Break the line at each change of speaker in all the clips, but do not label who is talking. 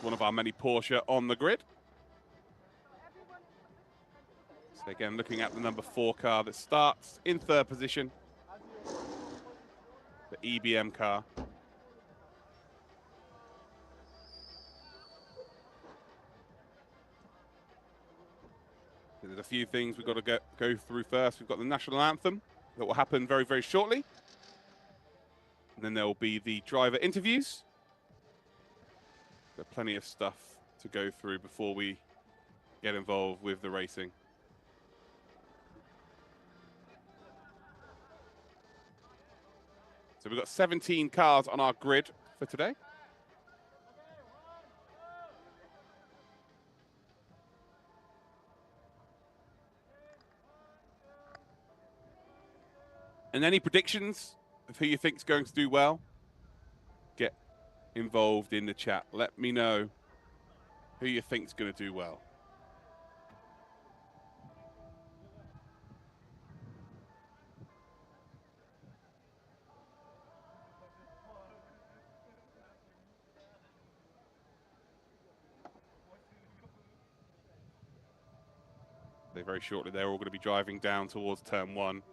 one of our many Porsche on the grid. So again, looking at the number 4 car that starts in 3rd position, the EBM car. There's a few things we've got to go through first. We've got the national anthem that will happen very, very shortly. And then there will be the driver interviews. There's plenty of stuff to go through before we get involved with the racing. So we've got 17 cars on our grid for today. And any predictions of who you think is going to do well? Get involved in the chat. Let me know who you think is going to do well. Very shortly, they're all going to be driving down towards turn 1.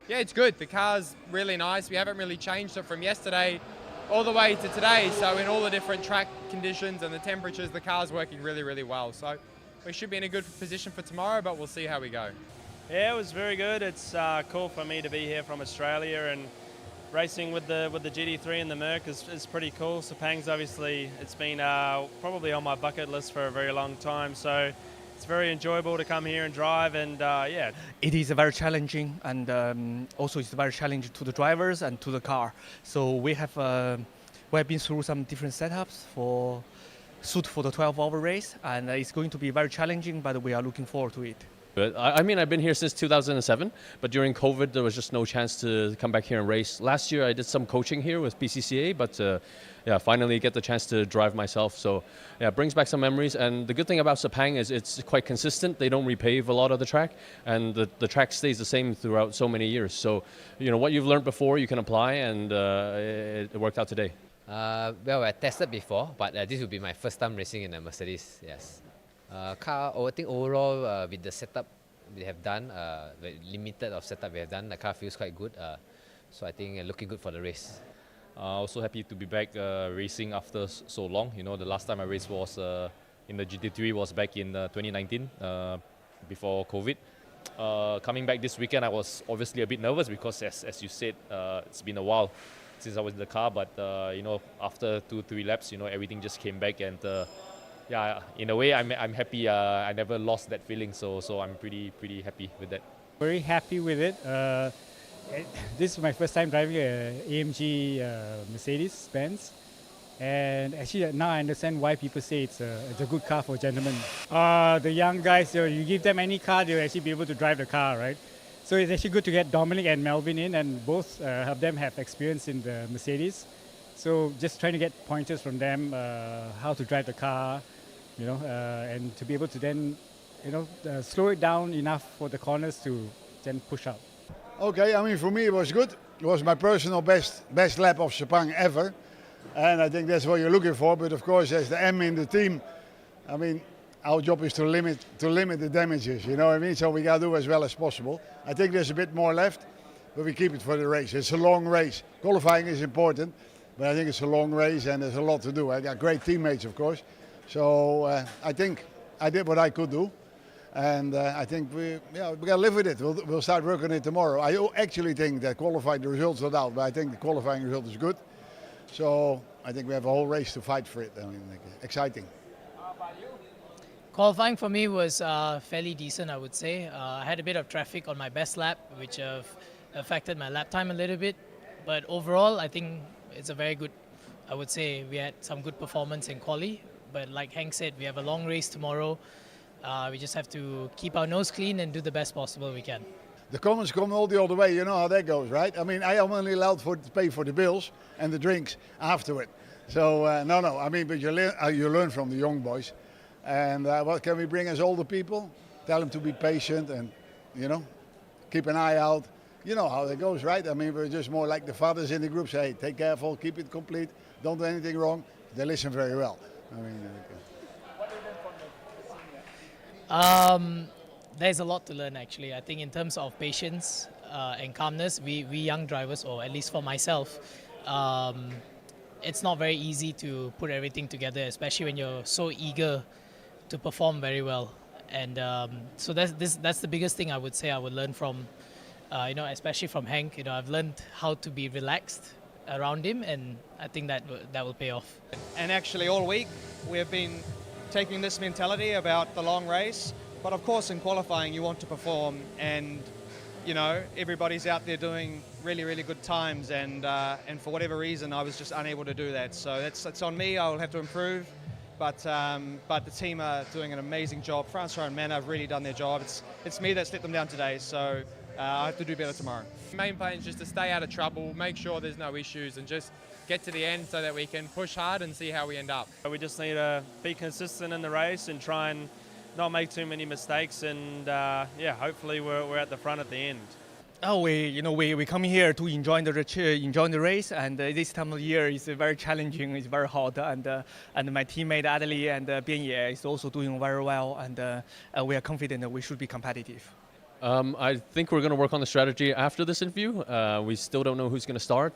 Yeah, it's good. The car's really nice. We haven't really changed it from yesterday all the way to today. So in all the different track conditions and the temperatures, the car's working really, really well. So we should be in a good position for tomorrow, but we'll see how we go.
Yeah, it was very good. It's cool for me to be here from Australia, and racing with the GT3 and the Merc is pretty cool. Sepang's obviously, it's been probably on my bucket list for a very long time. So it's very enjoyable to come here and drive, and yeah.
It is very challenging, and also it's very challenging to the drivers and to the car. So we have been through some different setups for suit for the 12-hour race, and it's going to be very challenging, but we are looking forward to it.
But I mean, I've been here since 2007, but during COVID, there was just no chance to come back here and race. Last year, I did some coaching here with BCCA, but yeah, finally get the chance to drive myself. So yeah, it brings back some memories. And the good thing about Sepang is it's quite consistent. They don't repave a lot of the track, and the track stays the same throughout so many years. So, you know, what you've learned before, you can apply, and it worked out today.
Well, I tested before, but this will be my first time racing in a Mercedes, yes. Car, I think overall with the setup we have done, the limited of setup we have done, the car feels quite good. So I think looking good for the race.
Also happy to be back racing after so long. You know, the last time I raced was in the GT3 was back in 2019, before COVID. Coming back this weekend, I was obviously a bit nervous because, as you said, it's been a while since I was in the car. But you know, after 2-3 laps, you know, everything just came back, and yeah, in a way, I'm happy. I never lost that feeling, so I'm pretty happy with that.
Very happy with it. This is my first time driving a AMG Mercedes-Benz, and actually now I understand why people say it's a good car for gentlemen. The young guys, you give them any car, they'll actually be able to drive the car, right? So it's actually good to get Dominic and Melvin in, and both of them have experience in the Mercedes. So just trying to get pointers from them, how to drive the car, and to be able to then, slow it down enough for the corners to then push out.
Okay, I mean for me it was good. It was my personal best lap of Sepang ever, and I think that's what you're looking for. But of course, as the M in the team, I mean, our job is to limit the damages. You know what I mean? So we got to do as well as possible. I think there's a bit more left, but we keep it for the race. It's a long race. Qualifying is important, but I think it's a long race and there's a lot to do. I got great teammates, of course. So I think I did what I could do. And I think we got to live with it. We'll start working on it tomorrow. I actually think that qualifying, the results are out, but I think the qualifying result is good. So I think we have a whole race to fight for it. I mean, exciting.
Qualifying for me was fairly decent, I would say. I had a bit of traffic on my best lap, which affected my lap time a little bit. But overall, I think it's a very good, I would say we had some good performance in quali. But like Hank said, we have a long race tomorrow. We just have to keep our nose clean and do the best possible we can.
The comments come all the other way, you know how that goes, right? I mean, I am only allowed to pay for the bills and the drinks afterward. So, no, I mean, but you learn from the young boys. And what can we bring as older people? Tell them to be patient and, keep an eye out. You know how that goes, right? I mean, we're just more like the fathers in the group say, hey, take careful, keep it complete, don't do anything wrong. They listen very well. I mean,
There's a lot to learn, actually. I think in terms of patience and calmness, we young drivers, or at least for myself, it's not very easy to put everything together, especially when you're so eager to perform very well. And so that's the biggest thing I would say I would learn from, especially from Hank. I've learned how to be relaxed around him, and I think that will pay off.
And actually all week we've been taking this mentality about the long race, but of course in qualifying you want to perform, and everybody's out there doing really, really good times, and for whatever reason I was just unable to do that. So that's on me. I will have to improve, but the team are doing an amazing job. Francois and Mann have really done their job. It's me that's let them down today, so I have to do better tomorrow.
The main plan is just to stay out of trouble, make sure there's no issues, and just get to the end so that we can push hard and see how we end up.
We just need to be consistent in the race and try and not make too many mistakes, and hopefully we're at the front at the end.
We come here to enjoy the race, and this time of year is very challenging. It's very hot, and my teammate Adley and Bianye is also doing very well, and we are confident that we should be competitive.
I think we're going to work on the strategy after this interview. We still don't know who's going to start.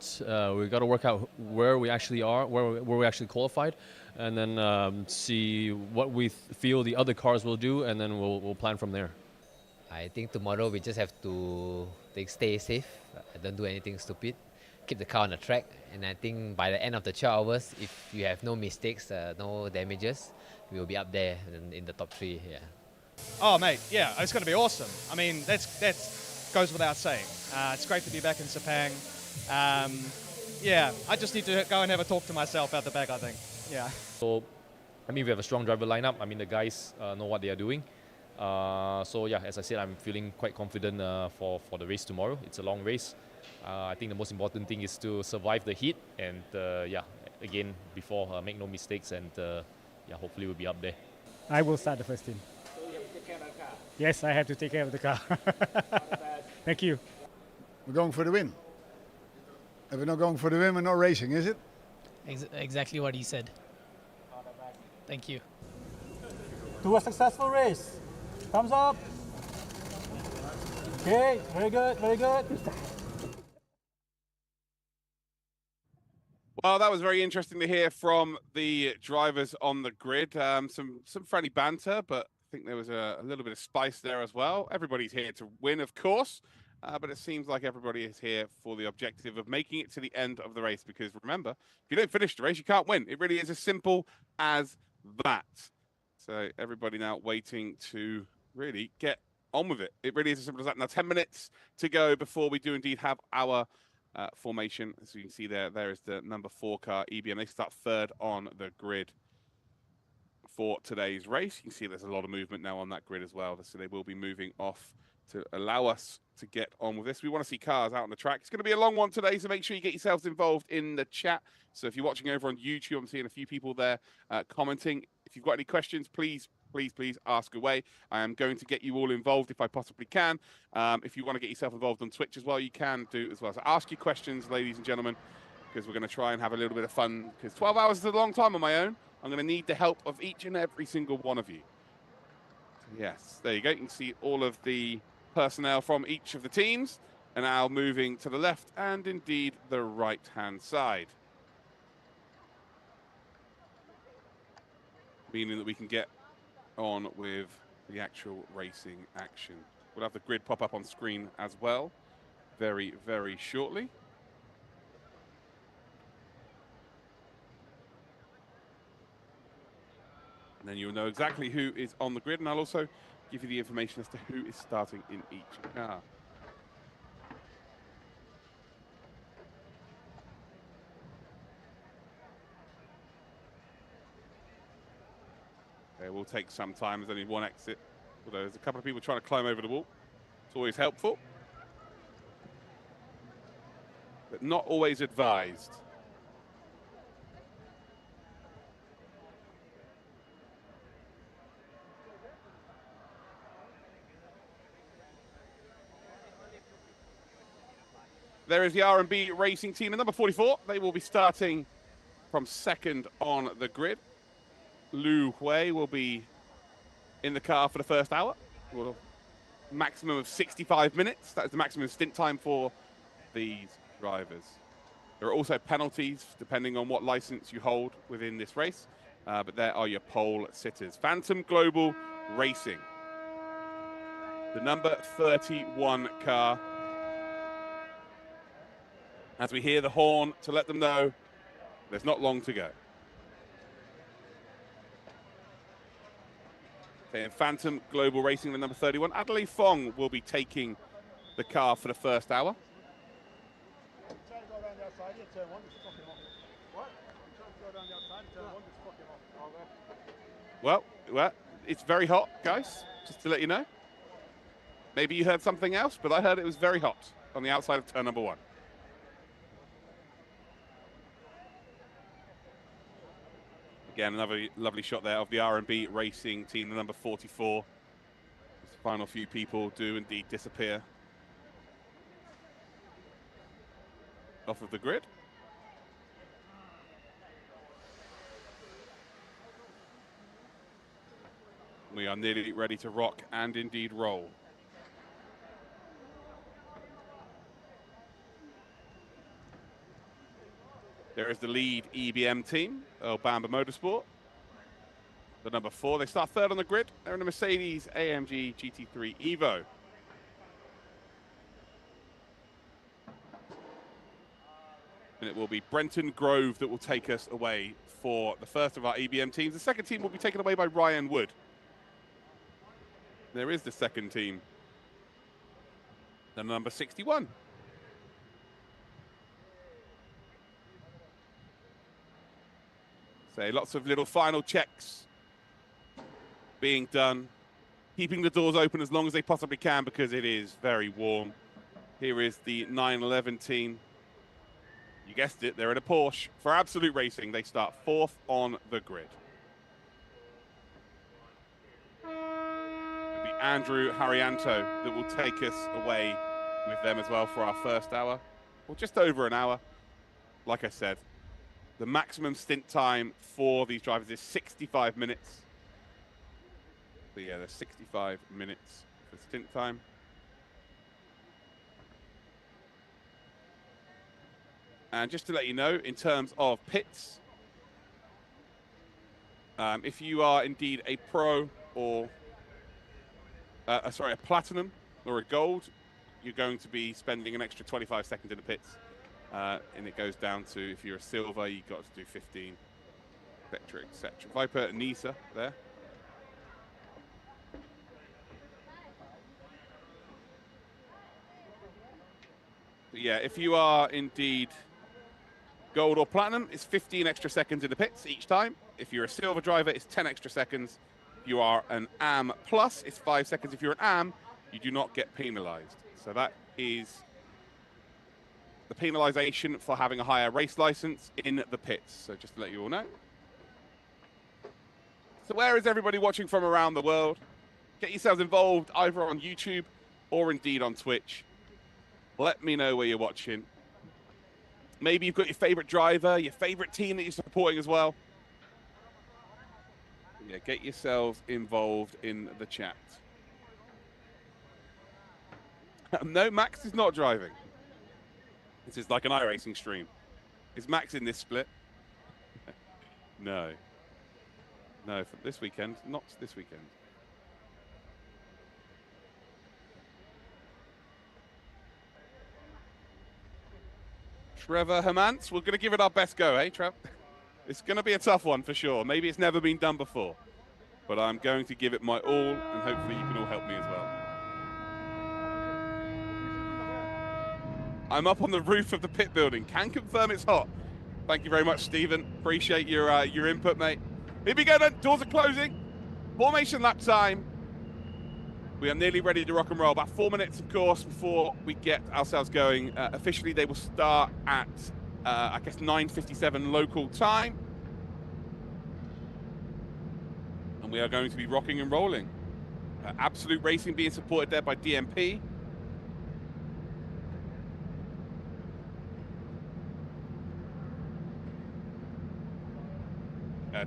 We've got to work out where we actually are, where we actually qualified, and then see what we feel the other cars will do, and then we'll plan from there.
I think tomorrow we just have to stay safe, don't do anything stupid, keep the car on the track, and I think by the end of the 2 hours, if you have no mistakes, no damages, we will be up there in the top 3. Yeah.
Oh mate, yeah, it's going to be awesome. I mean, that goes without saying. It's great to be back in Sepang. I just need to go and have a talk to myself out the back, I think. Yeah.
So, I mean, we have a strong driver lineup. I mean, the guys know what they are doing. As I said, I'm feeling quite confident for the race tomorrow. It's a long race. I think the most important thing is to survive the heat and, again, before make no mistakes, and hopefully we'll be up there.
I will start the first team. Yes, I have to take care of the car. Thank you.
we're going for the win. If we're not going for the win, we're not racing, is it?
Exactly what he said. Thank you.
To a successful race. Thumbs up. Okay, very good, very good.
Well, that was very interesting to hear from the drivers on the grid. Some friendly banter, but I think there was a little bit of spice there as well. Everybody's here to win, of course, but it seems like everybody is here for the objective of making it to the end of the race, because remember, if you don't finish the race, you can't win. It really is as simple as that. So everybody now waiting to really get on with it. It really is as simple as that. Now 10 minutes to go before we do indeed have our formation. As you can see there is the number 4 car, EBM. They start third on the grid for today's race. You can see there's a lot of movement now on that grid as well. So they will be moving off to allow us to get on with this. We want to see cars out on the track. It's going to be a long one today, so make sure you get yourselves involved in the chat. So if you're watching over on YouTube, I'm seeing a few people there commenting. If you've got any questions, please ask away. I am going to get you all involved if I possibly can. If you want to get yourself involved on Twitch as well, you can do as well. So ask your questions, ladies and gentlemen, because we're going to try and have a little bit of fun, because 12 hours is a long time on my own. I'm going to need the help of each and every single one of you. Yes, there you go. You can see all of the personnel from each of the teams, and now moving to the left and indeed the right-hand side. Meaning that we can get on with the actual racing action. We'll have the grid pop up on screen as well very, very shortly. And then you'll know exactly who is on the grid, and I'll also give you the information as to who is starting in each car. It will take some time. There's only one exit, although there's a couple of people trying to climb over the wall. It's always helpful, but not always advised. There is the R&B Racing team at number 44. They will be starting from second on the grid. Lu Hui will be in the car for the first hour. Well, maximum of 65 minutes. That is the maximum stint time for these drivers. There are also penalties depending on what license you hold within this race. But there are your pole sitters. Phantom Global Racing. The number 31 car. As we hear the horn to let them know there's not long to go. Okay, and Phantom Global Racing, the number 31. Adelaide Fong will be taking the car for the first hour. Well, it's very hot, guys, just to let you know. Maybe you heard something else, but I heard it was very hot on the outside of turn number 1. Again, another lovely shot there of the R&B Racing team, the number 44. The final few people do indeed disappear off of the grid. We are nearly ready to rock and indeed roll. There is the lead EBM team, Bamba Motorsport. The number 4, they start third on the grid. They're in a Mercedes AMG GT3 Evo. And it will be Brenton Grove that will take us away for the first of our EBM teams. The second team will be taken away by Ryan Wood. There is the second team. The number 61. So lots of little final checks being done, keeping the doors open as long as they possibly can because it is very warm. Here is the 911 team. You guessed it, they're in a Porsche for Absolute Racing. They start 4th on the grid. It'll be Andrew Harrianto that will take us away with them as well for our first hour, or just over an hour. Like I said, the maximum stint time for these drivers is 65 minutes. So yeah, there's 65 minutes for stint time. And just to let you know, in terms of pits, if you are indeed a pro or, a platinum or a gold, you're going to be spending an extra 25 seconds in the pits. And it goes down to, if you're a silver, you've got to do 15, etc., etc. Viper Nisa there. But yeah, if you are indeed gold or platinum, it's 15 extra seconds in the pits each time. If you're a silver driver, it's 10 extra seconds. If you are an AM plus, it's 5 seconds. If you're an AM, you do not get penalised. So that is the penalisation for having a higher race licence in the pits. So just to let you all know. So where is everybody watching from around the world? Get yourselves involved either on YouTube or indeed on Twitch. Let me know where you're watching. Maybe you've got your favourite driver, your favourite team that you're supporting as well. Yeah, get yourselves involved in the chat. No, Max is not driving. This is like an iRacing stream. Is Max in this split? No. No, for this weekend. Not this weekend. Trevor Hermance, we're going to give it our best go, eh, Trev? It's going to be a tough one for sure. Maybe it's never been done before. But I'm going to give it my all, and hopefully you can all help me as well. I'm up on the roof of the pit building. Can confirm it's hot. Thank you very much, Stephen. Appreciate your input, mate. Here we go then. Doors are closing. Formation lap time. We are nearly ready to rock and roll. About 4 minutes, of course, before we get ourselves going. Officially, they will start at, I guess, 9:57 local time. And we are going to be rocking and rolling. Absolute Racing being supported there by DMP.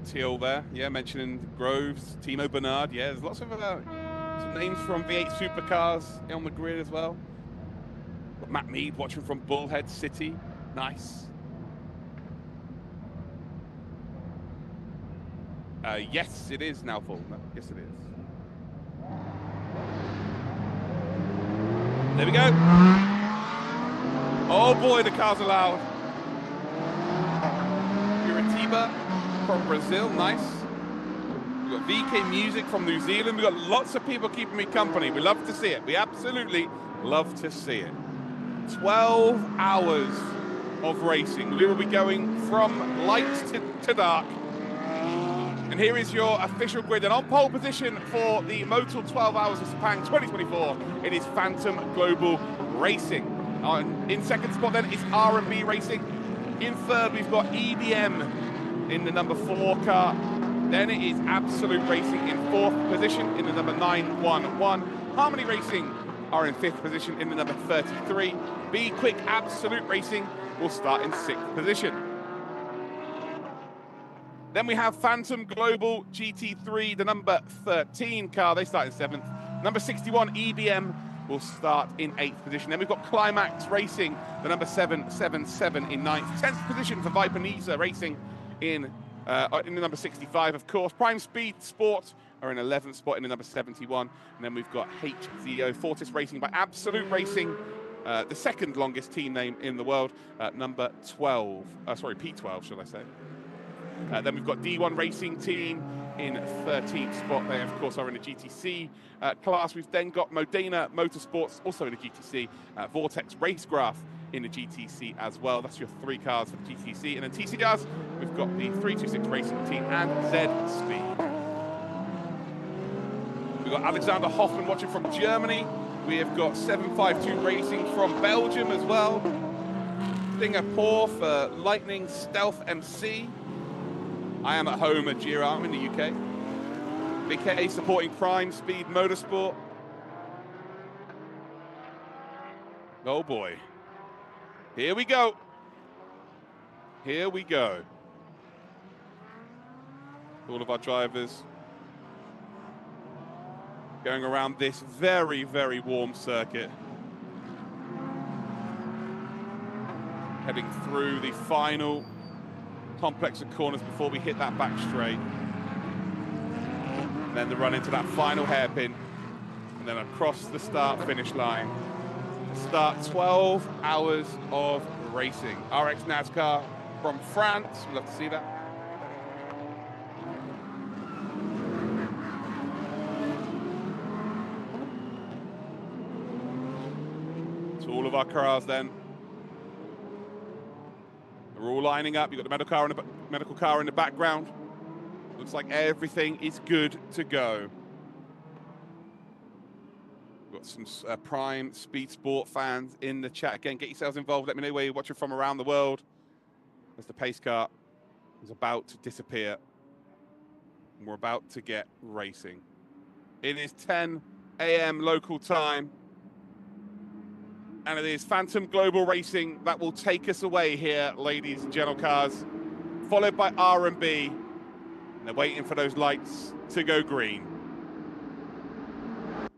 Teal there, yeah, mentioning Groves, Timo Bernard, yeah, there's lots of some names from V8 supercars on the grid as well. Got Matt Mead watching from Bullhead City, nice. Yes, it is now full. No, yes, it is. There we go. Oh boy, the cars are loud. Curitiba from Brazil, nice. We've got VK Music from New Zealand. We've got lots of people keeping me company. We love to see it. We absolutely love to see it. 12 hours of racing. We will be going from light to dark. And here is your official grid. And on pole position for the Motul 12 Hours of Sepang 2024, it is Phantom Global Racing. In second spot then is R&B Racing. In third, we've got EBM in the number 4 car. Then it is Absolute Racing in 4th position in the number 911. Harmony Racing are in 5th position in the number 33. Be Quick Absolute Racing will start in 6th position. Then we have Phantom Global GT3, the number 13 car. They start in 7th. Number 61, EBM, will start in 8th position. Then we've got Climax Racing, the number 777 in 9th. 10th position for Viper Nisa Racing in the number 65, of course. Prime Speed Sport are in 11th spot in the number 71. And then we've got HZO Fortis Racing by Absolute Racing, the second longest team name in the world, number 12. P12, should I say. Then we've got D1 Racing Team in 13th spot. They, of course, are in the GTC class. We've then got Modena Motorsports, also in the GTC. Vortex Racegraph in the GTC as well. That's your 3 cars for the GTC. And then TCRs, we've got the 326 Racing Team and Z Speed. We've got Alexander Hoffman watching from Germany. We have got 752 Racing from Belgium as well. Singapore for Lightning Stealth MC. I am at home at Gira. I'm in the UK. Big K supporting Prime Speed Motorsport. Oh boy. Here we go. Here we go. All of our drivers going around this very, very warm circuit. Heading through the final complex of corners before we hit that back straight. And then the run into that final hairpin. And then across the start-finish line. Start 12 hours of racing. RX NASCAR from France. We'd love to see that. So all of our cars then. They're all lining up. You've got the medical car in the background. Looks like everything is good to go. We've Got some Prime Speed Sport fans in the chat. Again, get yourselves involved. Let me know where you're watching from around the world as the pace car is about to disappear. And we're about to get racing. It is 10 a.m. local time. And it is Phantom Global Racing that will take us away here, ladies and gentle cars, followed by R&B. And they're waiting for those lights to go green.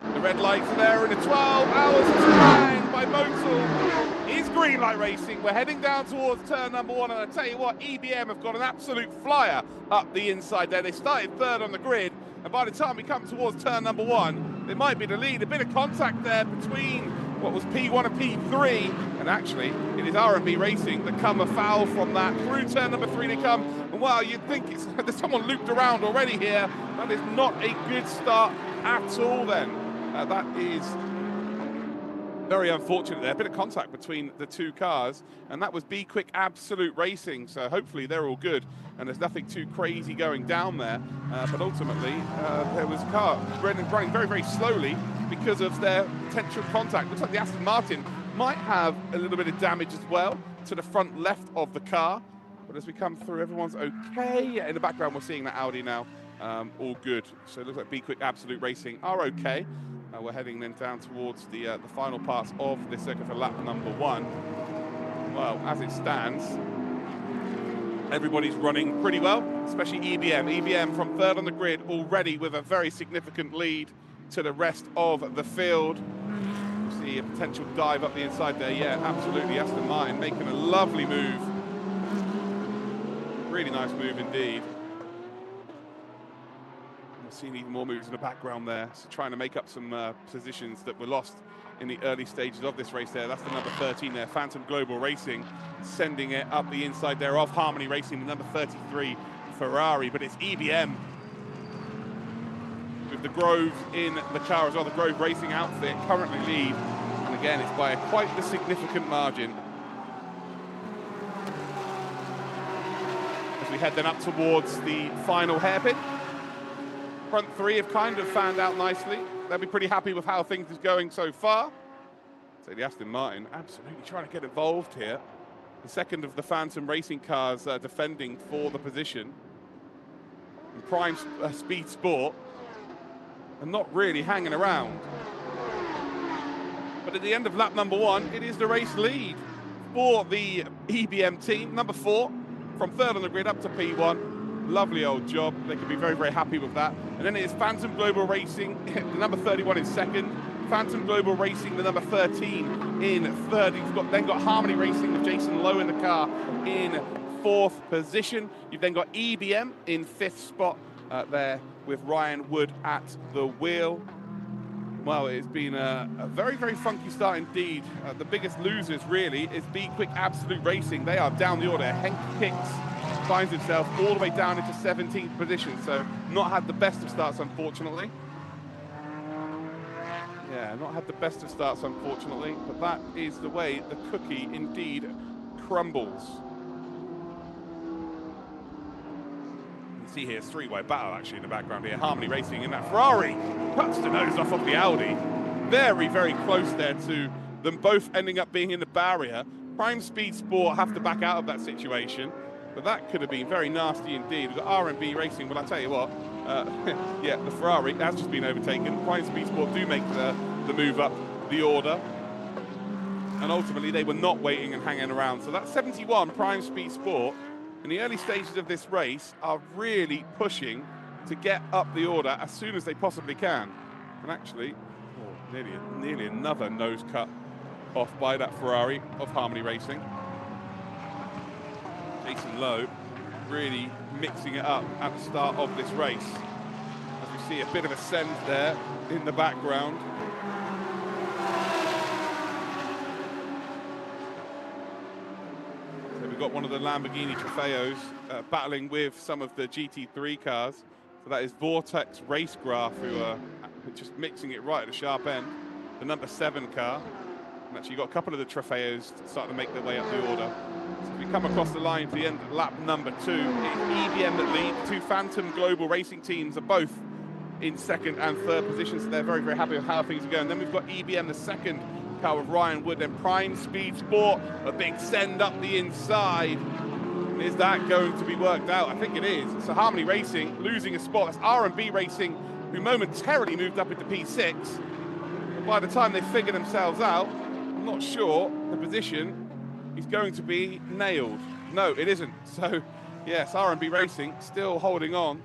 The red lights are there, and the 12 Hours of Sepang by Motul is green light racing. We're heading down towards turn number 1, and I tell you what, EBM have got an absolute flyer up the inside there. They started third on the grid, and by the time we come towards turn number 1, they might be the lead. A bit of contact there between what was P1 and P3, and actually it is R&B Racing that come afoul from that. Through turn number 3 they come, and wow, you'd think there's someone looped around already here. That is not a good start at all then. That is very unfortunate there. A bit of contact between the two cars, and that was Be Quick Absolute Racing, so hopefully they're all good and there's nothing too crazy going down there. But ultimately, there was a car running very, very slowly because of their potential contact. Looks like the Aston Martin might have a little bit of damage as well to the front left of the car. But as we come through, everyone's okay. Yeah, in the background, we're seeing that Audi now. All good. So it looks like Be Quick Absolute Racing are okay. We're heading then down towards the final parts of the circuit for lap number 1. Well, as it stands, everybody's running pretty well, especially EBM. EBM from third on the grid already with a very significant lead to the rest of the field. You see a potential dive up the inside there. Yeah, absolutely. Aston Martin making a lovely move. Really nice move indeed. We're seeing even more moves in the background there, so trying to make up some positions that were lost in the early stages of this race there. That's the number 13 there, Phantom Global Racing, sending it up the inside there of Harmony Racing, the number 33 Ferrari, but it's EBM with the Grove in the car as well. The Grove Racing outfit currently lead, and again, it's by quite the significant margin. As we head then up towards the final hairpin. Front 3 have kind of fanned out nicely. They'll be pretty happy with how things is going so far. So the Aston Martin absolutely trying to get involved here. The second of the Phantom Racing cars defending for the position. And Prime Speed Sport and not really hanging around. But at the end of lap number 1, it is the race lead for the EBM team. Number 4 from third on the grid up to P1. Lovely old job. They can be very, very happy with that. And then it is Phantom Global Racing, the number 31 in second. Phantom Global Racing, the number 13 in third. You've then got Harmony Racing with Jason Lowe in the car in 4th position. You've then got EBM in 5th spot there with Ryan Wood at the wheel. Well, it's been a very, very funky start indeed. The biggest losers really is Be Quick Absolute Racing. They are down the order. Henk Hicks finds himself all the way down into 17th position, so not had the best of starts, unfortunately. Yeah, not had the best of starts, unfortunately, but that is the way the cookie indeed crumbles. You can see here, it's three-way battle actually in the background here. Harmony Racing in that Ferrari cuts the nose off of the Audi. Very, very close there to them both ending up being in the barrier. Prime Speed Sport have to back out of that situation. But that could have been very nasty indeed. We've got R&B Racing, but I tell you what, yeah, the Ferrari has just been overtaken. Prime Speed Sport do make the move up the order. And ultimately, they were not waiting and hanging around. So that 71 Prime Speed Sport, in the early stages of this race, are really pushing to get up the order as soon as they possibly can. And actually, nearly another nose cut off by that Ferrari of Harmony Racing. Jason Lowe really mixing it up at the start of this race. As we see a bit of a send there in the background. So we've got one of the Lamborghini Trofeos battling with some of the GT3 cars. So that is Vortex Racegraph, who are just mixing it right at the sharp end. The number 7 car. And actually, you've got a couple of the Trofeos starting to make their way up the order. So we come across the line to the end of lap number 2. It's EBM that lead. The two Phantom Global Racing teams are both in second and third positions. So they're very, very happy with how things are going. Then we've got EBM, the second car with Ryan Wood, and Prime Speed Sport, a big send up the inside. Is that going to be worked out? I think it is. So Harmony Racing losing a spot. That's R&B Racing, who momentarily moved up into P6. But by the time they figure themselves out, I'm not sure the position is going to be nailed. No, it isn't. So, yes, R&B Racing still holding on.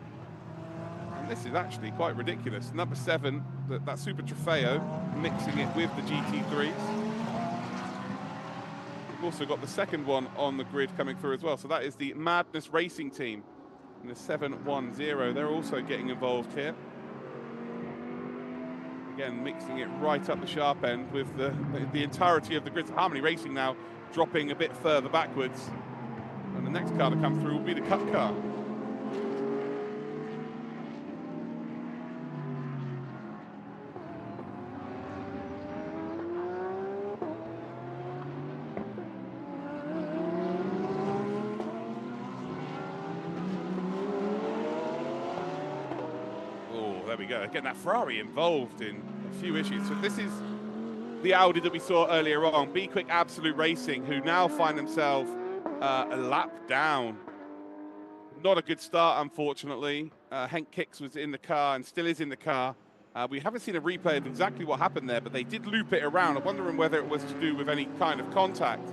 And this is actually quite ridiculous. Number 7, that Super Trofeo, mixing it with the GT3s. We've also got the second one on the grid coming through as well. So that is the Madness Racing team in the 710. They're also getting involved here. Again, mixing it right up the sharp end with the entirety of the grid. Harmony Racing now dropping a bit further backwards. And the next car to come through will be the Cup car. There we go. Getting that Ferrari involved in a few issues. So this is the Audi that we saw earlier on. Be Quick Absolute Racing, who now find themselves a lap down. Not a good start, unfortunately. Henk Kicks was in the car and still is in the car. We haven't seen a replay of exactly what happened there, but they did loop it around. I'm wondering whether it was to do with any kind of contact.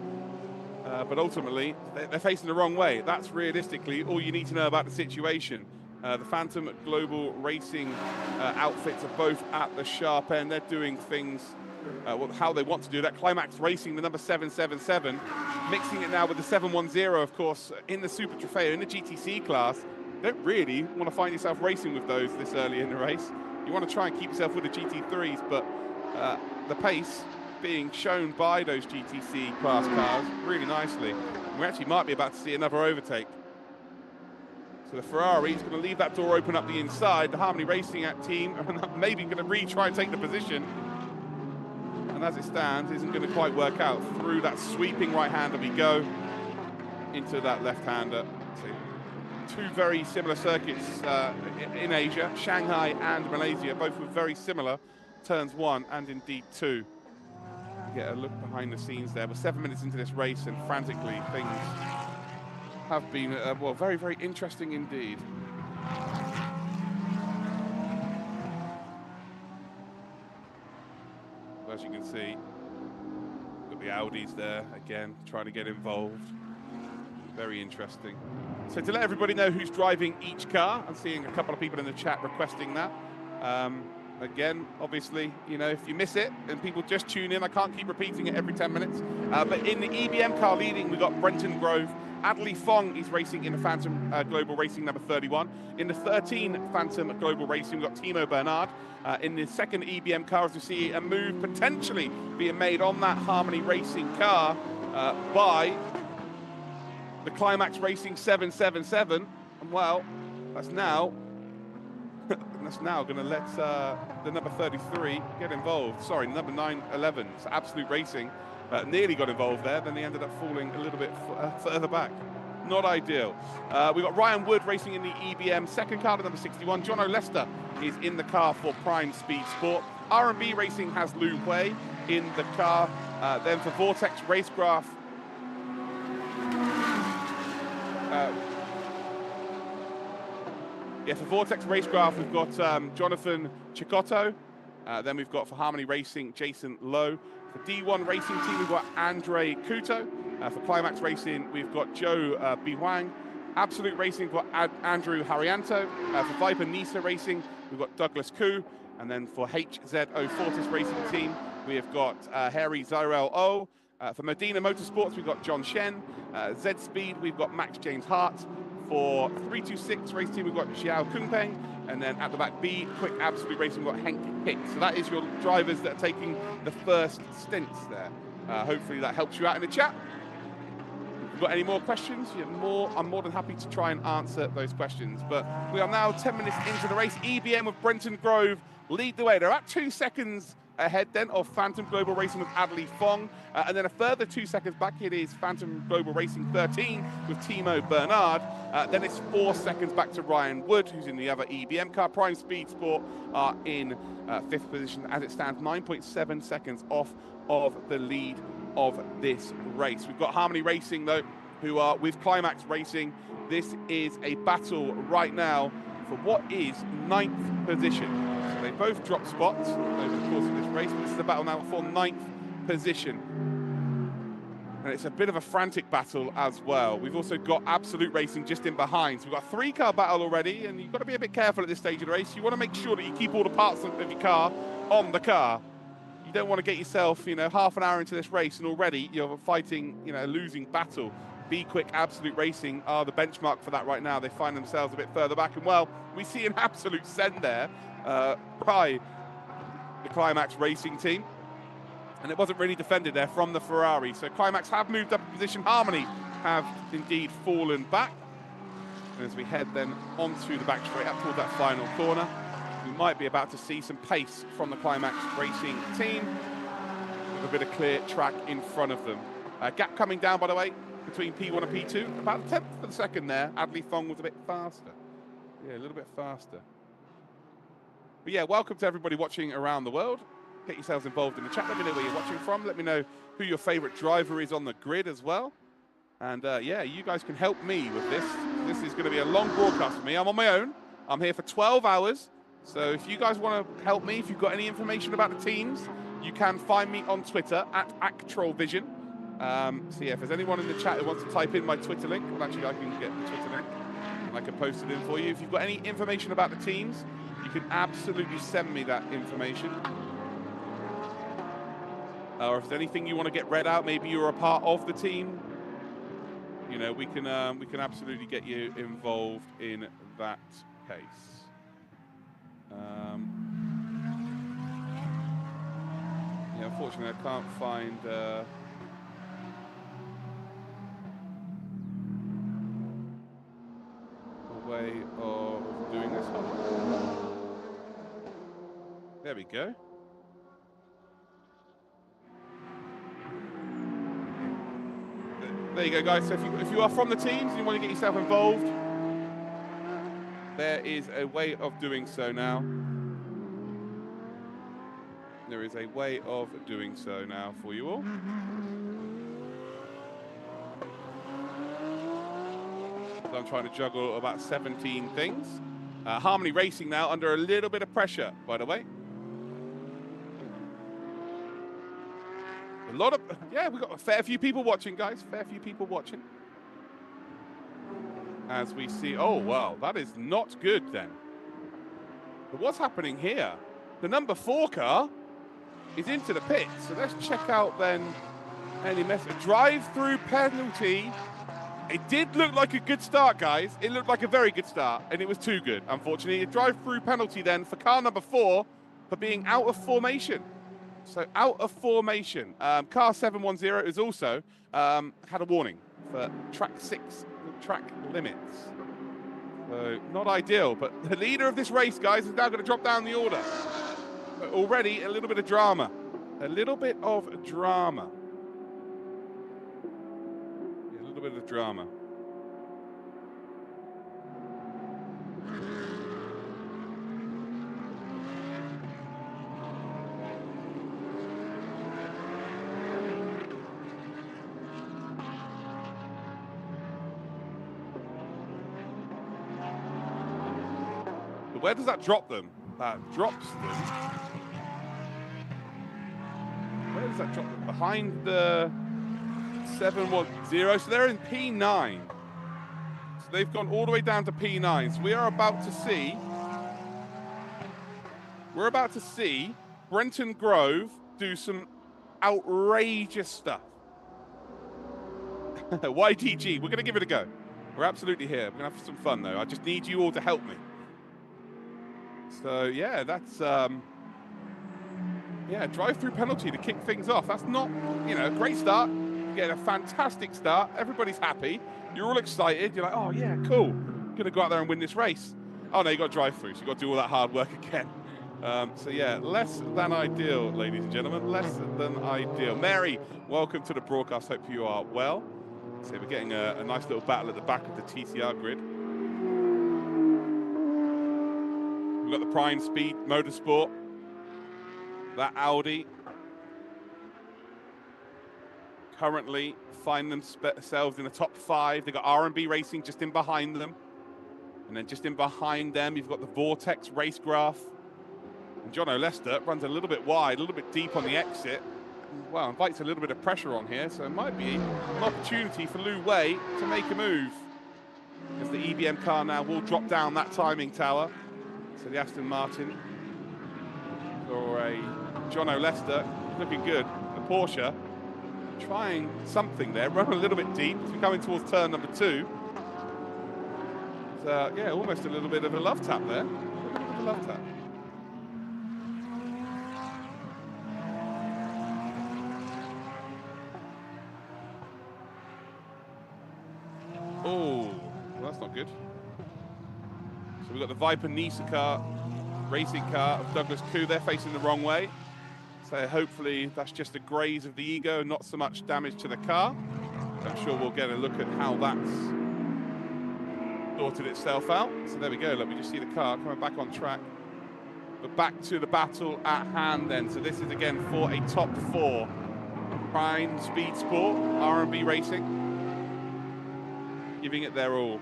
But ultimately, they're facing the wrong way. That's realistically all you need to know about the situation. The Phantom Global Racing outfits are both at the sharp end. They're doing things how they want to do that. Climax Racing, the number 777, mixing it now with the 710, of course, in the Super Trofeo, in the GTC class. You don't really want to find yourself racing with those this early in the race. You want to try and keep yourself with the GT3s, but the pace being shown by those GTC class cars really nicely. And we actually might be about to see another overtake. So the Ferrari is going to leave that door open up the inside. The Harmony Racing team are maybe going to retry and take the position. And as it stands, isn't going to quite work out. Through that sweeping right-hander we go into that left-hander. So two very similar circuits in Asia, Shanghai and Malaysia, both with very similar turns 1 and indeed 2. Get a look behind the scenes there. We're 7 minutes into this race, and frantically things have been, well, very, very interesting indeed. As you can see, got the Audis there again, trying to get involved. Very interesting. So to let everybody know who's driving each car, I'm seeing a couple of people in the chat requesting that. Again, obviously, you know, if you miss it and people just tune in, I can't keep repeating it every 10 minutes. But in the EBM car leading, we've got Brenton Grove. Adley Fong is racing in the Phantom Global Racing number 31. In the 13 Phantom Global Racing, we've got Timo Bernard. In the second EBM car, as we see a move potentially being made on that Harmony Racing car by the Climax Racing 777. And well, that's now going to let the number 33 get involved. Sorry, number 911. It's Absolute Racing. Nearly got involved there, then they ended up falling a little bit further back. Not ideal. We've got Ryan Wood racing in the EBM. Second car to number 61. John O'Lester is in the car for Prime Speed Sport. R&B Racing has Lu Hui in the car. Then for Vortex Racecraft, for Vortex Racecraft, we've got Jonathan Chicotto. Then we've got for Harmony Racing, Jason Lowe. For D1 Racing Team, we've got Andre Kuto. For Climax Racing, we've got Joe Bihuang. Absolute Racing, we've got Andrew Harianto. For Viper Nisa Racing, we've got Douglas Koo. And then for HZO Fortis Racing Team, we have got Harry Zyrel O. For Medina Motorsports, we've got John Shen. Z Speed, we've got Max James Hart. For 326 Race Team, we've got Xiao Kungpeng. And then at the back, B Quick Absolute Racing, we've got Henk Hicks. So that is your drivers that are taking the first stints there. Hopefully that helps you out in the chat. If you've got any more questions, I'm more than happy to try and answer those questions. But we are now 10 minutes into the race. EBM with Brenton Grove lead the way. They're at 2 seconds ahead then of Phantom Global Racing with Adley Fong. And then a further 2 seconds back, it is Phantom Global Racing 13 with Timo Bernard. Then it's 4 seconds back to Ryan Wood, who's in the other EBM car. Prime Speed Sport are in 5th position as it stands, 9.7 seconds off of the lead of this race. We've got Harmony Racing, though, who are with Climax Racing. This is a battle right now for what is 9th position. So they both dropped spots over the course of this race, but this is a battle now for 9th position. And it's a bit of a frantic battle as well. We've also got Absolute Racing just in behind. So we've got a 3-car battle already, and you've got to be a bit careful at this stage of the race. You want to make sure that you keep all the parts of your car on the car. You don't want to get yourself, half an hour into this race and already you're fighting, a losing battle. Be Quick, Absolute Racing are the benchmark for that right now. They find themselves a bit further back, and well, we see an absolute send there by the Climax Racing team, and it wasn't really defended there from the Ferrari. So Climax have moved up a position. Harmony have indeed fallen back, and as we head then onto the back straight up towards that final corner, we might be about to see some pace from the Climax Racing team with a bit of clear track in front of them. Gap coming down, by the way, between P1 and P2, about a tenth of a second there. Adley Fong was a bit faster. Yeah, a little bit faster. But yeah, welcome to everybody watching around the world. Get yourselves involved in the chat. Let me know where you're watching from. Let me know who your favorite driver is on the grid as well. And yeah, you guys can help me with this. This is going to be a long broadcast for me. I'm on my own. I'm here for 12 hours. So if you guys want to help me, if you've got any information about the teams, you can find me on Twitter at ActrolVision. So yeah, if there's anyone in the chat who wants to type in my Twitter link, well, actually I can get the Twitter link and I can post it in for you. If you've got any information about the teams, you can absolutely send me that information. Or if there's anything you want to get read out, maybe you're a part of the team, we can absolutely get you involved in that case. Yeah, unfortunately, I can't find. Way of doing this. There we go. There you go, guys. So if you are from the teams and you want to get yourself involved, there is a way of doing so now. There is a way of doing so now for you all. I'm trying to juggle about 17 things. Harmony Racing now under a little bit of pressure, by the way. We've got a fair few people watching, guys. Fair few people watching. As we see, oh, wow, that is not good then. But what's happening here? The number 4 car is into the pit. So let's check out then any message. Drive-through penalty. It did look like a good start, guys. It looked like a very good start, and it was too good, unfortunately. A drive-through penalty then for car number 4 for being out of formation. So out of formation. Car 710 is also had a warning for track 6 track limits. So not ideal, but the leader of this race, guys, is now going to drop down the order. But already a little bit of drama. A little bit of drama. Bit of drama. But where does that drop them? That drops them. Where does that drop them? Behind the 710, so they're in P9. So they've gone all the way down to P9. So we are about to see Brenton Grove do some outrageous stuff. YTG, we're going to give it a go. We're absolutely here. We're going to have some fun, though. I just need you all to help me. So, yeah, that's... yeah, drive-through penalty to kick things off. That's not, a great start. You get a fantastic start. Everybody's happy. You're all excited. You're like, oh, yeah, cool. Going to go out there and win this race. Oh, no, you got to drive through, so you've got to do all that hard work again. So yeah, less than ideal, ladies and gentlemen, less than ideal. Mary, welcome to the broadcast. Hope you are well. So we're getting a nice little battle at the back of the TCR grid. We've got the Prime Speed Motorsport, that Audi. Currently find themselves in the top 5. They've got R&B Racing just in behind them. And then just in behind them, you've got the Vortex Racecraft. And John O'Lester runs a little bit wide, a little bit deep on the exit. Well, invites a little bit of pressure on here, so it might be an opportunity for Lou Wei to make a move. As the EBM car now will drop down that timing tower. So the Aston Martin for a John O'Lester, looking good. The Porsche trying something there, running a little bit deep as we're coming towards turn number 2. Yeah, almost a little bit of a love tap there. A little bit of a love tap. Oh, well, that's not good. So we've got the Viper Nisa car, racing car of Douglas Koo. They're facing the wrong way. So hopefully that's just a graze of the ego, not so much damage to the car. I'm sure we'll get a look at how that's sorted itself out. So there we go. Look, we just see the car coming back on track. But back to the battle at hand then. So this is again for a top 4. Prime Speed Sport, R&B Racing. Giving it their all.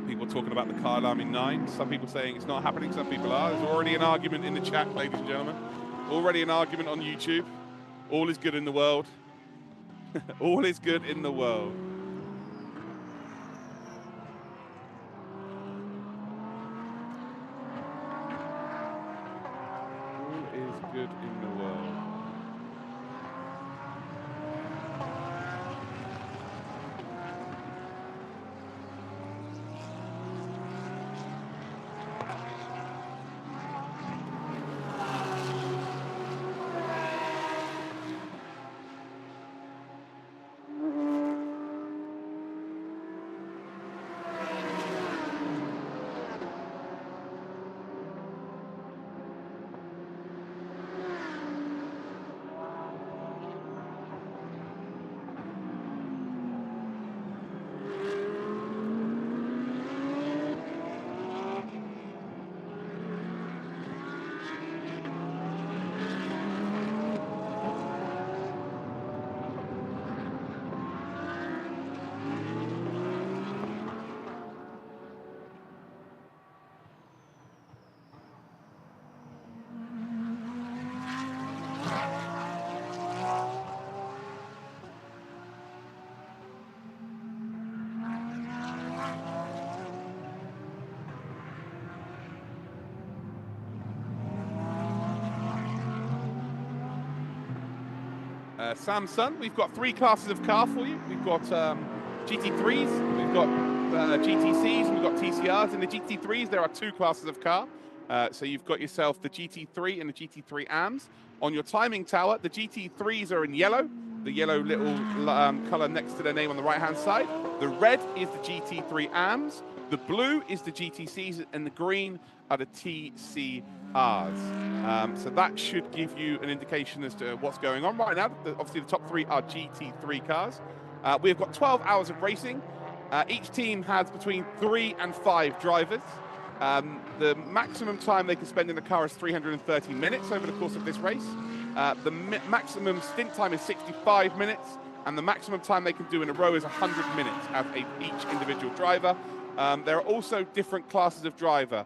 People talking about the Kyle Army 9. Some people saying it's not happening, some people are. There's already an argument in the chat, ladies and gentlemen. Already an argument on YouTube. All is good in the world. All is good in the world. All is good in the world. Samsung, we've got 3 classes of car for you. We've got GT3s, we've got GTCs, and we've got TCRs. In the GT3s, there are 2 classes of car. So you've got yourself the GT3 and the GT3 AMs. On your timing tower, the GT3s are in yellow, the yellow little color next to their name on the right-hand side. The red is the GT3 AMs, the blue is the GTCs, and the green are the TCRs. So that should give you an indication as to what's going on right now. Obviously, the top 3 are GT3 cars. We've got 12 hours of racing. Each team has between 3 and 5 drivers. The maximum time they can spend in the car is 330 minutes over the course of this race. The maximum stint time is 65 minutes, and the maximum time they can do in a row is 100 minutes as each individual driver. There are also different classes of driver,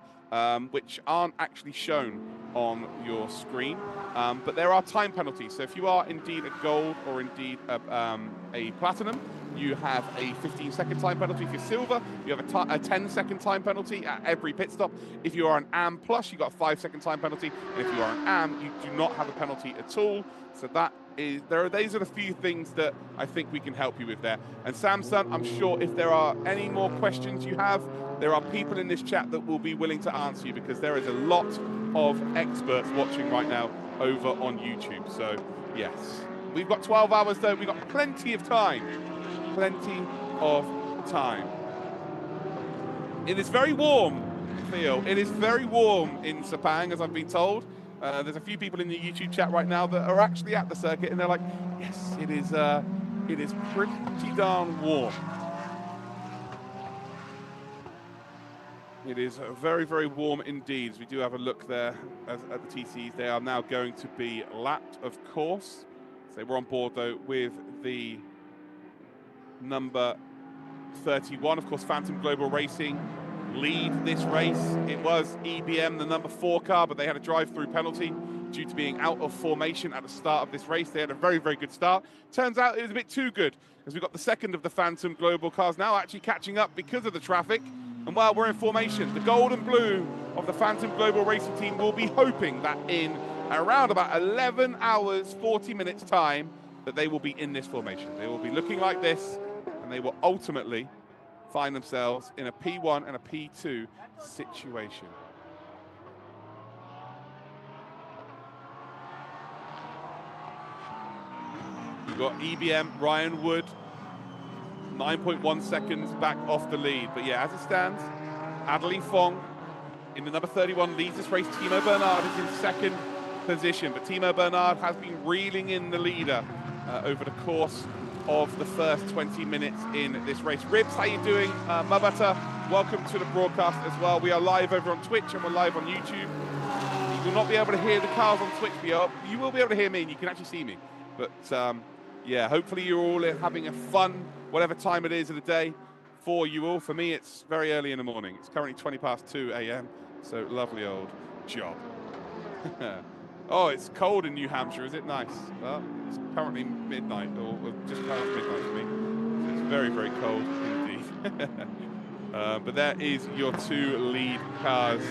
which aren't actually shown on your screen, but there are time penalties. So if you are indeed a gold or indeed a platinum, you have a 15-second time penalty. If you're silver, you have a 10-second time penalty at every pit stop. If you are an AM plus, you've got a 5-second time penalty. And if you are an AM, you do not have a penalty at all. So that is, these are the few things that I think we can help you with there. And Samsung, I'm sure if there are any more questions you have, there are people in this chat that will be willing to answer you, because there is a lot of experts watching right now over on YouTube. So yes, we've got 12 hours though. We've got plenty of time. Plenty of time. It is very warm, Theo. It is very warm in Sepang, as I've been told. There's a few people in the YouTube chat right now that are actually at the circuit, and they're like, yes, it is pretty darn warm. It is very, very warm indeed. We do have a look there at the TCs. They are now going to be lapped, of course. So they were on board, though, with the number 31. Of course, Phantom Global Racing lead this race. It was EBM, the number 4 car, but they had a drive-through penalty due to being out of formation at the start of this race. They had a very, very good start. Turns out it was a bit too good, as we got the second of the Phantom Global cars now actually catching up because of the traffic. And while we're in formation, the gold and blue of the Phantom Global Racing team will be hoping that in around about 11 hours, 40 minutes time, that they will be in this formation. They will be looking like this, and they will ultimately find themselves in a P1 and a P2 situation. We've got EBM, Ryan Wood, 9.1 seconds back off the lead. But yeah, as it stands, Adley Fong in the number 31 leads this race. Timo Bernard is in second position, but Timo Bernard has been reeling in the leader over the course of the first 20 minutes in this race. Ribs, how you doing? Mabata, welcome to the broadcast as well. We are live over on Twitch and we're live on YouTube. You will not be able to hear the cars on Twitch, but you will be able to hear me and you can actually see me. But yeah, hopefully you're all having a fun, whatever time it is of the day for you all. For me, it's very early in the morning. It's currently 2:20 a.m., so lovely old job. Oh, it's cold in New Hampshire, is it? Nice. Well, it's currently midnight, or just past midnight for me. So it's very, very cold indeed. But there is your 2 lead cars,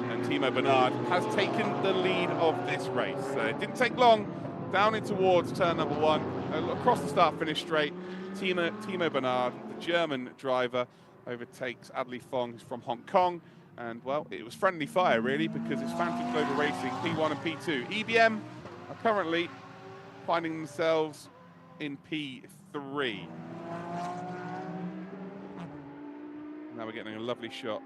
and Timo Bernard has taken the lead of this race. It didn't take long. Down in towards turn number 1, across the start-finish straight. Timo Bernard, the German driver, overtakes Adley Fong, who's from Hong Kong. And, well, it was friendly fire, really, because it's Phantom Global Racing, P1 and P2. EBM are currently finding themselves in P3. Now we're getting a lovely shot.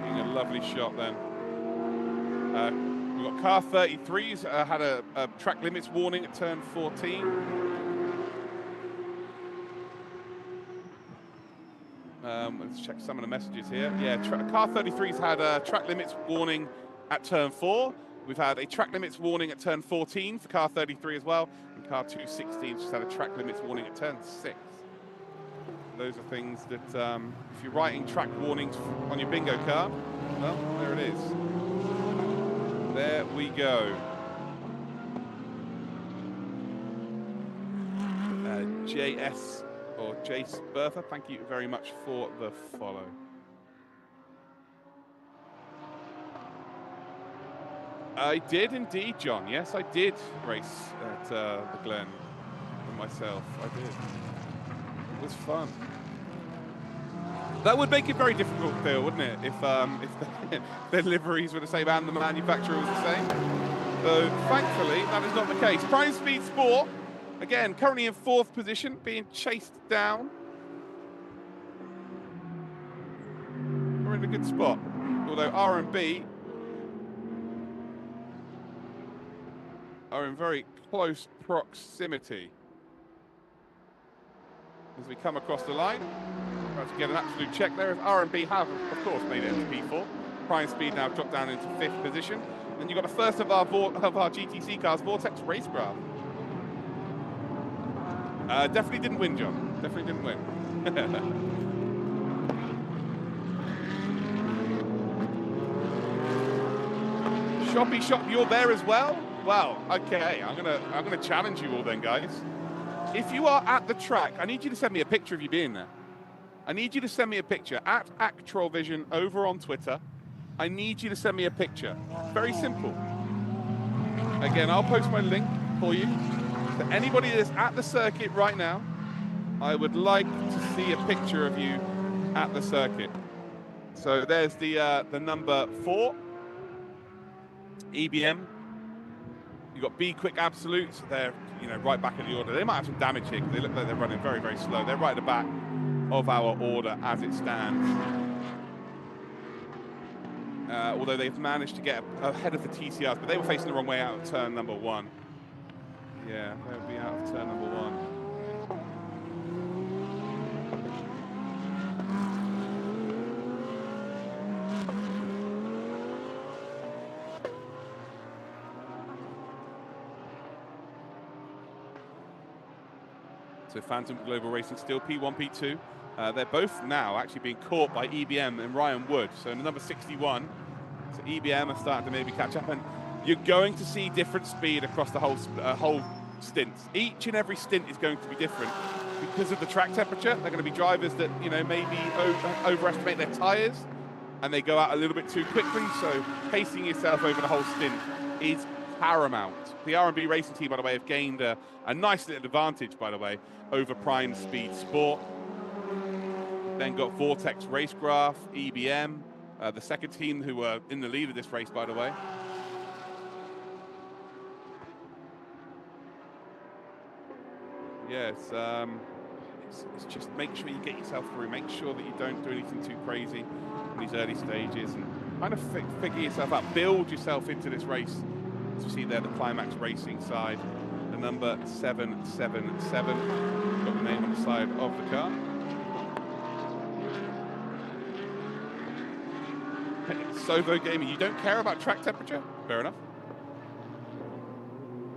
Getting a lovely shot then. We've got car 33's had a track limits warning at turn 14. Let's check some of the messages here. Yeah, car 33's had a track limits warning at turn 4. We've had a track limits warning at turn 14 for car 33 as well. And car 216 just had a track limits warning at turn 6. Those are things that, if you're writing track warnings on your bingo card, well, there it is. There we go. JS or Jace Bertha, thank you very much for the follow. I did indeed, John. Yes, I did race at the Glen myself. I did. It was fun. That would make it very difficult, Phil, wouldn't it? If the liveries were the same and the manufacturer was the same. So thankfully, that is not the case. Prime Speed Sport, again, currently in 4th position, being chased down. We're in a good spot. Although R&B are in very close proximity as we come across the line. About to get an absolute check there. If R&B have, of course, made it into P4. Prime Speed now dropped down into 5th position. Then you've got the first of our GTC cars, Vortex Racecraft. Definitely didn't win, John. Definitely didn't win. Shoppy Shop, you're there as well? Well, okay. I'm gonna challenge you all then, guys. If you are at the track, I need you to send me a picture of you being there. I need you to send me a picture at ActRollVision over on Twitter. I need you to send me a picture. Very simple. Again, I'll post my link for you. To anybody that's at the circuit right now, I would like to see a picture of you at the circuit. So there's the number 4, EBM. You've got B Quick Absolutes. They're, right back in the order. They might have some damage here because they look like they're running very, very slow. They're right at the back of our order as it stands. Although they've managed to get ahead of the TCRs, but they were facing the wrong way out of turn number 1. Yeah, they'll be out of turn number 1. So Phantom Global Racing still P1, P2. They're both now actually being caught by EBM and Ryan Wood. So number 61. So EBM are starting to maybe catch up, and you're going to see different speed across the whole stint. Each and every stint is going to be different because of the track temperature. They're going to be drivers that maybe overestimate their tyres and they go out a little bit too quickly. So pacing yourself over the whole stint is paramount. The R&B Racing team, by the way, have gained a nice little advantage, by the way, over Prime Speed Sport. Then got Vortex Racegraph, EBM, the second team who were in the lead of this race, by the way. Yeah, it's just make sure you get yourself through. Make sure that you don't do anything too crazy in these early stages, and kind of figure yourself out, build yourself into this race. As you see there, the Climax Racing side, the number 777, got the name on the side of the car. Sovo Gaming, you don't care about track temperature? Fair enough.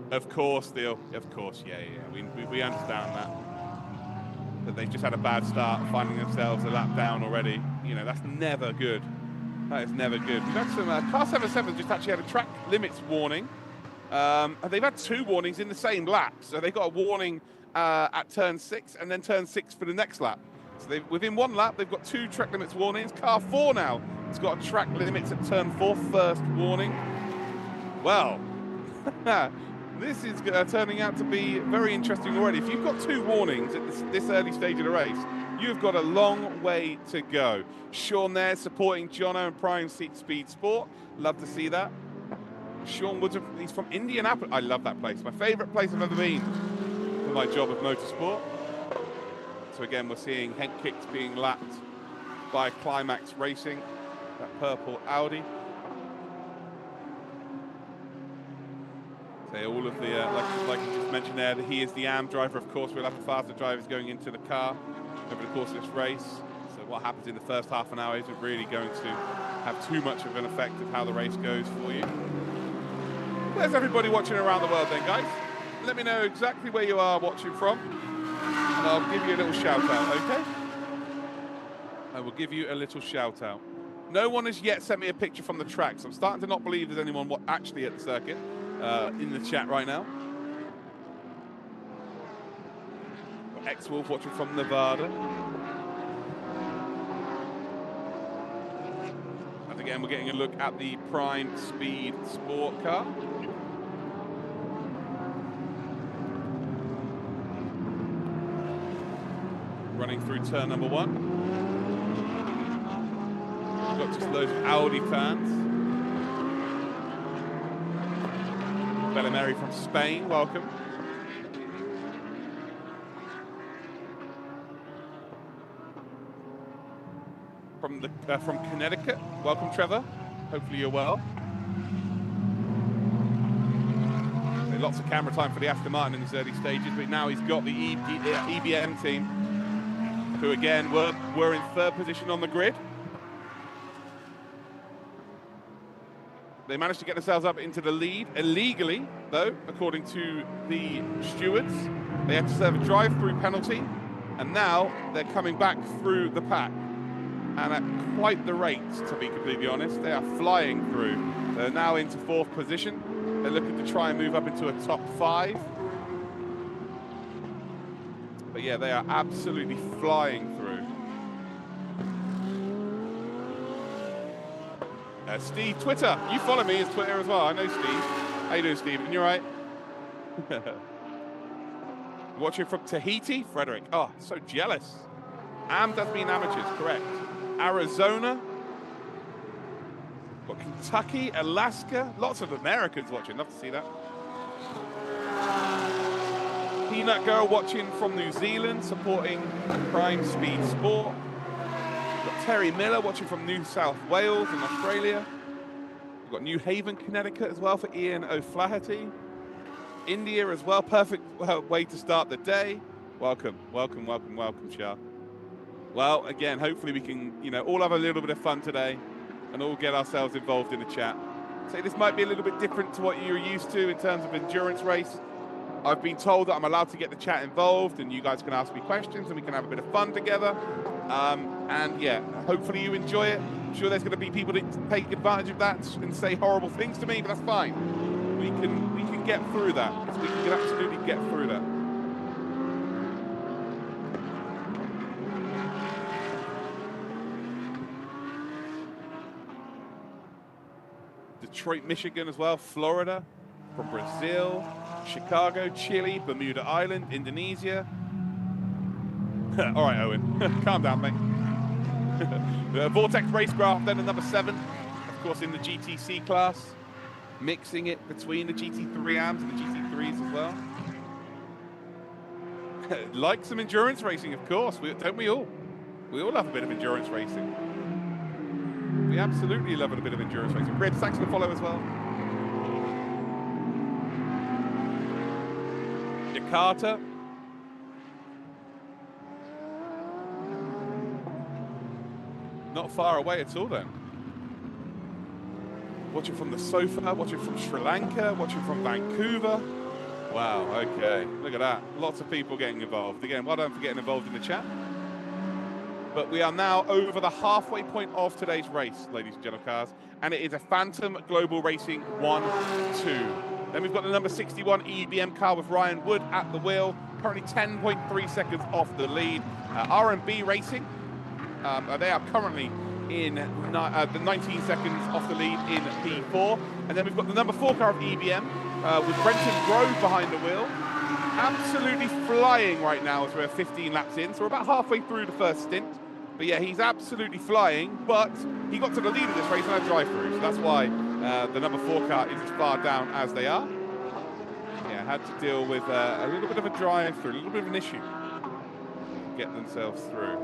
Of course, Theo. Of course, yeah. We understand that. But they've just had a bad start, finding themselves a lap down already. That's never good. That is never good. We've had some Car 77 just actually had a track limits warning. And they've had 2 warnings in the same lap. So they got a warning at turn 6 and then turn 6 for the next lap. So within 1 lap, they've got 2 track limits warnings. Car 4 now, it's got a track limits at turn 4, first warning. Well, this is turning out to be very interesting already. If you've got 2 warnings at this early stage of the race, you've got a long way to go. Sean there supporting Jono and Prime Speed Sport. Love to see that. Sean Woods, he's from Indianapolis. I love that place. My favourite place I've ever been for my job of motorsport. So again, we're seeing Henk Kicks being lapped by Climax Racing, that purple Audi. So all of the, like you just mentioned there, that he is the AM driver. Of course, we'll have the faster drivers going into the car over the course of this race. So what happens in the first half an hour isn't really going to have too much of an effect of how the race goes for you. There's everybody watching around the world then, guys. Let me know exactly where you are watching from, and I'll give you a little shout out, okay? I will give you a little shout out. No one has yet sent me a picture from the track, so I'm starting to not believe there's anyone actually at the circuit in the chat right now. Got X-Wolf watching from Nevada. And again, we're getting a look at the Prime Speed Sport car. Running through turn number 1. We've got just loads of Audi fans. Bella Mary from Spain, welcome. From Connecticut, welcome Trevor. Hopefully you're well. So lots of camera time for the Aston Martin in these early stages, but now he's got the EBM team, who again were in 3rd position on the grid. They managed to get themselves up into the lead illegally, though, according to the stewards. They had to serve a drive-through penalty, and now they're coming back through the pack. And at quite the rate, to be completely honest. They are flying through. They're now into 4th position. They're looking to try and move up into a top 5. But yeah, they are absolutely flying through. Steve, Twitter. You follow me as Twitter as well. I know Steve. How you doing, Stephen? You all right? Watching from Tahiti, Frederick. Oh, so jealous. Am does mean amateurs, correct. Arizona. Got Kentucky, Alaska. Lots of Americans watching. Love to see that. Peanut Girl watching from New Zealand, supporting Prime Speed Sport. We've got Terry Miller watching from New South Wales in Australia. We've got New Haven, Connecticut as well for Ian O'Flaherty. India as well, perfect way to start the day. Welcome, welcome, welcome, welcome, Shah. Well, again, hopefully we can, all have a little bit of fun today and all get ourselves involved in the chat. So this might be a little bit different to what you're used to in terms of endurance race. I've been told that I'm allowed to get the chat involved and you guys can ask me questions and we can have a bit of fun together. And yeah, hopefully you enjoy it. I'm sure there's going to be people that take advantage of that and say horrible things to me, but that's fine. We can get through that. We can absolutely get through that. Detroit, Michigan as well, Florida, from Brazil, Chicago, Chile, Bermuda Island, Indonesia. All right, Owen, calm down, mate. The Vortex Racecraft, then another 7, of course, in the GTC class, mixing it between the GT3 AMs and the GT3s as well. Like some endurance racing, of course, don't we all? We all love a bit of endurance racing. We absolutely love a bit of endurance racing. Ribs, thanks for the follow as well. Jakarta. Not far away at all then. Watching from the sofa, watching from Sri Lanka, watching from Vancouver. Wow, okay, look at that. Lots of people getting involved. Again, well done for getting involved in the chat. But we are now over the halfway point of today's race, ladies and gentlemen, cars, and it is a Phantom Global Racing 1-2. Then we've got the number 61 EBM car with Ryan Wood at the wheel, currently 10.3 seconds off the lead. R&B Racing, they are currently in the 19 seconds off the lead in P4. And then we've got the number 4 car of EBM with Brenton Grove behind the wheel. Absolutely flying right now as we're 15 laps in, so we're about halfway through the first stint. But yeah, he's absolutely flying, but he got to the lead of this race on a drive-through, so that's why the number 4 car is as far down as they are. Yeah, had to deal with a little bit of a drive-through, a little bit of an issue to get themselves through.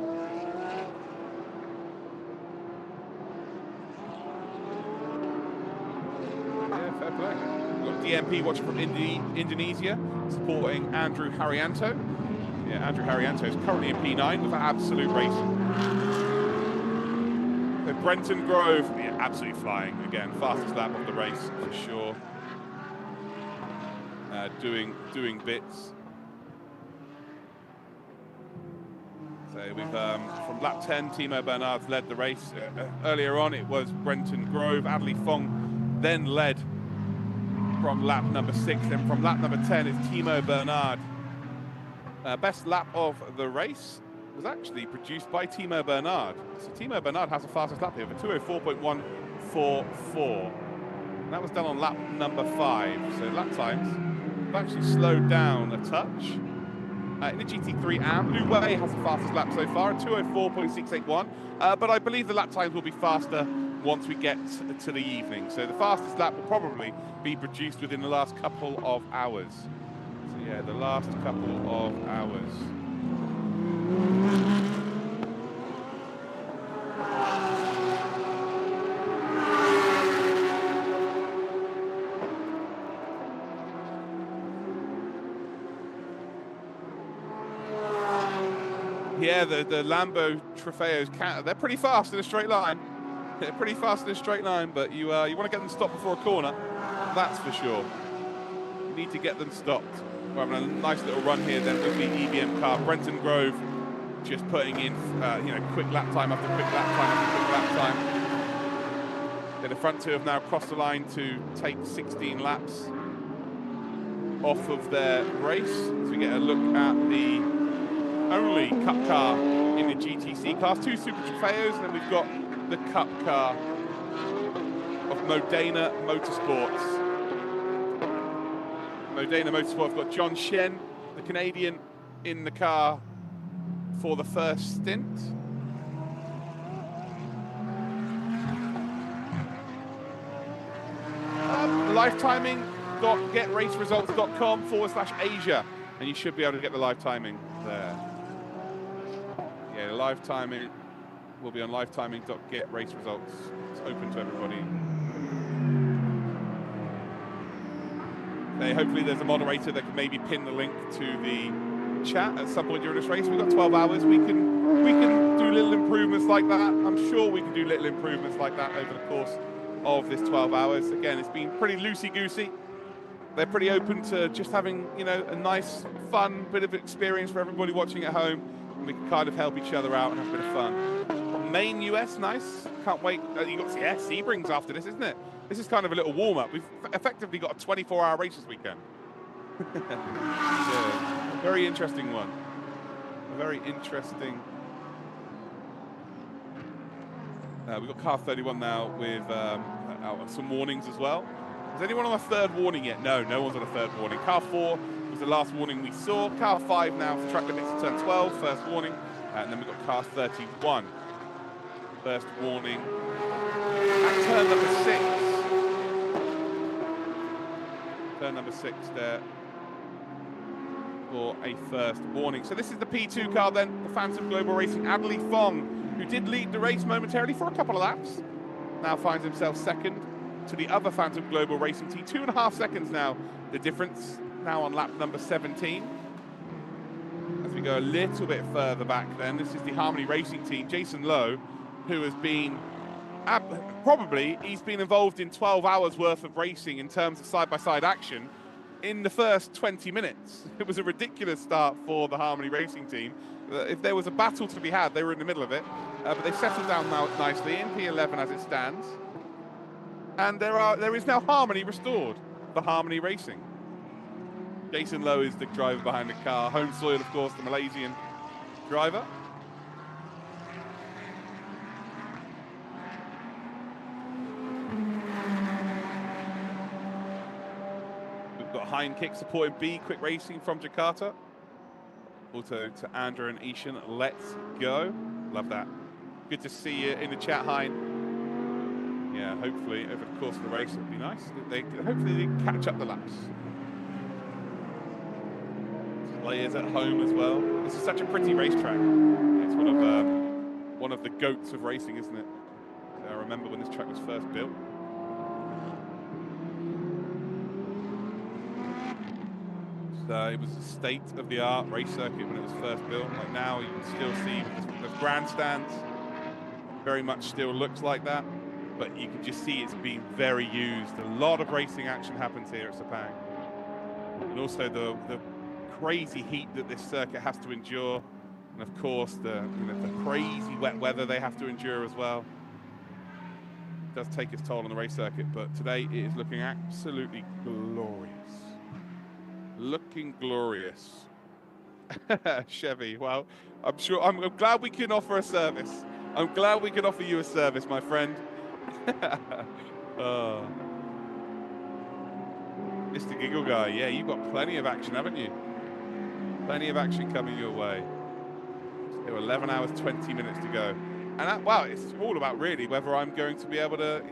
Yeah, fair play. We've got DMP watching from Indonesia, supporting Andrew Haryanto. Yeah, Andrew Haryanto is currently in P9 with absolute racing. So Brenton Grove, yeah, absolutely flying. Again, fastest lap of the race for sure. Doing bits. So we've from lap 10, Timo Bernard's led the race. Earlier on, it was Brenton Grove. Adley Fong then led from lap number 6. Then from lap number 10, it's Timo Bernard. Best lap of the race was actually produced by Timo Bernard. So Timo Bernard has the fastest lap here for 204.144. And that was done on lap number 5. So lap times have actually slowed down a touch. In the GT3 AM, Lu Wei has the fastest lap so far at 204.681. But I believe the lap times will be faster once we get to the evening. So the fastest lap will probably be produced within the last couple of hours. So yeah, the last couple of hours. Yeah, the Lambo Trofeos, they're pretty fast in a straight line. They're pretty fast in a straight line, but you want to get them stopped before a corner, that's for sure. You need to get them stopped. We're having a nice little run here then with the EBM car. Brenton Grove just putting in, quick lap time after quick lap time after quick lap time. Then the front two have now crossed the line to take 16 laps off of their race. So we get a look at the only Cup car in the GTC class. 2 Super Trofeos, and then we've got the Cup car of Modena Motorsports. Modena Motorsports got John Shen, the Canadian, in the car for the first stint. Lifetiming.getraceresults.com/Asia And you should be able to get the live timing there. Yeah, the live timing will be on livetiming.get race results. It's open to everybody. Hopefully there's a moderator that can maybe pin the link to the chat at some point during this race. We've got 12 hours. We can do little improvements like that. I'm sure we can do little improvements like that over the course of this 12 hours. Again, it's been pretty loosey-goosey. They're pretty open to just having, you know, a nice, fun bit of experience for everybody watching at home. And we can kind of help each other out and have a bit of fun. Main US, nice. Can't wait. You got Sebrings after this, isn't it? This is kind of a little warm-up. We've effectively got a 24-hour race this weekend. Yeah, very interesting one. A very interesting. We've got car 31 now with some warnings as well. Is anyone on a third warning yet? No, no one's on a third warning. Car 4 was the last warning we saw. Car 5 now for track limits at turn 12, first warning. And then we've got car 31. First warning at turn number 6. Turn number 6 there for a first warning. So this is the P2 car then, the Phantom Global Racing Adley Fong, who did lead the race momentarily for a couple of laps. Now finds himself second to the other Phantom Global Racing team. 2.5 seconds now, the difference now on lap number 17. As we go a little bit further back then, this is the Harmony Racing team, Jason Lowe, who has been he's been involved in 12 hours worth of racing in terms of side-by-side action in the first 20 minutes. It was a ridiculous start for the Harmony Racing team. If there was a battle to be had, they were in the middle of it. But they've settled down now nicely in P11 as it stands. And there is now harmony restored for Harmony Racing. Jason Lowe is the driver behind the car. Home soil, of course, the Malaysian driver. Hind kick supporting B, Quick Racing from Jakarta. Also to Andrew and Ishan, let's go. Love that. Good to see you in the chat, Hind. Yeah, hopefully over the course of the race it'll be nice. Hopefully they catch up the laps. Players at home as well. This is such a pretty racetrack. It's one of the goats of racing, isn't it? I remember when this track was first built. It was a state-of-the-art race circuit when it was first built. Like now, you can still see the grandstands. Very much still looks like that, but you can just see it's being very used. A lot of racing action happens here at Sepang, and also the crazy heat that this circuit has to endure, and of course the crazy wet weather they have to endure as well. It does take its toll on the race circuit, but today it is looking absolutely glorious. Looking glorious. Chevy, well, I'm glad we can offer a service. I'm glad we can offer you a service, my friend. Mr. Giggle Guy, yeah, you've got plenty of action, haven't you? Plenty of action coming your way. Still 11 hours, 20 minutes to go. And wow, it's all about really whether I'm going to be able to,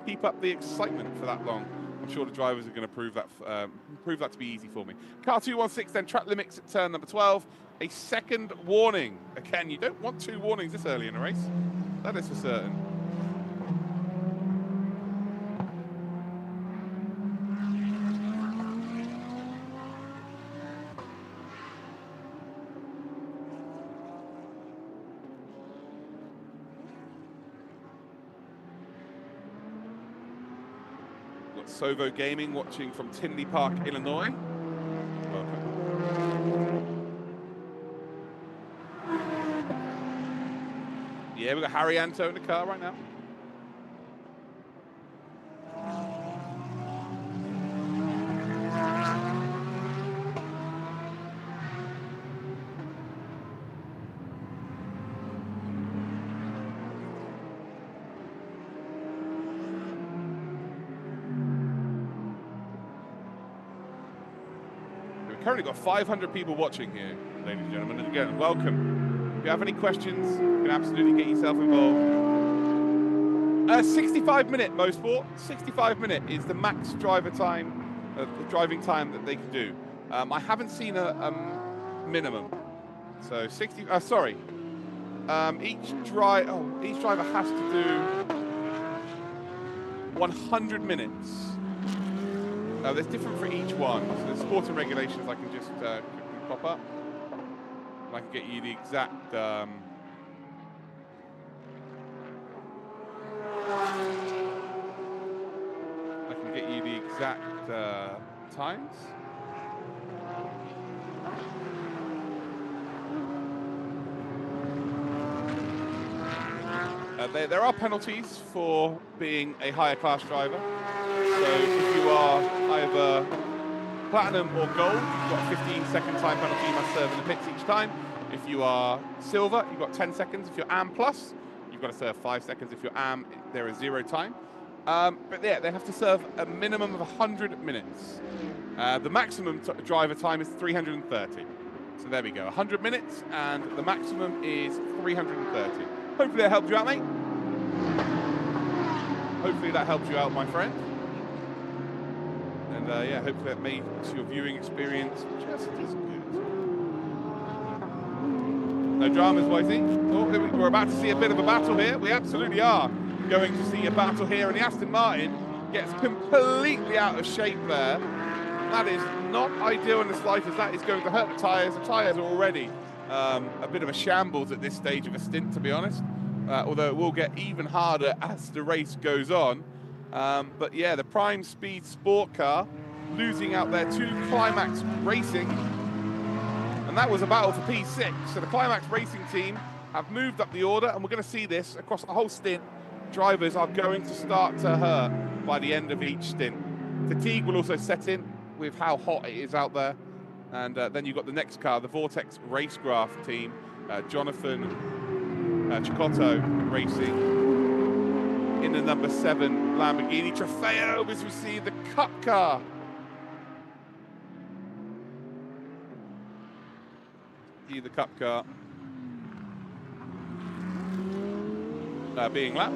keep up the excitement for that long. I'm sure the drivers are going to prove that to be easy for me. Car 216 then, track limits at turn number 12. A second warning. Again, you don't want 2 warnings this early in a race. That is for certain. Sovo Gaming watching from Tinley Park, Illinois. Welcome. Yeah, we've got Harry Anto in the car right now. Currently got 500 people watching here, ladies and gentlemen. And again, welcome. If you have any questions, you can absolutely get yourself involved. 65-minute motorsport. 65-minute is the max driver time, the driving time that they can do. I haven't seen a minimum. So 60. Sorry. Each driver has to do 100 minutes. There's different for each one. So the sporting regulations I can just quickly pop up. I can get you the exact. I can get you the exact times. There are penalties for being a higher class driver. So if you are either platinum or gold, you've got a 15-second time penalty you must serve in the pits each time. If you are silver, you've got 10 seconds. If you're AM plus, you've got to serve 5 seconds. If you're AM, there is 0 time. But yeah, they have to serve a minimum of 100 minutes. The maximum driver time is 330. So there we go, 100 minutes, and the maximum is 330. Hopefully that helped you out, mate. Hopefully that helped you out, my friend. And yeah, hopefully that made your viewing experience just as good. No dramas, Whitey. Oh, we're about to see a bit of a battle here. We absolutely are going to see a battle here, and the Aston Martin gets completely out of shape there. That is not ideal in the slightest. That is going to hurt the tyres. The tyres are already a bit of a shambles at this stage of a stint, to be honest. Although it will get even harder as the race goes on. But yeah, the Prime Speed Sport Car losing out there to Climax Racing. And that was a battle for P6. So the Climax Racing team have moved up the order, and we're going to see this across the whole stint. Drivers are going to start to hurt by the end of each stint. Fatigue will also set in with how hot it is out there. And then you've got the next car, the Vortex Racecraft team, Jonathan Chicotto Racing in the number 7 Lamborghini. Trofeo has received the Cup car. The Cup car being lapped.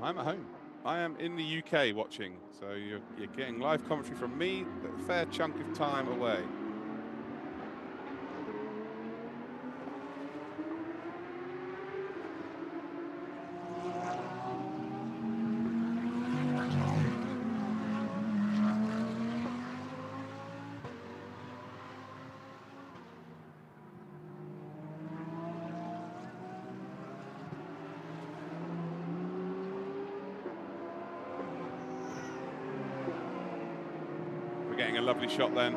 I'm at home. I am in the UK watching, so you're getting live commentary from me, a fair chunk of time away. Getting a lovely shot then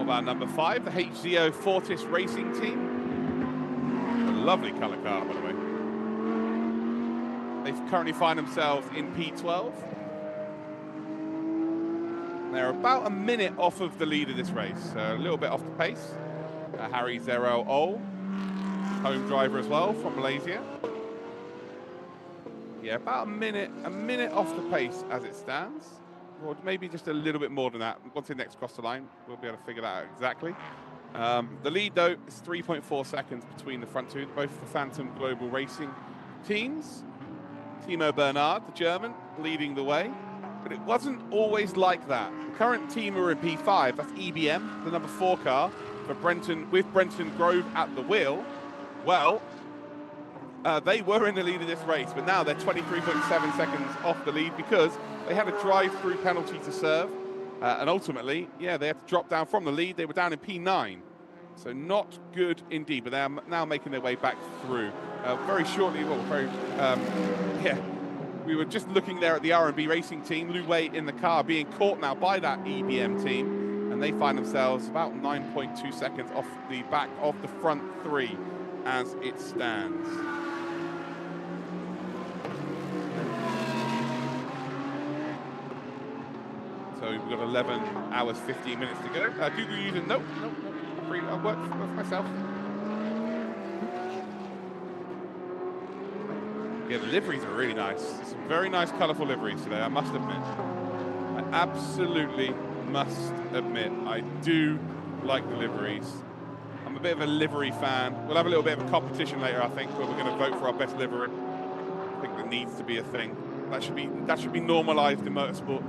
of our number 5, the HZO Fortis Racing team. A lovely colour car, by the way. They currently find themselves in P12. They're about a minute off of the lead of this race, so a little bit off the pace. Harry Zero Ol, home driver as well from Malaysia. Yeah, about a minute off the pace as it stands. Or maybe just a little bit more than that. Once they next cross the line, we'll be able to figure that out exactly. The lead, though, is 3.4 seconds between the front two, both the Phantom Global Racing teams. Timo Bernard, the German, leading the way. But it wasn't always like that. The current team are in P5, that's EBM, the number 4 car, for Brenton, with Brenton Grove at the wheel. Well, they were in the lead of this race, but now they're 23.7 seconds off the lead because they had a drive-through penalty to serve. And ultimately, yeah, they had to drop down from the lead. They were down in P9. So not good indeed, but they're now making their way back through. Very shortly, yeah, we were just looking there at the R&B Racing team. Lu Wei in the car being caught now by that EBM team. And they find themselves about 9.2 seconds off the back of the front 3. as it stands. So we've got 11 hours, 15 minutes to go. Google user, nope, free, I'll work for myself. Yeah, the liveries are really nice. Some very nice, colourful liveries today, I must admit. I absolutely must admit, I do like the liveries. I'm a bit of a livery fan. We'll have a little bit of a competition later, I think, where we're going to vote for our best livery. I think that needs to be a thing. That should be normalised in motorsport.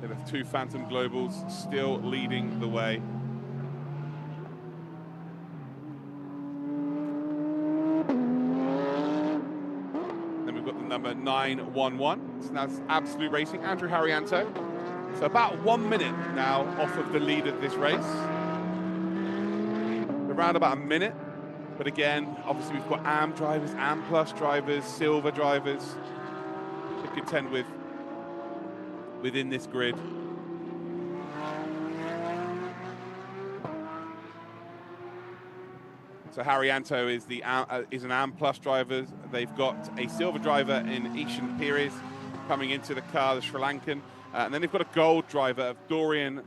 There are 2 Phantom Globals still leading the way. Then we've got the number 911. So that's Absolute Racing, Andrew Harrianto. So about 1 minute now off of the lead of this race. Around about a minute. But again, obviously we've got AM drivers, AM Plus drivers, silver drivers to contend with within this grid. So Harrianto is an AM Plus driver. They've got a silver driver in Ishan Pires coming into the car, the Sri Lankan. And then they've got a gold driver of Dorian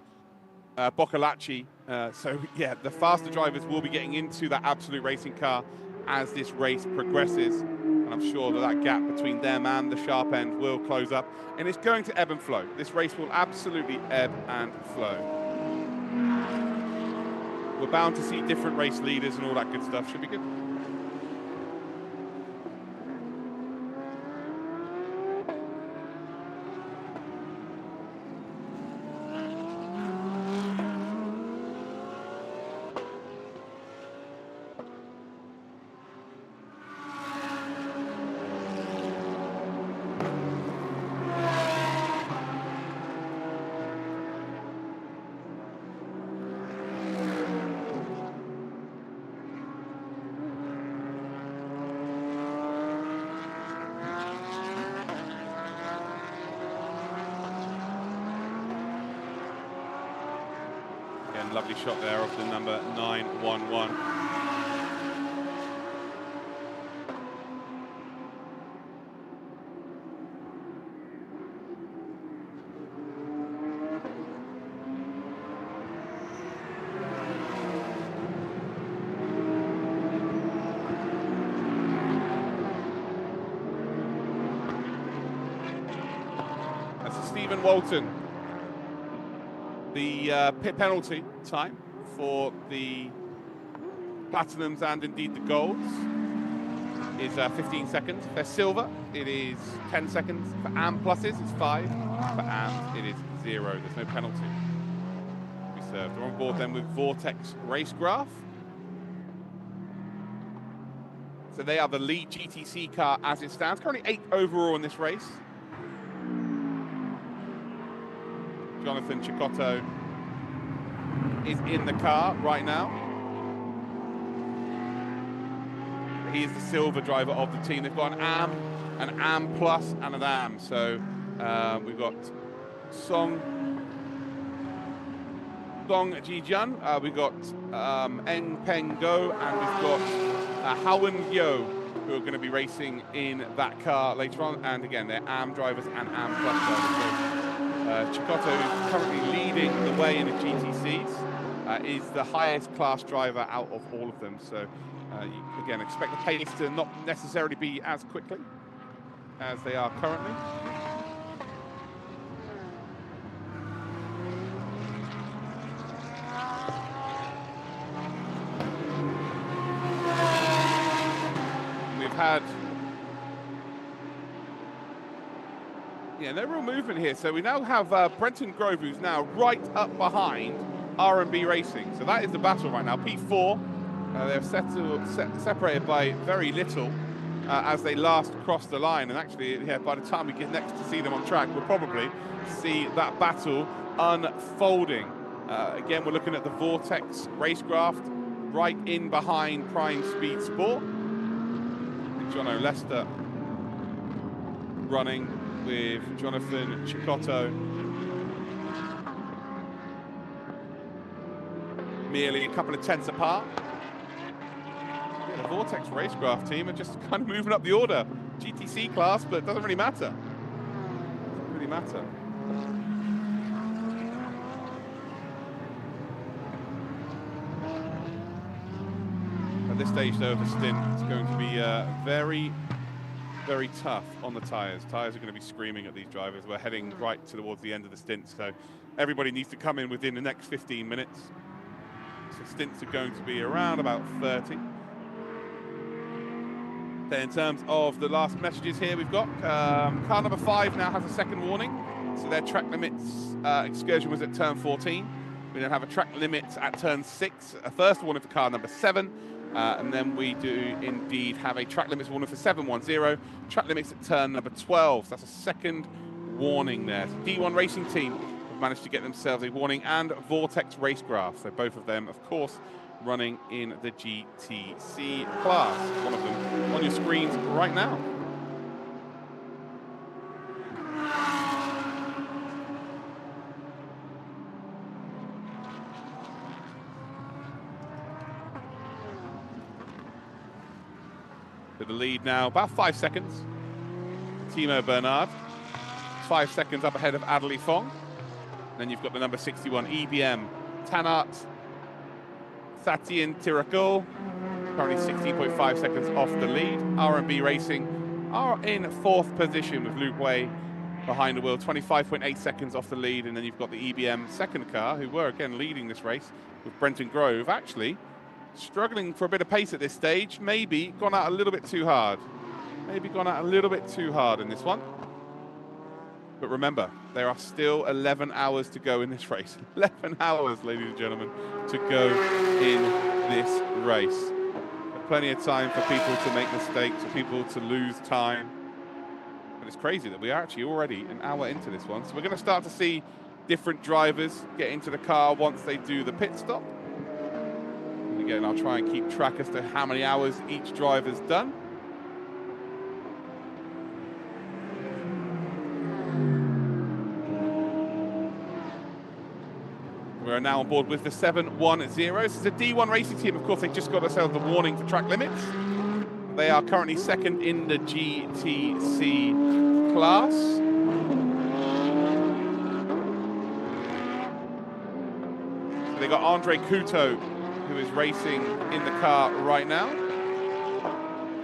Boccolacci. So yeah, the faster drivers will be getting into that Absolute Racing car as this race progresses. And I'm sure that gap between them and the sharp end will close up. And it's going to ebb and flow. This race will absolutely ebb and flow. We're bound to see different race leaders and all that good stuff. Should be good. Lovely shot there of the number 911. That's Stephen Walton. The pit penalty time for the platinums and indeed the golds is 15 seconds. For silver, it is 10 seconds. For AM pluses, it's 5. For AMs, it is 0. There's no penalty to be served. We're on board then with Vortex Racecraft. So they are the lead GTC car as it stands. Currently 8 overall in this race. Jonathan Chicotto is in the car right now. He is the silver driver of the team. They've got an AM Plus, and an AM. So we've got Song Ji-jun, we've got Eng Peng Go, and we've got Howen Yo, who are going to be racing in that car later on. And again, they're AM drivers and AM Plus drivers. So, Chicotto is currently leading the way in the GTCs, is the highest class driver out of all of them. So you, again, expect the pace to not necessarily be as quickly as they are currently. We've had no real movement here. So we now have Brenton Grove, who's now right up behind R&B Racing. So that is the battle right now. P4, they're separated by very little as they last crossed the line. And actually, by the time we get next to see them on track, we'll probably see that battle unfolding. Again, we're looking at the Vortex Racecraft right in behind Prime Speed Sport. John O'Lester running with Jonathan Chicotto merely a couple of tenths apart. Yeah, the Vortex Racecraft team are just kind of moving up the order. GTC class, but it doesn't really matter. Doesn't really matter. At this stage, though, of the stint, it's going to be very, very tough on the tyres. Tyres are going to be screaming at these drivers. We're heading right towards the end of the stint, so everybody needs to come in within the next 15 minutes. So stints are going to be around about 30. Then in terms of the last messages here, we've got car number 5 now has a second warning. So their track limits excursion was at turn 14. We then have a track limit at turn 6, a first warning for car number 7. And then we do indeed have a track limits warning for 710. Track limits at turn number 12. So that's a second warning there. So D1 Racing Team have managed to get themselves a warning, and Vortex Racecraft. So both of them, of course, running in the GTC class. One of them on your screens right now. To the lead now, about 5 seconds. Timo Bernard, 5 seconds up ahead of Adderley Fong. Then you've got the number 61 EBM Tanart Satien Tirakul, currently 16.5 seconds off the lead. R&B Racing are in 4th position with Luke Way behind the wheel, 25.8 seconds off the lead. And then you've got the EBM second car, who were again leading this race with Brenton Grove, actually struggling for a bit of pace at this stage. Maybe gone out a little bit too hard. Maybe gone out a little bit too hard in this one. But remember, there are still 11 hours to go in this race. 11 hours, ladies and gentlemen, to go in this race. Plenty of time for people to make mistakes, for people to lose time. But it's crazy that we are actually already an hour into this one. So we're going to start to see different drivers get into the car once they do the pit stop. And again, I'll try and keep track as to how many hours each driver's done. We're now on board with the 710. This is a D1 Racing Team. Of course, they just got themselves a warning for track limits. They are currently second in the GTC class. So they got Andre Couto, who is racing in the car right now.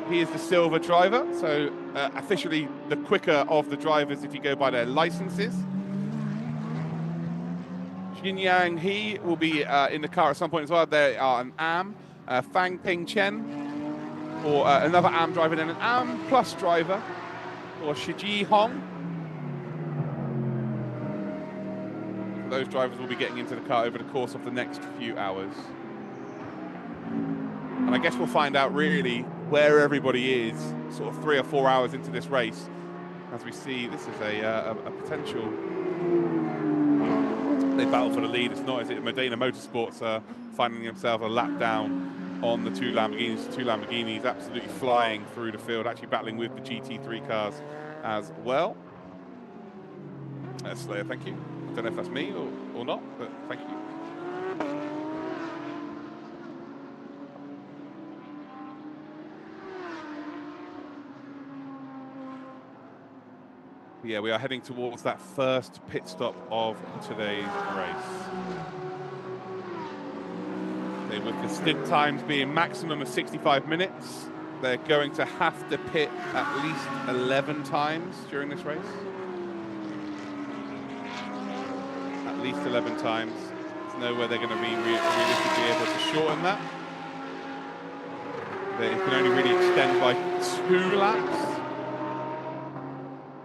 He is the silver driver, so officially the quicker of the drivers if you go by their licenses. Jin Yang He will be in the car at some point as well. They are an AM, Fang Ping Chen, or another AM driver, then an AM Plus driver, or Shiji Hong. Those drivers will be getting into the car over the course of the next few hours. And I guess we'll find out really where everybody is sort of 3 or 4 hours into this race. As we see, this is a potential... They battle for the lead. It's not, is it? Modena Motorsports finding themselves a lap down on the two Lamborghinis. The two Lamborghinis absolutely flying through the field, actually battling with the GT3 cars as well. Slayer, thank you. I don't know if that's me or not, but thank you. Yeah, we are heading towards that first pit stop of today's race. Okay, with the stint times being maximum of 65 minutes, they're going to have to pit at least 11 times during this race. At least 11 times. There's no way they're going to be realistically able to shorten that. It can only really extend by 2 laps.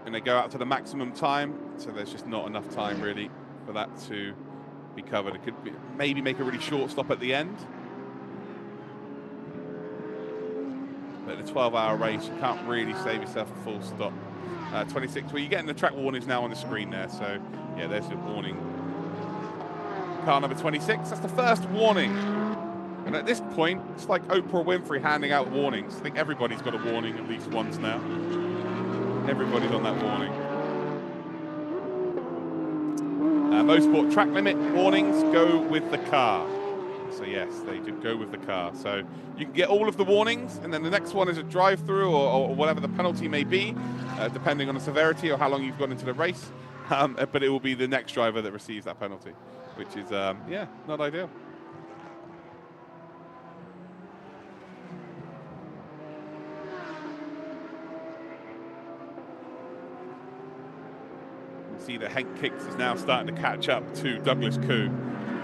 And they go out to the maximum time, so there's just not enough time really for that to be covered. It could be, maybe make a really short stop at the end, but in a 12-hour race you can't really save yourself a full stop. 26, well, you're getting the track warnings now on the screen there, so yeah, there's your warning. Car number 26, that's the first warning. And at this point, it's like Oprah Winfrey handing out warnings. I think everybody's got a warning at least once now. Everybody's on that warning. Motorsport track limit warnings go with the car. So yes, they do go with the car. So you can get all of the warnings, and then the next one is a drive-through or whatever the penalty may be, depending on the severity or how long you've gone into the race. But it will be the next driver that receives that penalty, which is, yeah, not ideal. You see that Henk Kicks is now starting to catch up to Douglas Koo.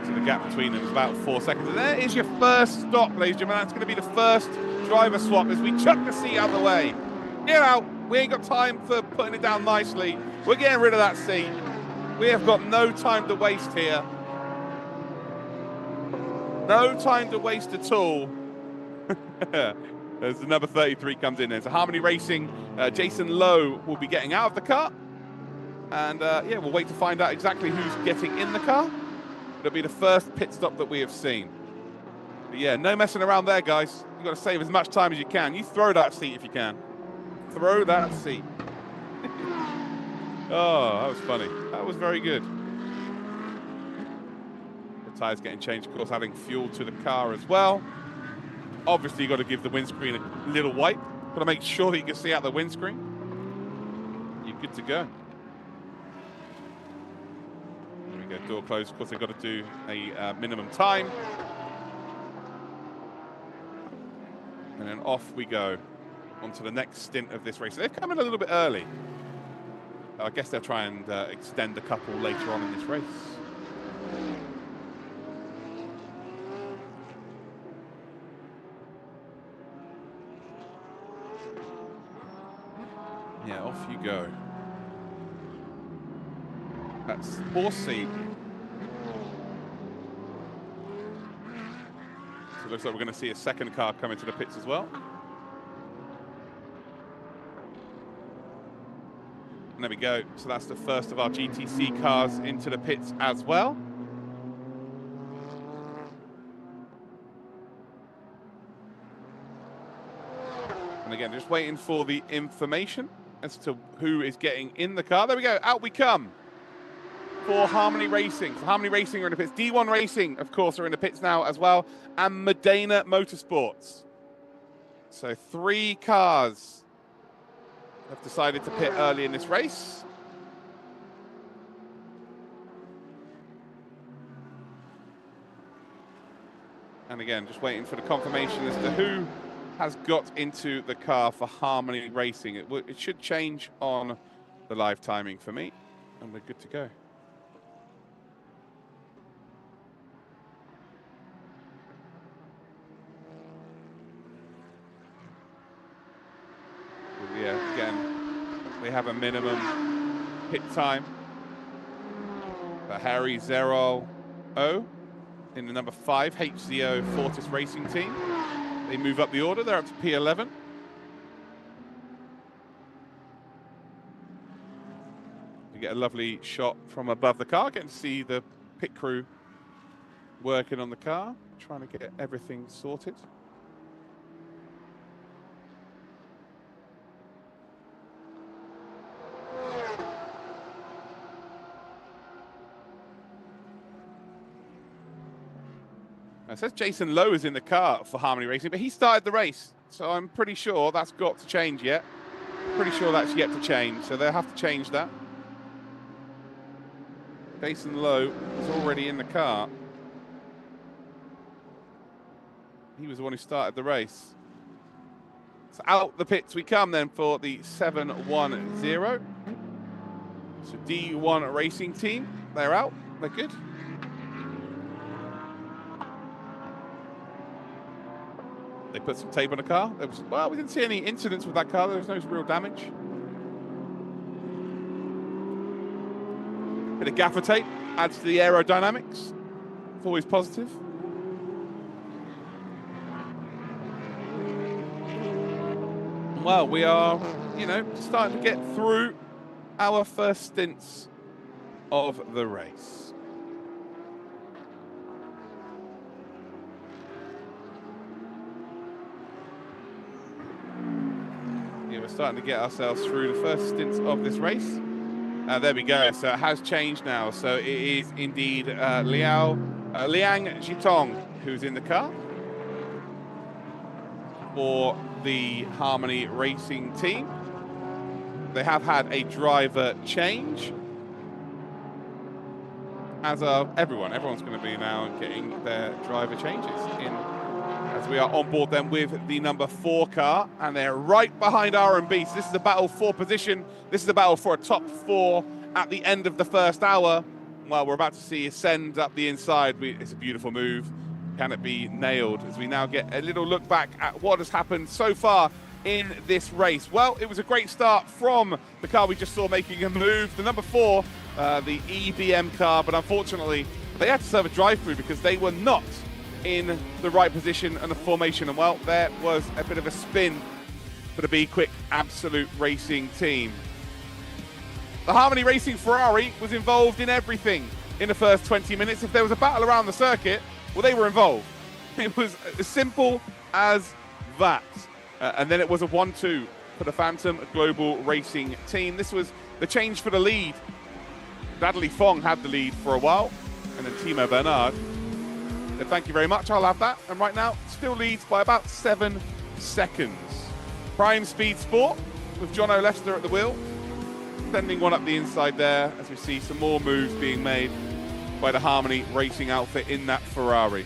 So the gap between them is about 4 seconds. And there is your first stop, ladies and gentlemen. That's going to be the first driver swap as we chuck the seat out of the way. Get out. We ain't got time for putting it down nicely. We're getting rid of that seat. We have got no time to waste here. No time to waste at all. As the number 33 comes in there. So Harmony Racing, Jason Lowe will be getting out of the car. And yeah, we'll wait to find out exactly who's getting in the car. It'll be the first pit stop that we have seen. But yeah, no messing around there, guys. You've got to save as much time as you can. You throw that seat if you can. Throw that seat. Oh, that was funny. That was very good. The tyres getting changed, of course, adding fuel to the car as well. Obviously, you've got to give the windscreen a little wipe. Got to make sure that you can see out the windscreen. You're good to go. Door closed. Of course, they've got to do a minimum time. And then off we go onto the next stint of this race. They're coming a little bit early. I guess they'll try and extend a couple later on in this race. Yeah, off you go. That's horse seat. So it looks like we're going to see a second car come into the pits as well. And there we go. So that's the first of our GTC cars into the pits as well. And again, just waiting for the information as to who is getting in the car. There we go. Out we come. For Harmony Racing. So Harmony Racing are in the pits. D1 Racing, of course, are in the pits now as well. And Medina Motorsports. So 3 cars have decided to pit early in this race. And again, just waiting for the confirmation as to who has got into the car for Harmony Racing. It should change on the live timing for me, and we're good to go. Yeah, again, they have a minimum pit time for Harry Zerol O in the number 5 HZO Fortis Racing team. They move up the order, they're up to P11. You get a lovely shot from above the car, getting to see the pit crew working on the car, trying to get everything sorted. It says Jason Lowe is in the car for Harmony Racing, but he started the race, so I'm pretty sure that's got to change yet. Pretty sure that's yet to change, so they'll have to change that. Jason Lowe is already in the car. He was the one who started the race. So out the pits we come then for the 710. So D1 Racing team, they're out, they're good. They put some tape on the car. Well, we didn't see any incidents with that car. There was no real damage. Bit of gaffer tape adds to the aerodynamics. It's always positive. Well, we are, starting to get through our first stints of the race. We're starting to get ourselves through the first stints of this race. There we go. So it has changed now. So it is indeed Liao Liang Jitong, who's in the car for the Harmony Racing team. They have had a driver change, as are everyone. Everyone's going to be now getting their driver changes in, as we are on board then with the number 4 car, and they're right behind R&B. So this is a battle for position. This is a battle for a top 4 at the end of the first hour. Well, we're about to see Ascend up the inside. It's a beautiful move. Can it be nailed? As we now get a little look back at what has happened so far in this race. Well, it was a great start from the car we just saw making a move. The number 4, the EBM car, but unfortunately they had to serve a drive-through because they were not in the right position and the formation. And well, there was a bit of a spin for the Be Quick Absolute Racing team. The Harmony Racing Ferrari was involved in everything in the first 20 minutes. If there was a battle around the circuit, well, they were involved. It was as simple as that. And then it was a 1-2 for the Phantom Global Racing team. This was the change for the lead. Bradley Fong had the lead for a while, and then Timo Bernard said, thank you very much, I'll have that. And right now, still leads by about 7 seconds. Prime Speed Sport with John O'Lester at the wheel, sending one up the inside there as we see some more moves being made by the Harmony Racing outfit in that Ferrari.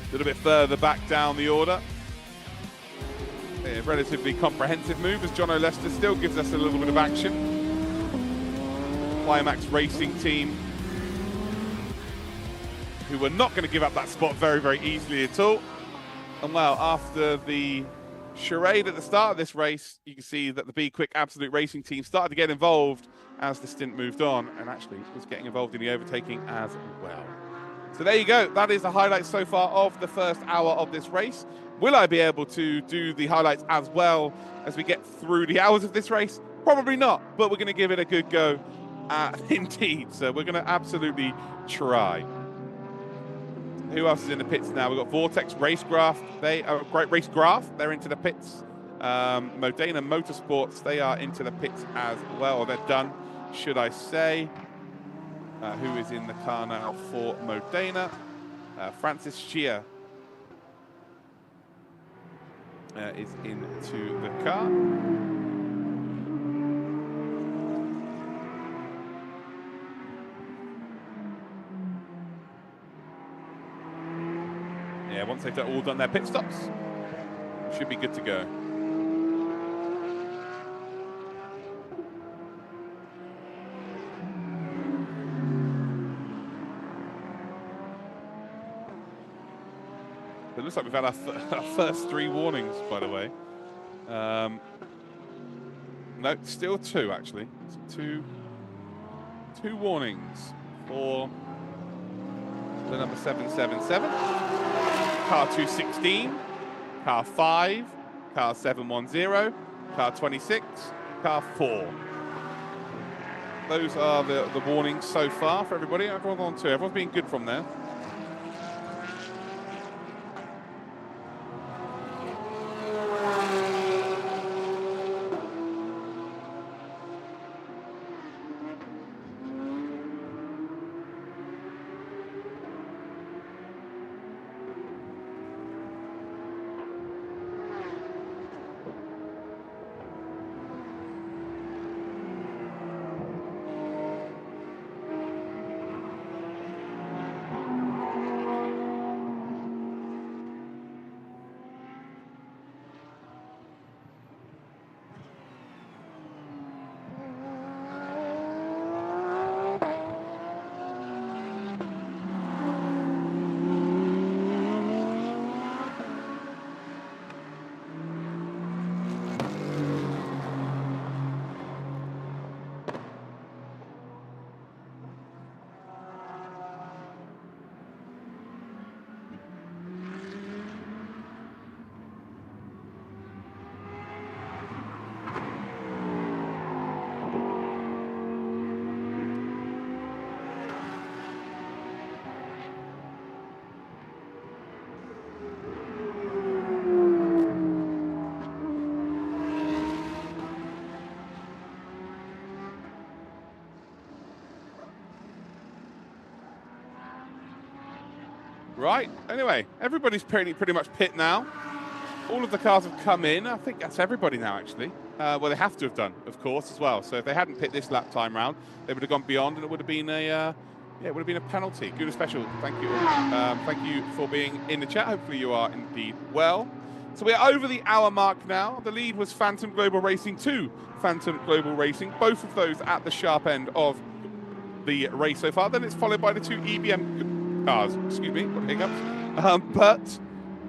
A little bit further back down the order. A relatively comprehensive move as John O'Lester still gives us a little bit of action. Climax Racing team, who were not going to give up that spot very, very easily at all. And well, after the charade at the start of this race, you can see that the Be Quick Absolute Racing team started to get involved as the stint moved on, and actually was getting involved in the overtaking as well. So there you go. That is the highlights so far of the first hour of this race. Will I be able to do the highlights as well as we get through the hours of this race? Probably not, but we're going to give it a good go indeed. So we're going to absolutely try. Who else is in the pits now? We've got Vortex Racecraft. They are great. Racecraft, they're into the pits. Modena Motorsports, they are into the pits as well. Or they're done, should I say. Who is in the car now for Modena? Francis Chia is into the car. Yeah, once they've all done their pit stops, should be good to go. It looks like we've had our first 3 warnings, by the way. No, still 2 actually. So two warnings for the number 777, car 216, car 5, car 710, car 26, car 4. Those are the warnings so far for everybody. Everyone's on 2. Everyone's being good from there. Right, anyway, everybody's pretty much pit now. All of the cars have come in. I think that's everybody now, actually. Well, they have to have done, of course, as well. So if they hadn't pit this lap time round, they would have gone beyond, and it would have been a it would have been a penalty. Guna Special, thank you. Thank you for being in the chat. Hopefully you are indeed well. So we are over the hour mark now. The lead was Phantom Global Racing 2, Phantom Global Racing. Both of those at the sharp end of the race so far. Then it's followed by the two EBM cars. Excuse me, got hiccups. But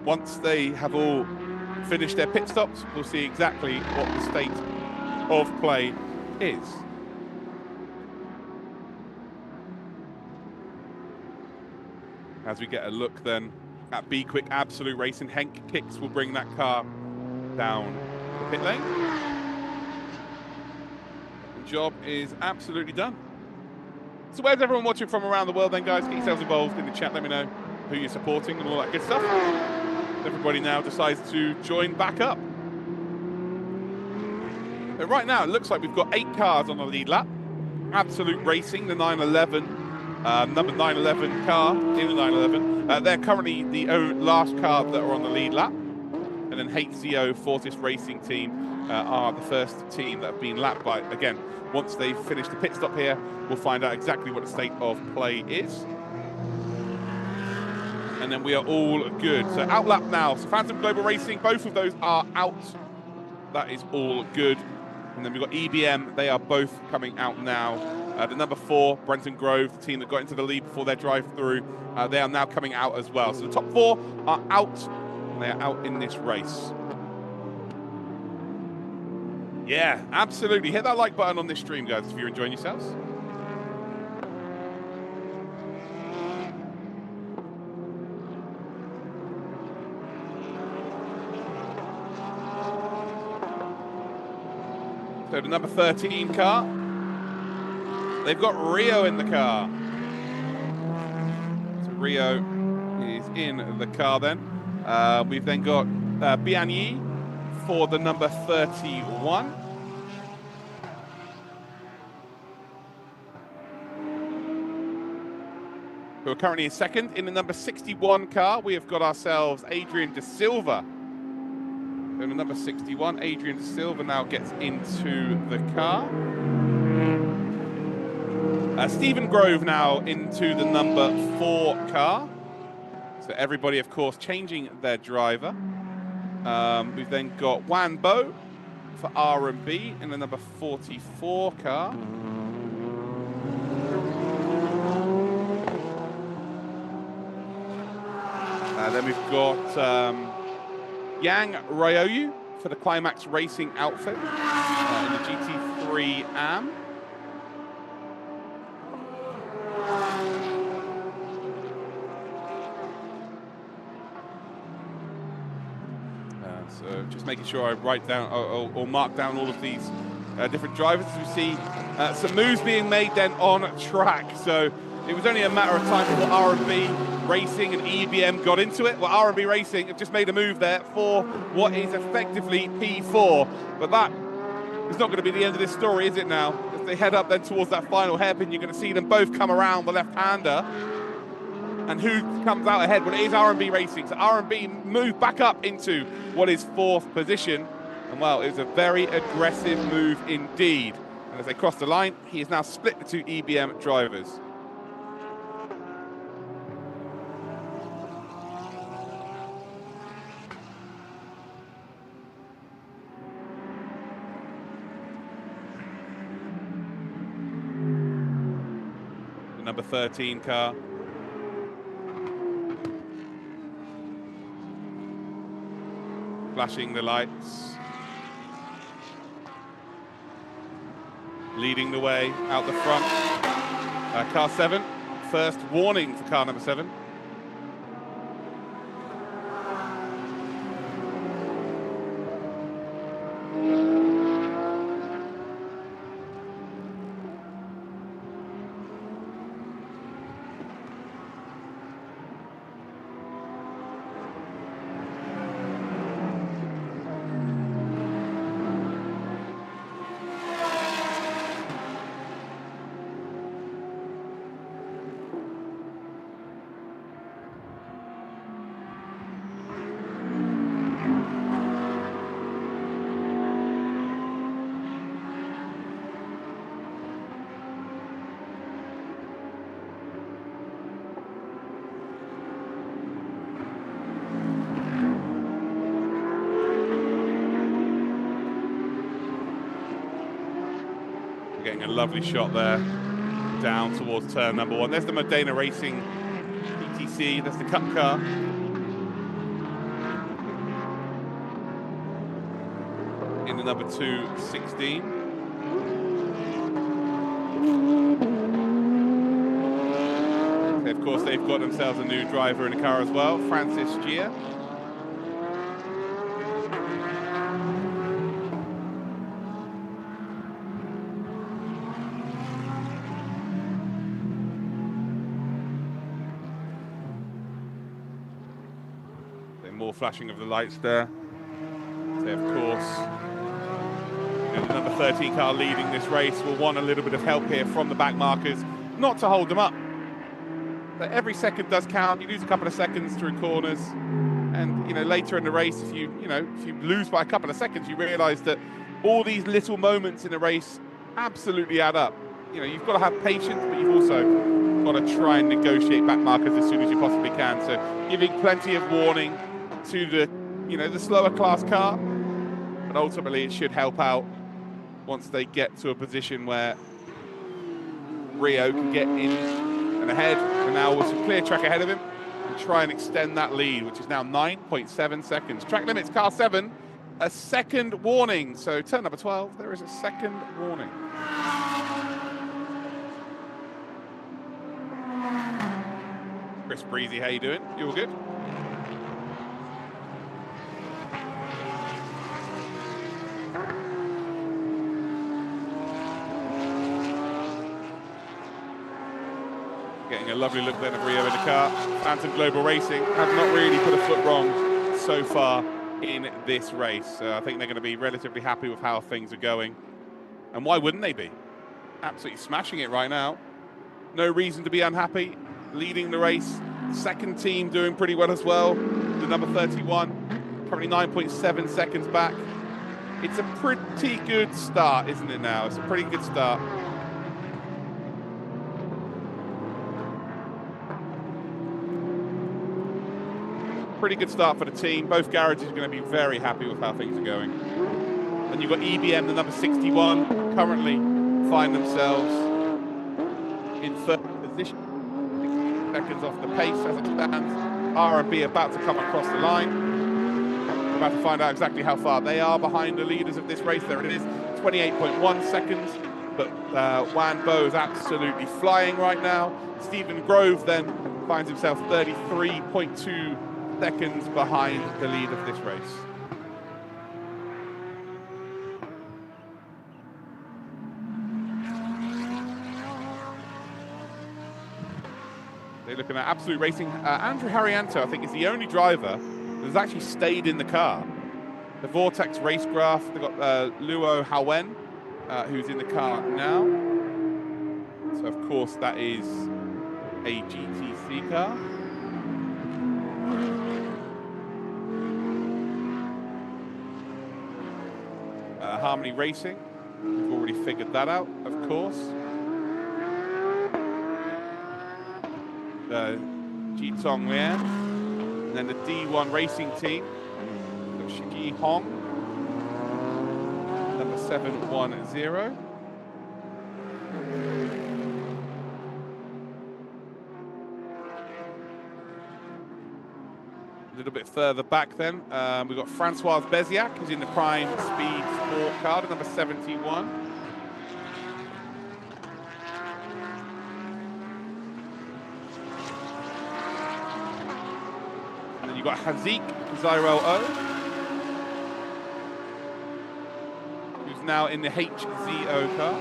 once they have all finished their pit stops, we'll see exactly what the state of play is. As we get a look then at Be Quick Absolute Racing, Henk Kicks will bring that car down the pit lane. The job is absolutely done. So where's everyone watching from around the world then, guys? Get yourselves involved in the chat. Let me know who you're supporting and all that good stuff. Everybody now decides to join back up. But right now, it looks like we've got 8 cars on the lead lap. Absolute Racing, the 911, number 911 car in the 911. They're currently the last car that are on the lead lap. And then HCO Fortis Racing Team are the first team that have been lapped by. Again, once they've finished the pit stop here, we'll find out exactly what the state of play is. And then we are all good. So out lap now. So Phantom Global Racing, both of those are out. That is all good. And then we've got EBM. They are both coming out now. The number 4, Brenton Grove, the team that got into the lead before their drive-through, they are now coming out as well. So the top 4 are out. And they are out in this race. Yeah, absolutely. Hit that like button on this stream, guys, if you're enjoying yourselves. So the number 13 car. They've got Rio in the car. So Rio is in the car then. We've then got Bianyi for the number 31. Who are currently in second. In the number 61 car, we have got ourselves Adrian De Silva. So the number 61, Adrian De Silva now gets into the car. Stephen Grove now into the number 4 car. So everybody, of course, changing their driver. We've then got Wan Bo for R&B in the number 44 car. Then we've got Yang Ryoyu for the Climax Racing outfit in the GT3 AM. So just making sure I write down or mark down all of these different drivers. As we see some moves being made then on track. So it was only a matter of time before R&B Racing and EBM got into it. Well, R&B Racing have just made a move there for what is effectively P4. But that is not going to be the end of this story, is it now? As they head up then towards that final hairpin, you're going to see them both come around the left-hander. And who comes out ahead? Well, it is R&B Racing. So R&B move back up into what is 4th position. And, well, it was a very aggressive move indeed. And as they cross the line, he has now split the 2 EBM drivers. The number 13 car. Flashing the lights. Leading the way out the front. Car 7. First warning for car number 7. Getting a lovely shot there down towards turn number 1. There's the Modena Racing PTC, that's the Cup car. In the number 216. Of course, they've got themselves a new driver in the car as well, Francis Gia. More flashing of the lights there. So of course, the number 13 car leading this race will want a little bit of help here from the back markers, not to hold them up. But every second does count. You lose a couple of seconds through corners, and later in the race, if you lose by a couple of seconds, you realise that all these little moments in a race absolutely add up. You've got to have patience, but you've also got to try and negotiate back markers as soon as you possibly can. So giving plenty of warning to the slower class car, but ultimately it should help out once they get to a position where Rio can get in and ahead, and now with some clear track ahead of him, and try and extend that lead, which is now 9.7 seconds. Track limits, car 7, a second warning. So turn number 12, there is a second warning. Chris Breezy, how you doing? You all good? Getting a lovely look then of Rio in the car. Phantom Global Racing have not really put a foot wrong so far in this race. I think they're going to be relatively happy with how things are going. And why wouldn't they be? Absolutely smashing it right now. No reason to be unhappy. Leading the race. Second team doing pretty well as well. The number 31, currently 9.7 seconds back. It's a pretty good start, isn't it now? It's a pretty good start. Pretty good start for the team. Both garages are going to be very happy with how things are going. Then you've got EBM, the number 61, currently find themselves in third position. 16 seconds off the pace as it stands. R&B about to come across the line. We're about to find out exactly how far they are behind the leaders of this race. There it is, 28.1 seconds. But Wan Bo is absolutely flying right now. Stephen Grove then finds himself 33.2 seconds behind the lead of this race. They're looking at Absolute Racing. Andrew Harrianto, I think, is the only driver that has actually stayed in the car. The Vortex Racecraft, they've got Luo Hawen, who's in the car now. So, of course, that is a GTC car. Harmony Racing, we've already figured that out, of course. The Jitong Lian, and then the D1 Racing team, Shiki Hong, number 710. A little bit further back then, we've got Francois Beziac, who's in the Prime Speed Sport car, number 71. And then you've got Hazik Zyrel O, who's now in the HZO car.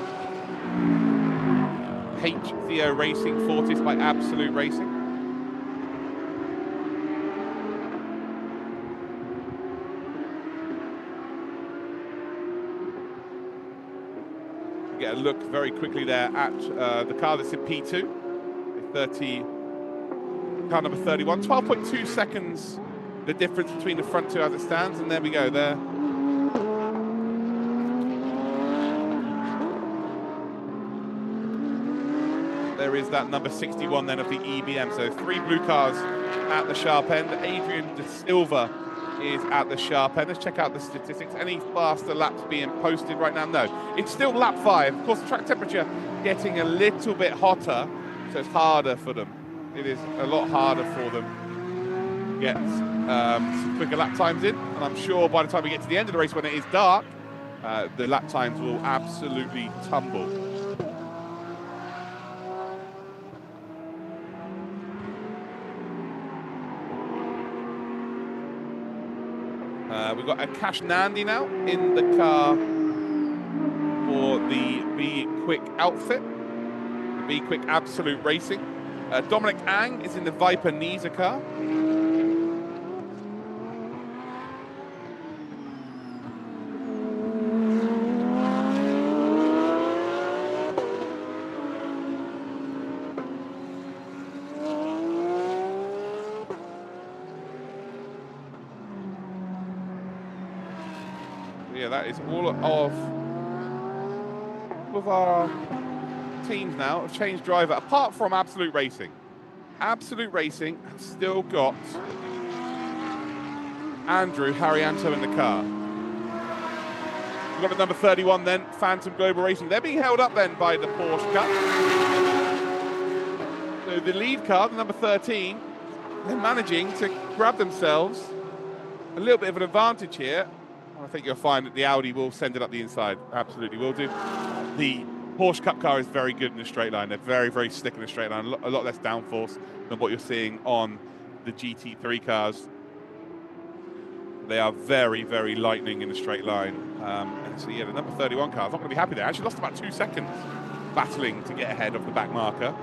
HZO Racing, Fortis by Absolute Racing. Get a look very quickly there at the car that's in P2, car number 31. 12.2 seconds, the difference between the front two as it stands, and there we go there. There is that number 61 then of the EBM. So 3 blue cars at the sharp end. Adrian De Silva is at the sharp end. Let's check out the statistics. Any faster laps being posted right now? No. It's still lap 5. Of course, the track temperature getting a little bit hotter, so it's harder for them. It is a lot harder for them to get some quicker lap times in. And I'm sure by the time we get to the end of the race, when it is dark, the lap times will absolutely tumble. We've got Akash Nandi now in the car for the Be Quick outfit, the Be Quick Absolute Racing. Dominic Ang is in the Viper Nisa car. Yeah, that is all of our teams now have changed driver, apart from Absolute Racing. Absolute Racing has still got Andrew Harrianto in the car. We've got the number 31 then, Phantom Global Racing. They're being held up then by the Porsche car. So the lead car, the number 13, they're managing to grab themselves a little bit of an advantage here. I think you'll find that the Audi will send it up the inside. Absolutely will do. The Porsche Cup car is very good in the straight line. They're very, very slick in the straight line. A lot less downforce than what you're seeing on the GT3 cars. They are very, very lightning in the straight line. And so, yeah, the number 31 car is not going to be happy there. Actually lost about 2 seconds battling to get ahead of the back marker.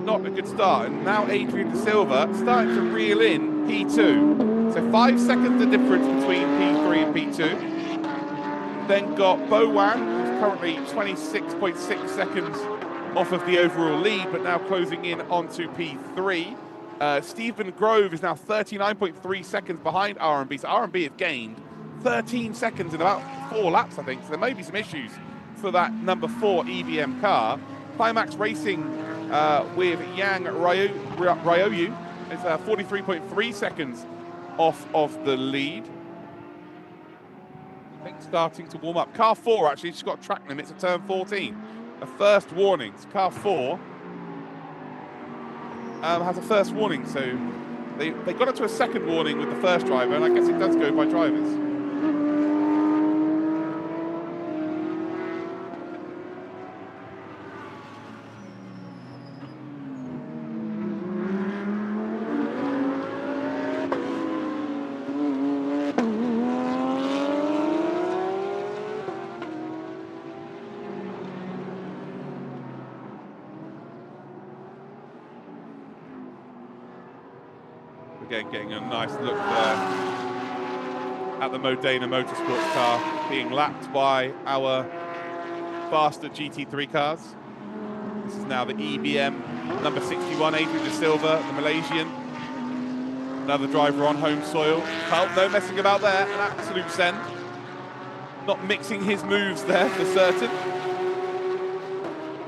Not a good start. And now Adrian De Silva starting to reel in P2. So 5 seconds the difference between P3 and P2. Then got Bo Wan, who's currently 26.6 seconds off of the overall lead, but now closing in onto P3. Stephen Grove is now 39.3 seconds behind R&B. So R&B have gained 13 seconds in about 4 laps, I think. So there may be some issues for that number 4 EVM car. Climax Racing with Yang Ryoyu is 43.3 seconds off of the lead. I think starting to warm up. Car 4 actually just got track limits at turn 14. A first warning. So car 4 has a first warning. So they got it to a second warning with the first driver, and I guess it does go by drivers. Again, getting a nice look there at the Modena Motorsports car being lapped by our faster GT3 cars. This is now the EBM number 61, Adrian De Silva, the Malaysian. Another driver on home soil. Oh, no messing about there, an absolute send. Not mixing his moves there for certain.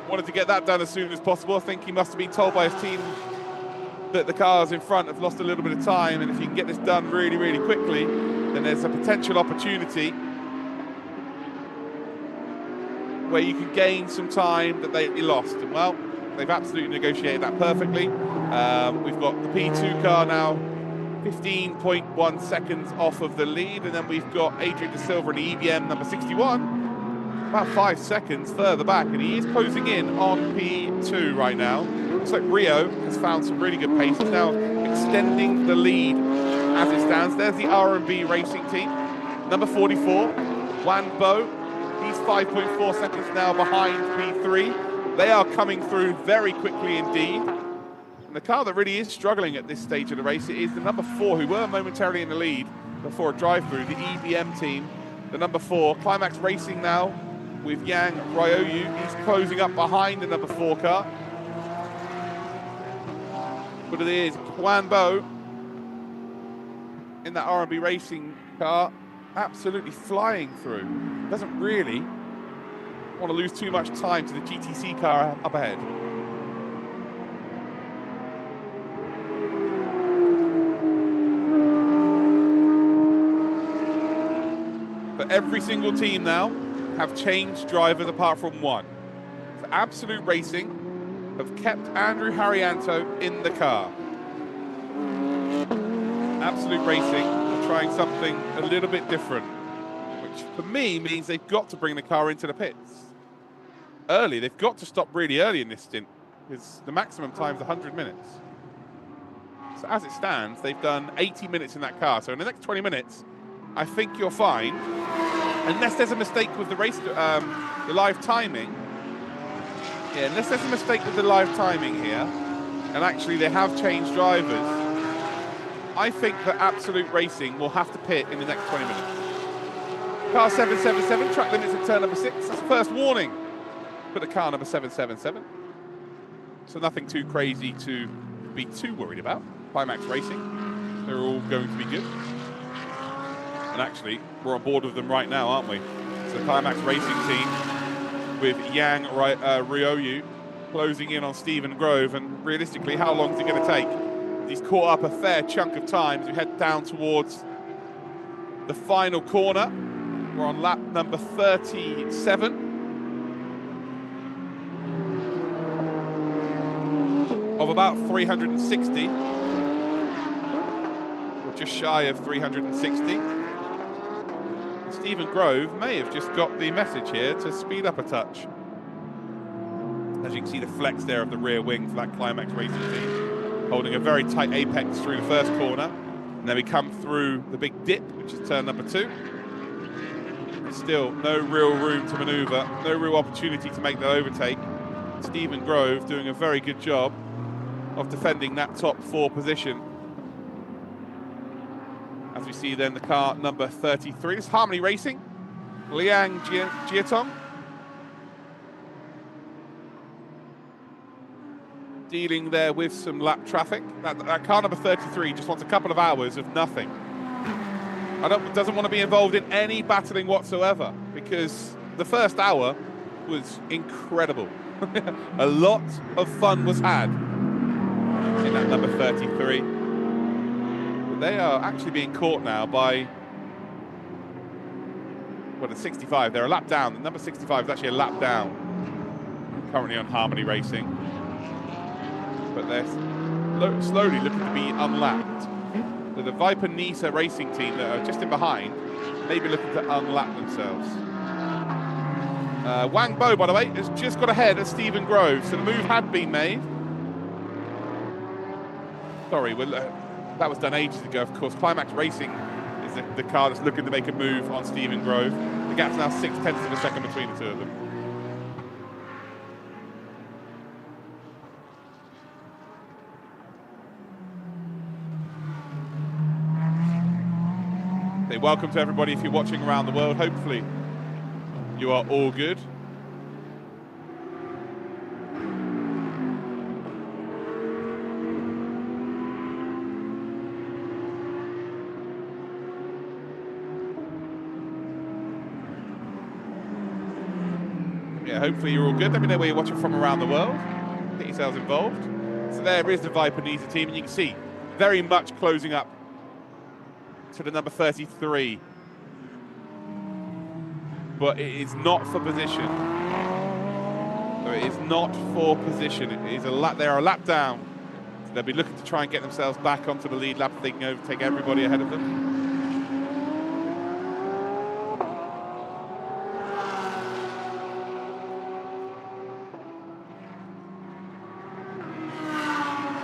Wanted to get that done as soon as possible. I think he must have been told by his team that the cars in front have lost a little bit of time, and if you can get this done really, really quickly, then there's a potential opportunity where you can gain some time that they lost. And well, they've absolutely negotiated that perfectly. We've got the P2 car now 15.1 seconds off of the lead, and then we've got Adrian De Silva in the EBM number 61 about 5 seconds further back, and he is closing in on P2 right now. Looks like Rio has found some really good pace. He's now extending the lead as it stands. There's the R&B Racing team. Number 44, Wan Bo. He's 5.4 seconds now behind P3. They are coming through very quickly indeed. And the car that really is struggling at this stage of the race is the number 4, who were momentarily in the lead before a drive-through, the EBM team. The number 4, Climax Racing now with Yang Ryoyu. He's closing up behind the number 4 car. But it is Juan Bo in that R&B Racing car, absolutely flying through. Doesn't really want to lose too much time to the GTC car up ahead. every single team now have changed drivers apart from one. So Absolute Racing have kept Andrew Harrianto in the car. Absolute Racing are trying something a little bit different, which for me means they've got to bring the car into the pits early. They've got to stop really early in this stint because the maximum time is 100 minutes. So as it stands, they've done 80 minutes in that car. So in the next 20 minutes, I think you're fine, unless there's a mistake with the race, the live timing. Yeah, unless there's a mistake with the live timing here, and actually they have changed drivers, I think that Absolute Racing will have to pit in the next 20 minutes. Car 777, track limits at turn number 6. That's the first warning for the car number 777. So nothing too crazy to be too worried about. Climax Racing, they're all going to be good. And actually, we're on board with them right now, aren't we? So the Climax Racing team with Yang Ryoyu closing in on Stephen Grove. And realistically, how long is it going to take? He's caught up a fair chunk of time as we head down towards the final corner. We're on lap number 37. Of about 360. We're just shy of 360. Stephen Grove may have just got the message here to speed up a touch. As you can see, the flex there of the rear wing for that Climax Racing team, holding a very tight apex through the first corner. And then we come through the big dip, which is turn number 2. Still no real room to maneuver, no real opportunity to make that overtake. Stephen Grove doing a very good job of defending that top 4 position. As we see then the car number 33, this is Harmony Racing, Liang Jiatong. Dealing there with some lap traffic. That car number 33 just wants a couple of hours of nothing. Doesn't want to be involved in any battling whatsoever, because the first hour was incredible. A lot of fun was had in that number 33. But they are actually being caught now by, well, the 65. They're a lap down. The number 65 is actually a lap down, currently on Harmony Racing. But they're slowly looking to be unlapped. So the Viper Nisa Racing team that are just in behind may be looking to unlap themselves. Wang Bo, by the way, has just got ahead of Stephen Grove, so the move had been made. Sorry, that was done ages ago, of course. Climax Racing is the car that's looking to make a move on Stephen Grove. The gap's now 0.6 of a second between the two of them. Say welcome to everybody if you're watching around the world. Hopefully you are all good. Yeah, hopefully you're all good. Let me know where you're watching from around the world. Get yourselves involved. So there is the Viper Nisa team, and you can see very much closing up to the number 33. But it is not for position. So it is not for position. It is a lap. They are a lap down. So they'll be looking to try and get themselves back onto the lead lap if they can overtake everybody ahead of them.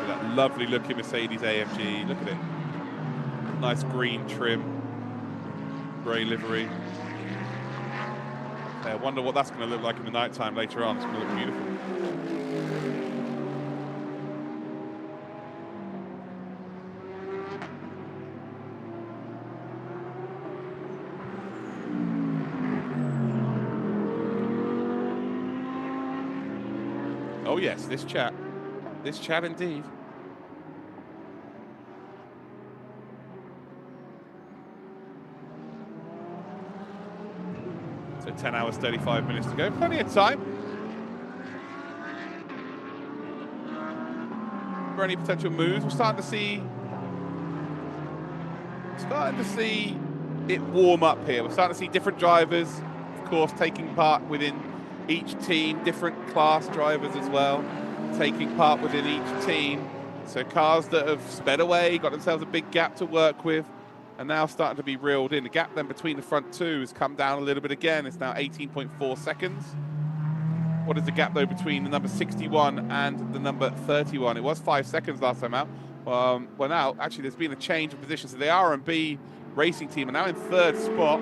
So that lovely looking Mercedes AMG. Look at it. Nice green trim, grey livery. I wonder what that's going to look like in the night time later on. It's going to look beautiful. Oh yes, this chat indeed. So 10 hours, 35 minutes to go. Plenty of time for any potential moves. We're starting to see it warm up here. We're starting to see different drivers, of course, taking part within each team, different class drivers as well, taking part within each team. So cars that have sped away, got themselves a big gap to work with, and now starting to be reeled in. The gap then between the front two has come down a little bit again. It's now 18.4 seconds. What is the gap, though, between the number 61 and the number 31? It was 5 seconds last time out. Well, now, actually, there's been a change of position. So the R&B racing team are now in third spot.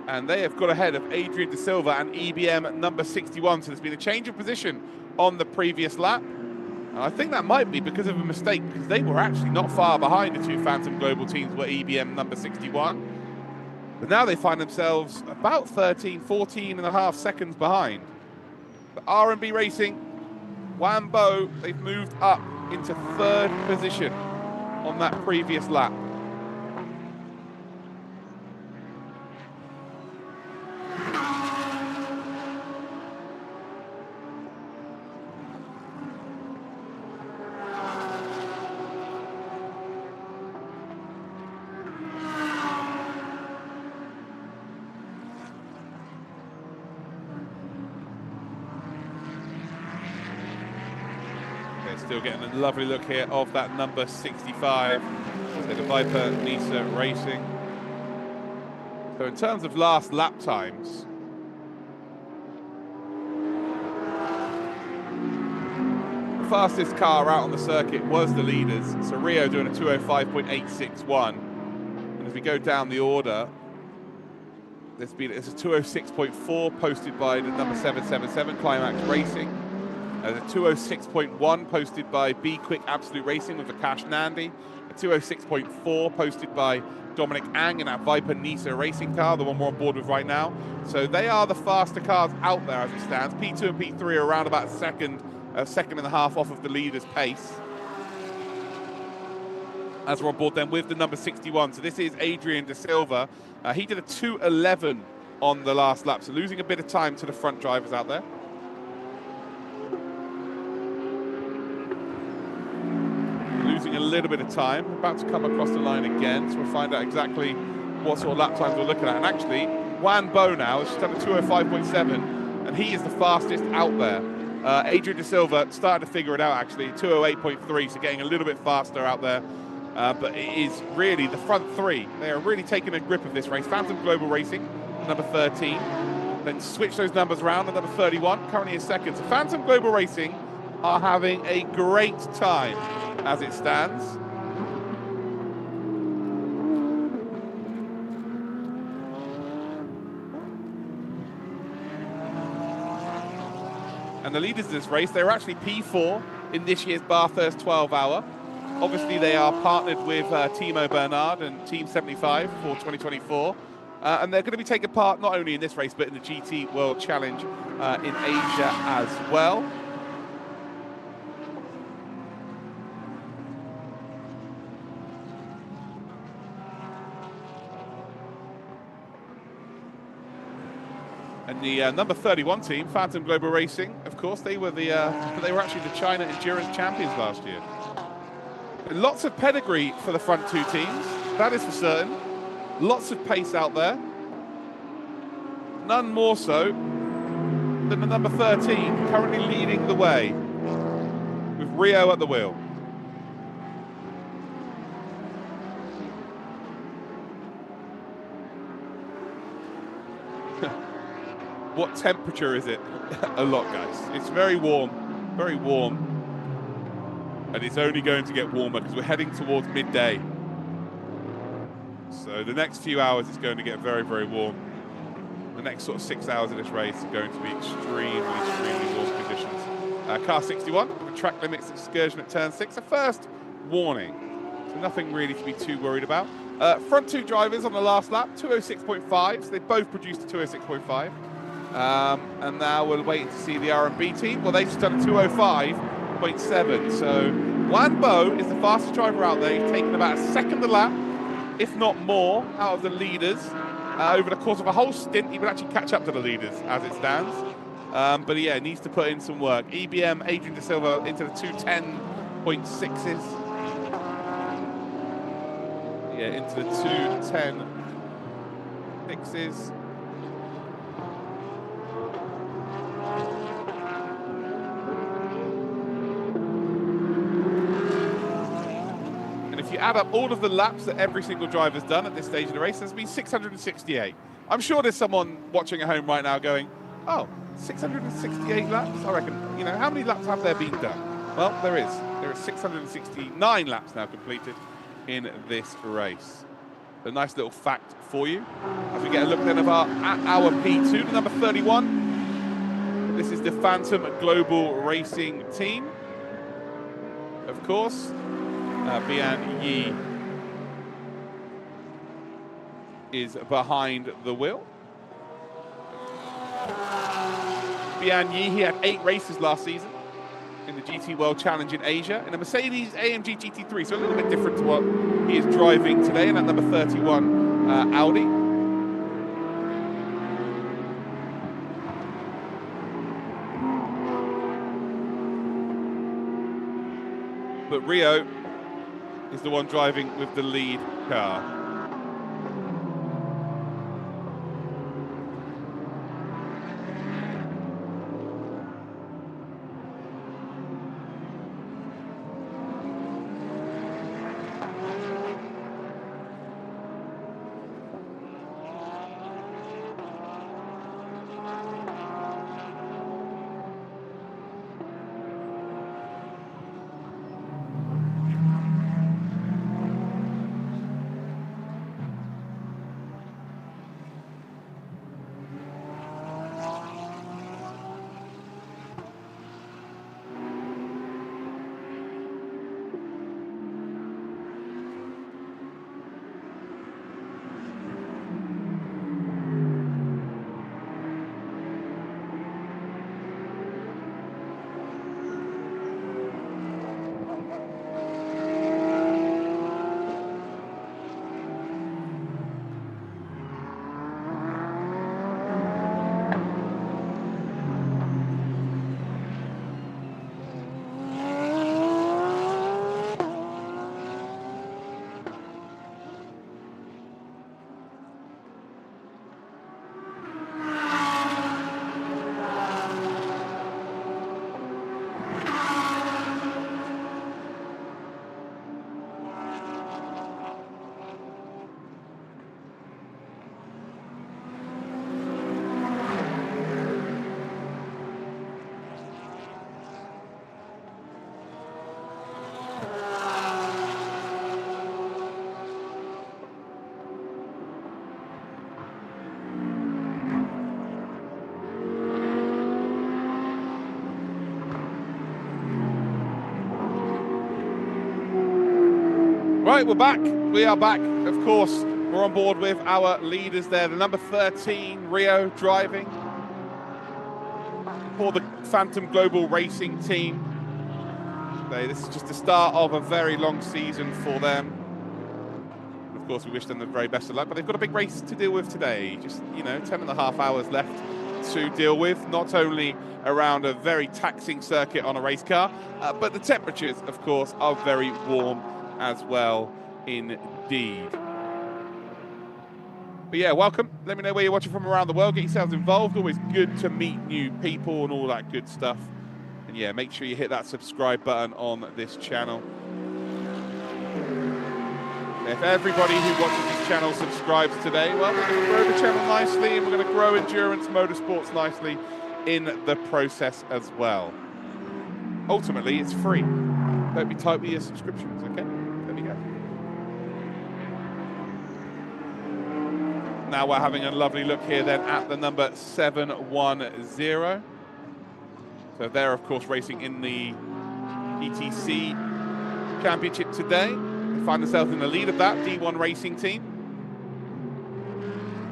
And they have got ahead of Adrian De Silva and EBM number 61. So there's been a change of position on the previous lap. And I think that might be because of a mistake, because they were actually not far behind the two Phantom Global teams, were EBM number 61. But now they find themselves about 13, 14 and a half seconds behind. The R&B Racing, Wambo, they've moved up into third position on that previous lap. Still getting a lovely look here of that number 65. So the Viper Nisa Racing. So in terms of last lap times, the fastest car out on the circuit was the leaders. So Rio doing a 205.861. And as we go down the order, it's a 206.4 posted by the number 777 Climax Racing. There's a 206.1 posted by Be Quick Absolute Racing with Akash Nandi. A 206.4 posted by Dominic Ang in that Viper Nisa racing car, the one we're on board with right now. So they are the faster cars out there as it stands. P2 and P3 are around about a second and a half off of the leader's pace. As we're on board then with the number 61. So this is Adrian De Silva. He did a 2:11 on the last lap, so losing a bit of time to the front drivers out there. Losing a little bit of time, about to come across the line again, so we'll find out exactly what sort of lap times we're looking at. And actually, Wan Bo now has just done a 205.7, and he is the fastest out there. Adrian De Silva started to figure it out, actually, 208.3, so getting a little bit faster out there. But it is really the front three. They are really taking a grip of this race. Phantom Global Racing, number 13. Then switch those numbers around, the number 31, currently in second. So Phantom Global Racing are having a great time as it stands. And the leaders of this race, they were actually P4 in this year's Bathurst 12 Hour. Obviously, they are partnered with Timo Bernard and Team 75 for 2024. And they're going to be taking part not only in this race, but in the GT World Challenge in Asia as well. And the number 31 team, Phantom Global Racing, of course, they were they were actually the China Endurance Champions last year. Lots of pedigree for the front two teams, that is for certain. Lots of pace out there. None more so than the number 13, currently leading the way, with Rio at the wheel. What temperature is it? A lot, guys. It's very warm, very warm. And it's only going to get warmer because we're heading towards midday. So the next few hours it's going to get very, very warm. The next sort of 6 hours of this race are going to be extremely, extremely warm conditions. Car 61, the track limits excursion at turn 6. A first warning. So nothing really to be too worried about. Front two drivers on the last lap, 206.5. So they both produced a 206.5. And now we're waiting to see the R&B team. Well, they've just done a 205.7. So Wan Bo is the fastest driver out there. He's taken about a second a lap, if not more, out of the leaders. Over the course of a whole stint, he would actually catch up to the leaders as it stands. But yeah, needs to put in some work. EBM, Adrian De Silva into the 210.6s. Yeah, into the 2:10 fixes. And if you add up all of the laps that every single driver's done at this stage of the race, there's been 668. I'm sure there's someone watching at home right now going, oh, 668 laps? I reckon, you know, how many laps have there been done? Well, there is. There are 669 laps now completed in this race. A nice little fact for you. As we get a look then of our P2, the number 31. This is the Phantom Global Racing Team. Of course, Bian Yi is behind the wheel. Bian Yi, he had 8 races last season in the GT World Challenge in Asia in a Mercedes AMG GT3, so a little bit different to what he is driving today in that number 31 Audi. But Rio is the one driving with the lead car. Right, we're back. We are back. Of course, we're on board with our leaders there. The number 13, Rio, driving for the Phantom Global Racing Team. This is just the start of a very long season for them. Of course, we wish them the very best of luck, but they've got a big race to deal with today. Just, 10.5 hours left to deal with, not only around a very taxing circuit on a race car, but the temperatures, of course, are very warm as well indeed. But yeah, welcome. Let me know where you're watching from around the world. Get yourselves involved. Always good to meet new people and all that good stuff. And yeah, make sure you hit that subscribe button on this channel. If everybody who watches this channel subscribes today, well, we're going to grow the channel nicely and we're going to grow Endurance Motorsports nicely in the process as well. Ultimately, it's free. Don't be tight with your subscriptions, okay? There we go. Now we're having a lovely look here then at the number 710. So they're, of course, racing in the ETC Championship today. They find themselves in the lead of that D1 racing team.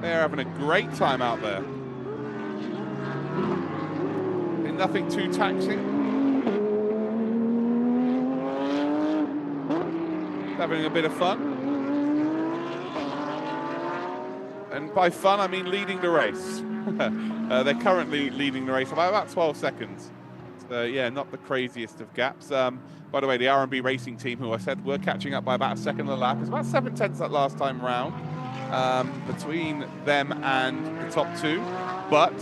They're having a great time out there. And nothing too taxing. Having a bit of fun. And by fun, I mean leading the race. They're currently leading the race by about 12 seconds. Yeah, not the craziest of gaps. By the way, the R&B racing team, who I said were catching up by about a second a lap, it's about 7/10 that last time round between them and the top two. But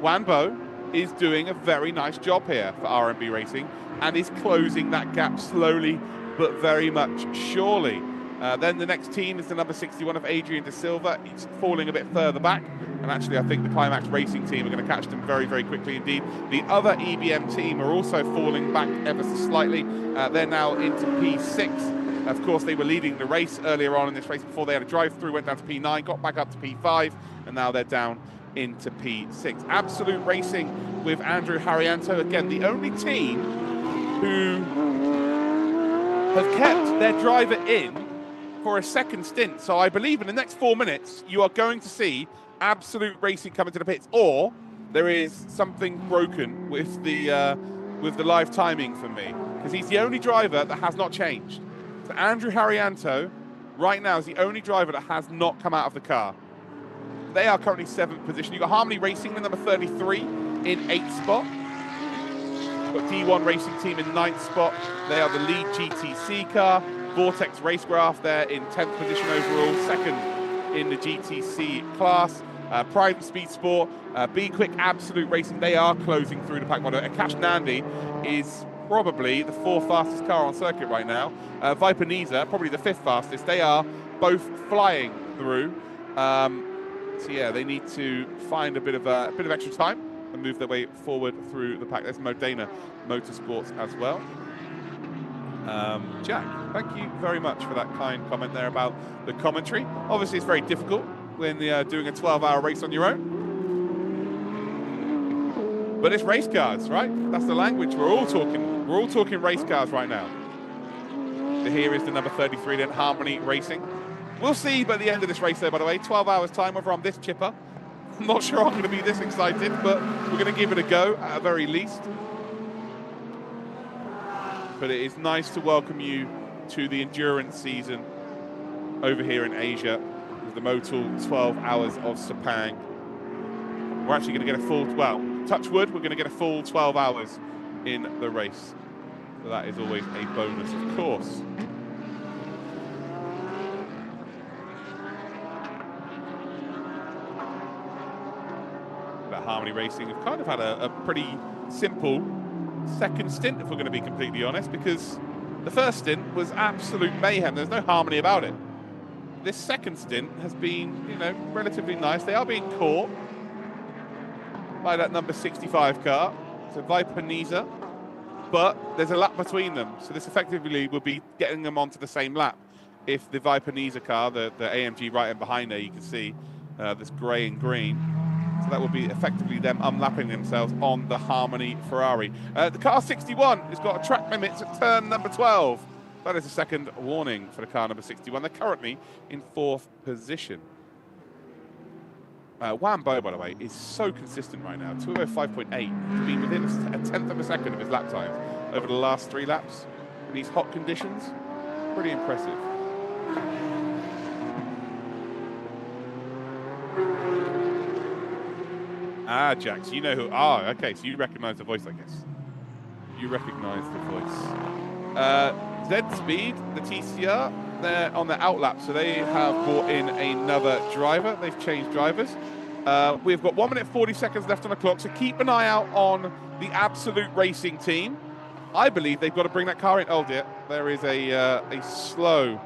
Wanbo is doing a very nice job here for R&B Racing and is closing that gap slowly but very much surely. Then the next team is the number 61 of Adrian De Silva. It's falling a bit further back. And actually, I think the Climax Racing team are going to catch them very, very quickly indeed. The other EBM team are also falling back ever so slightly. They're now into P6. Of course, they were leading the race earlier on in this race before they had a drive-through, went down to P9, got back up to P5, and now they're down into P6. Absolute Racing with Andrew Harrianto. Again, the only team who have kept their driver in for a second stint. So I believe in the next 4 minutes, you are going to see Absolute Racing come into the pits, or there is something broken with the live timing for me, because he's the only driver that has not changed. So Andrew Harrianto right now is the only driver that has not come out of the car. They are currently 7th position. You've got Harmony Racing, the number 33, in 8th spot. You've got D1 Racing Team in 9th spot. They are the lead GTC car. Vortex Racecraft there in 10th position overall, second in the GTC class. Private Speed Sport, Be Quick, Absolute Racing, they are closing through the pack. Akash Nandi is probably the 4th fastest car on circuit right now. Viper Niza, probably the 5th fastest. They are both flying through. So yeah, they need to find a bit of extra time and move their way forward through the pack. There's Modena Motorsports as well. Jack, thank you very much for that kind comment there about the commentary. Obviously, it's very difficult when you're doing a 12-hour race on your own. But it's race cars, right? That's the language we're all talking. We're all talking race cars right now. So here is the number 33 then, Harmony Racing. We'll see by the end of this race there, by the way, 12 hours time, whether I'm this chipper. I'm not sure I'm going to be this excited, but we're going to give it a go at the very least. But it is nice to welcome you to the endurance season over here in Asia with the Motul 12 Hours of Sepang. We're actually going to get a full, well, touch wood, we're going to get a full 12 hours in the race. So that is always a bonus, of course. But Harmony Racing have kind of had a pretty simple second stint, if we're going to be completely honest, because the first stint was absolute mayhem. There's no harmony about it. This second stint has been, you know, relatively nice. They are being caught by that number 65 car, so Viper Niza, but there's a lap between them, so this effectively will be getting them onto the same lap. If the Viper Niza car, the AMG right in behind there, you can see this grey and green. So that will be effectively them unlapping themselves on the Harmony Ferrari. The car 61 has got a track limit at turn number 12. That is a second warning for the car number 61. They're currently in 4th position. Wanbo, by the way, is so consistent right now. 205.8. He's been within a 10th of a second of his lap times over the last 3 laps in these hot conditions. Pretty impressive. Ah, Jax, you know who... Ah, okay, so you recognise the voice, I guess. You recognise the voice. Z-Speed, the TCR, they're on the outlap, so they have brought in another driver. They've changed drivers. We've got 1 minute 40 seconds left on the clock, so keep an eye out on the Absolute Racing team. I believe they've got to bring that car in. Oh dear, there is a slow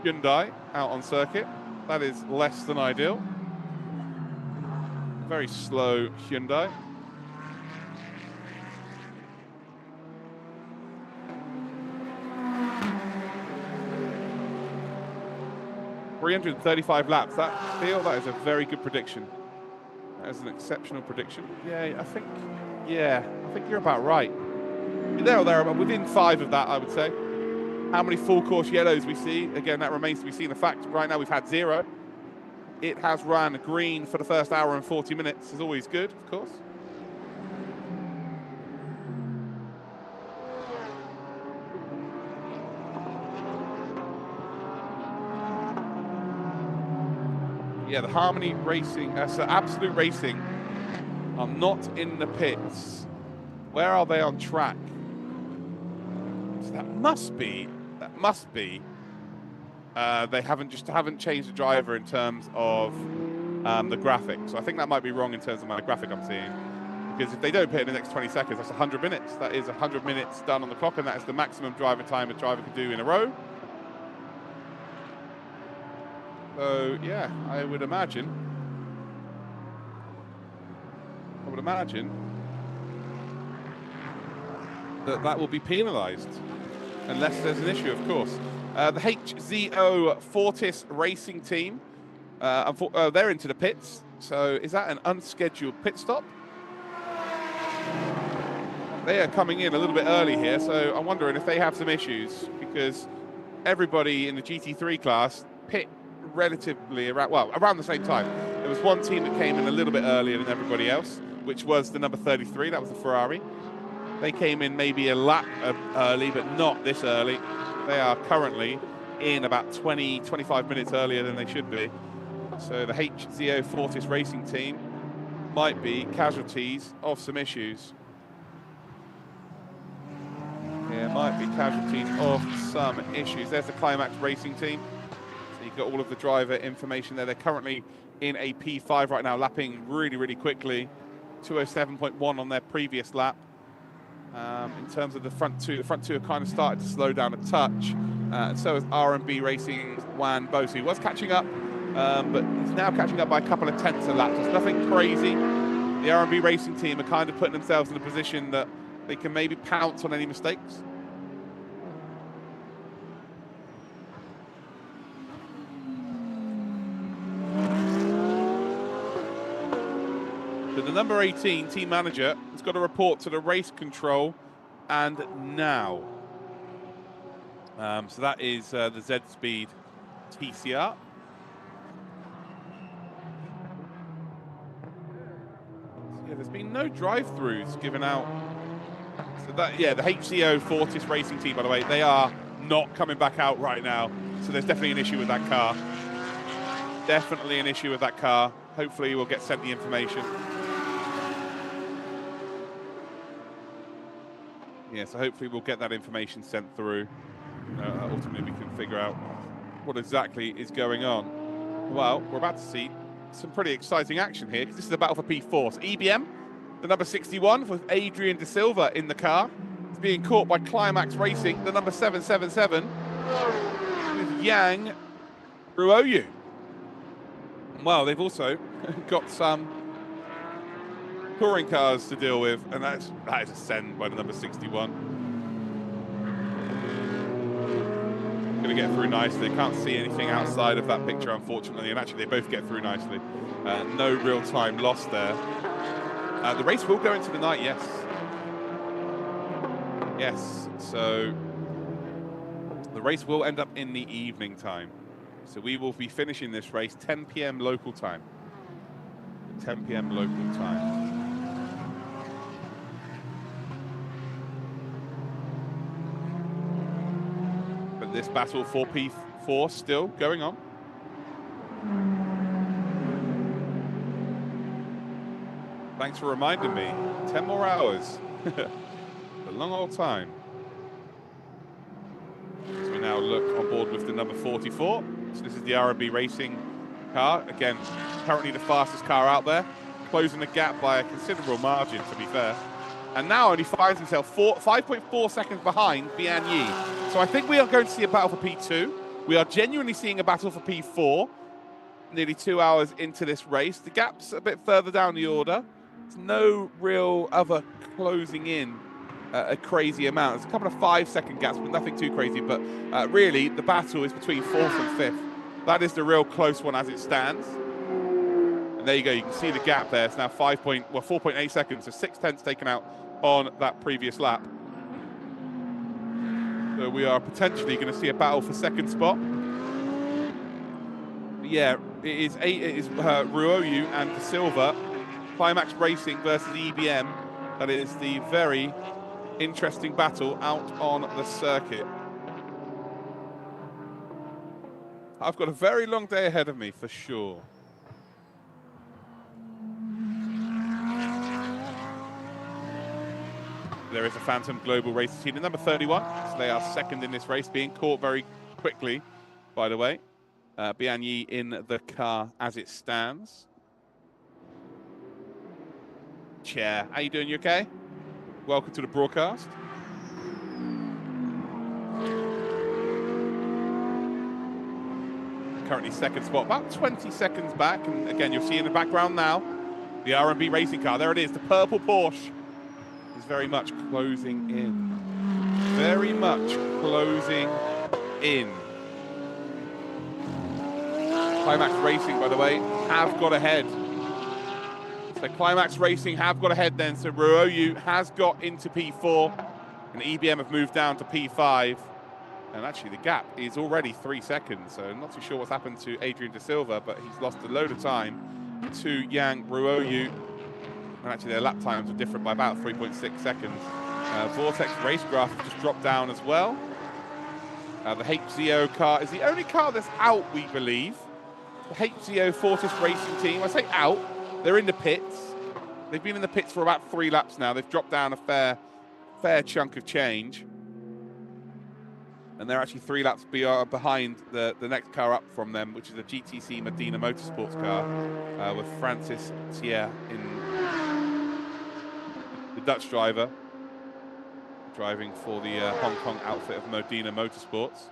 Hyundai out on circuit. That is less than ideal. Very slow Hyundai. ...335 laps. That is a very good prediction. That is an exceptional prediction. Yeah, I think you're about right. You're there or there, but within 5 of that, I would say. How many full course yellows we see? Again, that remains to be seen. The fact right now we've had 0. It has run green for the first hour and 40 minutes. Is always good, of course. Yeah, the Harmony Racing, so Absolute Racing are not in the pits Where are they on track? So that must be. They haven't changed the driver in terms of the graphic. So I think that might be wrong in terms of my graphic I'm seeing. Because if they don't pit in the next 20 seconds, that's 100 minutes. That is 100 minutes done on the clock, and that is the maximum driver time a driver can do in a row. So yeah, I would imagine that will be penalised, unless there's an issue, of course. The HZO Fortis Racing Team, they're into the pits. So is that an unscheduled pit stop? They are coming in a little bit early here, so I'm wondering if they have some issues, because everybody in the GT3 class pit relatively around the same time. There was one team that came in a little bit earlier than everybody else, which was the number 33, that was the Ferrari. They came in maybe a lap early, but not this early. They are currently in about 20-25 minutes earlier than they should be. So the HZO Fortis Racing Team might be casualties of some issues. Yeah, might be casualties of some issues. There's the Climax Racing Team. So you've got all of the driver information there. They're currently in a P5 right now, lapping really, really quickly. 207.1 on their previous lap. In terms of the front two have kind of started to slow down a touch. And so is R&B Racing's Juan Bose, who was catching up, but he's now catching up by a couple of tenths a lap. So it's nothing crazy. The R&B Racing team are kind of putting themselves in a position that they can maybe pounce on any mistakes. So the number 18 team manager has got to report to the race control and now. So that is the Z Speed TCR. So yeah, there's been no drive-throughs given out. So that, yeah, the HCO Fortis Racing team, by the way, they are not coming back out right now. So there's definitely an issue with that car. Definitely an issue with that car. Hopefully we'll get sent the information. Yeah, so hopefully we'll get that information sent through. Ultimately we can figure out what exactly is going on. Well, we're about to see some pretty exciting action here, because this is a battle for P4. So EBM, the number 61, with Adrian De Silva in the car. It's being caught by Climax Racing, the number 777, with Yang Ruoyu. Well, they've also got some touring cars to deal with, and that is a send by the number 61. Going to get through nicely. Can't see anything outside of that picture, unfortunately, and actually they both get through nicely. No real time lost there. The race will go into the night, yes. Yes, so the race will end up in the evening time. So we will be finishing this race 10 p.m. local time. 10 p.m. local time. But this battle for P4 still going on. Thanks for reminding me. 10 more hours. A long old time. So we now look on board with the number 44. So this is the R&B Racing car. Again, currently the fastest car out there. Closing the gap by a considerable margin, to be fair. And now only finds himself 5.4 seconds behind Bian Yi. So I think we are going to see a battle for P2. We are genuinely seeing a battle for P4. Nearly 2 hours into this race. The gap's a bit further down the order. There's no real other closing in a crazy amount. There's a couple of 5-second gaps, but nothing too crazy. But really, the battle is between 4th and 5th. That is the real close one as it stands. And there you go. You can see the gap there. It's now 4.8 seconds. So 6/10 taken out on that previous lap. So we are potentially going to see a battle for second spot. But yeah, it is Ruoyu and De Silva. Climax Racing versus EBM. That is the very interesting battle out on the circuit. I've got a very long day ahead of me, for sure. There is a Phantom Global Racing Team in number 31. So they are second in this race, being caught very quickly, by the way. Bian Yi in the car as it stands. Chair, how you doing? You okay? Welcome to the broadcast. Currently second spot, about 20 seconds back. And again, you'll see in the background now, the R&B racing car. There it is, the purple Porsche is very much closing in. Very much closing in. Climax Racing, by the way, have got ahead. So Climax Racing have got ahead then. So Ryoyu has got into P4 and EBM have moved down to P5. And actually the gap is already 3 seconds. So I'm not too sure what's happened to Adrian De Silva, but he's lost a load of time to Yang Ryoyu. And actually their lap times are different by about 3.6 seconds. Vortex Racecraft has just dropped down as well. The HZO car is the only car that's out, we believe. The HZO Fortis Racing Team, I say out, they're in the pits. They've been in the pits for about 3 laps now. They've dropped down a fair chunk of change. And they're actually 3 laps behind the next car up from them, which is a GTC Medina Motorsports car with Francis Thier in the Dutch driver, driving for the Hong Kong outfit of Modena Motorsports.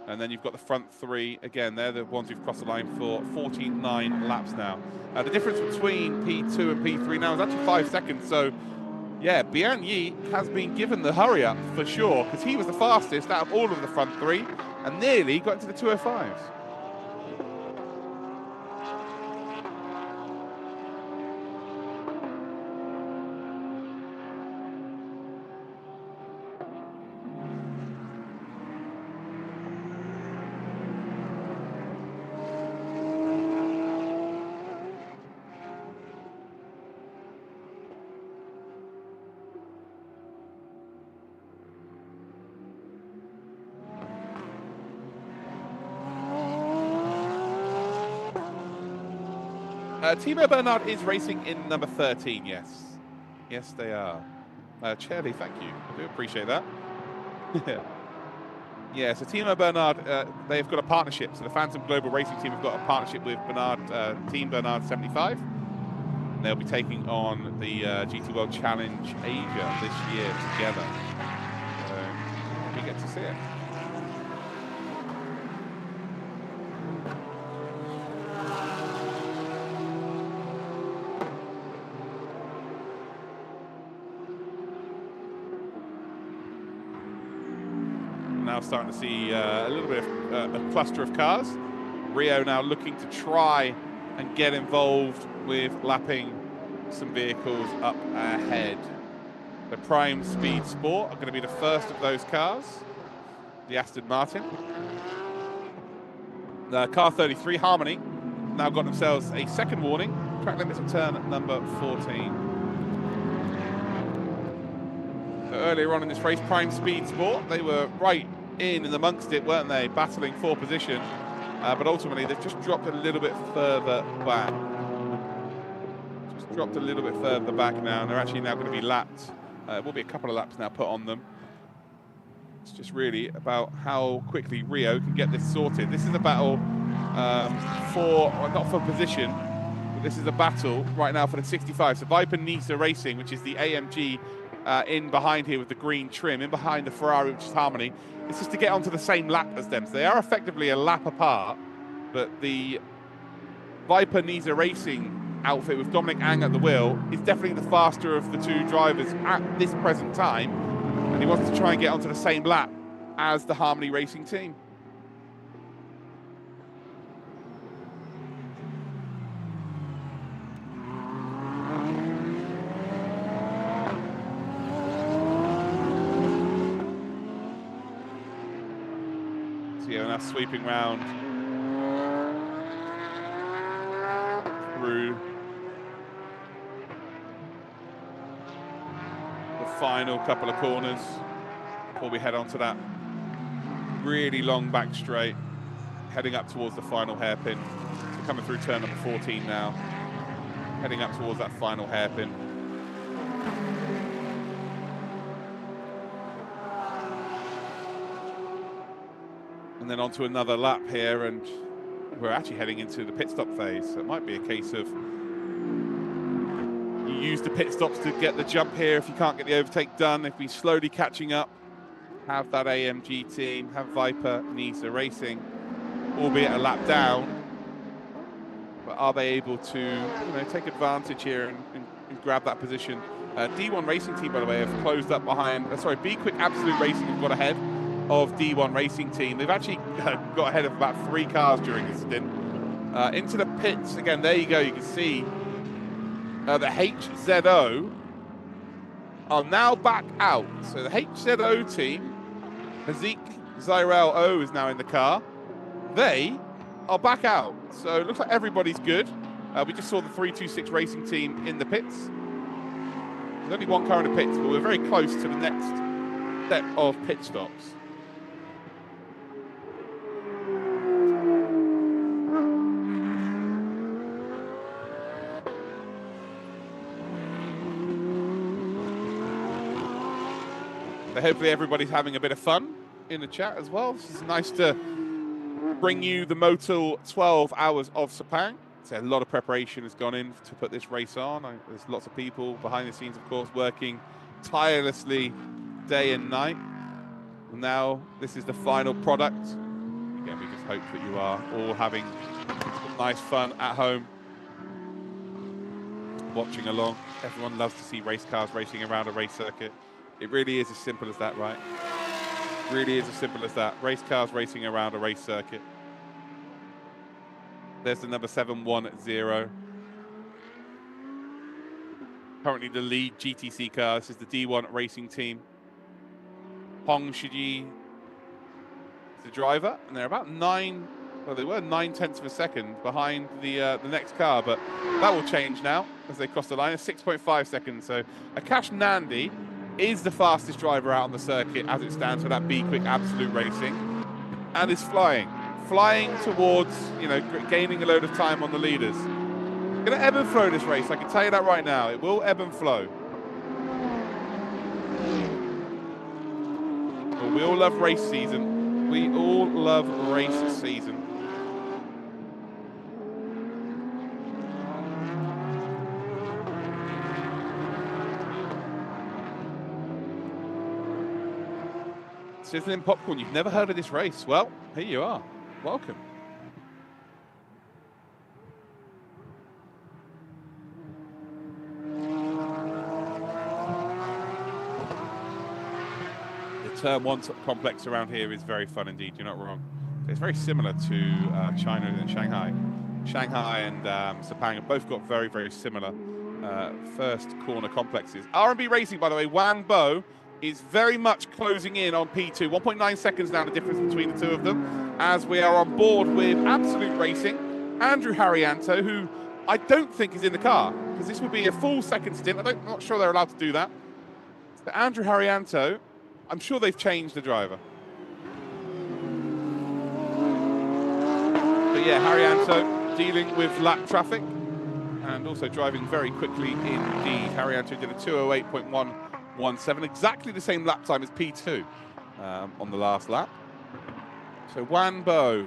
And then you've got the front 3, again, they're the ones who've crossed the line for 49 laps now. The difference between P2 and P3 now is actually 5 seconds, so yeah, Bian Yi has been given the hurry up for sure, because he was the fastest out of all of the front 3 and nearly got into the 205s. Timo Bernard is racing in number 13, yes. Yes, they are. Charlie, thank you. I do appreciate that. Yeah, so Timo Bernard, they've got a partnership. So the Phantom Global Racing Team have got a partnership with Bernard, Team Bernard 75. And they'll be taking on the GT World Challenge Asia this year together. So we get to see it. Now starting to see a little bit of a cluster of cars. Rio now looking to try and get involved with lapping some vehicles up ahead. The Prime Speed Sport are going to be the first of those cars. The Aston Martin. The car 33, Harmony, now got themselves a second warning. Track limits of turn number 14. So earlier on in this race, Prime Speed Sport, they were right in and amongst it, weren't they? Battling for position. But ultimately, they've just dropped a little bit further back. Just dropped a little bit further back now, and they're actually now going to be lapped. It will be a couple of laps now put on them. It's just really about how quickly Rio can get this sorted. This is a battle not for position, but this is a battle right now for the 65. So Viper Nisa Racing, which is the AMG in behind here with the green trim, in behind the Ferrari, which is Harmony. It's just to get onto the same lap as them. So they are effectively a lap apart, but the Viper Nisa Racing outfit with Dominic Ang at the wheel is definitely the faster of the 2 drivers at this present time, and he wants to try and get onto the same lap as the Harmony Racing team. Now sweeping round through the final couple of corners before we head on to that really long back straight, heading up towards the final hairpin. So coming through turn number 14 now, heading up towards that final hairpin. And then onto another lap here, and we're actually heading into the pit stop phase. So it might be a case of you use the pit stops to get the jump here if you can't get the overtake done. If we're slowly catching up, have that AMG team, have Viper, Nisa Racing, albeit a lap down. But are they able to take advantage here and grab that position? D1 Racing Team, by the way, have closed up behind, Be Quick Absolute Racing have got ahead of D1 Racing Team. They've actually got ahead of about 3 cars during this stint. Into the pits, again, there you go, you can see the HZO are now back out. So the HZO team, Hazik Zyrel O is now in the car. They are back out. So it looks like everybody's good. We just saw the 326 Racing Team in the pits. There's only 1 car in the pits, but we're very close to the next set of pit stops. So hopefully everybody's having a bit of fun in the chat as well. It's nice to bring you the Motul 12 Hours of Sepang. So a lot of preparation has gone in to put this race on. There's lots of people behind the scenes, of course, working tirelessly day and night. And now this is the final product. Again, we just hope that you are all having some nice fun at home, watching along. Everyone loves to see race cars racing around a race circuit. It really is as simple as that, right? Really is as simple as that. Race cars racing around a race circuit. There's the number 710. Currently the lead GTC car. This is the D1 Racing Team. Hong Shiji is the driver, and they're about 9/10 of a second behind the next car, but that will change now as they cross the line. It's 6.5 seconds. So Akash Nandi is the fastest driver out on the circuit as it stands for that Be Quick Absolute Racing, and is flying towards, gaining a load of time on the leaders. It's going to ebb and flow this race, I can tell you that right now. It will ebb and flow. But we all love race season. We all love race season. Sizzling Popcorn, you've never heard of this race. Well, here you are. Welcome. The Turn 1 complex around here is very fun indeed, you're not wrong. It's very similar to China and Shanghai. Shanghai and Sepang have both got very, very similar first corner complexes. R&B Racing, by the way, Wan Bo is very much closing in on P2. 1.9 seconds now, the difference between the two of them, as we are on board with Absolute Racing. Andrew Harrianto, who I don't think is in the car, because this would be a full second stint. I'm not sure they're allowed to do that. So Andrew Harrianto, I'm sure they've changed the driver. But yeah, Harrianto dealing with lap traffic and also driving very quickly indeed. Harrianto did a 2:08.117, exactly the same lap time as P2 on the last lap. So Wan Bo,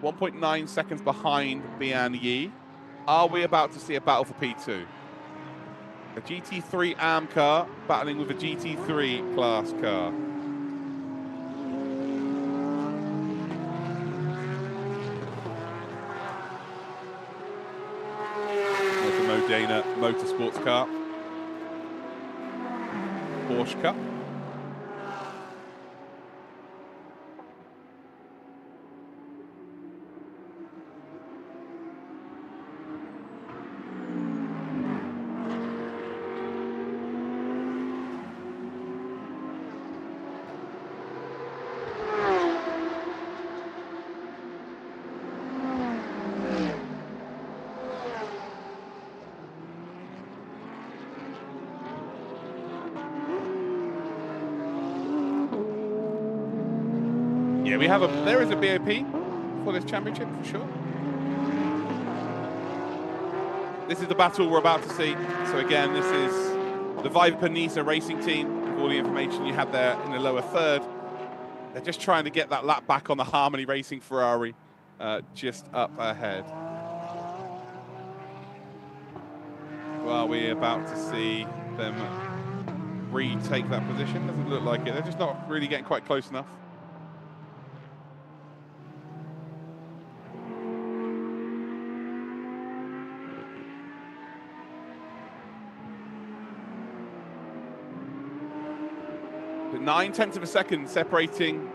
1.9 seconds behind Bian Yi. Are we about to see a battle for P2? A GT3 AM car battling with a GT3 class car. There's the Modena Motorsports car. Porsche Cup. Yeah, we have there is a BOP for this championship for sure. This is the battle we're about to see. So again, this is the Viper Nisa Racing Team, with all the information you have there in the lower third. They're just trying to get that lap back on the Harmony Racing Ferrari, just up ahead. Well, we're about to see them retake that position. Doesn't look like it. They're just not really getting quite close enough. The 9/10 of a second separating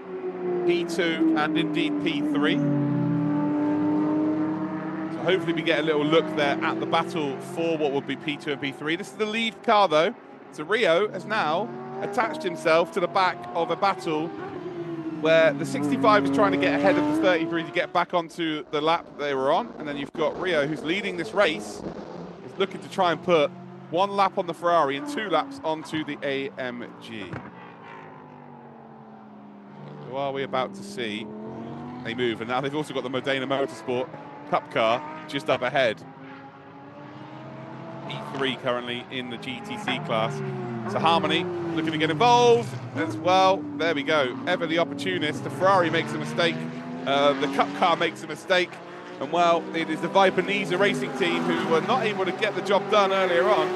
P2 and indeed P3. So hopefully we get a little look there at the battle for what would be P2 and P3. This is the lead car though. So Rio has now attached himself to the back of a battle where the 65 is trying to get ahead of the 33 to get back onto the lap they were on. And then you've got Rio, who's leading this race, is looking to try and put 1 lap on the Ferrari and 2 laps onto the AMG. So are we about to see they move? And now they've also got the Modena Motorsport Cup car just up ahead. P3 currently in the GTC class. So Harmony looking to get involved as well. There we go. Ever the opportunist. The Ferrari makes a mistake. The Cup car makes a mistake. And well, it is the Viper Niza racing team who were not able to get the job done earlier on.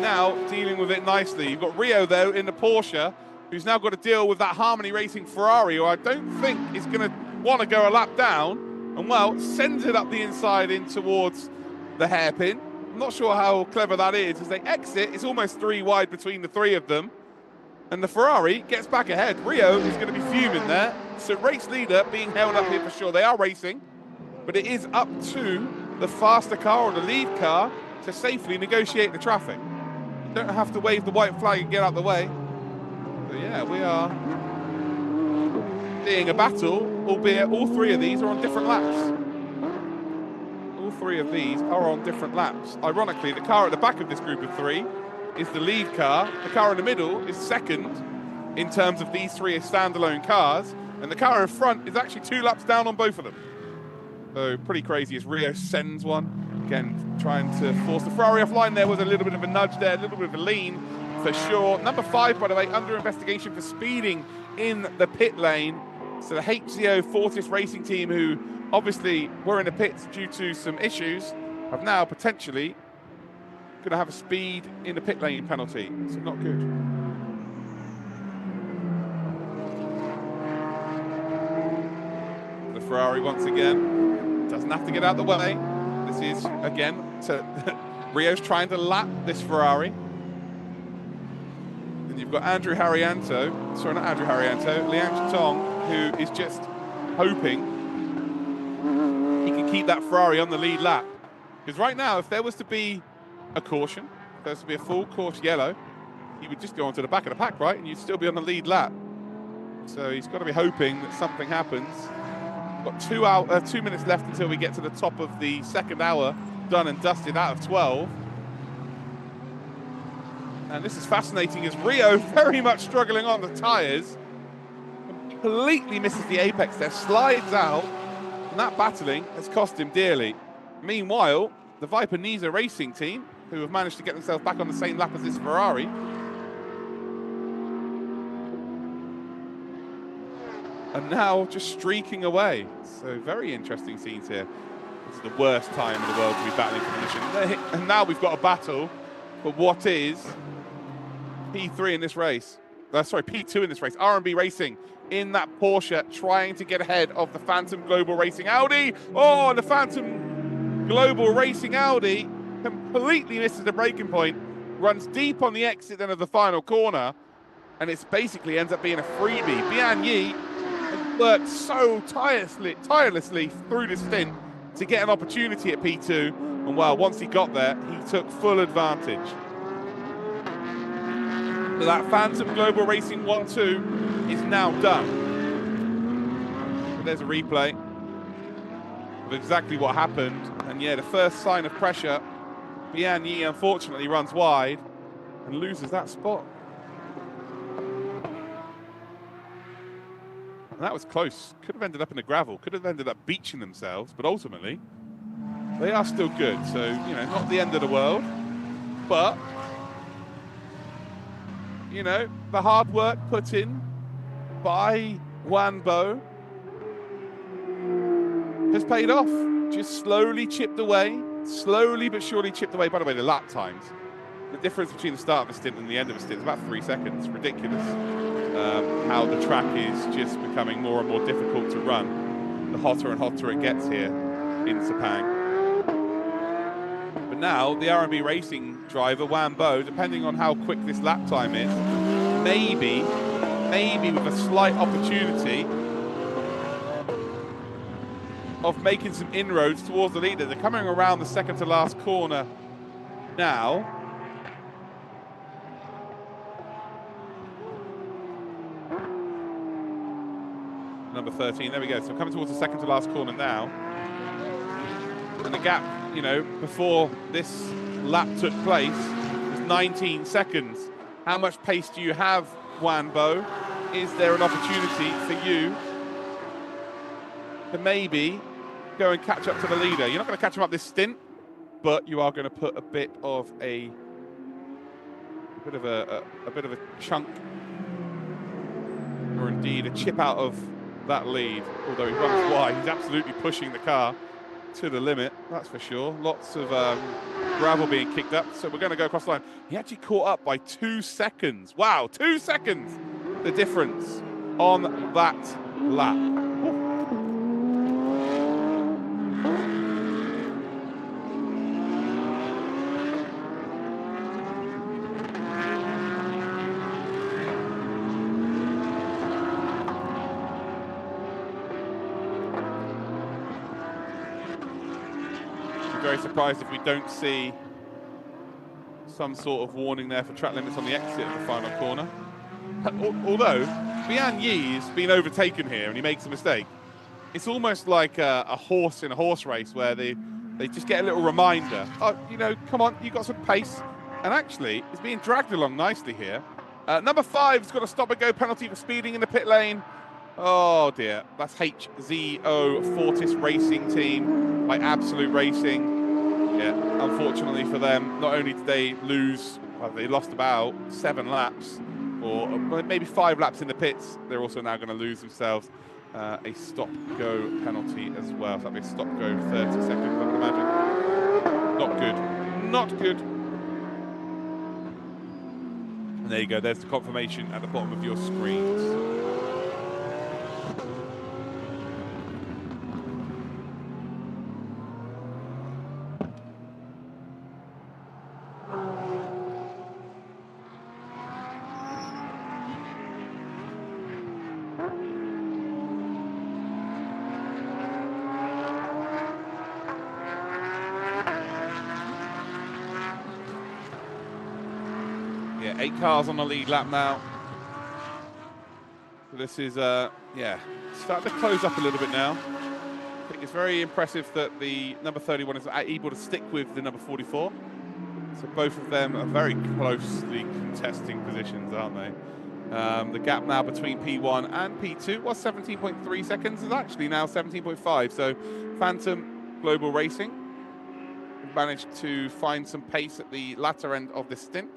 Now dealing with it nicely. You've got Rio though in the Porsche, who's now got to deal with that Harmony Racing Ferrari, who I don't think is going to want to go a lap down. And well, sends it up the inside in towards the hairpin. I'm not sure how clever that is. As they exit, it's almost 3 wide between the 3 of them. And the Ferrari gets back ahead. Rio is going to be fuming there. So race leader being held up here for sure. They are racing, but it is up to the faster car or the lead car to safely negotiate the traffic. You don't have to wave the white flag and get out the way. But yeah, we are seeing a battle, albeit all 3 of these are on different laps. All 3 of these are on different laps. Ironically, the car at the back of this group of 3 is the lead car. The car in the middle is second in terms of these 3 standalone cars. And the car in front is actually 2 laps down on both of them. So pretty crazy as Rio sends one. Again, trying to force the Ferrari offline. There was a little bit of a nudge there, a little bit of a lean for sure. Number 5, by the way, under investigation for speeding in the pit lane. So the HZO Fortis racing team, who obviously were in the pits due to some issues, have now potentially going to have a speed in the pit lane penalty. So not good. The Ferrari once again doesn't have to get out of the way. This is again Rio's trying to lap this Ferrari. And you've got Andrew Harrianto, sorry, not Andrew Harrianto, Liang Chitong, who is just hoping he can keep that Ferrari on the lead lap. Because right now, if there was to be a caution, if there was to be a full course yellow, he would just go onto the back of the pack, right? And you'd still be on the lead lap. So he's got to be hoping that something happens. Got 2 minutes left until we get to the top of the second hour, done and dusted out of 12. And this is fascinating as Rio very much struggling on the tyres. Completely misses the apex there, slides out, and that battling has cost him dearly. Meanwhile, the Viper Niza racing team, who have managed to get themselves back on the same lap as this Ferrari, are now just streaking away. So very interesting scenes here. This is the worst time in the world to be battling for position. And now we've got a battle for what is P3 in this race. Sorry, P2 in this race. R&B Racing in that Porsche, trying to get ahead of the Phantom Global Racing Audi. Oh, and the Phantom Global Racing Audi completely misses the braking point, runs deep on the exit then of the final corner, and it basically ends up being a freebie. Bian Yi has worked so tirelessly through this stint to get an opportunity at P2, and well, once he got there, he took full advantage. So that Phantom Global Racing 1-2 is now done. So there's a replay of exactly what happened. And yeah, the first sign of pressure, Bian Yi unfortunately runs wide and loses that spot. And that was close. Could have ended up in the gravel, could have ended up beaching themselves, but ultimately they are still good. So, you know, not the end of the world, but you know, the hard work put in by Wanbo has paid off. Just slowly chipped away, slowly but surely chipped away. By the way, the lap times, the difference between the start of a stint and the end of a stint is about 3 seconds. Ridiculous. How the track is just becoming more and more difficult to run. The hotter and hotter it gets here in Sepang. But now the R&B Racing driver, Wanbo, depending on how quick this lap time is, maybe with a slight opportunity of making some inroads towards the leader. They're coming around the second to last corner now. Number 13, there we go. So coming towards the second to last corner now. And the gap, you know, before this lap took place was 19 seconds. How much pace do you have, Wanbo? Is there an opportunity for you to maybe go and catch up to the leader? You're not going to catch him up this stint, but you are going to put a bit of a chunk, or indeed a chip out of that lead. Although he runs wide, he's absolutely pushing the car to the limit, that's for sure. Lots of gravel being kicked up, so we're going to go across the line. He actually caught up by 2 seconds. Wow, 2 seconds, the difference on that lap. Very surprised if we don't see some sort of warning there for track limits on the exit of the final corner. Although Bian Yi's been overtaken here and he makes a mistake, it's almost like a horse in a horse race where they just get a little reminder. Oh, you know, come on, you got some pace. And actually, it's being dragged along nicely here. Number 5's got a stop-and-go penalty for speeding in the pit lane. Oh dear, that's HZO Fortis Racing Team by Absolute Racing. Yeah, unfortunately for them, not only did they lose, well, they lost about 7 laps, or maybe 5 laps in the pits, they're also now going to lose themselves a stop-go penalty as well. So that'll be a stop-go 30 seconds, I would imagine. Not good, not good. And there you go, there's the confirmation at the bottom of your screens. Yeah, 8 cars on the lead lap now. So this is, yeah, starting to close up a little bit now. I think it's very impressive that the number 31 is able to stick with the number 44. So both of them are very closely contesting positions, aren't they? The gap now between P1 and P2 was 17.3 seconds. It's actually now 17.5. So Phantom Global Racing managed to find some pace at the latter end of this stint.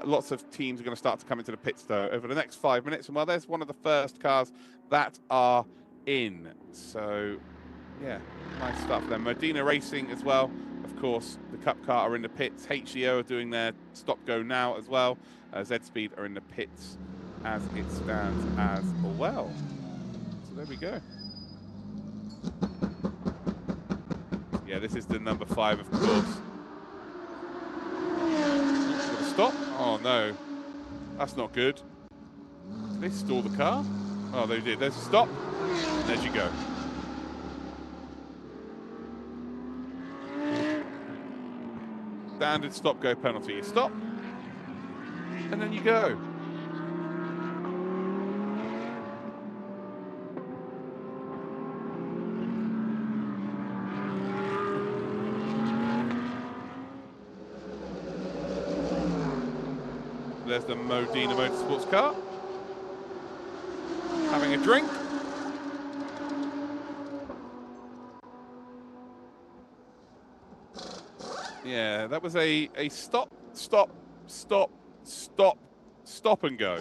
Lots of teams are going to start to come into the pits, though, over the next 5 minutes. And, well, there's one of the first cars that are in. So, yeah, nice stuff there. Modena Racing as well. Of course, the Cup car are in the pits. HCO are doing their stop-go now as well. Z-Speed are in the pits as it stands as well. So there we go. Yeah, this is the number 5, of course. Stop? Oh no, that's not good. Did they stall the car? Oh, they did. There's a stop. There you go. Standard stop-go penalty. You stop, and then you go. There's the Modena Motorsports car. Having a drink. Yeah, that was a stop and go.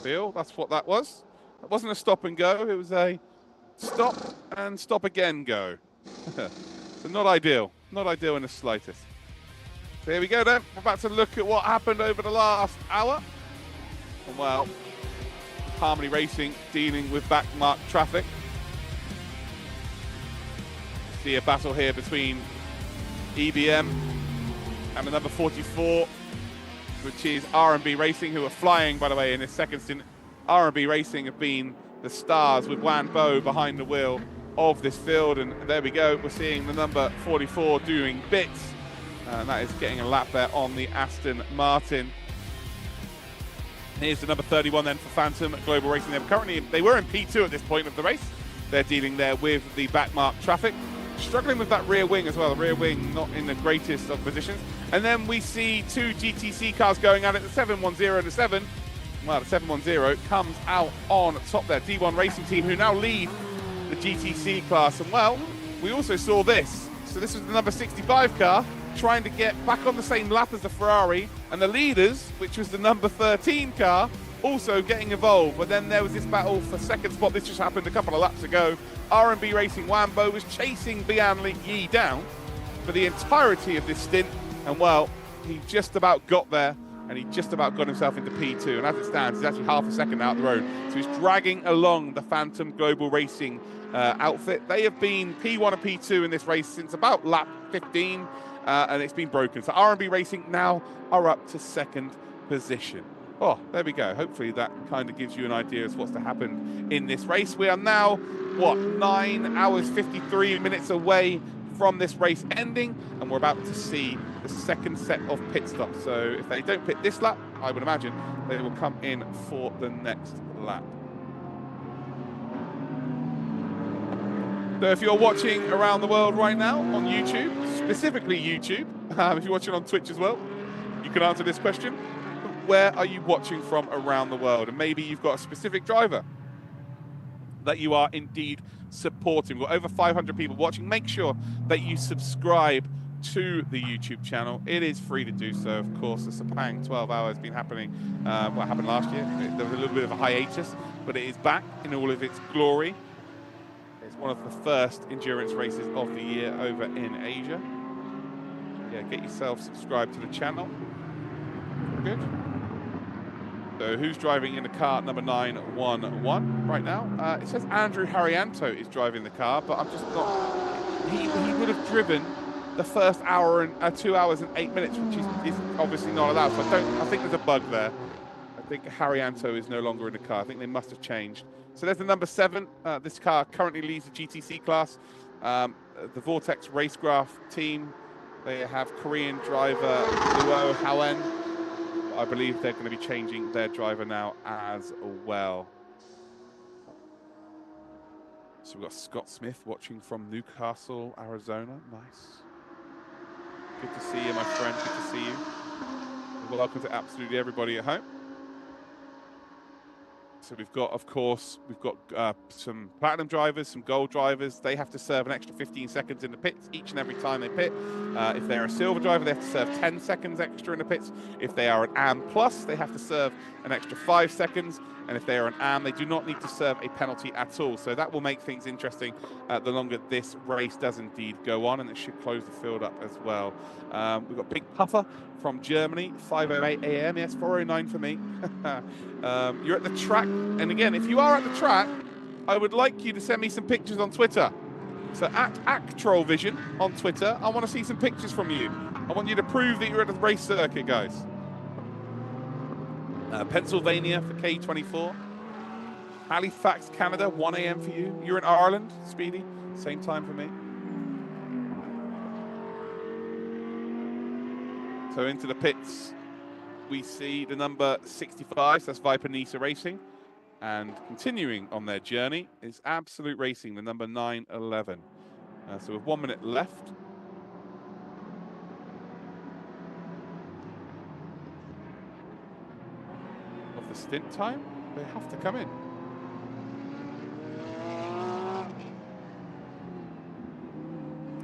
Feel that's what that was. It wasn't a stop and go, it was a stop and stop again go. So not ideal in the slightest. So here we go then, we're about to look at what happened over the last hour. And well, Harmony Racing dealing with backmarked traffic. See a battle here between EBM and the number 44, which is R&B Racing, who are flying, by the way, in this second stint. R&B Racing have been the stars with Wan Bo behind the wheel of this field, and there we go. We're seeing the number 44 doing bits, and that is getting a lap there on the Aston Martin. Here's the number 31 then for Phantom Global Racing. They were in P2 at this point of the race. They're dealing there with the backmarked traffic. Struggling with that rear wing as well. The rear wing not in the greatest of positions. And then we see two GTC cars going at it, the 710 and the 7. Well, the 710 comes out on top there. D1 Racing Team, who now lead the GTC class. And well, we also saw this. So this was the number 65 car trying to get back on the same lap as the Ferrari. And the leaders, which was the number 13 car, also getting involved. But then there was this battle for second spot. This just happened a couple of laps ago. R&B Racing Wambo was chasing Bian Yi down for the entirety of this stint. And well, he just about got there, and he just about got himself into P2. And as it stands, he's actually half a second out the road. So he's dragging along the Phantom Global Racing outfit. They have been P1 and P2 in this race since about lap 15, and it's been broken. So R&B Racing now are up to second position. Oh, there we go. Hopefully that kind of gives you an idea of what's to happen in this race. We are now, 9 hours 53 minutes away from this race ending, and we're about to see the second set of pit stops. So if they don't pit this lap, I would imagine they will come in for the next lap. So if you're watching around the world right now on YouTube, specifically YouTube, if you're watching on Twitch as well, you can answer this question. Where are you watching from around the world? And maybe you've got a specific driver that you are indeed supporting. We've got over 500 people watching. Make sure that you subscribe to the YouTube channel. It is free to do so, of course. The Sepang 12 hours has been happening, what happened last year. There was a little bit of a hiatus, but it is back in all of its glory. It's one of the first endurance races of the year over in Asia. Yeah, get yourself subscribed to the channel. Good. So who's driving in the car number 911 right now? It says Andrew Harrianto is driving the car, but I'm just not. He would have driven the first hour and 2 hours and 8 minutes, which is obviously not allowed. So I think there's a bug there. I think Harrianto is no longer in the car. I think they must have changed. So there's the number 7. This car currently leads the GTC class. The Vortex Racecraft team. They have Korean driver Luo Hoen. I believe they're going to be changing their driver now as well. So we've got Scott Smith watching from Newcastle, Arizona. Nice. Good to see you, my friend. Good to see you. Welcome to absolutely everybody at home. So we've got, of course, some platinum drivers, some gold drivers. They have to serve an extra 15 seconds in the pits each and every time they pit. If they're a silver driver, they have to serve 10 seconds extra in the pits. If they are an AM Plus, they have to serve an extra 5 seconds. And if they are an AM, they do not need to serve a penalty at all. So that will make things interesting the longer this race does indeed go on, and it should close the field up as well. We've got Big Puffer from Germany, 5:08 a.m. Yes, 4:09 for me. You're at the track, and again, if you are at the track, I would like you to send me some pictures on Twitter. So at AcTrollVision on Twitter, I want to see some pictures from you. I want you to prove that you're at the race circuit, guys. Pennsylvania for K24. Halifax, Canada, 1 a.m. for you. You're in Ireland, Speedy, same time for me. So into the pits, we see the number 65, so that's Viper Nisa Racing. And continuing on their journey is Absolute Racing, the number 911. So with 1 minute left. Of the stint time, they have to come in.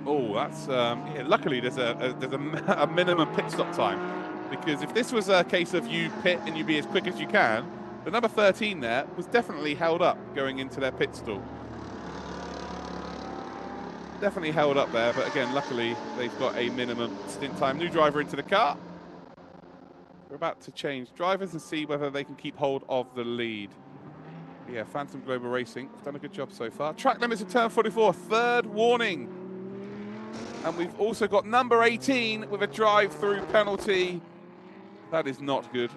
Oh, that's yeah. Luckily, there's a minimum pit stop time, because if this was a case of you pit and you be as quick as you can, The number 13 there was definitely held up going into their pit stall. Definitely held up there, but again, luckily, they've got a minimum stint time. New driver into the car. We're about to change drivers and see whether they can keep hold of the lead. Yeah, Phantom Global Racing have done a good job so far. Track limits of turn 44, third warning. And we've also got number 18 with a drive-through penalty. That is not good.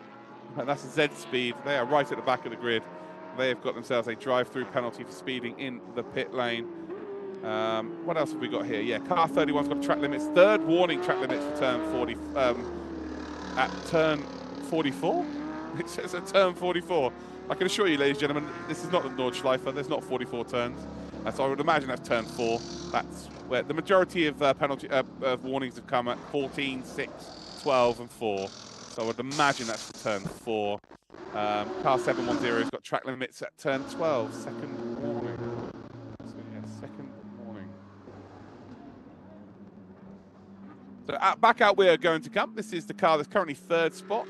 That's Z Speed. They are right at the back of the grid. They have got themselves a drive-through penalty for speeding in the pit lane. What else have we got here? Yeah, car 31's got track limits. Third warning track limits for turn 40. At turn 44? It says at turn 44. I can assure you, ladies and gentlemen, this is not the Nordschleife. There's not 44 turns. So I would imagine that's turn 4. That's where the majority of warnings have come at 14, 6, 12, and 4. So I would imagine that's for turn 4. Car 710 has got track limits at turn 12. Second warning. So yeah, second warning. So back out we are going to come. This is the car that's currently third spot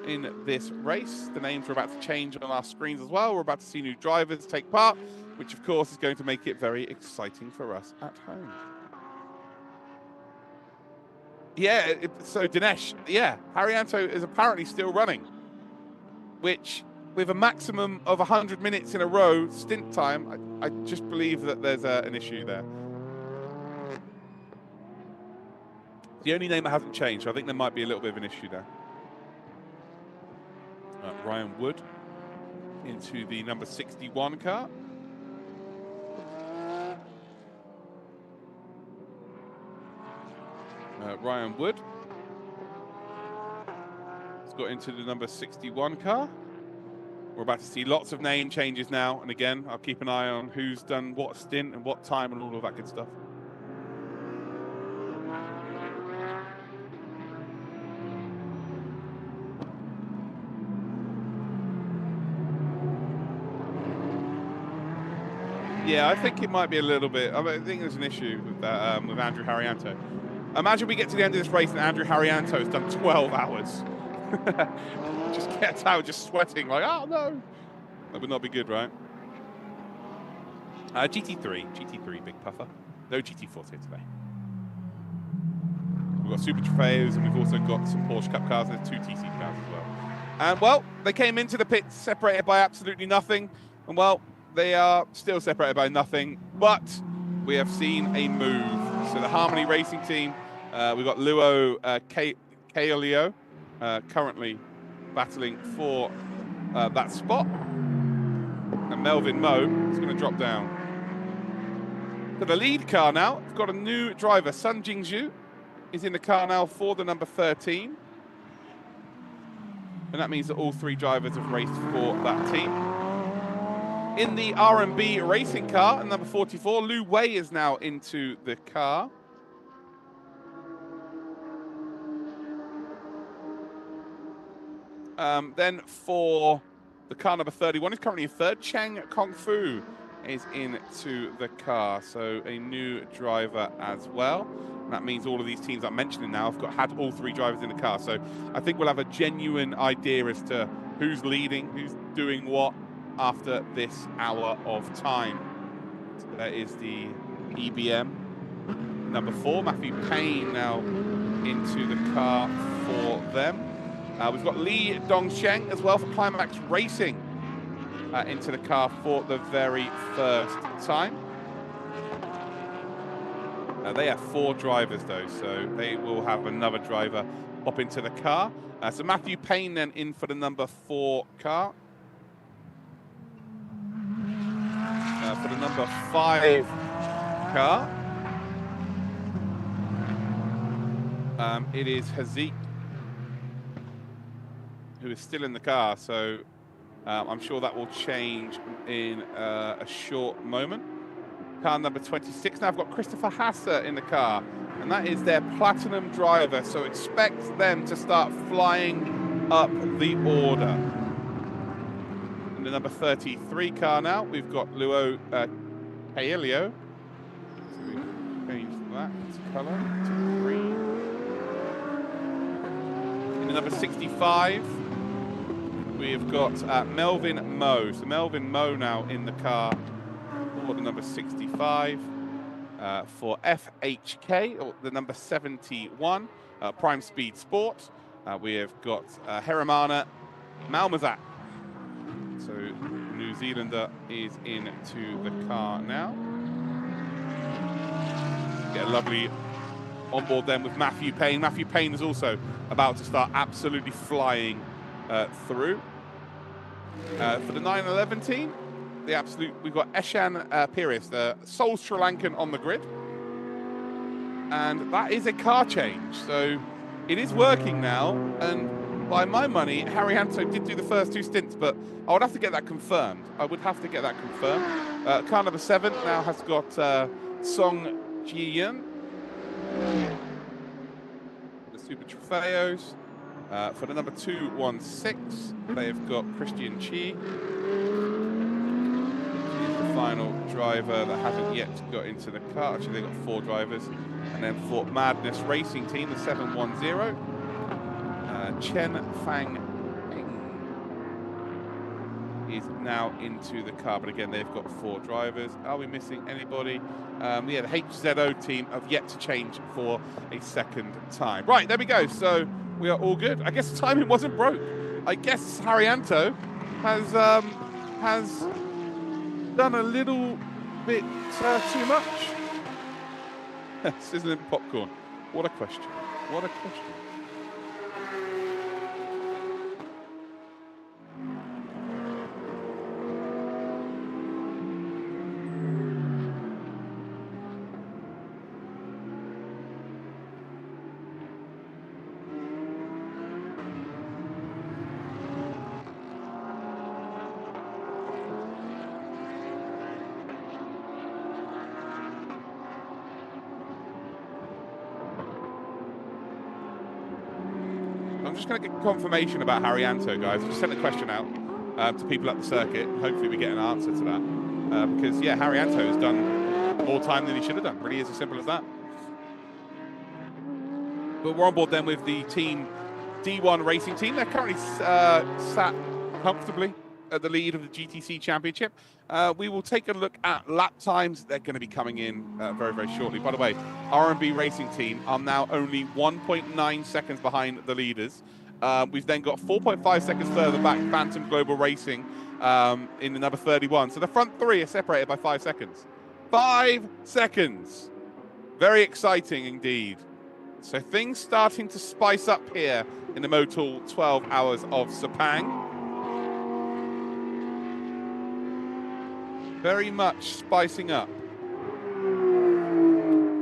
in this race. The names are about to change on our screens as well. We're about to see new drivers take part, which of course is going to make it very exciting for us at home. Yeah, so Dinesh, yeah, Haryanto is apparently still running, which with a maximum of 100 minutes in a row stint time, I just believe that there's an issue there. The only name that hasn't changed, so I think there might be a little bit of an issue there. Ryan Wood into the number 61 car. Ryan Wood has got into the number 61 car. We're about to see lots of name changes now, and again, I'll keep an eye on who's done what stint and what time and all of that good stuff. Yeah, I think it might be a little bit. I think there's an issue with that with Andrew Haryanto. Imagine we get to the end of this race and Andrew Haryanto has done 12 hours. Just gets out, just sweating, like, oh no. That would not be good, right? GT3, big puffer. No GT4s here today. We've got Super Trofeos and we've also got some Porsche Cup cars and 2 TC cars as well. And well, they came into the pit separated by absolutely nothing. And well, they are still separated by nothing, but we have seen a move. So the Harmony Racing team, we've got Luo Kaolio currently battling for that spot. And Melvin Moe is going to drop down. So the lead car now, we've got a new driver. Sun Jingzhu is in the car now for the number 13. And that means that all 3 drivers have raced for that team. In the R&B racing car, number 44, Lu Wei is now into the car. Then for the car number 31, is currently in third. Cheng Kung Fu is into the car, so a new driver as well. And that means all of these teams I'm mentioning now have had all 3 drivers in the car. So I think we'll have a genuine idea as to who's leading, who's doing what after this hour of time. So that is the EBM. Number 4, Matthew Payne now into the car for them. We've got Li Dongsheng as well for Climax Racing into the car for the very first time. They have 4 drivers though, so they will have another driver hop into the car. So Matthew Payne then in for the number 4 car. For the number 5 car, it is Hazik who is still in the car, so I'm sure that will change in a short moment. Car number 26, now I've got Christopher Hasser in the car, and that is their platinum driver, so expect them to start flying up the order. In the number 33 car now, we've got Luo Kaolio. So we change that colour to green. In the number 65, we have got Melvin Moe. So Melvin Moe now in the car for the number 65. For FHK, or the number 71, Prime Speed Sport. We have got Heramana Malmazat. So New Zealander is into the car now. Get a lovely onboard then with Matthew Payne. Matthew Payne is also about to start absolutely flying through. For the 911 team, we've got Eshan Piris, the sole Sri Lankan on the grid. And that is a car change. So it is working now. And by my money, Haryanto did do the first 2 stints, but I would have to get that confirmed. I would have to get that confirmed. Car number 7 now has got Song Ji-yun, the Super Trofeos. For the number 216, they've got Christian Chi. She's the final driver that hasn't yet got into the car. Actually, they've got 4 drivers. And then for Madness Racing Team, the 710, Chen Fang Ping is now into the car. But again, they've got 4 drivers. Are we missing anybody? Yeah, the HZO team have yet to change for a second time. Right, there we go. So we are all good. I guess the timing wasn't broke. I guess Haryanto has done a little bit too much. Sizzling popcorn. What a question. What a question. I'm just going to get confirmation about Haryanto, guys. Just sent a question out to people at the circuit. Hopefully we get an answer to that. Because, yeah, Haryanto has done more time than he should have done. Really is as simple as that. But we're on board then with the team D1 racing team. They're currently sat comfortably at the lead of the GTC Championship. We will take a look at lap times. They're going to be coming in very, very shortly. By the way, R&B Racing Team are now only 1.9 seconds behind the leaders. We've then got 4.5 seconds further back, Phantom Global Racing in the number 31. So the front 3 are separated by 5 seconds. 5 seconds. Very exciting indeed. So things starting to spice up here in the Motul 12 Hours of Sepang. Very much spicing up.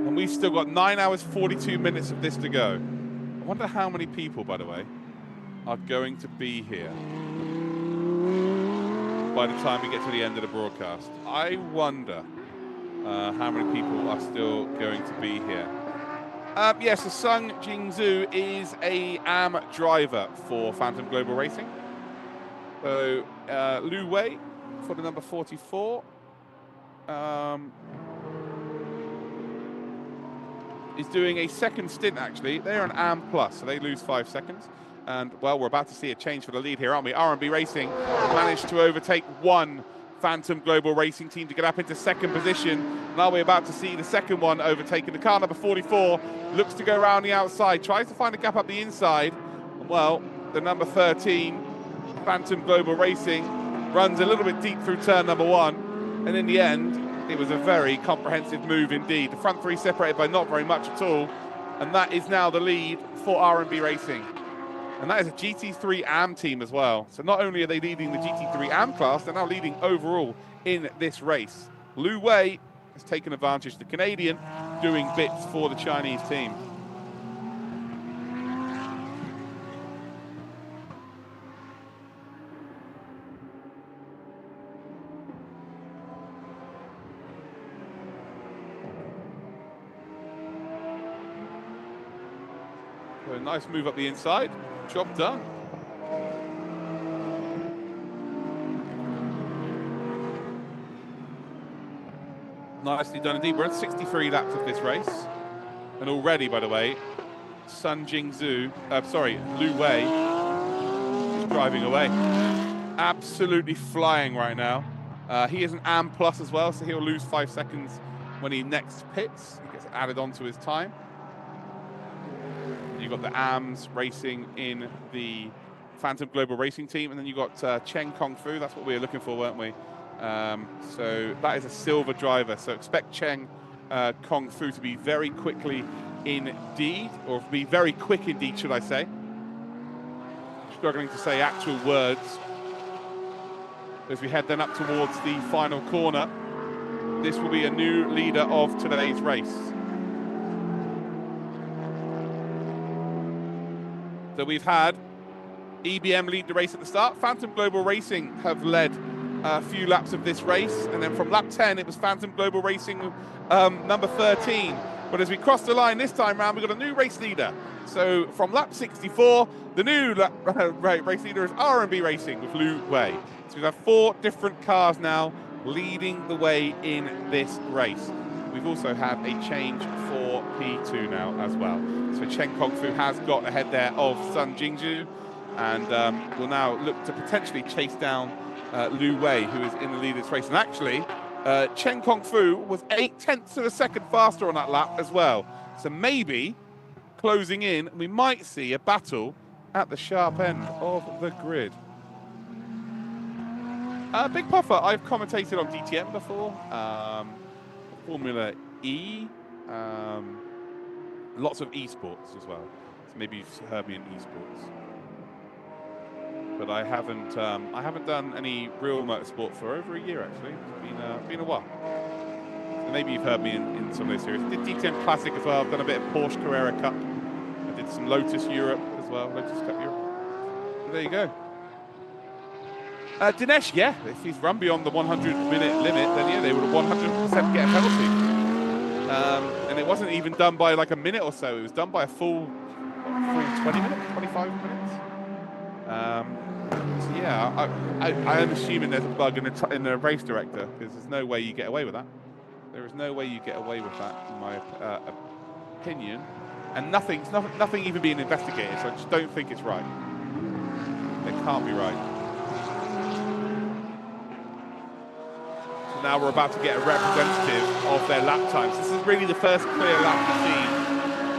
And we've still got 9 hours, 42 minutes of this to go. I wonder how many people, by the way, are going to be here by the time we get to the end of the broadcast. I wonder how many people are still going to be here. Yes, so Sung Jingzhu is a AM driver for Phantom Global Racing. So Lu Wei for the number 44. Is doing a second stint, actually. They're an AM plus, so they lose 5 seconds. And, well, we're about to see a change for the lead here, aren't we? R&B Racing managed to overtake one Phantom Global Racing team to get up into second position. Now we're about to see the second one overtaking the car. Number 44 looks to go around the outside, tries to find a gap up the inside. And, well, the number 13, Phantom Global Racing, runs a little bit deep through turn number 1. And in the end, it was a very comprehensive move indeed. The front 3 separated by not very much at all. And that is now the lead for R&B Racing. And that is a GT3 AM team as well. So not only are they leading the GT3 AM class, they're now leading overall in this race. Lu Wei has taken advantage. The Canadian doing bits for the Chinese team. So a nice move up the inside. Job done. Nicely done indeed. We're at 63 laps of this race. And already, by the way, Lu Wei is driving away. Absolutely flying right now. He is an AM Plus as well, so he'll lose 5 seconds when he next pits. He gets added onto his time. You've got the AMs racing in the Phantom Global Racing team, and then you've got Cheng Kung Fu. That's what we were looking for, weren't we? So that is a silver driver. So expect Cheng Kung Fu to be very quickly indeed, or be very quick indeed, should I say. Struggling to say actual words. As we head then up towards the final corner, this will be a new leader of today's race. So we've had EBM lead the race at the start. Phantom Global Racing have led a few laps of this race, and then from lap 10 it was Phantom Global Racing number 13. But as we cross the line this time round, we've got a new race leader. So from lap 64, the new race leader is R&B Racing with Lu Wei. So we've had 4 different cars now leading the way in this race. We've also had a change for P2 now as well. So Cheng Kung Fu has got ahead there of Sun Jingzhu, and will now look to potentially chase down Lu Wei, who is in the lead of this race. And actually, Cheng Kung Fu was 0.8 of a second faster on that lap as well. So maybe closing in, we might see a battle at the sharp end of the grid. Big Puffer, I've commentated on DTM before, Formula E, lots of esports as well. So maybe you've heard me in esports. But I haven't done any real motorsport for over a year actually. It's been a while. So maybe you've heard me in some of those series. I did DTM Classic as well. I've done a bit of Porsche Carrera Cup. I did some Lotus Europe as well, Lotus Cup Europe. So there you go. Dinesh, yeah, if he's run beyond the 100-minute limit, then yeah, they would 100% get a penalty. And it wasn't even done by like a minute or so. It was done by a full 20 minutes, 25 minutes. So yeah, I'm assuming there's a bug in the race director, because there's no way you get away with that. There is no way you get away with that, in my opinion. And nothing even being investigated, so I just don't think it's right. It can't be right. So now we're about to get a representative of their lap times. This is really the first clear lap we've seen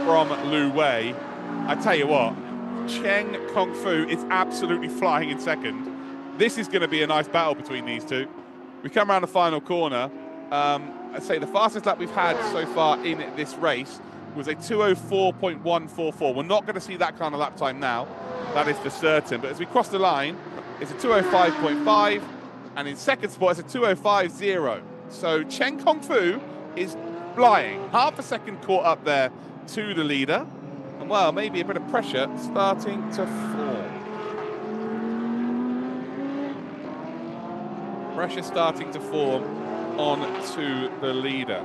from Lu Wei. I tell you what, Cheng Kung Fu is absolutely flying in second. This is going to be a nice battle between these two. We come around the final corner. I'd say the fastest lap we've had so far in this race was a 2:04.144. We're not going to see that kind of lap time now. That is for certain. But as we cross the line, it's a 2:05.5. And in second spot, it's a 2:05.0. So Cheng Kung Fu is flying. Half a second caught up there to the leader. And well, maybe a bit of pressure starting to form. Pressure starting to form onto the leader.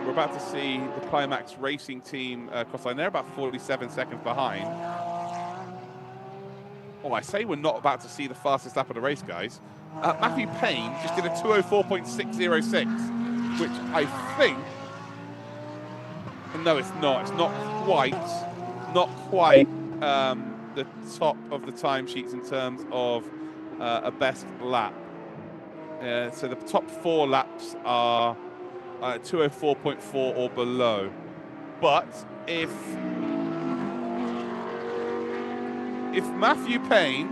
We're about to see the Climax Racing team cross line. They're about 47 seconds behind. Oh, I say we're not about to see the fastest lap of the race, guys. Matthew Payne just did a 2:04.606, which I think... No, it's not. It's not quite the top of the timesheets in terms of a best lap. So the top 4 laps are 2:04.4 or below. But if Matthew Payne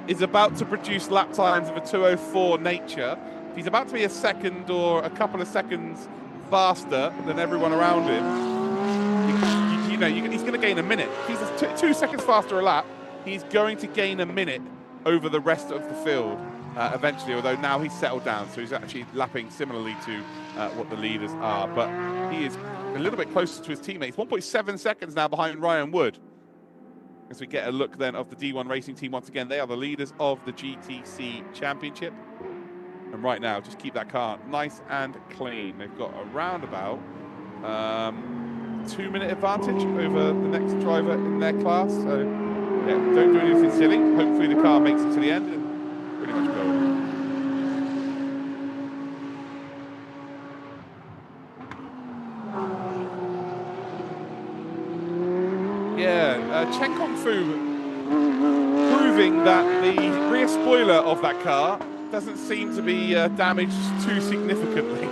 is about to produce lap times of a 2:04 nature, if he's about to be a second or a couple of seconds faster than everyone around him, he's going to gain a minute. If he's 2 seconds faster a lap, he's going to gain a minute over the rest of the field eventually, although now he's settled down, so he's actually lapping similarly to what the leaders are. But he is a little bit closer to his teammates. 1.7 seconds now behind Ryan Wood. As we get a look then of the D1 Racing team once again, they are the leaders of the GTC Championship. And right now, just keep that car nice and clean. They've got around about 2-minute advantage over the next driver in their class. So yeah, don't do anything silly. Hopefully the car makes it to the end and pretty much go. Yeah, Cheng Kung Fu proving that the rear spoiler of that car doesn't seem to be damaged too significantly.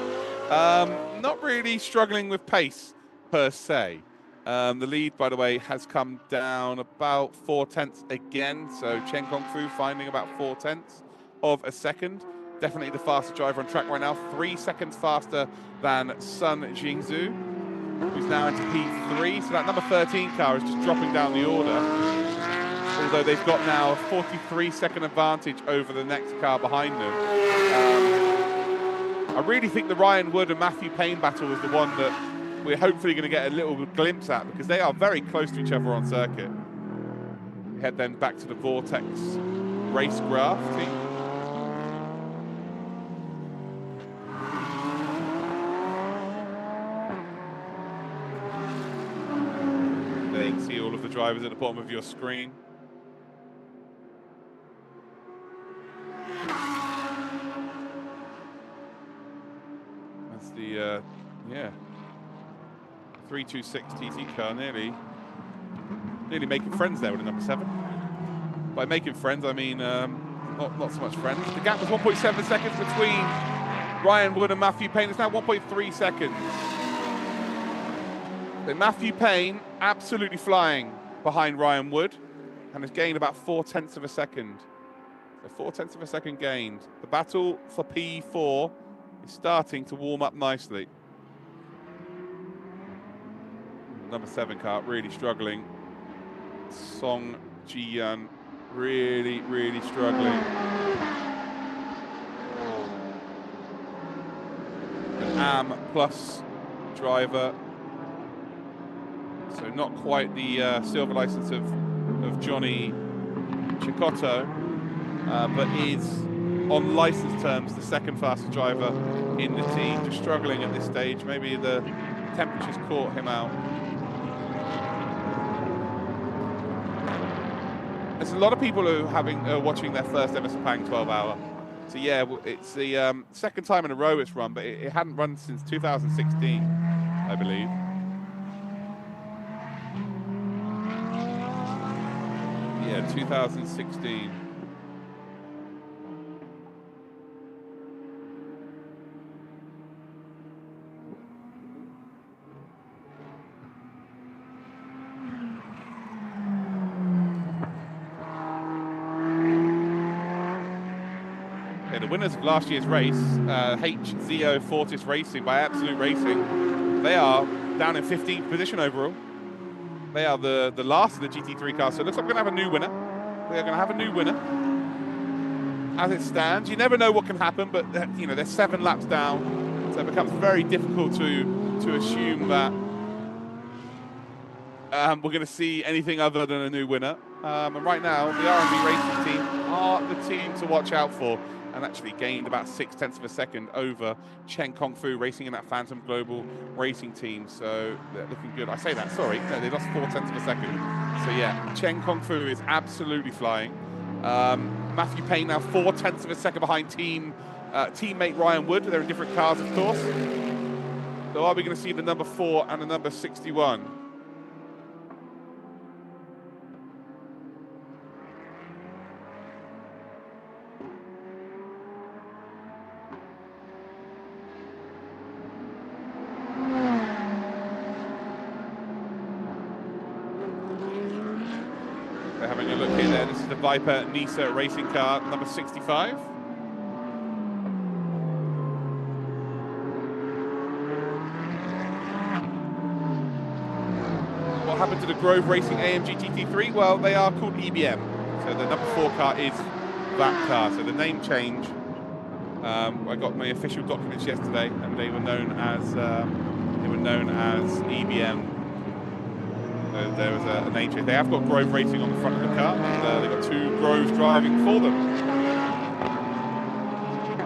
Not really struggling with pace per se. The lead, by the way, has come down about 4/10 again. So Chen Kongfu finding about 4/10 of a second. Definitely the fastest driver on track right now. 3 seconds faster than Sun Jingzhu, who's now into P3. So that number 13 car is just dropping down the order. Although they've got now a 43-second advantage over the next car behind them. I really think the Ryan Wood and Matthew Payne battle is the one that we're hopefully going to get a little glimpse at, because they are very close to each other on circuit. Head then back to the Vortex race graph team. There you can see all of the drivers at the bottom of your screen. That's the, yeah, 326 TT car, nearly making friends there with the number 7. By making friends, I mean not so much friends. The gap was 1.7 seconds between Ryan Wood and Matthew Payne. It's now 1.3 seconds. So Matthew Payne absolutely flying behind Ryan Wood and has gained about 4/10 of a second. So 4/10 of a second gained. The battle for P4 is starting to warm up nicely. Number 7 car really struggling. Song Ji-yun really struggling. An AM plus driver. So not quite the silver license of Johnny Chicotto, but is on license terms the second fastest driver in the team. Just struggling at this stage. Maybe the temperatures caught him out. There's a lot of people who are watching their first ever Sepang 12-hour. So yeah, it's the second time in a row it's run, but it hadn't run since 2016, I believe. Yeah, 2016. The winners of last year's race, HZO Fortis Racing by Absolute Racing, they are down in 15th position overall. They are the last of the GT3 cars, so it looks like we're going to have a new winner. We are going to have a new winner. As it stands, you never know what can happen, but you know, they're 7 laps down, so it becomes very difficult to assume that we're going to see anything other than a new winner. And right now, the R&B Racing team are the team to watch out for, and actually gained about 0.6 of a second over Chen Kongfu racing in that Phantom Global Racing team. So they're looking good. I say that, sorry. No, they lost 0.4 of a second. So yeah, Chen Kongfu is absolutely flying. Matthew Payne now 0.4 of a second behind teammate Ryan Wood. They're in different cars, of course. So are we going to see the number 4 and the number 61? Having a look in there, this is the Viper Nisa racing car, number 65. What happened to the Grove Racing AMG GT3? Well, they are called EBM. So the number 4 car is that car. So the name change, I got my official documents yesterday, and they were known as EBM. There was a name change. They have got Grove Racing on the front of the car, and they've got 2 Groves driving for them.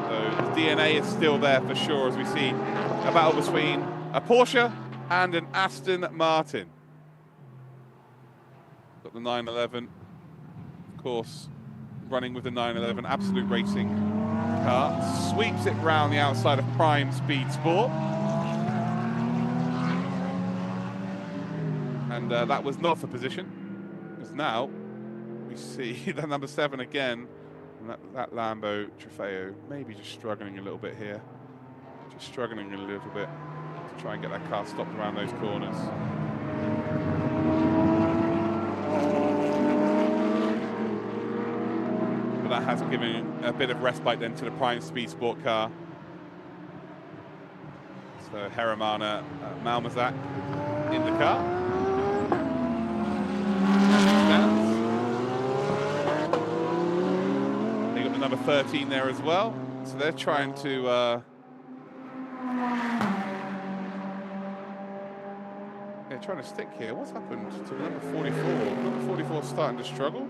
So the DNA is still there for sure, as we see a battle between a Porsche and an Aston Martin. Got the 911, of course, running with the 911 Absolute Racing car. Sweeps it round the outside of Prime Speed Sport. And that was not for position, because now we see the number 7 again. And that Lambo Trofeo maybe just struggling a little bit here. Just struggling a little bit to try and get that car stopped around those corners. But that has given a bit of respite then to the Prime Speed Sport car. So Heremana Malmazak in the car. They got the number 13 there as well. So they're trying to they're trying to stick here. What's happened to number 44? Number 44 starting to struggle.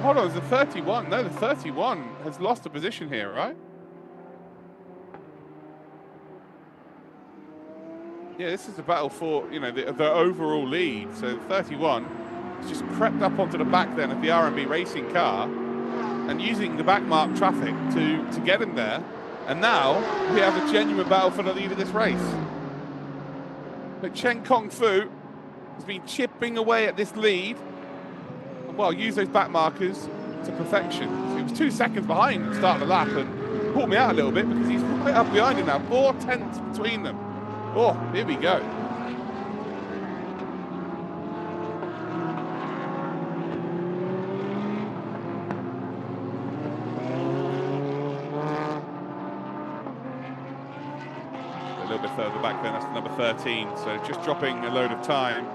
Hold on, it's the 31. No, the 31 has lost a position here, right? Yeah, this is the battle for, you know, the overall lead. So 31 has just crept up onto the back then of the R&B racing car and using the backmark traffic to get him there. And now we have a genuine battle for the lead of this race. But Chen Kong Fu has been chipping away at this lead. Well, use those back markers to perfection. So he was 2 seconds behind at the start of the lap and pulled me out a little bit because he's right up behind him now. 4 tenths between them. Oh, here we go. A little bit further back then, that's the number 13. So just dropping a load of time.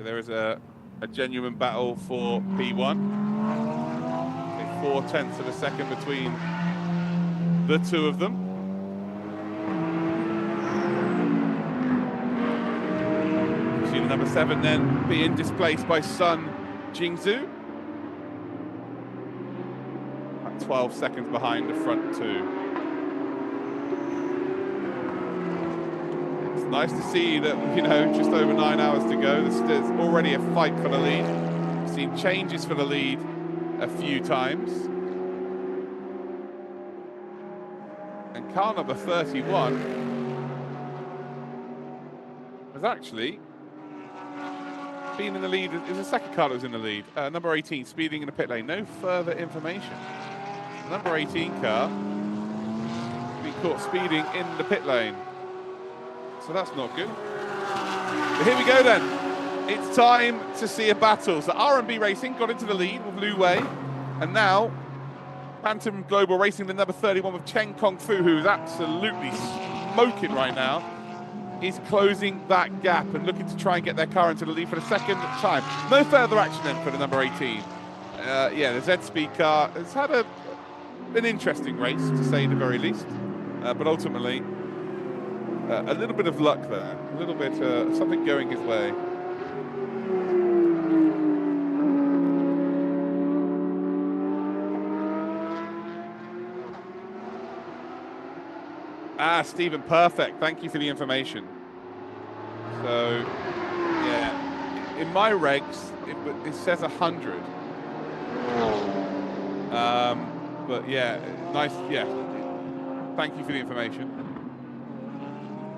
There is a genuine battle for P1. 4 tenths of a second between the two of them. You see the number 7 then being displaced by Sun Jingzhu. At 12 seconds behind the front two. Nice to see that, you know, just over 9 hours to go. There's already a fight for the lead. We've seen changes for the lead a few times. And car number 31 has actually been in the lead. It was the second car that was in the lead. Number 18 speeding in the pit lane. No further information. Number 18 car being caught speeding in the pit lane. So that's not good. But here we go then. It's time to see a battle. So R&B Racing got into the lead with Lu Wei. And now Phantom Global Racing, the number 31 with Chen Kong Fu, who is absolutely smoking right now, is closing that gap and looking to try and get their car into the lead for the second time. No further action then for the number 18. Yeah, the Z-Speed car has had an interesting race, to say the very least. But ultimately, a little bit of luck there, a little bit something going his way. Stephen, perfect. Thank you for the information. So, yeah, in my regs, it says 100. But yeah, nice. Yeah, thank you for the information.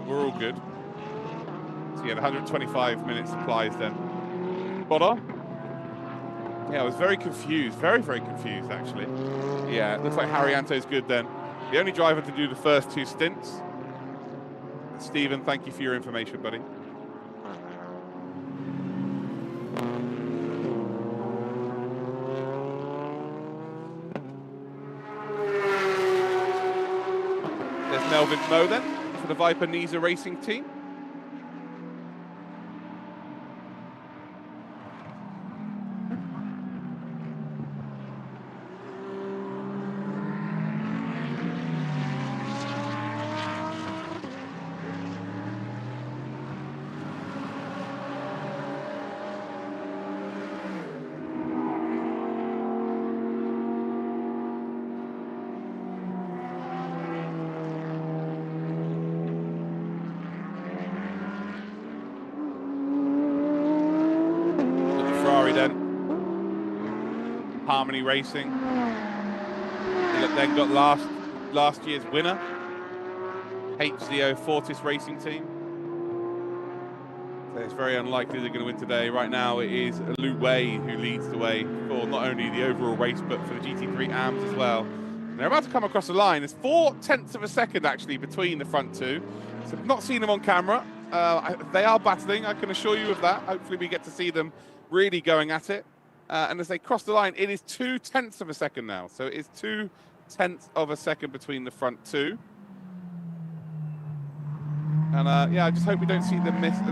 We're all good. So yeah, the 125 minutes applies then. Spot on. Yeah, I was very confused. Very, very confused, actually. Yeah, it looks like Haryanto's good then. The only driver to do the first 2 stints. Stephen, thank you for your information, buddy. There's Melvin Moe then, for the Viper Nisa Racing team. Harmony Racing. They then got last year's winner, HZO Fortis Racing Team. So it's very unlikely they're going to win today. Right now it is Lu Wei who leads the way for not only the overall race, but for the GT3 AMS as well. And they're about to come across the line. There's 0.4 of a second actually between the front two. So I've not seen them on camera. They are battling, I can assure you of that. Hopefully we get to see them really going at it. And as they cross the line, it is 0.2 of a second now. So it is 0.2 of a second between the front two. And yeah, I just hope we don't see them miss we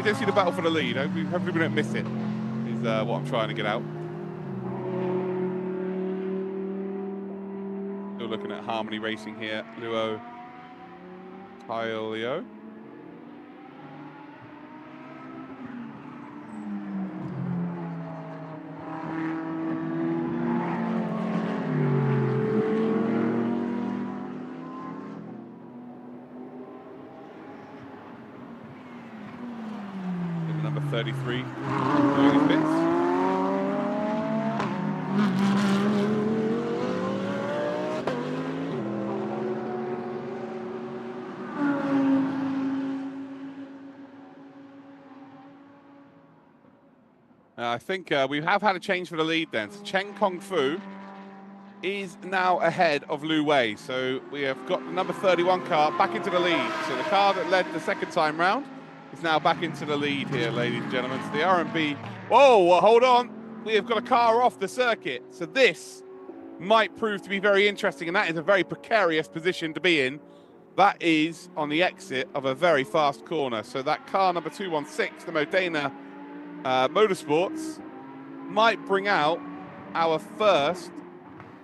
don't see the battle for the lead. Hopefully we don't miss it, is what I'm trying to get out. Still looking at Harmony Racing here. Luo Tailio. Number 33 doing his bits. I think we have had a change for the lead then. So Cheng Kong Fu is now ahead of Lu Wei. So we have got the number 31 car back into the lead. So the car that led the second time round is now back into the lead here, ladies and gentlemen. So the R&B, whoa, well, hold on. We have got a car off the circuit. So this might prove to be very interesting, and that is a very precarious position to be in. That is on the exit of a very fast corner. So that car number 216, the Modena Motorsports, might bring out our first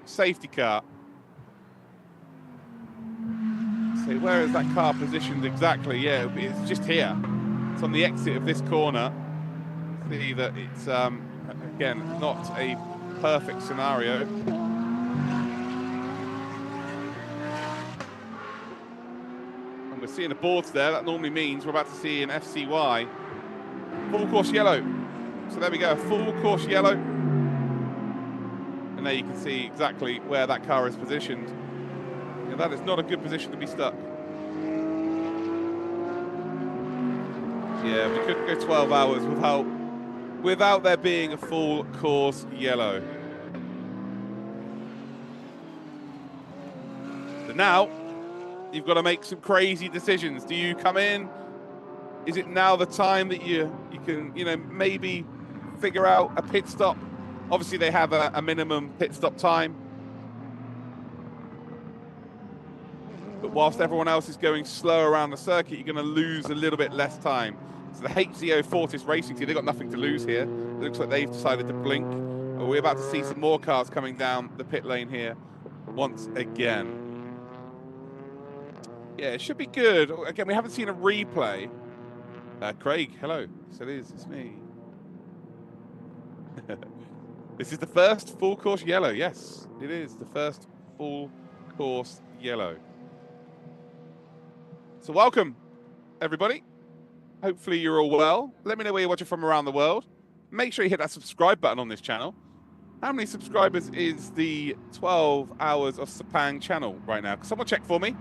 safety car. So where is that car positioned exactly? Yeah, it's just here. It's on the exit of this corner. See that it's, again, not a perfect scenario. And we're seeing the boards there. That normally means we're about to see an FCY. Full course yellow. So there we go, full course yellow. And there you can see exactly where that car is positioned. Yeah, that is not a good position to be stuck. Yeah, we couldn't go 12 hours without there being a full course yellow. So now, you've got to make some crazy decisions. Do you come in? Is it now the time that you can, maybe figure out a pit stop? Obviously, they have a minimum pit stop time. But whilst everyone else is going slow around the circuit, you're going to lose a little bit less time. So the HZO Fortis Racing Team, they've got nothing to lose here. It looks like they've decided to blink. We're about to see some more cars coming down the pit lane here once again. Yeah, it should be good. Again, we haven't seen a replay. Craig, hello. So it's me. This is the first full course yellow. Yes, it is the first full course yellow. So welcome, everybody. Hopefully you're all well. Let me know where you're watching from around the world. Make sure you hit that subscribe button on this channel. How many subscribers is the 12 Hours of Sepang channel right now? Someone check for me.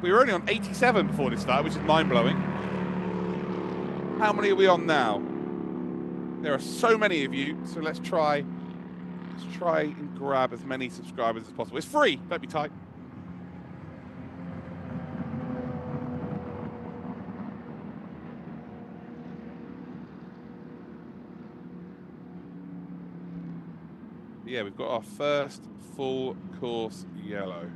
We were only on 87 before this started, which is mind-blowing. How many are we on now? There are so many of you, so let's try and grab as many subscribers as possible. It's free, don't be tight. Yeah, we've got our first full course yellow.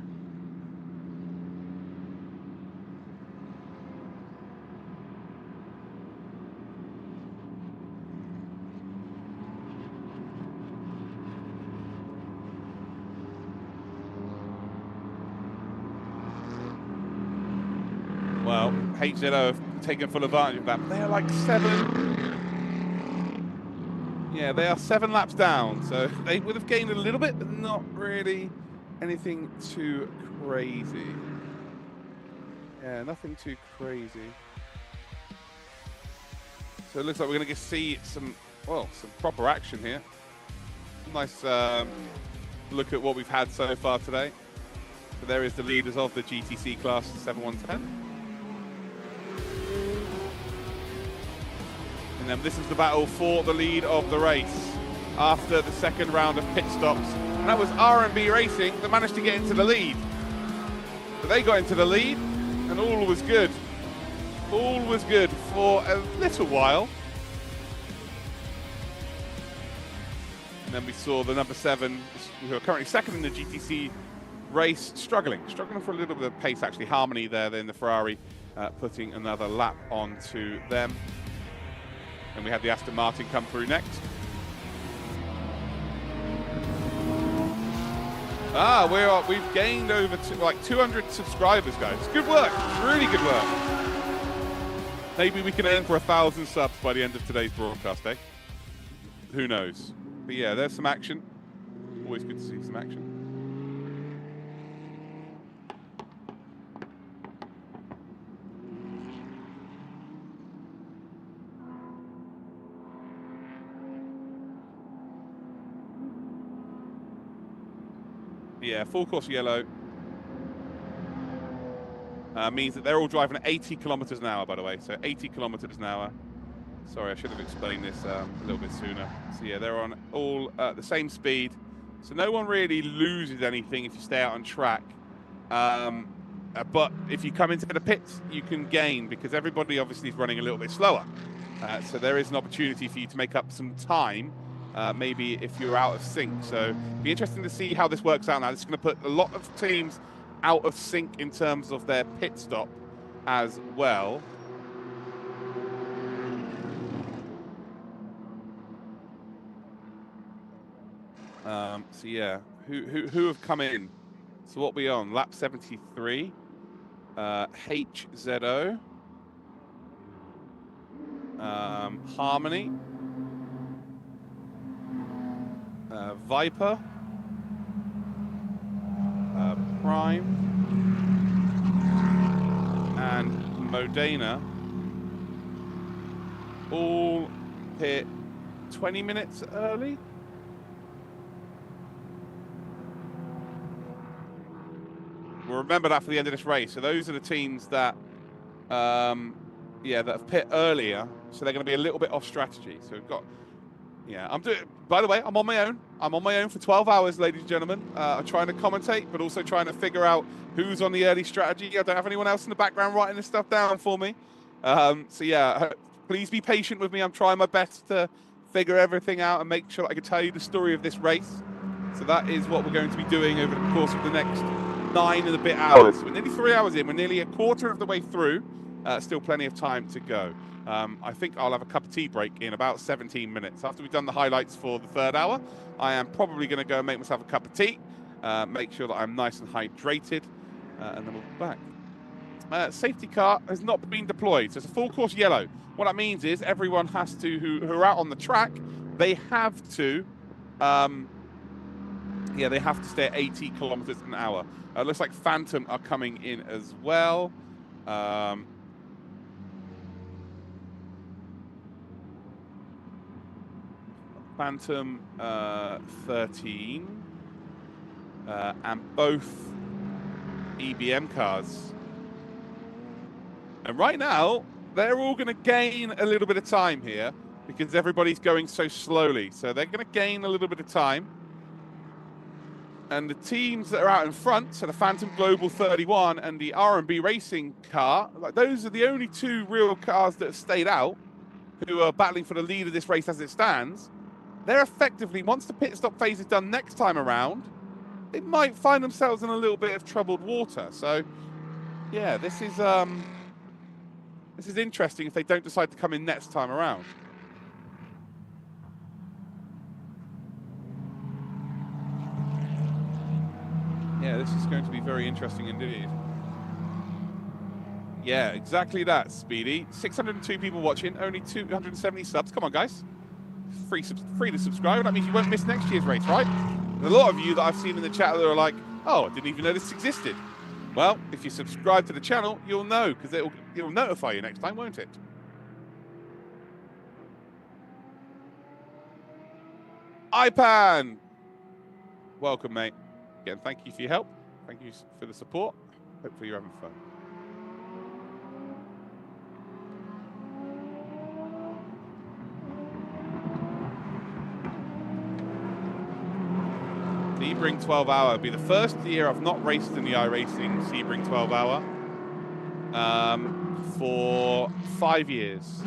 Well, HZO have taken full advantage of that. But they are like 7. Yeah, they are 7 laps down. So they would have gained a little bit, but not really anything too crazy. Yeah, nothing too crazy. So it looks like we're going to see some proper action here. Nice look at what we've had so far today. So there is the leaders of the GTC class 7110. And then this is the battle for the lead of the race after the second round of pit stops. And that was R&B Racing that managed to get into the lead. But they got into the lead and all was good. All was good for a little while. And then we saw the number 7, who are currently second in the GTC race, struggling for a little bit of pace actually. Harmony there in the Ferrari, putting another lap onto them. And we have the Aston Martin come through next. We've gained over like 200 subscribers, guys. Good work, really good work. Maybe we can aim for 1,000 subs by the end of today's broadcast, eh? Who knows? But yeah, there's some action. Always good to see some action. Yeah, full course yellow means that they're all driving at 80 kilometers an hour, by the way. So 80 kilometers an hour. Sorry, I should have explained this a little bit sooner. So yeah, they're on all the same speed. So no one really loses anything if you stay out on track. But if you come into the pits, you can gain because everybody obviously is running a little bit slower. So there is an opportunity for you to make up some time. Maybe if you're out of sync. So it'll be interesting to see how this works out now. This is going to put a lot of teams out of sync in terms of their pit stop as well. So yeah, who have come in? So what we on? Lap 73. HZO. Harmony. Viper, Prime, and Modena all hit 20 minutes early. We'll remember that for the end of this race. So those are the teams that, that have pit earlier. So they're going to be a little bit off strategy. So we've got. Yeah, I'm doing. By the way, I'm on my own. I'm on my own for 12 hours, ladies and gentlemen. I'm trying to commentate, but also trying to figure out who's on the early strategy. I don't have anyone else in the background writing this stuff down for me. So yeah, please be patient with me. I'm trying my best to figure everything out and make sure I can tell you the story of this race. So that is what we're going to be doing over the course of the next 9 and a bit hours. We're nearly 3 hours in. We're nearly a quarter of the way through. Still plenty of time to go. I think I'll have a cup of tea break in about 17 minutes. After we've done the highlights for the 3rd hour, I am probably going to go and make myself a cup of tea, make sure that I'm nice and hydrated, and then we'll be back. Safety car has not been deployed, so it's a full course yellow. What that means is everyone has to, who are out on the track, they have to, they have to stay at 80 kilometers an hour. Looks like Phantom are coming in as well. Phantom 13 and both EBM cars. And right now, they're all going to gain a little bit of time here because everybody's going so slowly. So they're going to gain a little bit of time. And the teams that are out in front, so the Phantom Global 31 and the R&B Racing car, like those are the only 2 real cars that have stayed out who are battling for the lead of this race as it stands. They're effectively, once the pit stop phase is done next time around, they might find themselves in a little bit of troubled water. So, yeah, this is interesting if they don't decide to come in next time around. Yeah, this is going to be very interesting indeed. Yeah, exactly that, Speedy. 602 people watching, only 270 subs. Come on, guys. Free to subscribe. That means you won't miss next year's race, right? There's a lot of you that I've seen in the chat that are like, oh, I didn't even know this existed. Well, if you subscribe to the channel, you'll know, because it'll notify you next time, won't it? Ipan, welcome, mate. Again, thank you for your help. Thank you for the support. Hopefully you're having fun. Sebring 12 hour will be the first year I've not raced in the iRacing Sebring 12 hour for 5 years.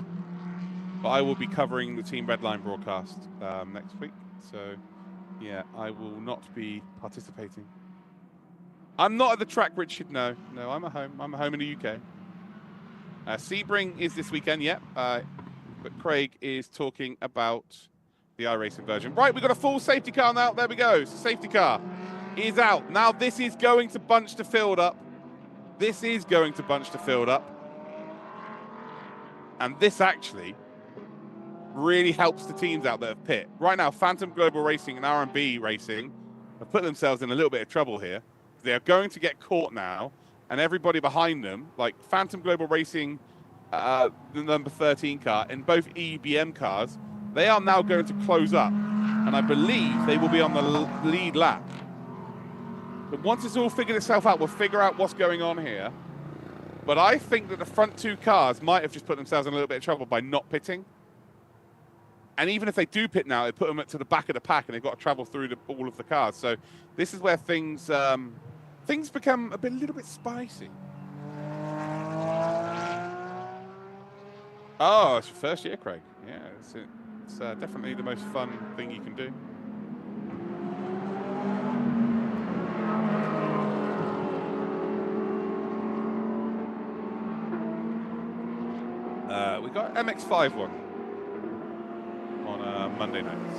But I will be covering the Team Redline broadcast next week. So, yeah, I will not be participating. I'm not at the track, Richard. No, I'm at home. I'm at home in the UK. Sebring is this weekend, yeah. But Craig is talking about the iRacing version. Right, we've got a full safety car now. There we go. Safety car is out. Now this is going to bunch the field up. This is going to bunch the field up. And this actually really helps the teams out that have pit. Right now, Phantom Global Racing and R&B Racing have put themselves in a little bit of trouble here. They are going to get caught now, and everybody behind them, like Phantom Global Racing, the number 13 car, and both EBM cars, they are now going to close up. And I believe they will be on the lead lap. But once it's all figured itself out, we'll figure out what's going on here. But I think that the front two cars might have just put themselves in a little bit of trouble by not pitting. And even if they do pit now, they put them to the back of the pack, and they've got to travel through all of the cars. So this is where things become a little bit spicy. Oh, it's your first year, Craig. Yeah, it's definitely the most fun thing you can do. We got MX-5 one on Monday nights.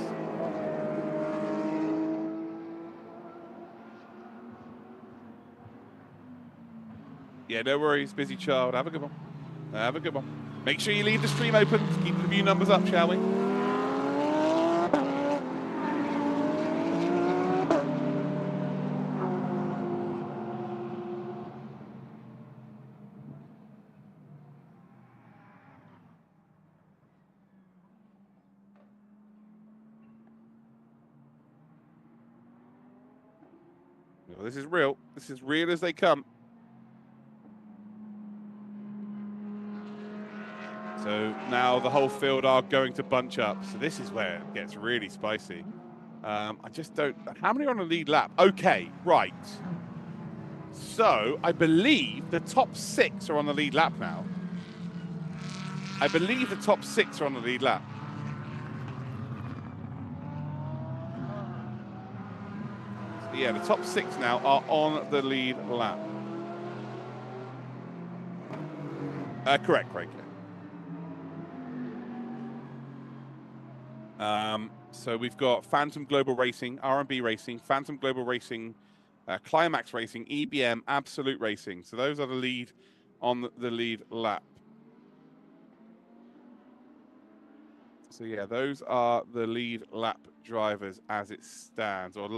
Yeah, no worries, busy child. Have a good one. Have a good one. Make sure you leave the stream open to keep the view numbers up, shall we? Well, this is real. This is real as they come. So now the whole field are going to bunch up. So this is where it gets really spicy. I just don't... How many are on the lead lap? Okay, right. So I believe the top 6 are on the lead lap now. I believe the top 6 are on the lead lap. So yeah, the top 6 now are on the lead lap. Correct, Craig. So we've got Phantom Global Racing, R&B Racing, Phantom Global Racing, Climax Racing, EBM, Absolute Racing. So those are the lead on the lead lap. So yeah, those are the lead lap drivers as it stands, or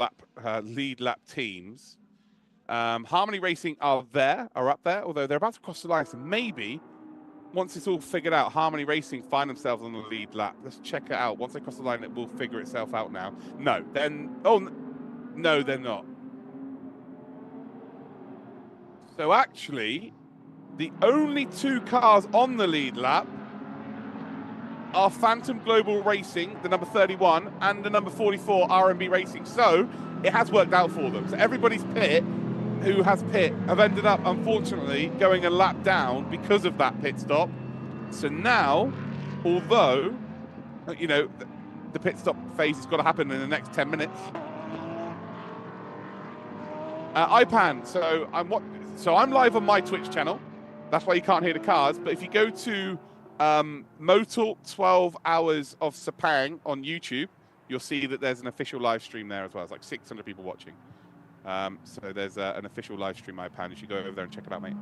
lead lap teams. Harmony Racing are up there, although they're about to cross the line. So maybe once it's all figured out, Harmony Racing find themselves on the lead lap. Let's check it out. Once they cross the line, it will figure itself out now. No, then... Oh, no, they're not. So actually, the only 2 cars on the lead lap are Phantom Global Racing, the number 31, and the number 44, R&B Racing. So it has worked out for them. So everybody's pit, who has pit, have ended up, unfortunately, going a lap down because of that pit stop. So now, although, you know, the pit stop phase has got to happen in the next 10 minutes. Ipan, so I'm live on my Twitch channel. That's why you can't hear the cars. But if you go to Motul 12 Hours of Sepang on YouTube, you'll see that there's an official live stream there as well. It's like 600 people watching. So there's an official live stream, Ipan. You should go over there and check it out, mate.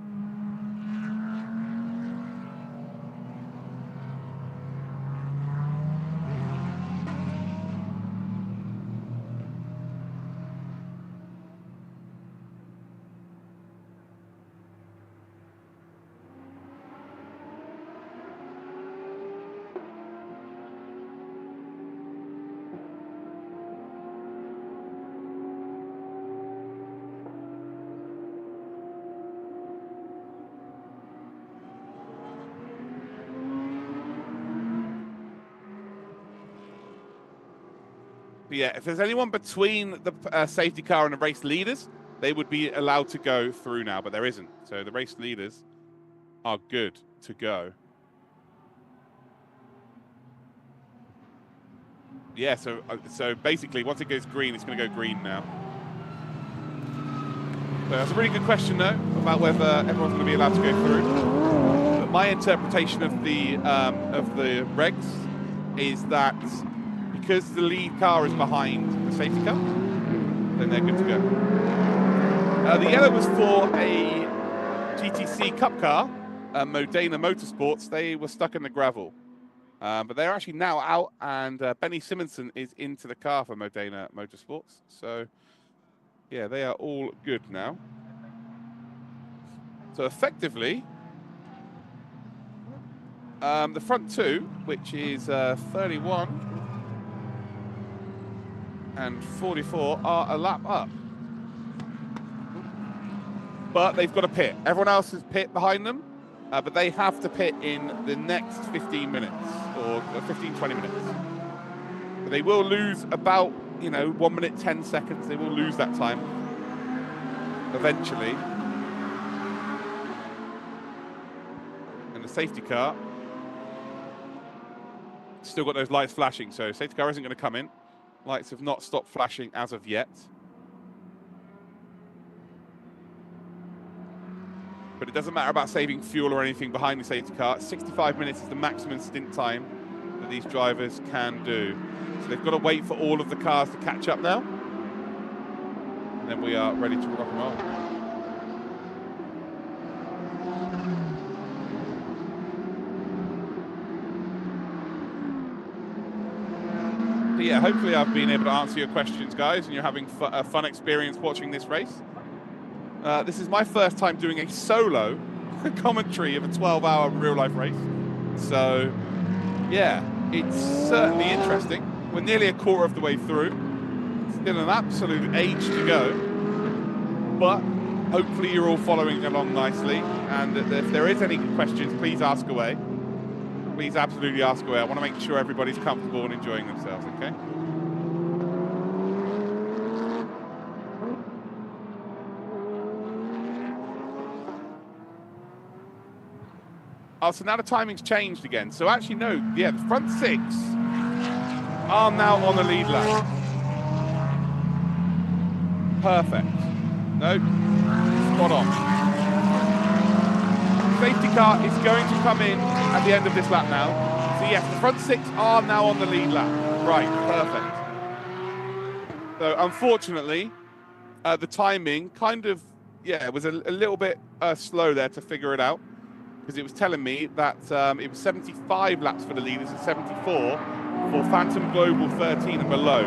But yeah, if there's anyone between the safety car and the race leaders, they would be allowed to go through now, but there isn't. So the race leaders are good to go. Yeah, so basically, once it goes green, it's going to go green now. So that's a really good question, though, about whether everyone's going to be allowed to go through. But my interpretation of the regs is that because the lead car is behind the safety car, then they're good to go. The yellow was for a GTC Cup car, Modena Motorsports. They were stuck in the gravel. But they're actually now out, and Benny Simonson is into the car for Modena Motorsports. So, yeah, they are all good now. So, effectively, the front two, which is 31 and 44, are a lap up. But they've got to pit. Everyone else is pit behind them. But they have to pit in the next 15 minutes or 15, 20 minutes. But they will lose about, 1 minute, 10 seconds. They will lose that time eventually. And the safety car still got those lights flashing. So safety car isn't going to come in. Lights have not stopped flashing as of yet. But it doesn't matter about saving fuel or anything behind the safety car. 65 minutes is the maximum stint time that these drivers can do. So they've got to wait for all of the cars to catch up now. And then we are ready to rock and roll. But yeah, hopefully I've been able to answer your questions, guys, and you're having a fun experience watching this race. This is my first time doing a solo commentary of a 12-hour real-life race. So, yeah, it's certainly interesting. We're nearly a quarter of the way through. Still an absolute age to go. But hopefully you're all following along nicely. And if there is any questions, please ask away. Please absolutely ask away. I want to make sure everybody's comfortable and enjoying themselves, okay? Oh, so now the timing's changed again. So actually, no, yeah, the front six are now on the lead lap. Perfect. No, spot on. Safety car is going to come in at the end of this lap now. So yes, the front six are now on the lead lap. Right, perfect. So unfortunately, the timing kind of, was a little bit slow there to figure it out. Because it was telling me that it was 75 laps for the leaders and 74 for Phantom Global 13 and below.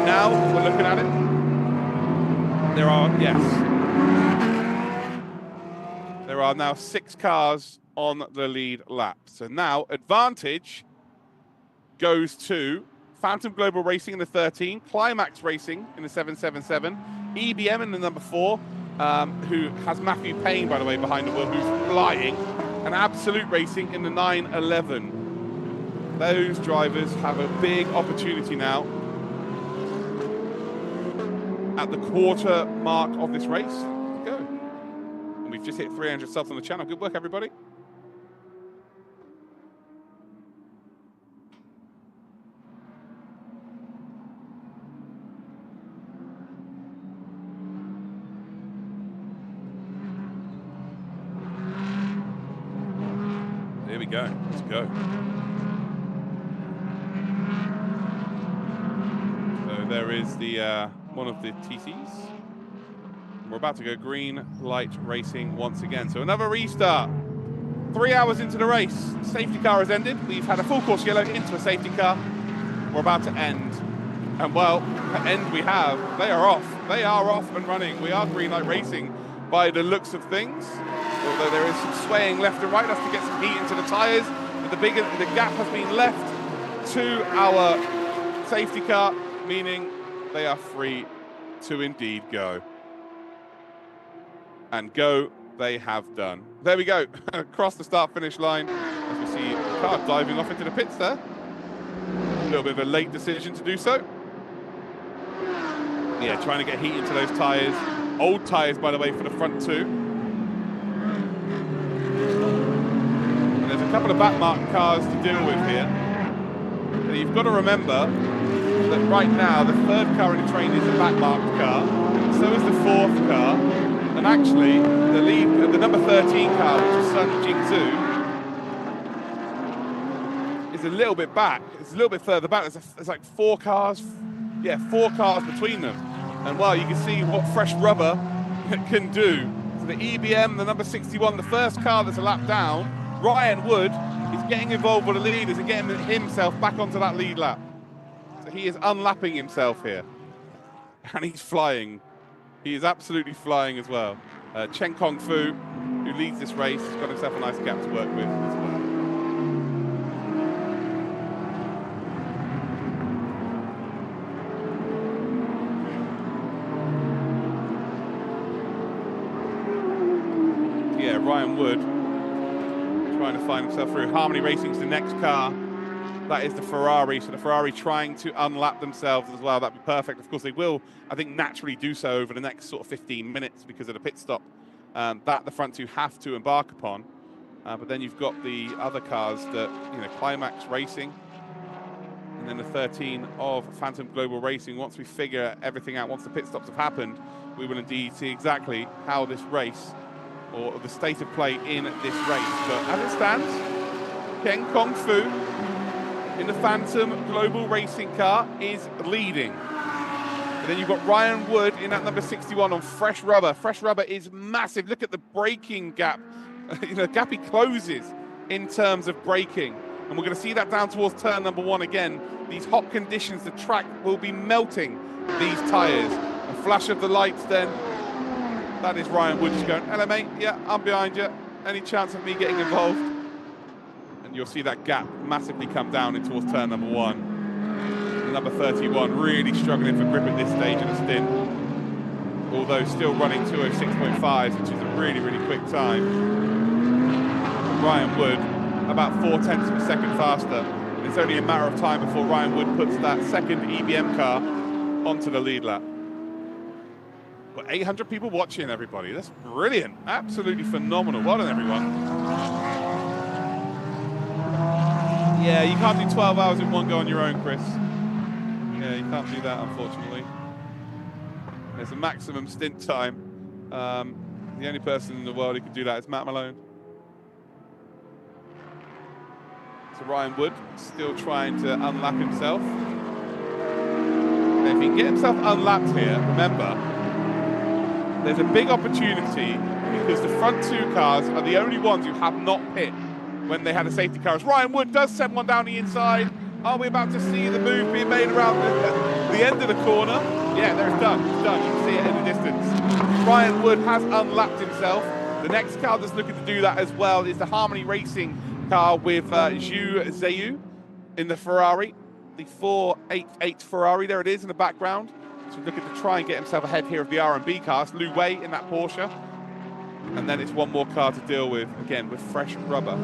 Now we're looking at it. There are now 6 cars on the lead lap. So now advantage goes to Phantom Global Racing in the 13, Climax Racing in the 777, EBM in the number 4, who has Matthew Payne, by the way, behind the wheel, who's flying, and Absolute Racing in the 911. Those drivers have a big opportunity now at the quarter mark of this race to go. And we've just hit 300 subs on the channel. Good work, everybody. There we go. Let's go. So there is the one of the TCs. We're about to go green light racing once again. So another restart. 3 hours into the race. Safety car has ended. We've had a full course yellow into a safety car. We're about to end. And well, end we have. They are off. They are off and running. We are green light racing by the looks of things. Although there is some swaying left and right, that's to get some heat into the tyres. But the gap has been left to our safety car, meaning they are free to indeed go. And go they have done. There we go, across the start-finish line. As we see the car diving off into the pits there. A little bit of a late decision to do so. Yeah, trying to get heat into those tyres. Old tyres, by the way, for the front two. And there's a couple of backmarked cars to deal with here. And you've got to remember that right now the third car in the train is a backmarked car. So is the fourth car. And actually, the number 13 car, which is Sun Jingzhou, is a little bit back. It's a little bit further back. There's like 4 cars. Yeah, 4 cars between them. And well, you can see what fresh rubber can do. So the EBM, the number 61, the first car that's a lap down, Ryan Wood is getting involved with the leaders and getting himself back onto that lead lap. So he is unlapping himself here. And he's flying. He is absolutely flying as well. Chen Kongfu, who leads this race, has got himself a nice gap to work with as well. Yeah, Ryan Wood trying to find himself through. Harmony Racing's the next car. That is the Ferrari. So the Ferrari trying to unlap themselves as well. That'd be perfect. Of course, they will, I think, naturally do so over the next sort of 15 minutes because of the pit stop that the front two have to embark upon. But then you've got the other cars that, Climax Racing, and then the 13 of Phantom Global Racing. Once we figure everything out, once the pit stops have happened, we will indeed see exactly how this race, or the state of play in this race. But as it stands, Ken Kongfu in the Phantom Global Racing car is leading. And then you've got Ryan Wood in that number 61 on fresh rubber. Fresh rubber is massive. Look at the braking gap. The gap he closes in terms of braking. And we're going to see that down towards turn number 1 again. These hot conditions, the track will be melting these tyres. A flash of the lights then. That is Ryan Wood just going, hello mate, yeah, I'm behind you. Any chance of me getting involved? And you'll see that gap massively come down in towards turn number 1. The number 31 really struggling for grip at this stage in the stint. Although still running 206.5, which is a really, really quick time. Ryan Wood about 0.4 of a second faster. And it's only a matter of time before Ryan Wood puts that second EBM car onto the lead lap. Got 800 people watching, everybody. That's brilliant. Absolutely phenomenal. Well done, everyone. Yeah, you can't do 12 hours in one go on your own, Chris. Yeah, you can't do that, unfortunately. There's a maximum stint time. The only person in the world who could do that is Matt Malone. So Ryan Wood still trying to unlap himself. And if he can get himself unlapped here, remember, there's a big opportunity because the front 2 cars are the only ones who have not pit when they had a safety car. As Ryan Wood does send one down the inside. Are we about to see the move being made around the end of the corner? Yeah, there it's done. It's done. You can see it in the distance. Ryan Wood has unlapped himself. The next car that's looking to do that as well is the Harmony Racing car with Zhu Zheyu in the Ferrari. The 488 Ferrari, there it is in the background. So looking to try and get himself ahead here of the R&B cars. Lu Wei in that Porsche. And then it's one more car to deal with, again, with fresh rubber.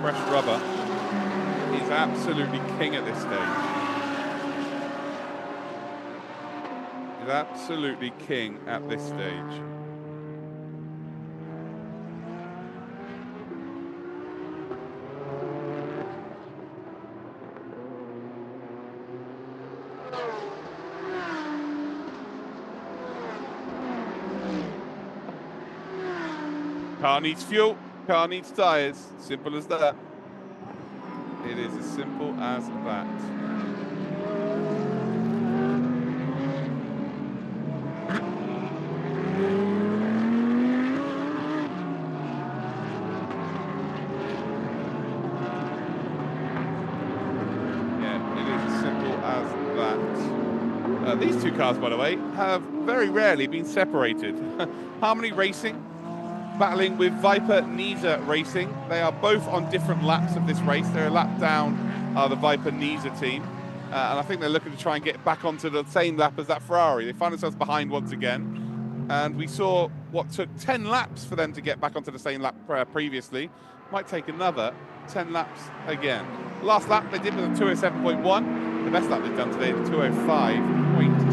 Fresh rubber is absolutely king at this stage. Is absolutely king at this stage. Car needs fuel, car needs tyres. Simple as that. It is as simple as that. Yeah, it is as simple as that. These 2 cars, by the way, have very rarely been separated. Harmony Racing battling with Viper Niza Racing. They are both on different laps of this race. They're a lap down, the Viper Niza team. And I think they're looking to try and get back onto the same lap as that Ferrari. They find themselves behind once again. And we saw what took 10 laps for them to get back onto the same lap previously. might take another 10 laps again. Last lap they did with a 207.1. The best lap they've done today is 205.6.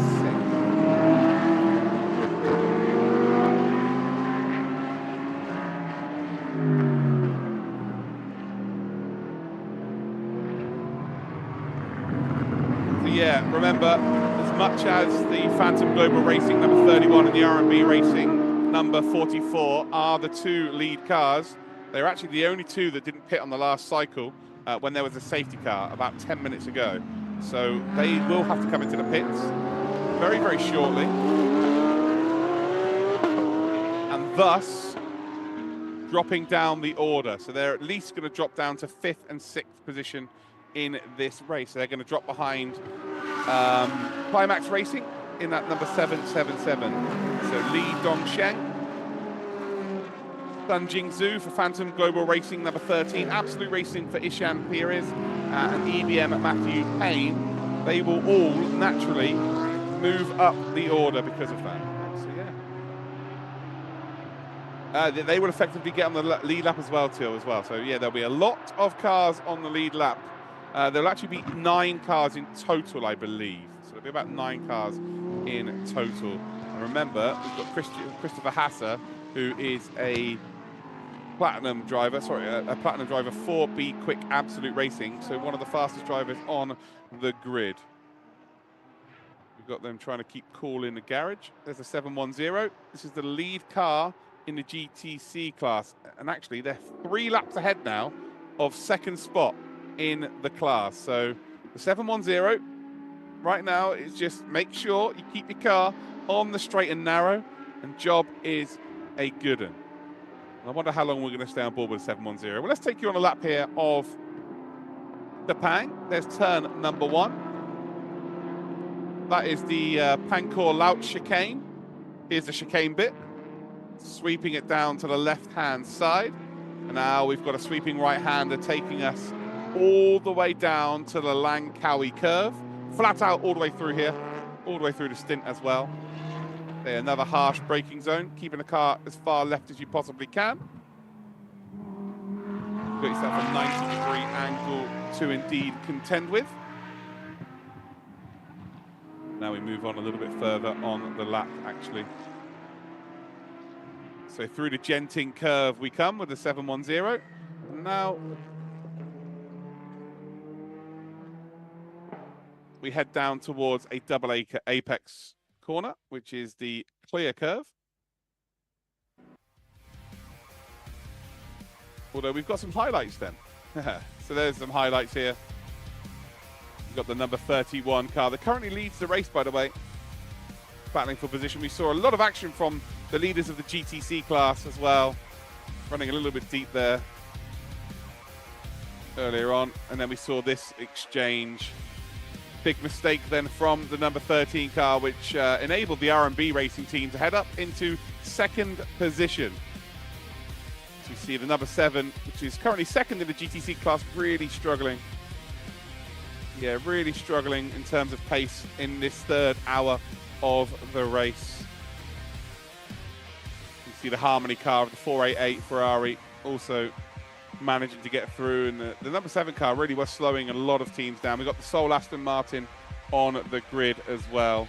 Yeah, remember, as much as the Phantom Global Racing number 31 and the R&B Racing number 44 are the two lead cars, they're actually the only two that didn't pit on the last cycle when there was a safety car about 10 minutes ago. So they will have to come into the pits very, very shortly. And thus, dropping down the order. So they're at least going to drop down to 5th and 6th position in this race. They're going to drop behind Climax Racing in that number 777. So Li Dongsheng, Sun Jingzhu for Phantom Global Racing number 13, Absolute Racing for Ishan Perez, and EBM Matthew Payne. They will all naturally move up the order because of that. So yeah, they will effectively get on the lead lap as well, Till, as well. So yeah, there'll be a lot of cars on the lead lap. There'll actually be 9 cars in total, I believe. So there'll be about 9 cars in total. And remember, we've got Christopher Hasser, who is a platinum driver, a platinum driver for Be Quick Absolute Racing. So one of the fastest drivers on the grid. We've got them trying to keep cool in the garage. There's a 710. This is the lead car in the GTC class. And actually, they're 3 laps ahead now of second spot in the class. So the 710 right now is just make sure you keep your car on the straight and narrow, and job is a good one. I wonder how long we're going to stay on board with the 710. Well, let's take you on a lap here of Sepang. There's turn number 1. That is the Pancor Laut chicane. Here's the chicane bit, sweeping it down to the left-hand side. And now we've got a sweeping right-hander taking us all the way down to the Langkawi curve. Flat out all the way through here, all the way through the stint as well. There, another harsh braking zone, keeping the car as far left as you possibly can. Got yourself a 90-degree angle to indeed contend with. Now we move on a little bit further on the lap, actually. So through the Genting curve we come with the 710. Now we head down towards a double apex corner, which is the clear curve. Although we've got some highlights then. So there's some highlights here. We've got the number 31 car that currently leads the race, by the way, battling for position. We saw a lot of action from the leaders of the GTC class as well, running a little bit deep there earlier on. And then we saw this exchange. Big mistake then from the number 13 car, which enabled the R&B Racing team to head up into second position. So you see the number 7, which is currently second in the GTC class, really struggling. Yeah, really struggling in terms of pace in this third hour of the race. You see the Harmony car of the 488 Ferrari also managing to get through, and the number 7 car really was slowing a lot of teams down. We've got the Seoul Aston Martin on the grid as well,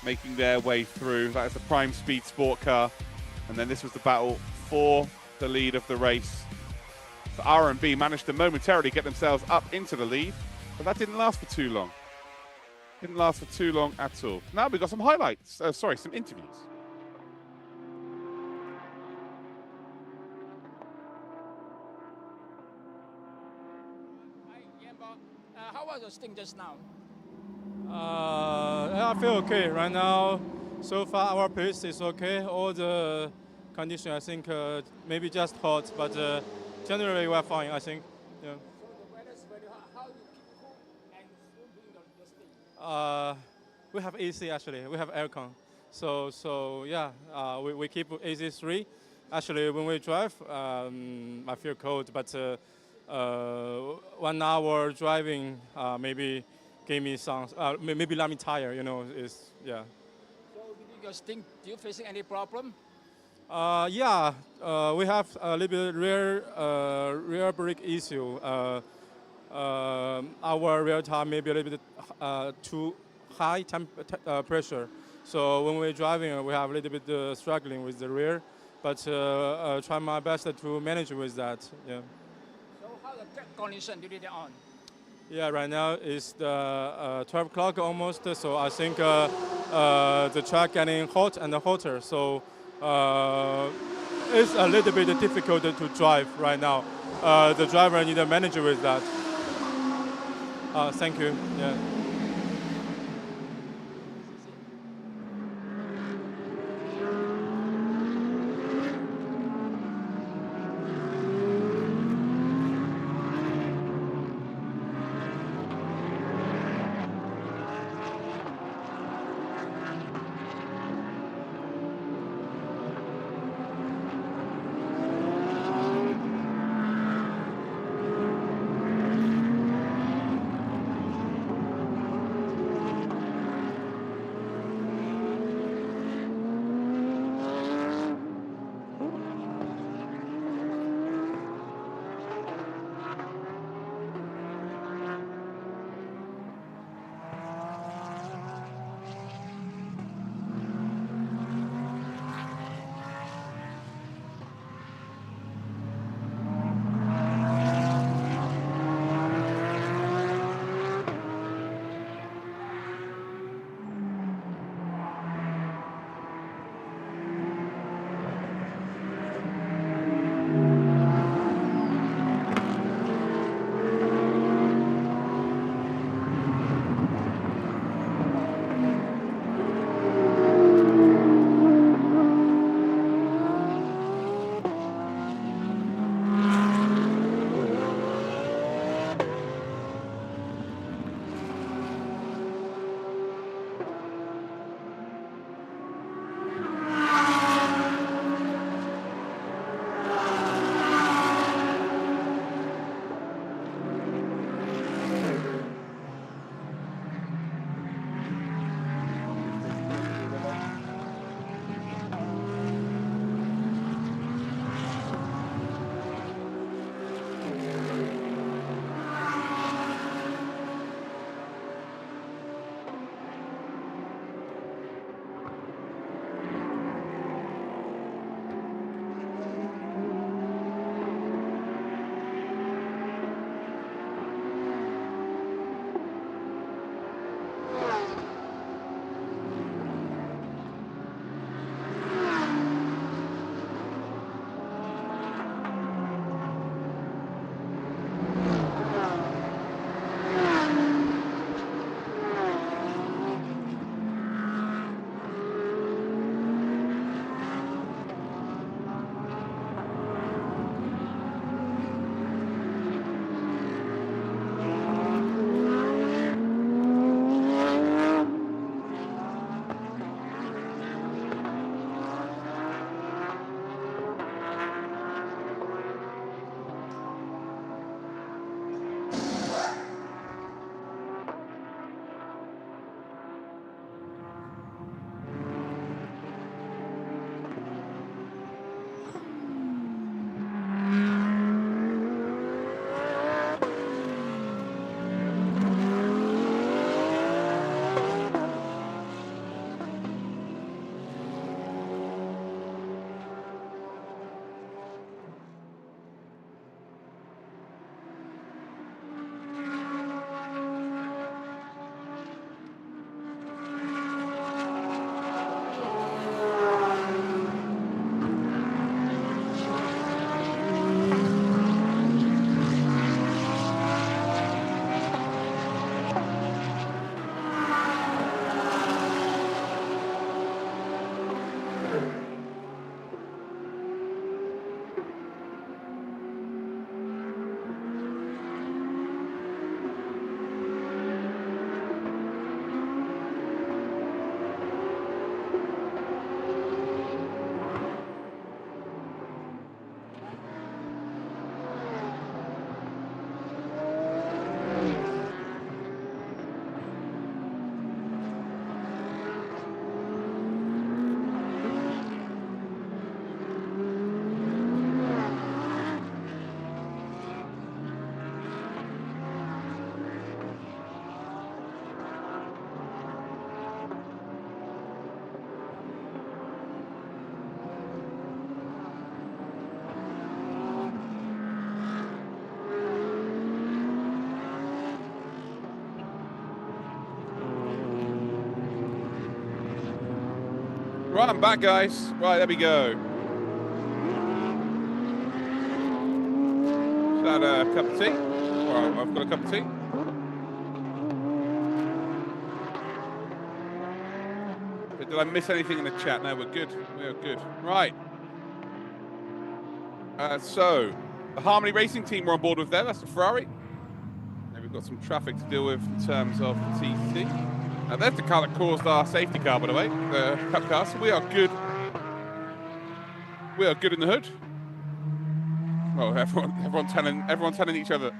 making their way through. That is the Prime Speed Sport car, and then this was the battle for the lead of the race. So R&B managed to momentarily get themselves up into the lead, but that didn't last for too long. Didn't last for too long at all. Now we've got some highlights, some interviews.
How was your stint just now?
I feel okay right now. So far, our pace is okay. All the conditions, I think, maybe just hot, but generally we're fine, I think. Yeah.
So the weather's very hot. How you keep cool and still doing your stint?
We have AC actually. We have aircon. So yeah, we keep AC 3. Actually, when we drive, I feel cold, but 1 hour driving maybe gave me some, maybe let me tired, you know, yeah.
So during your stint, do you facing any problem?
Yeah, we have a little bit rear brake issue. Our rear tire may be a little bit too high pressure. So when we're driving, we have a little bit struggling with the rear, but try my best to manage with that. Yeah.
So how the track condition during the on?
Yeah, right now it's the 12 o'clock almost, so I think the track getting hot and hotter. So it's a little bit difficult to drive right now. The driver need to manage with that. Thank you. Yeah.
Right, I'm back, guys. Right, there we go. Is that a cup of tea? Well, I've got a cup of tea. Did I miss anything in the chat? No, we're good. We are good. Right. So, the Harmony Racing team we're on board with there. That's the Ferrari. And we've got some traffic to deal with in terms of the TC. There's the car that caused our safety car, by the way, the Cup car. So we are good. We are good in the hood. Oh, everyone's telling each other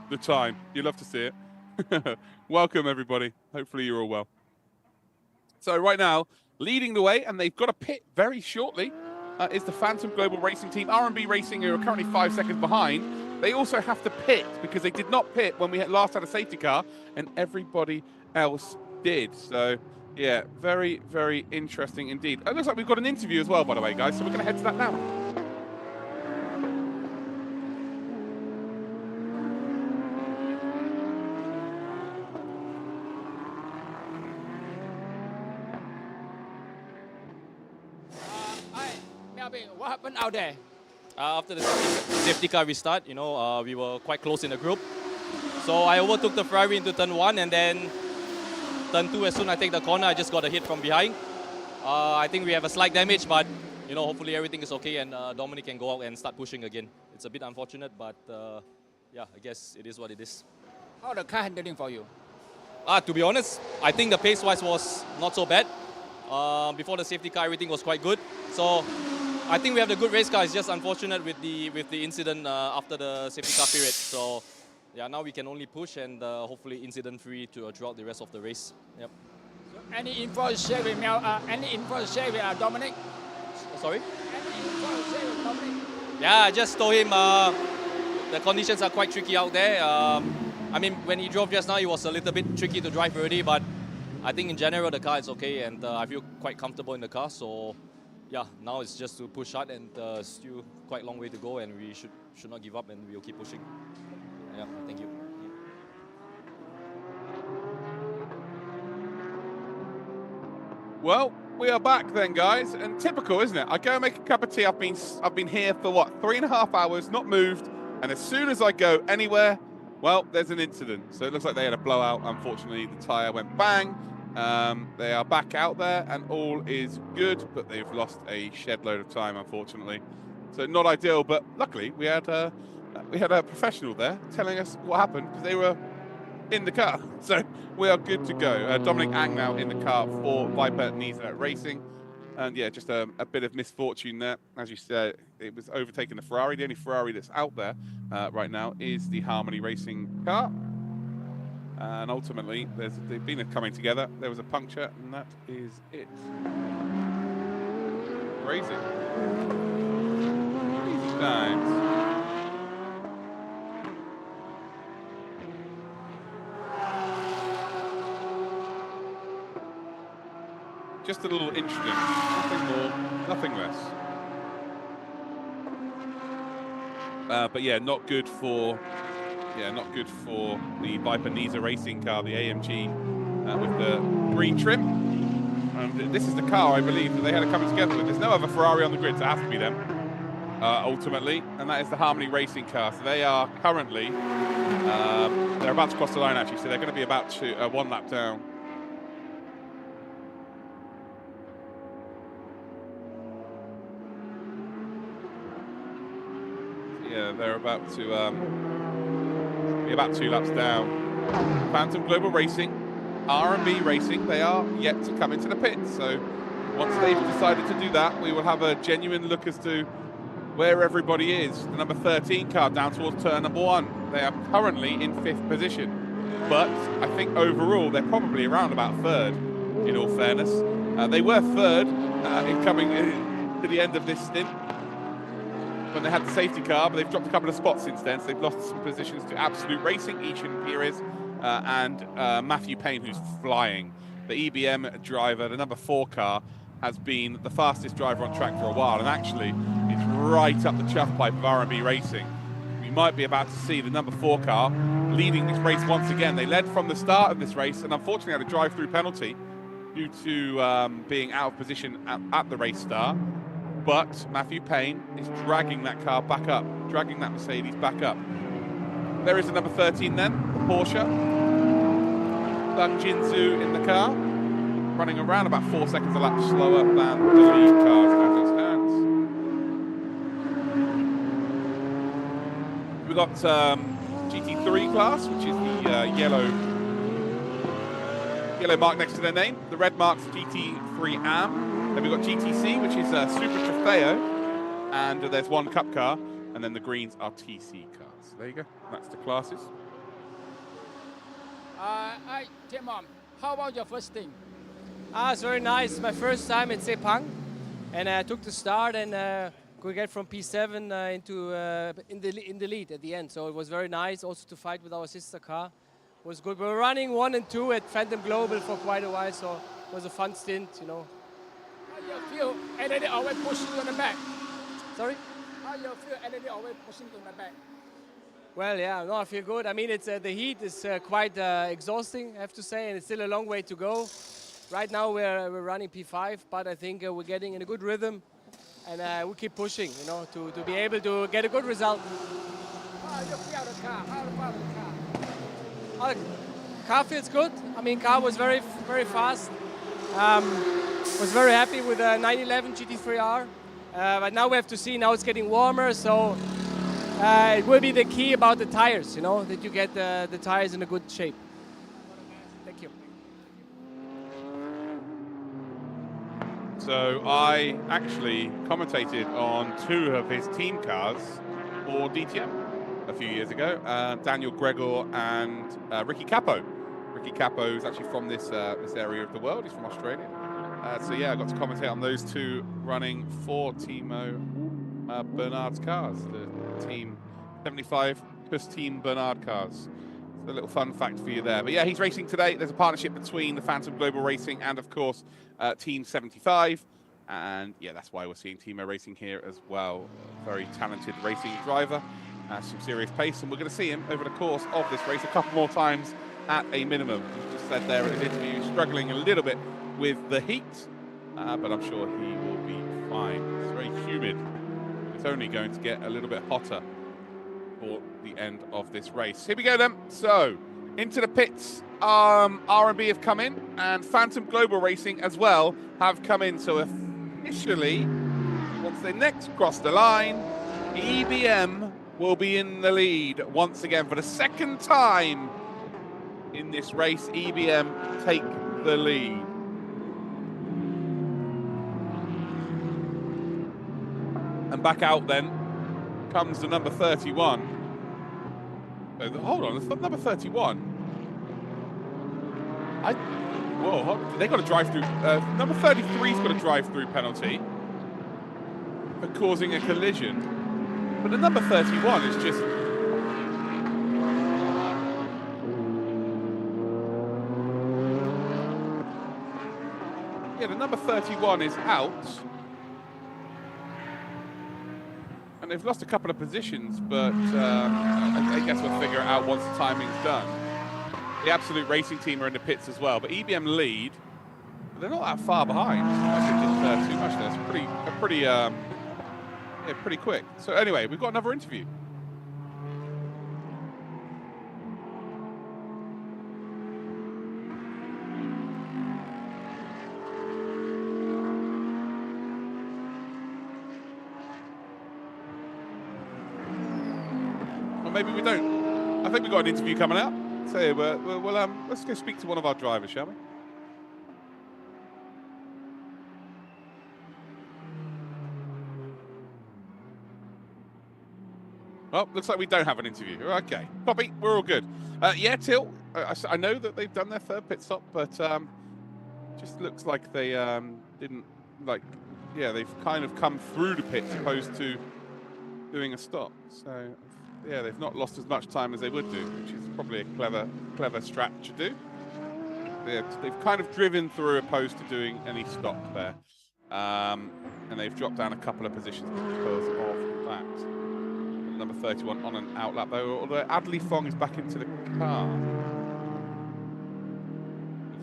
the time. You love to see it. Welcome, everybody. Hopefully you're all well. So right now, leading the way, and they've got a pit very shortly, is the Phantom Global Racing Team. R&B Racing, who are currently 5 seconds behind. They also have to pit because they did not pit when we last had a safety car, and everybody else did. So, yeah, very, very interesting indeed. It looks like we've got an interview as well, by the way, guys, so we're going to head to that now.
What happened out there?
After the safety car restart, you know, we were quite close in the group. So I overtook the Ferrari into turn 1, and then turn 2, as soon as I take the corner, I just got a hit from behind. I think we have a slight damage, but you know, hopefully everything is okay, and Dominic can go out and start pushing again. It's a bit unfortunate, but yeah, I guess it is what it is.
How the car handling for you?
To be honest, I think the pace-wise was not so bad. Before the safety car, everything was quite good. So I think we have the good race car. It's just unfortunate with the incident after the safety car period. So yeah, now we can only push and hopefully incident-free throughout the rest of the race. Yep.
So any info to share with Dominic?
Sorry?
Any info to share with Dominic?
Yeah, I just told him the conditions are quite tricky out there. I mean, when he drove just now, it was a little bit tricky to drive already, but I think in general the car is okay, and I feel quite comfortable in the car. So yeah, now it's just to push hard, and still quite a long way to go, and we should not give up, and we'll keep pushing. Yeah, thank you.
Well, we are back then, guys, and typical, isn't it? I go make a cup of tea. I've been here for what, 3.5 hours, not moved, and as soon as I go anywhere, well, there's an incident. So it looks like they had a blowout. Unfortunately, the tyre went bang. They are back out there, and all is good, but they've lost a shed load of time, unfortunately. So not ideal, but luckily we had a professional there telling us what happened because they were in the car. So we are good to go. Dominic Ang now in the car for Viper Nisa Racing. And yeah, just a bit of misfortune there. As you said, it was overtaking the Ferrari. The only Ferrari that's out there right now is the Harmony Racing car. And ultimately, they've been coming together. There was a puncture, and that is it. Crazy. Crazy times. Just a little incident, nothing more, nothing less. But yeah, not good for the Viper Nisa Racing car, the AMG with the green trim. And this is the car, I believe, that they had it coming together with. There's no other Ferrari on the grid, so it has to be them, ultimately. And that is the Harmony Racing car. So they are currently, they're about to cross the line, actually, so they're going to be about 1 lap down. Yeah, they're about to be about 2 laps down. Phantom Global Racing, R&B Racing, they are yet to come into the pits. So once they've decided to do that, we will have a genuine look as to where everybody is. The number 13 car down towards turn number 1. They are currently in 5th position. But I think overall, they're probably around about 3rd, in all fairness. They were 3rd in coming to the end of this stint, when they had the safety car, but they've dropped a couple of spots since then, so they've lost some positions to Absolute Racing, Ishan Pires, and Matthew Payne, who's flying. The EBM driver, the number 4 car, has been the fastest driver on track for a while, and actually it's right up the chuff pipe of R&B Racing. We might be about to see the number 4 car leading this race once again. They led from the start of this race, and unfortunately had a drive-through penalty. due to being out of position at the race start. But Matthew Payne is dragging that car back up, dragging that Mercedes back up. There is a number 13 then, the Porsche. Doug Jinzhou in the car, running around about 4 seconds a lap slower than the lead cars as it stands. We've got GT3 class, which is the yellow mark next to their name. The red mark's GT3 AM. Then we've got GTC, which is Super Trofeo, and there's one cup car, and then the greens are TC cars. So there you go. That's the classes.
Timon, how about your first stint?
It's very nice. My first time at Sepang, and I took the start and could get from P7 into in the lead at the end. So it was very nice also to fight with our sister car. It was good. We were running 1 and 2 at Phantom Global for quite a while, so it was a fun stint, you know.
How you feel? And then they always pushing you on the back.
Sorry?
How you feel? And then they always pushing you on the back.
Well, yeah, no, I feel good. I mean, it's the heat is quite exhausting, I have to say, and it's still a long way to go. Right now we're running P5, but I think we're getting in a good rhythm, and we keep pushing, you know, to be able to get a good result.
How you feel the car? How about the car?
The car feels good. I mean, car was very fast. Was very happy with the 911 GT3R, but now we have to see. Now it's getting warmer, so it will be the key about the tires, you know, that you get the tires in a good shape. Thank you.
So I actually commentated on 2 of his team cars for DTM a few years ago, Daniel Gregor and Ricky Capo. Ricky Capo is actually from this area of the world. He's from Australia. So yeah, I got to commentate on those 2 running for Timo Bernard's cars, the Team 75 plus Team Bernard cars. So a little fun fact for you there. But yeah, he's racing today. There's a partnership between the Phantom Global Racing and, of course, Team 75. And yeah, that's why we're seeing Timo racing here as well. Very talented racing driver, some serious pace, and we're going to see him over the course of this race a couple more times at a minimum. He's just said there in his interview, struggling a little bit with the heat, but I'm sure he will be fine. It's very humid. It's only going to get a little bit hotter for the end of this race. Here we go then. So into the pits, R&B have come in, and Phantom Global Racing as well have come in. So officially, once they next cross the line, EBM will be in the lead once again for the 2nd time in this race. EBM take the lead. And back out then comes the number 31. Hold on, it's not number 31. Whoa, they got a drive-through. Number 33's got a drive-through penalty for causing a collision. But the number 31 is just... Yeah, the number 31 is out. And they've lost a couple of positions, but I guess we'll figure it out once the timing's done. The Absolute Racing team are in the pits as well, but EBM lead. But they're not that far behind. I think it's too much there. It's pretty quick. So anyway, we've got another interview. Or maybe we don't. I think we've got an interview coming up. So let's go speak to one of our drivers, shall we? Well, looks like we don't have an interview. Okay, Poppy, we're all good. Yeah, Till, I know that they've done their 3rd pit stop, but just looks like they didn't, yeah, they've kind of come through the pits opposed to doing a stop. So, yeah, they've not lost as much time as they would do, which is probably a clever strat to do. They've kind of driven through opposed to doing any stop there. And they've dropped down a couple of positions because of that. Number 31 on an outlap though, although Adley Fong is back into the car.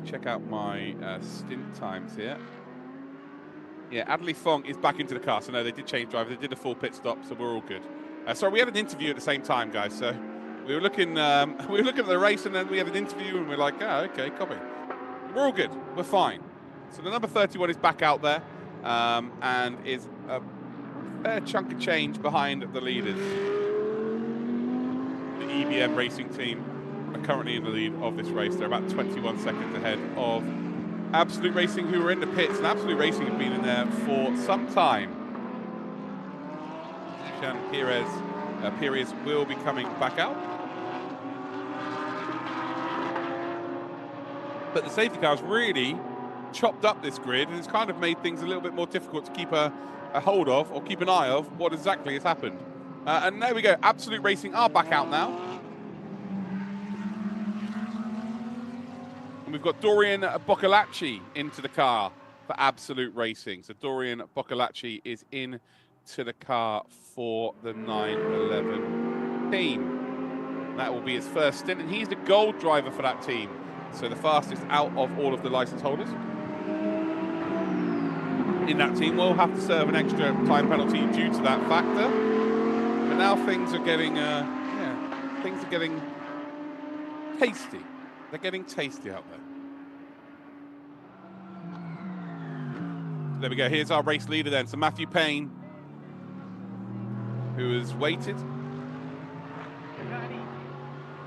check out my stint times here. Yeah, Adley Fong is back into the car. So no, they did change drivers. They did a full pit stop, so we're all good. Sorry, we had an interview at the same time, guys. So we were looking, we were looking at the race, and then we had an interview, and we're like, oh, okay, copy. We're all good. We're fine. So the number 31 is back out there, and is a fair chunk of change behind the leaders. The EBM racing team are currently in the lead of this race. They're about 21 seconds ahead of Absolute Racing, who are in the pits, and Absolute Racing have been in there for some time. Perez will be coming back out. But the safety cars really chopped up this grid, and it's kind of made things a little bit more difficult to keep a hold of, or keep an eye of what exactly has happened. And there we go, Absolute Racing are back out now. And we've got Dorian Boccolacci into the car for Absolute Racing. So Dorian Boccolacci is in to the car for the 911 team. That will be his first stint, and he's the gold driver for that team. So the fastest out of all of the license holders. In that team will have to serve an extra time penalty due to that factor. But now things are getting, things are getting tasty. They're getting tasty out there. There we go. Here's our race leader then. So Matthew Payne, who has waited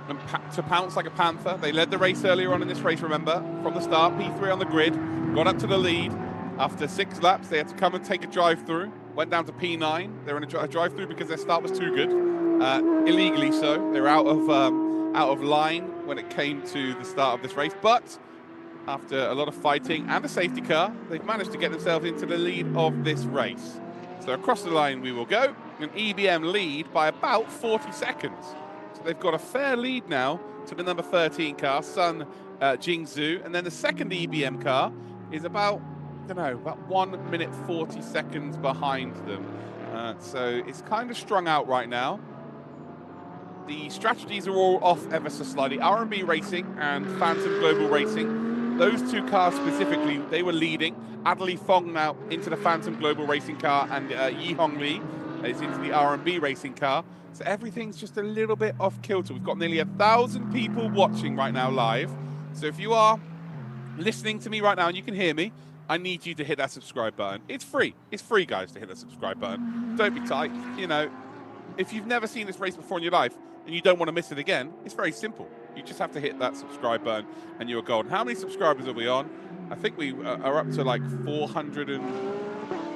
and to pounce like a panther. They led the race earlier on in this race, remember, from the start. P3 on the grid, got up to the lead. After 6 laps, they had to come and take a drive-through. Went down to P9. They were in a drive-through because their start was too good, illegally so. They were out of line when it came to the start of this race. But after a lot of fighting and a safety car, they've managed to get themselves into the lead of this race. So across the line we will go. An EBM lead by about 40 seconds. So they've got a fair lead now to the number 13 car, Sun Jingzhu. And then the second EBM car is about 1 minute 40 seconds behind them. So it's kind of strung out right now. The strategies are all off ever so slightly. R&B Racing and Phantom Global Racing, those two cars specifically, they were leading. Adley Fong now into the Phantom Global Racing car, and Yi Hong Lee is into the R&B Racing car. So everything's just a little bit off kilter. We've got nearly 1,000 people watching right now live. So if you are listening to me right now and you can hear me, I need you to hit that subscribe button. It's free. It's free, guys, to hit that subscribe button. Don't be tight. You know, if you've never seen this race before in your life and you don't want to miss it again, it's very simple. You just have to hit that subscribe button and you're golden. How many subscribers are we on? I think we are up to like 400 and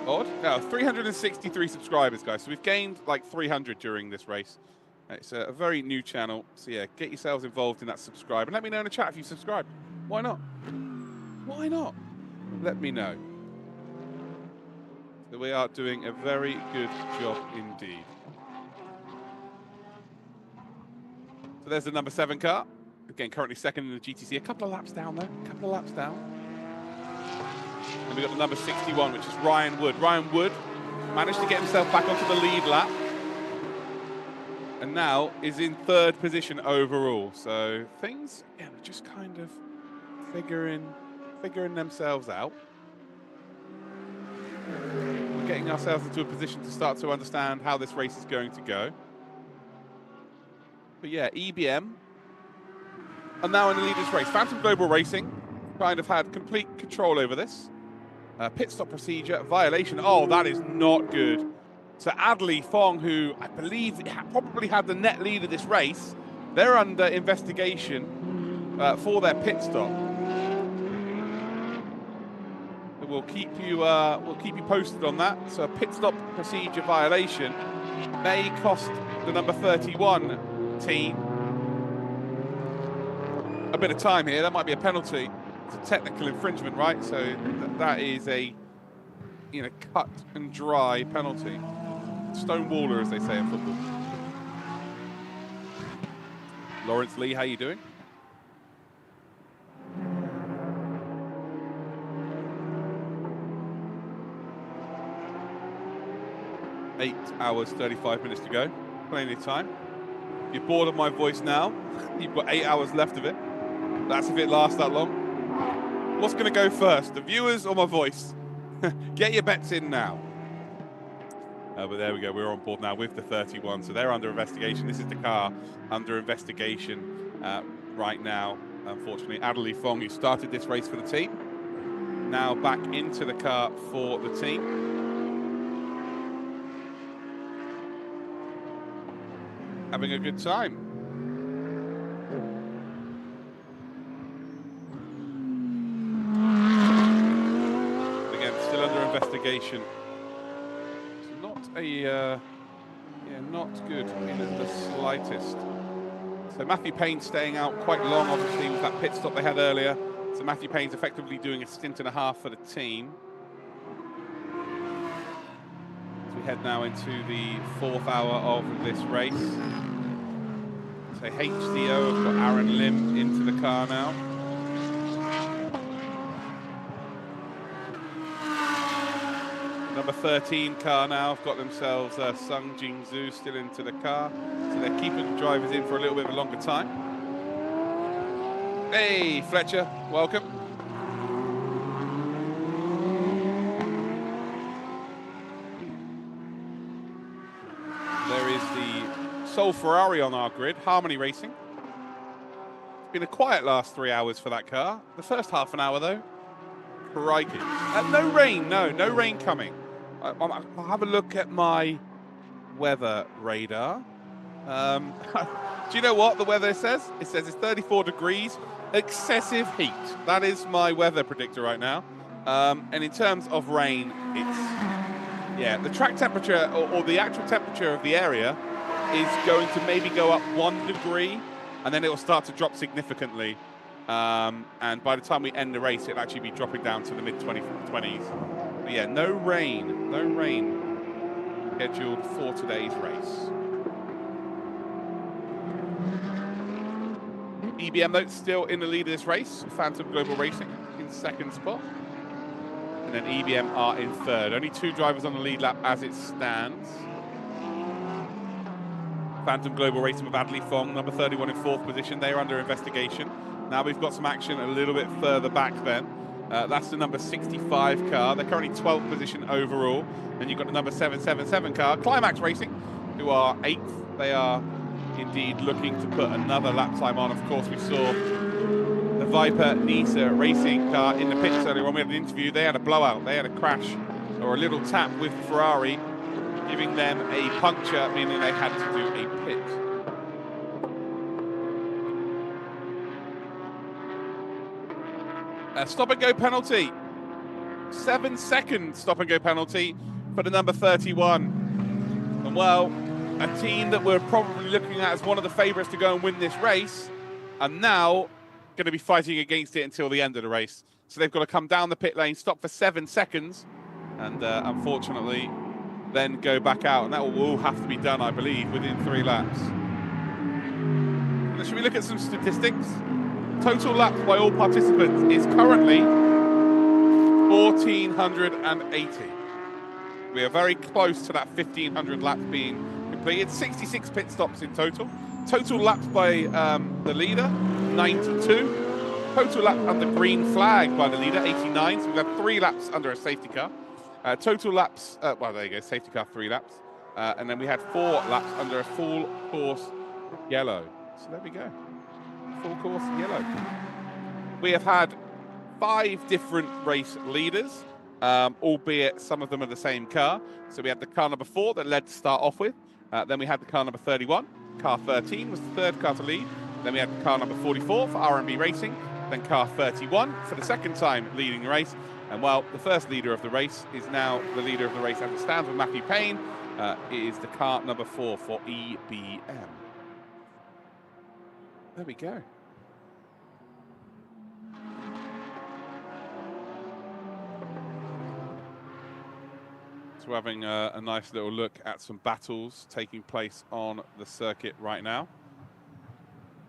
odd. No, 363 subscribers, guys. So we've gained like 300 during this race. It's a very new channel. So yeah, get yourselves involved in that subscribe. And let me know in the chat if you subscribed. Why not? Why not? Let me know. So we are doing a very good job indeed. So there's the number 7 car. Again, currently second in the GTC. A couple of laps down there. A couple of laps down. And we've got the number 61, which is Ryan Wood. Ryan Wood managed to get himself back onto the lead lap. And now is in 3rd position overall. So things, yeah, we're just kind of figuring themselves out. We're getting ourselves into a position to start to understand how this race is going to go. But yeah, EBM are now in the lead of this race. Phantom Global Racing kind of had complete control over this. Pit stop procedure, violation. Oh, that is not good. So Adley Fong, who I believe probably had the net lead of this race, they're under investigation for their pit stop. We'll keep you posted on that. So a pit stop procedure violation may cost the number 31 team a bit of time here. That might be a penalty. It's a technical infringement, right? So that is a cut and dry penalty. Stonewaller, as they say in football. Lawrence Lee, how you doing? Eight hours, 35 minutes to go. Plenty of time. If you're bored of my voice now, you've got 8 hours left of it. That's if it lasts that long. What's going to go first, the viewers or my voice? Get your bets in now. But there we go, we're on board now with the 31, so they're under investigation. This is the car under investigation right now. Unfortunately, Adderley Fong, who started this race for the team, now back into the car for the team. Having a good time. Again, still under investigation. Not good in the slightest. So Matthew Payne staying out quite long, obviously, with that pit stop they had earlier. So Matthew Payne's effectively doing a stint and a half for the team. As we head now into the 4th hour of this race. So HDO have got Aaron Lim into the car now. Number 13 car now have got themselves Sung Jing Zhu still into the car. So they're keeping the drivers in for a little bit of a longer time. Hey, Fletcher, welcome. There is the sole Ferrari on our grid, Harmony Racing. It's been a quiet last 3 hours for that car. The first half an hour, though, crikey. No rain, no rain coming. I'll have a look at my weather radar. Do you know what the weather says? It says it's 34 degrees, excessive heat. That is my weather predictor right now. And in terms of rain, it's, the track temperature or the actual temperature of the area is going to maybe go up 1 degree, and then it will start to drop significantly. And by the time we end the race, it'll actually be dropping down to the mid-20s. But yeah, no rain scheduled for today's race. EBM though still in the lead of this race. Phantom Global Racing in 2nd spot. And then EBM are in 3rd. Only 2 drivers on the lead lap as it stands. Phantom Global Racing with Adley Fong, number 31 in 4th position. They are under investigation. Now we've got some action a little bit further back then. That's the number 65 car. They're currently 12th position overall. Then you've got the number 777 car, Climax Racing, who are 8th. They are indeed looking to put another lap time on. Of course, we saw the Viper Nisa Racing car in the pits earlier on. We had an interview. They had a blowout. They had a crash or a little tap with Ferrari, giving them a puncture, meaning they had to do a pit. A stop-and-go penalty. 7-second stop-and-go penalty for the number 31. And, well, a team that we're probably looking at as one of the favourites to go and win this race are now going to be fighting against it until the end of the race. So they've got to come down the pit lane, stop for 7 seconds, and unfortunately then go back out. And that will all have to be done, I believe, within 3 laps. Now, should we look at some statistics? Total laps by all participants is currently 1,480. We are very close to that 1,500 laps being completed. 66 pit stops in total. Total laps by the leader, 92. Total laps under green flag by the leader, 89. So we've had 3 laps under a safety car. Total laps, well, there you go, safety car, 3 laps. And then we had 4 laps under a full course yellow. So there we go. Full course yellow. We have had 5 different race leaders, albeit some of them are the same car. So we had the car number 4 that led to start off with. Then we had the car number 31. Car 13 was the 3rd car to lead. Then we had the car number 44 for R&B Racing. Then car 31 for the 2nd time leading the race. And well, the first leader of the race is now the leader of the race as it stands with Matthew Payne. It is the car number 4 for EBM. There we go. So we're having a nice little look at some battles taking place on the circuit right now.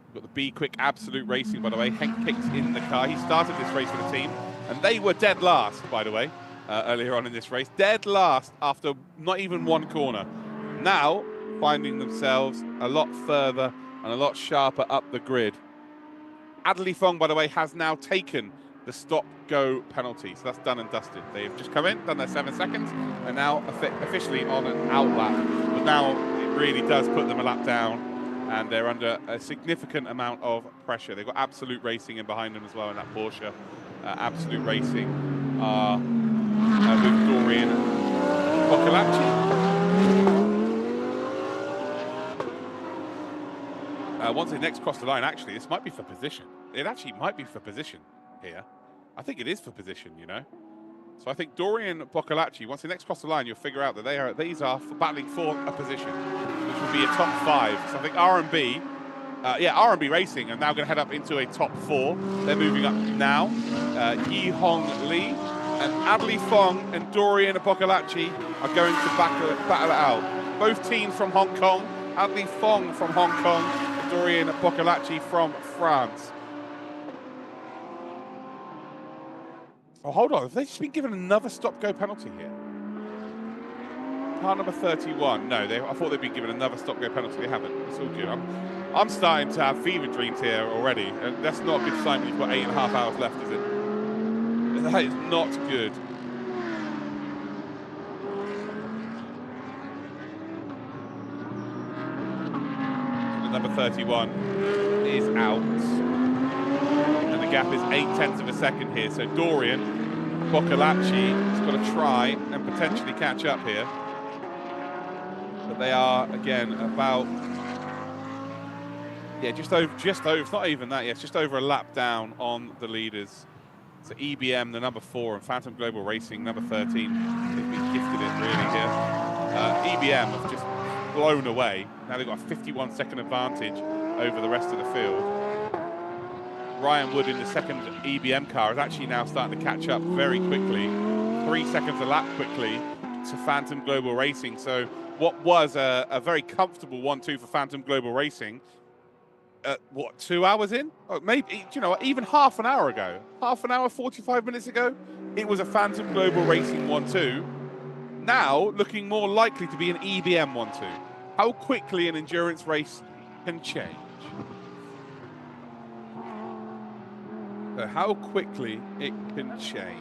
We've got the Be Quick Absolute Racing, by the way. Henk Pick's in the car. He started this race for the team, and they were dead last, by the way, earlier on in this race. Dead last after not even 1 corner. Now, finding themselves a lot further and a lot sharper up the grid. Adley Fong, by the way, has now taken the stop-go penalty. So that's done and dusted. They've just come in, done their 7 seconds, and now officially on an out lap. But now it really does put them a lap down, and they're under a significant amount of pressure. They've got Absolute Racing in behind them as well in that Porsche. Absolute Racing with Dorian Boccolacci. Once they next cross the line, actually, this might be for position. It actually might be for position here. I think it is for position, you know. So I think Dorian Boccolacci, once they next cross the line, you'll figure out that these are battling for a position, which will be a top 5. So I think R&B, R&B Racing are now going to head up into a top 4. They're moving up now. Yi Hong Lee and Adley Fong and Dorian Boccolacci are going to battle it out. Both teams from Hong Kong. Adley Fong from Hong Kong, and Dorian Boccolacci from France. Oh, hold on. Have they just been given another stop-go penalty here? Car number 31. No, I thought they'd been given another stop-go penalty. They haven't. It's all good. I'm starting to have fever dreams here already. And that's not a good sign when you've got 8.5 hours left, is it? That is not good. Number 31 is out. And the gap is 0.8 of a second here. So Dorian Boccolacci has got to try and potentially catch up here. But they are, again, about, just over, it's not even that, it's just over a lap down on the leaders. So EBM, the number 4, and Phantom Global Racing, number 13. They've been gifted it really here. EBM have just blown away. Now they've got a 51-second advantage over the rest of the field. Ryan Wood in the second EBM car is actually now starting to catch up very quickly. 3 seconds a lap quickly to Phantom Global Racing. So what was a very comfortable 1-2 for Phantom Global Racing, 2 hours in? Oh, maybe, you know, even half an hour ago, 45 minutes ago, it was a Phantom Global Racing 1-2. Now looking more likely to be an EBM 1-2. How quickly an endurance race can change. How quickly it can change.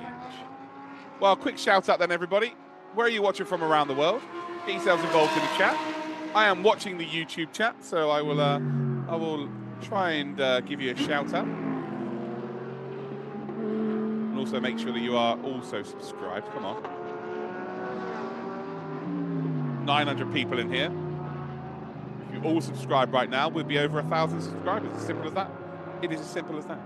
Well, quick shout out then, everybody. Where are you watching from around the world? Get yourselves involved in the chat. I am watching the YouTube chat, so I will try and give you a shout out. And also make sure that you are also subscribed. Come on. 900 people in here. If you all subscribe right now, we'll be over 1,000 subscribers. As simple as that. It is as simple as that.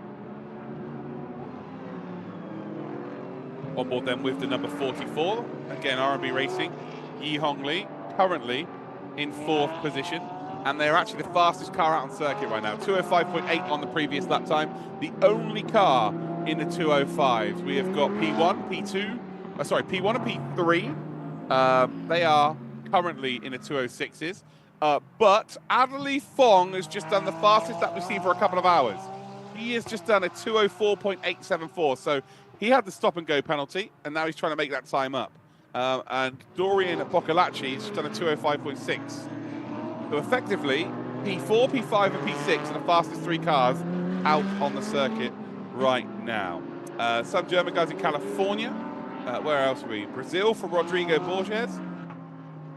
On board then with the number 44. Again, R&B Racing. Yi Hong Lee, currently in 4th position. And they're actually the fastest car out on circuit right now. 205.8 on the previous lap time. The only car in the 205s. We have got P1, P2, P1 and P3. They are currently in the 206s. But Adley Fong has just done the fastest lap we've seen for a couple of hours. He has just done a 204.874. So he had the stop and go penalty, and now he's trying to make that time up. And Dorian Boccolacci has just done a 205.6. So effectively, P4, P5, and P6 are the fastest 3 cars out on the circuit right now. Some German guys in California. Where else are we? Brazil for Rodrigo Borges.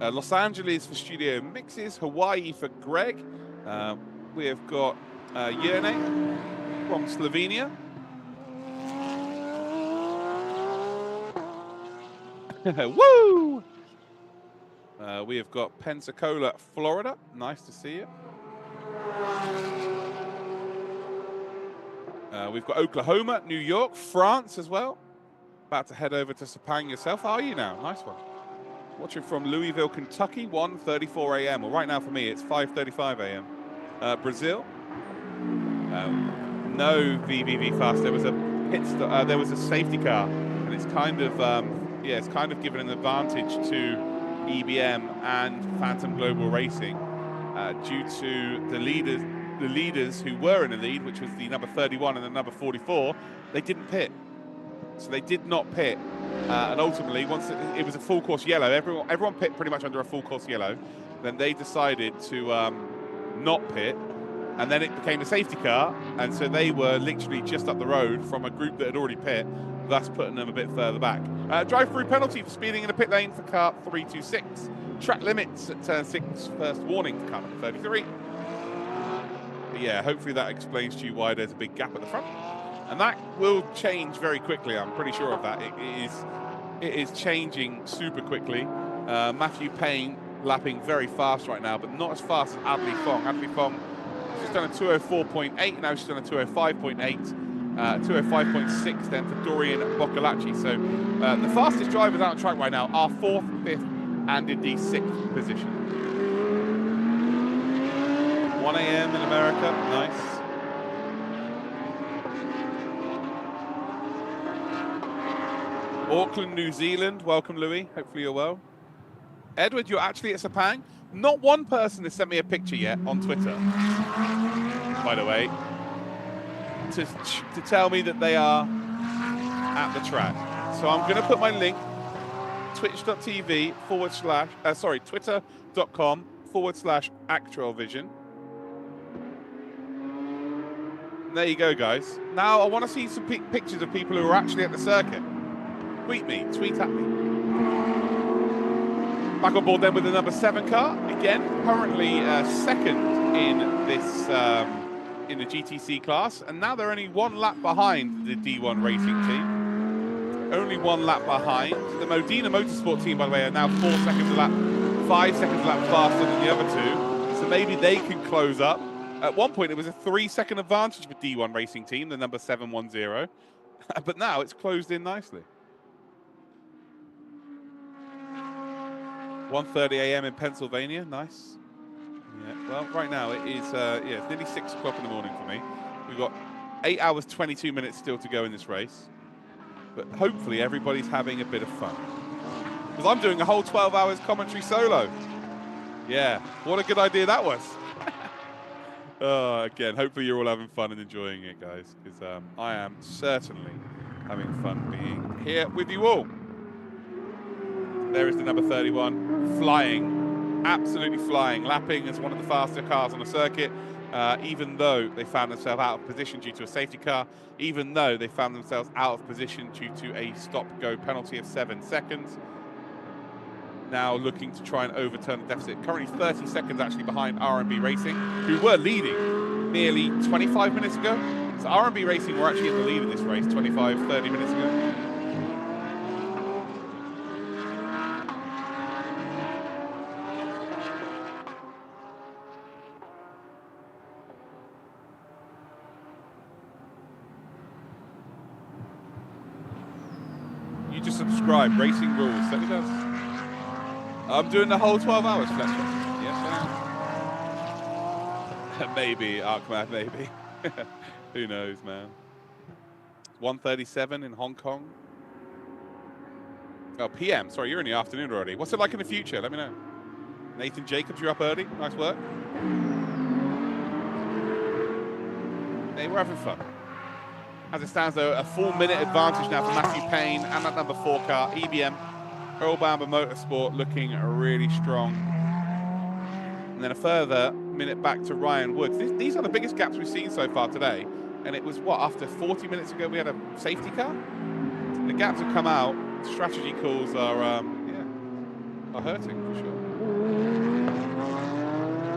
Los Angeles for Studio Mixes. Hawaii for Greg. We have got Jerne from Slovenia. Woo! We have got Pensacola, Florida. Nice to see you. We've got Oklahoma, New York, France as well. About to head over to Sepang yourself. How are you now? Nice one. Watching from Louisville, Kentucky, 1:34 a.m. Well, right now for me, it's 5:35 a.m. Brazil. No VVV fast. There was a pit stop. There was a safety car, and it's kind of it's kind of given an advantage to EBM and Phantom Global Racing due to the leaders who were in the lead, which was the number 31 and the number 44. They didn't pit. So they did not pit, and ultimately, once it was a full course yellow, everyone pit pretty much under a full course yellow. Then they decided to not pit, and then it became a safety car, and so they were literally just up the road from a group that had already pit, thus putting them a bit further back. Drive-through penalty for speeding in the pit lane for car 326. Track limits at turn 6, first warning for car number 33. But yeah, hopefully that explains to you why there's a big gap at the front. And that will change very quickly, I'm pretty sure of that. It is changing super quickly. Matthew Payne lapping very fast right now, but not as fast as Adley Fong. Adley Fong, she's done a 204.8, now she's done a 205.8. 205.6 then for Dorian Boccolacci. So the fastest drivers out on track right now are 4th, 5th, and indeed 6th position. 1 a.m. in America, nice. Auckland, New Zealand, welcome Louis, hopefully you're well. Edward, you're actually at Sepang? Not one person has sent me a picture yet on Twitter, by the way, to tell me that they are at the track. So I'm going to put my link, twitch.tv / twitter.com/actualvision. There you go, guys. Now I want to see some pictures of people who are actually at the circuit. Tweet me, tweet at me. Back on board then with the number 7 car. Again, currently second in this in the GTC class, and now they're only 1 lap behind the D1 racing team. Only 1 lap behind. The Modena Motorsport team, by the way, are now 4 seconds a lap, 5 seconds a lap faster than the other two. So maybe they can close up. At one point, it was a 3-second advantage for D1 racing team, the number 710. But now it's closed in nicely. 1:30 a.m. in Pennsylvania, nice. Yeah, well, right now it is, it's nearly 6 o'clock in the morning for me. We've got 8 hours, 22 minutes still to go in this race. But hopefully everybody's having a bit of fun. Because I'm doing a whole 12 hours commentary solo. Yeah, what a good idea that was. Again, hopefully you're all having fun and enjoying it, guys. Because I am certainly having fun being here with you all. There is the number 31, flying, absolutely flying, lapping as one of the faster cars on the circuit, even though they found themselves out of position due to a safety car, even though they found themselves out of position due to a stop-go penalty of 7 seconds. Now looking to try and overturn the deficit. Currently 30 seconds actually behind R&B Racing, who were leading nearly 25 minutes ago. So R&B Racing were actually in the lead of this race 25, 30 minutes ago. You just subscribe, Racing Rules, certainly does. I'm doing the whole 12 hours, Fletcher. Yes, I am. Maybe, Arkman, maybe. Who knows, man. 1:37 in Hong Kong. Oh, PM. Sorry, you're in the afternoon already. What's it like in the future? Let me know. Nathan Jacobs, you're up early. Nice work. Hey, we're having fun. As it stands, though, a full minute advantage now for Matthew Payne and that number 4 car, EBM. Earl Bamber Motorsport looking really strong. And then a further minute back to Ryan Woods. These are the biggest gaps we've seen so far today. And it was, what, after 40 minutes ago we had a safety car? The gaps have come out. Strategy calls are hurting for sure.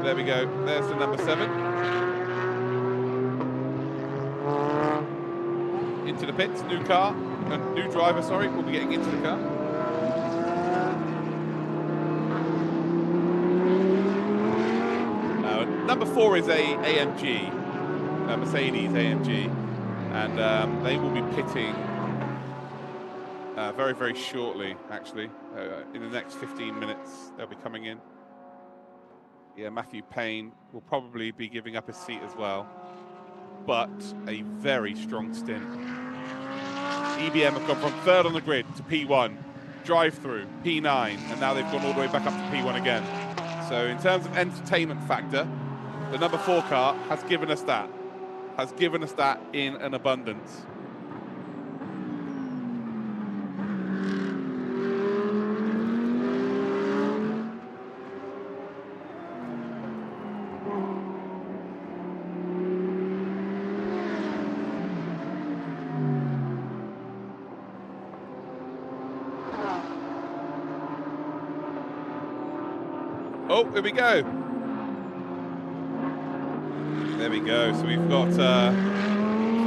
There we go. There's the number 7. Into the pits, new car, new driver, sorry, will be getting into the car. Number 4 is a AMG, a Mercedes AMG, and they will be pitting very, very shortly, actually. In the next 15 minutes, they'll be coming in. Yeah, Matthew Payne will probably be giving up his seat as well, but a very strong stint. EBM have gone from 3rd on the grid to P1, drive-through, P9, and now they've gone all the way back up to P1 again. So in terms of entertainment factor, the number 4 car has given us that. Has given us that in an abundance. Oh, here we go. There we go. So we've got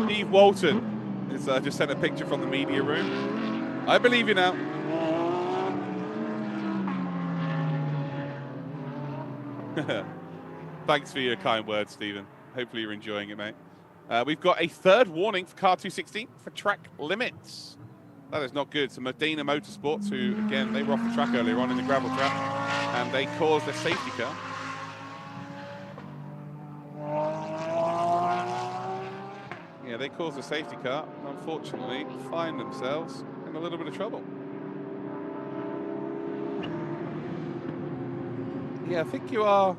Steve Walton has just sent a picture from the media room. I believe you now. Thanks for your kind words, Stephen. Hopefully you're enjoying it, mate. We've got a third warning for car 216 for track limits. That is not good. So Modena Motorsports, who, again, they were off the track earlier on in the gravel trap, and they caused a safety car. Yeah, they caused a safety car, and unfortunately find themselves in a little bit of trouble. Yeah, I think you are.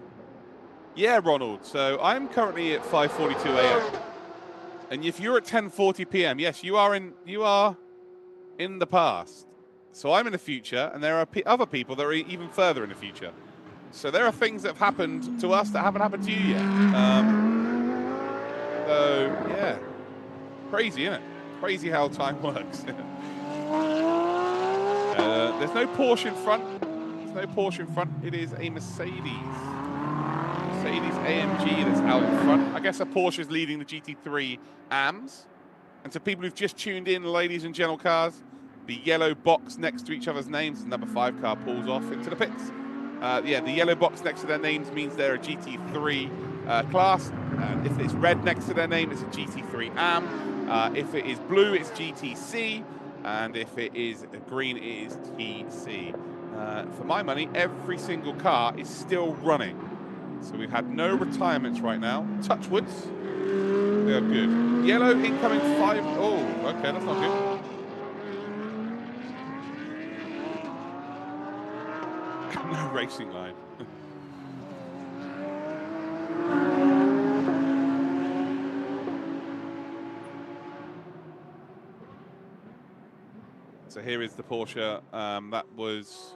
Yeah, Ronald. So I'm currently at 5:42 a.m. And if you're at 10:40 p.m., yes, you are in the past. So I'm in the future, and there are other people that are even further in the future. So there are things that have happened to us that haven't happened to you yet. So yeah, crazy, isn't it? Crazy how time works. There's no Porsche in front. There's no Porsche in front. It is a Mercedes AMG that's out in front. I guess a Porsche is leading the GT3 AMs. And to people who've just tuned in, ladies and gentle cars, the yellow box next to each other's names, the number 5 car pulls off into the pits. Yeah, the yellow box next to their names means they're a GT3 class. If it's red next to their name, it's a GT3 AM. If it is blue, it's GTC. And if it is green, it is TC. For my money, every single car is still running. So we've had no retirements right now. Touch woods. They are good. Yellow incoming 5. Oh, okay, that's not good. No racing line. So here is the Porsche that was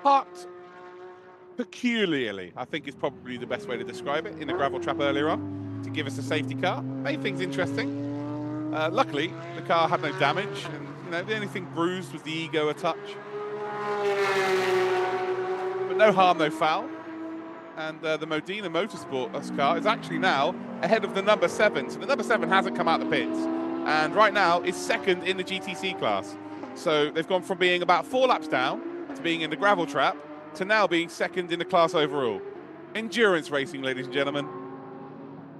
parked peculiarly, I think is probably the best way to describe it, in a gravel trap earlier on to give us a safety car. Made things interesting. Luckily, the car had no damage, and the only thing bruised was the ego a touch. But no harm, no foul. And the Modena Motorsports car is actually now ahead of the number 7. So the number 7 hasn't come out the pits, and right now is second in the GTC class. So they've gone from being about 4 laps down to being in the gravel trap to now being second in the class overall. Endurance racing, ladies and gentlemen.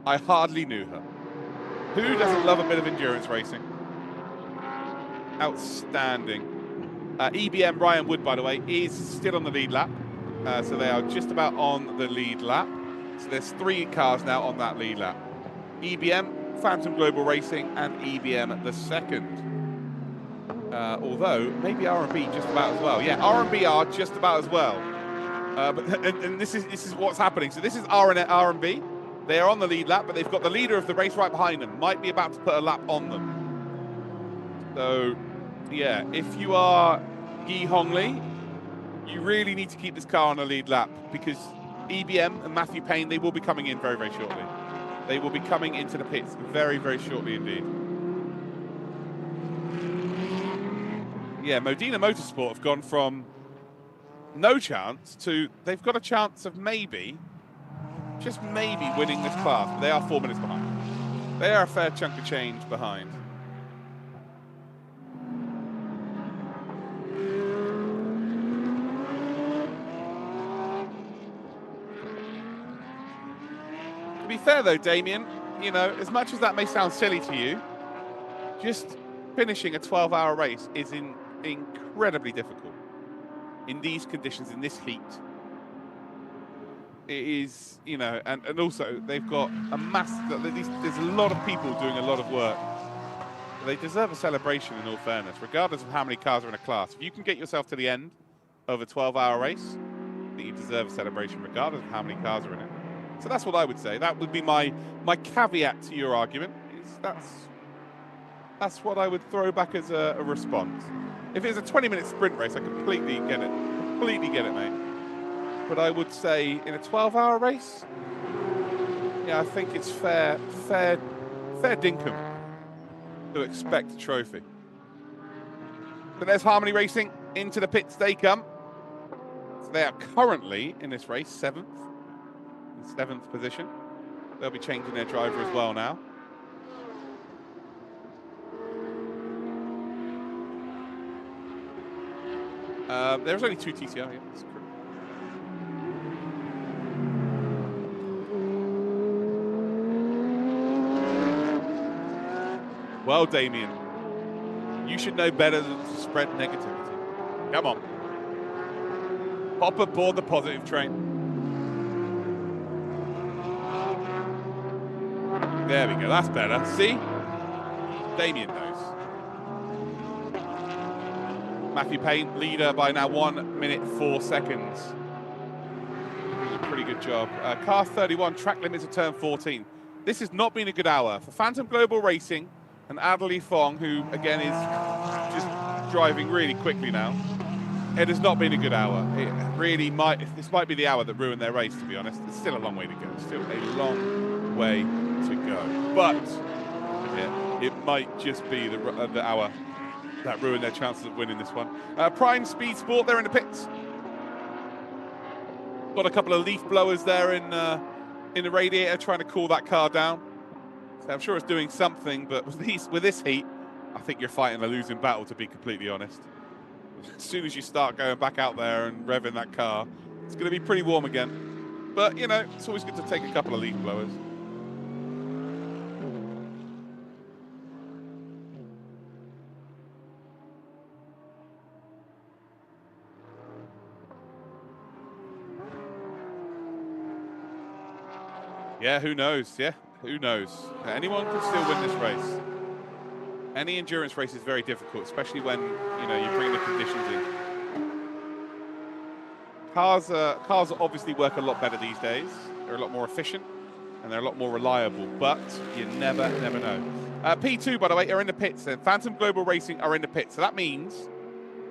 I hardly knew her. Who doesn't love a bit of endurance racing? Outstanding. EBM Ryan Wood, by the way, is still on the lead lap. So they are just about on the lead lap. So there's 3 cars now on that lead lap. EBM, Phantom Global Racing, and EBM the second. Although maybe R&B just about as well. Yeah, R&B are just about as well. And this is what's happening. So this is R&B. They are on the lead lap, but they've got the leader of the race right behind them. Might be about to put a lap on them. So yeah, if you are Guy Hongli, you really need to keep this car on the lead lap, because EBM and Matthew Payne, they will be coming in very, very shortly. They will be coming into the pits very, very shortly indeed. Yeah, Modena Motorsport have gone from no chance to they've got a chance of maybe, just maybe, winning this class. But they are 4 minutes behind. They are a fair chunk of change behind. To be fair though, Damien, as much as that may sound silly to you, just finishing a 12-hour race is incredibly difficult in these conditions, in this heat. It is, and also they've got there's a lot of people doing a lot of work. They deserve a celebration, in all fairness, regardless of how many cars are in a class. If you can get yourself to the end of a 12-hour race, then you deserve a celebration, regardless of how many cars are in it. So that's what I would say. That would be my caveat to your argument. That's what I would throw back as a response. If it's a 20-minute sprint race, I completely get it. Completely get it, mate. But I would say in a 12-hour race, yeah, I think it's fair dinkum to expect a trophy. So there's Harmony Racing into the pits they come. So They are currently in this race seventh position. They'll be changing their driver as well now. There's only 2 TCR, yeah, that's correct. Well, Damien, you should know better than to spread negativity. Come on. Hop aboard the positive train. There we go, that's better. See? Damien knows. Matthew Payne, leader by now 1 minute 4 seconds. Doing a pretty good job. Car 31, track limits of turn 14. This has not been a good hour for Phantom Global Racing and Adderley Fong, who again is just driving really quickly now. It has not been a good hour. It really might. This might be the hour that ruined their race, to be honest. It's still a long way to go. Still a long way to go. But yeah, it might just be the hour that ruined their chances of winning this one. Prime Speed Sport, they're in the pits. Got a couple of leaf blowers there in the radiator, trying to cool that car down. So I'm sure it's doing something, but with this heat, I think you're fighting a losing battle, to be completely honest. As soon as you start going back out there and revving that car, it's going to be pretty warm again. But, you know, it's always good to take a couple of leaf blowers. Yeah, who knows? Yeah, who knows? Anyone can still win this race. Any endurance race is very difficult, especially when, you know, you bring the conditions in. Cars obviously work a lot better these days. They're a lot more efficient and they're a lot more reliable, but you never know. P2, by the way, are in the pits, and Phantom Global Racing are in the pits. So that means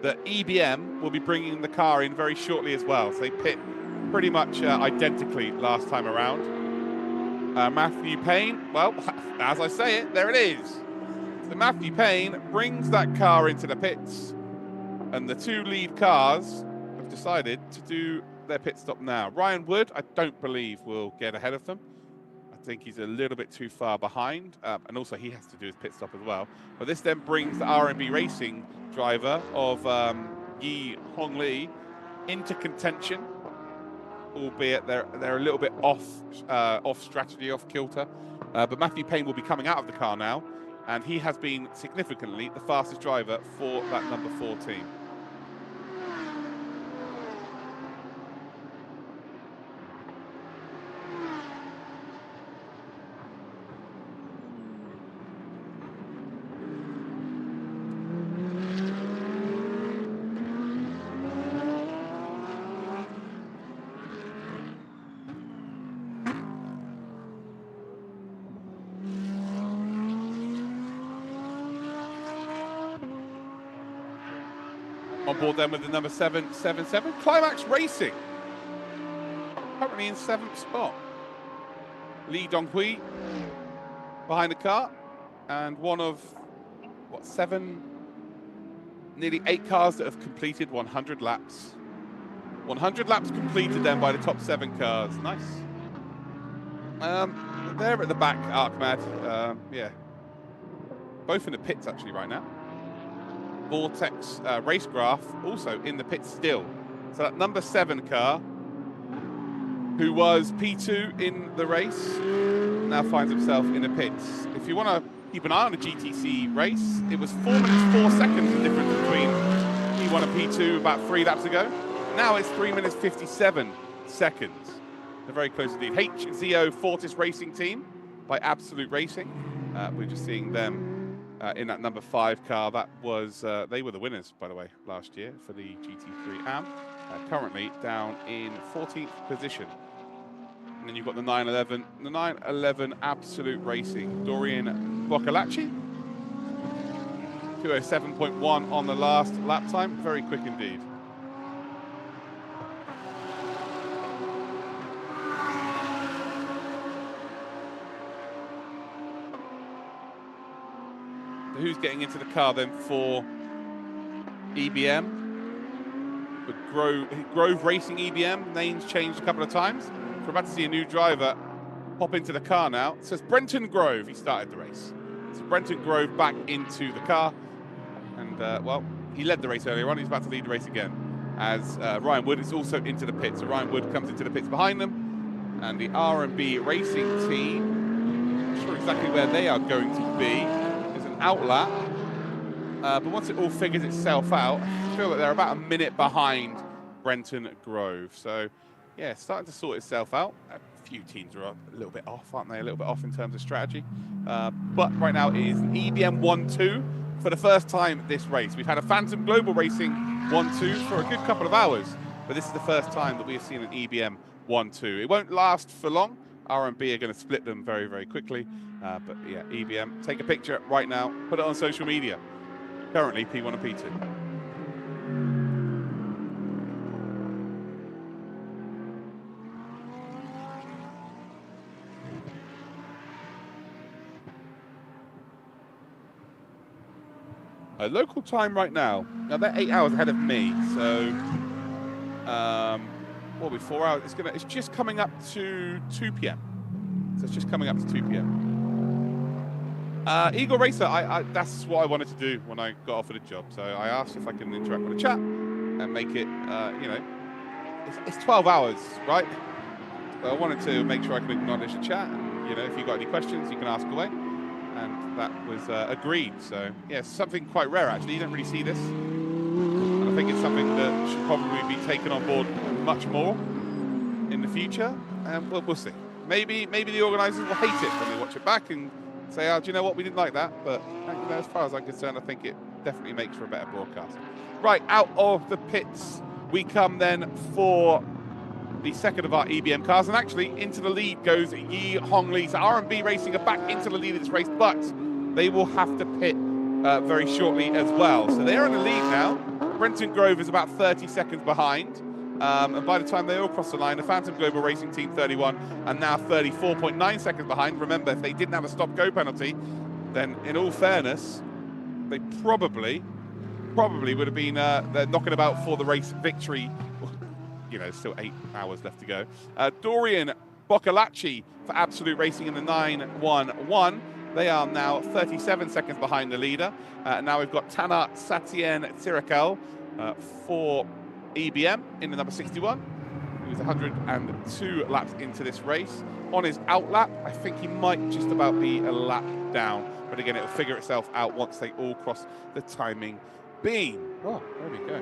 that EBM will be bringing the car in very shortly as well. So they pit pretty much identically last time around. Matthew Payne, well, as I say it, there it is. So Matthew Payne brings that car into the pits, and the 2 lead cars have decided to do their pit stop now. Ryan Wood, I don't believe, will get ahead of them. I think he's a little bit too far behind, and also he has to do his pit stop as well. But this then brings the R&B Racing driver of Yi Hong Lee into contention, albeit they're a little bit off strategy, off kilter. But Matthew Payne will be coming out of the car now, and he has been significantly the fastest driver for that number 14. On board then with the number 777, Climax Racing. Currently in 7th spot. Lee Donghui behind the car, and one of, what, 7, nearly 8 cars that have completed 100 laps. 100 laps completed then by the top 7 cars. Nice. There at the back, Ahmed. Yeah. Both in the pits actually right now. Vortex Racecraft also in the pits still. So that number 7 car, who was P2 in the race, now finds himself in the pits. If you want to keep an eye on the GTC race, it was 4 minutes 4 seconds the difference between P1 and P2 about 3 laps ago. Now it's 3 minutes 57 seconds. They're very close indeed. HZO Fortis Racing Team by Absolute Racing. We're just seeing them in that number 5 car. That was they were the winners, by the way, last year for the GT3 AM. Currently down in 14th position. And then you've got the 911. The 911 Absolute Racing. Dorian Boccolacci. 207.1 on the last lap time. Very quick indeed. Who's getting into the car then for EBM? The Grove Racing EBM. Name's changed a couple of times. So we're about to see a new driver hop into the car now. It says Brenton Grove. He started the race. So Brenton Grove back into the car. And, well, he led the race earlier on. He's about to lead the race again. As Ryan Wood is also into the pits. So Ryan Wood comes into the pits behind them. And the R&B Racing team, I'm not sure exactly where they are going to be. There's an outlap. But once it all figures itself out, I feel that they're about a minute behind Brenton Grove. So, yeah, it's starting to sort itself out. A few teams are a little bit off, aren't they? A little bit off in terms of strategy. But right now it is an EBM 1-2 for the first time this race. We've had a Phantom Global Racing 1-2 for a good couple of hours, but this is the first time that we have seen an EBM 1-2. It won't last for long. R&B are going to split them very, very quickly. But yeah, EBM, take a picture right now, put it on social media. Currently P1 and P2. Local time right now. Now they're 8 hours ahead of me, so what are we, 4 hours? It's just coming up to 2 p.m. So it's just coming up to 2 p.m. Eagle Racer, that's what I wanted to do when I got offered a job. So I asked if I can interact with the chat and make it, you know, it's 12 hours, right? So I wanted to make sure I could acknowledge the chat. And, you know, if you've got any questions, you can ask away. And that was agreed. So, yeah, it's something quite rare, actually. You don't really see this. And I think it's something that should probably be taken on board much more in the future. And we'll see. Maybe the organisers will hate it when they watch it back and say, oh, do you know what, we didn't like that. But, you know, as far as I'm concerned, I think it definitely makes for a better broadcast. Right, out of the pits we come then for the second of our EBM cars, and actually into the lead goes Yi Hong Lee. So R&B Racing are back into the lead of this race, but they will have to pit very shortly as well. So they're in the lead now. Brenton Grove is about 30 seconds behind. And by the time they all cross the line, the Phantom Global Racing Team 31 and now 34.9 seconds behind. Remember, if they didn't have a stop-go penalty, then in all fairness, they probably would have been they're knocking about for the race victory. You know, still 8 hours left to go. Dorian Boccalacci for Absolute Racing in the 911. They are now 37 seconds behind the leader. Now we've got Tana Satien Tirakal for EBM in the number 61. He was 102 laps into this race. On his outlap, I think he might just about be a lap down. But again, it'll figure itself out once they all cross the timing beam. Oh, there we go.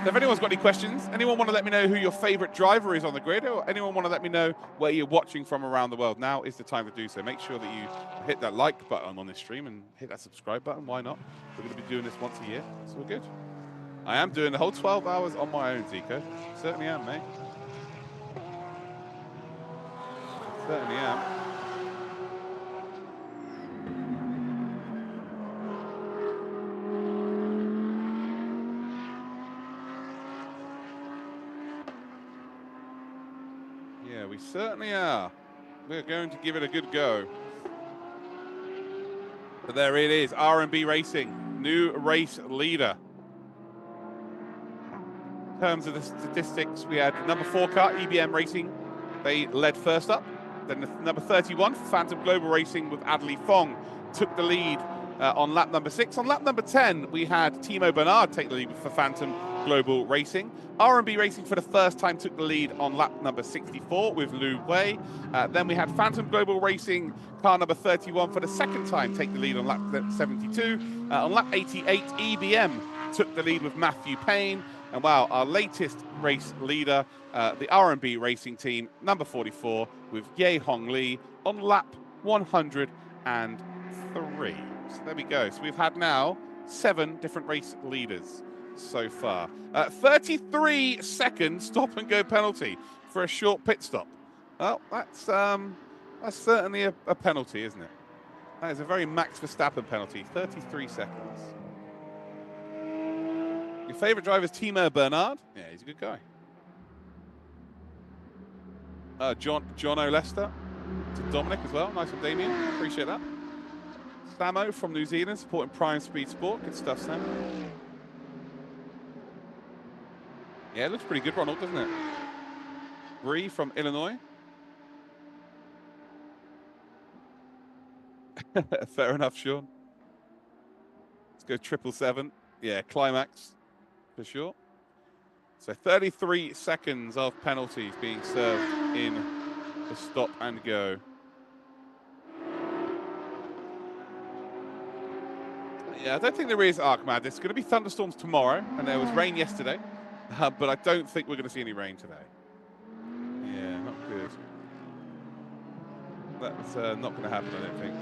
So if anyone's got any questions, anyone want to let me know who your favorite driver is on the grid, or anyone want to let me know where you're watching from around the world, now is the time to do so. Make sure that you hit that like button on this stream and hit that subscribe button. Why not? We're going to be doing this once a year, so we're good. I am doing the whole 12 hours on my own, Zico. Certainly am, mate. Certainly am. Yeah, we certainly are. We're going to give it a good go. But there it is, R&B Racing, new race leader. In terms of the statistics, we had number 4 car, EBM Racing. They led first up. Then the number 31, Phantom Global Racing with Adley Fong, took the lead on lap number 6. On lap number 10, we had Timo Bernard take the lead for Phantom Global Racing. R&B Racing for the first time took the lead on lap number 64 with Lu Wei. Then we had Phantom Global Racing car number 31 for the second time take the lead on lap 72. On lap 88, EBM took the lead with Matthew Payne. And wow, our latest race leader, the R&B Racing team, number 44, with Ye Hong Lee on lap 103. So there we go. So we've had now 7 different race leaders so far. 33 second stop and go penalty for a short pit stop. Well, that's certainly a penalty, isn't it? That is a very Max Verstappen penalty. 33 seconds. Your favourite driver is Timo Bernard? Yeah, he's a good guy. John O'Lester. To Dominic as well. Nice one, Damien. Appreciate that. Samo from New Zealand, supporting Prime Speed Sport. Good stuff, Sam. Yeah, it looks pretty good, Ronald, doesn't it? Bree from Illinois. Fair enough, Sean. Let's go 777. Yeah, climax for sure. So 33 seconds of penalties being served in the stop and go. Yeah, I don't think there is Ahmad. There's going to be thunderstorms tomorrow, and there was rain yesterday, but I don't think we're going to see any rain today. Yeah, not good. That's not going to happen, I don't think.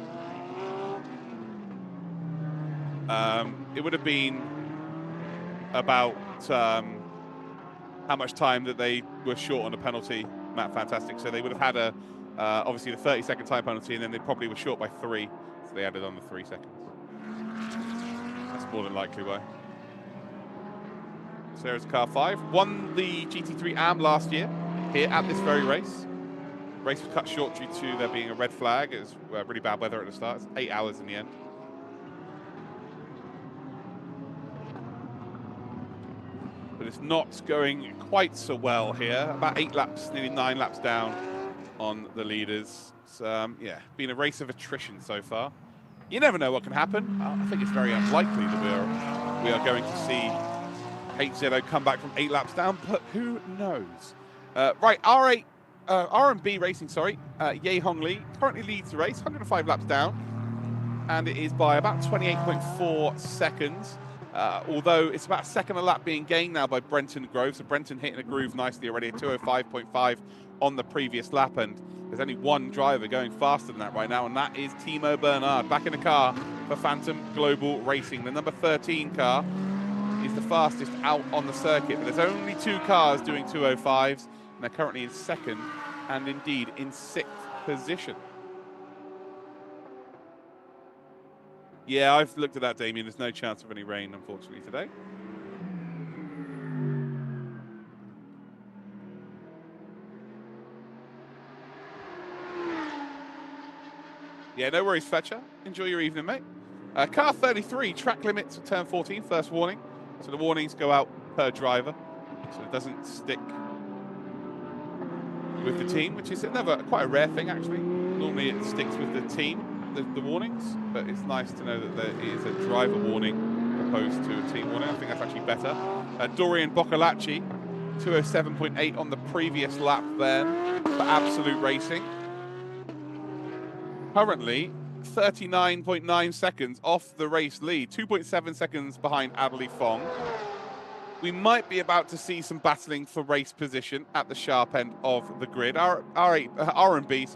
It would have been about how much time that they were short on a penalty, Matt Fantastic. So they would have had a obviously the 30-second time penalty, and then they probably were short by 3, so they added on the 3 seconds. That's more than likely why. Sarah's car 5 won the GT3 AM last year here at this very race. Race was cut short due to there being a red flag. It was really bad weather at the start. It's 8 hours in the end. But it's not going quite so well here. About 8 laps, nearly 9 laps down on the leaders. It's, yeah, been a race of attrition so far. You never know what can happen. I think it's very unlikely that we are going to see HZO come back from 8 laps down, but who knows? Right, R&B Racing, sorry. Ye Hong Lee currently leads the race, 105 laps down, and it is by about 28.4 seconds. Although it's about a second a lap being gained now by Brenton Grove. So Brenton hitting a groove nicely already at 205.5 on the previous lap. And there's only one driver going faster than that right now, and that is Timo Bernard back in the car for Phantom Global Racing. The number 13 car is the fastest out on the circuit. But there's only 2 cars doing 205s, and they're currently in 2nd and indeed in 6th position. Yeah, I've looked at that, Damien. There's no chance of any rain, unfortunately, today. Yeah, no worries, Fletcher. Enjoy your evening, mate. Car 33, track limits at turn 14, first warning. So the warnings go out per driver, so it doesn't stick with the team, which is quite a rare thing, actually. Normally it sticks with the team. The warnings, but it's nice to know that there is a driver warning opposed to a team warning. I think that's actually better. Dorian Boccolacci, 207.8 on the previous lap then for Absolute Racing. Currently 39.9 seconds off the race lead, 2.7 seconds behind Adley Fong. We might be about to see some battling for race position at the sharp end of the grid. R&B,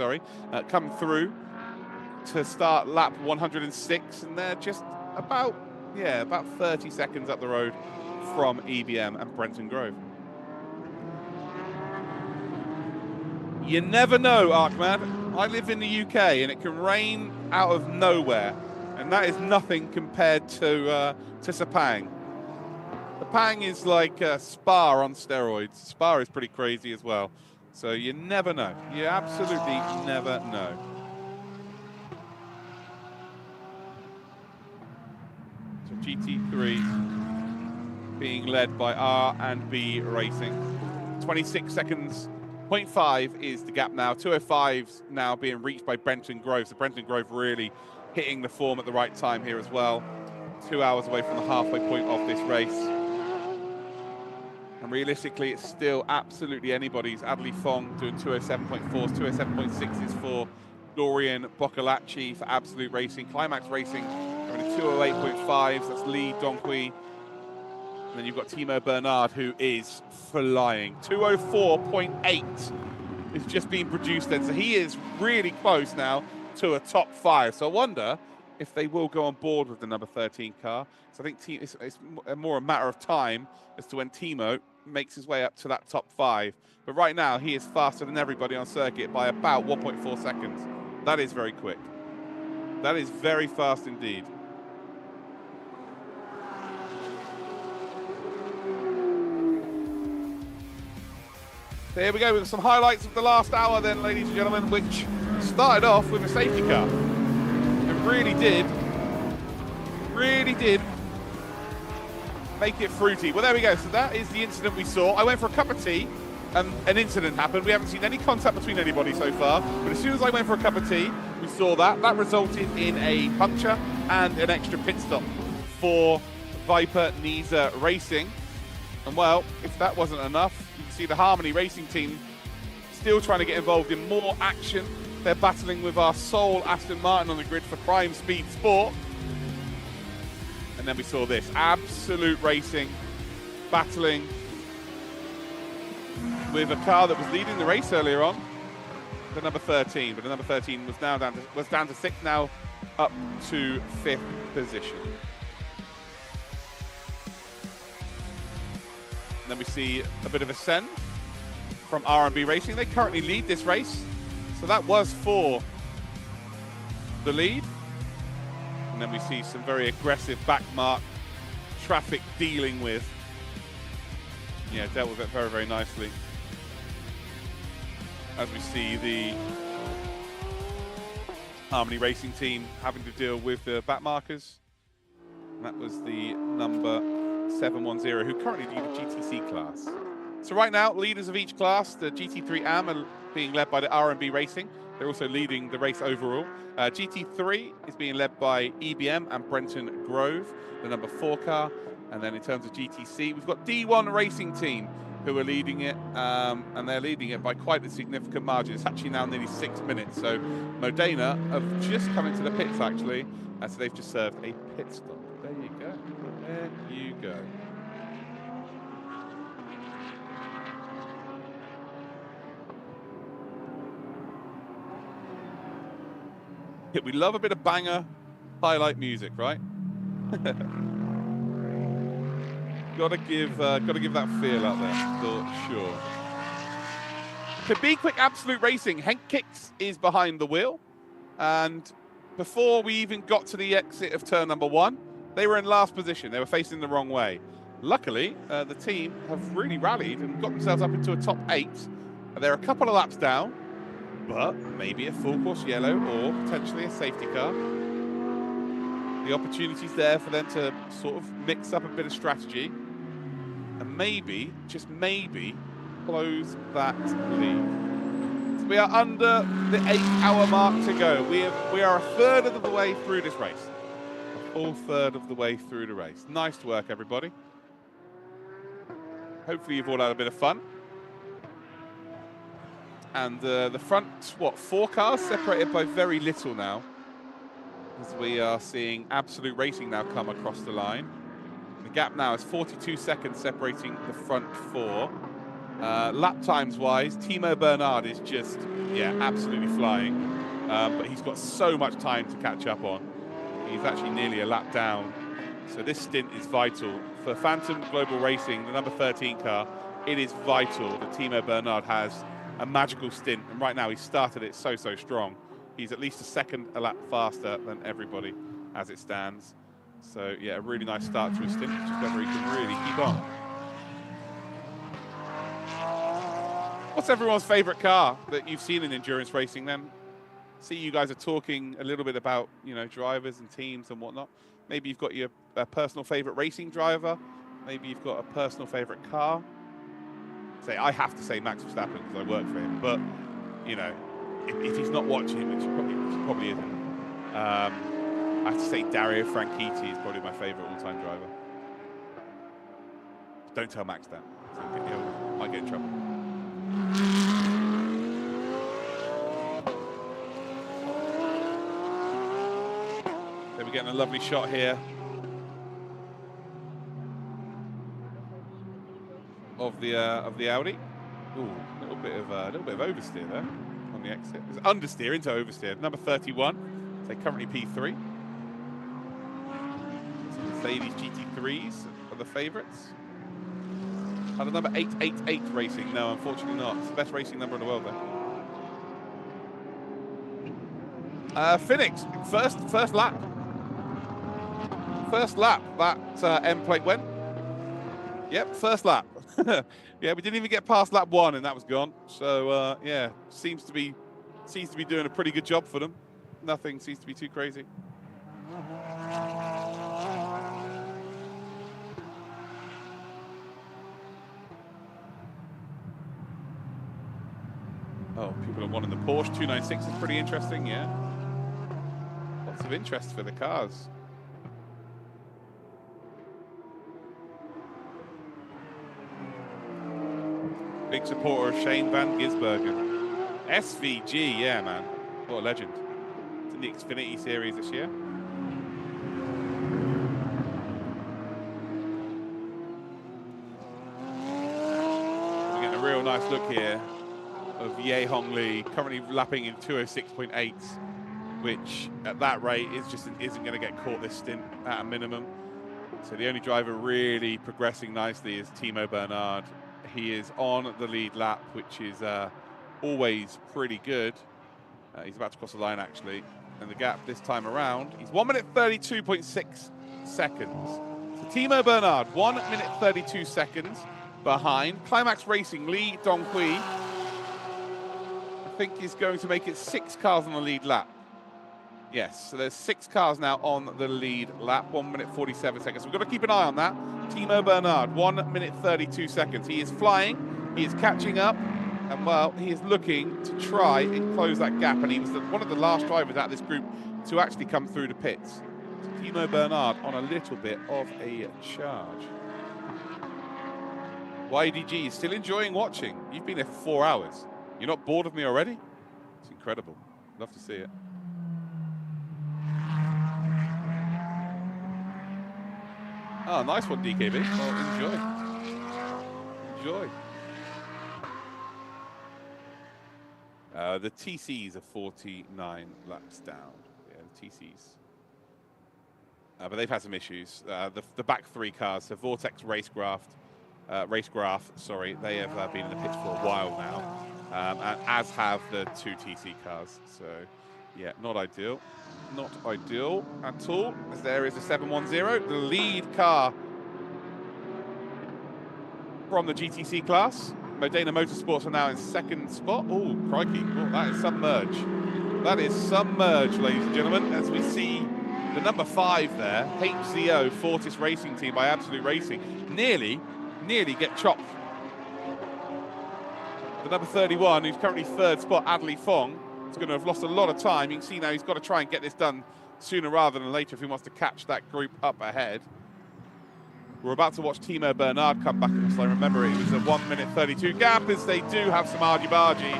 come through to start lap 106, and they're just about 30 seconds up the road from EBM and Brenton Grove. You never know, Ahmad. I live in the UK, and it can rain out of nowhere, and that is nothing compared to Sepang. Sepang is like Spa on steroids. Spa is pretty crazy as well. So you never know. You absolutely never know. So GT3 being led by R&B Racing. 26 seconds, 0.5 is the gap now. 205's now being reached by Brenton Grove. So Brenton Grove really hitting the form at the right time here as well. 2 hours away from the halfway point of this race. And realistically, it's still absolutely anybody's. Adley Fong doing 207.4s, 207.6s for Dorian Boccolacci for Absolute Racing. Climax Racing are in 208.5s. That's Lee Donkui. And then you've got Timo Bernard, who is flying. 204.8 is just being produced then. So he is really close now to a top 5. So I wonder if they will go on board with the number 13 car. So I think it's more a matter of time as to when Timo makes his way up to that top 5. But right now, he is faster than everybody on circuit by about 1.4 seconds. That is very quick. That is very fast indeed. So here we go with some highlights of the last hour then, ladies and gentlemen, which started off with a safety car. It really did make it fruity. Well, there we go. So that is the incident we saw. I went for a cup of tea, and an incident happened. We haven't seen any contact between anybody so far, but as soon as I went for a cup of tea, we saw that. That resulted in a puncture and an extra pit stop for Viper Niza Racing. And well, if that wasn't enough, you can see the Harmony Racing team still trying to get involved in more action. They're battling with our sole Aston Martin on the grid for Prime Speed Sport. And then we saw this, absolute racing, battling with a car that was leading the race earlier on, the number 13, but the number 13 was now down to 6th, now up to 5th position. And then we see a bit of a send from R&B Racing. They currently lead this race, so that was for the lead. And then we see some very aggressive backmark traffic dealing with. Yeah, dealt with it very, very nicely. As we see the Harmony Racing team having to deal with the backmarkers. And that was the number 710, who currently lead the GTC class. So right now, leaders of each class, the GT3 AM are being led by the R&B Racing. They're also leading the race overall. GT3 is being led by EBM and Brenton Grove, the number 4 car. And then in terms of GTC, we've got D1 Racing Team who are leading it, and they're leading it by quite a significant margin. It's actually now nearly 6 minutes. So Modena have just come into the pits, actually, and so they've just served a pit stop. There you go. There you go. Yeah, we love a bit of banger highlight music, right? Gotta give that feel out there for sure. To be quick, Absolute Racing, Henk Kicks is behind the wheel, and before we even got to the exit of turn number 1, they were in last position. They were facing the wrong way. Luckily, the team have really rallied and got themselves up into a top 8. They're a couple of laps down, but maybe a full course yellow or potentially a safety car. The opportunity's there for them to sort of mix up a bit of strategy and maybe, just maybe, close that lead. So we are under the 8-hour mark to go. We are a third of the way through this race. A full third of the way through the race. Nice work, everybody. Hopefully you've all had a bit of fun. And the front, 4 cars separated by very little now, as we are seeing Absolute Racing now come across the line. The gap now is 42 seconds separating the front 4. Lap times wise, Timo Bernard is just, absolutely flying. But he's got so much time to catch up on. He's actually nearly a lap down. So this stint is vital. For Phantom Global Racing, the number 13 car, it is vital that Timo Bernard has a magical stint. And right now, he started it so strong. He's at least a lap faster than everybody as it stands. So, yeah, a really nice start to his stint, just whether he can really keep on. What's everyone's favourite car that you've seen in endurance racing then? See, you guys are talking a little bit about, drivers and teams and whatnot. Maybe you've got your personal favourite racing driver. Maybe you've got a personal favourite car. I have to say Max Verstappen because I work for him. But, if he's not watching, which he probably isn't, I have to say Dario Franchitti is probably my favourite all-time driver. Don't tell Max that. So might get in trouble. So we're getting a lovely shot here of the Audi. Ooh, a little bit of oversteer there on the exit. It's understeer into oversteer. Number 31, so currently P3. Mercedes GT3s are the favourites. And the number 888 Racing. No, unfortunately not. It's the best racing number in the world, though. Phoenix, first lap. First lap, that M plate went. Yep, first lap. Yeah, we didn't even get past lap 1 and that was gone. So, yeah, seems to be doing a pretty good job for them. Nothing seems to be too crazy. Oh, people are wanting the Porsche 296 is pretty interesting, yeah. Lots of interest for the cars. Big supporter of Shane van Gisbergen. SVG, yeah, man. What a legend. It's in the Xfinity Series this year. We're getting a real nice look here of Ye Hong Lee, currently lapping in 206.8, which at that rate isn't going to get caught this stint at a minimum. So the only driver really progressing nicely is Timo Bernard. He is on the lead lap, which is always pretty good. He's about to cross the line, actually. And the gap this time around, he's 1 minute 32.6 seconds. So Timo Bernard, 1 minute 32 seconds behind. Climax Racing, Lee Donghui, I think is going to make it 6 cars on the lead lap. Yes, so there's 6 cars now on the lead lap, 1 minute 47 seconds. We've got to keep an eye on that. Timo Bernard, 1 minute 32 seconds. He is flying, he is catching up, and well, he is looking to try and close that gap. And he was one of the last drivers out of this group to actually come through the pits. So Timo Bernard on a little bit of a charge. YDG is still enjoying watching. You've been there for 4 hours. You're not bored of me already? It's incredible. Love to see it. Oh, nice one, DKB. Well, enjoy. The TCs are 49 laps down. Yeah, the TCs. But they've had some issues. The back 3 cars, so Vortex Racecraft, sorry, they have been in the pits for a while now, and as have the 2 TC cars. So, yeah, not ideal. Not ideal at all, as there is a 710, the lead car from the GTC class. Modena Motorsports are now in 2nd spot. Oh, crikey. Oh, that is some merge. That is some merge, ladies and gentlemen, as we see the number 5 there, HZO Fortis Racing Team by Absolute Racing, nearly get chopped. The number 31, who's currently 3rd spot, Adley Fong, is going to have lost a lot of time. You can see now he's got to try and get this done sooner rather than later if he wants to catch that group up ahead. We're about to watch Timo Bernard come back, and I remember it was a 1 minute 32 gap, as they do have some argy-bargy.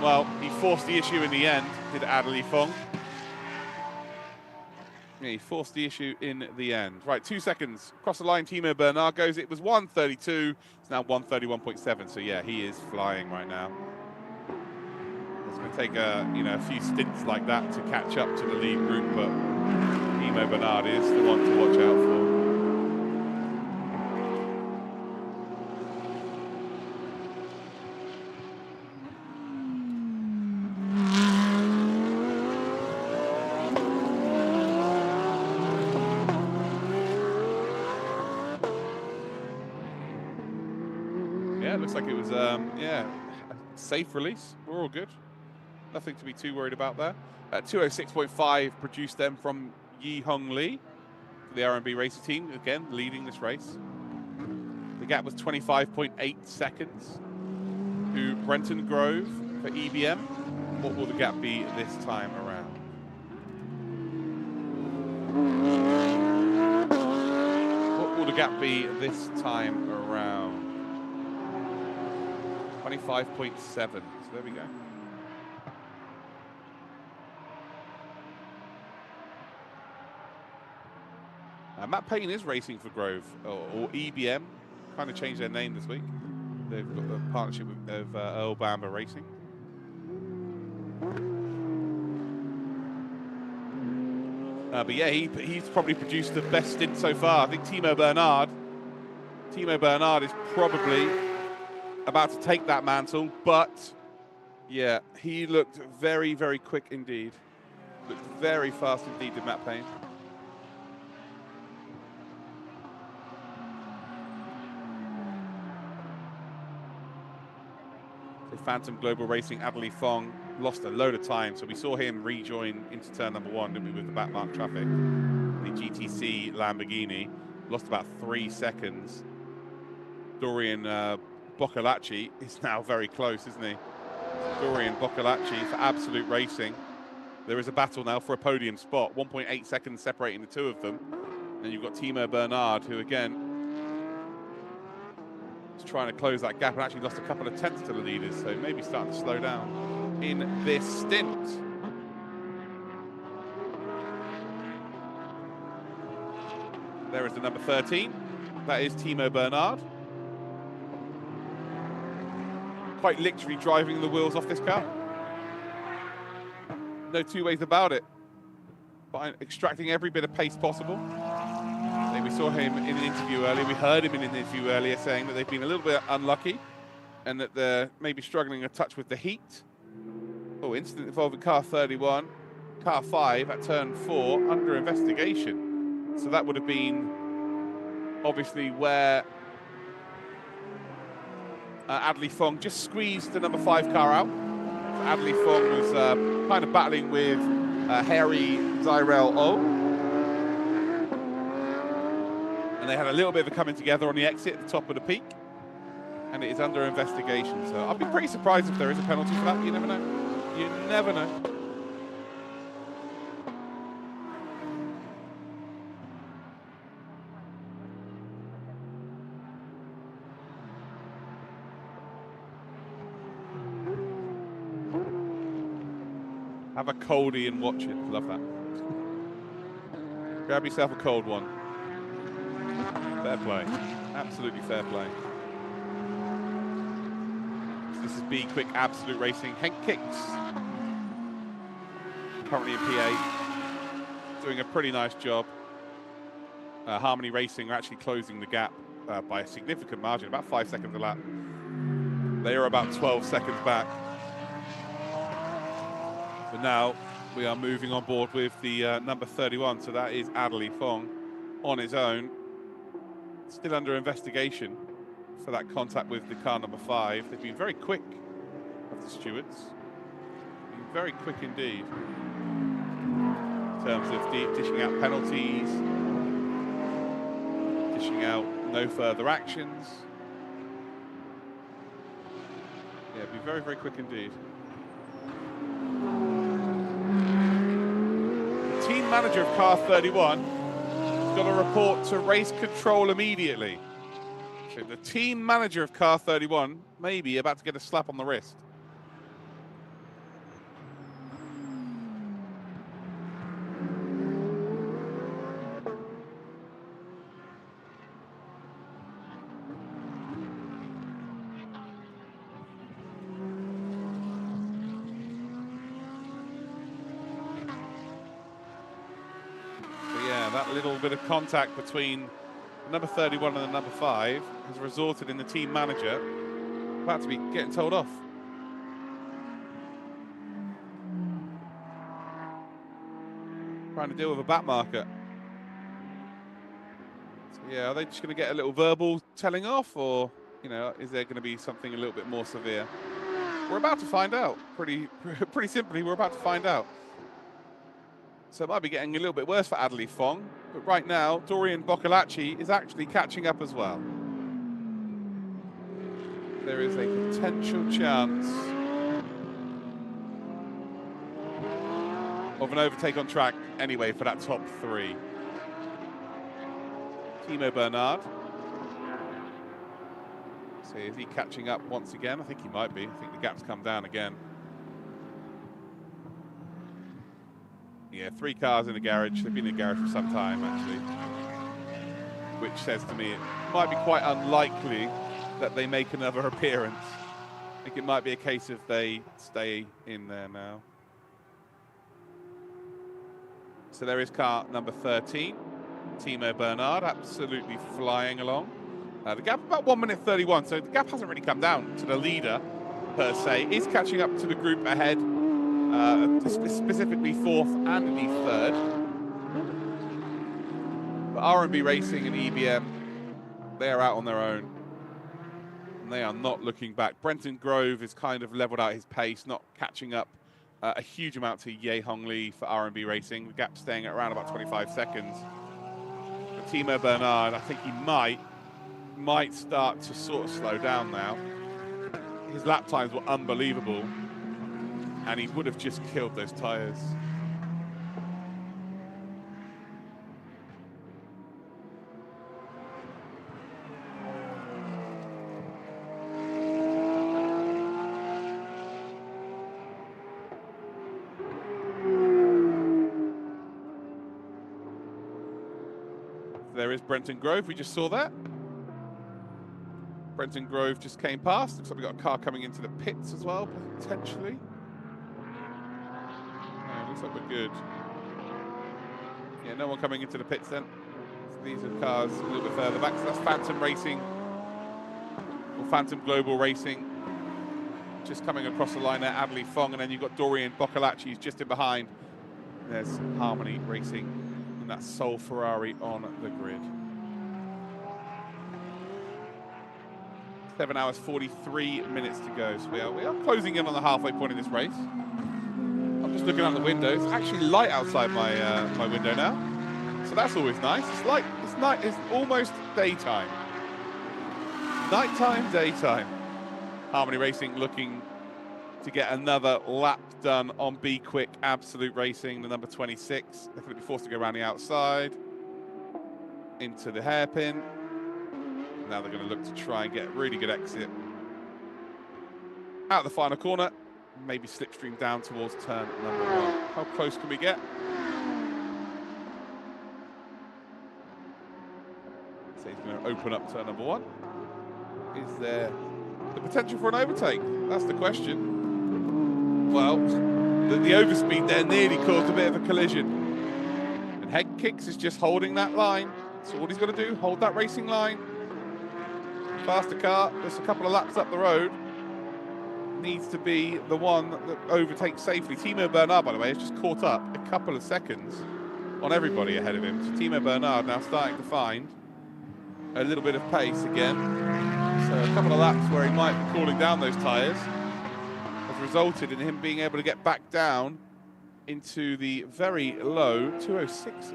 Well, he forced the issue in the end, did Adley Fong. Yeah, he forced the issue in the end. Right, 2 seconds. Across the line, Timo Bernard goes. It was 1:32. It's now 1:31.7. So, yeah, he is flying right now. It's going to take a few stints like that to catch up to the lead group, but Timo Bernard is the one to watch out for. Looks like it was, a safe release. We're all good. Nothing to be too worried about there. 206.5 produced them from Yi Hong Lee, the R&B Racer team, again, leading this race. The gap was 25.8 seconds to Brenton Grove for EBM. What will the gap be this time around? What will the gap be this time around? 25.7, so there we go. Matt Payne is racing for Grove, or EBM, kind of changed their name this week. They've got the partnership with Earl Bamber Racing. But yeah, he's probably produced the best stint so far. I think Timo Bernard is probably about to take that mantle, but yeah, he looked very, very quick indeed. Looked very fast indeed, did Matt Payne. So Phantom Global Racing, Adley Fong lost a load of time, so we saw him rejoin into turn number 1, didn't we, with the backmark traffic. The GTC Lamborghini lost about 3 seconds. Dorian Boccalacci is now very close, isn't he? Dorian Boccolacci for Absolute Racing. There is a battle now for a podium spot. 1.8 seconds separating the two of them. And you've got Timo Bernard, who again is trying to close that gap and actually lost a couple of tenths to the leaders, so maybe starting to slow down in this stint. There is the number 13. That is Timo Bernard. Quite literally driving the wheels off this car. No two ways about it. By extracting every bit of pace possible. I think we saw him in an interview earlier. We heard him in an interview earlier saying that they've been a little bit unlucky and that they're maybe struggling a touch with the heat. Oh, incident involving car 31, car 5 at turn 4 under investigation. So that would have been obviously where Adley Fong just squeezed the number 5 car out. So Adley Fong was kind of battling with Harry Zyrel O. And they had a little bit of a coming together on the exit at the top of the peak. And it is under investigation. So I'd be pretty surprised if there is a penalty for that. You never know. You never know. Have a coldie and watch it. Love that. Grab yourself a cold one. Fair play. Absolutely fair play. This is B Quick Absolute Racing. Henk Kicks, currently in P8, doing a pretty nice job. Harmony Racing are actually closing the gap by a significant margin, about 5 seconds a lap. They are about 12 seconds back. But now we are moving on board with the number 31, so that is Adley Fong on his own. Still under investigation for that contact with the car number 5. They've been very quick, of the stewards. Been very quick indeed. In terms of dishing out penalties, dishing out no further actions. Yeah, be very, very quick indeed. The team manager of car 31 has got a report to race control immediately. So the team manager of car 31 may be about to get a slap on the wrist. That little bit of contact between the number 31 and the number 5 has resulted in the team manager about to be getting told off. Trying to deal with a back marker. So yeah, are they just going to get a little verbal telling off, or is there going to be something a little bit more severe? We're about to find out. Pretty simply, we're about to find out. So it might be getting a little bit worse for Adley Fong. But right now, Dorian Boccolacci is actually catching up as well. There is a potential chance of an overtake on track anyway for that top 3. Timo Bernard. So is he catching up once again? I think he might be. I think the gap's come down again. Yeah, 3 cars in the garage. They've been in the garage for some time, actually. Which says to me it might be quite unlikely that they make another appearance. I think it might be a case of they stay in there now. So there is car number 13, Timo Bernard, absolutely flying along. The gap about 1 minute 31, so the gap hasn't really come down to the leader, per se. Is catching up to the group ahead. Specifically 4th and the 3rd. But R&B Racing and EBM, they are out on their own. And they are not looking back. Brenton Grove has kind of leveled out his pace, not catching up a huge amount to Ye Hong Lee for R&B Racing. The gap staying at around about 25 seconds. But Timo Bernard, I think he might start to sort of slow down now. His lap times were unbelievable. and he would have just killed those tyres. There is Brenton Grove, we just saw that. Brenton Grove just came past. Looks like we've got a car coming into the pits as well, potentially. No, looks like we're good. Yeah, no one coming into the pits then. So these are cars a little bit further back. So that's Phantom Racing, or Phantom Global Racing. Just coming across the line there, Adley Fong, and then you've got Dorian Boccalacci just in behind. There's Harmony Racing, and that's Sol Ferrari on the grid. 7 hours, 43 minutes to go. So we are closing in on the halfway point of this race. I'm just looking out the window. It's actually light outside my my window now, so that's always nice. It's light. It's night. It's almost daytime. Nighttime, daytime. Harmony Racing looking to get another lap done on Be Quick Absolute Racing, the number 26. They're going to be forced to go around the outside into the hairpin. Now they're going to look to try and get a really good exit out of the final corner. Maybe slipstream down towards turn number 1. How close can we get? So he's going to open up turn number 1. Is there the potential for an overtake? That's the question. Well, the overspeed there nearly caused a bit of a collision. And Head Kicks is just holding that line. So all he's got to do, hold that racing line. Faster car, just a couple of laps up the road, needs to be the one that overtakes safely. Timo Bernard, by the way, has just caught up a couple of seconds on everybody ahead of him. So Timo Bernard now starting to find a little bit of pace again. So a couple of laps where he might be cooling down those tyres has resulted in him being able to get back down into the very low 206s.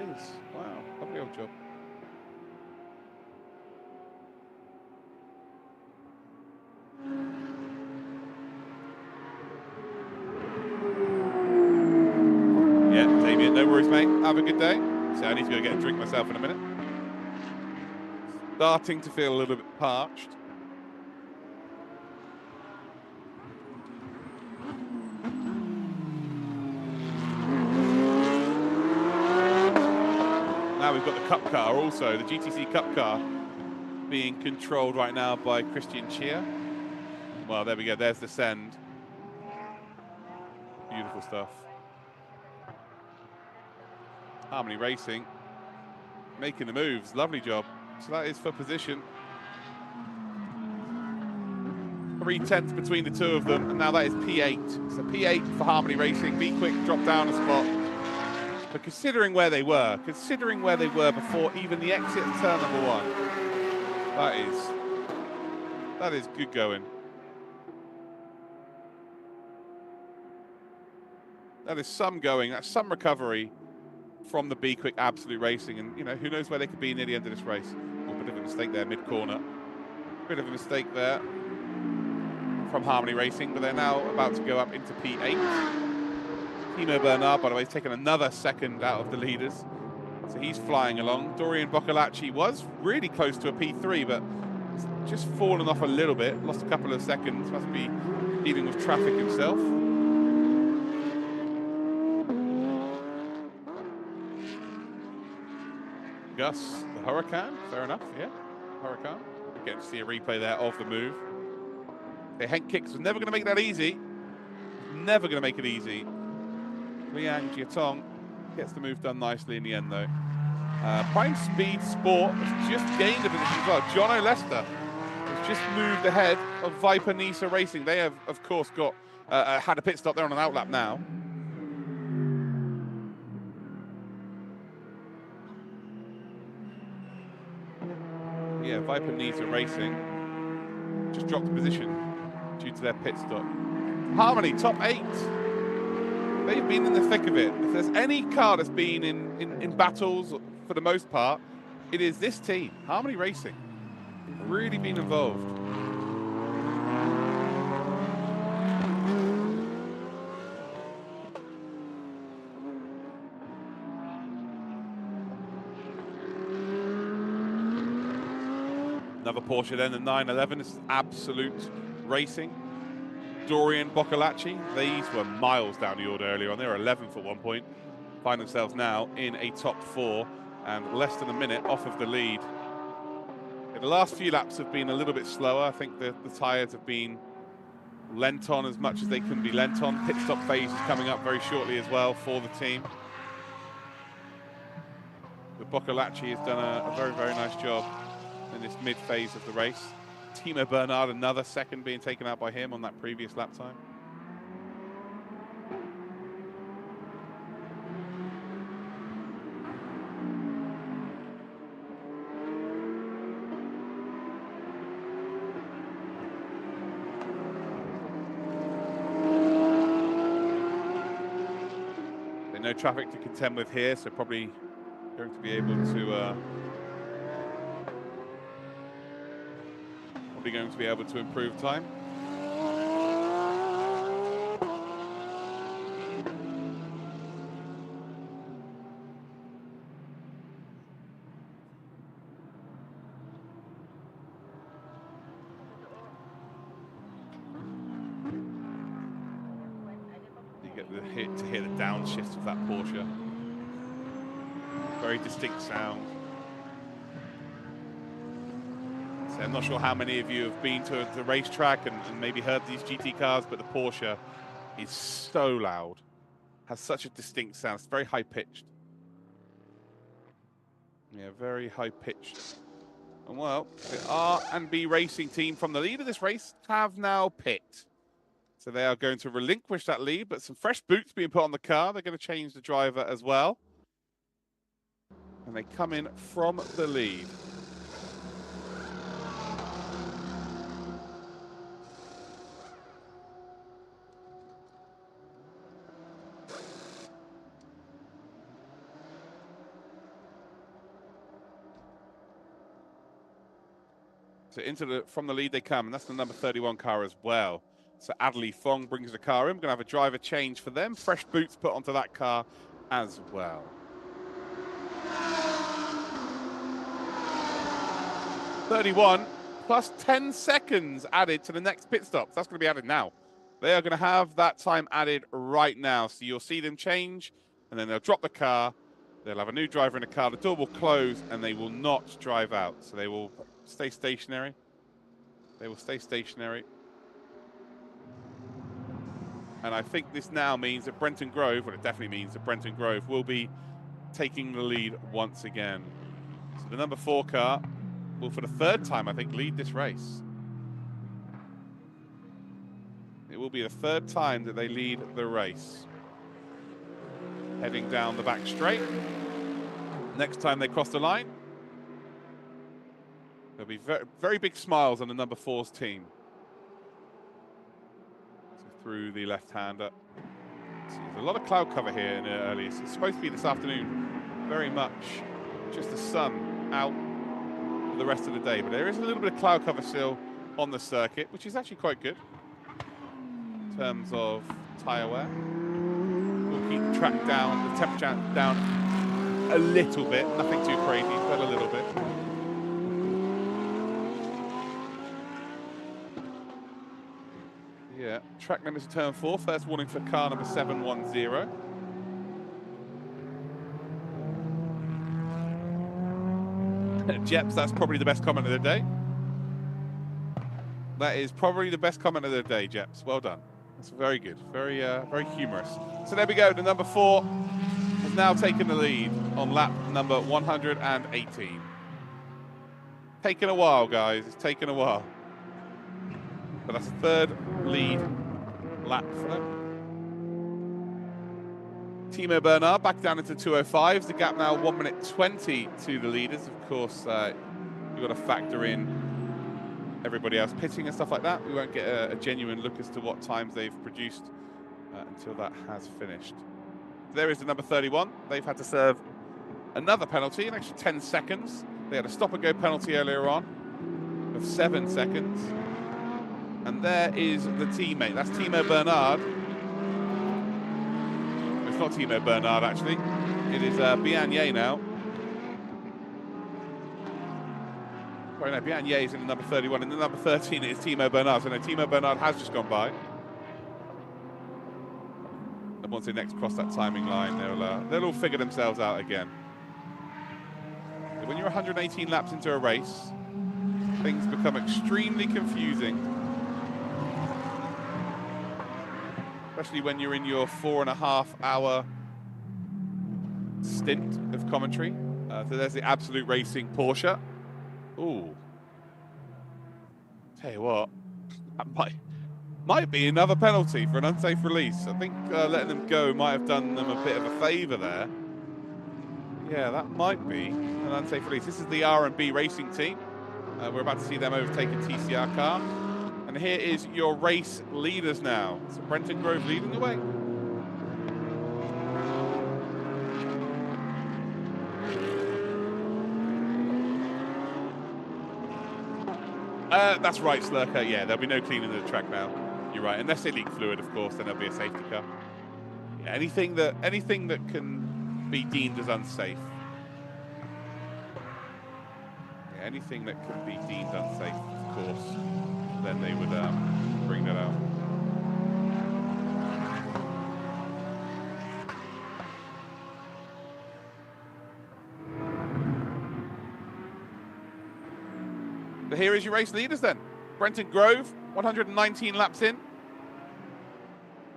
Wow, lovely old job. Yeah, Damien, no worries, mate. Have a good day. So I need to go get a drink myself in a minute. Starting to feel a little bit parched. Now we've got the Cup car also, the GTC Cup car being controlled right now by Christian Chia. Well, there we go, there's the send. Beautiful stuff. Harmony Racing making the moves, lovely job. So that is for position. 3/10 between the two of them, and now that is P8. So P8 for Harmony Racing. Be Quick drop down a spot. But considering where they were before even the exit of turn number 1, that is good going. That is some going, that's some recovery from the Be Quick Absolute Racing, and you know, who knows where they could be near the end of this race. A bit of a mistake there mid-corner. Bit of a mistake there from Harmony Racing, but they're now about to go up into P8. Timo Bernard, by the way, has taken another second out of the leaders, so he's flying along. Dorian Boccalacci was really close to a P3, but just fallen off a little bit, lost a couple of seconds, must be dealing with traffic himself. Gus, the Huracan, fair enough, yeah. Huracan. Getting to see a replay there of the move. The Head Kicks was never going to make that easy. Never going to make it easy. Liang Jiatong gets the move done nicely in the end, though. Prime Speed Sport has just gained a position as well. John O'Lester has just moved ahead of Viper Nisa Racing. They have, of course, got had a pit stop. They're on an outlap now. Yeah, Viper Nisa Racing just dropped a position due to their pit stop. Harmony, top 8. They've been in the thick of it. If there's any car that's been in battles for the most part, it is this team, Harmony Racing. Really been involved. Another Porsche then, the 911. This is absolute racing. Dorian Boccolacci, these were miles down the order earlier on. They were 11th at one point. Find themselves now in a top 4 and less than a minute off of the lead. The last few laps have been a little bit slower. I think the tyres have been lent on as much as they can be lent on. Pit stop phase is coming up very shortly as well for the team. But Boccolacci has done a very, very nice job in this mid-phase of the race. Timo Bernard, another second being taken out by him on that previous lap time. No traffic to contend with here, so probably going to be able to improve time. To hear the downshift of that Porsche. Very distinct sound. So I'm not sure how many of you have been to the racetrack and maybe heard these GT cars, but the Porsche is so loud. Has such a distinct sound. It's very high pitched. Yeah, very high pitched. And well, the R&B racing team from the lead of this race have now picked. So they are going to relinquish that lead, but some fresh boots being put on the car. They're going to change the driver as well. And they come in from the lead. So from the lead they come, and that's the number 31 car as well. So Adley Fong brings the car in. We're going to have a driver change for them. Fresh boots put onto that car as well. '31 plus 10 seconds added to the next pit stop. That's going to be added now. They are going to have that time added right now. So you'll see them change, and then they'll drop the car. They'll have a new driver in the car. The door will close, and they will not drive out. So they will stay stationary. They will stay stationary. And I think this now means that Brenton Grove, well, it definitely means that Brenton Grove will be taking the lead once again. So the number 4 car will, for the 3rd time, I think, lead this race. It will be the 3rd time that they lead the race. Heading down the back straight. Next time they cross the line, there'll be very, very big smiles on the number 4's team. Through the left-hander. So there's a lot of cloud cover here in early. It's supposed to be this afternoon, very much just the sun out for the rest of the day. But there is a little bit of cloud cover still on the circuit, which is actually quite good in terms of tyre wear. We'll keep the track down, the temperature down a little bit, nothing too crazy, but a little bit. Yeah, track limit to turn 4. First warning for car number 710. Jeps, that's probably the best comment of the day. That is probably the best comment of the day, Jeps. Well done. That's very good. Very, very humorous. So there we go. The number 4 has now taken the lead on lap number 118. Taken a while, guys. It's taken a while. But that's the 3rd lead lap for them. Timo Bernard back down into 205s. The gap now 1 minute 20 to the leaders. Of course, you've got to factor in everybody else pitting and stuff like that. We won't get a genuine look as to what times they've produced until that has finished. There is the number 31. They've had to serve another penalty, an extra 10 seconds. They had a stop-and-go penalty earlier on of 7 seconds. And there is the teammate. That's Timo Bernard. It's not Timo Bernard, actually. It is Bianye now. Sorry, no, Biagnier is in the number 31. In the number 13 is Timo Bernard. So no, Timo Bernard has just gone by. And once they next cross that timing line, they'll all figure themselves out again. But when you're 118 laps into a race, things become extremely confusing. Especially when you're in your 4.5 hour stint of commentary. So there's the Absolute Racing Porsche. Ooh. Tell you what, that might be another penalty for an unsafe release. I think letting them go might have done them a bit of a favour there. Yeah, that might be an unsafe release. This is the R&B Racing team. We're about to see them overtake a TCR car. And here is your race leaders now. So Brenton Grove leading the way. That's right, Slurker. Yeah, there'll be no cleaning of the track now. You're right. Unless they leak fluid, of course, then there'll be a safety car. Yeah, anything that can be deemed as unsafe. Yeah, anything that can be deemed unsafe, of course, then they would bring that out. But here is your race leaders then. Brenton Grove, 119 laps in.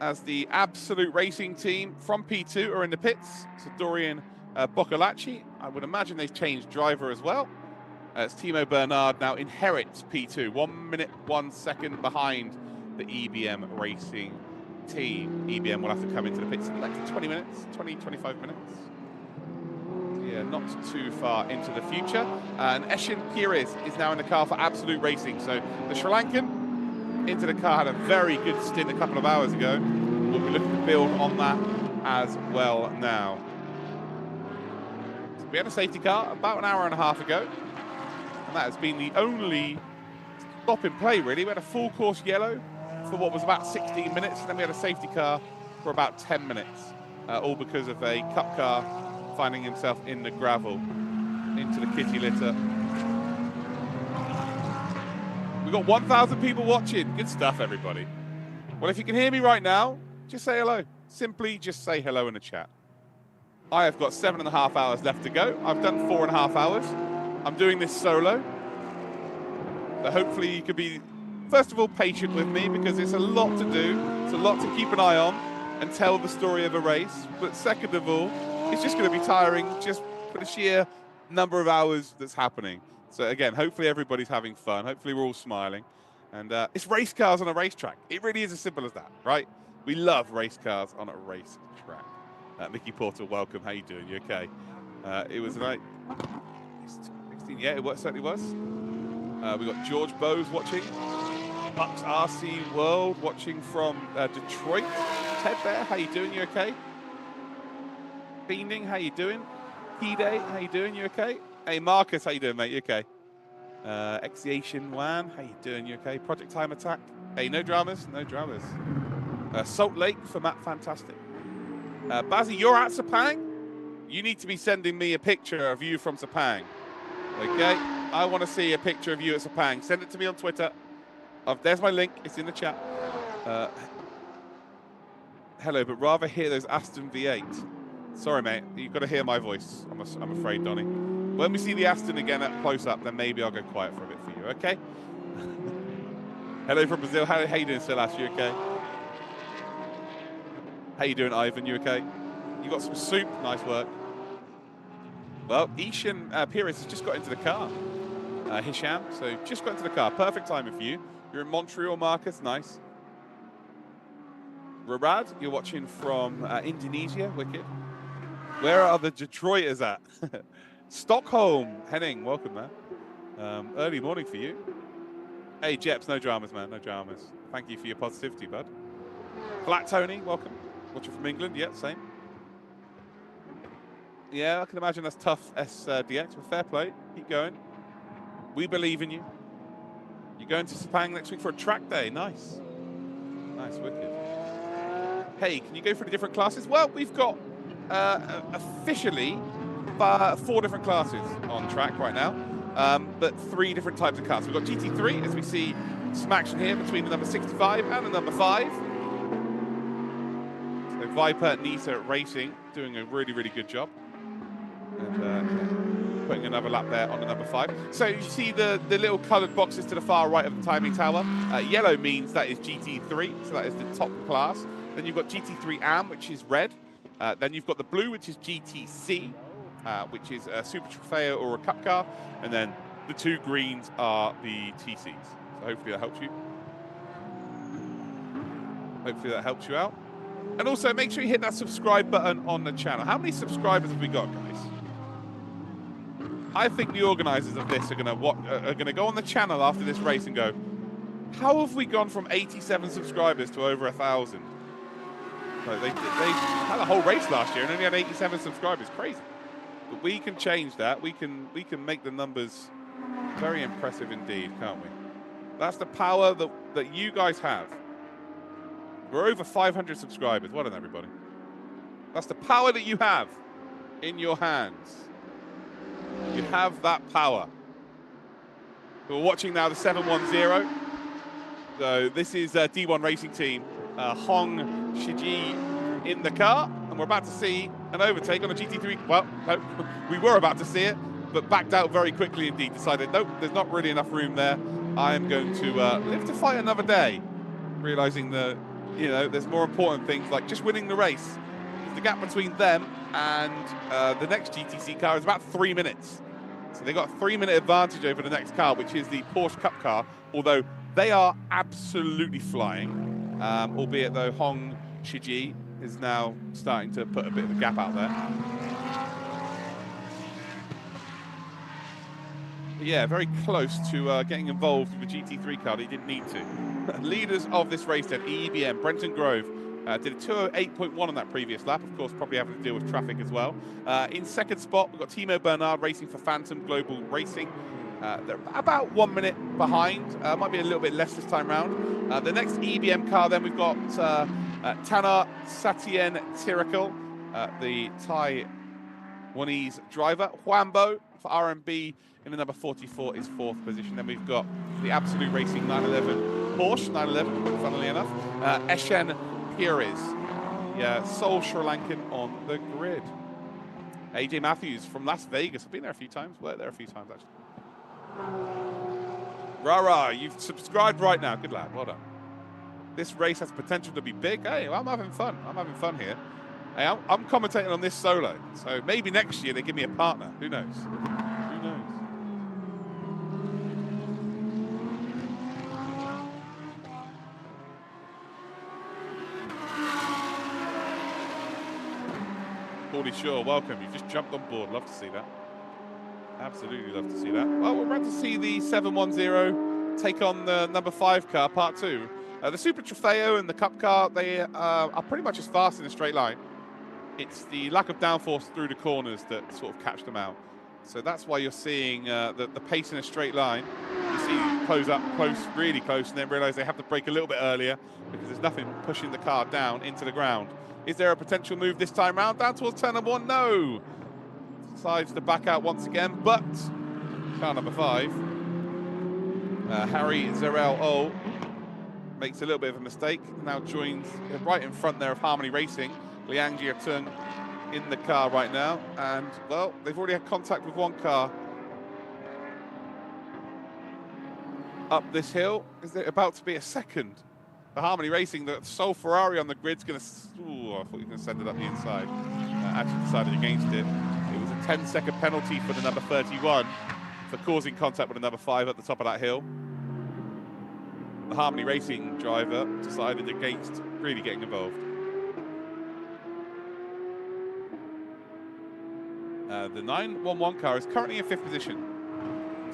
As the Absolute Racing team from P2 are in the pits. So Dorian Boccalacci, I would imagine they've changed driver as well. As Timo Bernard now inherits P2, 1 minute, 1 second behind the EBM Racing team. EBM will have to come into the pits in like 20 minutes, 25 minutes. Yeah, not too far into the future. And Eshin Pires is now in the car for Absolute Racing. So the Sri Lankan into the car, had a very good stint a couple of hours ago. We'll be looking to build on that as well now. So we had a safety car about an hour and a half ago. And that has been the only stop in play, really. We had a full course yellow for what was about 16 minutes. And then we had a safety car for about 10 minutes. All because of a cup car finding himself in the gravel, into the kitty litter. We've got 1,000 people watching. Good stuff, everybody. Well, if you can hear me right now, just say hello. Simply just say hello in the chat. I have got 7.5 hours left to go. I've done 4.5 hours. I'm doing this solo. So hopefully you could be, first of all, patient with me because it's a lot to do. It's a lot to keep an eye on and tell the story of a race. But second of all, it's just going to be tiring just for the sheer number of hours that's happening. So again, hopefully everybody's having fun. Hopefully we're all smiling. And it's race cars on a racetrack. It really is as simple as that, right? We love race cars on a racetrack. Mickey Porter, welcome. How you doing? You okay? It was like 16. Yeah, it certainly was. We got George Bowes watching. Bucks RC World watching from Detroit. Ted Bear, how you doing? You okay? Fiending, how you doing? P-Day, how you doing? You okay? Hey, Marcus, how you doing, mate? You okay? Expiation Wan, how you doing? You okay? Project Time Attack. Hey, no dramas? No dramas. Salt Lake for Matt Fantastic. Bazzy, you're at Sepang? You need to be sending me a picture of you from Sepang. Okay? I want to see a picture of you at Sepang. Send it to me on Twitter. There's my link. It's in the chat. Hello, but rather hear those Aston V8. Sorry, mate. You've got to hear my voice. I'm afraid, Donnie. When we see the Aston again at close-up, then maybe I'll go quiet for a bit for you, okay? Hello from Brazil. How you doing, Silas? You okay? How you doing, Ivan? You okay? You got some soup? Nice work. Well, Ishan Pires has just got into the car. Hisham, so just got into the car. Perfect timing for you. You're in Montreal, Marcus. Nice. Rarad, you're watching from Indonesia. Wicked. Where are the Detroiters at? Stockholm. Henning, welcome, man. Early morning for you. Hey, Jeps, no dramas, man. No dramas. Thank you for your positivity, bud. Flat Tony, welcome. Watching from England. Yeah, same. Yeah, I can imagine that's tough, SDX, but fair play. Keep going. We believe in you. You're going to Sepang next week for a track day. Nice. Nice, wicked. Hey, can you go for the different classes? Well, we've got officially 4 different classes on track right now. but 3 different types of cars. We've got GT3, as we see some action here between the number 65 and the number 5. So Viper Nisa Racing doing a really, really good job. And putting another lap there on the number 5. So you see the little coloured boxes to the far right of the timing tower. Yellow means that is GT3, so that is the top class. Then you've got GT3 AM, which is red. Then you've got the blue, which is GTC, which is a Super Trofeo or a Cup car. And then the 2 greens are the TCs. So hopefully that helps you. Hopefully that helps you out. And also make sure you hit that subscribe button on the channel. How many subscribers have we got, guys? I think the organisers of this are going to go on the channel after this race and go, how have we gone from 87 subscribers to over 1,000? So they had a whole race last year and only had 87 subscribers. Crazy. But we can change that. We can make the numbers very impressive indeed, can't we? That's the power that you guys have. We're over 500 subscribers. Well done, everybody. That's the power that you have in your hands. You have that power. We're watching now the 710. So this is D1 Racing Team. Hong Shiji in the car. And we're about to see an overtake on a GT3. Well, no, we were about to see it, but backed out very quickly indeed. Decided, nope, there's not really enough room there. I am going to live to fight another day. Realizing that, you know, there's more important things like just winning the race. The gap between them and the next GTC car is about 3 minutes. So they got a 3-minute advantage over the next car, which is the Porsche Cup car, although they are absolutely flying. Albeit though Hong Shiji is now starting to put a bit of a gap out there. But yeah, very close to getting involved with the GT3 car. He didn't need to. Leaders of this race then, EEBM, Brenton Grove, did a 208.1 on that previous lap. Of course, probably having to deal with traffic as well. In second spot, we've got Timo Bernard racing for Phantom Global Racing. They're about 1 minute behind. Might be a little bit less this time round. The next EBM car then, we've got Tanar Satien Tirakal, the Taiwanese driver. Huambo for RMB in the number 44 is 4th position. Then we've got the Absolute Racing 911 Porsche 911, funnily enough. Eshen Pires, yeah, sole Sri Lankan on the grid. AJ Matthews from Las Vegas. I've been there a few times. Worked there a few times, actually. Rara, you've subscribed right now. Good lad. Well done. This race has potential to be big. Hey, well, I'm having fun. I'm having fun here. Hey, I'm commentating on this solo. So maybe next year they give me a partner. Who knows? Who knows? Paulie Shaw, welcome. You've just jumped on board. Love to see that. Absolutely love to see that. Well, we're about to see the 710 take on the number 5 car, part 2. The Super Trofeo and the Cup car, they are pretty much as fast in a straight line. It's the lack of downforce through the corners that sort of catch them out. So that's why you're seeing the pace in a straight line. You see close up, close, really close, and then realize they have to brake a little bit earlier because there's nothing pushing the car down into the ground. Is there a potential move this time round? Down towards turn number 1? No. Decides to back out once again, but car number 5, Harry Zarel makes a little bit of a mistake. Now joins right in front there of Harmony Racing. Liang Jiatung in the car right now. And, well, they've already had contact with one car up this hill. Is there about to be a second? The Harmony Racing, the sole Ferrari on the grid's going to... Ooh, I thought he was going to send it up the inside. Actually decided against it. It was a 10-second penalty for the number 31 for causing contact with the number 5 at the top of that hill. The Harmony Racing driver decided against really getting involved. The 911 car is currently in 5th position.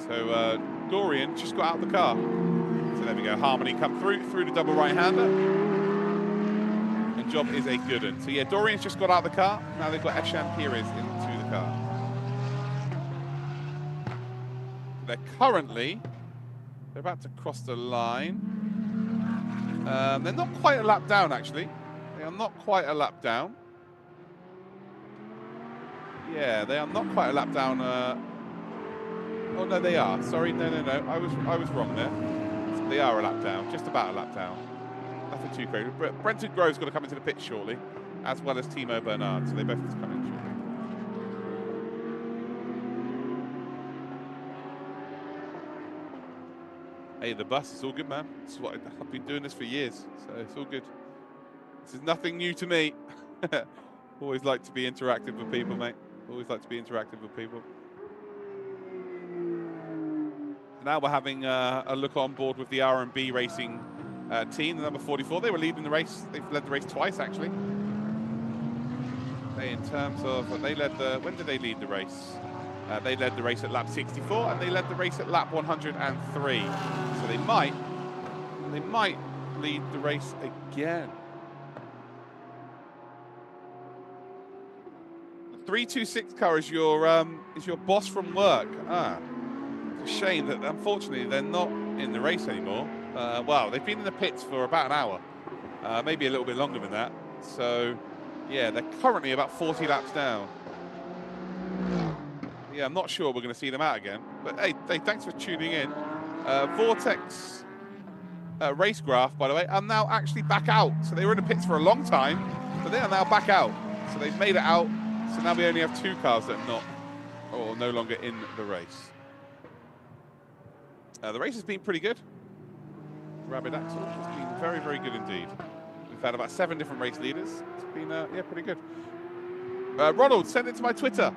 So Dorian just got out of the car. So there we go, Harmony come through the double right-hander. And job is a good one. So yeah, Dorian's just got out of the car. Now they've got Eshan Pires into the car. They're about to cross the line. They're not quite a lap down, actually. They are not quite a lap down. Yeah, they are not quite a lap down Oh no, they are. Sorry, no. I was wrong there. They are a lap down, just about a lap down. Nothing too crazy. Brenton Grove's got to come into the pit shortly, as well as Timo Bernard. So they both have to come in shortly. Hey, the bus, it's all good, man. This is what I've been doing this for years, so it's all good. This is nothing new to me. Always like to be interactive with people, mate. Always like to be interactive with people. Now we're having a look on board with the R&B Racing team, the number 44. They were leading the race. They've led the race twice, actually. In terms of, when did they lead the race? They led the race at lap 64, and they led the race at lap 103. So they might lead the race again. The 326 car is your boss from work. It's a shame that unfortunately they're not in the race anymore. Well, they've been in the pits for about an hour, maybe a little bit longer than that. So, yeah, they're currently about 40 laps down. Yeah, I'm not sure we're going to see them out again. But hey, thanks for tuning in. Vortex race graph, by the way, are now actually back out. So they were in the pits for a long time, but they are now back out. So they've made it out. So now we only have 2 cars that are not, or no longer in the race. The race has been pretty good. Rabbit Axel has been very, very good indeed. We've had about 7 different race leaders. It's been, yeah, pretty good. Ronald, send it to my Twitter.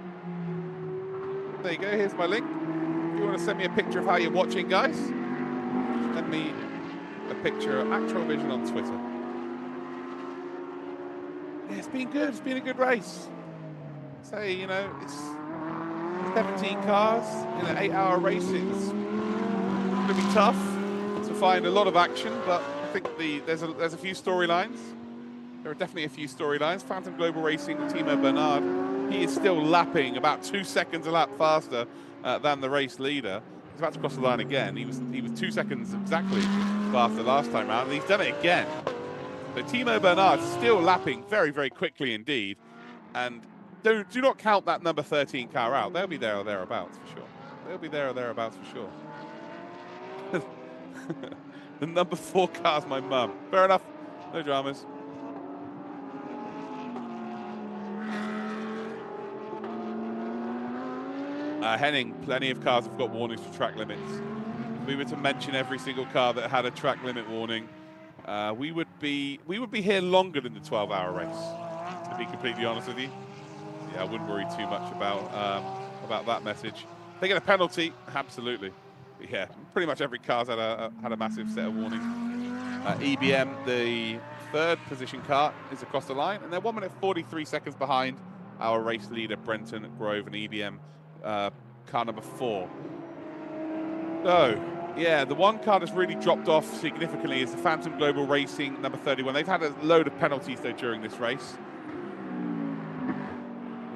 There you go, here's my link. If you want to send me a picture of how you're watching, guys, send me a picture of Actual Vision on Twitter. Yeah, it's been good. It's been a good race. Say, you know, it's 17 cars in an 8-hour race. It's going to be tough to find a lot of action, but I think there's a few storylines. There are definitely a few storylines. Phantom Global Racing, Timo Bernard, he is still lapping about 2 seconds a lap faster than the race leader. He's about to cross the line again. He was 2 seconds exactly faster last time round, and he's done it again. So Timo Bernard still lapping very, very quickly indeed. And do not count that number 13 car out. They'll be there or thereabouts for sure. They'll be there or thereabouts for sure. The number 4 car's my mum. Fair enough. No dramas. Henning, plenty of cars have got warnings for track limits. If we were to mention every single car that had a track limit warning, we would be here longer than the 12-hour race, to be completely honest with you. Yeah, I wouldn't worry too much about that message. They get a penalty, absolutely. But yeah, pretty much every car's had a massive set of warnings. EBM, the 3rd position car, is across the line, and they're 1 minute 43 seconds behind our race leader, Brenton Grove, and EBM car number 4. So, yeah, the one car that's really dropped off significantly is the Phantom Global Racing number 31. They've had a load of penalties, though, during this race.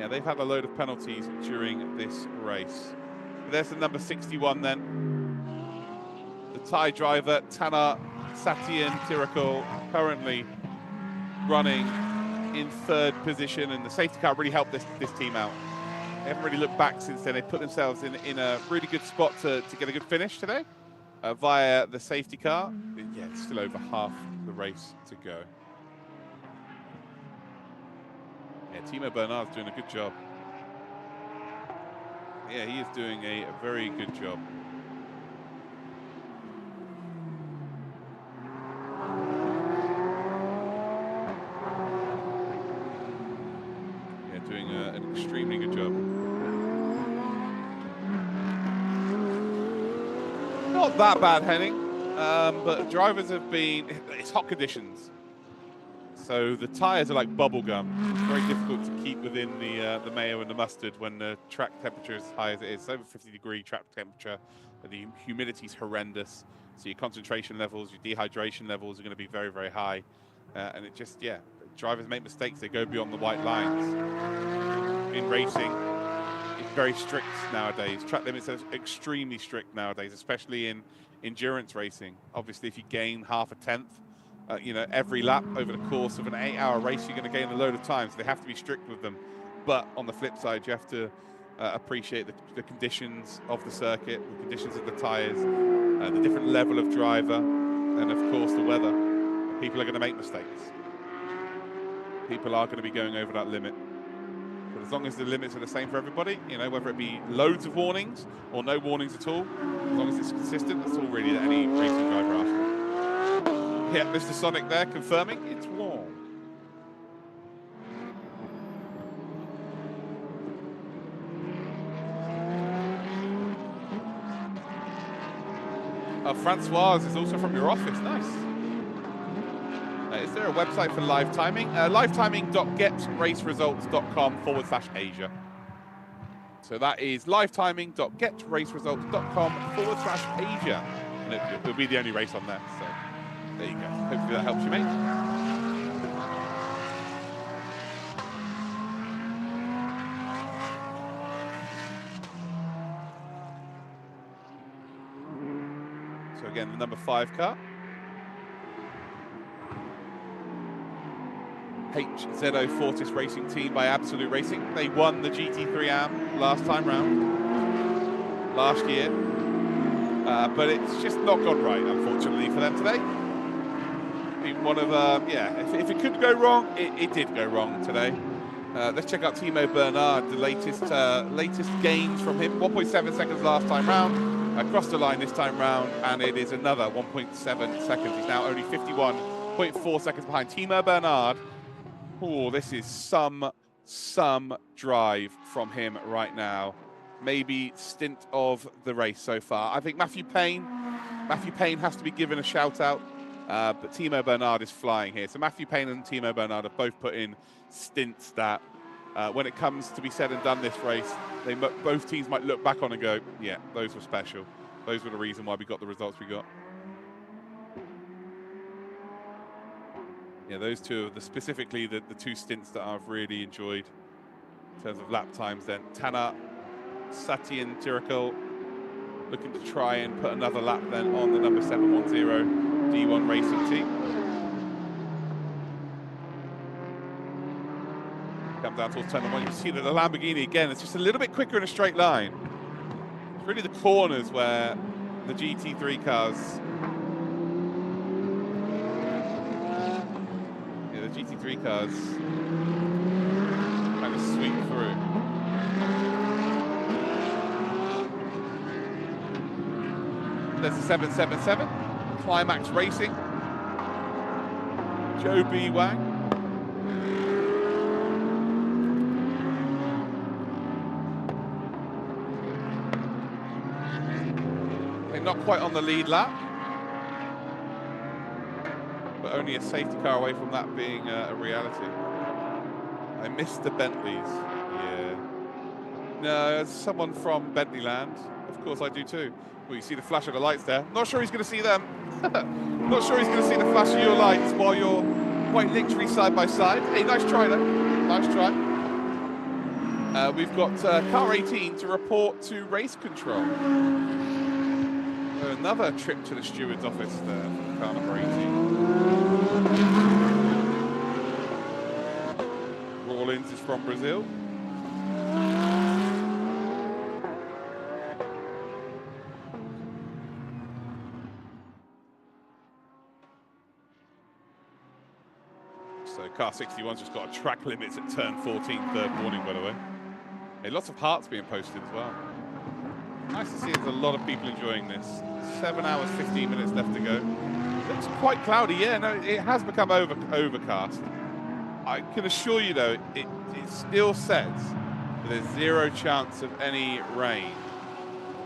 Yeah, they've had a load of penalties during this race. But there's the number 61 then. The Thai driver, Tanar Satyan Tirakul, currently running in 3rd position, and the safety car really helped this team out. They haven't really looked back since then. They put themselves in a really good spot to get a good finish today via the safety car. Yeah, it's still over half the race to go. Yeah, Timo Bernard's doing a good job. Yeah, he is doing a very good job. Yeah, doing an extremely good job. Not that bad, Henning, but drivers have been, it's hot conditions. So the tyres are like bubble gum. It's very difficult to keep within the mayo and the mustard when the track temperature is as high as it is. It's over 50-degree track temperature. The humidity is horrendous. So your concentration levels, your dehydration levels are going to be very, very high. And it just, yeah, drivers make mistakes. They go beyond the white lines. In racing, it's very strict nowadays. Track limits are extremely strict nowadays, especially in endurance racing. Obviously, if you gain half a tenth, you know, every lap over the course of an 8-hour race, you're going to gain a load of time, so they have to be strict with them. But on the flip side, you have to appreciate the conditions of the circuit, the conditions of the tyres, the different level of driver, and of course the weather. People are going to make mistakes. People are going to be going over that limit. But as long as the limits are the same for everybody, you know, whether it be loads of warnings or no warnings at all, as long as it's consistent, that's all really that any racing driver asks for. Yeah, Mr. Sonic there confirming it's warm. Francoise is also from your office. Nice. Is there a website for live timing? livetiming.getraceresults.com/Asia. So that is livetiming.getraceresults.com/Asia. And it'll be the only race on there. So there you go. Hopefully that helps you, mate. So again, the number 5 car. HZO Fortis Racing Team by Absolute Racing. They won the GT3 AM last time round, last year. But it's just not gone right, unfortunately, for them today. Been one of, if it could go wrong, it did go wrong today. Let's check out Timo Bernard, the latest gains from him. 1.7 seconds last time round, across the line this time round, and it is another 1.7 seconds. He's now only 51.4 seconds behind Timo Bernard. Oh, this is some drive from him right now. Maybe stint of the race so far. I think Matthew Payne has to be given a shout out, but Timo Bernard is flying here. So Matthew Payne and Timo Bernard have both put in stints that, when it comes to be said and done this race, both teams might look back on and go, yeah, those were special. Those were the reason why we got the results we got. Yeah, those two are specifically the two stints that I've really enjoyed in terms of lap times then. Tana Satyan Tirakul looking to try and put another lap then on the number 710 D1 Racing team. Come down towards turn 1, you see that the Lamborghini again, it's just a little bit quicker in a straight line. It's really the corners where the GT3 cars, GT3 cars kind of sweep through. There's the 777, Climax Racing, Joe B. Wang. They're not quite on the lead lap, but only a safety car away from that being a reality. I missed the Bentleys. Yeah. No, as someone from Bentley land, of course I do too. Well, you see the flash of the lights there. Not sure he's going to see them. Not sure he's going to see the flash of your lights while you're quite literally side by side. Hey, nice try though. Nice try. We've got car 18 to report to race control. Another trip to the steward's office there for car number 18. Rawlins is from Brazil. So car 61's just got a track limits at turn 14, third warning, by the way. Hey, lots of hearts being posted as well. Nice to see there's a lot of people enjoying this. 7 hours, 15 minutes left to go. Looks quite cloudy, yeah, no, it has become overcast. I can assure you though, it still says that there's 0 chance of any rain.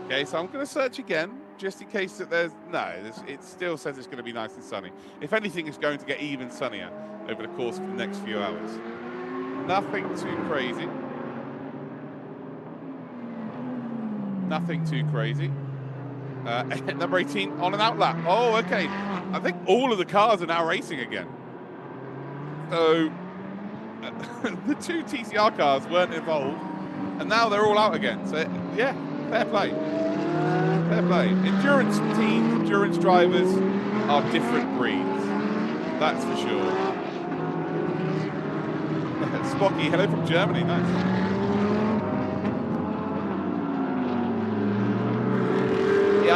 Okay, so I'm going to search again, just in case that it still says it's going to be nice and sunny. If anything, it's going to get even sunnier over the course of the next few hours. Nothing too crazy. Nothing too crazy. Number 18 on an outlap. Oh, okay. I think all of the cars are now racing again. So the 2 TCR cars weren't involved, and now they're all out again. So yeah, fair play. Fair play. Endurance teams, endurance drivers are different breeds. That's for sure. Spocky, hello from Germany. Nice.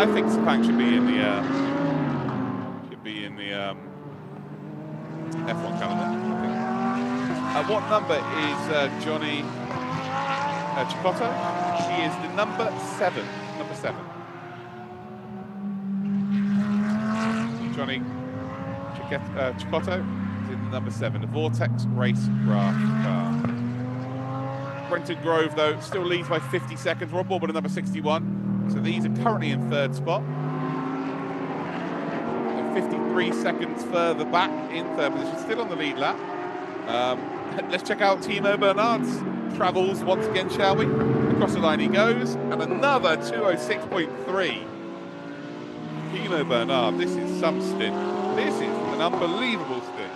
I think Sepang should be in the F1 calendar. What number is Johnny Chicotto? He is the number 7. Number 7. Johnny Chicotto is in the number 7, the Vortex Race Craft car. Brenton Grove, though, still leads by 50 seconds. Rob Bourne at number 61. So these are currently in 3rd spot. 53 seconds further back in 3rd position, still on the lead lap. Let's check out Timo Bernard's travels once again, shall we? Across the line he goes, and another 206.3. Timo Bernard, this is some stint. This is an unbelievable stint.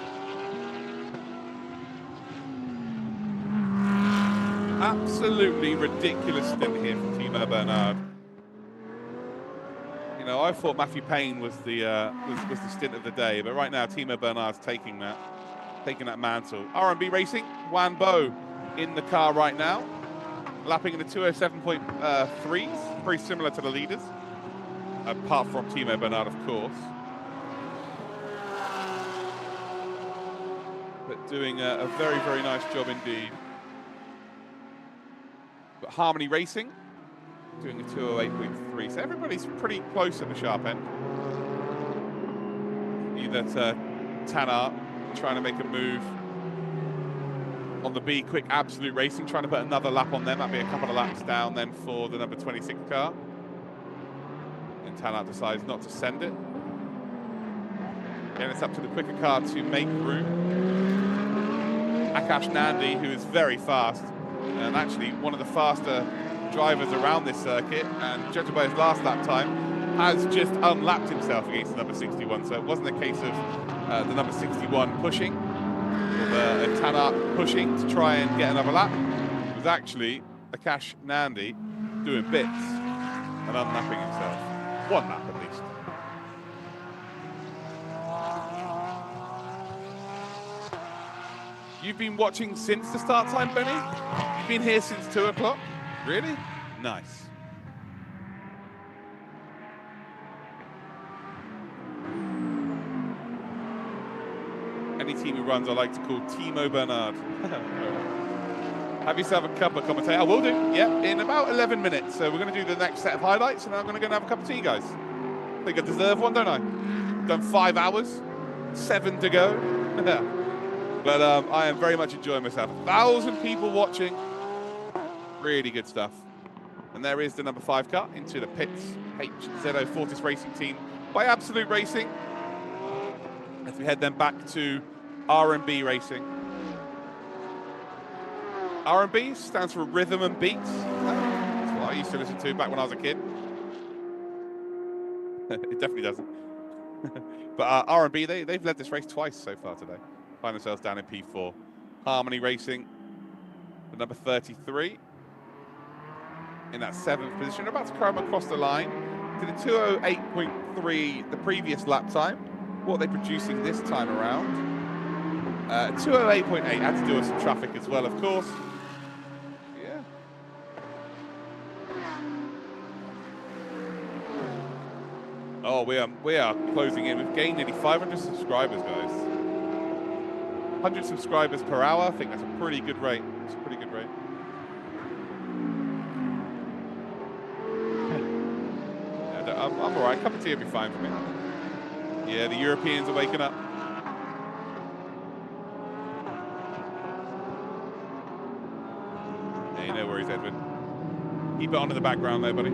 Absolutely ridiculous stint here from Timo Bernard. You know, I thought Matthew Payne was the stint of the day, but right now Timo Bernard's taking that mantle. R&B Racing, Wan Bo in the car right now, lapping in the 207.3s, very similar to the leaders, apart from Timo Bernard, of course. But doing a very, very nice job indeed. But Harmony Racing doing a 208.3, so everybody's pretty close at the sharp end. Either Tanner trying to make a move on the B Quick Absolute Racing, trying to put another lap on them. That'd be a couple of laps down then for the number 26 car. And Tanner decides not to send it. And it's up to the quicker car to make room. Akash Nandi, who is very fast, and actually one of the faster drivers around this circuit, and judging by his last lap time, has just unlapped himself against the number 61. So it wasn't a case of the number 61 pushing, or Tanner pushing to try and get another lap. It was actually Akash Nandi doing bits and unlapping himself. One lap at least. You've been watching since the start time, Benny? You've been here since 2 o'clock? Really? Nice. Any team who runs I like to call Timo Bernard. Have yourself a cup of commentator. I will do, yeah, in about 11 minutes. So we're going to do the next set of highlights, and then I'm going to go and have a cup of tea, guys. I think I deserve one, don't I? Done 5 hours, 7 to go. But I am very much enjoying myself. 1,000 people watching. Really good stuff. And there is the number 5 car into the pits. HZO Fortis Racing Team by Absolute Racing. As we head then back to R&B Racing. R&B stands for Rhythm and Beats. That's what I used to listen to back when I was a kid. It definitely doesn't. But R&B, they've led this race twice so far today. Find themselves down in P4. Harmony Racing, the number 33, in that 7th position. They're about to come across the line to the 208.3 the previous lap time. What are they producing this time around? 208.8, had to do with some traffic as well, of course. Yeah. Oh, we are closing in. We've gained nearly 500 subscribers, guys. 100 subscribers per hour. I think that's a pretty good rate. It's a pretty good rate. Yeah, I'm all right. A cup of tea will be fine for me. Yeah, the Europeans are waking up. Hey, no worries, Edwin. Keep it on in the background there, buddy.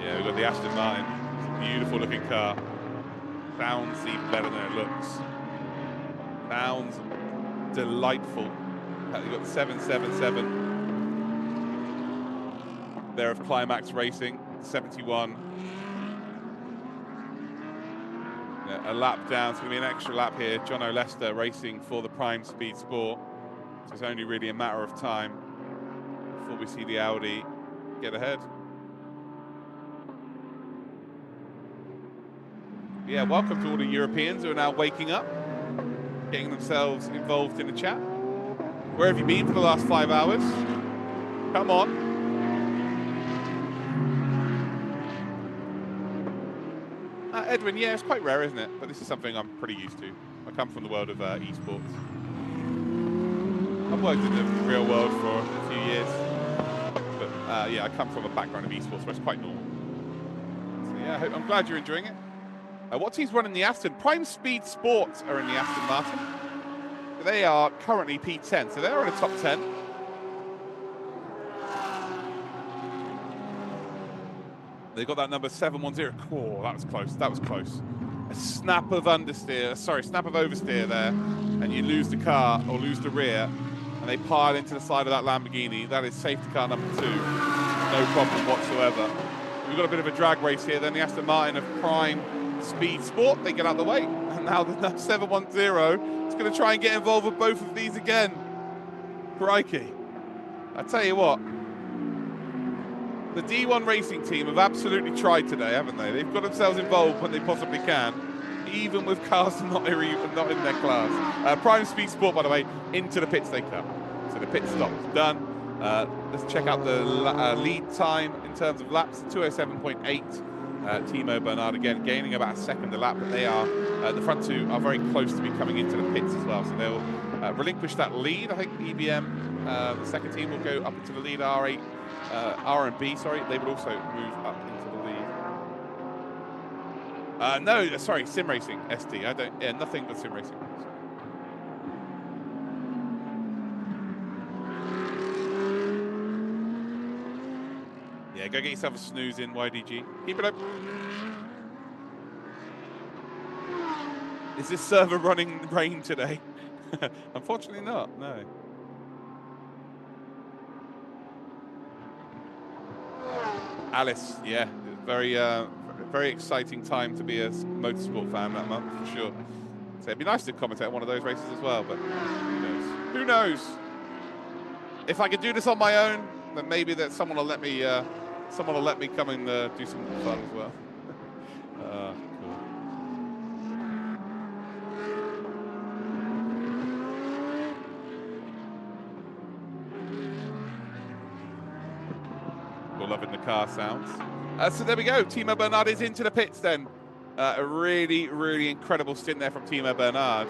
Yeah, we've got the Aston Martin. It's a beautiful looking car. Sounds even better than it looks. Sounds delightful. You've got the 777 there of Climax Racing, 71. Yeah, a lap down, it's going to be an extra lap here. John O'Lester racing for the Prime Speed Sport. So it's only really a matter of time before we see the Audi get ahead. Yeah, welcome to all the Europeans who are now waking up, getting themselves involved in the chat. Where have you been for the last 5 hours? Come on. Edwin, yeah, it's quite rare, isn't it? But this is something I'm pretty used to. I come from the world of esports. I've worked in the real world for a few years. But yeah, I come from a background of esports where it's quite normal. So yeah, I'm glad you're enjoying it. What team's running the Aston? Prime Speed Sports are in the Aston Martin. They are currently P10, so they're in the top 10. They got that number 710. Oh, that was close. That was close. A snap of understeer, sorry, snap of oversteer there, and you lose the car or lose the rear, and they pile into the side of that Lamborghini. That is safety car number 2. No problem whatsoever. We've got a bit of a drag race here. Then the Aston Martin of Prime Speed Sport, they get out of the way, and now the 710 is going to try and get involved with both of these again. Crikey. I tell you what, the D1 racing team have absolutely tried today, haven't they? They've got themselves involved when they possibly can, even with cars not in their class. Prime Speed Sport, by the way, into the pits they come. So the pit stop is done. Let's check out the lead time in terms of laps, 207.8. Timo Bernard again gaining about a second a lap, but they are, the front two are very close to be coming into the pits as well. So they'll relinquish that lead. I think EBM, the second team, will go up into the lead. R&B, sorry, they would also move up into the lead. No, sorry, Sim Racing, ST. Nothing but Sim Racing. Yeah, go get yourself a snooze in, YDG. Keep it up. Is this server running rain today? Unfortunately not, no. Alice, yeah, very exciting time to be a motorsport fan that month, for sure. So it'd be nice to commentate on one of those races as well, but who knows? Who knows? If I could do this on my own, then maybe that someone will let me come and do some fun as well. Cool. We're loving the car sounds. So there we go. Timo Bernard is into the pits then. A really, really incredible stint there from Timo Bernard.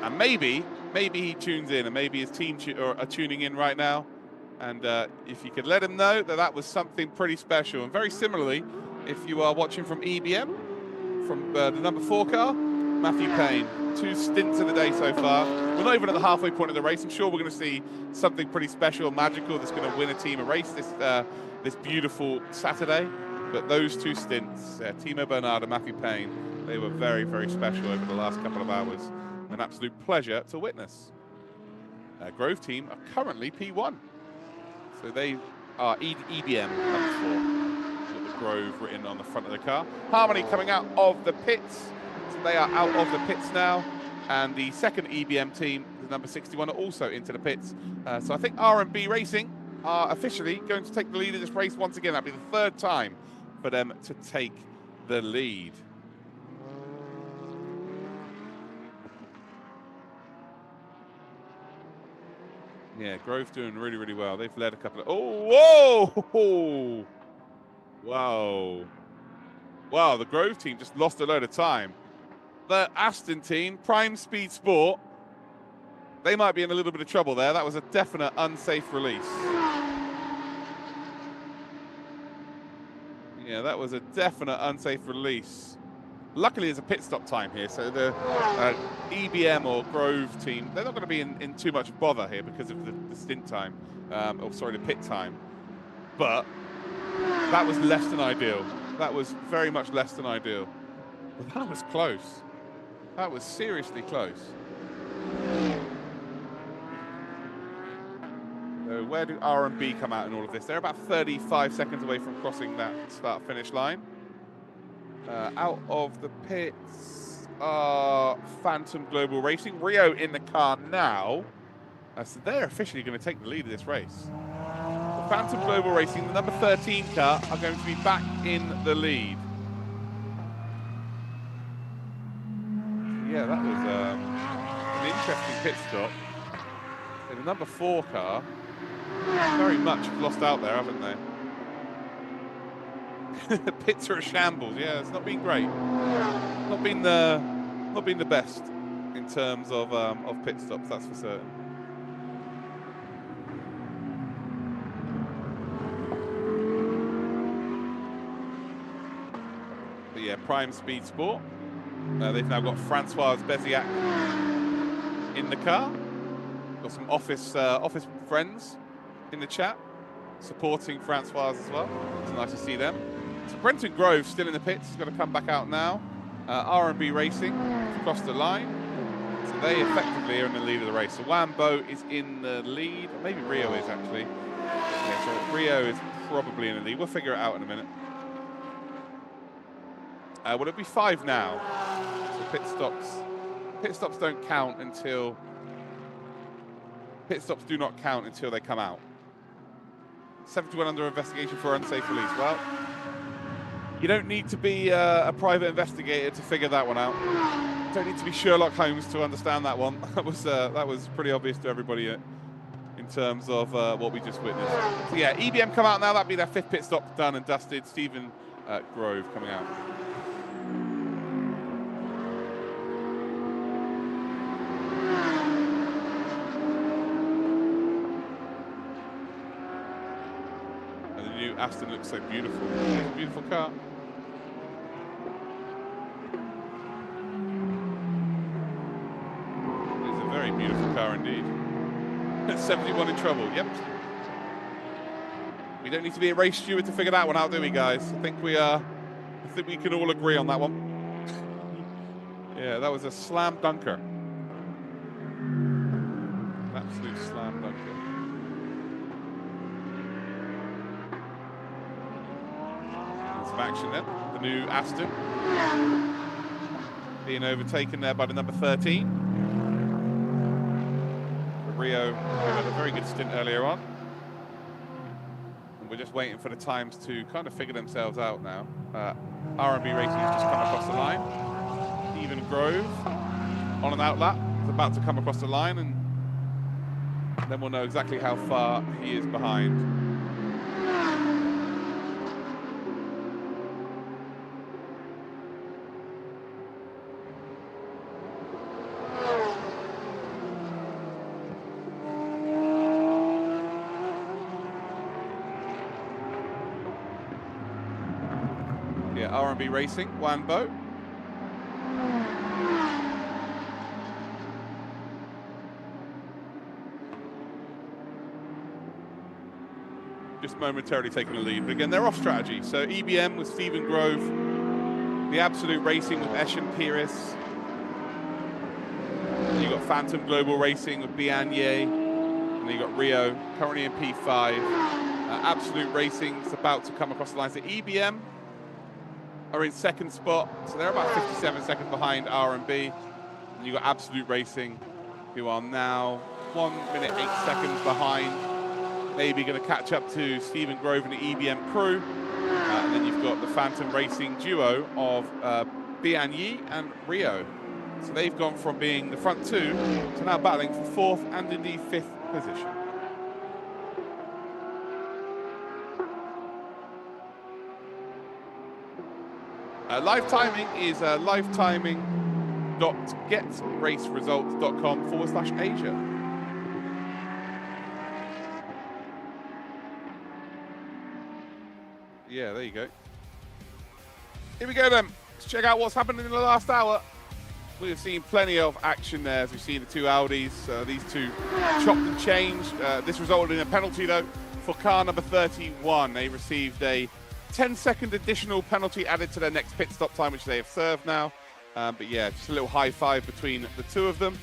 And maybe he tunes in, and maybe his team are tuning in right now. And if you could let him know that was something pretty special. And very similarly, if you are watching from EBM, from the number 4 car, Matthew Payne. 2 stints of the day so far. We're not even at the halfway point of the race. I'm sure we're going to see something pretty special, magical, that's going to win a team a race this beautiful Saturday. But those 2 stints, Timo Bernard and Matthew Payne, they were very, very special over the last couple of hours. An absolute pleasure to witness. Grove team are currently P1. So they are EBM number 4, with the Grove written on the front of the car. Harmony coming out of the pits. So they are out of the pits now. And the second EBM team, the number 61, are also into the pits. So I think R&B Racing are officially going to take the lead in this race once again. That'll be the 3rd time for them to take the lead. Yeah, Grove doing really, really well. They've led a couple of... Oh, whoa! Wow. Wow, the Grove team just lost a load of time. The Aston team, Prime Speed Sport, they might be in a little bit of trouble there. That was a definite unsafe release. Yeah, that was a definite unsafe release. Luckily, there's a pit stop time here, so the EBM or Grove team, they're not going to be in too much bother here because of the stint time, the pit time. But that was less than ideal. That was very much less than ideal. But that was close. That was seriously close. So where do R&B come out in all of this? They're about 35 seconds away from crossing that start-finish line. Out of the pits are Phantom Global Racing. Rio in the car now. So they're officially going to take the lead of this race. The Phantom Global Racing, the number 13 car, are going to be back in the lead. Yeah, that was an interesting pit stop. So the number 4 car very much have lost out there, haven't they? The pits are a shambles. Yeah, it's not been great. Not been the best in terms of pit stops. That's for certain. But yeah, Prime Speed Sport. They've now got Francois Beziac in the car. Got some office friends in the chat supporting Francois as well. It's nice to see them. So Brenton Grove still in the pits. He's got to come back out now. R&B Racing across the line. So they effectively are in the lead of the race. So Wambo is in the lead. Or maybe Rio is actually. Yeah, so Rio is probably in the lead. We'll figure it out in a minute. Will it be 5 now? So pit stops don't count until... Pit stops do not count until they come out. 71 under investigation for unsafe release. Well, you don't need to be a private investigator to figure that one out. You don't need to be Sherlock Holmes to understand that one. That was pretty obvious to everybody in terms of what we just witnessed. So yeah, EBM come out now. That'd be their 5th pit stop done and dusted. Stephen Grove coming out. Aston looks so beautiful. It's a beautiful car. It's a very beautiful car indeed. 71 in trouble, yep. We don't need to be a race steward to figure that one out, do we, guys? I think we can all agree on that one. Yeah, that was a slam dunker. An absolute slam dunker. Action then, the new Aston being overtaken there by the number 13. Rio had a very good stint earlier on, and we're just waiting for the times to kind of figure themselves out now. R&B Racing has just come across the line. Stephen Grove on an outlap is about to come across the line, and then we'll know exactly how far he is behind. R&B Racing, Wambo. Just momentarily taking the lead, but again, they're off strategy. So EBM with Stephen Grove, the Absolute Racing with Eshan Pires. And you got Phantom Global Racing with Bian Ye. And then you got Rio, currently in P5. Absolute Racing is about to come across the line. So EBM are in 2nd spot, so they're about 57 seconds behind R&B. And you've got Absolute Racing, who are now 1 minute 8 seconds behind. Maybe going to catch up to Stephen Grove and the EBM crew. And then you've got the Phantom Racing duo of Bian Yi and Rio. So they've gone from being the front 2 to now battling for 4th and indeed 5th position. Live timing is livetiming.getraceresults.com/Asia. Yeah, there you go. Here we go then. Let's check out what's happened in the last hour. We've seen plenty of action there as we've seen the 2 Audis. These 2 chopped and changed. This resulted in a penalty though for car number 31. They received a 10-second additional penalty added to their next pit stop time, which they have served now. But yeah, just a little high five between the 2 of them.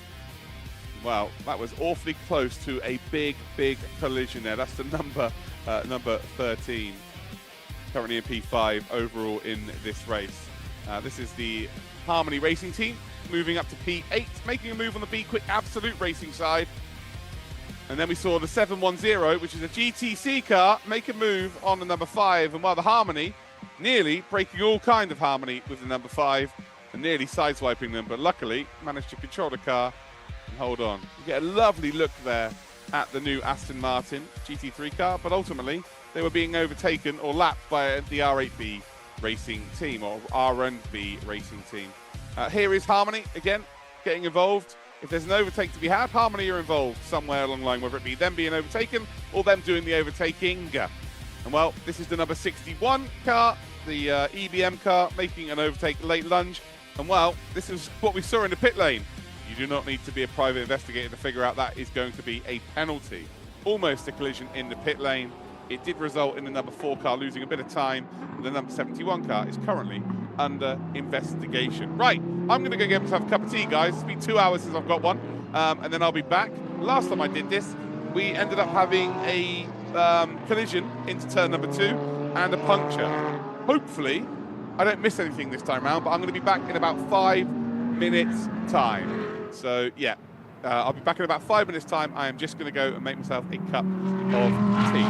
Well, that was awfully close to a big collision there. That's the number 13, currently in P5 overall in this race. This is the Harmony Racing team moving up to P8, making a move on the Be Quick Absolute Racing side. And then we saw the 710, which is a GTC car, make a move on the number 5. And while the Harmony nearly breaking all kind of harmony with the number 5 and nearly sideswiping them, but luckily managed to control the car and hold on. You get a lovely look there at the new Aston Martin GT3 car, but ultimately they were being overtaken or lapped by the R8B racing team, or R&B racing team. Here is Harmony again getting involved. If there's an overtake to be had, Harmony are involved somewhere along the line, whether it be them being overtaken or them doing the overtaking. And well, this is the number 61 car, the EBM car, making an overtake late lunge. And well, this is what we saw in the pit lane. You do not need to be a private investigator to figure out that is going to be a penalty. Almost a collision in the pit lane. It did result in the number 4 car losing a bit of time. The number 71 car is currently under investigation. Right, I'm going to go get myself a cup of tea, guys. It's been 2 hours since I've got one, and then I'll be back. Last time I did this, we ended up having a collision into turn number 2 and a puncture. Hopefully, I don't miss anything this time around, but I'm going to be back in about 5 minutes' time. So, yeah, I'll be back in about 5 minutes' time. I am just going to go and make myself a cup of tea.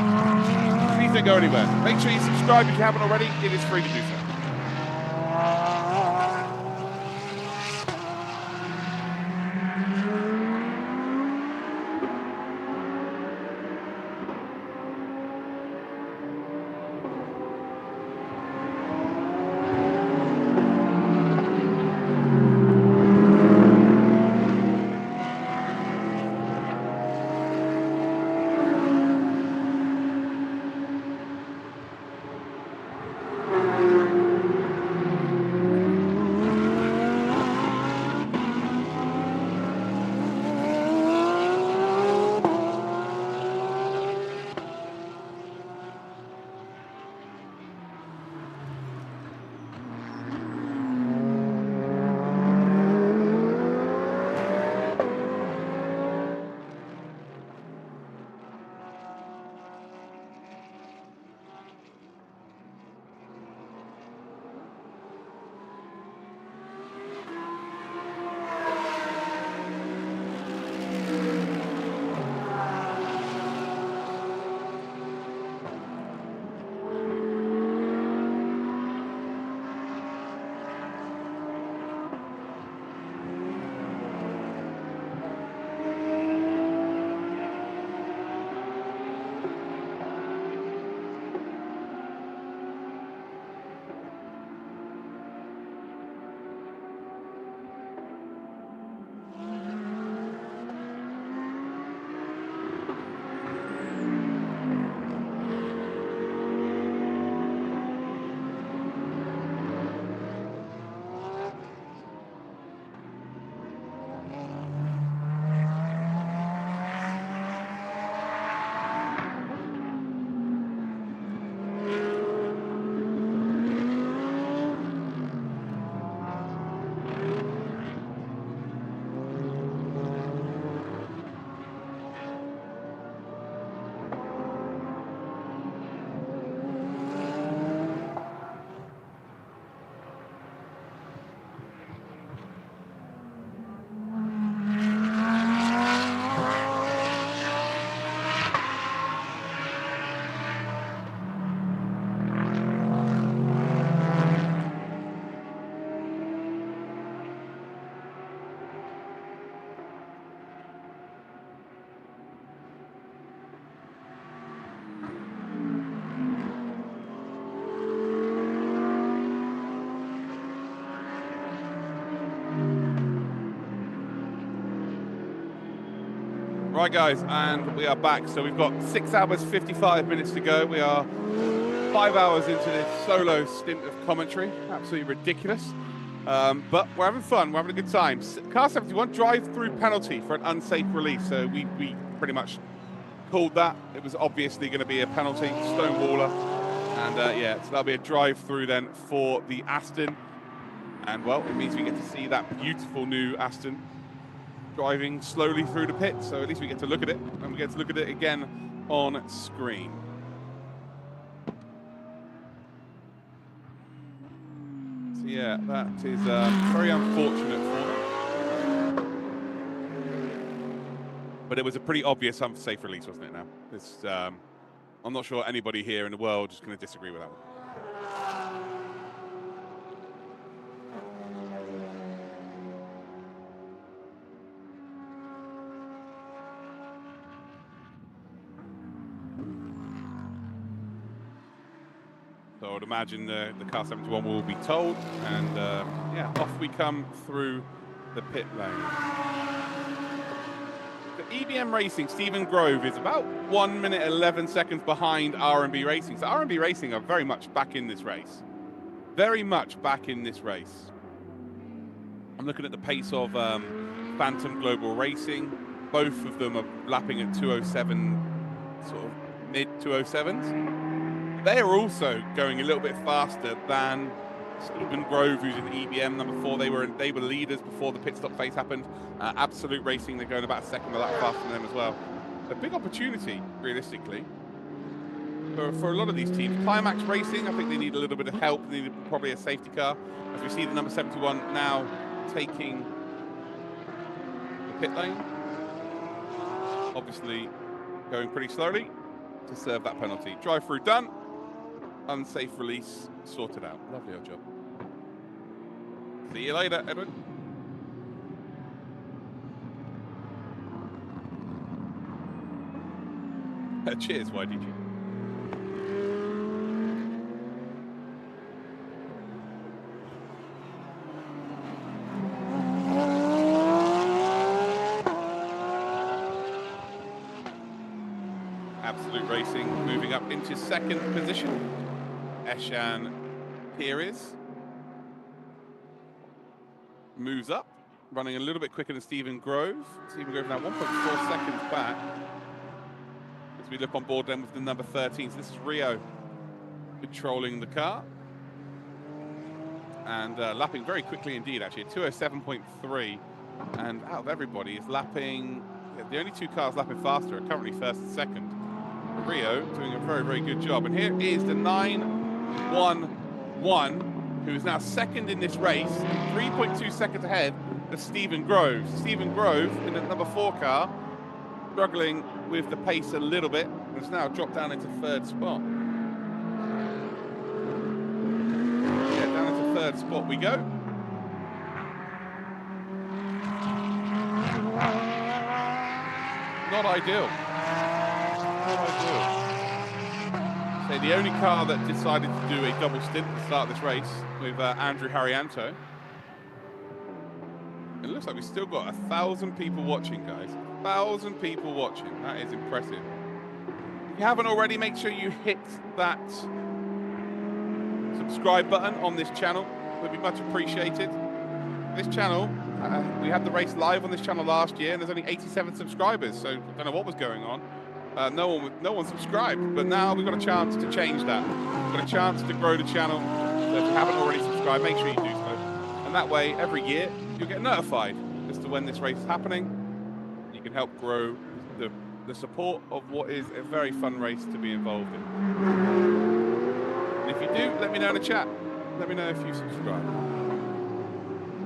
Please don't go anywhere. Make sure you subscribe if you haven't already. It is free to do so. Right, guys, and we are back. So we've got 6 hours, 55 minutes to go. We are 5 hours into this solo stint of commentary. Absolutely ridiculous. But we're having fun. We're having a good time. Car 71, drive-through penalty for an unsafe release. So we pretty much called that. It was obviously going to be a penalty, Stonewaller. And yeah, so that'll be a drive-through then for the Aston. And, well, it means we get to see that beautiful new Aston driving slowly through the pit, so at least we get to look at it, and we get to look at it again on screen. So yeah, that is very unfortunate for them. But it was a pretty obvious unsafe release, wasn't it now? It's, I'm not sure anybody here in the world is going to disagree with that one. So I would imagine the car 71 will be told, and yeah, off we come through the pit lane. The EBM Racing, Stephen Grove, is about 1 minute 11 seconds behind R&B Racing. So R&B Racing are very much back in this race. Very much back in this race. I'm looking at the pace of Phantom Global Racing. Both of them are lapping at 207, sort of mid 207s. They are also going a little bit faster than Stephen Grove, who's in EBM number 4. They were leaders before the pit stop phase happened. Absolute Racing, they're going about a second a lap faster than them as well. A big opportunity, realistically, for a lot of these teams. Climax Racing, I think they need a little bit of help. They need probably a safety car, as we see the number 71 now taking the pit lane. Obviously going pretty slowly to serve that penalty. Drive through done. Unsafe release sorted out. Lovely old job. See you later, Edward. Cheers, YDG. Absolute Racing moving up into second position. Eshan Pires moves up, running a little bit quicker than Stephen Grove. Stephen Grove now 1.4 seconds back. As we look on board then with the number 13. So this is Rio controlling the car. And lapping very quickly indeed, actually, 207.3. And out of everybody is lapping, the only two cars lapping faster are currently first and second. Rio doing a very, very good job. And here is the 911, who is now second in this race, 3.2 seconds ahead of Stephen Grove. Stephen Grove in the number 4 car, struggling with the pace a little bit, and has now dropped down into third spot. Yeah, down into third spot we go. Not ideal. So the only car that decided to do a double stint at the start of this race with Andrew Harrianto. It looks like we've still got 1,000 people watching, guys. 1,000 people watching. That is impressive. If you haven't already, make sure you hit that subscribe button on this channel. It would be much appreciated. This channel, we had the race live on this channel last year, and there's only 87 subscribers, so I don't know what was going on. No one subscribed, but now we've got a chance to change that. We've got a chance to grow the channel. So if you haven't already subscribed, make sure you do so. And that way, every year, you'll get notified as to when this race is happening. You can help grow the support of what is a very fun race to be involved in. And if you do, let me know in the chat. Let me know if you subscribe.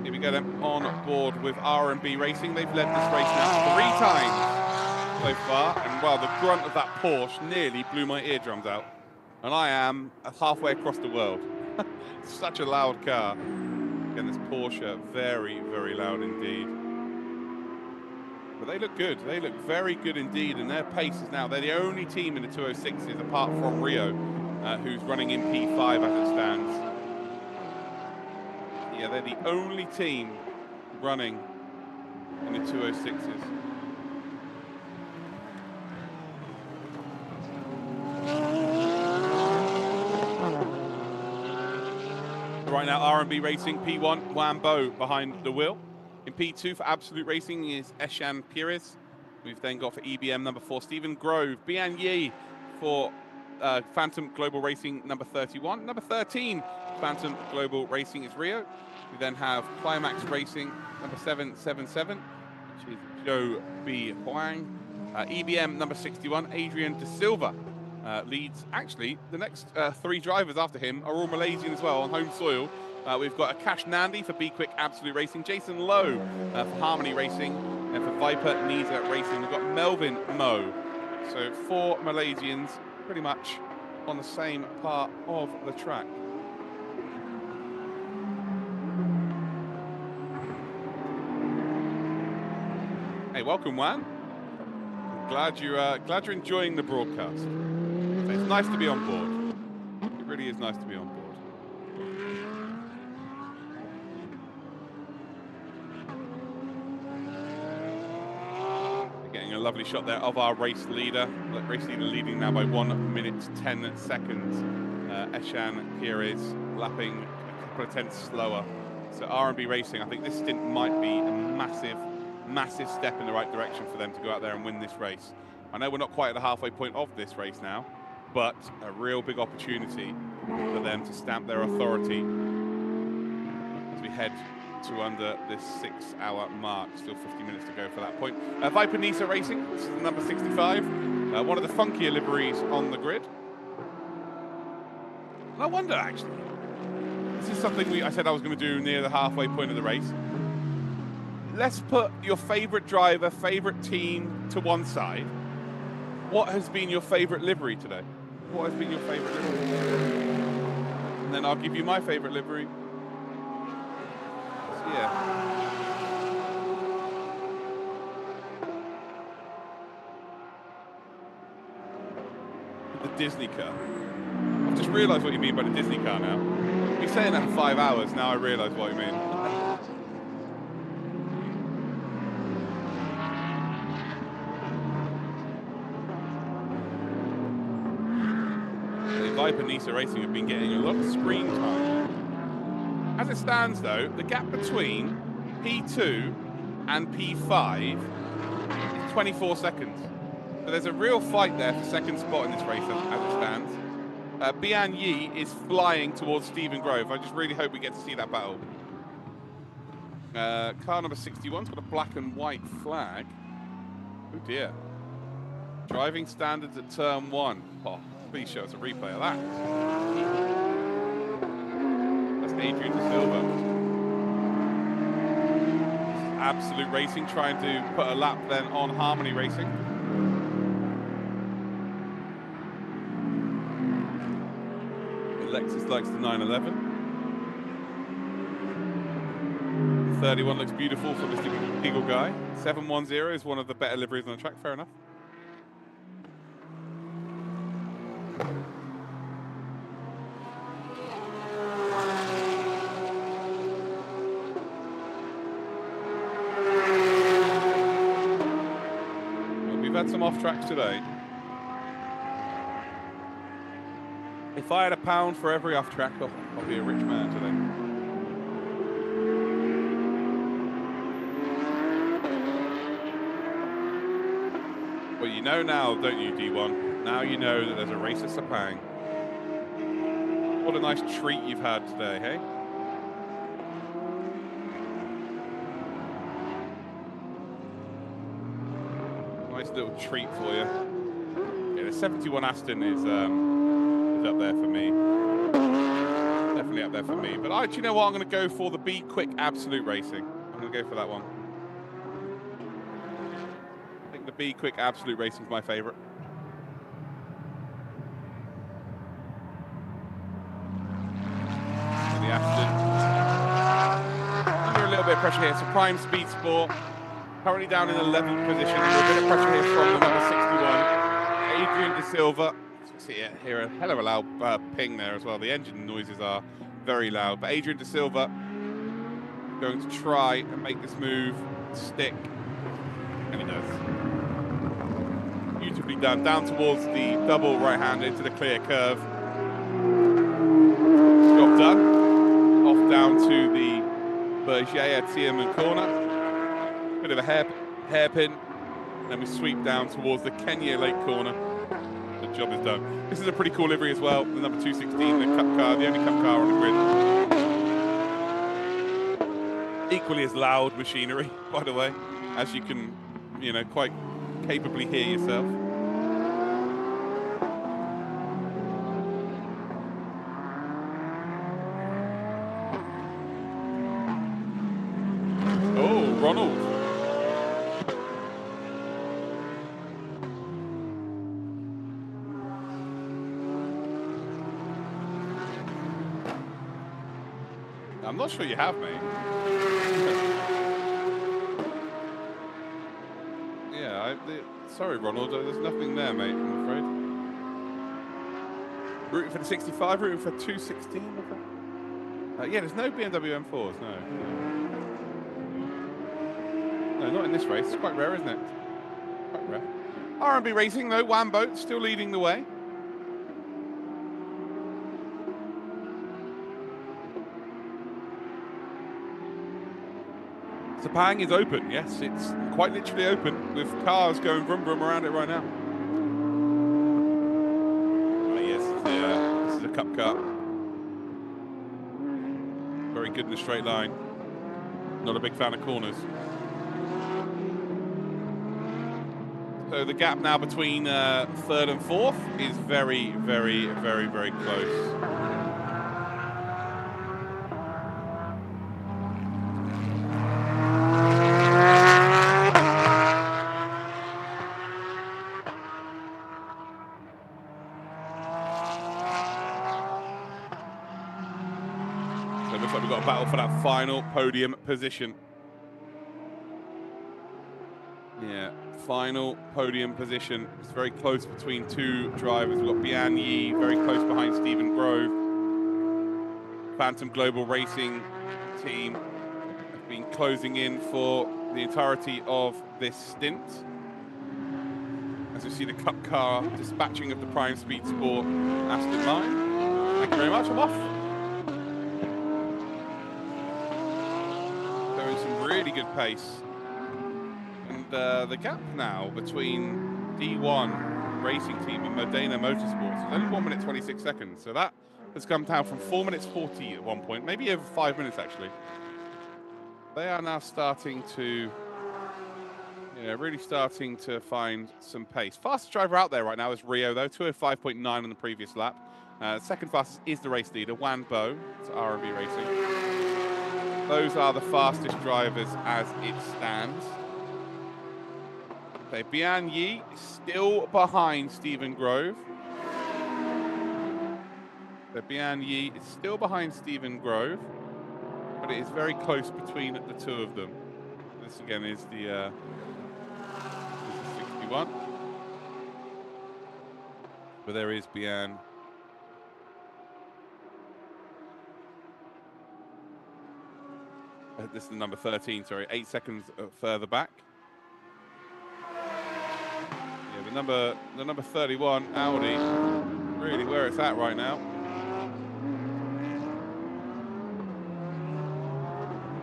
Here we go then, on board with R&B Racing. They've led this race now 3 times so far, and well, the grunt of that Porsche nearly blew my eardrums out, and I am halfway across the world. Such a loud car. Again, this Porsche, very, very loud indeed. But they look good. They look very good indeed, and their pace is now, they're the only team in the 206s apart from Rio, who's running in P5 as it stands. Yeah, they're the only team running in the 206s. Right now, R&B Racing, P1, Wambo behind the wheel. In P2 for Absolute Racing is Eshan Pires. We've then got for EBM number 4, Stephen Grove. Bian Yi for Phantom Global Racing number 31. Number 13, Phantom Global Racing is Rio. We then have Climax Racing number 777, which is Joe B. Huang. EBM number 61, Adrian De Silva. Leads, actually, the next 3 drivers after him are all Malaysian as well on home soil. We've got Akash Nandi for Be Quick Absolute Racing, Jason Lowe for Harmony Racing, and for Viper Niza Racing, we've got Melvin Mo. So 4 Malaysians pretty much on the same part of the track. Hey, welcome, Juan. Glad you're enjoying the broadcast. It's nice to be on board. It really really is nice to be on board. We're getting a lovely shot there of our race leader. Race leader leading now by 1 minute 10 seconds. Eshan here is lapping a couple of tenths slower. So R&B Racing, I think this stint might be a massive step in the right direction for them to go out there and win this race. I know we're not quite at the halfway point of this race now, but a real big opportunity for them to stamp their authority as we head to under this 6-hour mark. Still 50 minutes to go for that point. Viper Nisa Racing, this is the number 65. One of the funkier liveries on the grid. And I wonder, actually, this is something I said I was going to do near the halfway point of the race. Let's put your favourite driver, favourite team to one side. What has been your favourite livery today? What has been your favourite livery? And then I'll give you my favourite livery. So, yeah. The Disney car. I've just realised what you mean by the Disney car now. You've been saying that for 5 hours, now I realise what you mean. Viper Nisa Racing have been getting a lot of screen time. As it stands, though, the gap between P2 and P5 is 24 seconds. So there's a real fight there for second spot in this race as it stands. Bian Yi is flying towards Stephen Grove. I just really hope we get to see that battle. Car number 61's got a black and white flag. Oh dear. Driving standards at turn 1. Oh, please show us a replay of that. That's Adrian De Silva. Absolute Racing trying to put a lap then on Harmony Racing. Lexus likes the 911. 31 looks beautiful for Mr. Eagle Guy. 710 is one of the better liveries on the track, fair enough. We've had some off tracks today. If I had £1 for every off track, I'll be a rich man today. Well, you know now, don't you, D1? Now you know that there's a race at Sepang. What a nice treat you've had today, hey? Nice little treat for you. Yeah, the 71 Aston is up there for me. Definitely up there for me. But do you know what? I'm going to go for the Be Quick Absolute Racing. I'm going to go for that one. I think the Be Quick Absolute Racing is my favourite. And the Aston. Under a little bit of pressure here. So Prime Speed Sport. Currently down in 11th position. Under a bit of pressure here from the number 61. Adrian De Silva. Hear a hell of a loud ping there as well. The engine noises are very loud. But Adrian De Silva going to try and make this move stick. And he does. Beautifully done. Down towards the double right-hand into the clear curve. Job done. Off down to the Berger Tierman corner. Bit of a hairpin. Then we sweep down towards the Kenya Lake corner. The job is done. This is a pretty cool livery as well. The number 216, the Cup car, the only Cup car on the grid. Equally as loud machinery, by the way, as you can, quite capably hear yourself. Oh, Ronald. I'm not sure you have, mate. Yeah, sorry, Ronald. There's nothing there, mate, I'm afraid. Rooting for the 65, rooting for 216. Yeah, there's no BMW M4s, no. No, not in this race. It's quite rare, isn't it? Quite rare. R&B Racing, though, Wambo still leading the way. Sepang is open, yes, it's quite literally open, with cars going vroom vroom around it right now. Oh, yes, this is a cup car. Very good in a straight line. Not a big fan of corners. So the gap now between third and fourth is very, very, very, very close. So it looks like we've got a battle for that final podium position. Yeah, final podium position. It's very close between two drivers. We've got Bian Yi very close behind Stephen Grove. Phantom Global Racing team have been closing in for the entirety of this stint. As we see the Cup car dispatching of the Prime Speed Sport Aston line. Thank you very much, I'm off. Showing some really good pace. The gap now between D1 Racing Team and Modena Motorsports is only 1 minute 26 seconds. So that has come down from 4 minutes 40 at one point, maybe over 5 minutes actually. They are now starting to, really starting to find some pace. Fastest driver out there right now is Rio though, 205.9 on the previous lap. Second fastest is the race leader, Wan Bo, it's R&B Racing. Those are the fastest drivers as it stands. Okay, Bian Yi still behind Stephen Grove. So Bian Yi is still behind Stephen Grove, but it is very close between the two of them. This again is the 61. But there is Bian. This is the number 13, sorry, 8 seconds further back. The number 31 Audi, really where it's at right now.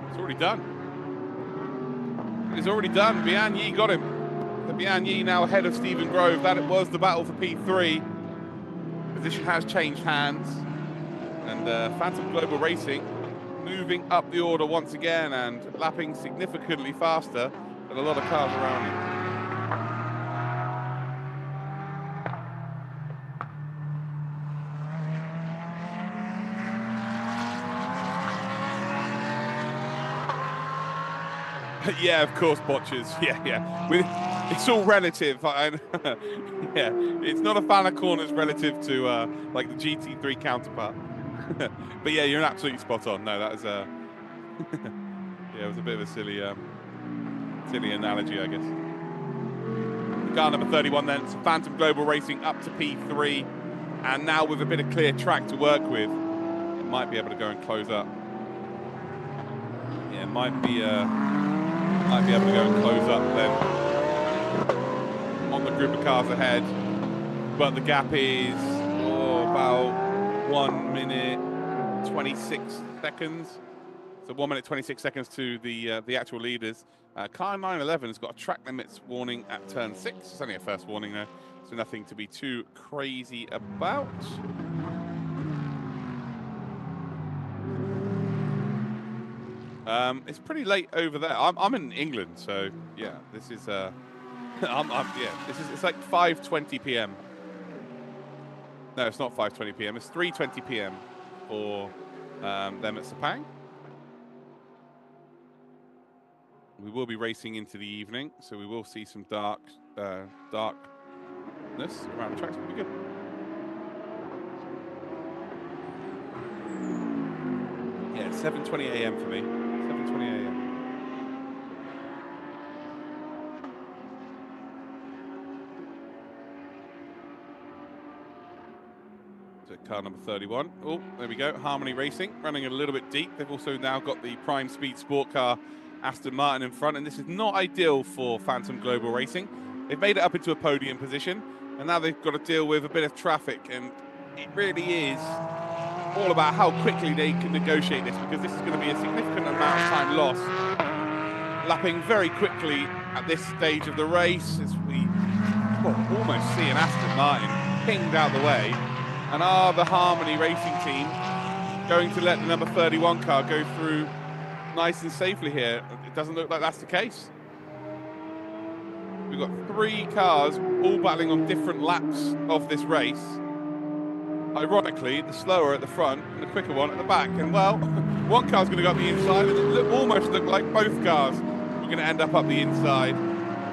It's already done. It's already done. Bian Yi got him. The Bian Yi now ahead of Stephen Grove. That it was the battle for P3. Position has changed hands, and Phantom Global Racing moving up the order once again and lapping significantly faster than a lot of cars around him. Yeah, of course, botches. Yeah. It's all relative. Yeah, it's not a fan of corners relative to like the GT3 counterpart. But yeah, you're absolutely spot on. No, that was yeah, it was a bit of a silly analogy, I guess. Car number 31 then, so Phantom Global Racing up to P3, and now with a bit of clear track to work with, it might be able to go and close up. Yeah, might be able to go and close up then on the group of cars ahead. But the gap is about 1 minute 26 seconds. So 1 minute 26 seconds to the actual leaders. Car 911 has got a track limits warning at turn 6. It's only a first warning though, so nothing to be too crazy about. It's pretty late over there. I'm in England, so yeah, this is it's like 5:20 p.m. No, it's not 5:20 p.m. It's 3:20 p.m. for them at Sepang. We will be racing into the evening, so we will see some darkness around the tracks. Will be good. Yeah, it's 7:20 a.m. for me. 7:20 a.m. to car number 31. Oh, there we go. Harmony Racing running a little bit deep. They've also now got the prime speed sport car Aston Martin in front, and this is not ideal for Phantom Global Racing. They've made it up into a podium position, and now they've got to deal with a bit of traffic, and it really is all about how quickly they can negotiate this, because this is going to be a significant amount of time lost. Lapping very quickly at this stage of the race, as we almost see an Aston Martin pinged out the way. And are the Harmony Racing team going to let the number 31 car go through nice and safely here? It doesn't look like that's the case. We've got 3 cars all battling on different laps of this race. Ironically, the slower at the front and the quicker one at the back. And well, one car's going to go up the inside, and it almost looked like both cars were going to end up the inside.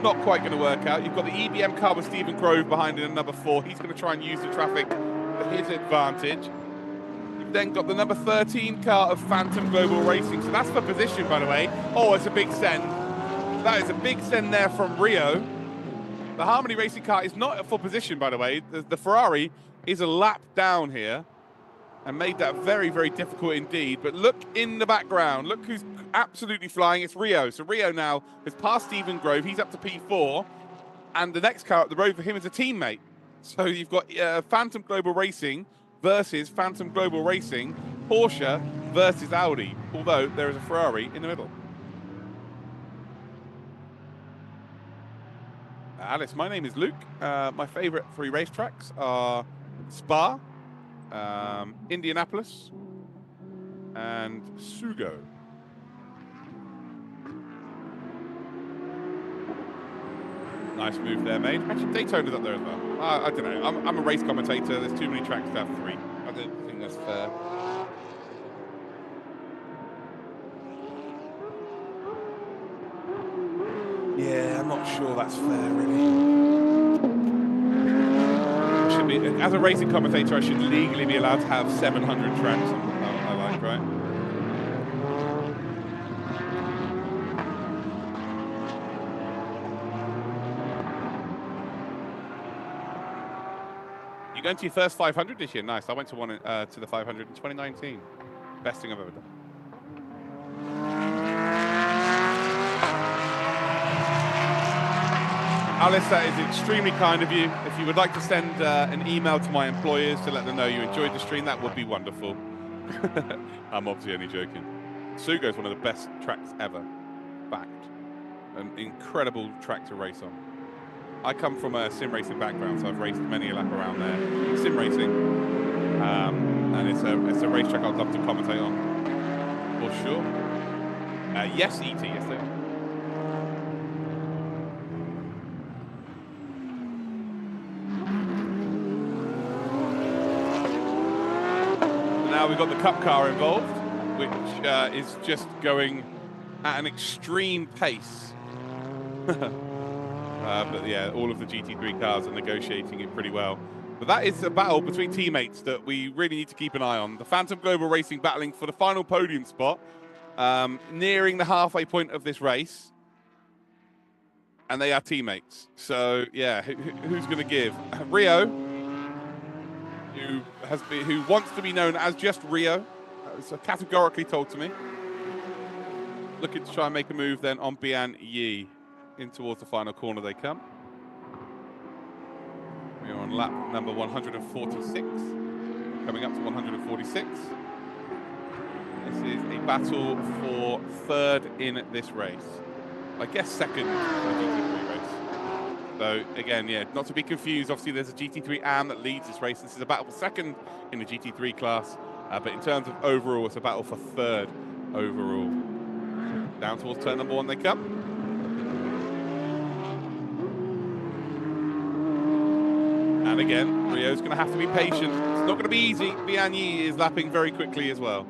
Not quite going to work out. You've got the EBM car with Stephen Grove behind in number 4. He's going to try and use the traffic to his advantage. You've then got the number 13 car of Phantom Global Racing. So that's for position, by the way. Oh, it's a big send. That is a big send there from Rio. The Harmony Racing car is not for position, by the way. The Ferrari is a lap down here and made that very, very difficult indeed. But look in the background. Look who's absolutely flying. It's Rio. So Rio now has passed Stephen Grove. He's up to P4. And the next car up the road for him is a teammate. So you've got Phantom Global Racing versus Phantom Global Racing, Porsche versus Audi, although there is a Ferrari in the middle. Alice, my name is Luke. My favorite 3 racetracks are Spa, Indianapolis, and Sugo. Nice move there, mate. Actually, Daytona's up there as well. I don't know. I'm a race commentator. There's too many tracks to have 3. I don't think that's fair. Yeah, I'm not sure that's fair, really. Should be, as a racing commentator, I should legally be allowed to have 700 tracks. I like, right? You going to your first 500 this year? Nice. I went to one to the 500 in 2019. Best thing I've ever done. Alice, that is extremely kind of you. If you would like to send an email to my employers to let them know you enjoyed the stream, that would be wonderful. I'm obviously only joking. Sugo is one of the best tracks ever. Fact. An incredible track to race on. I come from a sim racing background, so I've raced many a lap around there. Sim racing. And it's a racetrack I'd love to commentate on. For sure. Yes, E.T., yes they are. Now we've got the Cup car involved, which is just going at an extreme pace. But yeah, all of the GT3 cars are negotiating it pretty well. But that is a battle between teammates that we really need to keep an eye on. The Phantom Global Racing battling for the final podium spot, nearing the halfway point of this race. And they are teammates. So yeah, who's going to give? Rio, who wants to be known as just Rio, that was categorically told to me. Looking to try and make a move then on Bian Yi. In towards the final corner they come. We're on lap number 146, coming up to 146. This is a battle for 3rd in this race. I guess 2nd in the GT3 race. So again, yeah, not to be confused, obviously there's a GT3 AM that leads this race. This is a battle for 2nd in the GT3 class, but in terms of overall, it's a battle for 3rd overall. Down towards turn number 1 they come. And again, Rio's going to have to be patient. It's not going to be easy. Bian Yi is lapping very quickly as well.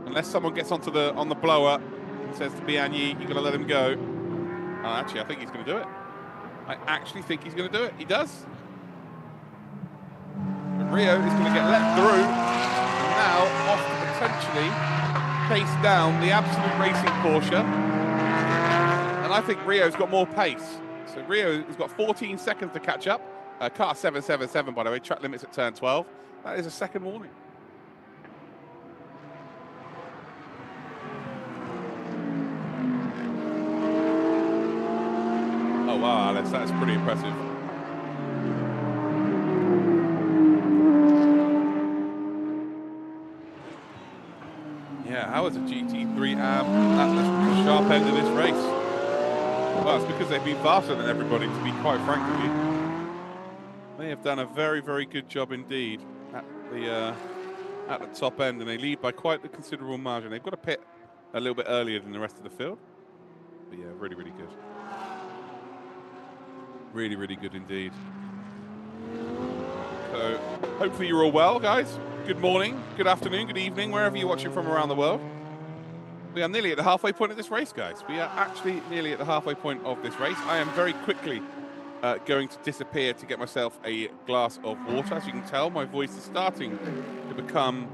Unless someone gets on the blower and says to Bian Yi, you've got to let him go. Actually, I think he's going to do it. I actually think he's going to do it. He does. And Rio is going to get let through. And now off to potentially chase down the Absolute Racing Porsche. And I think Rio's got more pace. So Rio has got 14 seconds to catch up. Car 777, by the way, track limits at turn 12. That is a second warning. Oh wow, Alice, that's pretty impressive. Yeah, how is a GT3 at the sharp end of this race? Well, it's because they've been faster than everybody, to be quite frank with you. They have done a very, very good job indeed at the top end, and they lead by quite a considerable margin. They've got to pit a little bit earlier than the rest of the field. But yeah, really, really good. Really, really good indeed. So hopefully you're all well, guys. Good morning, good afternoon, good evening, wherever you're watching from around the world. We are nearly at the halfway point of this race, guys. We are actually nearly at the halfway point of this race. I am very quickly going to disappear to get myself a glass of water. As you can tell, my voice is starting to become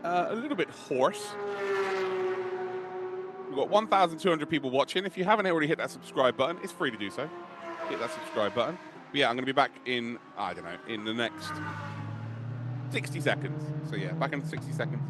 a little bit hoarse. We've got 1,200 people watching. If you haven't already hit that subscribe button, it's free to do so. Hit that subscribe button. But yeah, I'm going to be back in, I don't know, in the next 60 seconds. So yeah, back in 60 seconds.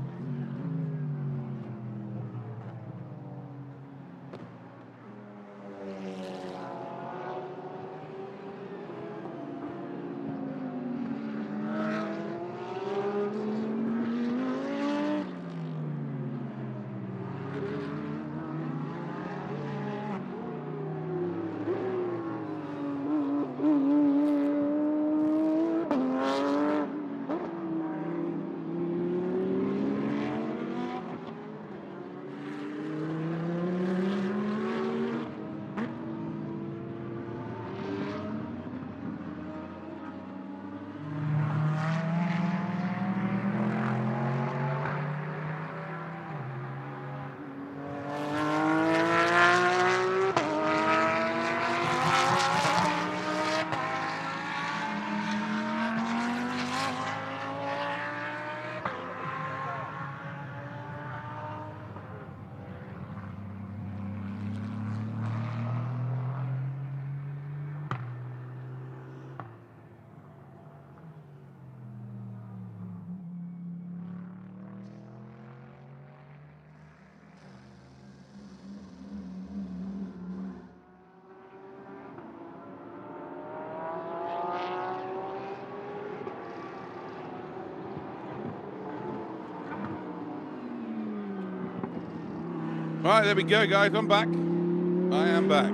Right, there we go, guys. I'm back. I am back.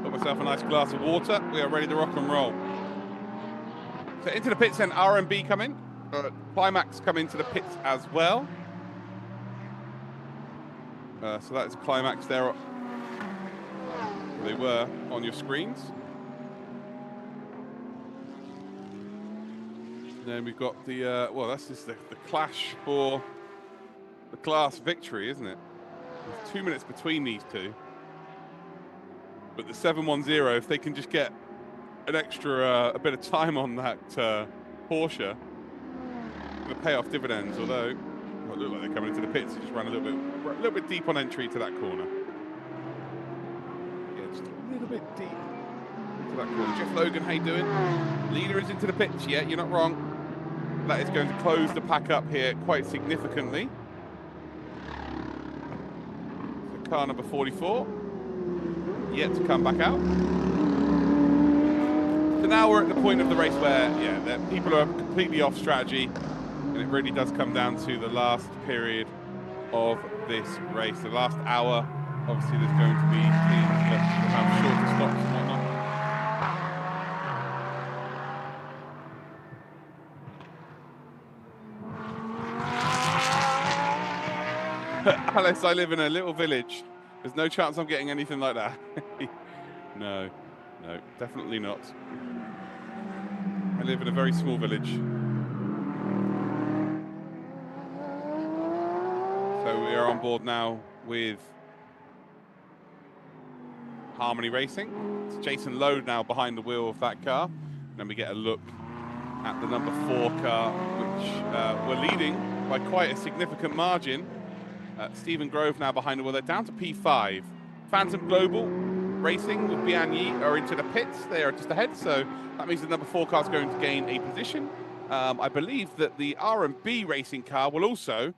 Got myself a nice glass of water. We are ready to rock and roll. So into the pits then, R&B come in. Climax come into the pits as well. So that is Climax there. They were on your screens. Then we've got the, well, that's just the clash for the class victory, isn't it? There's 2 minutes between these two. But the 710, if they can just get an extra, a bit of time on that Porsche, going to pay off dividends, although it might look like they're coming into the pits. They just ran a little bit deep on entry to that corner. Yeah, just a little bit deep into that corner. Jeff Logan, how you doing? Leader is into the pits. Yeah, you're not wrong. That is going to close the pack up here quite significantly. So car number 44, yet to come back out. So now we're at the point of the race where, yeah, people are completely off strategy, and it really does come down to the last period of this race. The last hour, obviously there's going to be teams that have shorter stops and whatnot. Alex, I live in a little village. There's no chance I'm getting anything like that. No, definitely not. I live in a very small village. So we are on board now with Harmony Racing. It's Jason Lowe now behind the wheel of that car. And then we get a look at the number 4 car, which we're leading by quite a significant margin. Stephen Grove now behind the wheel. They're down to P5. Phantom Global Racing with Bian Yi are into the pits. They are just ahead, so that means the number 4 car is going to gain a position. I believe that the R&B Racing car will also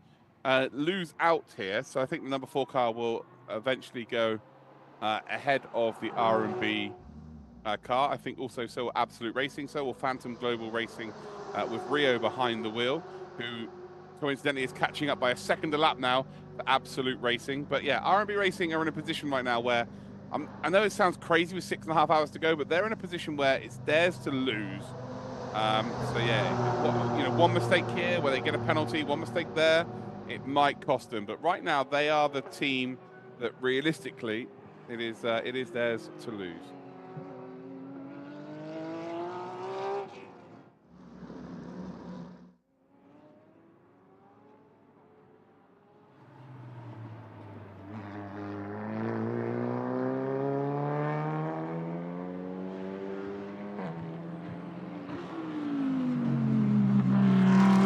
lose out here, so I think the number 4 car will eventually go ahead of the R&B car. I think also so will Absolute Racing, so will Phantom Global Racing with Rio behind the wheel, who coincidentally is catching up by a second a lap now for Absolute Racing. But yeah, R&B Racing are in a position right now where I know it sounds crazy with 6.5 hours to go, but they're in a position where it's theirs to lose. So yeah, one mistake here where they get a penalty, one mistake there, it might cost them. But right now they are the team that realistically it is theirs to lose.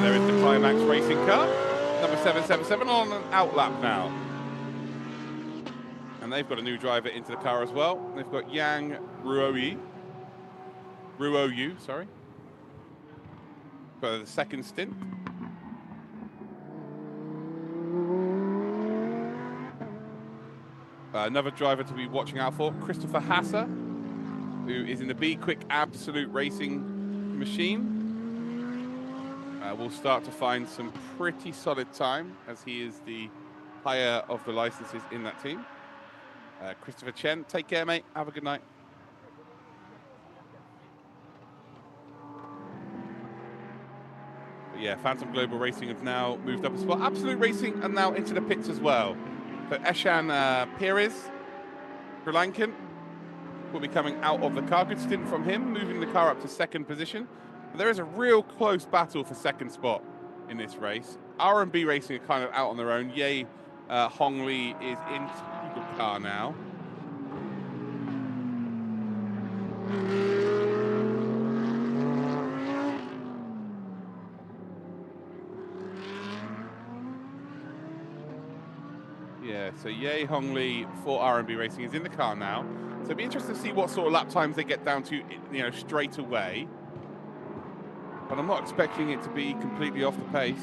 There is the Climax Racing car, number 777 on an out lap now. And they've got a new driver into the car as well. They've got Yang Ruoyu, sorry, for the second stint. Another driver to be watching out for, Christopher Hasser, who is in the B Quick Absolute Racing machine. Will start to find some pretty solid time as he is the higher of the licenses in that team. Christopher Chen, take care, mate. Have a good night. But yeah, Phantom Global Racing have now moved up a spot. Absolute Racing are now into the pits as well. So Eshan Perez, Sri Lankan, will be coming out of the car. Good stint from him, moving the car up to second position. But there is a real close battle for second spot in this race. R&B Racing are kind of out on their own. Ye Hong Li is into the car now. Yeah, so Ye Hong Li for R&B Racing is in the car now. So it'll be interesting to see what sort of lap times they get down to, straight away. But I'm not expecting it to be completely off the pace.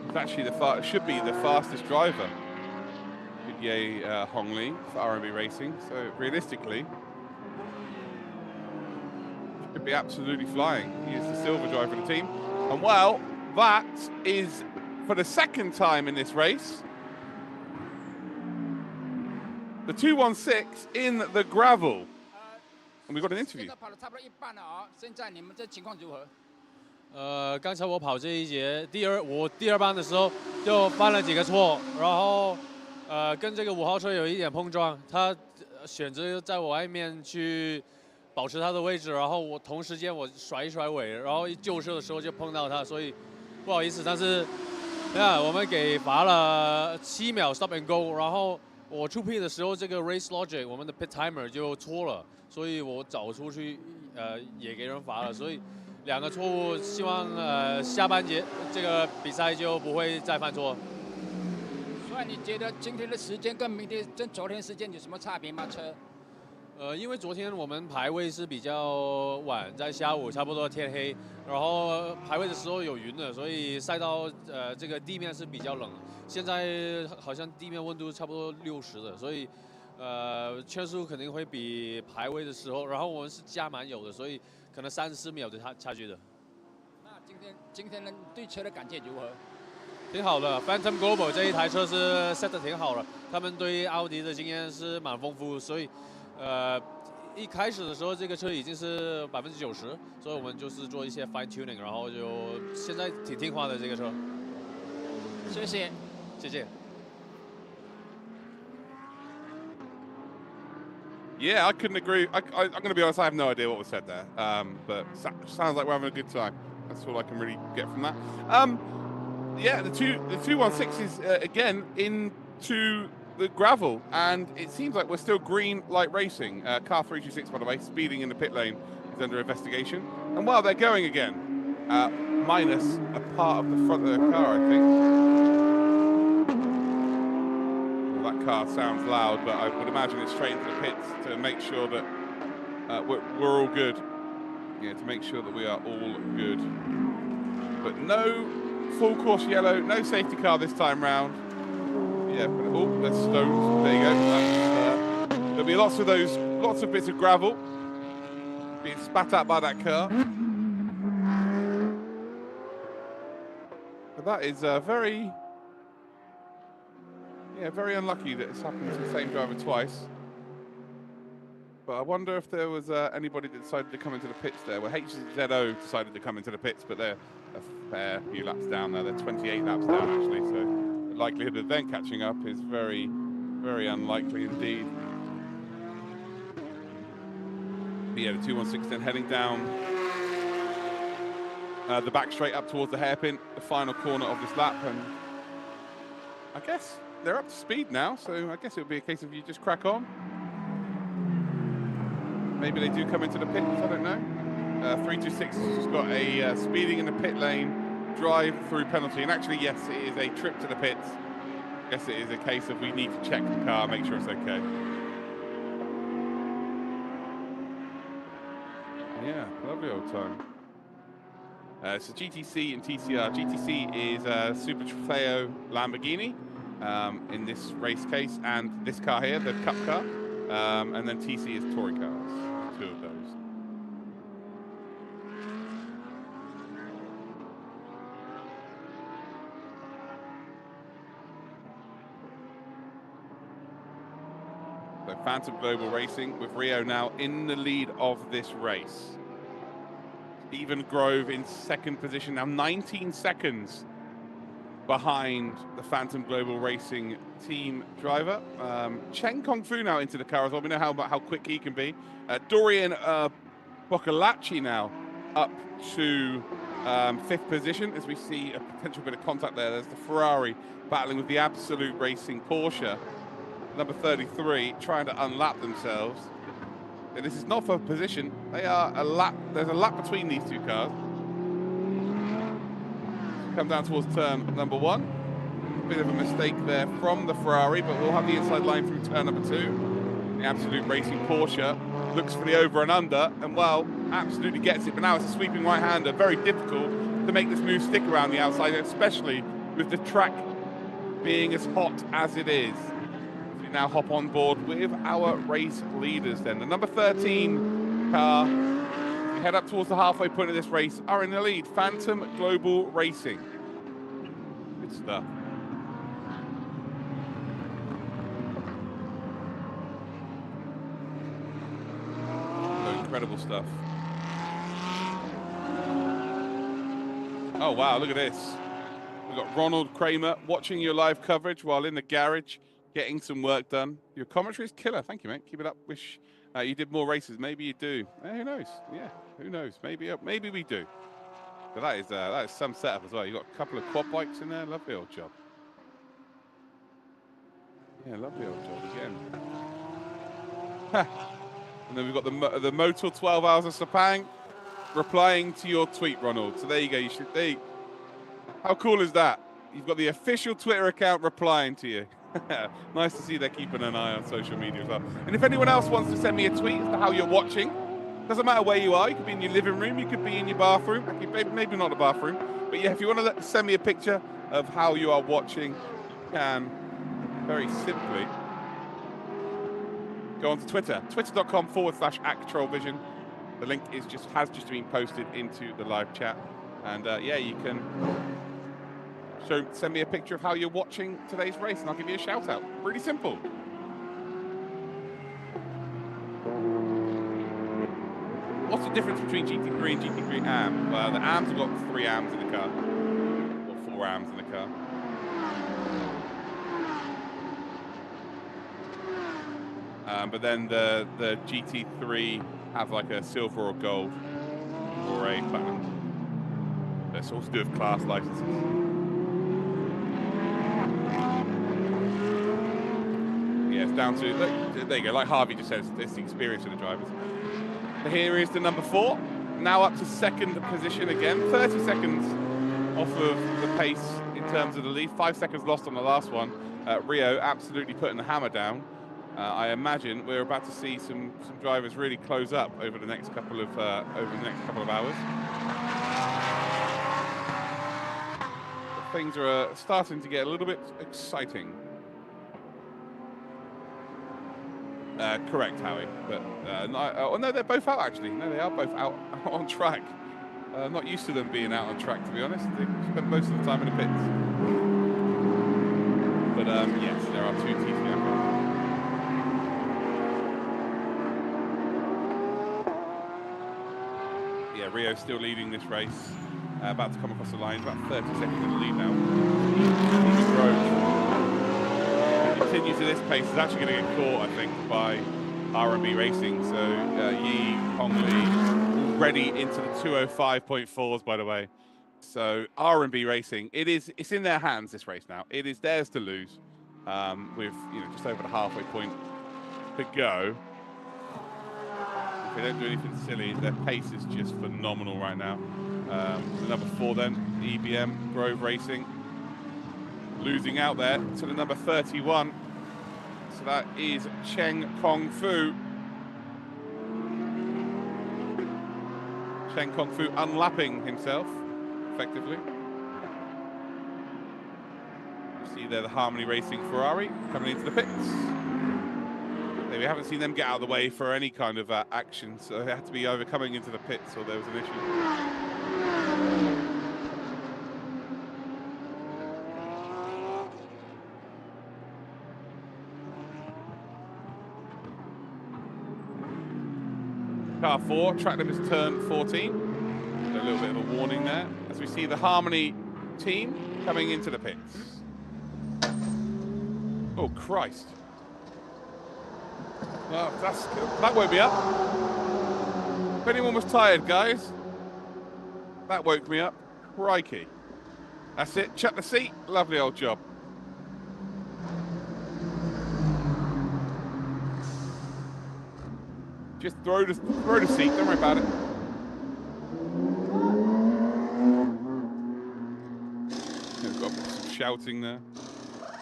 It's actually should be the fastest driver. Good Ye Hong Li for R&B Racing. So realistically, should be absolutely flying. He is the silver driver of the team. And well, that is for the second time in this race. The 216 in the gravel. And we've got an interview.
刚才我跑这一节我第二班的时候就犯了几个错，然后跟这个5号车有一点碰撞，他选择在我外面去保持他的位置，然后我同时间我甩一甩尾，然后救车的时候就碰到他，所以不好意思，但是我们给罚了7秒 stop and go， 然后我出 pit 的时候这个 race logic 我们的 pit timer 就错了，所以我找出去也给人罚了，所以2个错误，希望下半节这个比赛就不会再犯错。
所以你觉得今天的时间跟明天跟昨天时间有什么差别吗？车？
因为昨天我们排位是比较晚，在下午差不多天黑，然后排位的时候有云了，所以赛道这个地面是比较冷。现在好像地面温度差不多60的，所以圈速肯定会比排位的时候，然后我们是加满油的，所以可能34秒的差距的。
那今天呢对车的感觉如何？
挺好的 ，Phantom Global 这一台车是 set 得挺好的，他们对奥迪的经验是蛮丰富，所以一开始的时候这个车已经是90%，所以我们就是做一些 fine tuning， 然后就现在挺听话的这个车。
谢谢，
谢谢。
Yeah, I couldn't agree. I'm going to be honest, I have no idea what was said there. But sounds like we're having a good time. That's all I can really get from that. Yeah, the 216 is again into the gravel, and it seems like we're still green light racing. Car 326, by the way, speeding in the pit lane is under investigation. And while they're going again, minus a part of the front of the car, I think. car sounds loud, but I would imagine it's straight into the pits to make sure that we're all good. Yeah, to make sure that we are all good. But no full course yellow, no safety car this time round. Yeah, oh, there's stones. There you go. There'll be lots of bits of gravel being spat out by that car. But that is very unlucky that it's happened to the same driver twice. But I wonder if there was anybody that decided to come into the pits there. Well, HZO decided to come into the pits, but they're a fair few laps down there. They're 28 laps down, actually, so the likelihood of them catching up is very, very unlikely indeed. But yeah, the 216 then heading down the back straight up towards the hairpin, the final corner of this lap, and I guess they're up to speed now, so I guess it would be a case of you just crack on. Maybe they do come into the pits, I don't know. 326 has just got a speeding in the pit lane, drive-through penalty, and actually, yes, it is a trip to the pits. I guess it is a case of we need to check the car, make sure it's okay. Yeah, lovely old time. So GTC and TCR. GTC is Super Trofeo Lamborghini in this race case, and this car here, the Cup car, and then TC is Tory cars. Two of those. So Phantom Global Racing with Rio now in the lead of this race. Stephen Grove in second position now, 19 seconds behind the Phantom Global Racing team driver. Chen Kong Fu now into the car as well. We know how quick he can be. Dorian Boccolacci now up to fifth position as we see a potential bit of contact there. There's the Ferrari battling with the Absolute Racing Porsche. Number 33 trying to unlap themselves. And this is not for position. They are a lap. There's a lap between these two cars. Come down towards turn number 1. Bit of a mistake there from the Ferrari, but we'll have the inside line through turn number 2. The Absolute Racing Porsche looks for the over and under, and well, absolutely gets it, but now it's a sweeping right-hander. Very difficult to make this move stick around the outside, especially with the track being as hot as it is. We now hop on board with our race leaders then. The number 13 car, we head up towards the halfway point of this race, are in the lead. Phantom Global Racing. Good stuff. Incredible stuff. Oh wow, look at this. We've got Ronald Kramer watching your live coverage while in the garage getting some work done. Your commentary is killer. Thank you, mate. Keep it up. Wish you did more races. Maybe you do. Who knows? Yeah, who knows? Maybe we do. But that is some setup as well. You've got a couple of quad bikes in there. Lovely old job. Yeah, lovely old job again. And then we've got the Motul 12 Hours of Sepang replying to your tweet, Ronald. So there you go. How cool is that? You've got the official Twitter account replying to you. Nice to see they're keeping an eye on social media as well. And if anyone else wants to send me a tweet as to how you're watching, doesn't matter where you are. You could be in your living room. You could be in your bathroom. Maybe not a bathroom. But yeah, if you want to send me a picture of how you are watching, you can very simply go onto Twitter, twitter.com/@controlvision. The link has just been posted into the live chat. And yeah, you can send me a picture of how you're watching today's race and I'll give you a shout out. Really simple. What's the difference between GT3 and GT3 AM? Well, the AMs have got 3 AMs in the car, or 4 AMs in the car. But then the GT3 have like a silver or gold or a platinum. That's all to do with class licenses. Yeah, it's down to, look, there you go, like Harvey just said, it's the experience of the drivers. But here is the number 4, now up to second position again, 30 seconds off of the pace in terms of the lead. 5 seconds lost on the last one. Rio absolutely putting the hammer down. I imagine we're about to see some drivers really close up over the next couple of hours. But things are starting to get a little bit exciting. Correct, Howie. But no, they're both out actually. No, they are both out on track. Not used to them being out on track, to be honest. They spend most of the time in the pits. But yes, there are two TCM cars. Yeah, Rio's still leading this race. About to come across the line. About 30 seconds in the lead now. Even Grove. Continue to this pace. Is actually going to get caught, I think, by R&B Racing. So Yi, Hong Lee, already into the 205.4s, by the way. So R&B Racing, it's in their hands, this race now. It is theirs to lose, with just over the halfway point to go. If they don't do anything silly, their pace is just phenomenal right now. The number 4 then, EBM, Grove Racing, losing out there to the number 31. So that is Cheng Kong Fu. Cheng Kong Fu unlapping himself, effectively. You see there the Harmony Racing Ferrari coming into the pits. We haven't seen them get out of the way for any kind of action, so they had to be either coming into the pits or there was an issue. Car 4, track limit is turn 14. So a little bit of a warning there as we see the Harmony team coming into the pits. Oh, Christ. Well, that woke me up. If anyone was tired, guys, that woke me up. Crikey. That's it. Check the seat. Lovely old job. Just throw the seat. Don't worry about it. We've got some shouting there.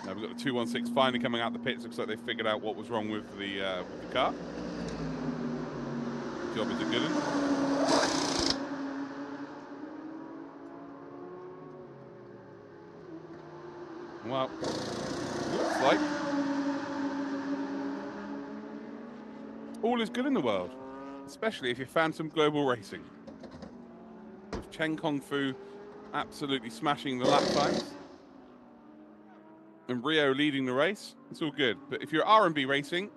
Now we've got the 216 finally coming out the pits. Looks like they figured out what was wrong with the car. Job is a good one. Well, looks like all is good in the world, especially if you fan some global racing. With Cheng Kong Fu absolutely smashing the lap times and Rio leading the race, it's all good. But if you're R&B Racing,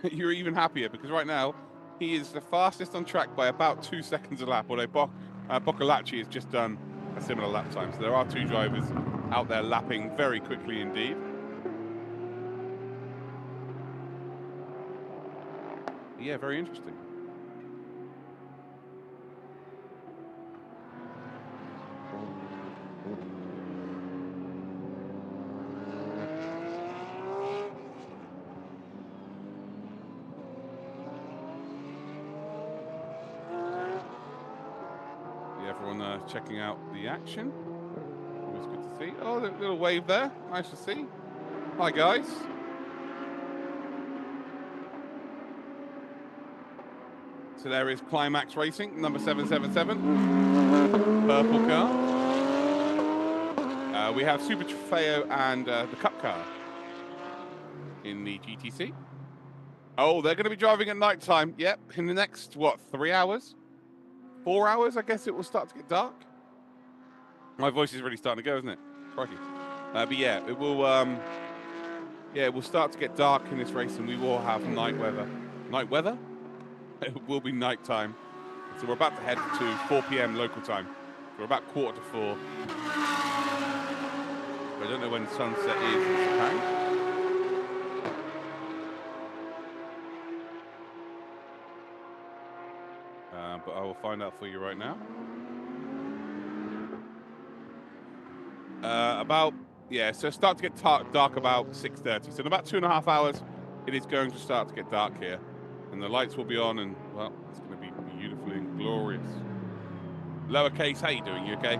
you're even happier because right now he is the fastest on track by about 2 seconds a lap, although Boccolacci has just done a similar lap time. So there are two drivers out there lapping very quickly indeed. Yeah, very interesting. Yeah, everyone checking out the action. Always good to see. Oh, a little wave there. Nice to see. Hi, guys. So there is Climax Racing, number 777, purple car. We have Super Trofeo and the Cup car in the GTC. Oh, they're going to be driving at night time. Yep, in the next, 3 hours? 4 hours, I guess it will start to get dark. My voice is really starting to go, isn't it? Crikey. But yeah, it will start to get dark in this race and we will have night weather. Night weather? It will be night time. So we're about to head to 4 p.m. local time. So we're about 4:45. I don't know when sunset is in Sepang. But I will find out for you right now. So start to get dark about 6:30. So in about 2.5 hours, it is going to start to get dark here. And the lights will be on and, well, it's going to be beautiful and glorious. Lowercase, how you doing? You okay?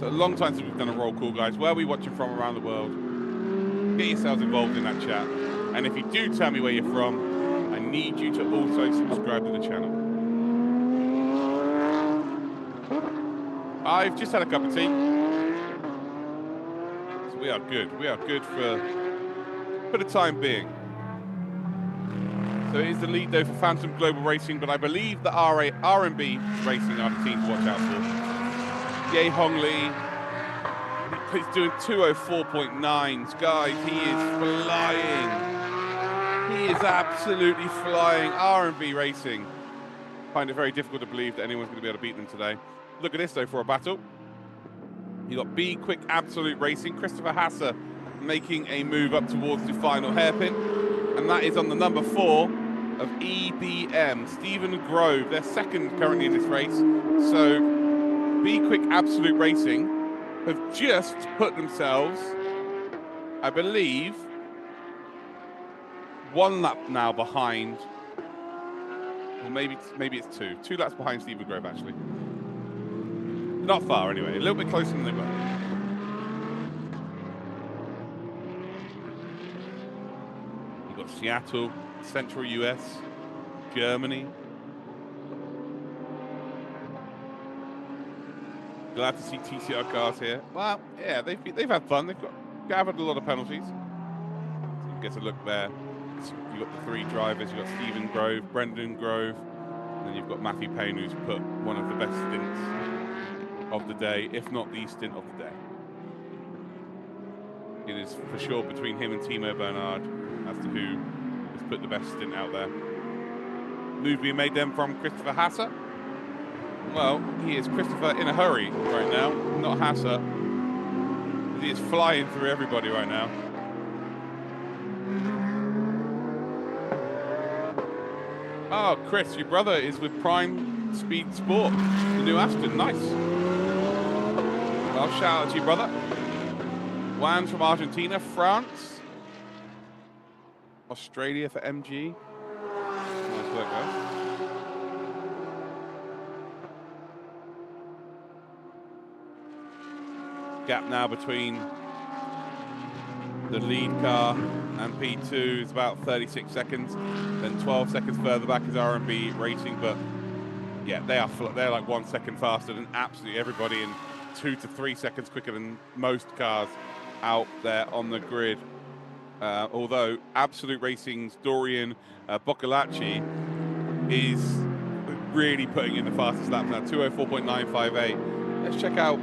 So a long time since we've done a roll call, guys. Where are we watching from around the world? Get yourselves involved in that chat. And if you do tell me where you're from, I need you to also subscribe to the channel. I've just had a cup of tea. So we are good. We are good for the time being. So it is the lead, though, for Phantom Global Racing, but I believe that R&B Racing are the team to watch out for. Ye Hong Lee, he's doing 204.9s. Guys, he is flying. He is absolutely flying. R&B Racing. Find it very difficult to believe that anyone's going to be able to beat them today. Look at this, though, for a battle. You got B Quick Absolute Racing, Christopher Hasser making a move up towards the final hairpin. And that is on the number 4 of EBM, Stephen Grove. They're second currently in this race. So Be Quick Absolute Racing have just put themselves, I believe, 1 lap now behind, or maybe it's 2. 2 laps behind Stephen Grove, actually. Not far, anyway. A little bit closer than they were. Seattle, Central US, Germany. Glad to see TCR cars here. Well, yeah, they've had fun. They've gathered a lot of penalties. So get a look there. So you've got the 3 drivers. You've got Stephen Grove, Brendan Grove, and then you've got Matthew Payne, who's put one of the best stints of the day, if not the stint of the day. It is for sure between him and Timo Bernard as to who has put the best stint out there. Move being made then from Christopher Hasser. Well, he is Christopher in a hurry right now, not Hasser. He is flying through everybody right now. Oh, Chris, your brother is with Prime Speed Sport, the new Aston. Nice. Well, shout out to you, brother. Juan's from Argentina, France. Australia for MG. Nice work, guys. Gap now between the lead car and P2 is about 36 seconds. Then 12 seconds further back is R&B Racing, but yeah, they're like 1 second faster than absolutely everybody and 2 to 3 seconds quicker than most cars out there on the grid. Although Absolute Racing's Dorian Boccolacci is really putting in the fastest lap now, 204.958. Let's check out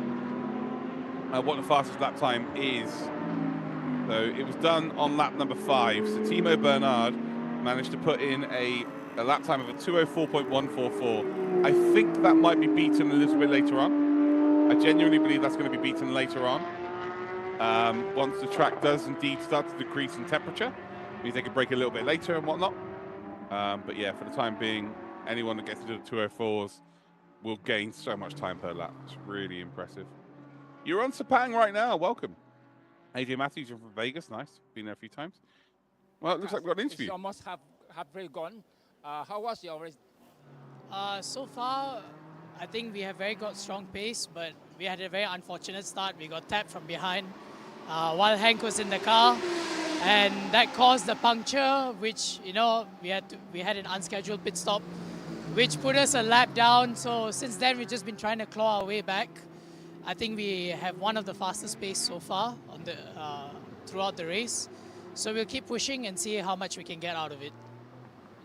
what the fastest lap time is. So it was done on lap number 5. So Timo Bernard managed to put in a lap time of a 204.144. I think that might be beaten a little bit later on. I genuinely believe that's going to be beaten later on. Once the track does indeed start to decrease in temperature, means they can break a little bit later and whatnot. But yeah, for the time being, anyone that gets to the 204s will gain so much time per lap. It's really impressive. You're on Sepang right now. Welcome. AJ Matthews, you're from Vegas. Nice. Been there a few times. Well, it looks like we've got an interview.
It's almost halfway gone. How was your race?
So far, I think we have very got strong pace, but we had a very unfortunate start. We got tapped from behind while Hank was in the car, and that caused a puncture, which we had an unscheduled pit stop, which put us a lap down. So since then, we've just been trying to claw our way back. I think we have one of the fastest pace so far on the throughout the race. So we'll keep pushing and see how much we can get out of it.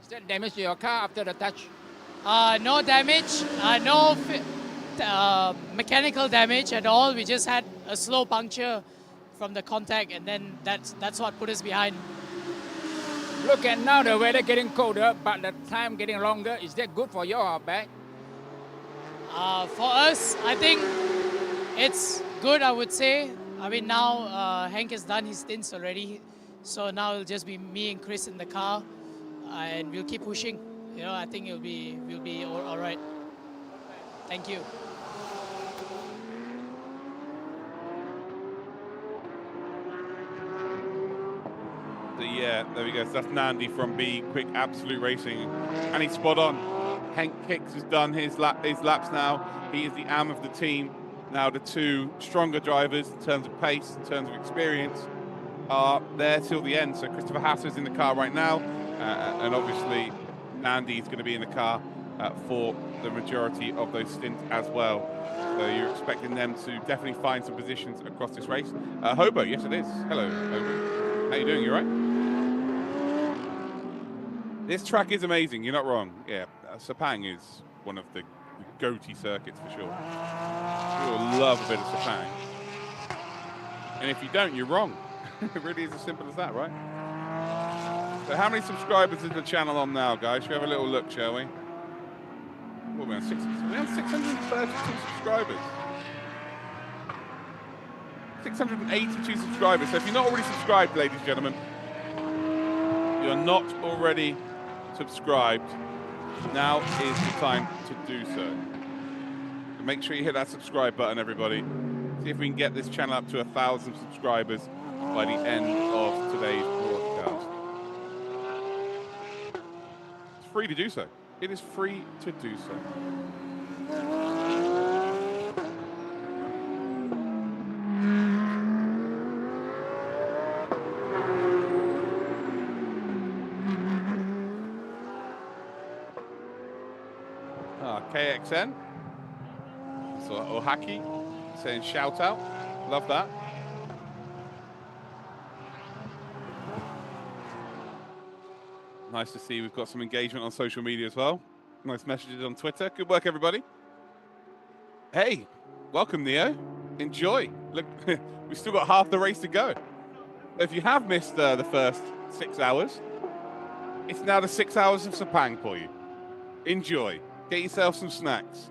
Is there damage to your car after the touch?
No damage, no mechanical damage at all. We just had a slow puncture from the contact, and then that's what put us behind.
Look at now, the weather getting colder, but the time getting longer. Is that good for you or bad?
For us, I think it's good, I would say. I mean, now Hank has done his stints already, so now it'll just be me and Chris in the car, and we'll keep pushing. I think we'll be all right. Thank you.
So yeah, there we go. So that's Nandi from B Quick Absolute Racing, and he's spot on. Hank Hicks has done his laps now. He is the am of the team. Now the two stronger drivers in terms of pace, in terms of experience, are there till the end. So Christopher Hasser's in the car right now, and obviously Nandy's going to be in the car for the majority of those stints as well. So you're expecting them to definitely find some positions across this race. Hobo, yes it is. Hello, Hobo. How you doing? You all right? This track is amazing. You're not wrong. Yeah, Sepang is one of the goatee circuits for sure. You'll love a bit of Sepang. And if you don't, you're wrong. It really is as simple as that, right? So how many subscribers is the channel on now, guys? Should we have a little look, shall we? What are we on? We're on 632 subscribers. 682 subscribers. So if you're not already subscribed, ladies and gentlemen, you're not already subscribed, now is the time to do so. So make sure you hit that subscribe button, everybody. See if we can get this channel up to 1,000 subscribers by the end of today's broadcast. It's free to do so. It is free to do so. KXN. So Ohaki saying shout out. Love that. Nice to see we've got some engagement on social media as well. Nice messages on Twitter. Good work, everybody. Hey, welcome, Neo. Enjoy. Look, we've still got half the race to go. If you have missed the first 6 hours, it's now the 6 hours of Sepang for you. Enjoy. Get yourself some snacks.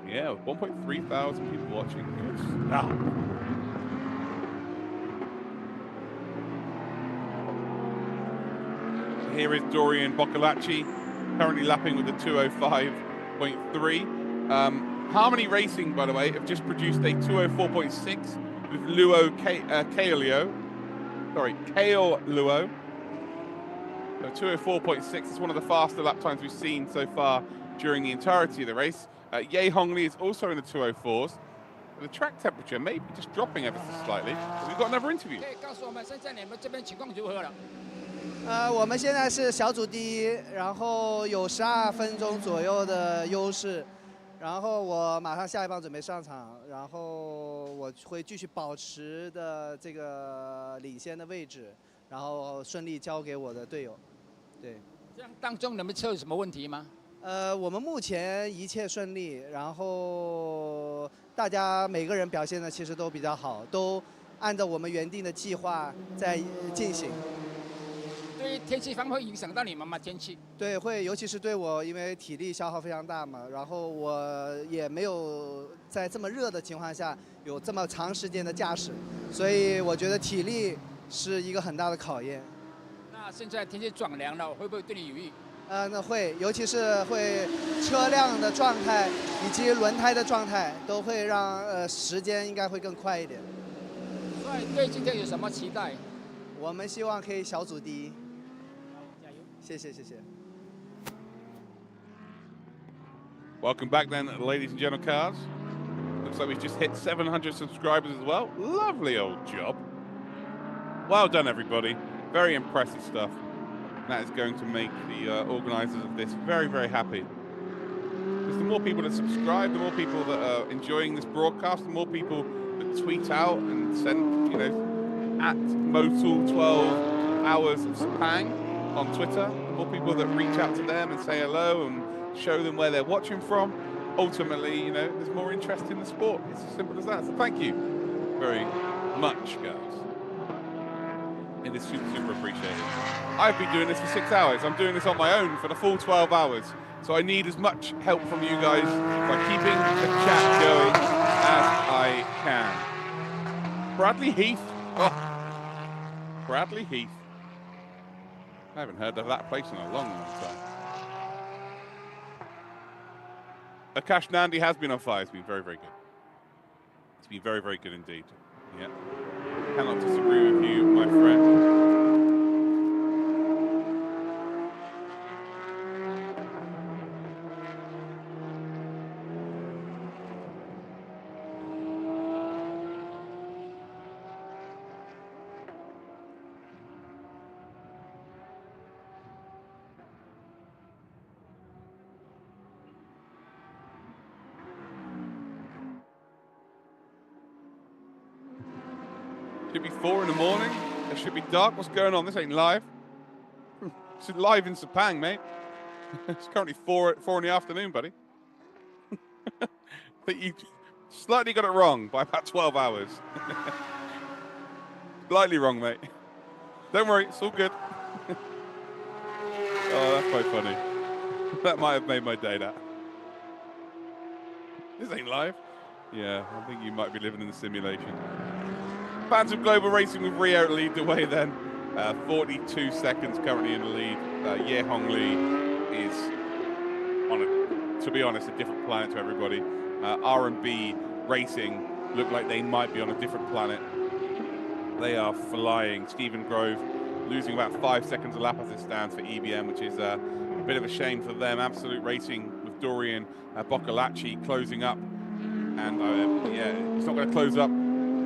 Yeah, 1.3 thousand people watching. Good stuff. Here is Dorian Boccolacci, currently lapping with a 205.3. Harmony Racing, by the way, have just produced a 204.6 with Kale Luo. So 204.6 is one of the faster lap times we've seen so far during the entirety of the race. Ye Hongli is also in the 204s. The track temperature may be just dropping ever so slightly. But we've got another interview.
我们现在是小组第一，然后有12分钟左右的优势，然后我马上下一棒准备上场，然后我会继续保持的这个领先的位置，然后顺利交给我的队友。对。
这样当中你们车有什么问题吗？
我们目前一切顺利，然后大家每个人表现的其实都比较好，都按照我们原定的计划在进行。
对天气方面会影响到你们吗？天气？
对，会，尤其是对我，因为体力消耗非常大嘛，然后我也没有在这么热的情况下有这么长时间的驾驶，所以我觉得体力是一个很大的考验。
那现在天气转凉了，会不会对你有益？
那会，尤其是会车辆的状态以及轮胎的状态，都会让时间应该会更快一点。
所以对今天有什么期待？
我们希望可以小组第一。 谢谢，谢谢。
Welcome back then, ladies and gentlemen, cars. Looks like we've just hit 700 subscribers as well. Lovely old job. Well done, everybody. Very impressive stuff. That is going to make the organisers of this very, very happy. Because the more people that subscribe, the more people that are enjoying this broadcast, the more people that tweet out and send, you know, at Motul 12 Hours of Sepang on Twitter, the more people that reach out to them and say hello and show them where they're watching from, ultimately, you know, there's more interest in the sport. It's as simple as that. So thank you very much, guys. It is super, super appreciated. I've been doing this for 6 hours. I'm doing this on my own for the full 12 hours. So I need as much help from you guys by keeping the chat going as I can. Bradley Heath. Oh. Bradley Heath. I haven't heard of that place in a long, long time. Akash Nandi has been on fire. It's been very, very good. It's been very, very good indeed. Yeah. Cannot disagree with you, my friend. Should be 4 in the morning. It should be dark. What's going on? This ain't live. It's live in Sepang, mate. It's currently 4 in the afternoon, buddy. I think you slightly got it wrong by about 12 hours. Slightly wrong, mate. Don't worry, it's all good. Oh, that's quite funny. That might have made my day, that. This ain't live. Yeah, I think you might be living in the simulation. Fans of Global Racing with Rio lead the way then. 42 seconds currently in the lead. Ye Hongli is, on to be honest, a different planet to everybody. R&B Racing look like they might be on a different planet. They are flying. Stephen Grove losing about 5 seconds a lap as it stands for EBM, which is a bit of a shame for them. Absolute Racing with Dorian Boccolacci closing up. And yeah, it's not going to close up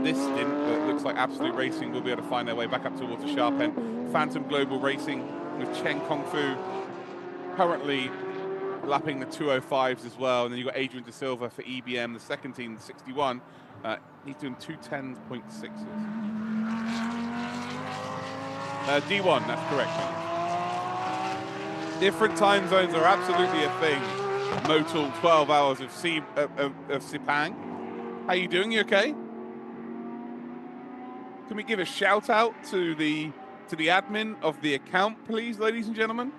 this stint, but it looks like Absolute Racing will be able to find their way back up towards the sharp end. Phantom Global Racing with Chen Kongfu currently lapping the 205s as well. And then you've got Adrian De Silva for EBM, the second team, the 61. He's doing 210.6s. D1, that's correct. Different time zones are absolutely a thing. Motul, 12 hours of Sepang. How you doing? You okay? Can we give a shout out to the admin of the account, please, ladies and gentlemen?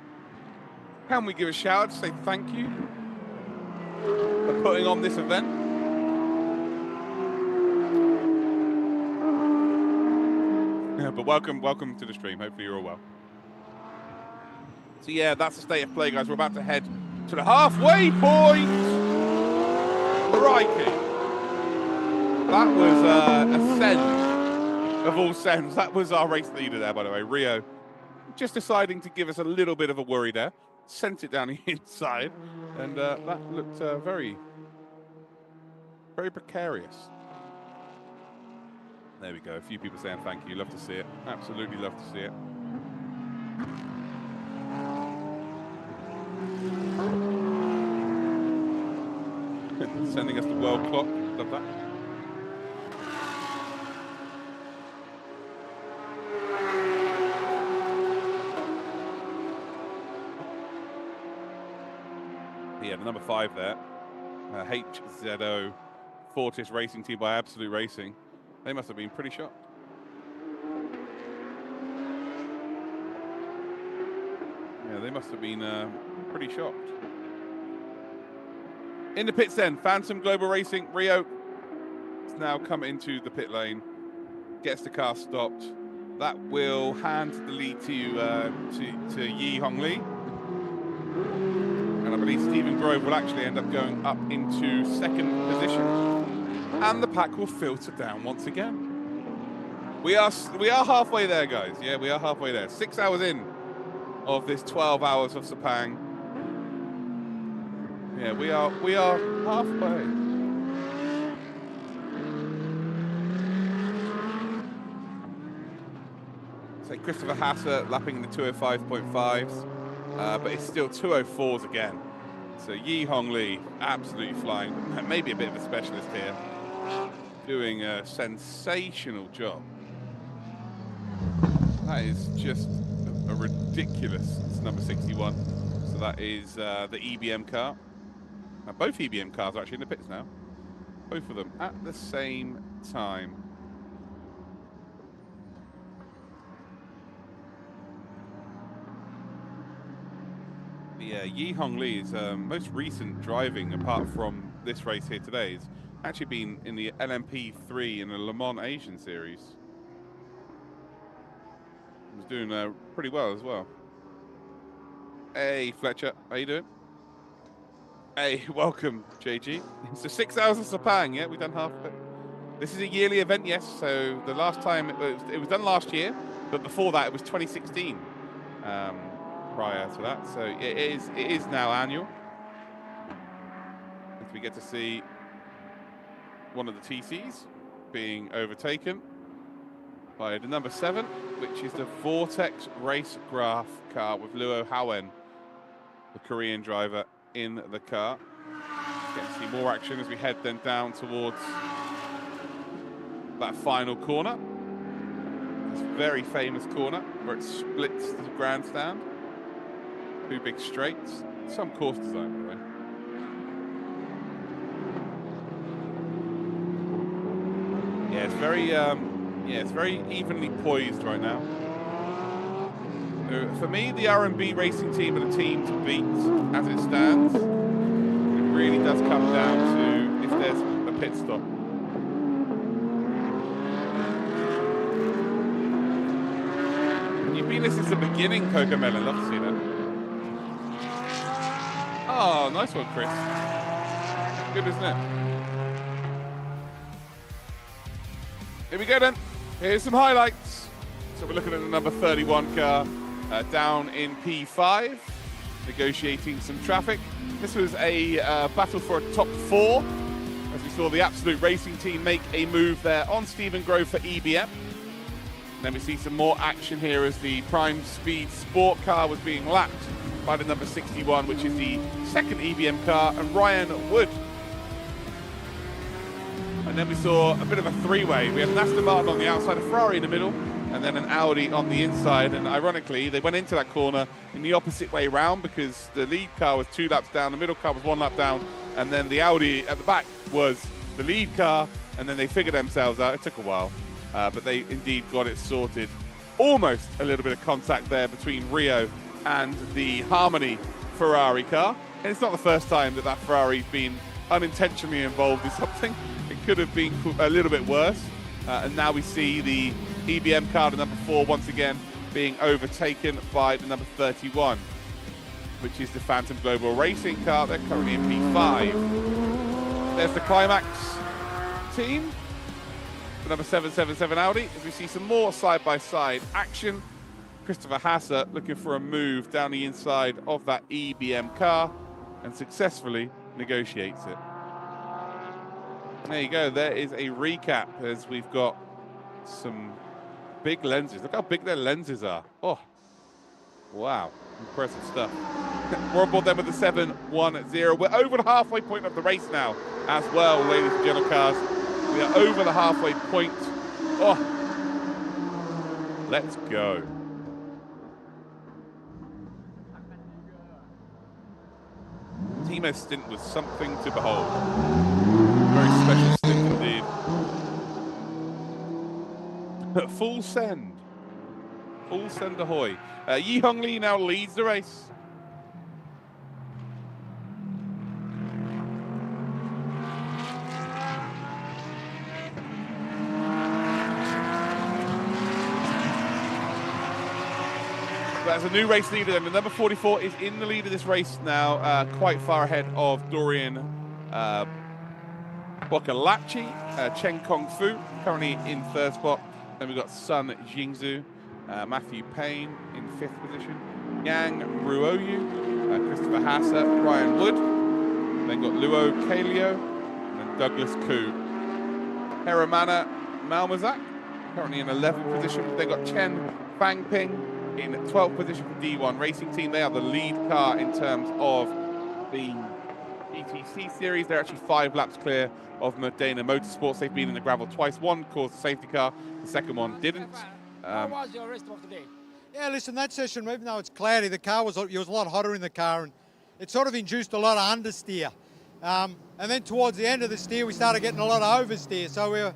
Can we give a shout out to say thank you for putting on this event? Yeah, but welcome to the stream. Hopefully you're all well. So yeah, that's the state of play, guys. We're about to head to the halfway point. Crikey. That was a send of all sends. That was our race leader there, by the way, Rio. Just deciding to give us a little bit of a worry there. Sent it down the inside. And that looked very, very precarious. There we go. A few people saying thank you. Love to see it. Absolutely love to see it. Sending us the world clock. Love that. Yeah, the number 5 there. HZO Fortis Racing Team by Absolute Racing. They must have been pretty shocked. Yeah, they must have been pretty shocked. In the pits then, Phantom Global Racing, Rio has now come into the pit lane, gets the car stopped. That will hand the lead to Yi Hongli. And I believe Stephen Grove will actually end up going up into second position. And the pack will filter down once again. We are halfway there, guys. Yeah, we are halfway there. 6 hours in of this 12 hours of Sepang. Yeah, we are halfway. So Christopher Hasser lapping the 205.5s, but it's still 204s again. So Yi Hongli absolutely flying. Maybe a bit of a specialist here. Doing a sensational job. That is just a ridiculous. It's number 61. So that is the EBM car. Both EBM cars are actually in the pits now. Both of them at the same time. Yeah, Yi Hongli's most recent driving, apart from this race here today, has actually been in the LMP3 in the Le Mans Asian Series. He was doing pretty well as well. Hey, Fletcher, how you doing? Hey, welcome, JG. So 6 hours of Sepang, yeah, we've done half of it. This is a yearly event, yes, so the last time, it was done last year, but before that it was 2016 prior to that, so it is now annual. And we get to see one of the TCs being overtaken by the number 7, which is the Vortex Race Graph car with Luo Hawen, the Korean driver, in the car. Get to see more action as we head then down towards that final corner. very famous corner where it splits the grandstand. 2 big straights. Some course design, by the way. Yeah, it's very evenly poised right now. For me, the R&B racing team are the team to beat as it stands. It really does come down to if there's a pit stop. You've been here since the beginning, Coco Melon. Love to see that. Oh, nice one, Chris. Good, isn't it? Here we go then. Here's some highlights. So we're looking at the number 31 car down in P5, negotiating some traffic. This was a battle for a top 4, as we saw the Absolute Racing team make a move there on Stephen Grove for EBM. And then we see some more action here as the Prime Speed Sport car was being lapped by the number 61, which is the second EBM car, and Ryan Wood. And then we saw a bit of a 3-way. We had an Aston Martin on the outside, a Ferrari in the middle, and then an Audi on the inside. And ironically, they went into that corner in the opposite way round because the lead car was 2 laps down, the middle car was 1 lap down, and then the Audi at the back was the lead car, and then they figured themselves out. It took a while, but they indeed got it sorted. Almost a little bit of contact there between Rio and the Harmony Ferrari car. And it's not the first time that Ferrari's been unintentionally involved in something. It could have been a little bit worse. And now we see the EBM car, the number 4, once again being overtaken by the number 31, which is the Phantom Global Racing car. They're currently in P5. There's the Climax team, the number 777 Audi, as we see some more side-by-side action. Christopher Hasser looking for a move down the inside of that EBM car and successfully negotiates it. There you go. There is a recap as we've got some big lenses. Look how big their lenses are. Oh, wow. Impressive stuff. We're on board then with the 710. We're over the halfway point of the race now as well, ladies and gentlemen, cars. We are over the halfway point. Oh, let's go. Timo's stint was something to behold. Very special stint indeed. Full send. Full send ahoy. Yi Hong Lee now leads the race. That's a new race leader, and the number 44 is in the lead of this race now, quite far ahead of Dorian Bokalachi, Chen Kong Fu, currently in 3rd spot. Then we've got Sun Jingzhu, Matthew Payne in 5th position, Yang Ruoyu, Christopher Hasser, Ryan Wood. Then got Luo Kaleo and Douglas Koo. Heramana Malmazak, currently in 11th position. They got Chen Fangping in 12th position for D1 Racing Team. They are the lead car in terms of the ETC series. They're actually 5 laps clear of Modena Motorsports. They've been in the gravel twice. One caused a safety car, the second one didn't.
How was your rest of the day?
Yeah, listen, that session, even though it's cloudy, it was a lot hotter in the car, and it sort of induced a lot of understeer. And then towards the end of the steer, we started getting a lot of oversteer. So we were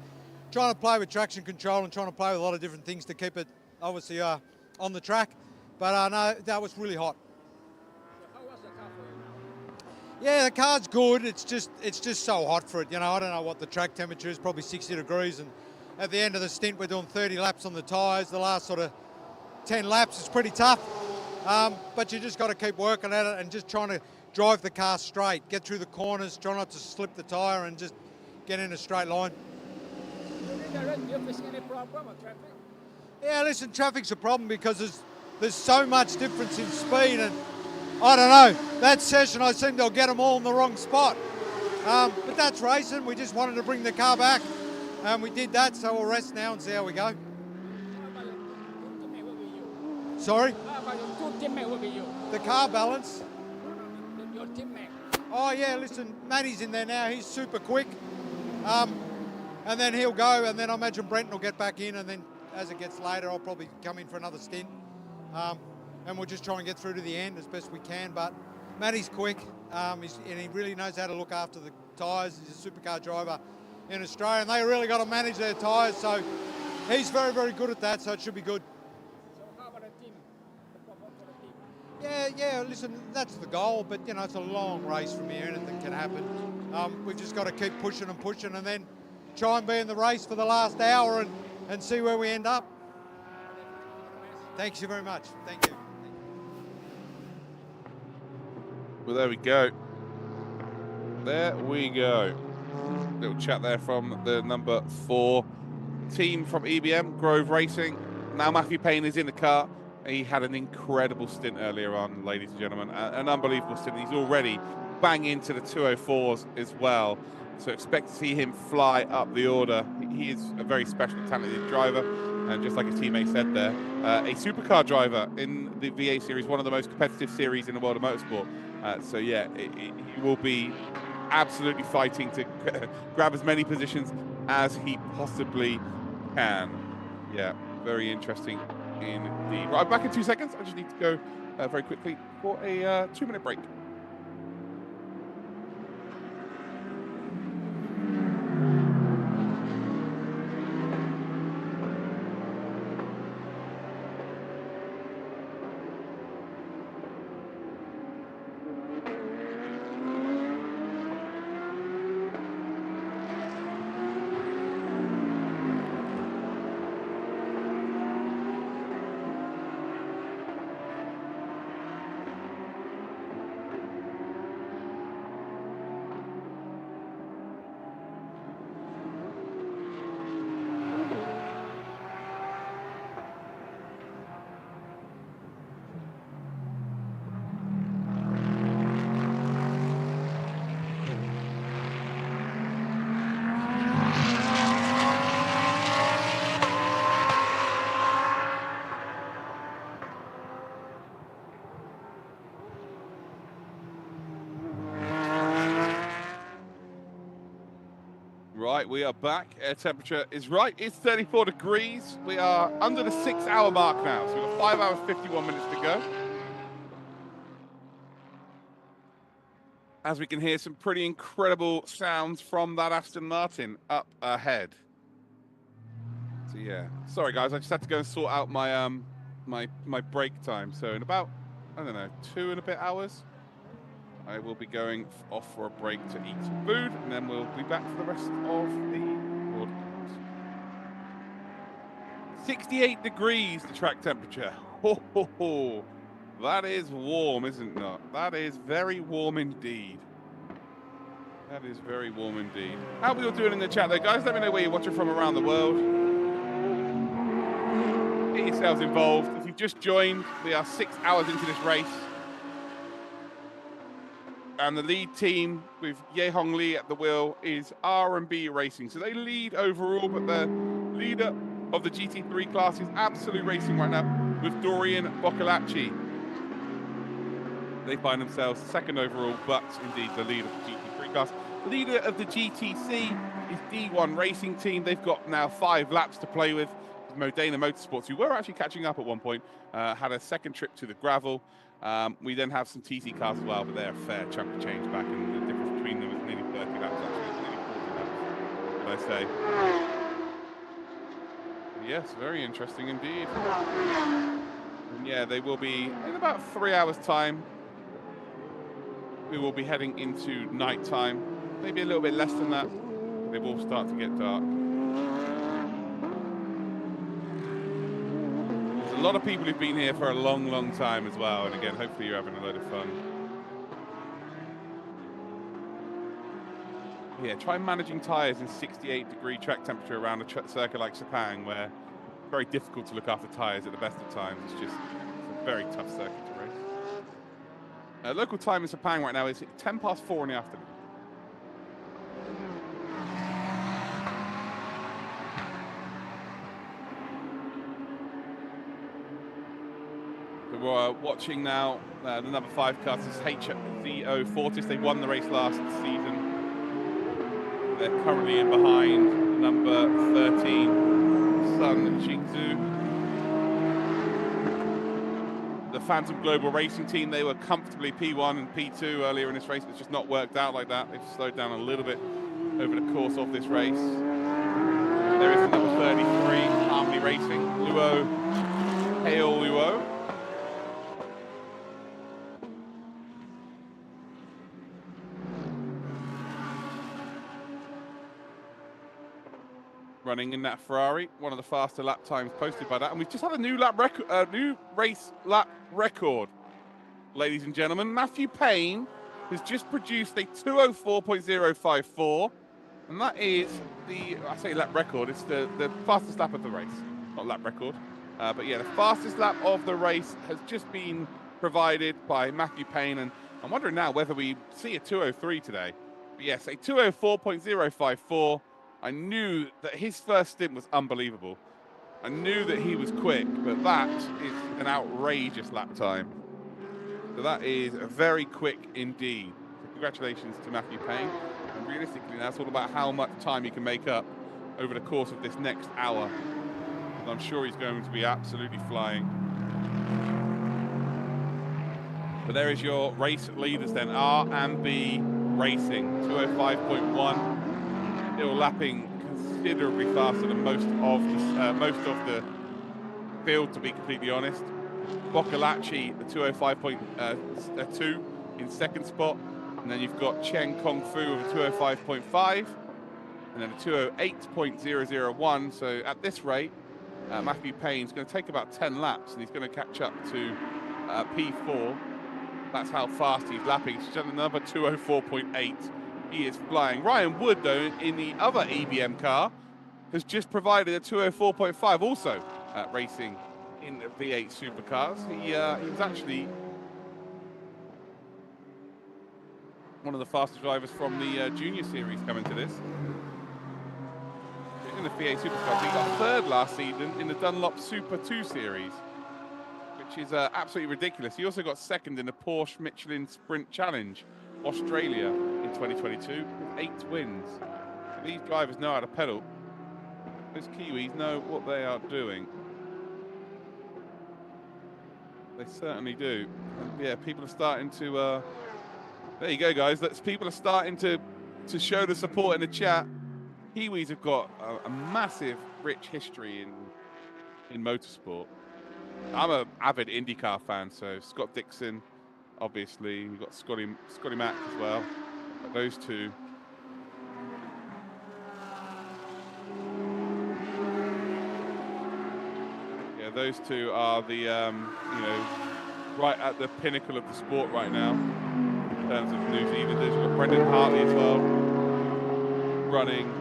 trying to play with traction control and trying to play with a lot of different things to keep it, obviously, on the track. But no, that was really hot.
So how was the car for you?
Yeah, the car's good. It's just so hot for it. You know, I don't know what the track temperature is, probably 60 degrees. And at the end of the stint, we're doing 30 laps on the tyres. The last sort of 10 laps is pretty tough. But you just got to keep working at it and just trying to drive the car straight, get through the corners, try not to slip the tyre and just get in a straight line.
Do you facing any problem with traffic?
Yeah, listen, traffic's a problem because there's so much difference in speed, and I don't know, that session I seem to get them all in the wrong spot. But that's racing. We just wanted to bring the car back, and we did that, so we'll rest now and see how we go. Sorry?
How about your two teammate will be you?
The car balance.
Your teammate.
Oh yeah, listen, Matty's in there now, he's super quick. And then he'll go, and then I imagine Brenton will get back in, and then as it gets later, I'll probably come in for another stint. And we'll just try and get through to the end as best we can. But Matty's quick, and he really knows how to look after the tyres. He's a supercar driver in Australia, and they really got to manage their tyres. So he's very, very good at that, so it should be good.
So how about a team?
Yeah, listen, that's the goal, but, you know, it's a long race from here. Anything can happen. We've just got to keep pushing and pushing, and then try and be in the race for the last hour and see where we end up. Thanks you very much. Thank you.
Well, there we go. There we go. Little chat there from the number 4 team from EBM, Grove Racing. Now Matthew Payne is in the car. He had an incredible stint earlier on, ladies and gentlemen. An unbelievable stint. He's already bang into the 204s as well. So expect to see him fly up the order. He is a very special, talented driver. And just like his teammate said there, a supercar driver in the VA series, one of the most competitive series in the world of motorsport. So yeah, he will be absolutely fighting to grab as many positions as he possibly can. Yeah, very interesting indeed. Right, I'm back in 2 seconds. I just need to go very quickly for a 2-minute break. Right, we are back. Air temperature is right. It's 34 degrees. We are under the 6-hour mark now. So we've got 5 hours, 51 minutes to go. As we can hear some pretty incredible sounds from that Aston Martin up ahead. So yeah, sorry guys, I just had to go and sort out my my break time. So in about, I don't know, 2 and a bit hours, I will be going off for a break to eat some food, and then we'll be back for the rest of the broadcast. 68 degrees, the track temperature. Ho, ho, ho. That is warm, isn't it? That is very warm indeed. That is very warm indeed. How are we all doing in the chat though, guys? Let me know where you're watching from around the world. Get yourselves involved. If you've just joined, we are 6 hours into this race. And the lead team with Ye Hong Lee at the wheel is R&B Racing. So they lead overall, but the leader of the GT3 class is Absolute Racing right now with Dorian Boccolacci. They find themselves second overall, but indeed the leader of the GT3 class. Leader of the GTC is D1 Racing Team. They've got now 5 laps to play with. Modena Motorsports, who were actually catching up at one point, had a second trip to the gravel. We then have some TC cars as well, but they're a fair chunk of change back, and the difference between them is nearly 30 laps, actually. Nearly 40 laps, would I say. Yes, very interesting indeed. And yeah, they will be, in about 3 hours' time, we will be heading into night time. Maybe a little bit less than that. They will start to get dark. A lot of people who've been here for a long, long time as well. And again, hopefully you're having a load of fun. Yeah, try managing tyres in 68-degree track temperature around a circuit like Sepang, where it's very difficult to look after tyres at the best of times. It's a very tough circuit to race. Local time in Sepang right now is 10 past 4 in the afternoon. We're watching now the number 5 car. This is HZO Fortis. They won the race last season. They're currently in behind number 13 Sun Jingzhou. The Phantom Global Racing Team, they were comfortably P1 and P2 earlier in this race. It's just not worked out like that. They've slowed down a little bit over the course of this race. There is the number 33, Harmony Racing, Luo, Hail Luo. Running in that Ferrari, one of the faster lap times posted by that, and we've just had a new lap record, new race lap record, ladies and gentlemen. Matthew Payne has just produced a 2:04.054, and that is I say lap record, it's the fastest lap of the race, not lap record, but yeah, the fastest lap of the race has just been provided by Matthew Payne, and I'm wondering now whether we see a 2:03 today. But yes, a 2:04.054. I knew that his first stint was unbelievable. I knew that he was quick, but that is an outrageous lap time. So that is very quick indeed. So congratulations to Matthew Payne. And realistically, that's all about how much time he can make up over the course of this next hour. And I'm sure he's going to be absolutely flying. But there is your race leaders then, R and B Racing, 2:05.1. Still lapping considerably faster than most of the field, to be completely honest. Boccolacci, the 2:05.2 in second spot, and then you've got Chen Kong Fu with a 2:05.5, and then a 2:08.001. So at this rate, Matthew Payne's going to take about 10 laps, and he's going to catch up to P4. That's how fast he's lapping. He's done another 2:04.8. He is flying. Ryan Wood, though, in the other EBM car, has just provided a 2:04.5, also racing in the V8 supercars. He was actually one of the fastest drivers from the junior series coming to this. In the V8 supercars, he got third last season in the Dunlop Super 2 series, which is absolutely ridiculous. He also got second in the Porsche Michelin Sprint Challenge, Australia, in 2022, with 8 wins. These drivers know how to pedal. Those Kiwis know what they are doing. They certainly do. And yeah, people are starting to. There you go, guys. People are starting to show the support in the chat. Kiwis have got a massive, rich history in motorsport. I'm an avid IndyCar fan, so Scott Dixon, obviously. We've got Scotty Mack as well. But those two. Yeah, those two are the right at the pinnacle of the sport right now in terms of New Zealanders. We've got Brendan Hartley as well, running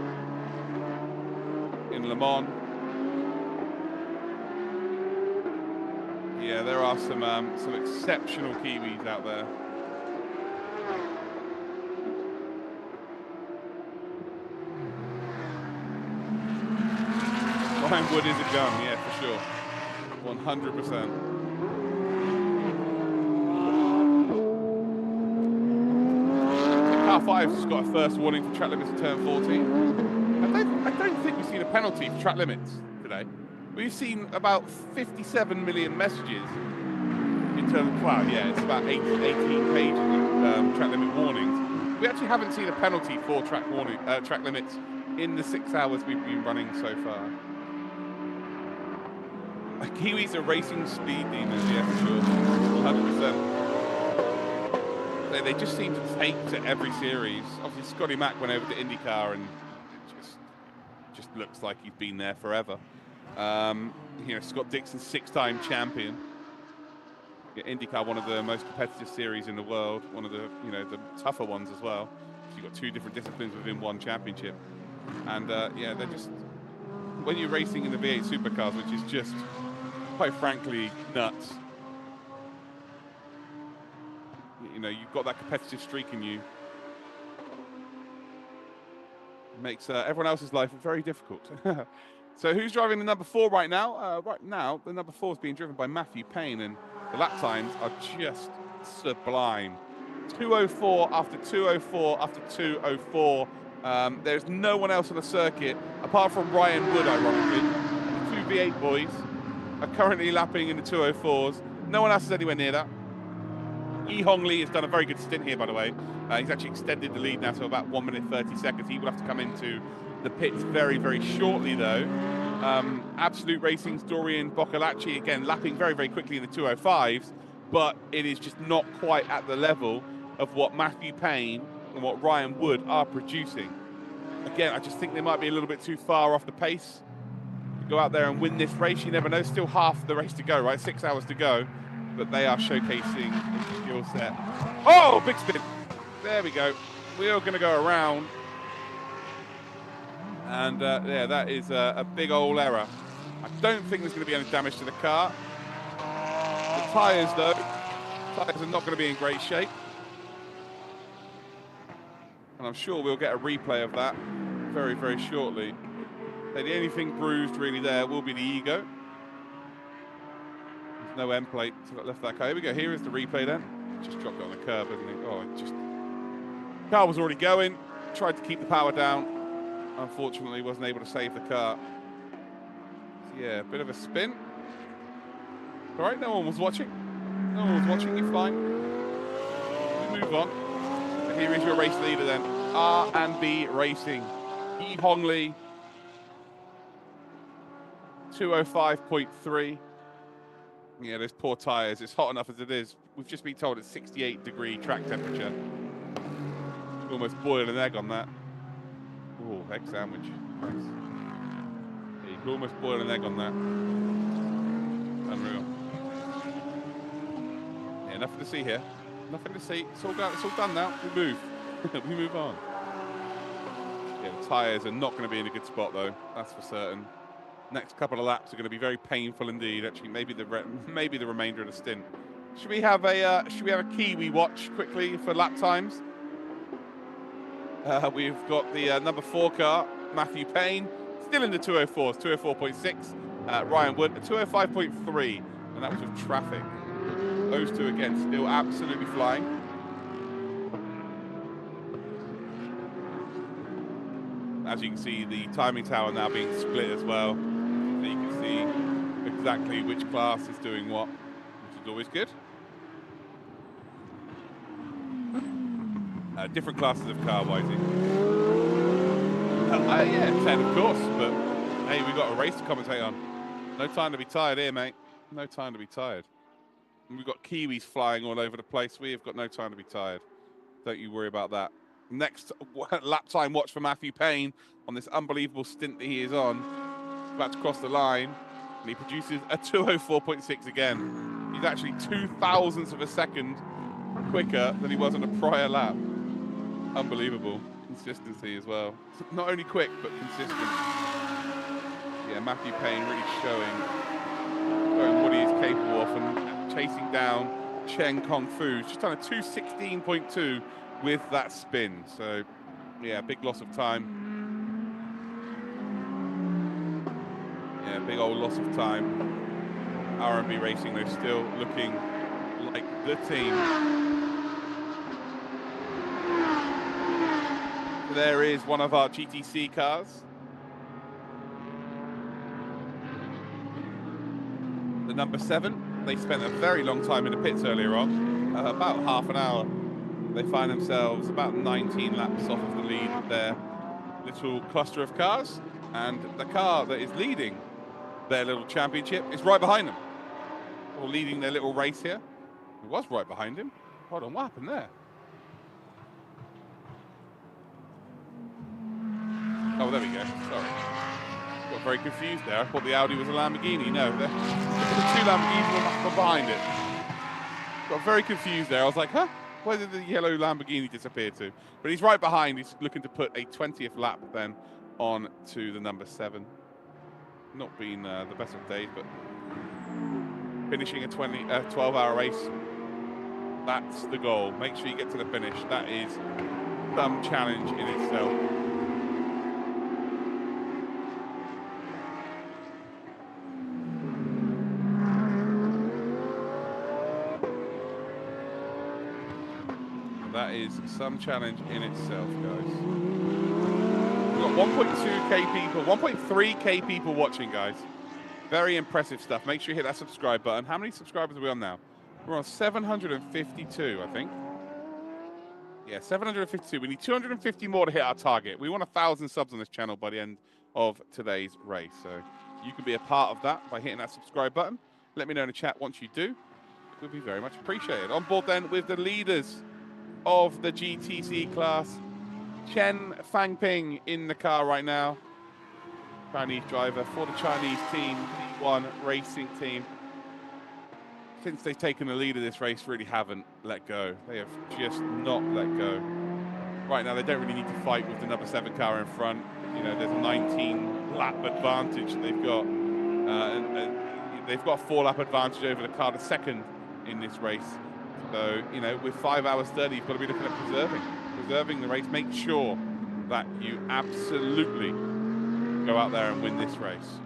in Le Mans. Yeah, there are some exceptional Kiwis out there. Ryan Wood is a gun, yeah, for sure. 100%. Car 5's just got a first warning for track limits at turn 14. I don't think we've seen a penalty for track limits today. We've seen about 57 million messages in terms of, wow, yeah, it's about 18 pages of track limit warnings. We actually haven't seen a penalty for track limits in the 6 hours we've been running so far. Kiwis are racing speed demons, yeah, for sure, 100%. They just seem to take to every series. Obviously, Scotty Mack went over to IndyCar, and it just looks like he's been there forever. Scott Dixon, 6-time champion. Yeah, IndyCar, one of the most competitive series in the world, one of the the tougher ones as well. So you've got 2 different disciplines within one championship, and yeah, they're just, when you're racing in the V8 supercars, which is just, quite frankly, nuts. You've got that competitive streak in you. It makes everyone else's life very difficult. So who's driving the number 4 right now? Right now, the number 4 is being driven by Matthew Payne, and the lap times are just sublime. 2:04 after 2:04 after 2:04. There's no one else on the circuit, apart from Ryan Wood, ironically, V8 boys are currently lapping in the 204s. No one else is anywhere near that. Yi Hong Lee has done a very good stint here, by the way. He's actually extended the lead now to about 1 minute 30 seconds. He will have to come into the pits very, very shortly, though. Absolute Racing's Dorian Boccolacci, again, lapping very, very quickly in the 205s, but it is just not quite at the level of what Matthew Payne and what Ryan Wood are producing. Again, I just think they might be a little bit too far off the pace to go out there and win this race. You never know. Still half the race to go, right? 6 hours to go. But they are showcasing a skill set. Oh, big spin. There we go. We are going to go around. And yeah, that is a big old error. I don't think there's going to be any damage to the car. The tyres, though, tyres are not going to be in great shape. And I'm sure we'll get a replay of that very, very shortly. So the only thing bruised really there will be the ego. There's no end plate to the left of that car. Here we go. Here is the replay then. Just dropped it on the curb, hasn't he? Oh, it just... Car was already going. Tried to keep the power down. Unfortunately, wasn't able to save the car. So yeah, a bit of a spin. All right, no one was watching. No one was watching. You're fine. We move on. And here is your race leader then. R&B Racing. Yi Hong Lee. 205.3. Yeah, those poor tyres. It's hot enough as it is. We've just been told it's 68-degree track temperature. Almost boil an egg on that. Oh, egg sandwich. Nice. Yeah, you could almost boil an egg on that. Unreal. Yeah, nothing to see here. Nothing to see. It's all done now. We move. We move on. Yeah, the tyres are not going to be in a good spot, though. That's for certain. Next couple of laps are going to be very painful indeed. Actually, maybe the remainder of the stint. Should we have a Kiwi watch quickly for lap times? We've got the number 4 car, Matthew Payne, still in the 204s, 204.6. Ryan Wood, 205.3, and that was with traffic. Those two again, still absolutely flying. As you can see, the timing tower now being split as well. So you can see exactly which class is doing what, which is always good. Different classes of car, Wisey. Yeah, 10 of course, but hey, we've got a race to commentate on. No time to be tired here, mate. No time to be tired. And we've got Kiwis flying all over the place. We have got no time to be tired. Don't you worry about that. Next lap time watch for Matthew Payne on this unbelievable stint that he is on. He's about to cross the line, and he produces a 204.6 again. He's actually 0.02 of a second quicker than he was on a prior lap. Unbelievable consistency as well. Not only quick, but consistent. Yeah, Matthew Payne really showing what he is capable of and chasing down Chen Kong Fu. Just done a 216.2 with that spin. So, yeah, big loss of time. Yeah, big old loss of time. R&B Racing, they're still looking like the team. There is one of our GTC cars. The number 7. They spent a very long time in the pits earlier on, about half an hour. They find themselves about 19 laps off of the lead with their little cluster of cars. And the car that is leading their little championship is right behind them. Or leading their little race here. It was right behind him. Hold on, what happened there? Oh, there we go. Sorry. Got very confused there. I thought the Audi was a Lamborghini. No, the 2 Lamborghinis were behind it. Got very confused there. I was like, huh? Where did the yellow Lamborghini disappear to? But he's right behind. He's looking to put a 20th lap then on to the number 7. Not been the best of days, but finishing a 12-hour race, that's the goal. Make sure you get to the finish. That is some challenge in itself. That is some challenge in itself, guys. We've got 1.2k people, 1.3k people watching, guys. Very impressive stuff. Make sure you hit that subscribe button. How many subscribers are we on now? We're on 752, I think. Yeah, 752. We need 250 more to hit our target. We want 1,000 subs on this channel by the end of today's race. So you can be a part of that by hitting that subscribe button. Let me know in the chat once you do. It would be very much appreciated. On board then with the leaders of the GTC class. Chen Fangping in the car right now. Chinese driver for the Chinese team, D1 racing team. Since they've taken the lead of this race, really haven't let go. They have just not let go. Right now, they don't really need to fight with the number 7 car in front. You know, there's a 19 lap advantage that they've got. And they've got a 4 lap advantage over the car, the second in this race. So, you know, with 5 hours 30, you've got to be looking at preserving the race. Make sure that you absolutely go out there and win this race.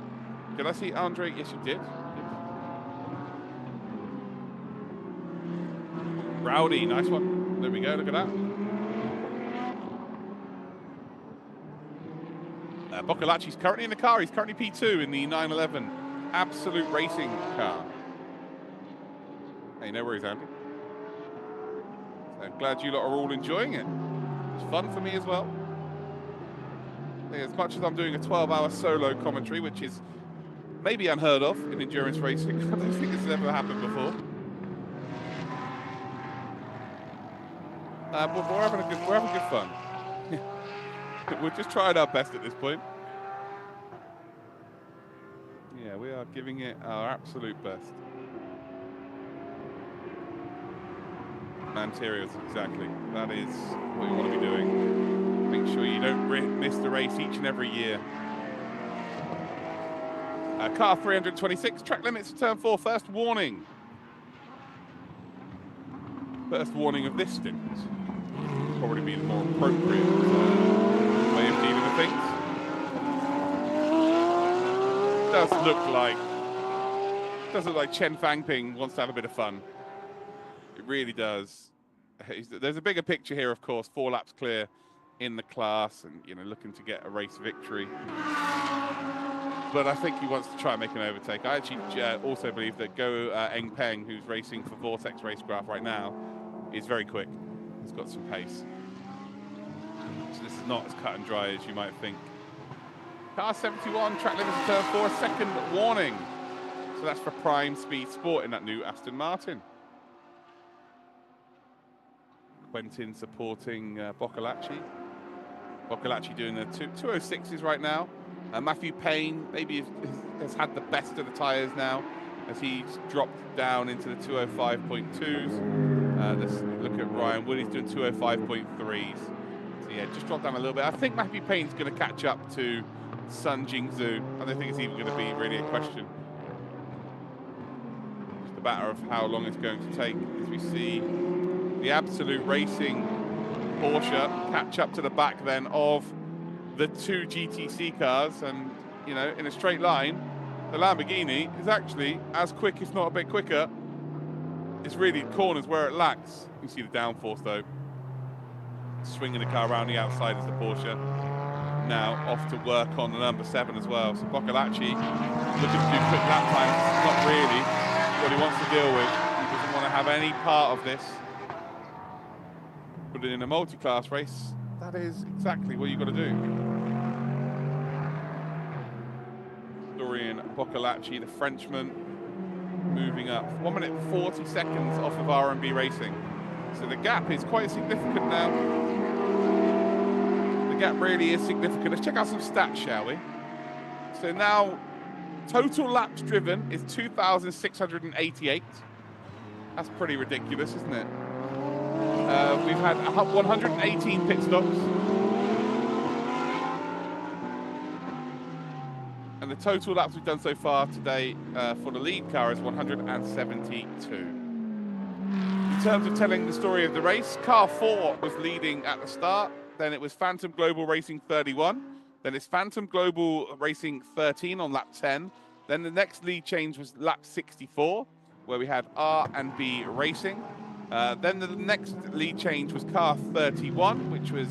Did I see Andre? Yes, you did. Rowdy, nice one. There we go, look at that. Boccolacci's currently in the car. He's currently P2 in the 911 Absolute Racing car. Hey, no worries, Andy. So I'm glad you lot are all enjoying it. It's fun for me as well. As much as I'm doing a 12-hour solo commentary, which is maybe unheard of in endurance racing. I don't think this has ever happened before. But we're having good fun. We're just trying our best at this point. Yeah, we are giving it our absolute best. Interiors, exactly. That is what you want to be doing. Make sure you don't miss the race each and every year. Car 326, track limits to turn 4, first warning. First warning of this stint. Probably be the more appropriate way of dealing with things. Doesn't look like Chen Fangping wants to have a bit of fun. It really does. There's a bigger picture here, of course. 4 laps clear in the class, and you know, looking to get a race victory. But I think he wants to try and make an overtake. I actually also believe that Go Eng Peng, who's racing for Vortex Racecraft right now, is very quick. He's got some pace. So this is not as cut and dry as you might think. Car 71, track limits to turn 4, second warning. So that's for Prime Speed Sport in that new Aston Martin. Quentin supporting Boccolacci. Boccolacci doing the 206s right now. Matthew Payne maybe has had the best of the tyres now as he's dropped down into the 205.2s. Let's look at Ryan Wood, he's doing 205.3s. So yeah, just dropped down a little bit. I think Matthew Payne's going to catch up to Sun Jingzhou. I don't think it's even going to be really a question. Just a matter of how long it's going to take as we see the Absolute Racing Porsche catch up to the back then of the 2 GTC cars, and you know, in a straight line, the Lamborghini is actually as quick, if not a bit quicker. It's really corners where it lacks. You can see the downforce though. Swinging the car around the outside is the Porsche. Now off to work on the number 7 as well. So Boccolacci looking to do quick lap times. This is not really what he wants to deal with. He doesn't want to have any part of this. But in a multi-class race, that is exactly what you've got to do. Dorian Boccolacci, the Frenchman, moving up 1 minute 40 seconds off of R&B Racing. So the gap is quite significant now. The gap really is significant. Let's check out some stats, shall we? So now, total laps driven is 2,688. That's pretty ridiculous, isn't it? We've had 118 pit stops. And the total laps we've done so far today for the lead car is 172. In terms of telling the story of the race, car 4 was leading at the start. Then it was Phantom Global Racing 31. Then it's Phantom Global Racing 13 on lap 10. Then the next lead change was lap 64, where we had R&B Racing. Then the next lead change was car 31, which was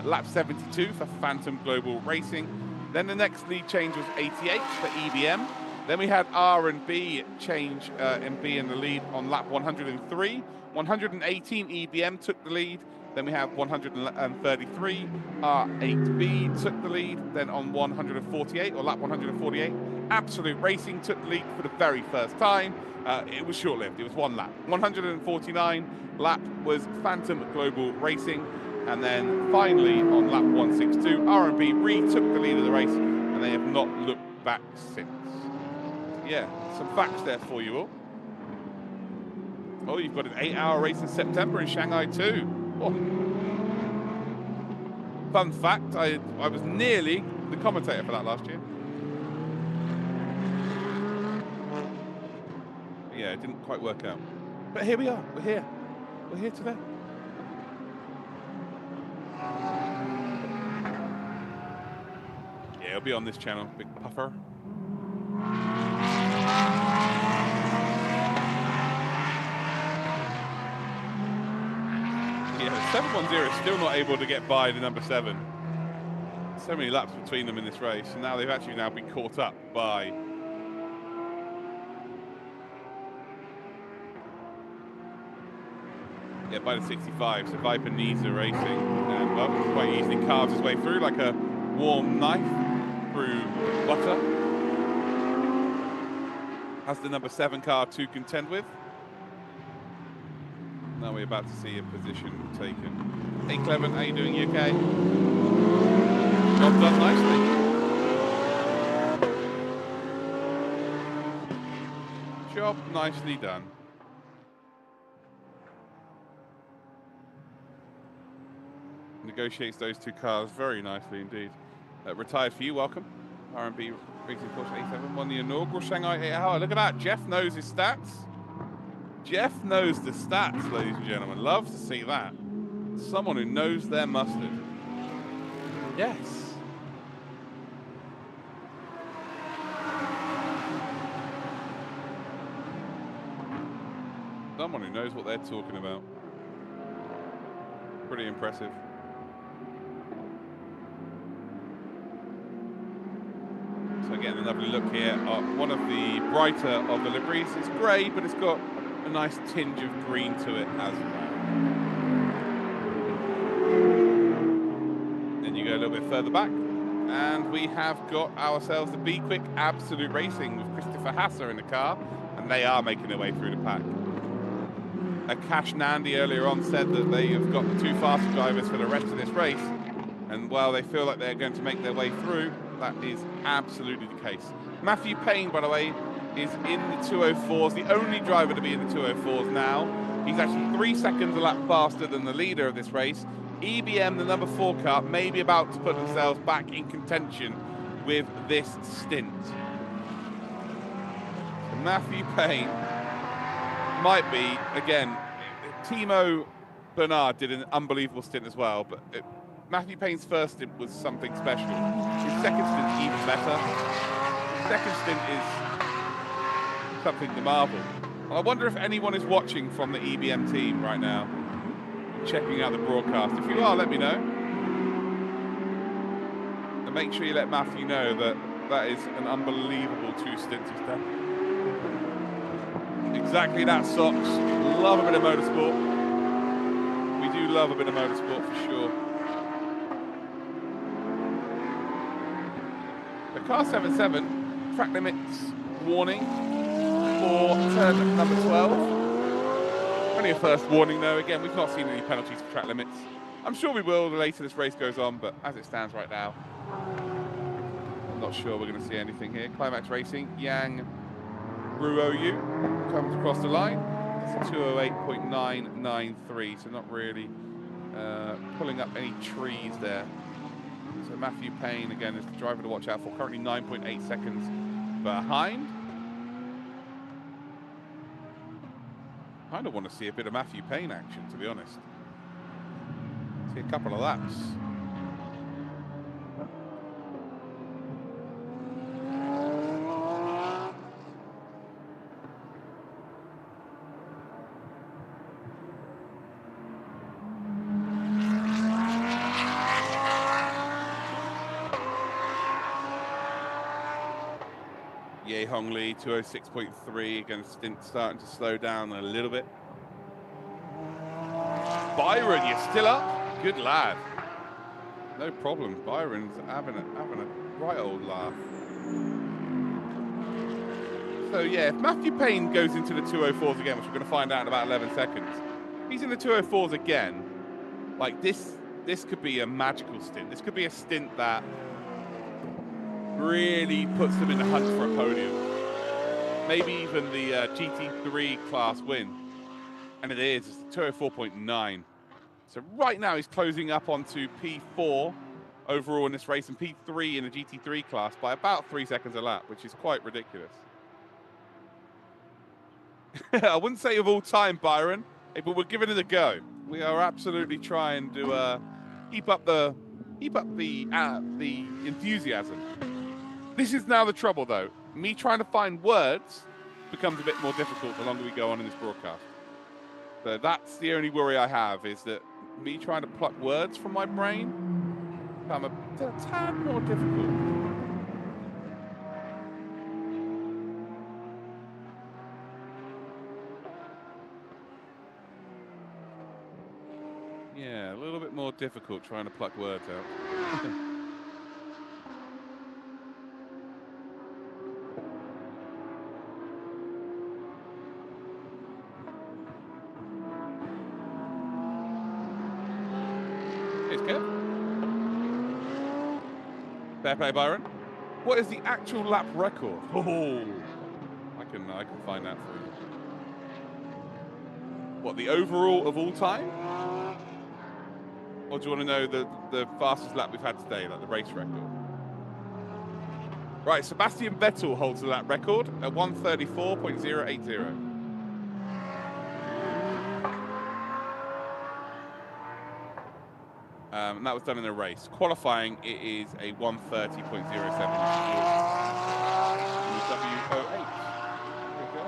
lap 72 for Phantom Global Racing. Then the next lead change was 88 for EBM. Then we had R&B change and be in the lead on lap 103. 118 EBM took the lead. Then we have 133, R8B took the lead. Then on 148, or lap 148, Absolute Racing took the lead for the very first time. It was short-lived, it was one lap. 149 lap was Phantom Global Racing. And then finally on lap 162, R&B retook the lead of the race, and they have not looked back since. Yeah, some facts there for you all. Oh, you've got an 8-hour race in September in Shanghai too. Oh. Fun fact, I was nearly the commentator for that last year. Yeah, it didn't quite work out. But here we are, we're here. We're here today. Yeah, it'll be on this channel, Big Puffer. Yeah, 710 is still not able to get by the number 7. So many laps between them in this race, and now they've actually been caught up by the 65. So Viper needs the racing, and well, quite easily carves his way through like a warm knife through butter. Has the number 7 car to contend with. Now we're about to see a position taken. Hey Clement, how you doing? You okay? Job done nicely. Job nicely done. Negotiates those two cars very nicely indeed. Retired for you, welcome. R&B Racing Porsche 87 won the inaugural Shanghai 8-hour. Look at that, Jeff knows his stats. Jeff knows the stats, ladies and gentlemen. Love to see that. Someone who knows their mustard. Yes. Someone who knows what they're talking about. Pretty impressive. So getting a lovely look here at one of the brighter of the liveries. It's grey, but it's got a nice tinge of green to it as well. Then you go a little bit further back, and we have got ourselves the Be Quick Absolute Racing with Christopher Hasser in the car, and they are making their way through the pack. Akash Nandi earlier on said that they have got the 2 fastest drivers for the rest of this race, and while they feel like they're going to make their way through, that is absolutely the case. Matthew Payne, by the way, is in the 204s, the only driver to be in the 204s now. He's actually 3 seconds a lap faster than the leader of this race. EBM, the number 4 car, may be about to put themselves back in contention with this stint. So Matthew Payne might be, again, Timo Bernard did an unbelievable stint as well, but Matthew Payne's first stint was something special. His second stint's even better. His second stint is something to marvel. I wonder if anyone is watching from the EBM team right now, checking out the broadcast. If you are, let me know. And make sure you let Matthew know that that is an unbelievable 2 stints he's done. Exactly that, Socks. Love a bit of motorsport. We do love a bit of motorsport for sure. The car 77, track limits warning for turn number 12. Only a first warning though. Again, we've not seen any penalties for track limits. I'm sure we will the later this race goes on, but as it stands right now, I'm not sure we're going to see anything here. Climax Racing, Yang Ruoyu comes across the line. It's a 208.993, so not really pulling up any trees there. So Matthew Payne, again, is the driver to watch out for, currently 9.8 seconds behind. I kind of want to see a bit of Matthew Payne action, to be honest. See a couple of laps. Hong Lee, 206.3. Again, stint starting to slow down a little bit. Byron, you're still up? Good lad. No problem. Byron's having a right old laugh. So yeah, if Matthew Payne goes into the 204s again, which we're going to find out in about 11 seconds, if he's in the 204s again, like this could be a magical stint. This could be a stint that really puts them in the hunt for a podium. Maybe even the GT3 class win. And it is, it's 204.9. So right now he's closing up onto P4 overall in this race and P3 in the GT3 class by about 3 seconds a lap, which is quite ridiculous. I wouldn't say of all time, Byron, but we're giving it a go. We are absolutely trying to keep up the enthusiasm. This is now the trouble, though. Me trying to find words becomes a bit more difficult the longer we go on in this broadcast. So that's the only worry I have, is that me trying to pluck words from my brain become a tad more difficult. Yeah, a little bit more difficult trying to pluck words out. It's good. Fair play, Byron. What is the actual lap record? Oh, I can find that for you. What, the overall of all time? Or do you want to know the fastest lap we've had today, like the race record? Right, Sebastian Vettel holds the lap record at 1:34.080. And that was done in a race. Qualifying, it is a 1:30.07. W08. There we go.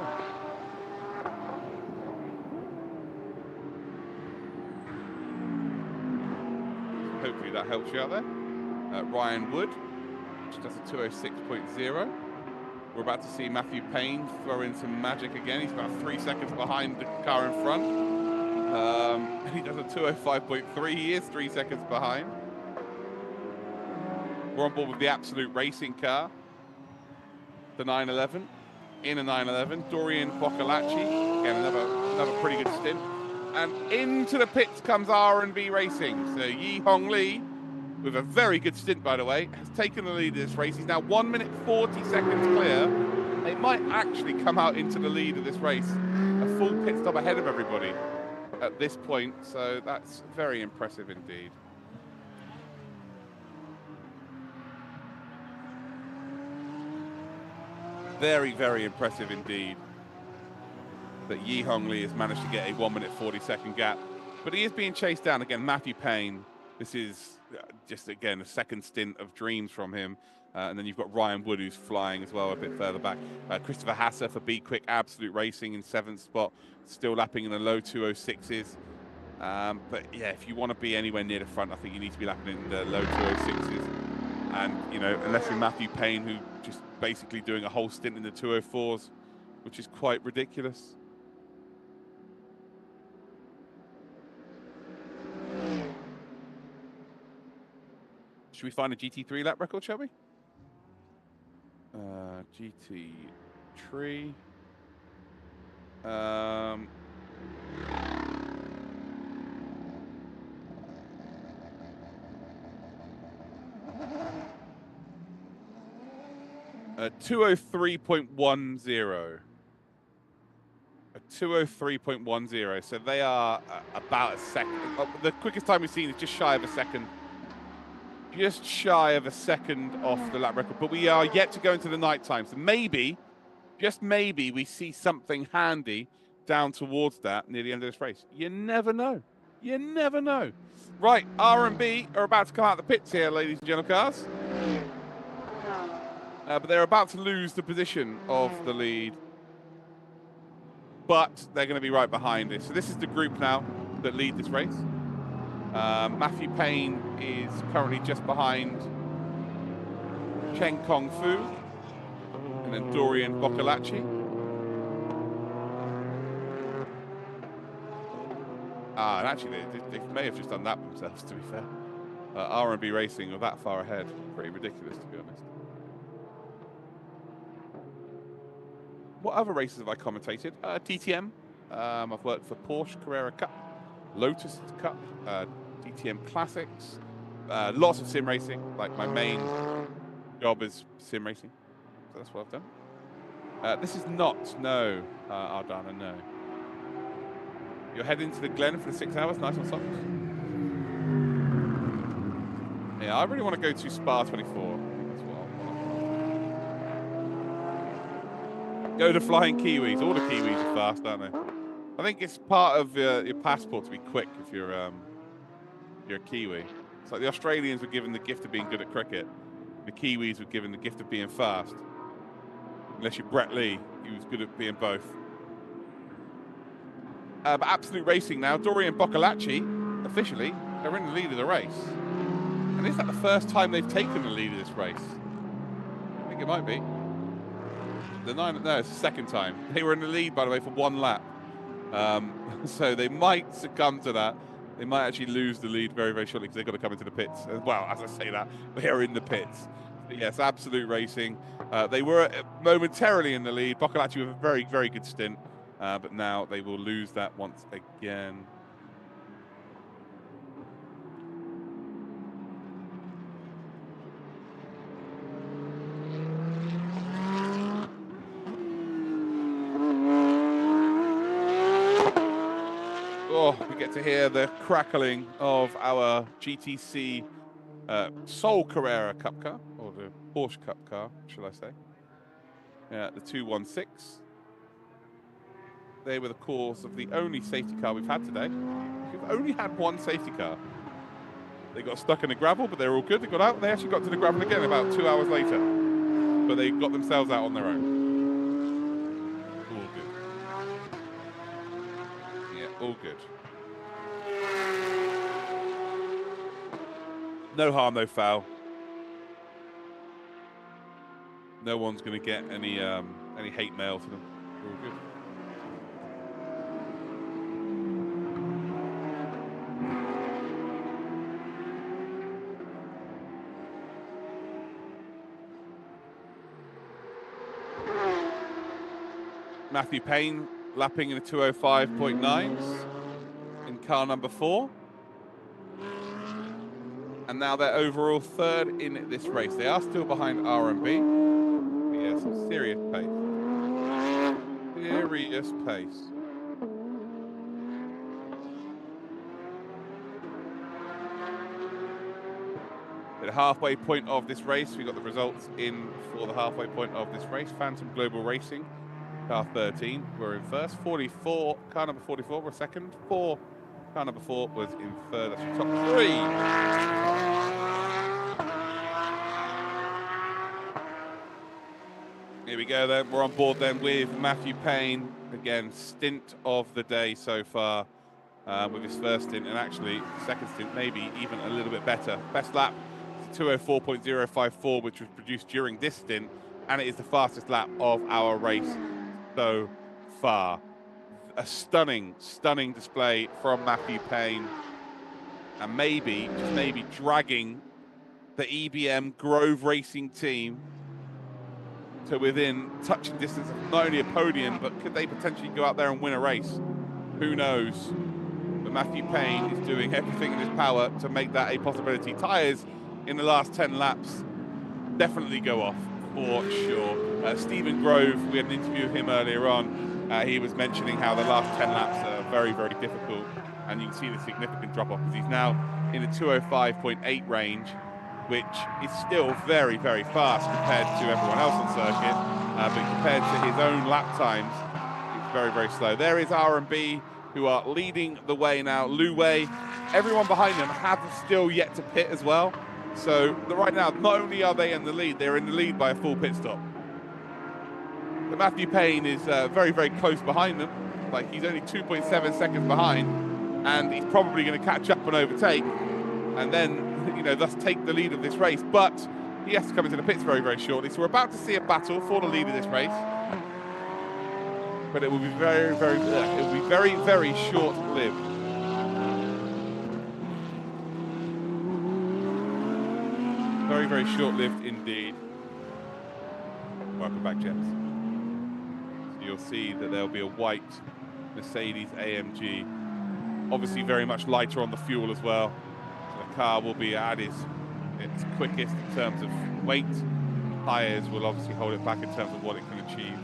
Hopefully that helps you out there. Ryan Wood, which does a 206.0. We're about to see Matthew Payne throw in some magic again. He's about 3 seconds behind the car in front. And he does a 205.3. He is 3 seconds behind. We're on board with the Absolute Racing car. The 911. In a 911. Dorian Boccolacci. Again, another pretty good stint. And into the pits comes R&B Racing. So Yi Hong Lee, with a very good stint, by the way, has taken the lead of this race. He's now 1 minute 40 seconds clear. They might actually come out into the lead of this race. A full pit stop ahead of everybody at this point. So that's very impressive indeed. Very, very impressive indeed that Yi Hong Lee has managed to get a 1 minute 40 second gap. But he is being chased down again. Matthew Payne, this is just, again, a second stint of dreams from him. And then you've got Ryan Wood, who's flying as well a bit further back. Christopher Hasser for Be Quick, Absolute Racing in 7th spot, still lapping in the low 206s. But yeah, if you want to be anywhere near the front, I think you need to be lapping in the low 206s. And, you know, unless you're Matthew Payne, who just basically doing a whole stint in the 204s, which is quite ridiculous. Should we find a GT3 lap record, shall we? GT3. 203.10. A 203.10. So they are about a second. The quickest time we've seen is just shy of a second. Just shy of a second off the lap record. But we are yet to go into the night time. So maybe, just maybe, we see something handy down towards that near the end of this race. You never know. You never know. Right, R&B are about to come out the pits here, ladies and gentlemen, cars. But they're about to lose the position of the lead. But they're going to be right behind it. So this is the group now that lead this race. Matthew Payne is currently just behind Chen Kong Fu, And then Dorian Boccolacci. And actually, they may have just done that themselves, to be fair. R&B Racing are that far ahead. Pretty ridiculous, to be honest. What other races have I commentated? DTM. I've worked for Porsche Carrera Cup, Lotus Cup, DTM Classics. Lots of sim racing. Like, my main job is sim racing. So that's what I've done. This is not, no, Ardana, no. You're heading to the Glen for the 6 hours? Nice on socks. Yeah, I really want to go to Spa 24. That's what I want. Go to Flying Kiwis. All the Kiwis are fast, aren't they? I think it's part of your passport to be quick if you're a Kiwi. It's like the Australians were given the gift of being good at cricket. The Kiwis were given the gift of being fast. Unless you're Brett Lee, he was good at being both. But Absolute Racing now, Dorian Boccolacci, officially, they're in the lead of the race. And is that the first time they've taken the lead of this race? I think it might be. No, it's the second time. They were in the lead, by the way, for 1 lap. So they might succumb to that. They might actually lose the lead very, very shortly because they've got to come into the pits. Well, as I say that, they are in the pits. But yes, Absolute Racing. They were momentarily in the lead. Boccolacci with a very, very good stint. But now they will lose that once again. Oh, we get to hear the crackling of our GTC Sol Carrera Cup car, or the Porsche Cup car, shall I say. The 216. They were the cause of the only safety car we've had today. We've only had 1 safety car. They got stuck in the gravel, but they were all good. They got out. They actually got to the gravel again about 2 hours later. But they got themselves out on their own. All good. Yeah, all good. No harm, no foul. No one's going to get any hate mail to them. All good. Matthew Payne lapping in a 205.9s in car number 4. And now they're overall 3rd in this race. They are still behind R&B. Yeah, some serious pace. Serious pace. At the halfway point of this race, we got the results in for the halfway point of this race. Phantom Global Racing. Car 13 were in first. 44, car number 44 were second. Car number 4 was in third. That's your top 3. Here we go then. We're on board then with Matthew Payne. Again, stint of the day so far with his first stint, and actually second stint maybe even a little bit better. Best lap 204.054, which was produced during this stint, and it is the fastest lap of our race so far. A stunning, stunning display from Matthew Payne, and maybe, just maybe, dragging the EBM Grove Racing team to within touching distance of not only a podium, but could they potentially go out there and win a race? Who knows? But Matthew Payne is doing everything in his power to make that a possibility. Tyres in the last 10 laps definitely go off for sure. Stephen Grove, we had an interview with him earlier on. He was mentioning how the last 10 laps are very, very difficult, and you can see the significant drop off because he's now in the 205.8 range, which is still very, very fast compared to everyone else on circuit, but compared to his own lap times, it's very, very slow. There is R&B, who are leading the way now. Lu Wei, everyone behind them have still yet to pit as well. So right now, not only are they in the lead, they're in the lead by a full pit stop. But Matthew Payne is very, very close behind them. Like, he's only 2.7 seconds behind, and he's probably going to catch up and overtake, and then, you know, thus take the lead of this race. But He has to come into the pits very, very shortly. So we're about to see a battle for the lead of this race. But it will be very, very short-lived. Very, very short-lived indeed. Welcome back, gents. So you'll see that there'll be a white Mercedes AMG. Obviously very much lighter on the fuel as well. So the car will be at its quickest in terms of weight. Tyres will obviously hold it back in terms of what it can achieve.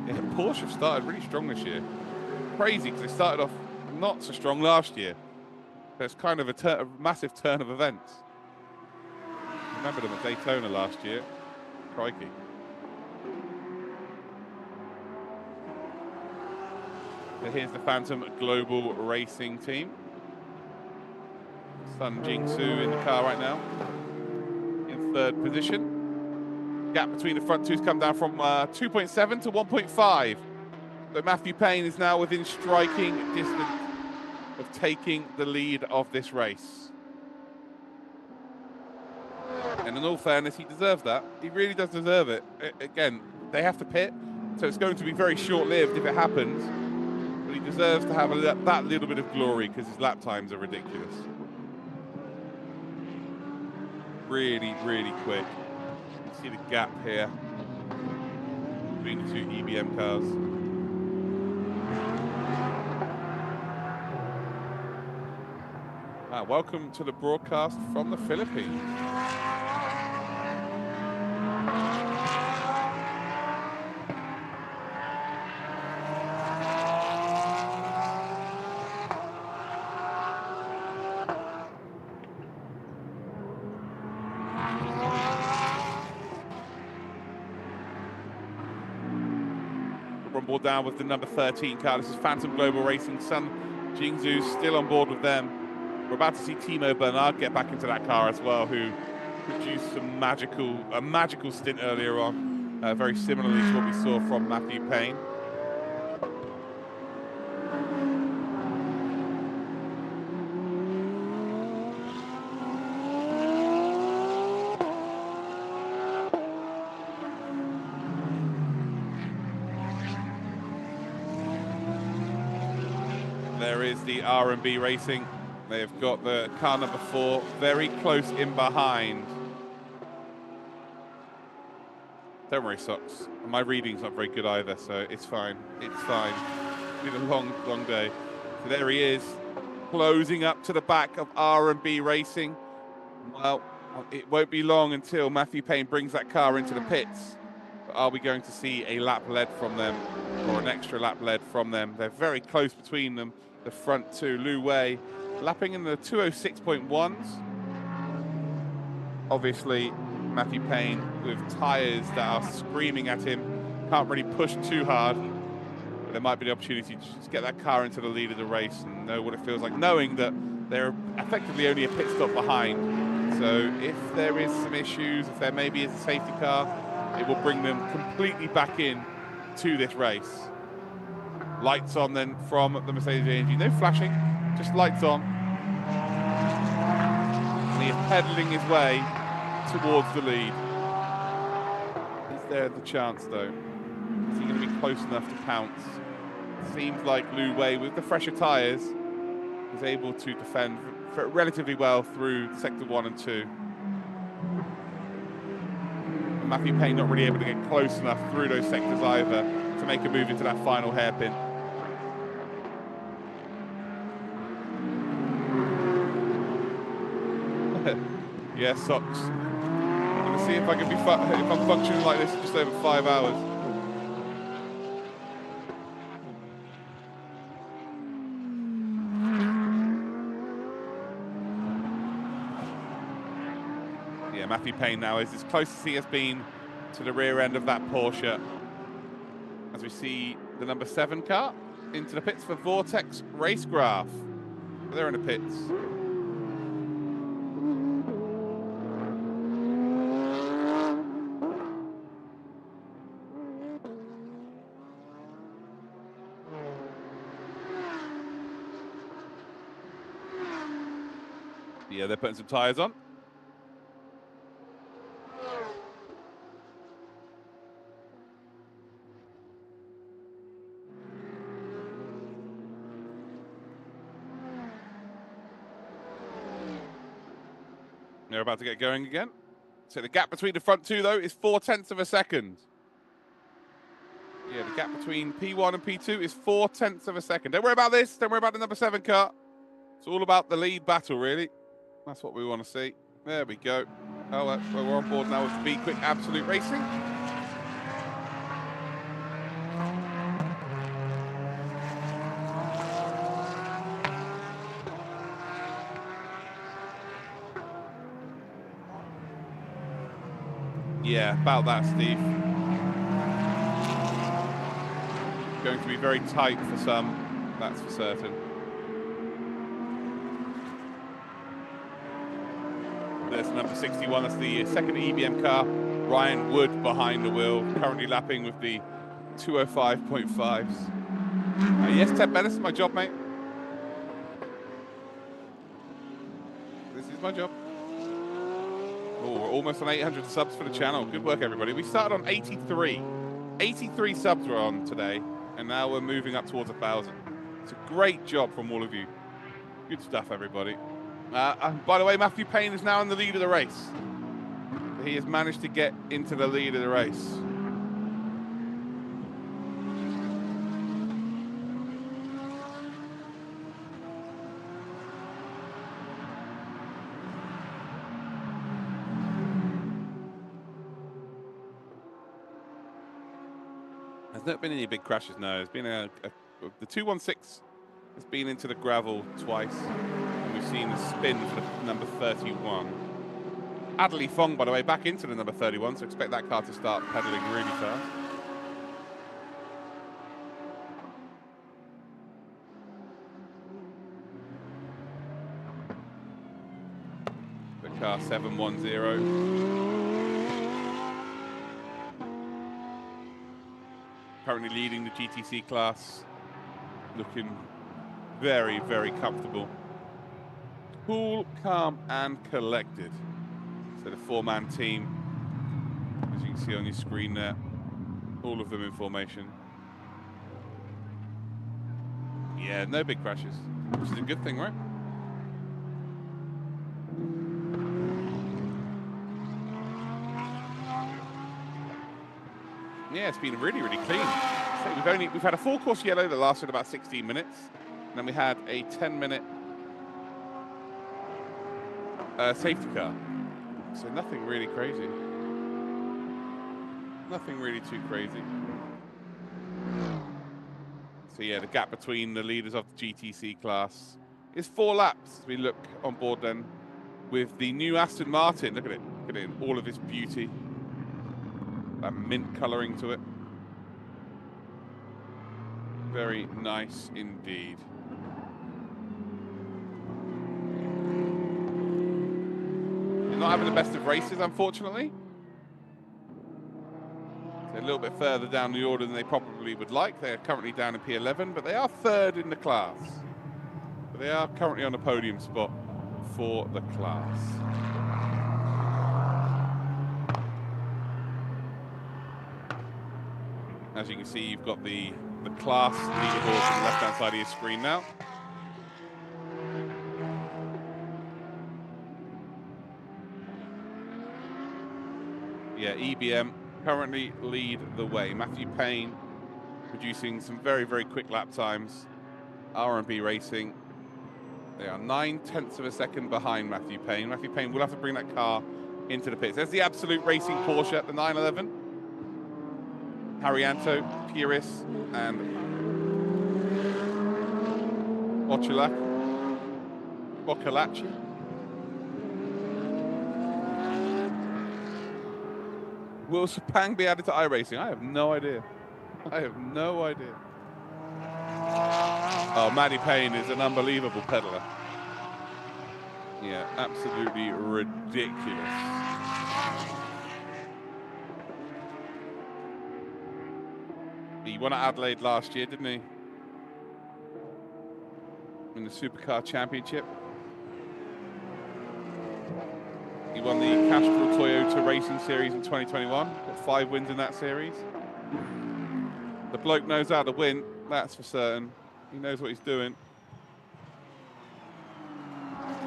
Yeah, Porsche have started really strong this year. Crazy, because they started off not so strong last year. But it's kind of a massive turn of events. Remember them at Daytona last year. Crikey. So here's the Phantom Global Racing team. Sun Jingsu in the car right now, in third position. Gap between the front two's come down from 2.7 to 1.5. So Matthew Payne is now within striking distance of taking the lead of this race. And in all fairness, he deserves that. He really does deserve it. Again, they have to pit, so it's going to be very short-lived if it happens. But he deserves to have that little bit of glory because his lap times are ridiculous. Really, really quick. You see the gap here between the two EBM cars. Welcome to the broadcast from the Philippines. Rumble down with the number 13 car. This is Phantom Global Racing. Sun Jingzhu still on board with them. We're about to see Timo Bernard get back into that car as well, who produced a magical stint earlier on, very similarly to what we saw from Matthew Payne. There is the R&B Racing. They've got the car number 4 very close in behind. Don't worry, Socks. My reading's not very good either, so it's fine. It's fine. It's been a long, long day. So there he is, closing up to the back of R&B Racing. Well, it won't be long until Matthew Payne brings that car into the pits. But are we going to see a lap led from them, or an extra lap led from them? They're very close between them, the front two. Lu Wei lapping in the 206.1s. Obviously, Matthew Payne with tyres that are screaming at him. Can't really push too hard. But there might be the opportunity to just get that car into the lead of the race and know what it feels like, knowing that they're effectively only a pit stop behind. So if there is some issues, if there maybe is a safety car, it will bring them completely back in to this race. Lights on then from the Mercedes AMG. No flashing, just lights on. And he is pedaling his way towards the lead. Is there the chance though? Is he going to be close enough to pounce? Seems like Lu Wei, with the fresher tyres, is able to defend relatively well through sector 1 and 2. And Matthew Payne not really able to get close enough through those sectors either to make a move into that final hairpin. Yeah, Socks. I'm going to see if I can if I'm functioning like this in just over 5 hours. Yeah, Matthew Payne now is as close as he has been to the rear end of that Porsche. As we see the number 7 car into the pits for Vortex Racecraft. They're in the pits. Yeah, they're putting some tyres on. They're about to get going again. So the gap between the front two, though, is 0.4 of a second. Yeah, the gap between P1 and P2 is 0.4 of a second. Don't worry about this. Don't worry about the number 7 car. It's all about the lead battle, really. That's what we want to see. There we go. Oh, well, we're on board now with the Be Quick Absolute Racing. Yeah, about that, Steve. Going to be very tight for some, that's for certain. There's number 61, that's the second EBM car. Ryan Wood behind the wheel, currently lapping with the 205.5s. Yes, Ted Bennis, my job, mate. This is my job. Oh, we're almost on 800 subs for the channel. Good work, everybody. We started on 83. 83 subs we're on today, and now we're moving up towards 1,000. It's a great job from all of you. Good stuff, everybody. By the way, Matthew Payne is now in the lead of the race. He has managed to get into the lead of the race. There's not been any big crashes, no. There's been the 216 has been into the gravel twice. And we've seen a spin for the number 31. Adley Fong, by the way, back into the number 31, so expect that car to start pedaling really fast. The car 710. Currently leading the GTC class, looking very, very comfortable. Cool, calm, and collected. So the 4-man team, as you can see on your screen there, all of them in formation. Yeah, no big crashes, which is a good thing, right? Yeah, it's been really, really clean. So we've had a full course yellow that lasted about 16 minutes. And then we had a 10-minute safety car. So nothing really crazy. Nothing really too crazy. So yeah, the gap between the leaders of the GTC class is 4 laps as we look on board then with the new Aston Martin. Look at it in all of its beauty. That mint colouring to it. Very nice indeed. They're not having the best of races, unfortunately. They're a little bit further down the order than they probably would like. They're currently down in P11, but they are 3rd in the class. But they are currently on a podium spot for the class. As you can see, you've got the class leaderboard on the left-hand side of your screen now. Yeah, EBM currently lead the way. Matthew Payne producing some very, very quick lap times. R&B Racing, they are 9/10 of a second behind Matthew Payne. Matthew Payne will have to bring that car into the pits. There's the Absolute Racing Porsche at the 911. Harrianto, Puris, and Boccolacci. Will Sepang be added to iRacing? I have no idea. I have no idea. Oh, Matty Payne is an unbelievable pedaler. Yeah, absolutely ridiculous. He won at Adelaide last year, didn't he? In the Supercar Championship. He won the Castrol Toyota Racing Series in 2021. Got 5 wins in that series. The bloke knows how to win, that's for certain. He knows what he's doing.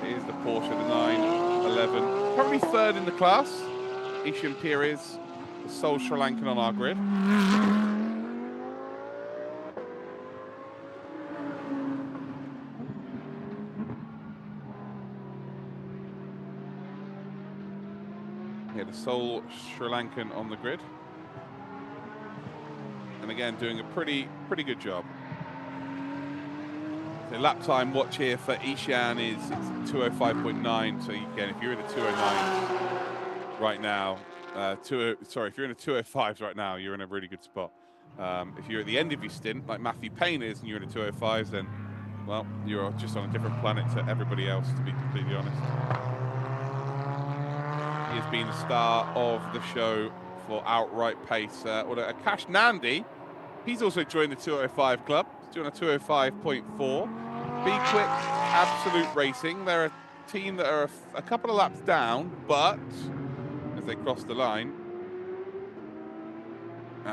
Here's the Porsche, the 911. Probably third in the class. Ishan Perez, the sole Sri Lankan on our grid. Yeah, the sole Sri Lankan on the grid. And again, doing a pretty good job. The lap time watch here for Ishan is 205.9. So again, if you're in the 209s right now, if you're in the 205s right now, you're in a really good spot. If you're at the end of your stint, like Matthew Payne is, and you're in the 205s, then, well, you're just on a different planet to everybody else, to be completely honest. He has been the star of the show for outright pace. Akash Nandi, he's also joined the 205 club. He's doing a 205.4. Be Quick, Absolute Racing. They're a team that are a couple of laps down, but as they cross the line,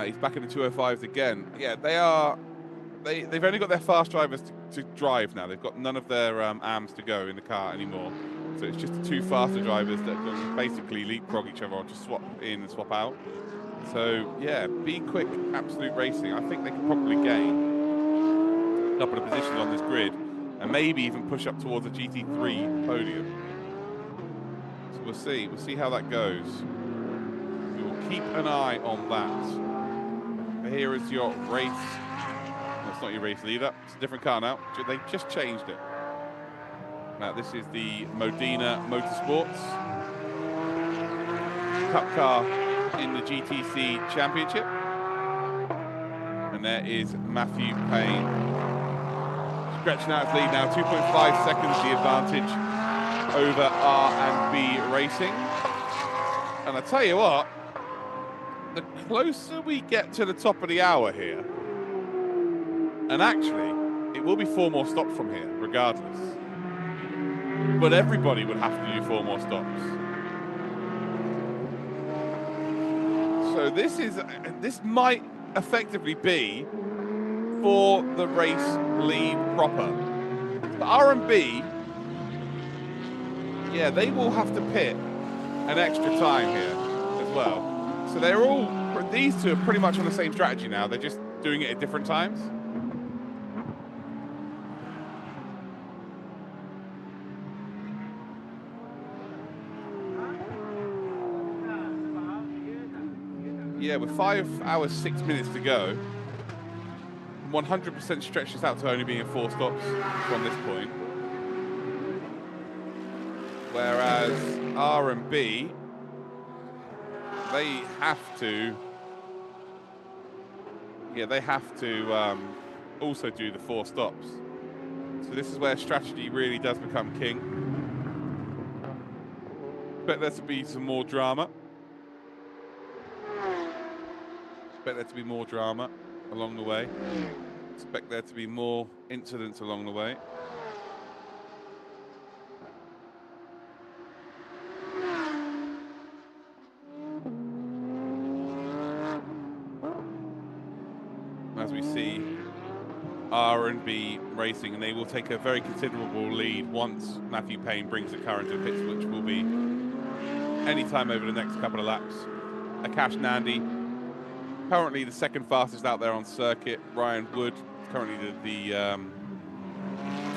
he's back in the 205s again. Yeah, they've only got their fast drivers to drive now. They've got none of their AMs to go in the car anymore. So it's just the 2 faster drivers that can basically leapfrog each other or just swap in and swap out. So yeah, Be Quick, Absolute Racing. I think they could probably gain a couple of positions on this grid and maybe even push up towards a GT3 podium. So we'll see. We'll see how that goes. We will keep an eye on that. But here is your race. That's not your race leader. It's a different car now. They just changed it. Now this is the Modena Motorsports Cup car in the GTC Championship. And there is Matthew Payne. Stretching out his lead now, 2.5 seconds the advantage over R&B Racing. And I tell you what, the closer we get to the top of the hour here, and actually, it will be 4 more stops from here, regardless. But everybody would have to do 4 more stops. So this might effectively be for the race lead proper. But R&B, yeah, they will have to pit an extra time here as well. So these two are pretty much on the same strategy now. They're just doing it at different times. Yeah, with 5 hours, 6 minutes to go, 100% stretches out to only being 4 stops from this point. Whereas R&B, they have to also do the 4 stops. So this is where strategy really does become king. Expect there to be some more drama. Expect there to be more drama along the way. Expect there to be more incidents along the way. As we see R&B Racing, and they will take a very considerable lead once Matthew Payne brings the car into the pits, which will be any time over the next couple of laps. Akash Nandi, currently the 2nd fastest out there on circuit. Ryan Wood, currently the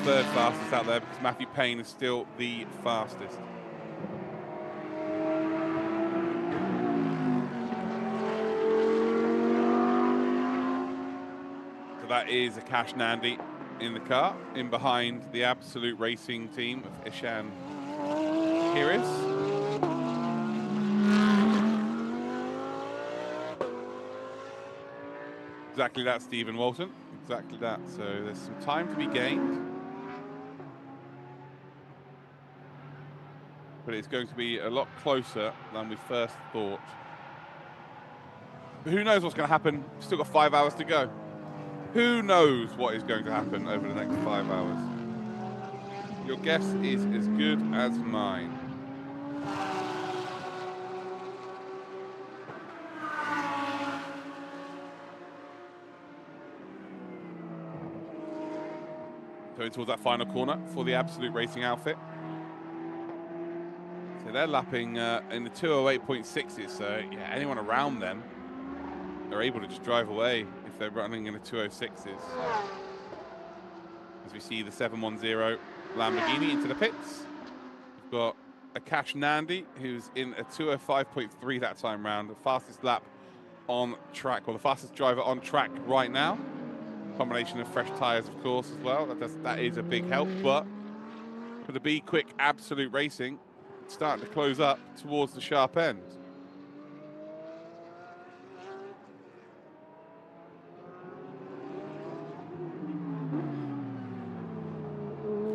3rd fastest out there, because Matthew Payne is still the fastest. So that is Akash Nandi in the car, in behind the Absolute Racing team of Ishan Perez. Exactly that, Stephen Walton. Exactly that. So there's some time to be gained. But it's going to be a lot closer than we first thought. But who knows what's going to happen? Still got 5 hours to go. Who knows what is going to happen over the next 5 hours? Your guess is as good as mine. Going towards that final corner for the Absolute Racing outfit. So they're lapping in the 208.6s. So yeah, anyone around them are able to just drive away if they're running in the 206s. As we see the 710 Lamborghini into the pits. We've got Akash Nandi, who's in a 205.3 that time round, the fastest lap on track, or the fastest driver on track right now. Combination of fresh tyres, of course, as well. That is a big help, but for the Be Quick Absolute Racing, it's starting to close up towards the sharp end.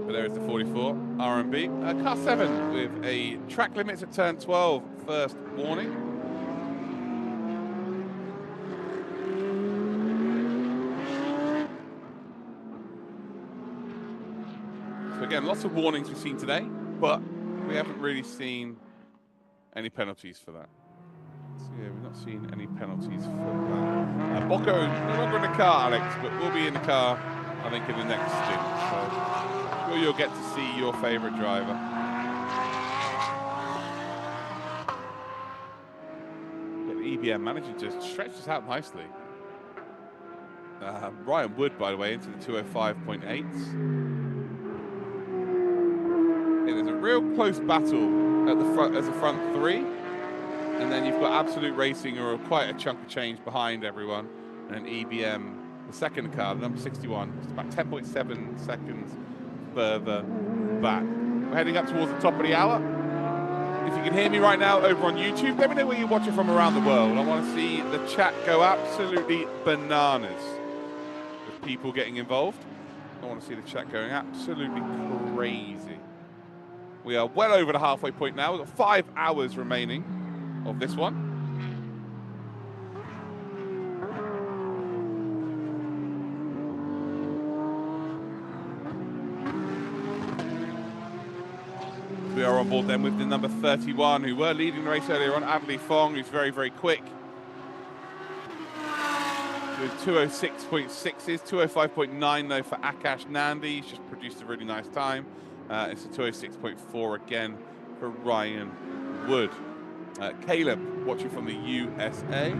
But there is the 44 R&B. Car 7 with a track limits at turn 12, first warning. So again, lots of warnings we've seen today, but we haven't really seen any penalties for that. So yeah, we've not seen any penalties for that. Bocco, no longer in the car, Alex, but will be in the car, I think, in the next stint. So sure you'll get to see your favourite driver. But the EBM managing to stretch this out nicely. Ryan Wood, by the way, into the 205.8s. It is a real close battle at the front as a front three, and then you've got Absolute Racing, who are quite a chunk of change behind everyone, and then EBM, the second car, number 61, just about 10.7 seconds further back. We're heading up towards the top of the hour. If you can hear me right now over on YouTube, let me know where you're watching from around the world. I want to see the chat go absolutely bananas with people getting involved. I want to see the chat going absolutely crazy. We are well over the halfway point now. We've got 5 hours remaining of this one. We are on board then with the number 31, who were leading the race earlier on, Adley Fong, who's very, very quick. With 206.6s, 205.9 though for Akash Nandi. He's just produced a really nice time. It's a 206.4 again for Ryan Wood. Caleb, watching from the USA.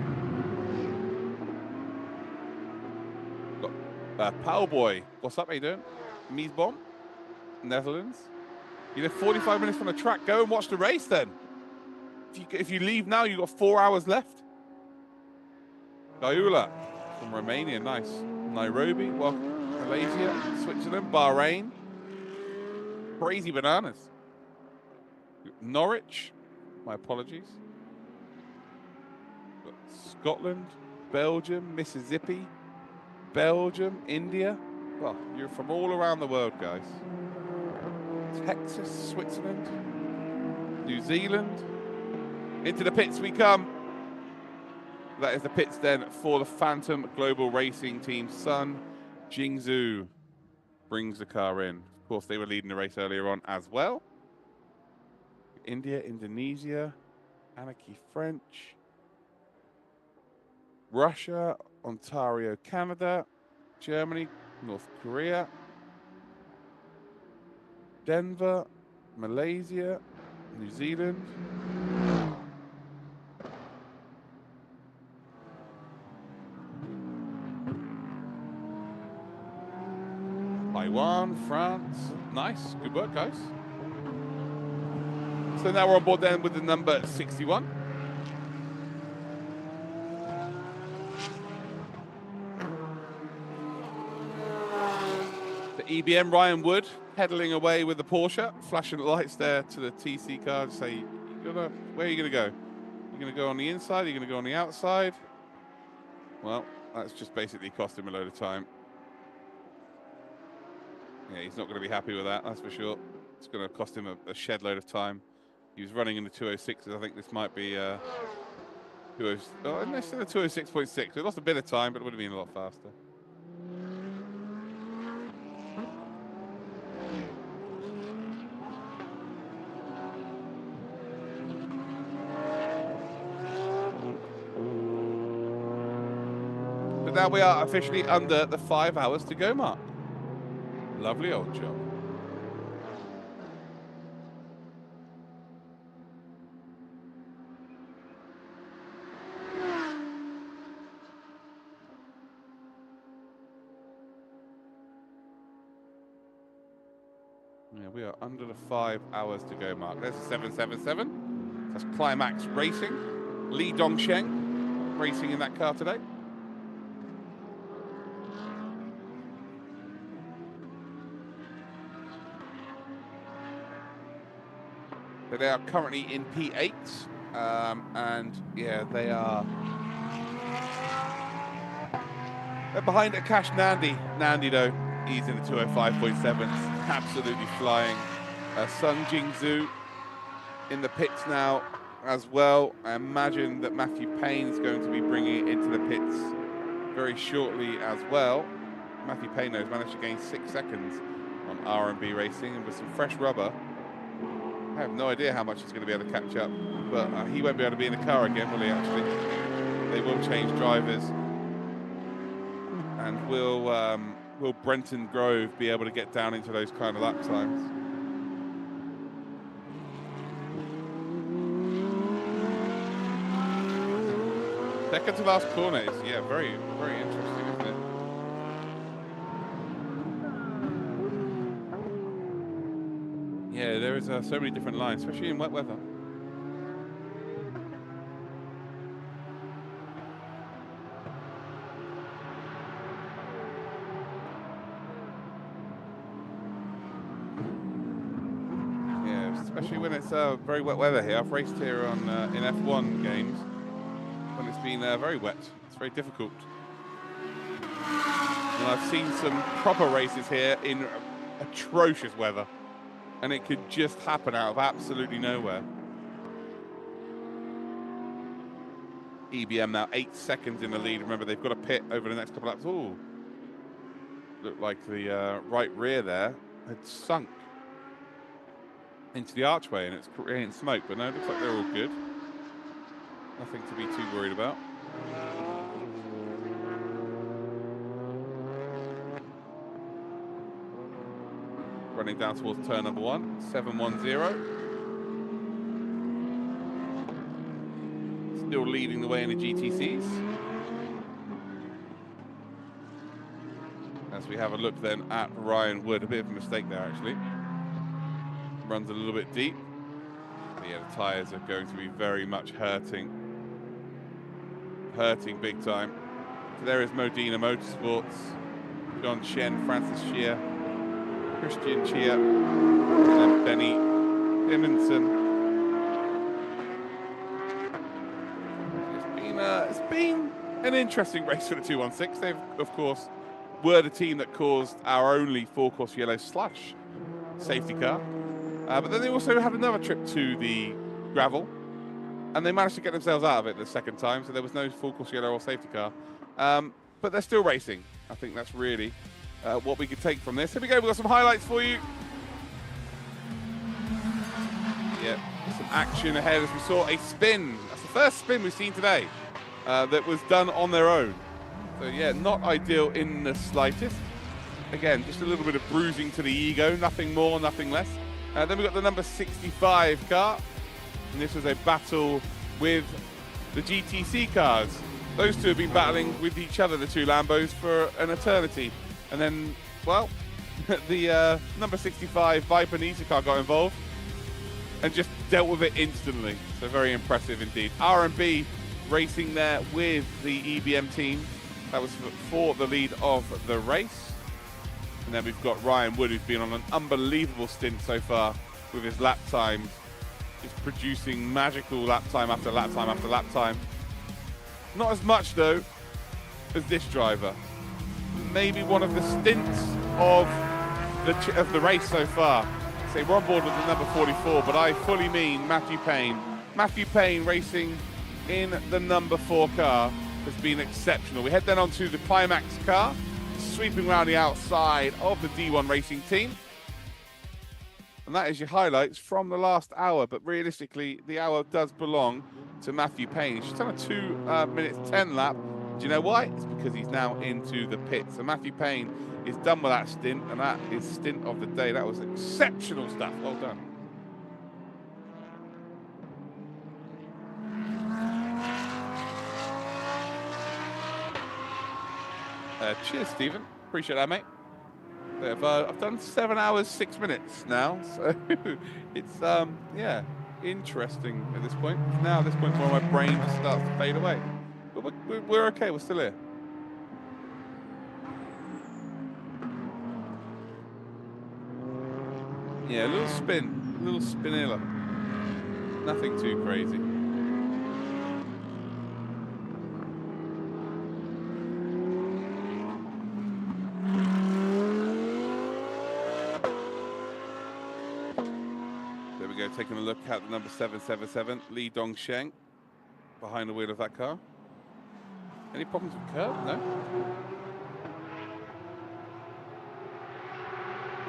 Got Powboy, what's up, how you doing? Miesbom, Netherlands. You live 45 minutes from the track, go and watch the race then. If you leave now, you've got 4 hours left. Gayula from Romania, nice. Nairobi, welcome. Malaysia, Switzerland, Bahrain. Crazy bananas. Norwich, my apologies. Scotland, Belgium, Mississippi, Belgium, India. Well, you're from all around the world, guys. Texas, Switzerland, New Zealand. Into the pits we come. That is the pits then for the Phantom Global Racing Team. Sun Jingzhou brings the car in. Of course, they were leading the race earlier on as well. India, Indonesia, Anarchy French, Russia, Ontario, Canada, Germany, North Korea, Denver, Malaysia, New Zealand. Taiwan, France. Nice, good work, guys. So now we're on board then with the number 61. The EBM Ryan Wood pedaling away with the Porsche, flashing the lights there to the TC car to say, where are you going to go? You're going to go on the inside? Are you going to go on the outside? Well, that's just basically cost him a load of time. Yeah, he's not going to be happy with that, that's for sure. It's going to cost him a shed load of time. He was running in the 206s. I think this might be no, it's still a 206.6. We lost a bit of time, but it would have been a lot faster. But now we are officially under the 5 hours to go mark. Lovely old job. Yeah, we are under the 5 hours to go mark. There's a 777. That's Climax Racing. Li Dongsheng racing in that car today. So they are currently in P8, and yeah, they're behind Akash Nandi. Nandi though, he's in the 205.7, absolutely flying. Sung Jingzhu in the pits now as well. I imagine that Matthew Payne is going to be bringing it into the pits very shortly as well. Matthew Payne has managed to gain 6 seconds on R&B Racing, and with some fresh rubber, I have no idea how much he's going to be able to catch up, but he won't be able to be in the car again, will he, actually? They will change drivers. And will Brenton Grove be able to get down into those kind of lap times? Second to last corner is, yeah, very, very interesting, isn't it? Yeah, there is so many different lines, especially in wet weather. Yeah, especially when it's very wet weather here. I've raced here on in F1 games when it's been very wet. It's very difficult. And I've seen some proper races here in atrocious weather, and it could just happen out of absolutely nowhere. EBM now 8 seconds in the lead. Remember, they've got a pit over the next couple of laps. Ooh, looked like the right rear there had sunk into the archway, and it's creating smoke, but no, it looks like they're all good. Nothing to be too worried about. Running down towards turn number 1, 710. Still leading the way in the GTCs. As we have a look then at Ryan Wood, a bit of a mistake there actually. Runs a little bit deep. But yeah, the tyres are going to be very much hurting big time. So there is Modena Motorsports, John Shen, Francis Shear, Christian Chia, and then Benny Simonson. It's been an interesting race for the 216. They've, of course, were the team that caused our only four-course yellow slash safety car. But then they also had another trip to the gravel, and they managed to get themselves out of it the second time, so there was no full-course yellow or safety car. But they're still racing. I think that's really what we could take from this. Here we go, we've got some highlights for you. Yeah, some action ahead as we saw a spin. That's the first spin we've seen today that was done on their own. So yeah, not ideal in the slightest. Again, just a little bit of bruising to the ego, nothing more, nothing less. Then we've got the number 65 car. And this was a battle with the GTC cars. Those two have been battling with each other, the two Lambos, for an eternity. And then, well, the number 65 Viper Nisa car got involved and just dealt with it instantly. So very impressive indeed. R&B racing there with the EBM team. That was for the lead of the race. And then we've got Ryan Wood, who's been on an unbelievable stint so far with his lap times. Just producing magical lap time after lap time after lap time. Not as much, though, as this driver. Maybe one of the stints of the race so far. So we're on board with the number 44, but I fully mean Matthew Payne. Matthew Payne racing in the number 4 car has been exceptional. We head then on to the Climax car, sweeping around the outside of the D1 Racing team. And that is your highlights from the last hour, but realistically, the hour does belong to Matthew Payne. She's done a 2 minutes 10 lap, Do you know why? It's because he's now into the pit. So Matthew Payne is done with that stint, and that is stint of the day. That was exceptional stuff. Well done. Cheers, Stephen. Appreciate that, mate. I've done 7 hours, 6 minutes now, so it's yeah, interesting at this point. Now at this point where my brain just starts to fade away, but we're okay. We're still here. Yeah, a little spinilla. Nothing too crazy. There we go, taking a look at the number 777, Li Dongsheng, behind the wheel of that car. Any problems with curb? No?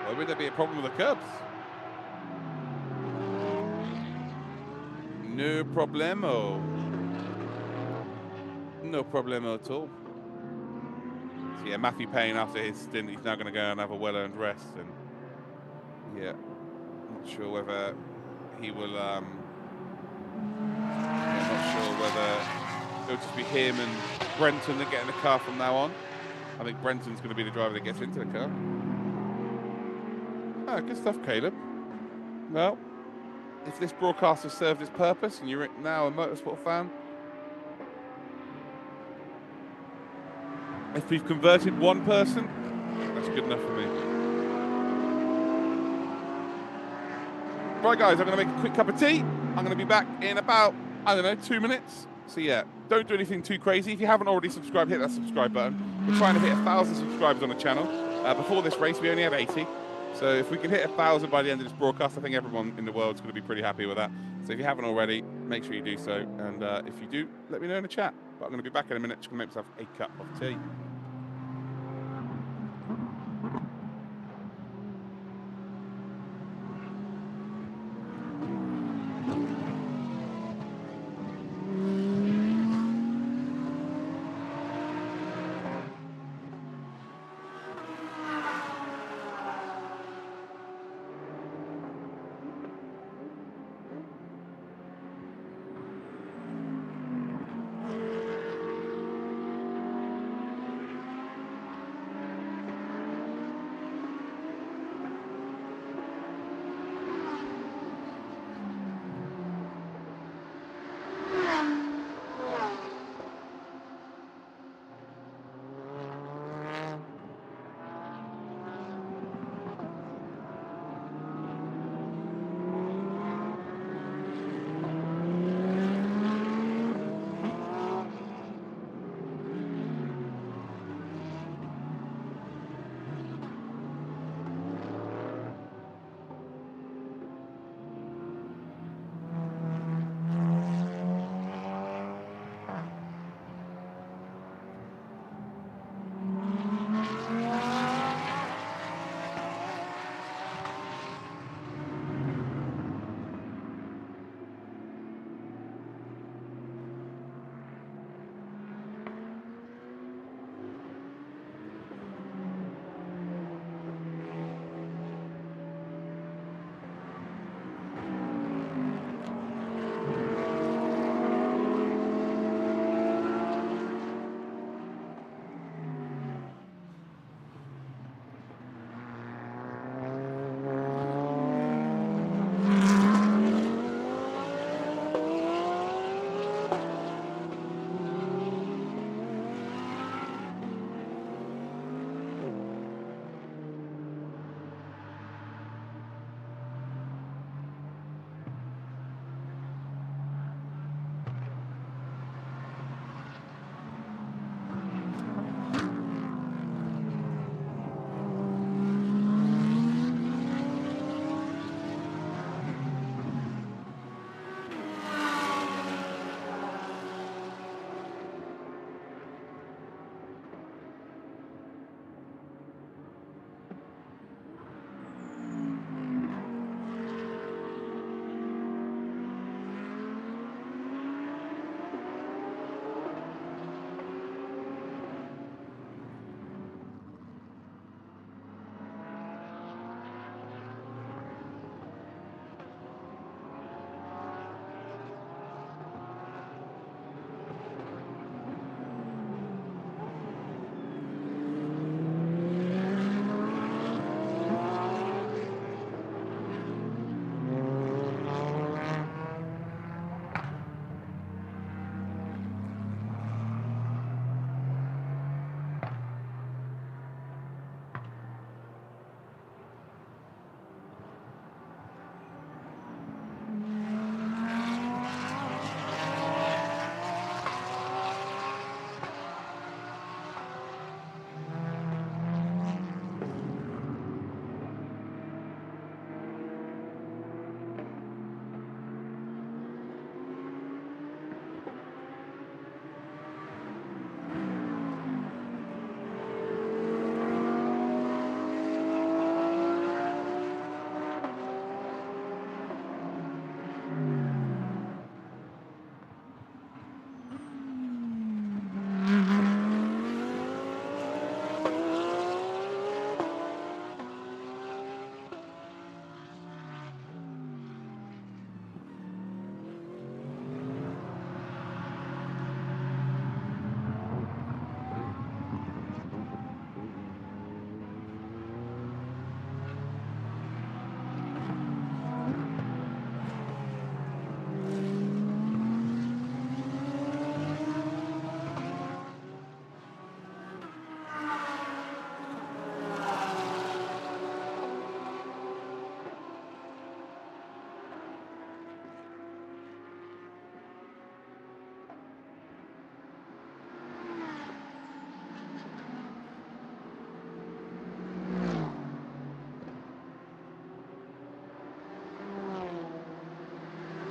Why would there be a problem with the curbs? No problemo. No problemo at all. So yeah, Matthew Payne, after his stint, he's now going to go and have a well-earned rest. And yeah, not sure whether he will. I'm not sure whether it'll just be him and Brenton that get in the car from now on. I think Brenton's going to be the driver that gets into the car. Ah, good stuff, Caleb. Well, if this broadcast has served its purpose and you're now a motorsport fan, if we've converted one person, that's good enough for me. Right, guys, I'm going to make a quick cup of tea. I'm going to be back in about, I don't know, 2 minutes. So yeah, don't do anything too crazy. If you haven't already subscribed, hit that subscribe button. We're trying to hit 1,000 subscribers on the channel. Before this race, we only had 80. So if we can hit 1,000 by the end of this broadcast, I think everyone in the world is going to be pretty happy with that. So if you haven't already, make sure you do so. And if you do, let me know in the chat. But I'm going to be back in a minute. Just going to make myself a cup of tea.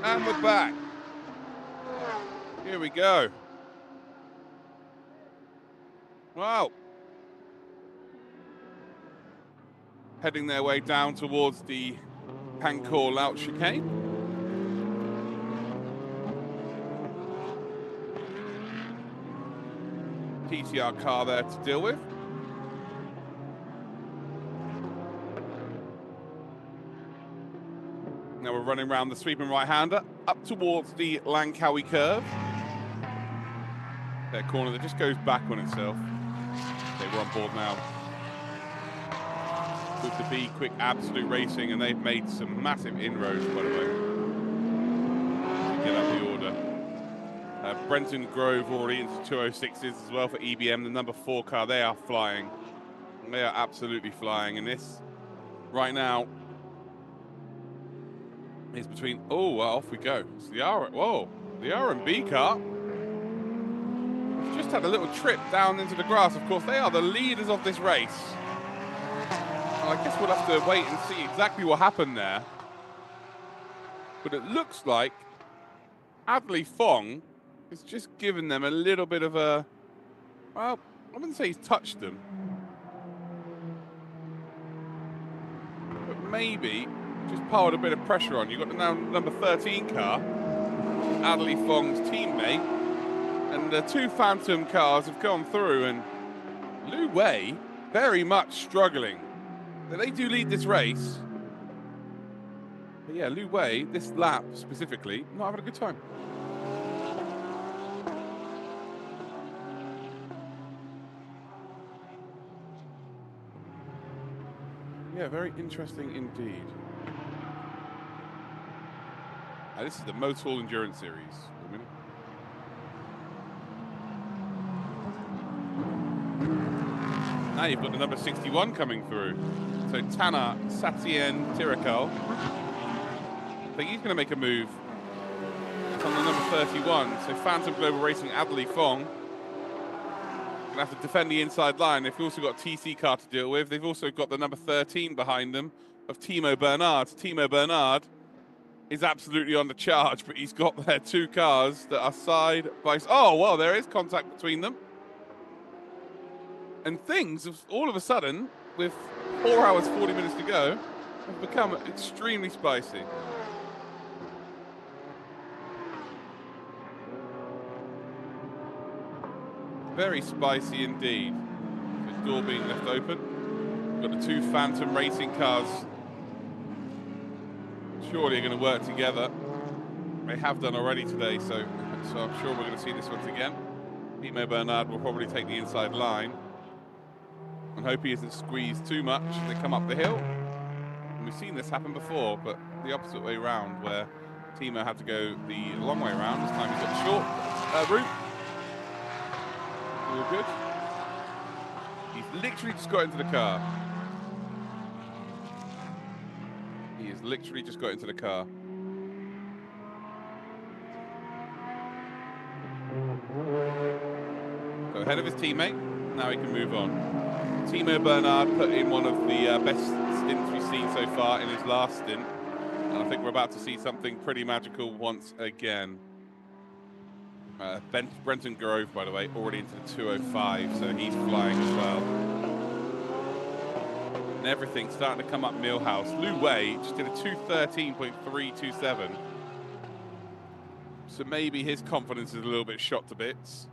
And we're back. Here we go. Wow. Heading their way down towards the Pancor Lout chicane. TCR car there to deal with. Now we're running around the sweeping right-hander up towards the Langkawi curve. Their corner that just goes back on itself. Okay, we're on board now. With the B Quick Absolute Racing, and they've made some massive inroads, by the way. Get up the order. Brenton Grove already into 206s as well for EBM, the number 4 car. They are flying. They are absolutely flying. And this, right now, is between, oh, well, off we go. It's the the R&B car. Just had a little trip down into the grass. Of course, they are the leaders of this race. I guess we'll have to wait and see exactly what happened there. But it looks like Adley Fong has just given them a little bit of a, well, I wouldn't say he's touched them, but maybe just piled a bit of pressure on. You've got the now number 13 car, Adley Fong's teammate, and the 2 Phantom cars have gone through, and Lu Wei very much struggling. They do lead this race. But yeah, Lu Wei, this lap specifically, not having a good time. Yeah, very interesting indeed. This is the Motul Endurance Series. Now you've got the number 61 coming through. So Tana Satien Tirakal. I think he's going to make a move on the number 31. So Phantom Global Racing Adley Fong. Going to have to defend the inside line. They've also got a TC car to deal with. They've also got the number 13 behind them of Timo Bernard. Timo Bernard is absolutely on the charge, but he's got their 2 cars that are side by side. Oh, well, there is contact between them. And things, all of a sudden, with 4 hours, 40 minutes to go, have become extremely spicy. Very spicy indeed. The door being left open. Got the 2 Phantom racing cars. Surely are going to work together. They have done already today, so I'm sure we're going to see this once again. Timo Bernard will probably take the inside line. And hope he isn't squeezed too much as they come up the hill. And we've seen this happen before, but the opposite way around, where Timo had to go the long way around. This time he's got the short route. All good. He's literally just got into the car. He has literally just got into the car. So ahead of his teammate, now he can move on. Timo Bernard put in one of the best stints we've seen so far in his last stint. And I think we're about to see something pretty magical once again. Brenton Grove, by the way, already into the 205, so he's flying as well. And everything's starting to come up Millhouse. Lu Wei just did a 213.327. So maybe his confidence is a little bit shot to bits,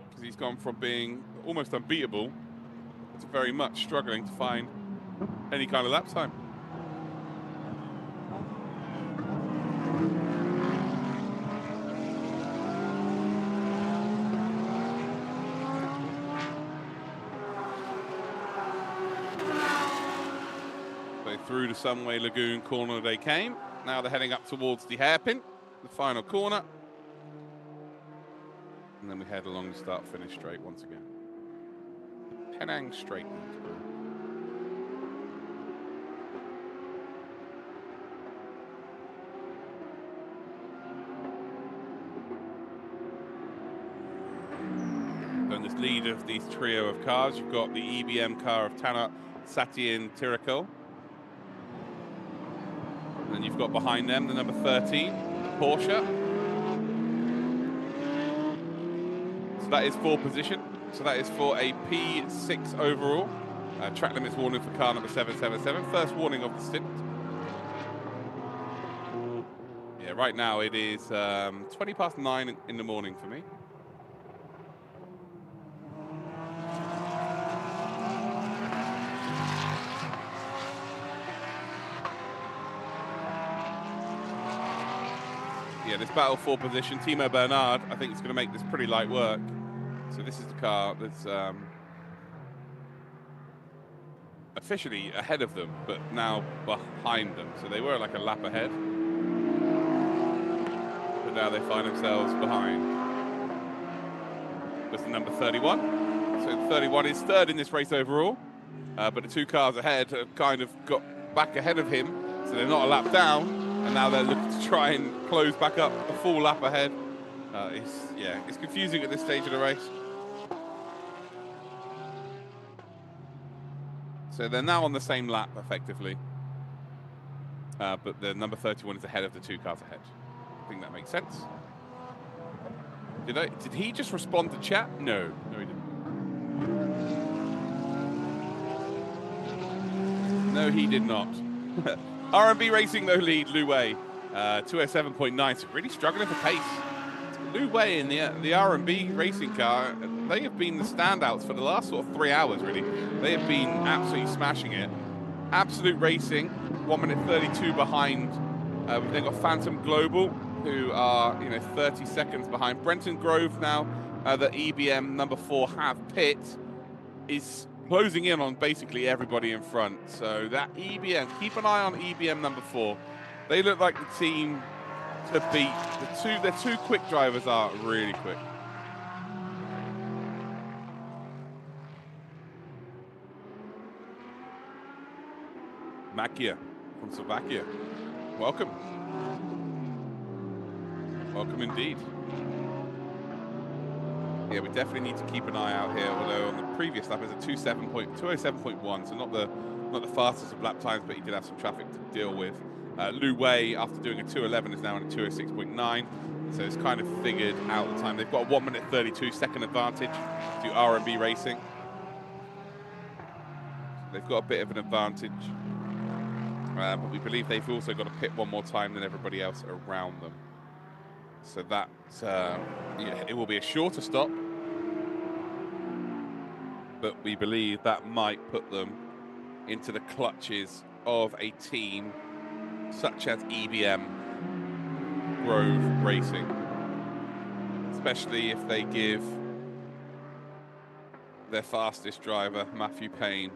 because he's gone from being almost unbeatable to very much struggling to find any kind of lap time. So through the Sunway Lagoon corner they came. Now they're heading up towards the hairpin, the final corner. And then we head along the start-finish straight once again. Penang straight. On this lead of these trio of cars, you've got the EBM car of Tana Satien Tirakal. And then you've got behind them the number 13, Porsche. So that is for position. So that is for a P6 overall. Track limits warning for car number 777. First warning of the stint. Yeah, right now it is 20 past 9 in the morning for me. Yeah, this battle for position, Timo Bernard, I think is going to make this pretty light work. So this is the car that's officially ahead of them, but now behind them. So they were like a lap ahead, but now they find themselves behind. That's the number 31. So 31 is third in this race overall, but the two cars ahead have kind of got back ahead of him, so they're not a lap down. And now they're looking to try and close back up a full lap ahead. It's confusing at this stage of the race. So they're now on the same lap, effectively. But the number 31 is ahead of the two cars ahead. I think that makes sense. Did he just respond to chat? No, he didn't. No, he did not. R&B Racing, though, lead Lu Wei, 207.9, so really struggling for pace. Lu Wei in the R&B Racing car, they have been the standouts for the last sort of 3 hours, really. They have been absolutely smashing it. Absolute Racing, 1 minute 32 behind. We've then got Phantom Global, who are 30 seconds behind. Brenton Grove now, the EBM number 4 have pit, is closing in on basically everybody in front. So that EBM, keep an eye on EBM number 4. They look like the team to beat. Their two quick drivers are really quick. Makia from Slovakia. Welcome. Welcome indeed. Yeah, we definitely need to keep an eye out here, although on the previous lap it was a 207.1, so not the fastest of lap times, but he did have some traffic to deal with. Lu Wei, after doing a 211, is now on a 206.9, so it's kind of figured out the time. They've got a 1 minute 32 second advantage to R&B Racing. They've got a bit of an advantage, but we believe they've also got to pit one more time than everybody else around them. So that, it will be a shorter stop, but we believe that might put them into the clutches of a team such as EBM Grove Racing, especially if they give their fastest driver, Matthew Payne,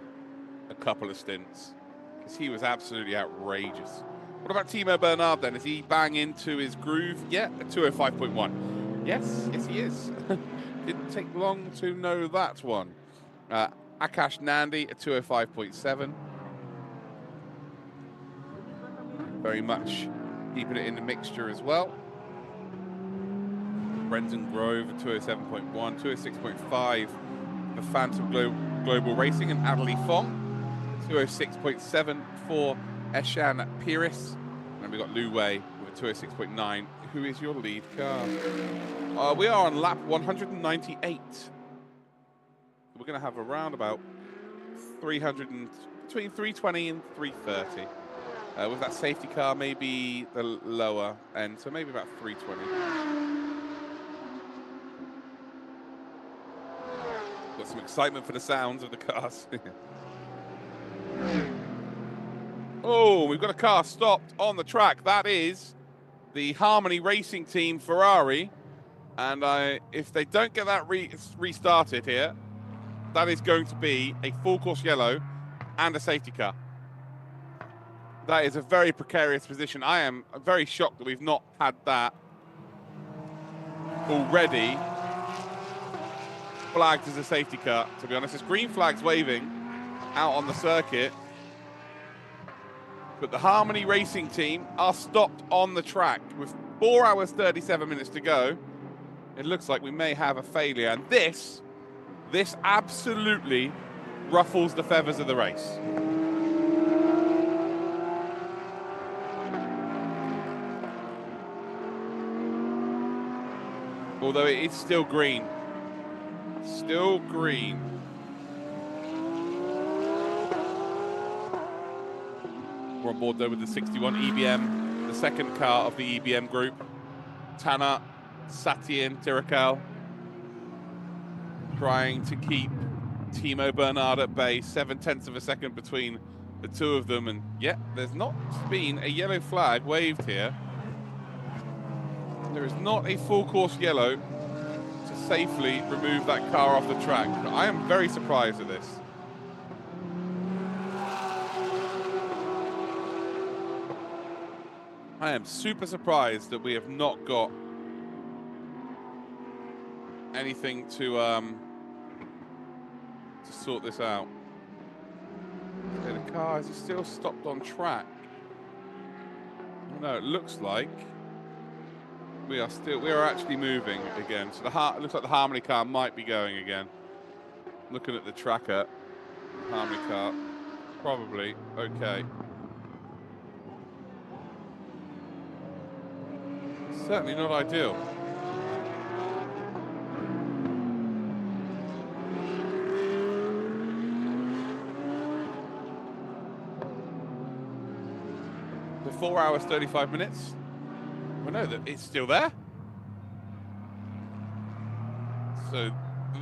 a couple of stints, because he was absolutely outrageous. What about Timo Bernard then? Is he bang into his groove yet? A 205.1. Yes, he is. Didn't take long to know that one. Akash Nandi, a 205.7. Very much keeping it in the mixture as well. Brenton Grove, a 207.1, 206.5 for Phantom Global Racing, and Adelie Fong, 206.7 for Eshan Piris. And we've got Lu Wei with a 206.9. Who is your lead car? We are on lap 198. We're going to have around about 300 and between 320 and 330. With that safety car, maybe the lower end, so maybe about 320. Got some excitement for the sounds of the cars. Oh, we've got a car stopped on the track. That is the Harmony Racing Team Ferrari. And if they don't get that restarted here, that is going to be a full course yellow and a safety car. That is a very precarious position. I am very shocked that we've not had that already flagged as a safety car, to be honest. There's green flags waving out on the circuit, but the Harmony Racing Team are stopped on the track with 4 hours 37 minutes to go. It looks like we may have a failure, and this absolutely ruffles the feathers of the race. Although it is still green. Still green. We're on board though with the 61 EBM, the second car of the EBM group. Tanner, Satien, Tirakal trying to keep Timo Bernard at bay, 7/10 of a second between the two of them. And yeah, there's not been a yellow flag waved here. There is not a full course yellow to safely remove that car off the track. I am very surprised at this. I am super surprised that we have not got anything to sort this out. Okay, the car is still stopped on track. No, it looks like we are actually moving again. So it looks like the Harmony car might be going again. Looking at the tracker, Harmony car, probably okay. Certainly not ideal. So 4 hours, 35 minutes. Well, no, it's still there. So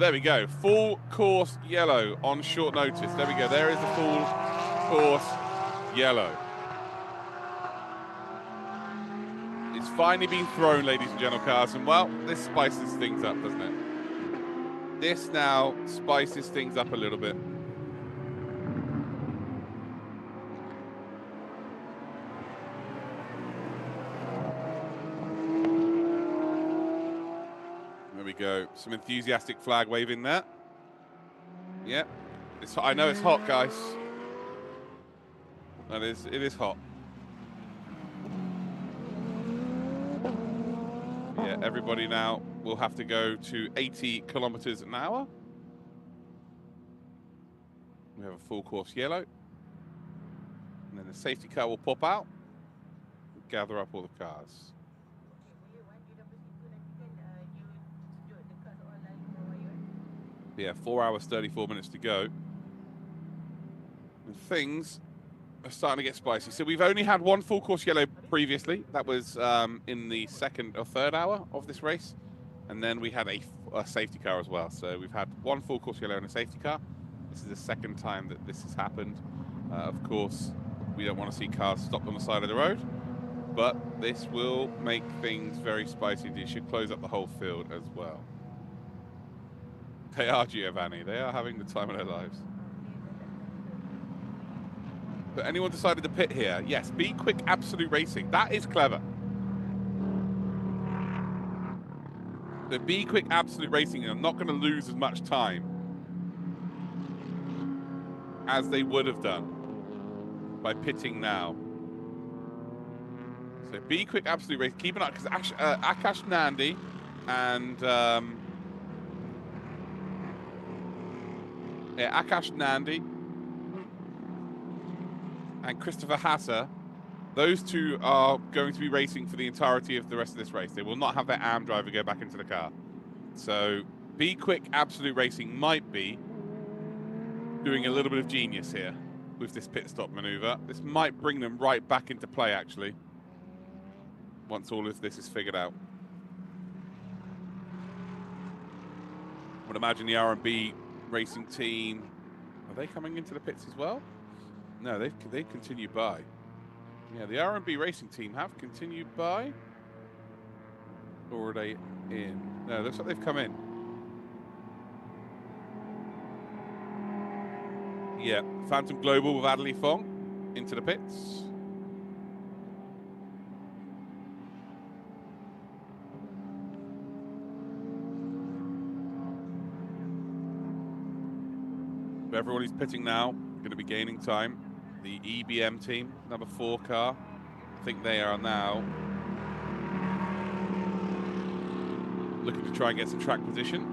there we go. Full course yellow on short notice. There we go. There is the full course yellow. It's finally been thrown, ladies and gentlemen, cars, and well, this spices things up, doesn't it? This now spices things up a little bit. There we go. Some enthusiastic flag waving there. Yeah, I know it's hot, guys. It is hot. Yeah, everybody now will have to go to 80 kilometers an hour. We have a full course yellow. And then the safety car will pop out and gather up all the cars. Yeah, 4 hours, 34 minutes to go. And things are starting to get spicy. So we've only had one full course yellow previously. That was in the second or third hour of this race. And then we had a safety car as well. So we've had one full course yellow and a safety car. This is the second time that this has happened. Of course, we don't want to see cars stopped on the side of the road. But this will make things very spicy. It should close up the whole field as well. They are, Giovanni. They are having the time of their lives. But anyone decided to pit here? Yes, Be Quick Absolute Racing. That is clever. The Be Quick Absolute Racing are not going to lose as much time as they would have done by pitting now. So Be Quick Absolute Racing. Keep an eye, because Akash Nandi and Akash Nandi and Christopher Hasser, those two are going to be racing for the entirety of the rest of this race. They will not have their AM driver go back into the car. So Be Quick Absolute Racing might be doing a little bit of genius here with this pit stop maneuver. This might bring them right back into play, actually, once all of this is figured out. I would imagine the R&B racing team, are they coming into the pits as well? No, they've continued by. Yeah, the R&B racing team have continued by. Or are they in? No, looks like they've come in. Yeah, Phantom Global with Adley Fong into the pits. Everyone who's pitting now going to be gaining time. The EBM team, number 4 car, I think they are now looking to try and get some track position.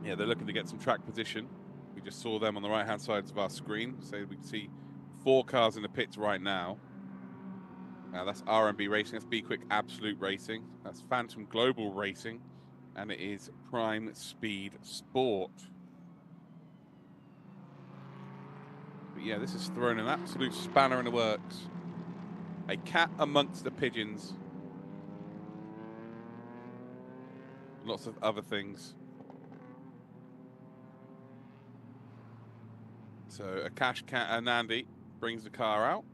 Yeah, they're looking to get some track position. We just saw them on the right-hand side of our screen, so we can see 4 cars in the pits right now. Now that's R&B Racing, that's Be Quick Absolute Racing, that's Phantom Global Racing, and it is Prime Speed Sport. But yeah, this has thrown an absolute spanner in the works. A cat amongst the pigeons. Lots of other things. So Akash Nandi brings the car out.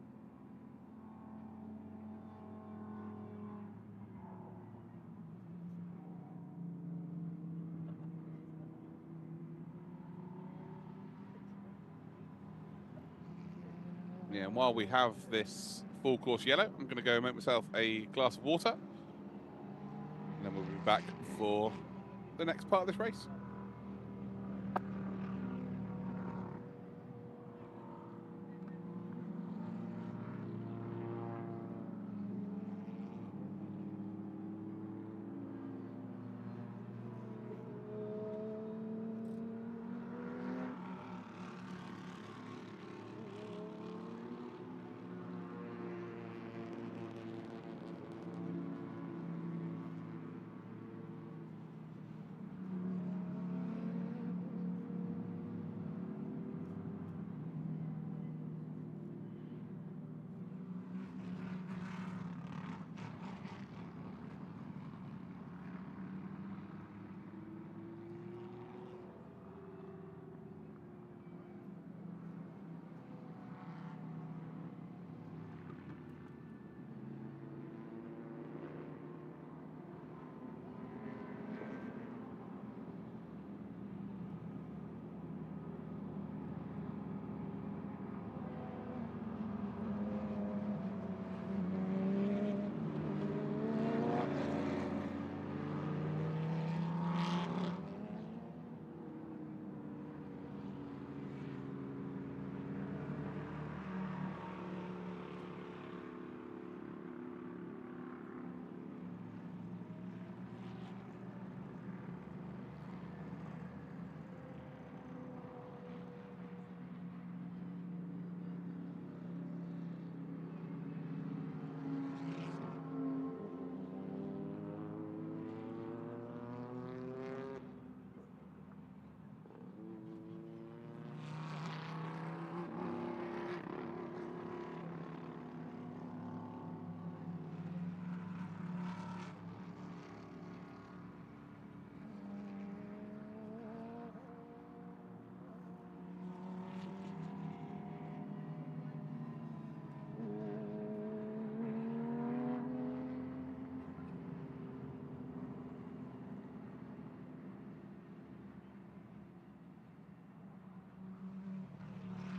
Yeah, and while we have this full course yellow, I'm going to go make myself a glass of water. And then we'll be back for the next part of this race.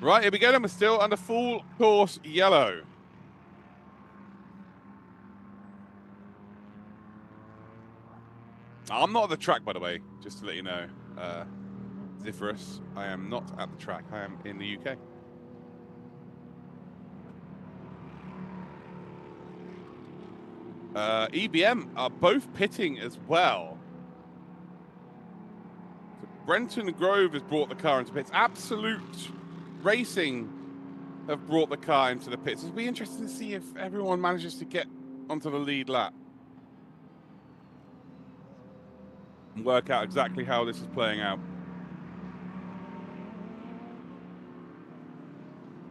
Right, here we go, and we're still under full course yellow. I'm not at the track, by the way, just to let you know. Zephyrus, I am not at the track. I am in the UK. EBM are both pitting as well. So Brenton Grove has brought the car into pits. Absolute Racing have brought the car into the pits. It'll be interesting to see if everyone manages to get onto the lead lap and work out exactly how this is playing out.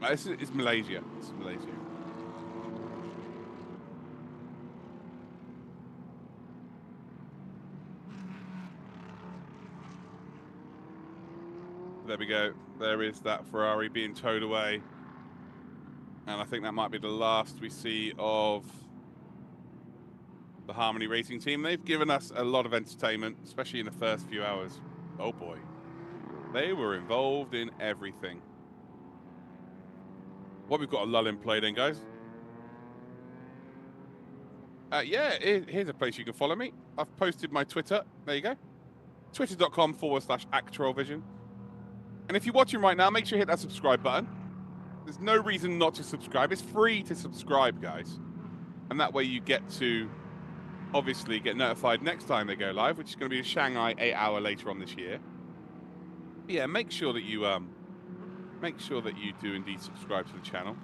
This is Malaysia. This is Malaysia. There we go. There is that Ferrari being towed away. And I think that might be the last we see of the Harmony Racing team. They've given us a lot of entertainment, especially in the first few hours. Oh boy. They were involved in everything. Well, we've got a lull in play then, guys. Yeah, here's a place you can follow me. I've posted my Twitter. There you go. Twitter.com/ActroVision. And if you're watching right now, make sure you hit that subscribe button. There's no reason not to subscribe. It's free to subscribe, guys. And that way you get to, obviously, get notified next time they go live, which is going to be in Shanghai 8 hours later on this year. But yeah, make sure that you do indeed subscribe to the channel.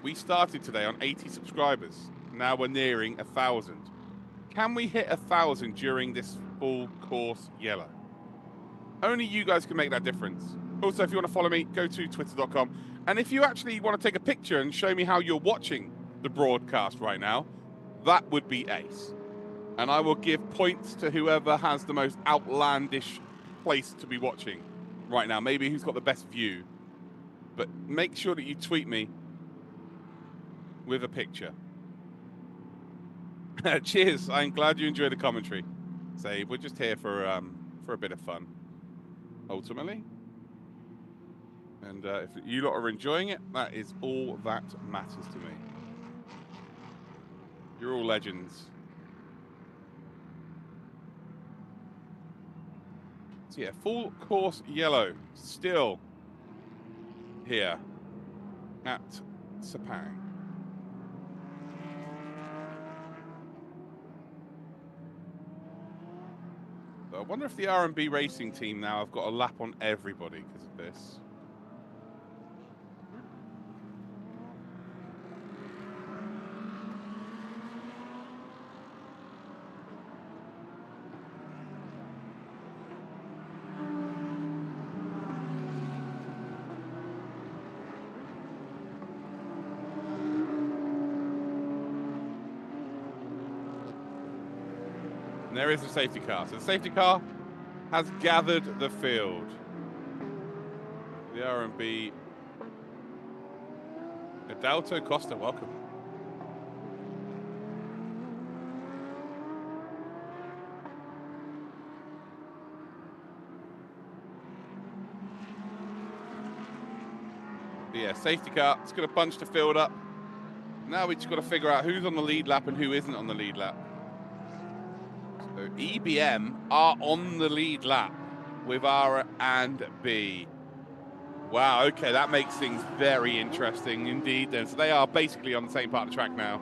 We started today on 80 subscribers. Now we're nearing 1,000. Can we hit 1,000 during this full course yellow? Only you guys can make that difference. Also, if you want to follow me, go to twitter.com. And if you actually want to take a picture and show me how you're watching the broadcast right now, that would be ace. And I will give points to whoever has the most outlandish place to be watching right now. Maybe who's got the best view. But make sure that you tweet me with a picture. Cheers. I'm glad you enjoyed the commentary. Say, we're just here for a bit of fun, ultimately. And if you lot are enjoying it, that is all that matters to me. You're all legends. So yeah, full course yellow still here at Sepang. So I wonder if the R&B racing team now have got a lap on everybody because of this. And there is a safety car. So the safety car has gathered the field. The R&B. Adalto Costa, welcome. But yeah, safety car. It's going to bunch the field up. Now we just got to figure out who's on the lead lap and who isn't on the lead lap. So EBM are on the lead lap with R and B. Wow, okay, that makes things very interesting indeed then. So they are basically on the same part of the track now.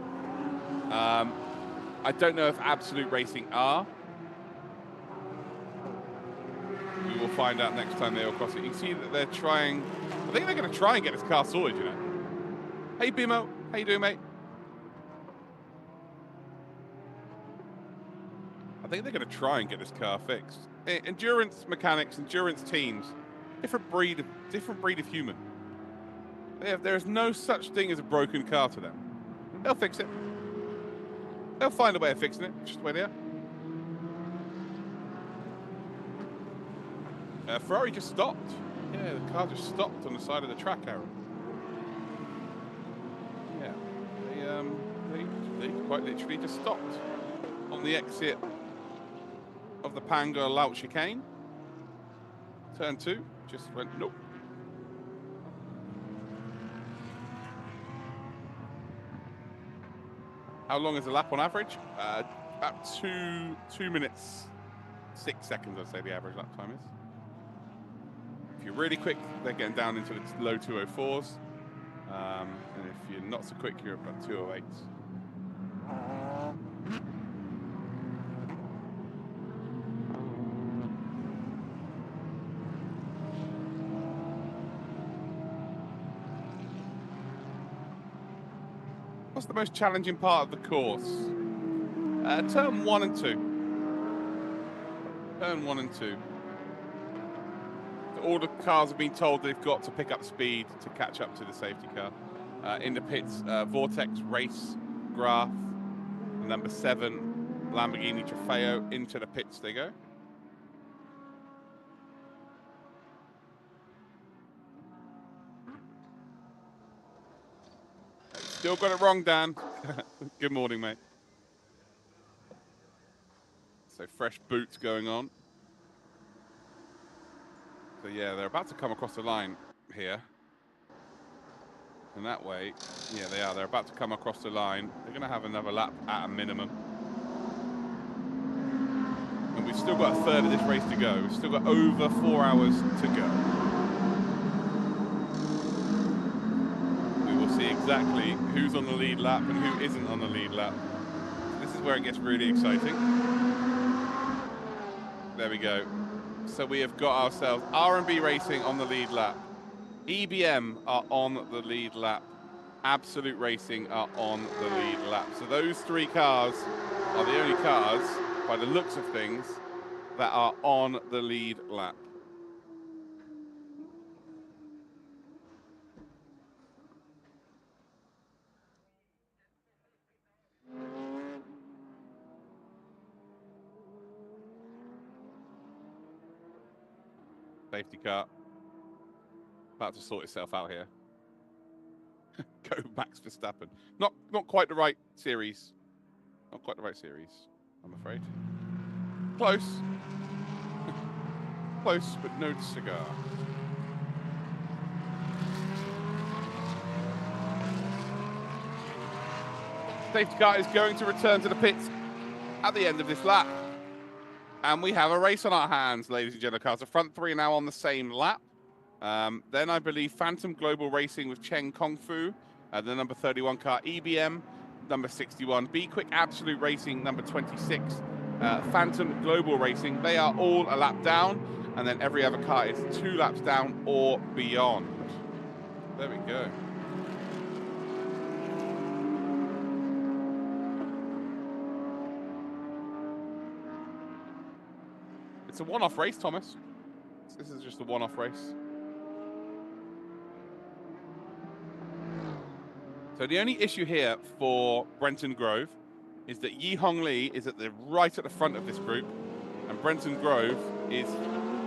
I don't know if Absolute Racing are. We will find out next time they all cross it. You can see that they're trying, I think they're going to try and get this car sorted, you know. Hey, Bimo, how you doing, mate? I think they're going to try and get this car fixed. Endurance mechanics, endurance teams, different breed of human. There is no such thing as a broken car to them. They'll fix it. They'll find a way of fixing it, just the way they are. Ferrari just stopped. Yeah, the car just stopped on the side of the track, Aaron. Yeah, they quite literally just stopped on the exit of the Panga Lout chicane. Turn 2, just went nope. How long is the lap on average? About 2 minutes, 6 seconds, I'd say the average lap time is. If you're really quick, they're getting down into the low 204s. And if you're not so quick, you're about 208s. What's the most challenging part of the course? Turn 1 and 2. Turn 1 and 2. All the cars have been told they've got to pick up speed to catch up to the safety car. In the pits, Vortex Race Graph, number 7, Lamborghini Trofeo, into the pits they go. Still got it wrong, Dan. Good morning, mate. So fresh boots going on. So yeah, they're about to come across the line here. And that way, yeah, they are. They're about to come across the line. They're going to have another lap at a minimum. And we've still got a third of this race to go. We've still got over 4 hours to go. We will see exactly who's on the lead lap and who isn't on the lead lap. So this is where it gets really exciting. There we go. So we have got ourselves R&B Racing on the lead lap. EBM are on the lead lap. Absolute Racing are on the lead lap. So those 3 cars are the only cars, by the looks of things, that are on the lead lap. Safety car. About to sort itself out here. Go Max Verstappen. Not quite the right series. Not quite the right series, I'm afraid. Close. Close, but no cigar. Safety car is going to return to the pits at the end of this lap. And we have a race on our hands, ladies and gentlemen. Cars. The front 3 now on the same lap. Then I believe Phantom Global Racing with Cheng Kung Fu. The number 31 car, EBM, number 61. Be Quick Absolute Racing, number 26. Phantom Global Racing. They are all a lap down. And then every other car is 2 laps down or beyond. There we go. It's a one-off race, Thomas. This is just a one-off race. So the only issue here for Brenton Grove is that Yi Hong Lee is right at the front of this group, and Brenton Grove is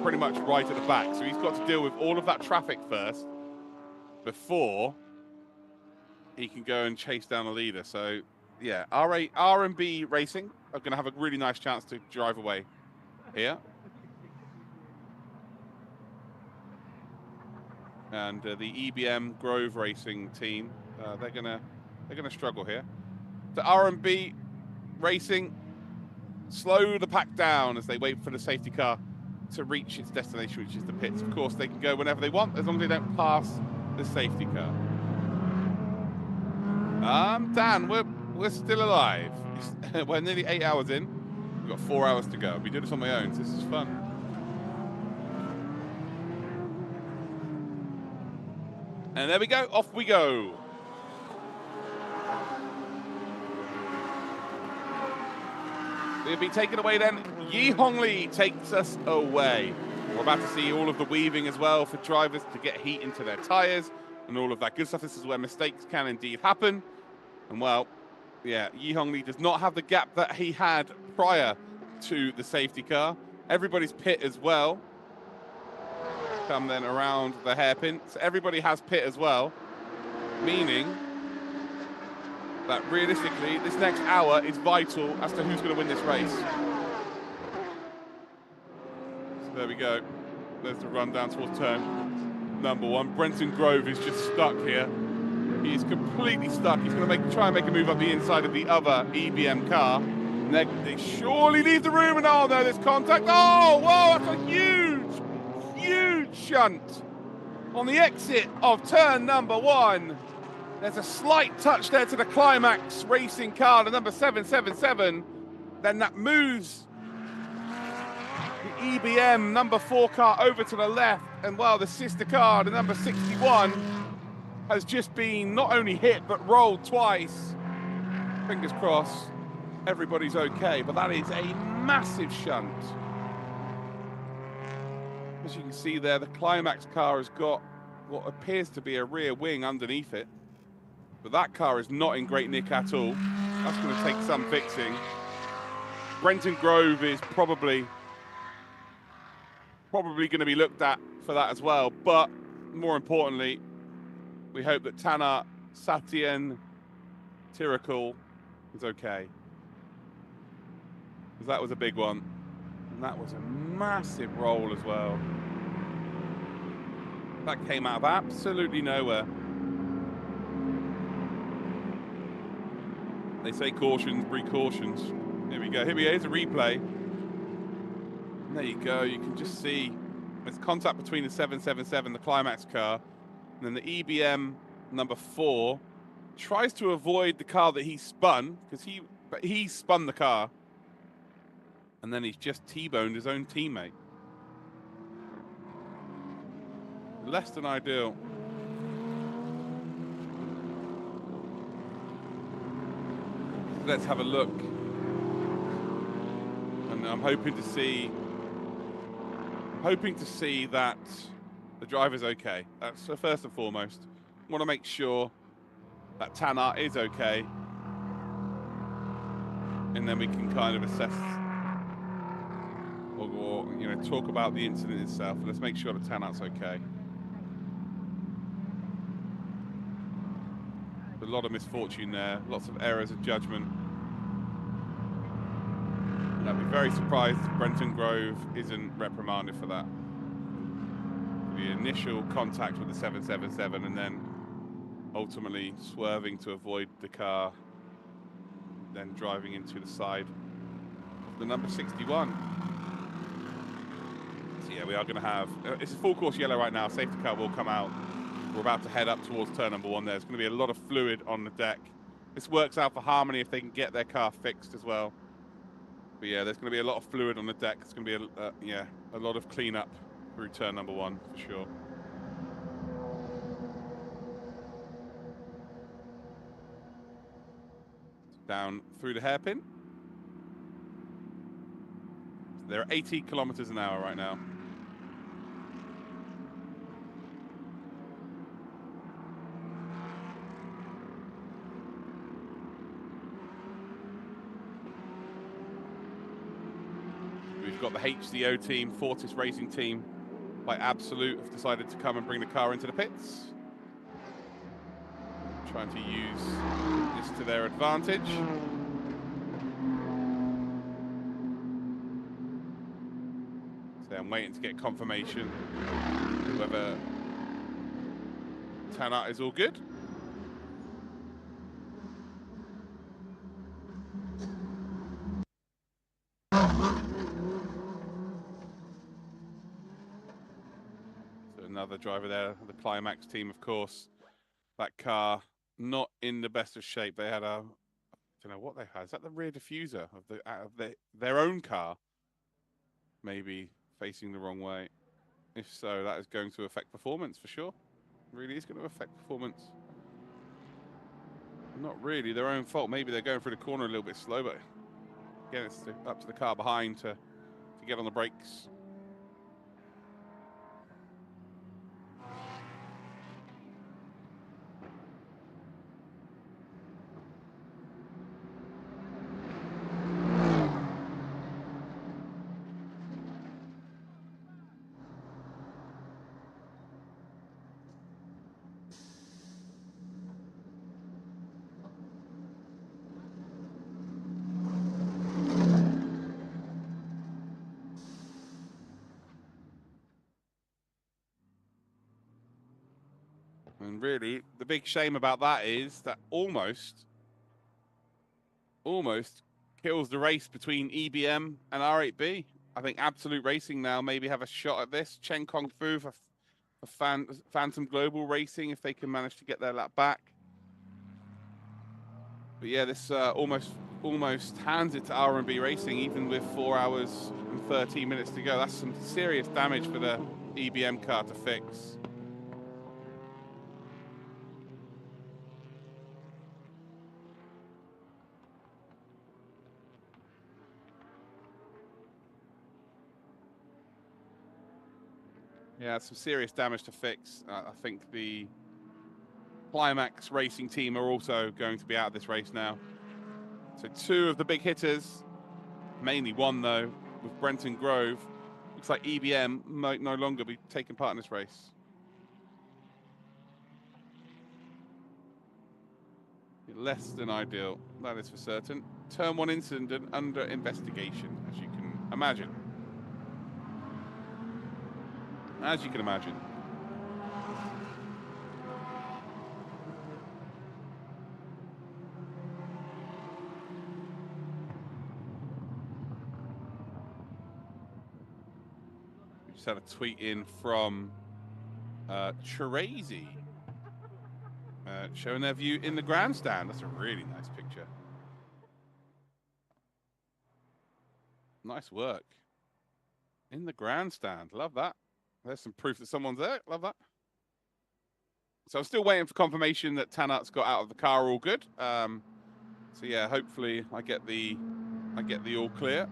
pretty much right at the back. So he's got to deal with all of that traffic first before he can go and chase down a leader. So yeah, R&B Racing are going to have a really nice chance to drive away here. And the EBM Grove Racing team, they're gonna struggle here. The R&B Racing slow the pack down as they wait for the safety car to reach its destination, which is the pits. Of course, they can go whenever they want, as long as they don't pass the safety car. Dan, we're still alive. We're nearly 8 hours in. We've got 4 hours to go. I'll be doing this on my own, so this is fun. And there we go, off we go. We'll be taken away then. Yi Hong Lee takes us away. We're about to see all of the weaving as well for drivers to get heat into their tires and all of that good stuff. This is where mistakes can indeed happen. And well, yeah, Yi Hong Lee does not have the gap that he had prior to the safety car. Everybody's pit as well. Come then around the hairpin. So everybody has pit as well, meaning that realistically this next hour is vital as to who's going to win this race. So there we go. There's the run down towards turn number 1. Brenton Grove is just stuck here. He is completely stuck. He's going to try and make a move up the inside of the other EBM car. And they surely leave the room, and oh no, there's contact. Oh, whoa, that's a huge shunt on the exit of turn number 1. There's a slight touch there to the Climax Racing car, the number 777. Then that moves the EBM number 4 car over to the left, and while the sister car, the number 61, has just been not only hit but rolled twice. Fingers crossed, everybody's okay, but that is a massive shunt. As you can see there, the Climax car has got what appears to be a rear wing underneath it. But that car is not in great nick at all. That's going to take some fixing. Brenton Grove is probably going to be looked at for that as well. But more importantly, we hope that Tana Satyen Tirakul is okay. Because that was a big one. And that was a massive roll as well. That came out of absolutely nowhere. They say cautions, precautions. Here we go. Here's a replay. And there you go. You can just see there's contact between the 777, the Climax car, and then the EBM number 4 tries to avoid the car that he spun, but he spun the car. And then he's just T-boned his own teammate. Less than ideal. let's have a look. And I'm hoping to see that the driver's okay. That's first and foremost. Want to make sure that Tanart is okay, and then we can kind of assess or you know, talk about the incident itself. Let's make sure that Tanart's okay. A lot of misfortune there, lots of errors of judgment. And I'd be very surprised if Brenton Grove isn't reprimanded for that. The initial contact with the 777 and then ultimately swerving to avoid the car, then driving into the side of the number 61. So yeah, we are going to have, it's a full course yellow right now, safety car will come out. We're about to head up towards turn number 1 there. There's going to be a lot of fluid on the deck. This works out for Harmony if they can get their car fixed as well. But yeah, there's going to be a lot of fluid on the deck. It's going to be a lot of cleanup through turn number 1 for sure. Down through the hairpin. They're at 80 kilometers an hour right now. We've got the HCO team, Fortis Racing team by Absolute have decided to come and bring the car into the pits. Trying to use this to their advantage. So I'm waiting to get confirmation whether Tanart is all good. So another driver there, the Climax team, of course. That car not in the best of shape. They had I don't know what they had. Is that the rear diffuser of their own car? Maybe facing the wrong way. If so, that is going to affect performance for sure. Really is going to affect performance. Not really their own fault. Maybe they're going through the corner a little bit slow, but again, it's up to the car behind to get on the brakes. And really, the big shame about that is that almost kills the race between EBM and R8B. I think Absolute Racing now maybe have a shot at this. Chen Kong Fu for Phantom Global Racing if they can manage to get their lap back. But yeah, this almost hands it to R&B Racing, even with 4 hours and 13 minutes to go. That's some serious damage for the EBM car to fix. Yeah, some serious damage to fix. I think the Climax Racing team are also going to be out of this race now. So 2 of the big hitters, mainly 1 though, with Brenton Grove. Looks like EBM might no longer be taking part in this race. Less than ideal, that is for certain. Turn 1 incident under investigation, as you can imagine. As you can imagine. We just had a tweet in from Chirazy, showing their view in the grandstand. That's a really nice picture. Nice work. In the grandstand, love that. There's some proof that someone's there. Love that. So I'm still waiting for confirmation that Tanart's got out of the car all good. So yeah, hopefully I get the all clear.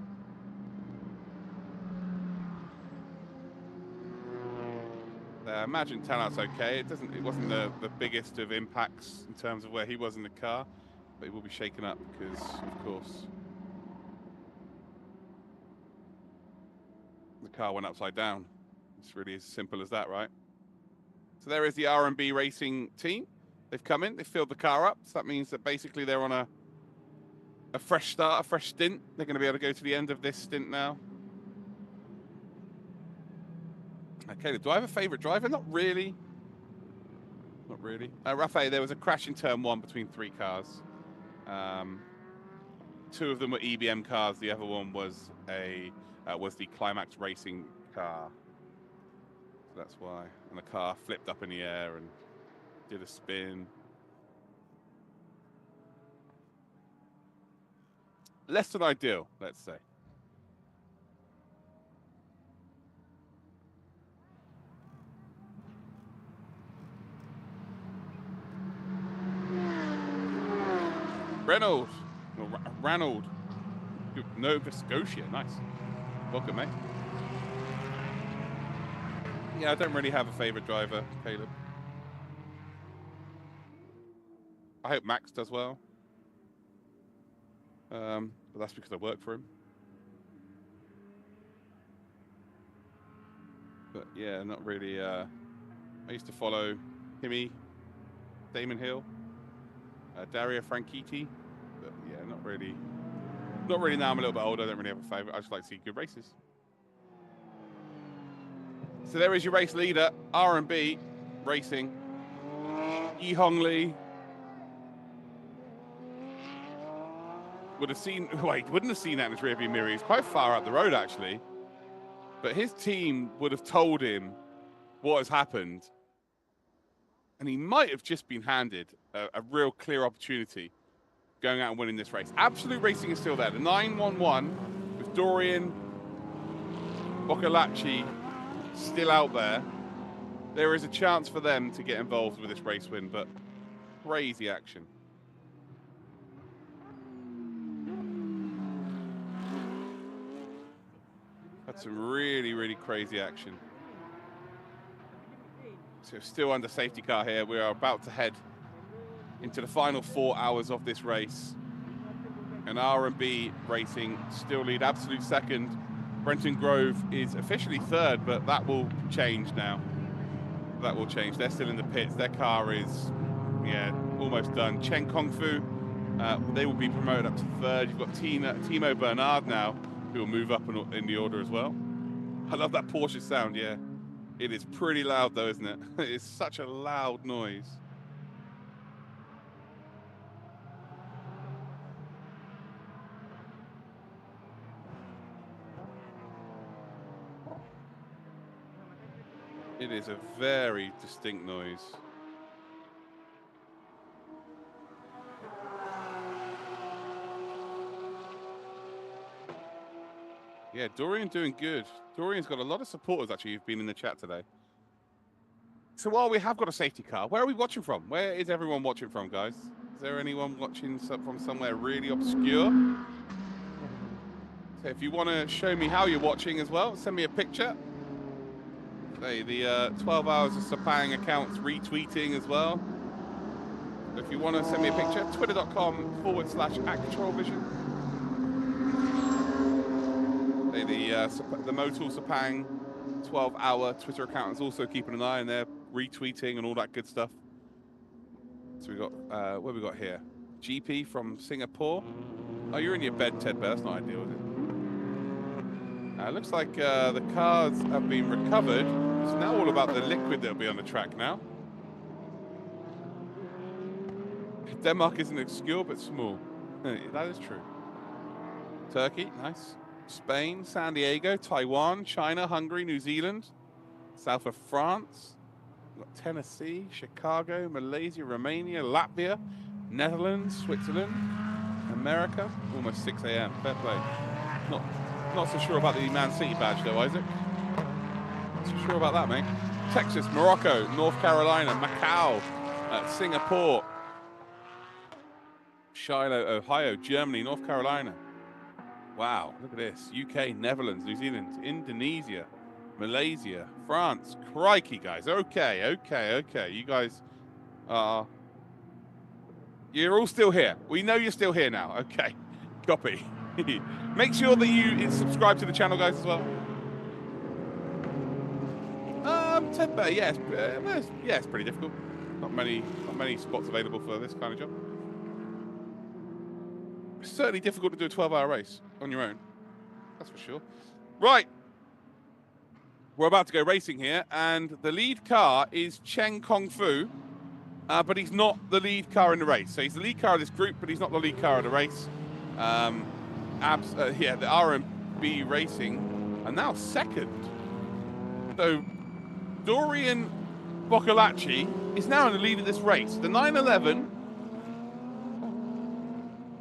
Imagine turnout's okay. It wasn't the biggest of impacts in terms of where he was in the car, but he will be shaken up because, of course, the car went upside down. It's really as simple as that, right? So there is the R&B Racing team. They've come in, they've filled the car up. So that means that basically they're on a fresh start, a fresh stint. They're going to be able to go to the end of this stint now. Okay, do I have a favorite driver? Not really. Not really. Rafael, there was a crash in turn 1 between 3 cars. 2 of them were EBM cars. The other one was the Climax Racing car. So that's why. And the car flipped up in the air and did a spin. Less than ideal, let's say. Reynolds, or Ranald, Nova Scotia, nice. Welcome, mate. Yeah, I don't really have a favorite driver, Caleb. I hope Max does well. But that's because I work for him. But yeah, not really. I used to follow Kimi, Damon Hill, Dario Franchitti, but yeah, not really. Not really now. I'm a little bit older. I don't really have a favorite. I just like to see good races. So there is your race leader, R&B Racing, Yi Hong Lee. Wouldn't have seen that in his rearview mirror. He's quite far up the road, actually. But his team would have told him what has happened. And he might have just been handed a real clear opportunity going out and winning this race. Absolute Racing is still there. The 911 with Dorian Boccolacci still out there. There is a chance for them to get involved with this race win, but crazy action. Had some really, really crazy action. So still under safety car here. We are about to head into the final 4 hours of this race. And R&B Racing still lead absolute second. Brenton Grove is officially third, but that will change now. That will change. They're still in the pits. Their car is, yeah, almost done. Chen Kongfu, they will be promoted up to third. You've got Timo Bernard now, who will move up in the order as well. I love that Porsche sound, yeah. It is pretty loud though, isn't it? It is such a loud noise. It is a very distinct noise. Yeah, Dorian doing good. Dorian's got a lot of supporters, actually, who've been in the chat today. So while we have got a safety car, where are we watching from? Where is everyone watching from, guys? Is there anyone watching from somewhere really obscure? So if you want to show me how you're watching as well, send me a picture. Say the 12 Hours of Sepang account's retweeting as well. If you want to send me a picture, twitter.com/@controlvision. The Motul Sepang 12-hour Twitter account is also keeping an eye on their retweeting and all that good stuff. So we got, what have we got here? GP from Singapore. Oh, you're in your bed, Ted, but that's not ideal, is it? Looks like the cars have been recovered. It's now all about the liquid that'll be on the track now. Denmark isn't obscure, but small. That is true. Turkey, nice. Spain, San Diego, Taiwan, China, Hungary, New Zealand, south of France. We've got Tennessee, Chicago, Malaysia, Romania, Latvia, Netherlands, Switzerland, America. Almost 6 a.m. Fair play. Not so sure about the Man City badge though, Isaac. Not so sure about that, mate. Texas, Morocco, North Carolina, Macau, Singapore, Shiloh, Ohio, Germany, North Carolina. Wow, look at this. UK, Netherlands, New Zealand, Indonesia, Malaysia, France. Crikey, guys. Okay. You guys are... You're all still here. We know you're still here now. Okay, copy. Make sure that you subscribe to the channel, guys, as well. Temper, yes, it's pretty difficult. Not many spots available for this kind of job. It's certainly difficult to do a 12-hour race on your own. That's for sure. Right. We're about to go racing here, and the lead car is Cheng Kong Fu, but he's not the lead car in the race. So he's the lead car of this group, but he's not the lead car of the race. The RMB Racing are now second. So Dorian Boccolacci is now in the lead of this race. The 911,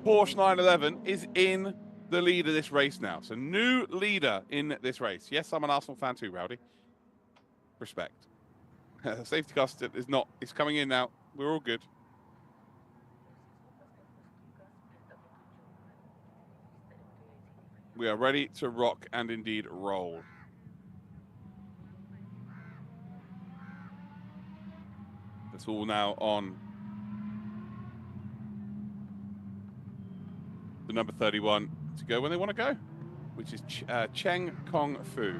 Porsche 911, is in the lead of this race now. So new leader in this race. Yes, I'm an Arsenal fan too, Rowdy. Respect. Safety car is not. It's coming in now. We're all good. We are ready to rock and indeed roll. It's all now on the number 31 to go when they want to go, which is Cheng Kong Fu.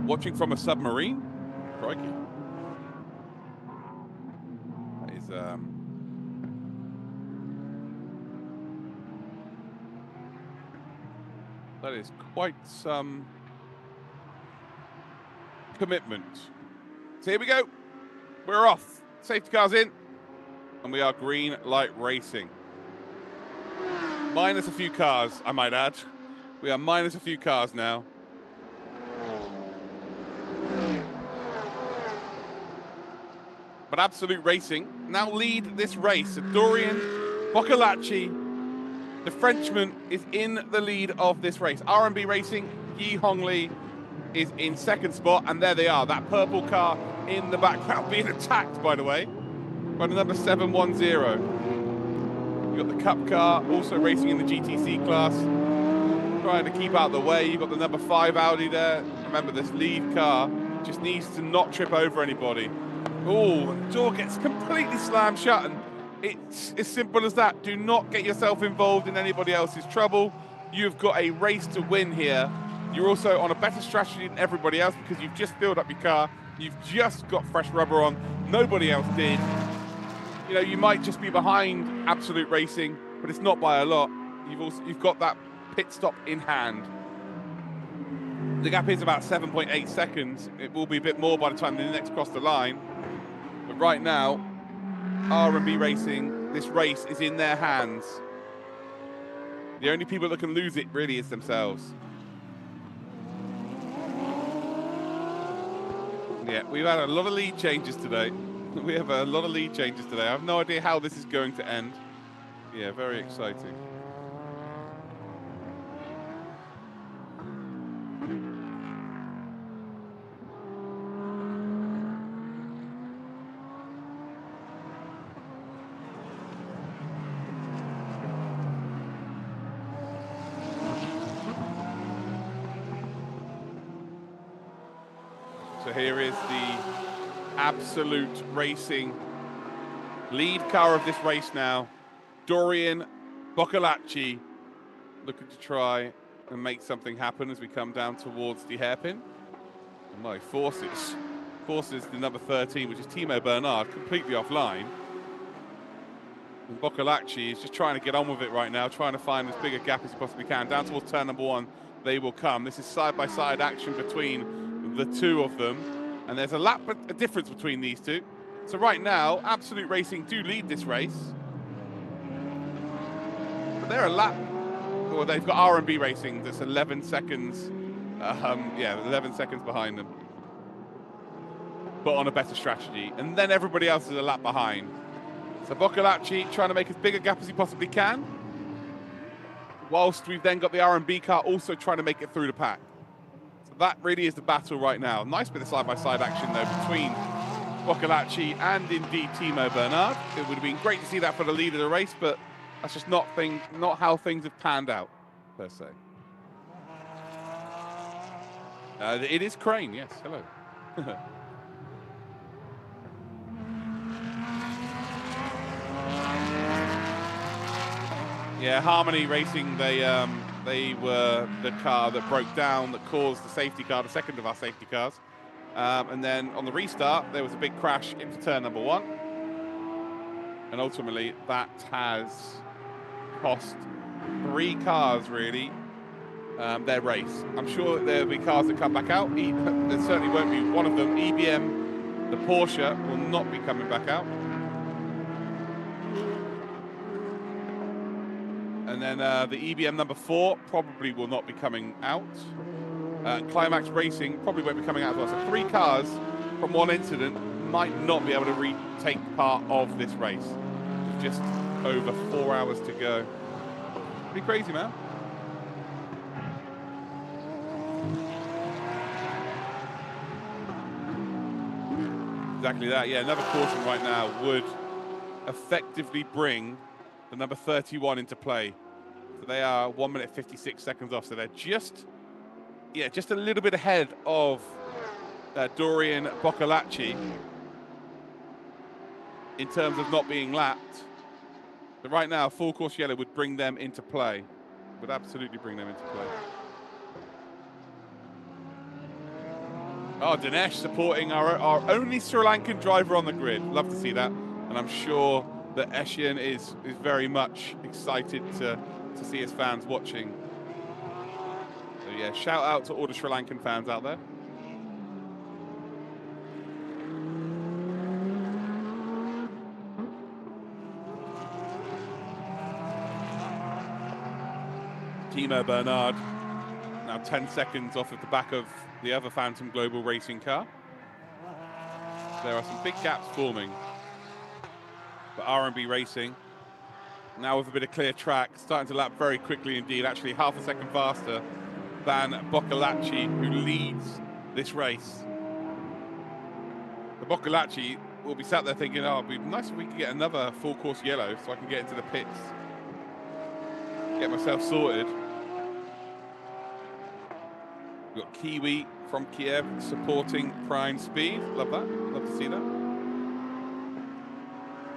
Watching from a submarine? Crikey. That is that is quite some commitment. So here we go. We're off. Safety car's in. And we are green light racing. Minus a few cars, I might add. We are minus a few cars now. But Absolute Racing now lead this race. So Dorian Boccolacci, the Frenchman, is in the lead of this race. RMB Racing, Yi Hongli is in second spot, and there they are, that purple car in the background being attacked, by the way, by the number 710. You've got the Cup car also racing in the GTC class, trying to keep out of the way. You've got the number 5 Audi there. Remember, this lead car just needs to not trip over anybody. Oh, the door gets completely slammed shut, and it's as simple as that. Do not get yourself involved in anybody else's trouble. You've got a race to win here. You're also on a better strategy than everybody else because you've just filled up your car. You've just got fresh rubber on. Nobody else did. You know, you might just be behind Absolute Racing, but it's not by a lot. You've got that pit stop in hand. The gap is about 7.8 seconds. It will be a bit more by the time they next cross the line. But right now, R&B Racing, this race is in their hands. The only people that can lose it really is themselves. Yeah, we've had a lot of lead changes today. We have a lot of lead changes today. I have no idea how this is going to end. Yeah, very exciting. So here is the Absolute Racing lead car of this race now. Dorian Boccolacci looking to try and make something happen as we come down towards the hairpin. And my forces the number 13, which is Timo Bernard, completely offline. And Boccolacci is just trying to get on with it right now, trying to find as big a gap as he possibly can. Down towards turn number 1, they will come. This is side-by-side action between the two of them, and there's a lap difference between these two. So right now, Absolute Racing do lead this race, but they're a lap, well, they've got R&B Racing that's 11 seconds, 11 seconds behind them, but on a better strategy, and then everybody else is a lap behind. So Boccolacci trying to make as big a gap as he possibly can. whilst we've then got the R&B car also trying to make it through the pack. So that really is the battle right now. Nice bit of side-by-side action, though, between Boccolacci and indeed Timo Bernard. It would have been great to see that for the lead of the race, but that's just not how things have panned out, per se. It is Crane, yes. Hello. Yeah, Harmony Racing, they were the car that broke down, that caused the safety car, the second of our safety cars. And then on the restart, there was a big crash into turn number 1. And ultimately, that has cost 3 cars, really, their race. I'm sure there'll be cars that come back out. There certainly won't be one of them. EBM, the Porsche, will not be coming back out. And then the EBM number 4 probably will not be coming out. Climax Racing probably won't be coming out as well. So 3 cars from one incident might not be able to retake part of this race. With just over 4 hours to go. Pretty crazy, man. Exactly that. Yeah, another caution right now would effectively bring the number 31 into play. So they are 1 minute 56 seconds off. So they're just a little bit ahead of Dorian Boccolacci in terms of not being lapped. But right now, full course yellow would bring them into play. Would absolutely bring them into play. Oh, Dinesh supporting our only Sri Lankan driver on the grid. Love to see that. And I'm sure that Eshian is very much excited to see his fans watching. So yeah, shout out to all the Sri Lankan fans out there. Timo Bernard now 10 seconds off of the back of the other Phantom Global Racing car. There are some big gaps forming. But R&B Racing, now with a bit of clear track, starting to lap very quickly indeed, actually half a second faster than Boccolacci, who leads this race. The Boccolacci will be sat there thinking, oh, it'd be nice if we could get another full course yellow so I can get into the pits, get myself sorted. We've got Kiwi from Kiev supporting Prime Speed. Love that. Love to see that.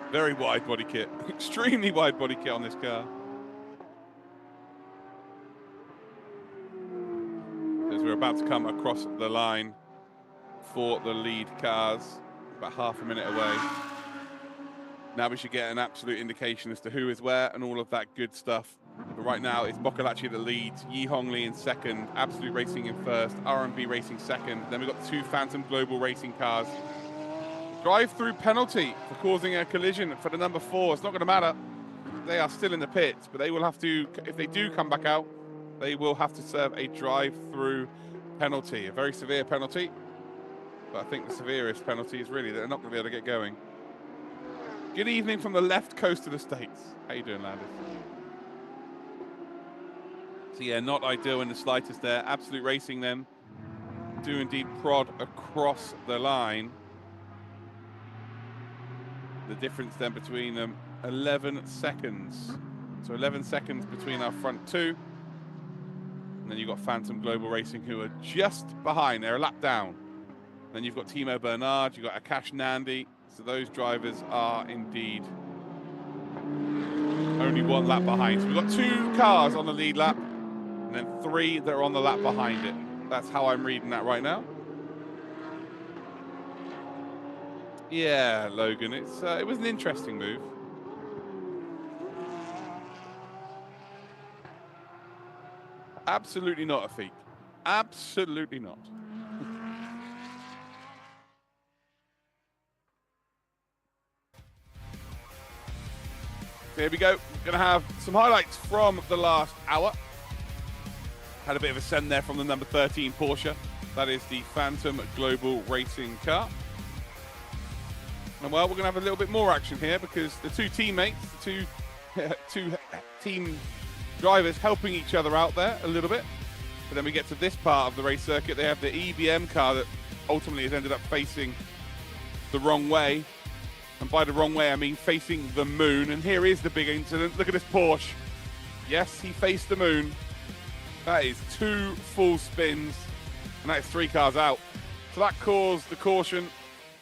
Very wide body kit. Extremely wide body kit on this car. As we're about to come across the line for the lead cars, about half a minute away. Now we should get an absolute indication as to who is where and all of that good stuff. But right now, it's Boccolacci that leads, Yi Hongli in second, Absolute Racing in first, R&B Racing second. Then we've got 2 Phantom Global Racing cars. Drive-through penalty for causing a collision for the number 4. It's not going to matter. They are still in the pits, but they will have to, if they do come back out, they will have to serve a drive-through penalty, a very severe penalty. But I think the severest penalty is really that they're not going to be able to get going. Good evening from the left coast of the States. How you doing, Landis? So yeah, not ideal in the slightest there. Absolute Racing then do indeed prod across the line. The difference then between them, 11 seconds. So 11 seconds between our front 2. And then you've got Phantom Global Racing, who are just behind. They're a lap down. Then you've got Timo Bernard, you've got Akash Nandi. So those drivers are indeed only 1 lap behind. So we've got 2 cars on the lead lap, and then 3 that are on the lap behind it. That's how I'm reading that right now. Yeah, Logan, it was an interesting move. Absolutely not a feat. Absolutely not. Here we go. We're going to have some highlights from the last hour. Had a bit of a send there from the number 13 Porsche. That is the Phantom Global Racing car. And well, we're going to have a little bit more action here because the 2 teammates, the two team drivers helping each other out there a little bit. But then we get to this part of the race circuit. They have the EBM car that ultimately has ended up facing the wrong way. And by the wrong way, I mean facing the moon. And here is the big incident. Look at this Porsche. Yes, he faced the moon. That is 2 full spins. And that is 3 cars out. So that caused the caution,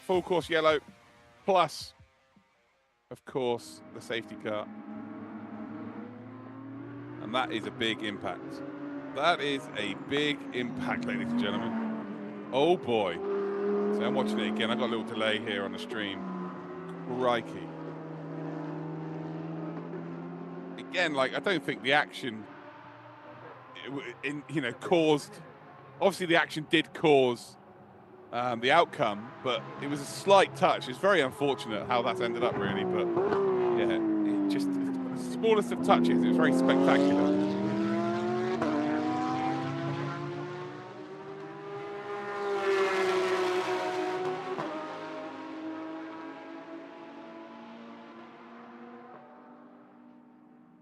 full course yellow, plus, of course, the safety car. And that is a big impact. That is a big impact, ladies and gentlemen. Oh boy. So I'm watching it again. I've got a little delay here on the stream. Crikey. Again, like, I don't think the action, caused, obviously the action did cause the outcome, but it was a slight touch. It's very unfortunate how that's ended up, really, but yeah, it just, the smallest of touches, it was very spectacular.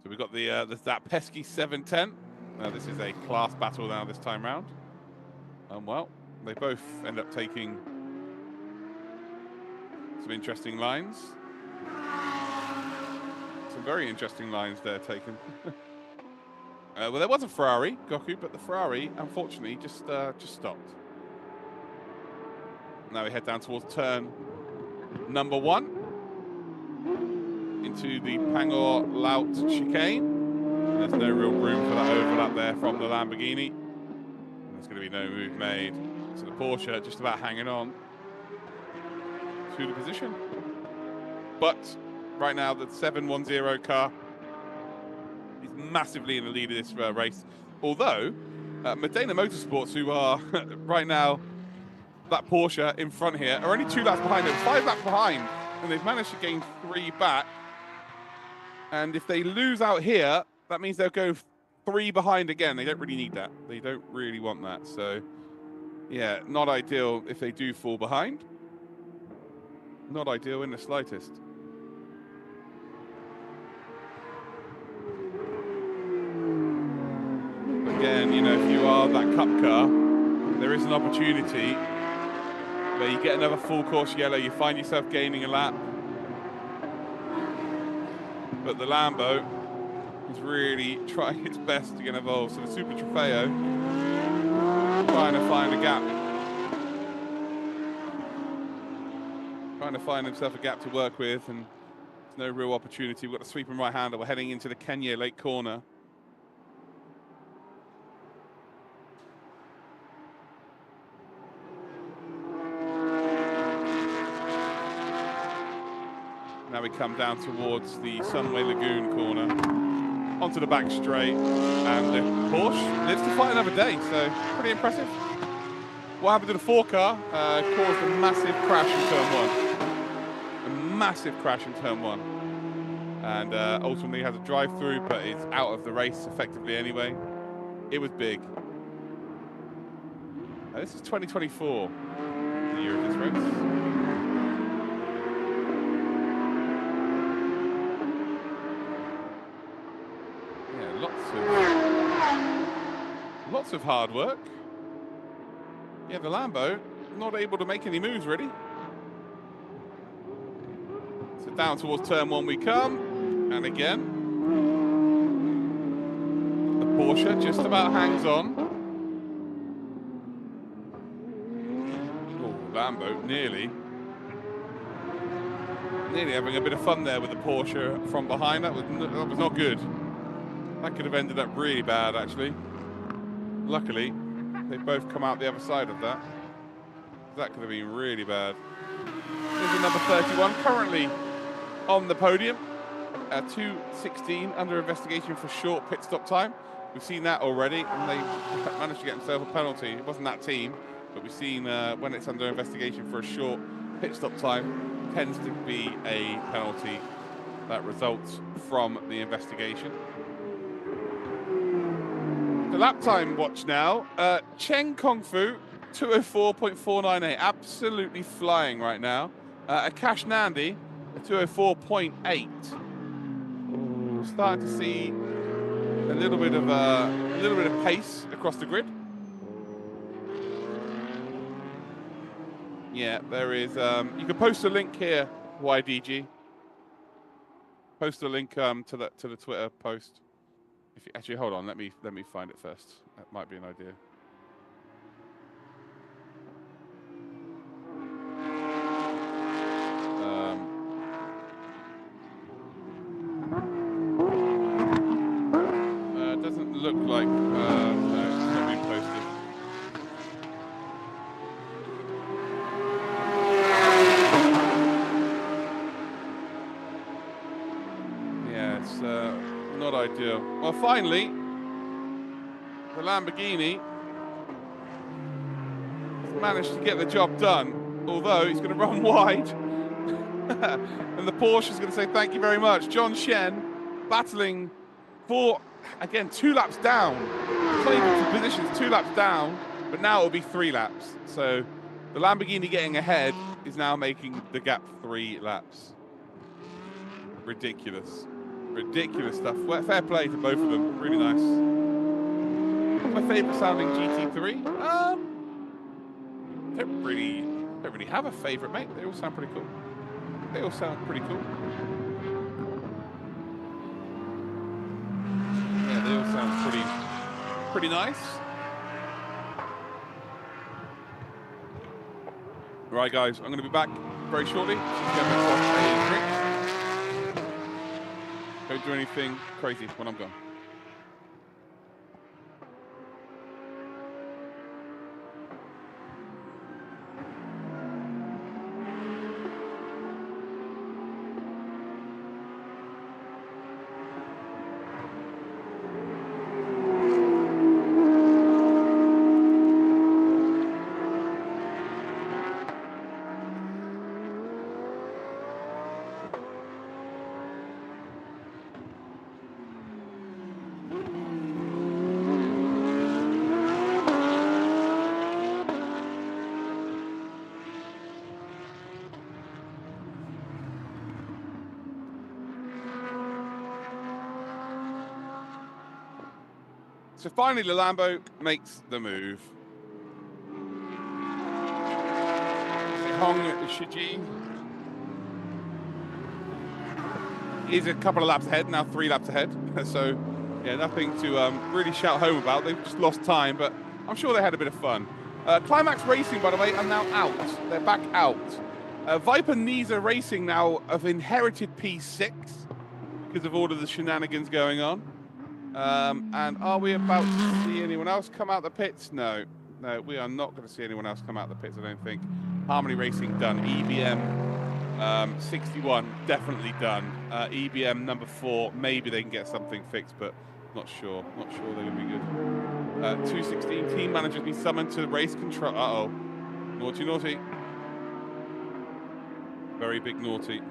So we've got that pesky 710. Now this is a class battle now this time round. Well, they both end up taking some interesting lines. Some very interesting lines they're taking. Well, there was a Ferrari, Goku, but the Ferrari, unfortunately, just stopped. Now we head down towards turn number 1 into the Pangor Laut chicane. And there's no real room for that overlap there from the Lamborghini. And there's going to be no move made. So the Porsche just about hanging on to the position. But right now, the 710 car is massively in the lead of this race. Although, Medina Motorsports, who are right now, that Porsche in front here, are only 2 laps behind them, 5 laps behind, and they've managed to gain 3 back. And if they lose out here, that means they'll go 3 behind again. They don't really need that. They don't really want that. So, yeah, not ideal if they do fall behind. Not ideal in the slightest. Again, if you are that cup car, there is an opportunity where you get another full course yellow, you find yourself gaining a lap. But the Lambo is really trying its best to get involved. So the Super Trofeo trying to find a gap. Trying to find himself a gap to work with, and there's no real opportunity. We've got the sweeping right-hander. We're heading into the Kenya Lake corner. Now we come down towards the Sunway Lagoon corner, onto the back straight, and the Porsche lives to fight another day, so pretty impressive. What happened to the 4 car caused a massive crash in turn 1. A massive crash in turn 1. And ultimately has a drive-through, but it's out of the race effectively anyway. It was big. This is 2024, the year of this race. Lots of hard work. Yeah, the Lambo not able to make any moves really. So down towards turn 1 we come, and again the Porsche just about hangs on. Oh, Lambo nearly having a bit of fun there with the Porsche from behind. That was not good. That could have ended up really bad, actually. Luckily, they both come out the other side of that. That could have been really bad. Here's the number 31, currently on the podium. 2:16 under investigation for short pit stop time. We've seen that already, and they managed to get themselves a penalty. It wasn't that team, but we've seen when it's under investigation for a short pit stop time, tends to be a penalty that results from the investigation. The lap time watch now. Cheng Kung Fu, 204.498, absolutely flying right now. Akash Nandi, a 204.8. We're starting to see a little bit of pace across the grid. Yeah, there is. You can post a link here, YDG. Post a link to the Twitter post. If you, actually, hold on. Let me find it first. That might be an idea. Doesn't look like no, it's not been posted. Yeah, it's not ideal. Well, finally, the Lamborghini has managed to get the job done, although he's going to run wide. And the Porsche is going to say thank you very much. John Shen battling for, again, 2 laps down. Playing for positions 2 laps down, but now it'll be 3 laps. So the Lamborghini getting ahead is now making the gap 3 laps. Ridiculous. Ridiculous stuff. Well, fair play to both of them. Really nice. What's my favourite sounding GT3? Don't really have a favourite, mate. They all sound pretty cool. They all sound pretty cool. Yeah, they all sound pretty nice. Right, guys, I'm going to be back very shortly. Don't do anything crazy when I'm gone. So finally, the Lambo makes the move. Hong Shiji is a couple of laps ahead, now 3 laps ahead. So, yeah, nothing to really shout home about. They've just lost time, but I'm sure they had a bit of fun. Climax Racing, by the way, are now out. They're back out. Viper Niza Racing now have inherited P6 because of all of the shenanigans going on. And are we about to see anyone else come out the pits? No, we are not going to see anyone else come out the pits, I don't think. Harmony Racing done. EBM 61 definitely done. EBM number 4, maybe they can get something fixed, but not sure. Not sure they're going to be good. 216 team managers be summoned to race control. Uh-oh. Naughty, naughty. Very big naughty.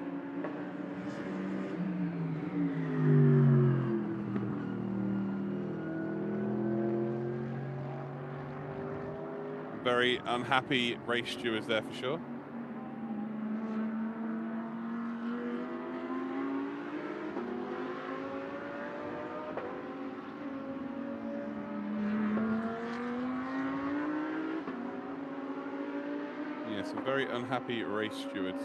Very unhappy race stewards there for sure. Yeah, some very unhappy race stewards.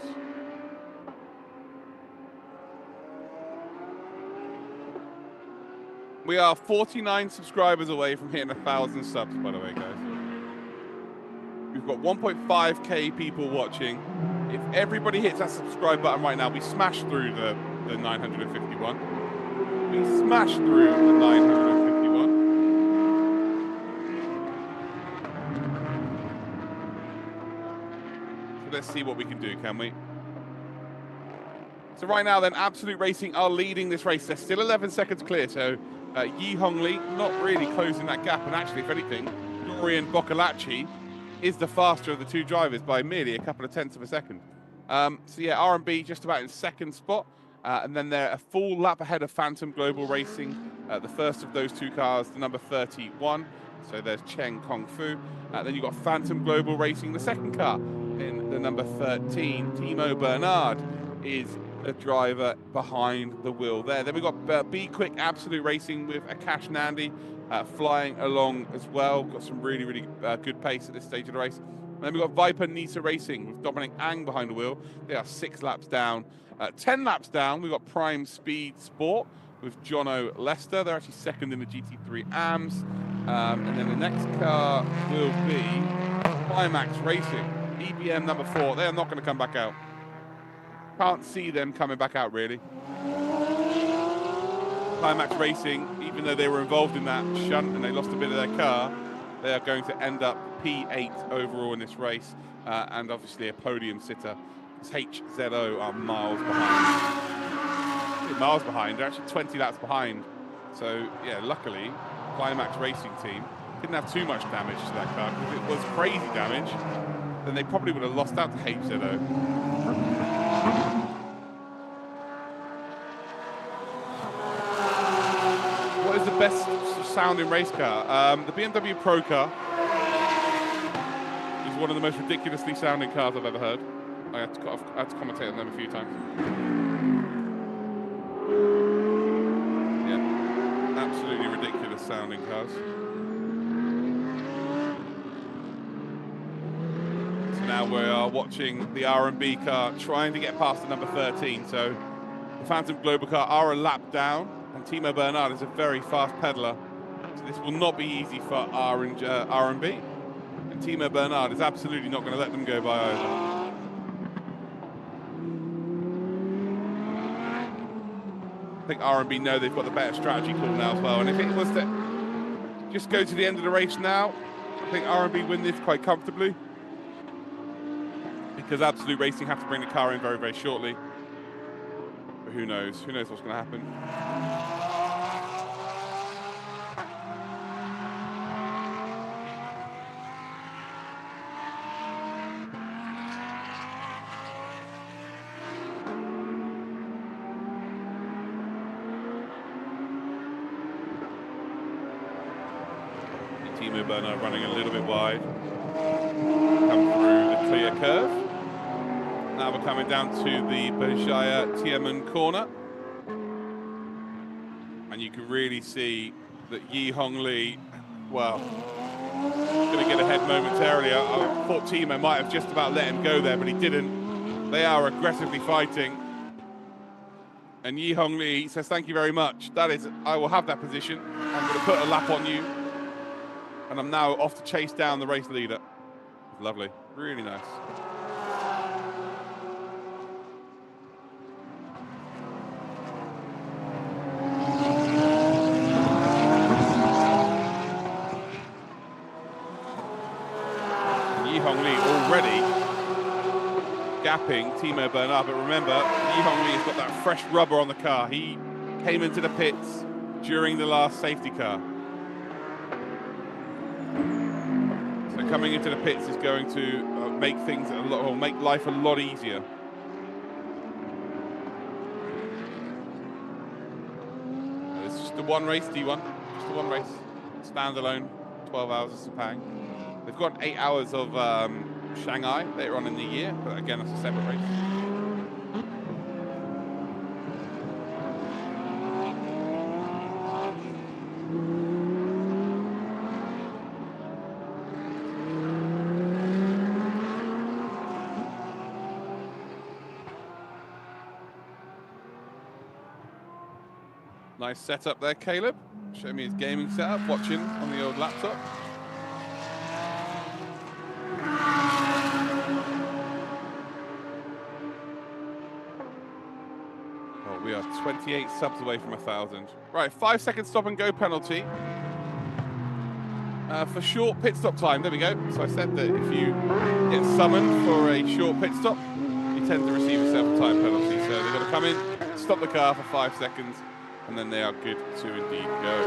We are 49 subscribers away from hitting 1,000 subs, by the way, guys. We've got 1.5k people watching. If everybody hits that subscribe button right now, we smash through the 951. We smash through the 951. So let's see what we can do, can we? So right now then, Absolute Racing are leading this race. They're still 11 seconds clear, so Yi Hongli not really closing that gap. And actually, if anything, Dorian Boccolacci is the faster of the 2 drivers by merely a couple of tenths of a second. So yeah, R&B just about in 2nd spot. And then they're a full lap ahead of Phantom Global Racing, the first of those 2 cars, the number 31. So there's Cheng Kong Fu. Then you've got Phantom Global Racing, the 2nd car in the number 13. Timo Bernard is the driver behind the wheel there. Then we've got Be Quick Absolute Racing with Akash Nandi flying along as well. Got some really, really good pace at this stage of the race. And then we've got Viper Nisa Racing with Dominic Ang behind the wheel. They are 6 laps down. 10 laps down, we've got Prime Speed Sport with Jono Lester. They're actually second in the GT3 AMS. And then the next car will be Climax Racing, EBM number 4. They are not going to come back out. Can't see them coming back out, really. Climax Racing, even though they were involved in that shunt and they lost a bit of their car, they are going to end up P8 overall in this race, and obviously a podium sitter. HZO are miles behind. Miles behind, they're actually 20 laps behind. So, yeah, luckily, Climax Racing team didn't have too much damage to that car. If it was crazy damage, then they probably would have lost out to HZO. What is the best sounding race car? The BMW Pro car is one of the most ridiculously sounding cars I've ever heard. I had to commentate on them a few times. Yeah, absolutely ridiculous sounding cars. So now we are watching the R&B car trying to get past the number 13. So the Phantom Global car are a lap down, and Timo Bernard is a very fast pedaler. So this will not be easy for R&B. And Timo Bernard is absolutely not going to let them go by either. I think R&B know they've got the better strategy call now as well. And if it was to just go to the end of the race now, I think R&B win this quite comfortably. Because Absolute Racing have to bring the car in very, very shortly. But who knows? Who knows what's going to happen? Timo Bernard running a little bit wide. Come through the clear curve. Now we're coming down to the Berjaya Tiamen corner. And you can really see that Yi Hong Lee, well, going to get ahead momentarily. I thought Timo might have just about let him go there, but he didn't. They are aggressively fighting. And Yi Hong Lee says, thank you very much. That is, I will have that position. I'm going to put a lap on you. And I'm now off to chase down the race leader. Lovely, really nice. Yi Hong Lee already gapping Timo Bernard, but remember, Yi Hong Lee has got that fresh rubber on the car. He came into the pits during the last safety car. Coming into the pits is going to make things a lot, or make life a lot easier. It's just the one race, D1. Just the one race. Standalone, 12 hours of Sepang. They've got 8 hours of Shanghai later on in the year, but again, that's a separate race. Nice setup there, Caleb. Show me his gaming setup, watching on the old laptop. Oh, we are 28 subs away from 1,000. Right, 5-second stop and go penalty. For short pit stop time, there we go. So I said that if you get summoned for a short pit stop, you tend to receive a 7-time penalty. So they've got to come in, stop the car for 5 seconds, and then they are good to indeed go.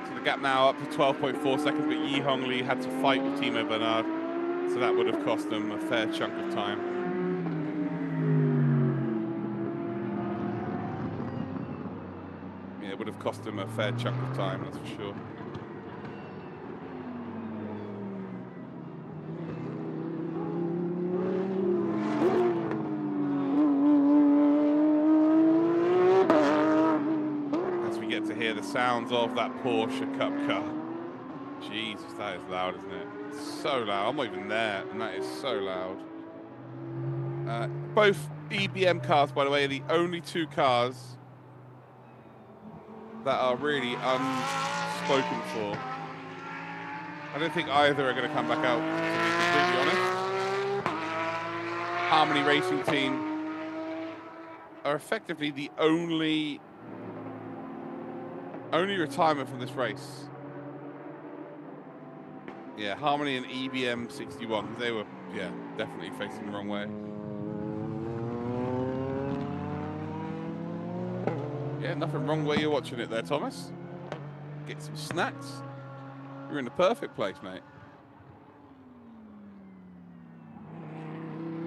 So the gap now up to 12.4 seconds, but Yi Hong Lee had to fight with Timo Bernard, so that would have cost them a fair chunk of time. cost him a fair chunk of time, that's for sure. As we get to hear the sounds of that Porsche Cup car. Jesus, that is loud, isn't it? It's so loud. I'm not even there, and that is so loud. Both EBM cars, by the way, are the only two cars that are really unspoken for. I don't think either are going to come back out, to be completely honest. Harmony Racing Team are effectively the only retirement from this race. Yeah, Harmony and EBM 61, they were, yeah, definitely facing the wrong way. Yeah, nothing wrong where you're watching it there, Thomas. Get some snacks. You're in the perfect place, mate.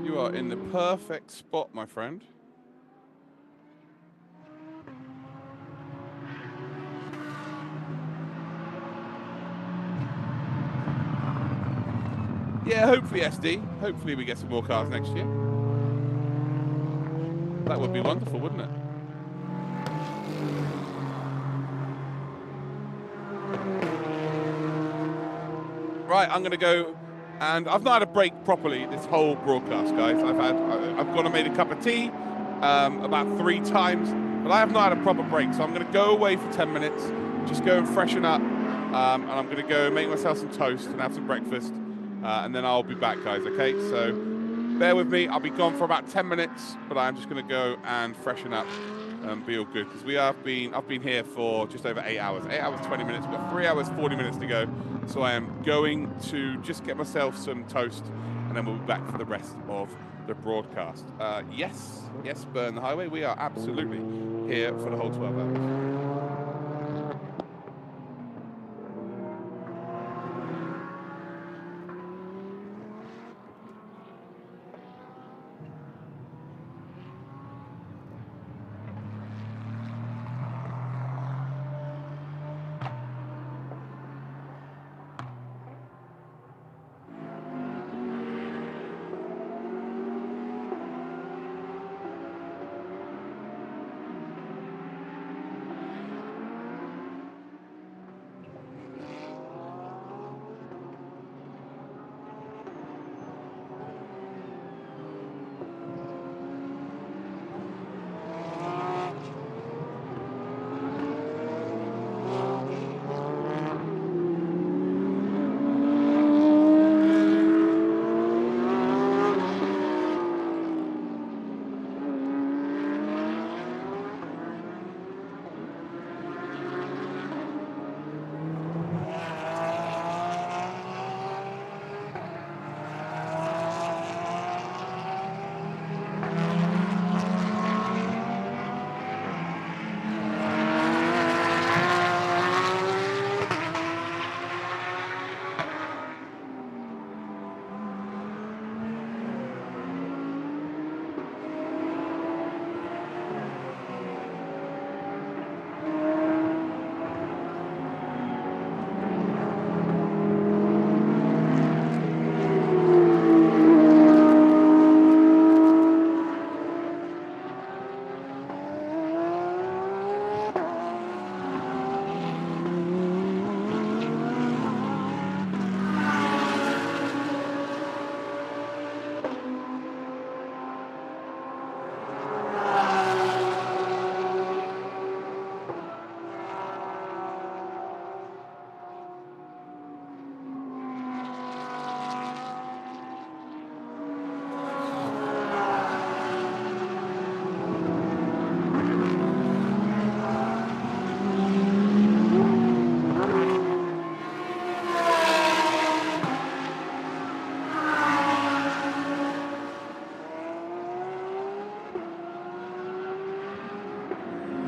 You are in the perfect spot, my friend. Yeah, hopefully SD. Hopefully we get some more cars next year. That would be wonderful, wouldn't it? Right, I'm going to go, and I've not had a break properly this whole broadcast, guys. I've gone and made a cup of tea about 3 times, but I have not had a proper break. So I'm going to go away for 10 minutes, just go and freshen up, and I'm going to go make myself some toast and have some breakfast, and then I'll be back, guys. Okay, so bear with me. I'll be gone for about 10 minutes, but I'm just going to go and freshen up and be all good, because I've been here for just over 8 hours. 8 hours 20 minutes. We've got 3 hours 40 minutes to go. So I am going to just get myself some toast, and then we'll be back for the rest of the broadcast. Yes, Burn the Highway. We are absolutely here for the whole 12 hours.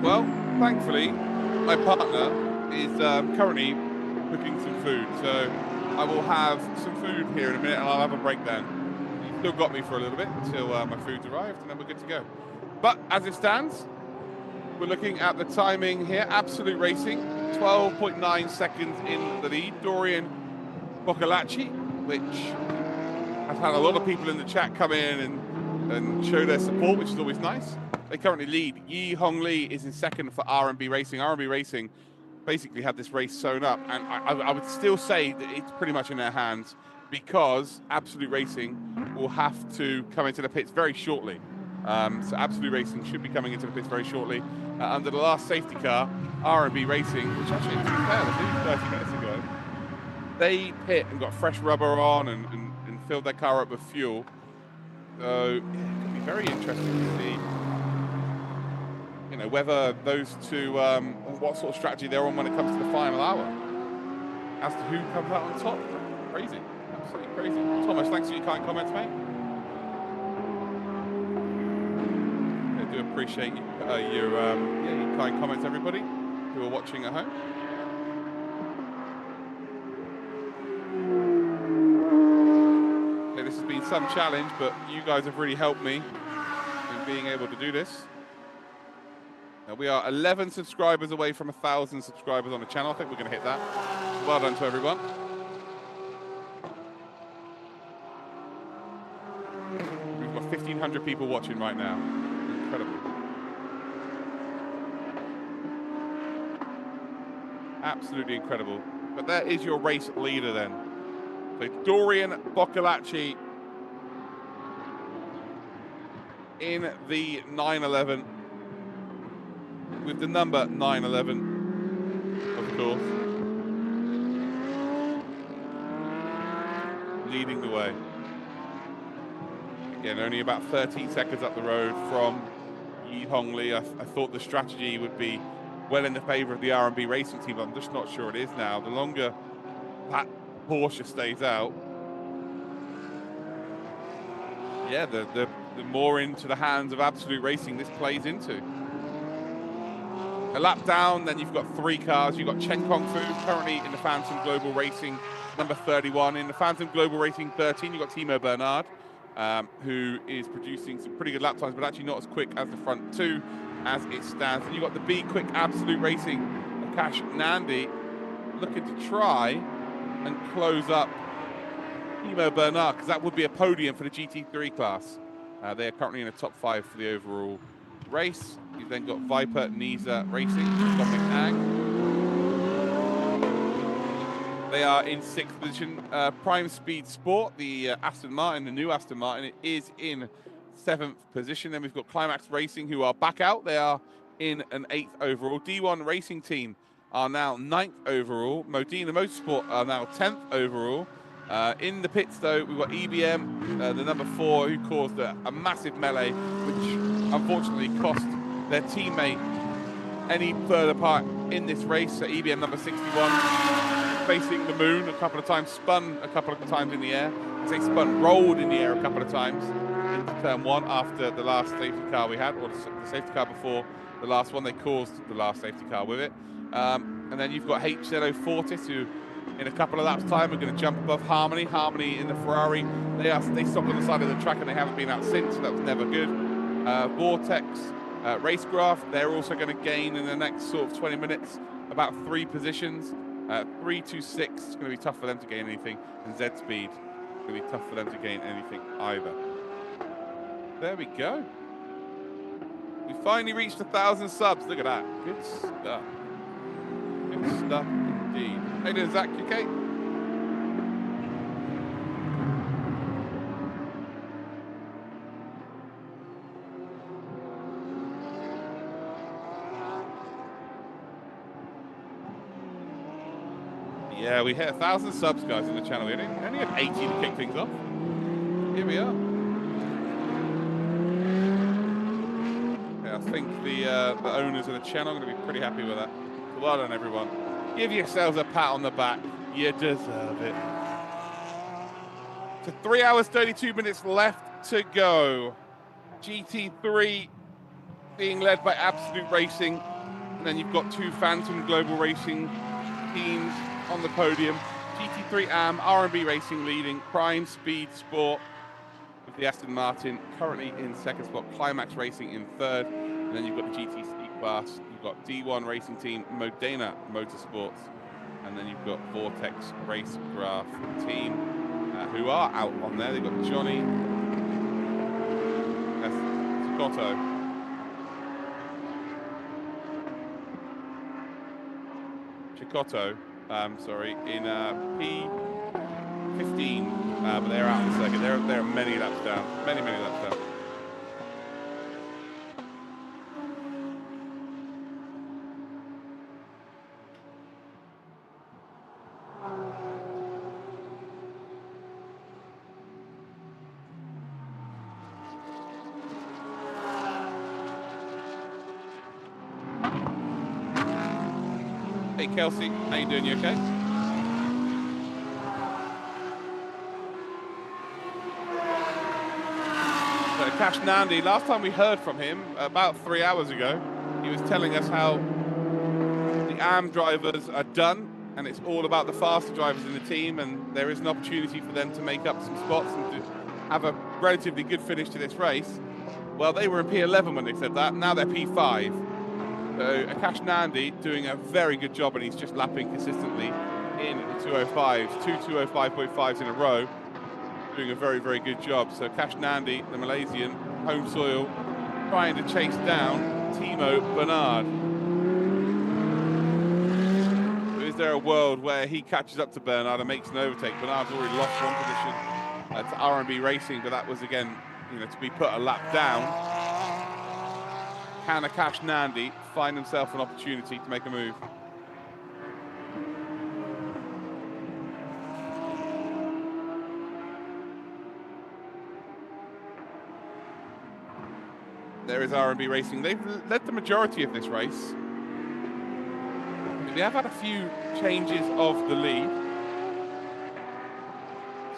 Well, thankfully, my partner is currently cooking some food, so I will have some food here in a minute, and I'll have a breakdown. He's still got me for a little bit until my food's arrived, and then we're good to go. But as it stands, we're looking at the timing here. Absolute Racing, 12.9 seconds in the lead. Dorian Boccolacci, which has had a lot of people in the chat come in and show their support, which is always nice. They currently lead. Yi Hong Lee is in second for R&B Racing. R&B Racing basically had this race sewn up, and I would still say that it's pretty much in their hands, because Absolute Racing will have to come into the pits very shortly. So Absolute Racing should be coming into the pits very shortly. Under the last safety car, R&B Racing, which actually, to be fair, they did 30 minutes ago, they pit and got fresh rubber on and filled their car up with fuel. So yeah, it could be very interesting to see, you know, whether those two, what sort of strategy they're on when it comes to the final hour, as to who comes out on top. Crazy, absolutely crazy. Thomas, thanks for your kind comments, mate. I do appreciate your kind comments, everybody who are watching at home. Okay, this has been some challenge, but you guys have really helped me in being able to do this. Now, we are 11 subscribers away from 1,000 subscribers on the channel. I think we're going to hit that. Well done to everyone. We've got 1,500 people watching right now. Incredible. Absolutely incredible. But there is your race leader then. So Dorian Boccolacci in the 911 with the number 911, of course, leading the way. Again, only about 13 seconds up the road from Yi Hong Lee. I thought the strategy would be well in the favour of the R&B Racing team, but I'm just not sure it is now. The longer that Porsche stays out, yeah, the more into the hands of Absolute Racing this plays into. A lap down, then you've got three cars. You've got Chen Kongfu currently in the Phantom Global Racing number 31. In the Phantom Global Racing 13, you've got Timo Bernard, who is producing some pretty good lap times, but actually not as quick as the front two as it stands. And you've got the Be Quick Absolute Racing Akash Nandi looking to try and close up Timo Bernard, because that would be a podium for the GT3 class. They are currently in the top 5 for the overall race. You've then got Viper Niza Racing, Dominic Ang. They are in 6th position. Prime Speed Sport, the Aston Martin, the new Aston Martin, it is in 7th position. Then we've got Climax Racing, who are back out. They are in an 8th overall. D1 Racing Team are now 9th overall. Modena Motorsport are now 10th overall. In the pits, though, we've got EBM, the number 4, who caused a massive melee, which unfortunately cost their teammate any further part in this race. So EBM number 61, facing the moon a couple of times, spun a couple of times in the air. I say spun, rolled in the air a couple of times into turn 1 after the last safety car we had, or the safety car before the last one. They caused the last safety car with it. And then you've got HZO Fortis, who in a couple of laps time are going to jump above Harmony. Harmony in the Ferrari, they stopped on the side of the track and they haven't been out since, so that was never good. Vortex Racecraft, they're also going to gain in the next sort of 20 minutes about 3 positions. 3 to 6, it's going to be tough for them to gain anything. And Z Speed, it's going to be tough for them to gain anything either. There we go. We finally reached 1,000 subs. Look at that. Good stuff. Good stuff indeed. Hey there, Zach, you okay? Yeah, we hit 1,000 subs, guys, in the channel. We only had 80 to kick things off. Here we are. Yeah, I think the owners of the channel are going to be pretty happy with that. So well done, everyone. Give yourselves a pat on the back. You deserve it. So 3 hours, 32 minutes left to go. GT3 being led by Absolute Racing. And then you've got 2 Phantom Global Racing teams on the podium. GT3 AM, R&B Racing leading, Prime Speed Sport with the Aston Martin currently in 2nd spot, Climax Racing in 3rd, and then you've got the GT bus. You've got D1 Racing Team, Modena Motorsports, and then you've got Vortex Racecraft Team, who are out on there. They've got Johnny Chicotto, sorry, in P15, but they're out in the circuit. They're many laps down, many laps down. Hey Kelsey, how you doing? You okay? So Cash Nandi, last time we heard from him, about 3 hours ago, he was telling us how the AM drivers are done and it's all about the faster drivers in the team, and there is an opportunity for them to make up some spots and to have a relatively good finish to this race. Well, they were in P11 when they said that, now they're P5. So Akash Nandi doing a very good job, and he's just lapping consistently in the 205s, two 205.5s in a row, doing a very, very good job. So Akash Nandi, the Malaysian, home soil, trying to chase down Timo Bernard. So is there a world where he catches up to Bernard and makes an overtake? Bernard's already lost one position to R&B Racing, but that was, again, to be put a lap down. Can Akash Nandi find himself an opportunity to make a move? There is R&B Racing. They've led the majority of this race. They have had a few changes of the lead.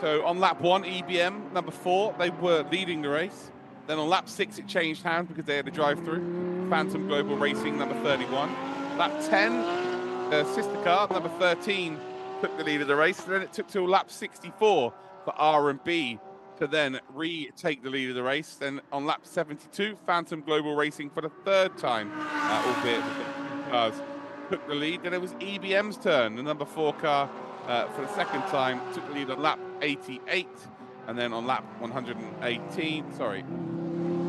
So on lap 1, EBM, number 4, they were leading the race. Then on lap 6, it changed hands because they had a drive-through. Phantom Global Racing, number 31. Lap 10, sister car, number 13, took the lead of the race. And then it took till lap 64 for R&B to then retake the lead of the race. Then on lap 72, Phantom Global Racing for the 3rd time, albeit with the cars, took the lead. Then it was EBM's turn, the number 4 car, for the 2nd time, took the lead on lap 88. And then on lap 118,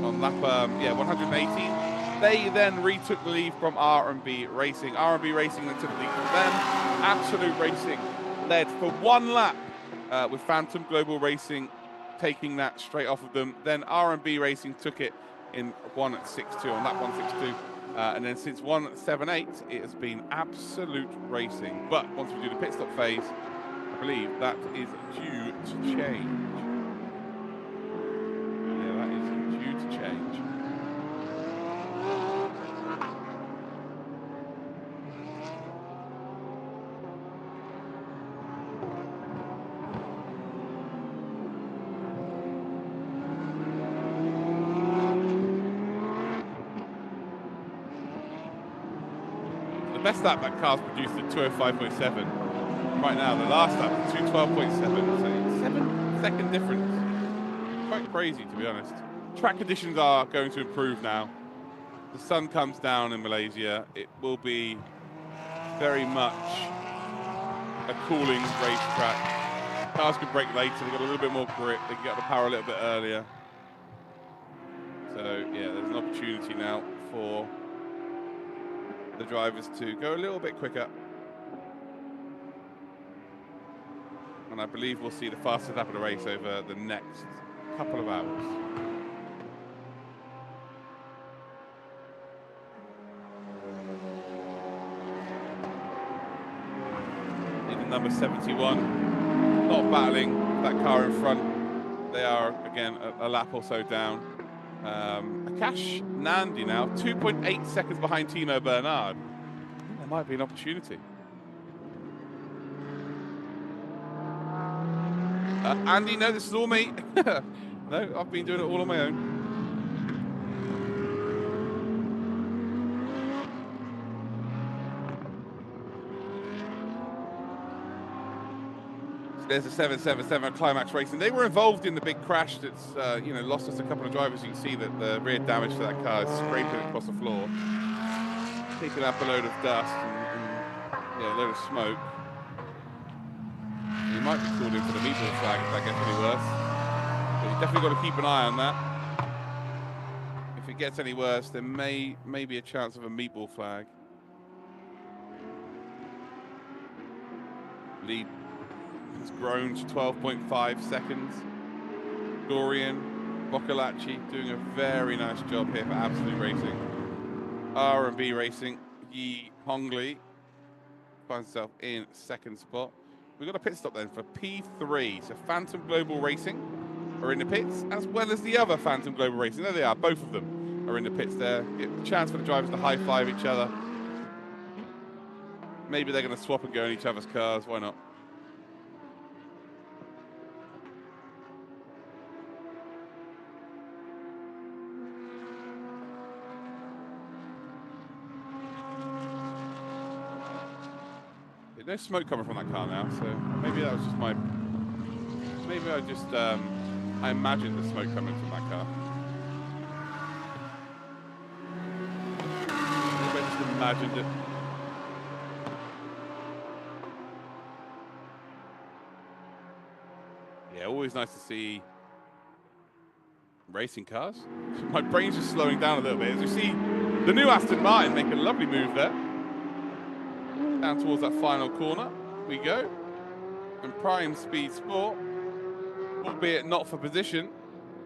on lap 118, they then retook the lead from R&B Racing. R&B Racing then took the lead from them. Absolute Racing led for 1 lap, with Phantom Global Racing taking that straight off of them. Then R&B Racing took it in 162 on lap 162. And then since 178, it has been Absolute Racing. But once we do the pit stop phase, I believe that is due to change. Yeah, that is due to change. The best lap that car's produced at 205.7. Right now, the last lap is 212.7, so 7-second difference. Quite crazy, to be honest. Track conditions are going to improve now. The sun comes down in Malaysia. It will be very much a cooling racetrack. Cars can brake later. They've got a little bit more grip. They can get the power a little bit earlier. So, yeah, there's an opportunity now for the drivers to go a little bit quicker. And I believe we'll see the fastest lap of the race over the next couple of hours. Even number 71, not battling that car in front. They are, again, a lap or so down. Akash Nandi now, 2.8 seconds behind Timo Bernard. There might be an opportunity. Andy, no, this is all me. No, I've been doing it all on my own. So there's a 777 Climax Racing. They were involved in the big crash that's, lost us a couple of drivers. You can see that the rear damage to that car is scraping across the floor. kicking up a load of dust and yeah, a load of smoke. He might be called in for the meatball flag if that gets any worse. But you definitely got to keep an eye on that. If it gets any worse, there may be a chance of a meatball flag. Lead has grown to 12.5 seconds. Dorian, Boccolacci doing a very nice job here for Absolute Racing. R&B Racing, Yi Hongli finds himself in second spot. We've got a pit stop then for P3. So Phantom Global Racing are in the pits, as well as the other Phantom Global Racing. There they are, both of them are in the pits there. Give a chance for the drivers to high-five each other. Maybe they're going to swap and go in each other's cars, why not? There's no smoke coming from that car now, so maybe that was just my... Maybe I just... I imagined the smoke coming from that car. Maybe I just imagined it. Yeah, always nice to see racing cars. My brain's just slowing down a little bit. As you see the new Aston Martin make a lovely move there. Down towards that final corner we go. And Prime Speed Sport, albeit not for position,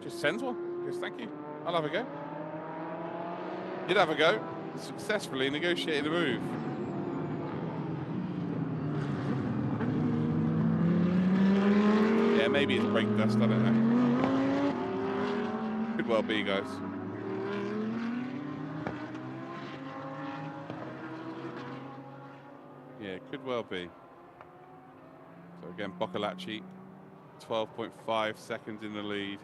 just sends one. Goes, thank you, I'll have a go. Did have a go, successfully negotiated a move. Yeah, maybe it's brake dust, I don't know. Could well be, guys. Yeah, could well be. So again, Boccolacci, 12.5 seconds in the lead,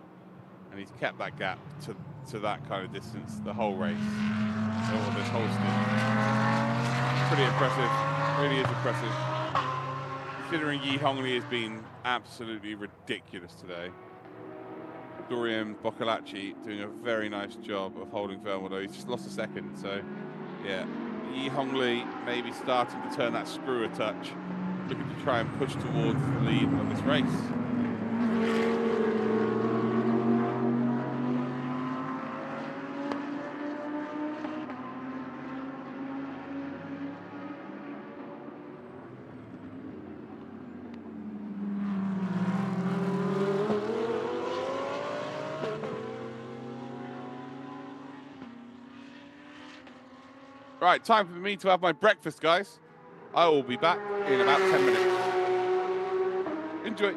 and he's kept that gap to that kind of distance the whole race, or this whole stint. Pretty impressive, really is impressive. Considering Yi Hongli has been absolutely ridiculous today. Dorian Boccolacci doing a very nice job of holding firm, although he's just lost a second, so yeah. Yi Hongli maybe starting to turn that screw a touch, looking to try and push towards the lead of this race. Right, time for me to have my breakfast, guys. I will be back in about 10 minutes. Enjoy.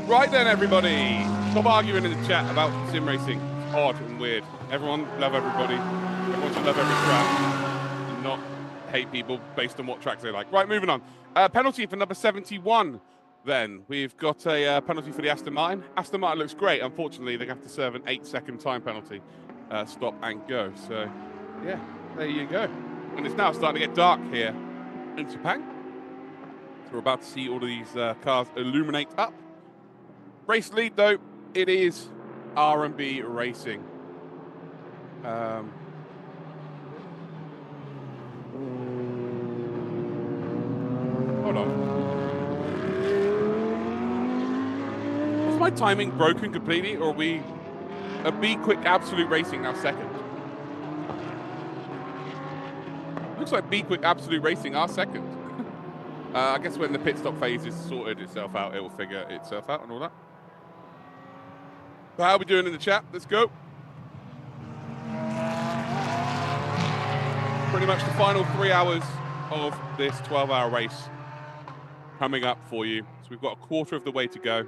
Right then, everybody. Stop arguing in the chat about sim racing. It's odd and weird. Everyone love everybody. Everyone should love every track and not hate people based on what tracks they like. Right, moving on. Penalty for number 71. Then we've got a penalty for the Aston Martin. Aston Martin looks great. Unfortunately, they have to serve an 8-second time penalty. Stop and go. So, yeah, there you go. And it's now starting to get dark here in Sepang. So we're about to see all of these cars illuminate up. Race lead, though, it is R&B Racing. Hold on. Is my timing broken completely, or are we a Be Quick Absolute Racing now second? Looks like Be Quick Absolute Racing are second. I guess when the pit stop phase is sorted itself out, it will figure itself out and all that. So how are we doing in the chat? Let's go. Pretty much the final 3 hours of this 12-hour race coming up for you. So we've got a quarter of the way to go.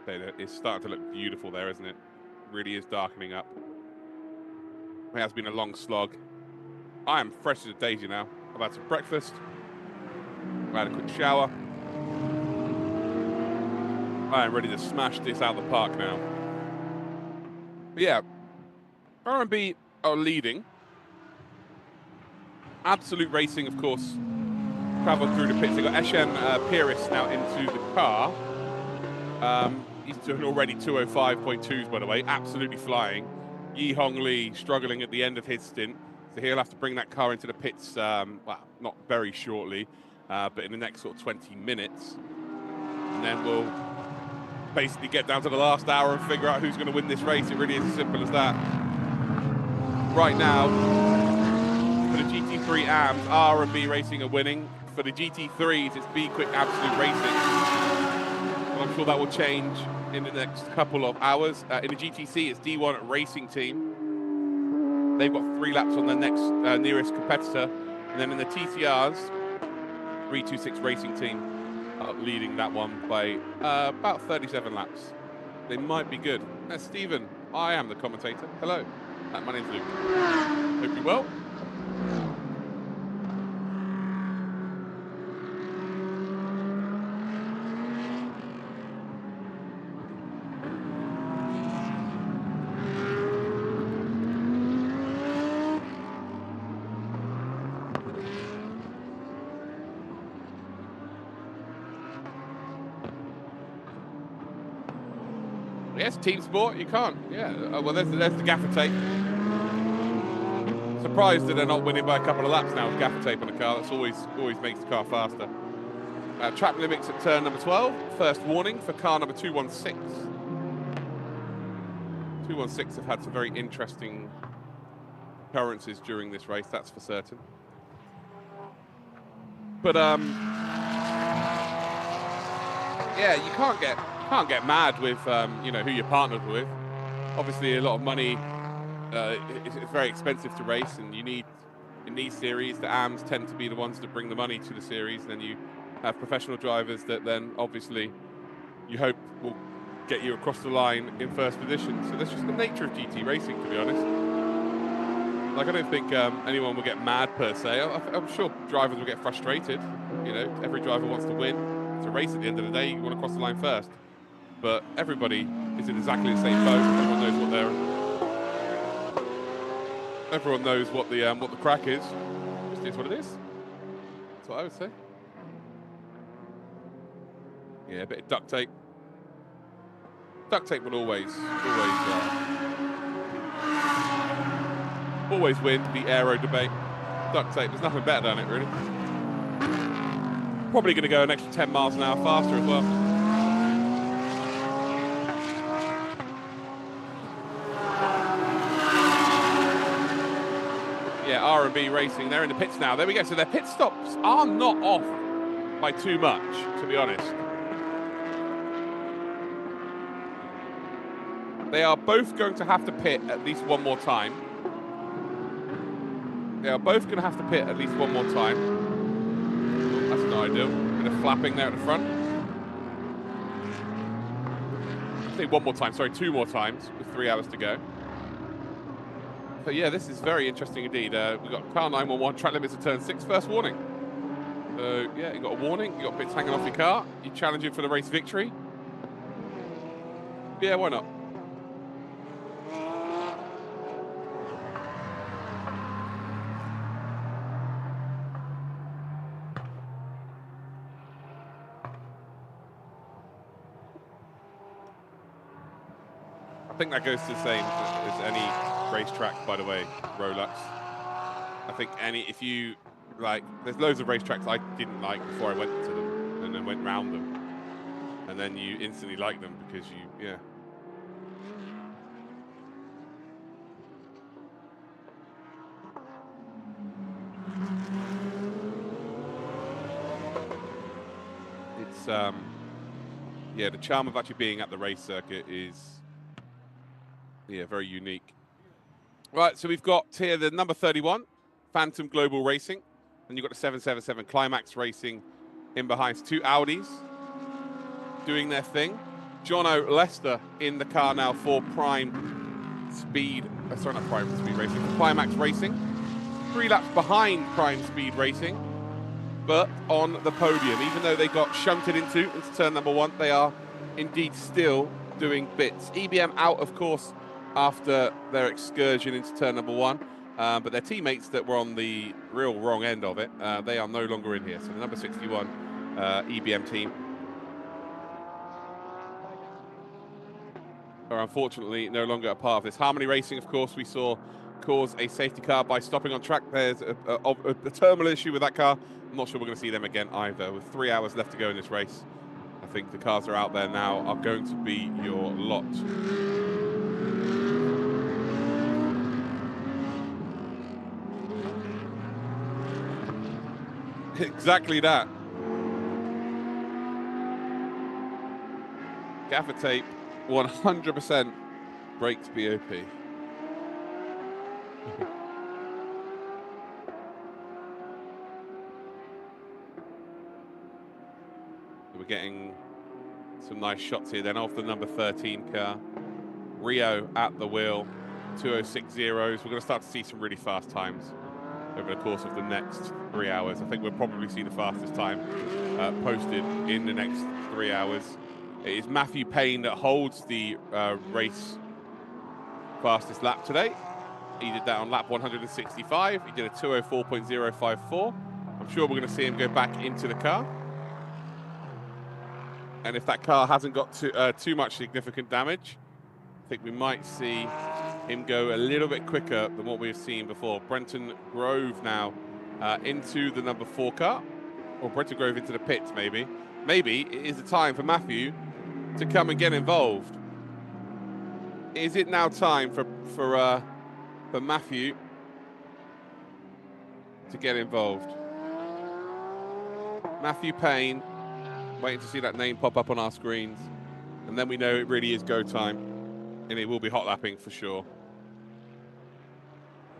It's starting to look beautiful there, isn't it? Really is darkening up. It has been a long slog. I am fresh as a daisy now. I've had some breakfast. I had a quick shower. I am ready to smash this out of the park now. But yeah, R&B are leading. Absolute Racing, of course, travelled through the pits. They've got Eshen Pires now into the car. He's doing already 205.2s, by the way, absolutely flying. Yi Hong Lee struggling at the end of his stint, so he'll have to bring that car into the pits, well, not very shortly, but in the next sort of 20 minutes. And then we'll basically get down to the last hour and figure out who's going to win this race. It really is as simple as that. Right now, for the GT3 AMs, R&B Racing are winning. For the GT3s, it's Be Quick Absolute Racing. And I'm sure that will change in the next couple of hours. In the GTC, it's D1 Racing Team. They've got 3 laps on their next nearest competitor. And then in the TCRs, 326 Racing Team leading that one by about 37 laps. They might be good. That's Stephen. I am the commentator. Hello. My name's Luke. Hope you're well. Yes, team sport, you can't. Yeah, well, there's the gaffer tape. Surprised that they're not winning by a couple of laps now with gaffer tape on the car. That's always makes the car faster. Track limits at turn number 12. First warning for car number 216. 216 have had some very interesting occurrences during this race, that's for certain. But yeah, you can't get mad with you know, who you're partnered with. Obviously, a lot of money. It's very expensive to race, and you need, in these series, the AMs tend to be the ones that bring the money to the series. And then you have professional drivers that then obviously you hope will get you across the line in first position. So that's just the nature of GT racing, to be honest. Like, I don't think anyone will get mad per se. I'm sure drivers will get frustrated. You know, every driver wants to win. It's a race at the end of the day. You want to cross the line first. But everybody is in exactly the same boat. Everyone knows what everyone knows what the crack is. Just is what it is. That's what I would say. Yeah, a bit of duct tape. Duct tape will always win the aero debate. Duct tape, there's nothing better than it, really. Probably going to go an extra 10 miles an hour faster as well. Yeah, R&B Racing, they're in the pits now. There we go. So their pit stops are not off by too much, to be honest. They are both going to have to pit at least one more time. They are both going to have to pit at least one more time. Oh, that's not ideal. Bit of flapping there at the front. I say one more time, sorry, 2 more times with 3 hours to go. But yeah, this is very interesting indeed. We've got car 911, track limits at turn 6, first warning. So yeah, you got a warning, you got bits hanging off your car, you're challenging for the race victory. Yeah, why not? I think that goes to the same as any racetrack, by the way, Rolex. I think if you, like, there's loads of racetracks I didn't like before I went to them, and then went round them. And then you instantly like them because yeah. It's, yeah, the charm of actually being at the race circuit is, yeah, very unique. Right, so we've got here the number 31, Phantom Global Racing, and you've got the 777 Climax Racing in behind. 2 Audis doing their thing. Jono Lester in the car now for Prime Speed, sorry, not Prime Speed Racing, for Climax Racing. 3 laps behind Prime Speed Racing, but on the podium. Even though they got shunted into turn number 1, they are indeed still doing bits. EBM out, of course, after their excursion into turn number 1. but their teammates that were on the real wrong end of it, they are no longer in here. So the number 61 EBM team are unfortunately no longer a part of this. Harmony Racing, of course, we saw cause a safety car by stopping on track. There's a terminal issue with that car. I'm not sure we're going to see them again either. With 3 hours left to go in this race, I think the cars are out there now are going to be your lot. Exactly that. Gaffer tape, 100% brakes BOP. We're getting some nice shots here then of the number 13 car. Rio at the wheel, 206 zeros. We're going to start to see some really fast times over the course of the next 3 hours. I think we'll probably see the fastest time posted in the next 3 hours. It is Matthew Payne that holds the race fastest lap today. He did that on lap 165. He did a 204.054. I'm sure we're going to see him go back into the car. And if that car hasn't got too much significant damage, I think we might see him go a little bit quicker than what we've seen before. Brenton Grove now into the number 4 car, or Brenton Grove into the pits maybe. Maybe it is the time for Matthew to come and get involved. Is it now time for Matthew to get involved? Matthew Payne, waiting to see that name pop up on our screens, and then we know it really is go time, and it will be hot lapping for sure.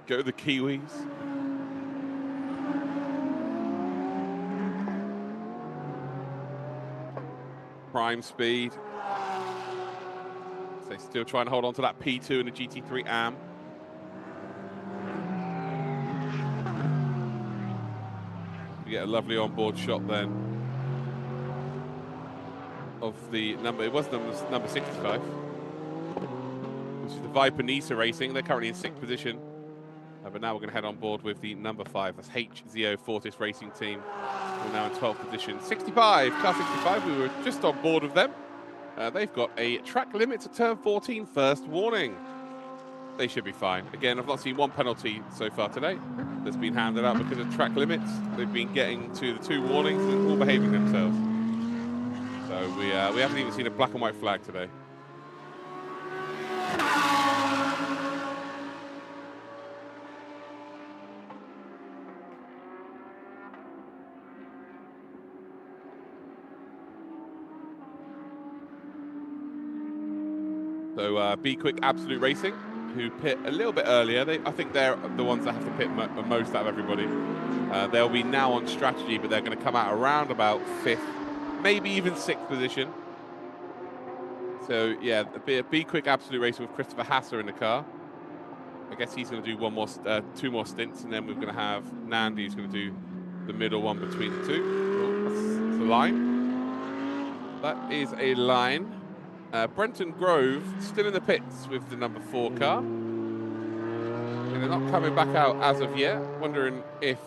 Go the Kiwis. Prime speed. So still trying to hold on to that P2 in the GT3 AM. We get a lovely onboard shot then of the number, it was number 65, which is the Viper Nisa Racing. They're currently in 6th position, but now we're going to head on board with the number 5. That's HZO Fortis Racing Team. We're now in 12th position. 65, car 65, we were just on board with them. They've got a track limit to turn 14 first warning. They should be fine. Again, I've not seen one penalty so far today that's been handed out because of track limits. They've been getting to the 2 warnings and all behaving themselves. So we haven't even seen a black and white flag today. So Be Quick Absolute Racing, who pit a little bit earlier. I think they're the ones that have to pit most out of everybody. They'll be now on strategy, but they're going to come out around about 5th, maybe even 6th position. So yeah, a Be Quick Absolute Racing with Christopher Hasser in the car. I guess he's going to do 2 more stints, and then we're going to have Nandi who's going to do the middle one between the 2. Oh, that's the line. That is a line. Brenton Grove still in the pits with the number 4 car. And they're not coming back out as of yet. Wondering if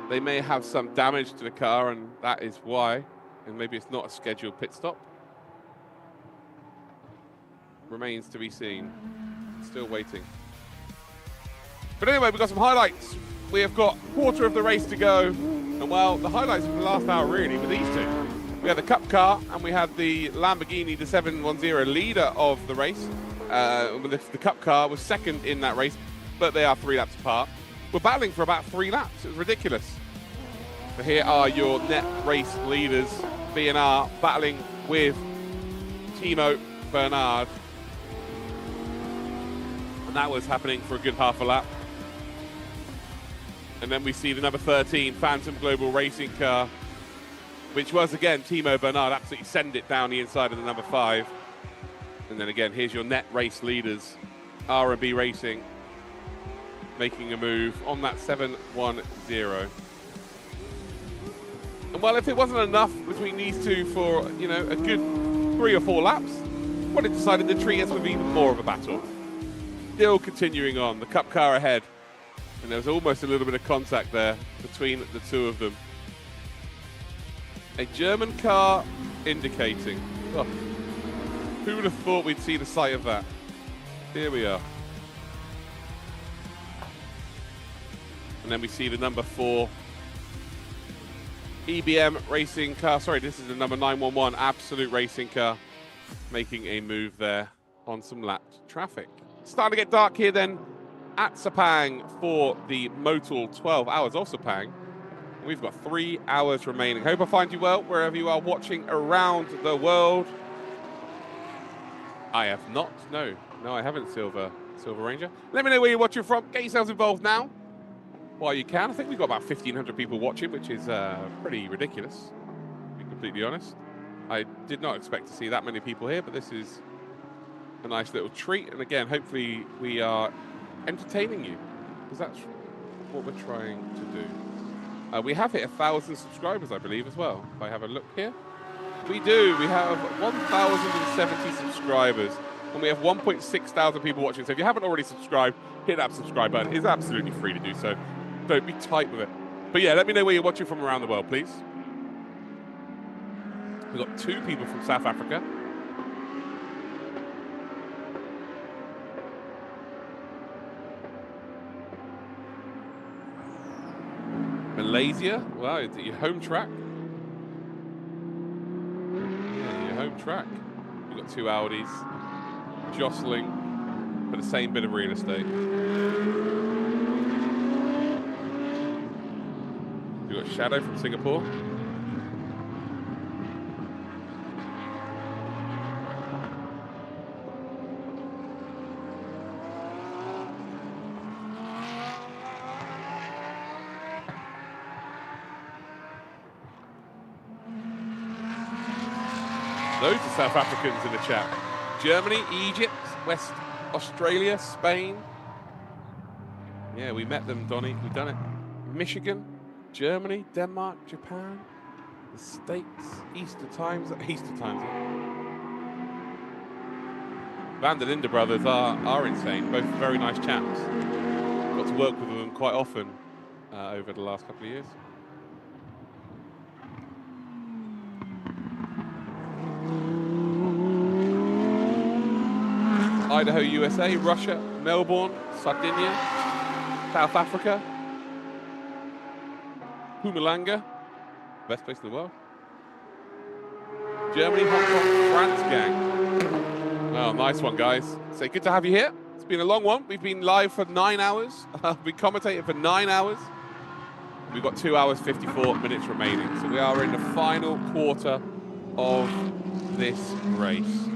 they may have some damage to the car, and that is why. And maybe it's not a scheduled pit stop. Remains to be seen. Still waiting. But anyway, we've got some highlights. We have got a quarter of the race to go. And well, the highlights of the last hour really were these 2. We had the Cup car, and we had the Lamborghini, the 710 leader of the race. The Cup car was 2nd in that race, but they are 3 laps apart. We're battling for about 3 laps. It was ridiculous. So here are your net race leaders. B&R battling with Timo Bernard. And that was happening for a good half a lap. And then we see the number 13 Phantom Global Racing car, which was, again, Timo Bernard absolutely send it down the inside of the number 5. And then, again, here's your net race leaders. R&B Racing making a move on that 710. And, well, if it wasn't enough between these 2 for, you know, a good 3 or 4 laps, well, it decided to treat us with even more of a battle. still continuing on. The Cup car ahead. And there was almost a little bit of contact there between the two of them. A German car indicating. Oh, who would have thought we'd see the sight of that? Here we are. And then we see the number 4 EBM racing car. Sorry, this is the number 911 Absolute racing car making a move there on some lapped traffic. Starting to get dark here then at Sepang for the Motul 12 Hours of Sepang. We've got 3 hours remaining. Hope I find you well wherever you are watching around the world. I have not. No, I haven't, Silver Ranger. Let me know where you're watching from. Get yourselves involved now while you can. I think we've got about 1,500 people watching, which is pretty ridiculous, to be completely honest. I did not expect to see that many people here, but this is a nice little treat. And again, hopefully we are entertaining you, because that's what we're trying to do. We have hit 1,000 subscribers, I believe, as well. If I have a look here. We do. We have 1,070 subscribers, and we have 1.6 thousand people watching. So if you haven't already subscribed, hit that subscribe button. It's absolutely free to do so. Don't be tight with it. But yeah, let me know where you're watching from around the world, please. We've got 2 people from South Africa. Malaysia, well, it's your home track. Yeah, your home track. We've got 2 Audis jostling for the same bit of real estate. We've got Shadow from Singapore. Loads of South Africans in the chat. Germany, Egypt, West Australia, Spain. Yeah, we met them, Donny. We've done it. Michigan, Germany, Denmark, Japan, the States, Easter Times. Van der Linde brothers are insane. Both very nice chaps. Got to work with them quite often over the last couple of years. Idaho, USA, Russia, Melbourne, Sardinia, South Africa, Mpumalanga, best place in the world. Germany, Hong Kong, France gang. Oh, nice one, guys. So good to have you here. It's been a long one. We've been live for 9 hours. We've been commentating for 9 hours. We've got 2 hours, 54 minutes remaining. So we are in the final quarter of this race.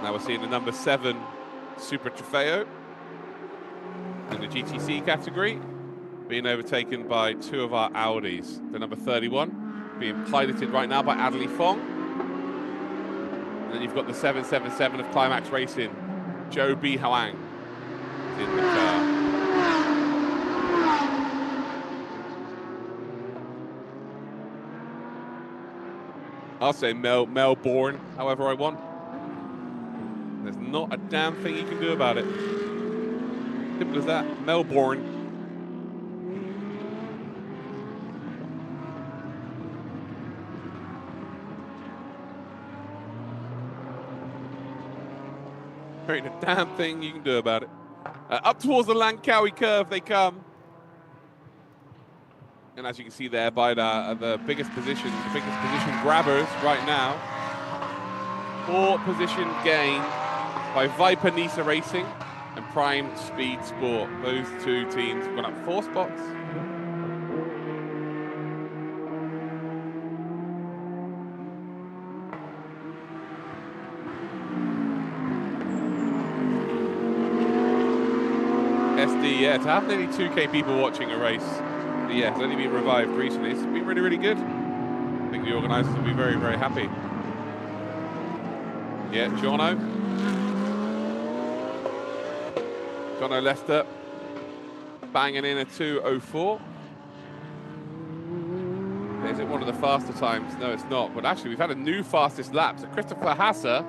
Now we're seeing the number 7 Super Trofeo in the GTC category being overtaken by 2 of our Audis. The number 31 being piloted right now by Adley Fong. And then you've got the 777 of Climax Racing, Joe B. Hwang in the car. I'll say Melbourne, however I want. There's not a damn thing you can do about it. Simple as that. Melbourne. There ain't a damn thing you can do about it. Up towards the Langkawi curve they come. And as you can see there by the biggest position grabbers right now. 4 position gain by Viper Nisa Racing and Prime Speed Sport. Those 2 teams have gone up 4 spots. SD, yeah, to have nearly 2K people watching a race. Yeah, it's only been revived recently. It's been really, really good. I think the organisers will be very, very happy. Yeah, Jono Lester banging in a 2:04. There's a it one of the faster times? No, it's not. But actually, we've had a new fastest lap. So Christopher Hasse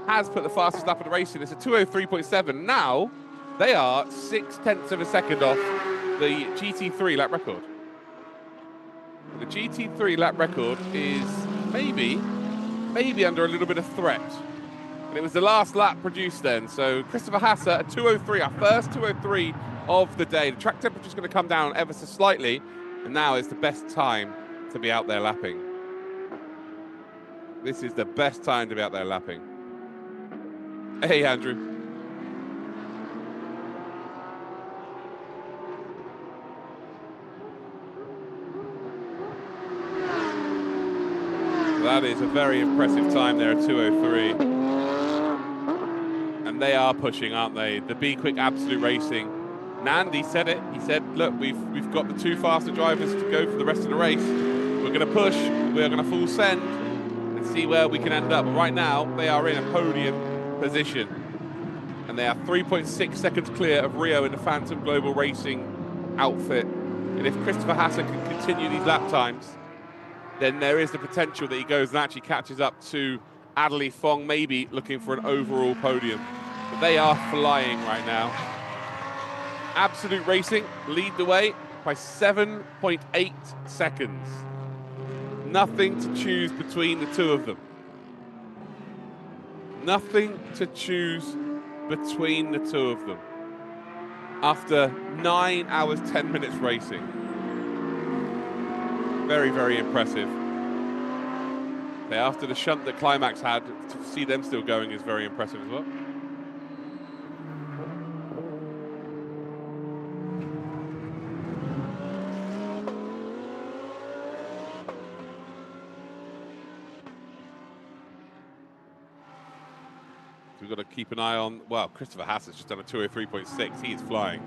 has put the fastest lap of the race in. It's a 2:03.7. Now, they are 0.6 of a second off the GT3 lap record. And the GT3 lap record is maybe under a little bit of threat. And it was the last lap produced then. So Christopher Hasse at 2:03, our first 2:03 of the day. The track temperature is going to come down ever so slightly. And now is the best time to be out there lapping. This is the best time to be out there lapping. Hey, Andrew. That is a very impressive time there at 2:03. And they are pushing, aren't they? The Be Quick Absolute Racing. Nandi said it. He said, look, we've got the two faster drivers to go for the rest of the race. We're going to push. We're going to full send and see where we can end up. Right now, they are in a podium position. And they are 3.6 seconds clear of Rio in the Phantom Global Racing outfit. And if Christopher Hasse can continue these lap times, then there is the potential that he goes and actually catches up to Adderley Fong, maybe looking for an overall podium. But they are flying right now. Absolute Racing lead the way by 7.8 seconds. Nothing to choose between the two of them. Nothing to choose between the two of them. After 9 hours, 10 minutes racing. Very, very impressive. After the shunt that Climax had, to see them still going is very impressive as well. We've got to keep an eye on, well, Christopher Hasse has just done a 2:03.6. He is flying.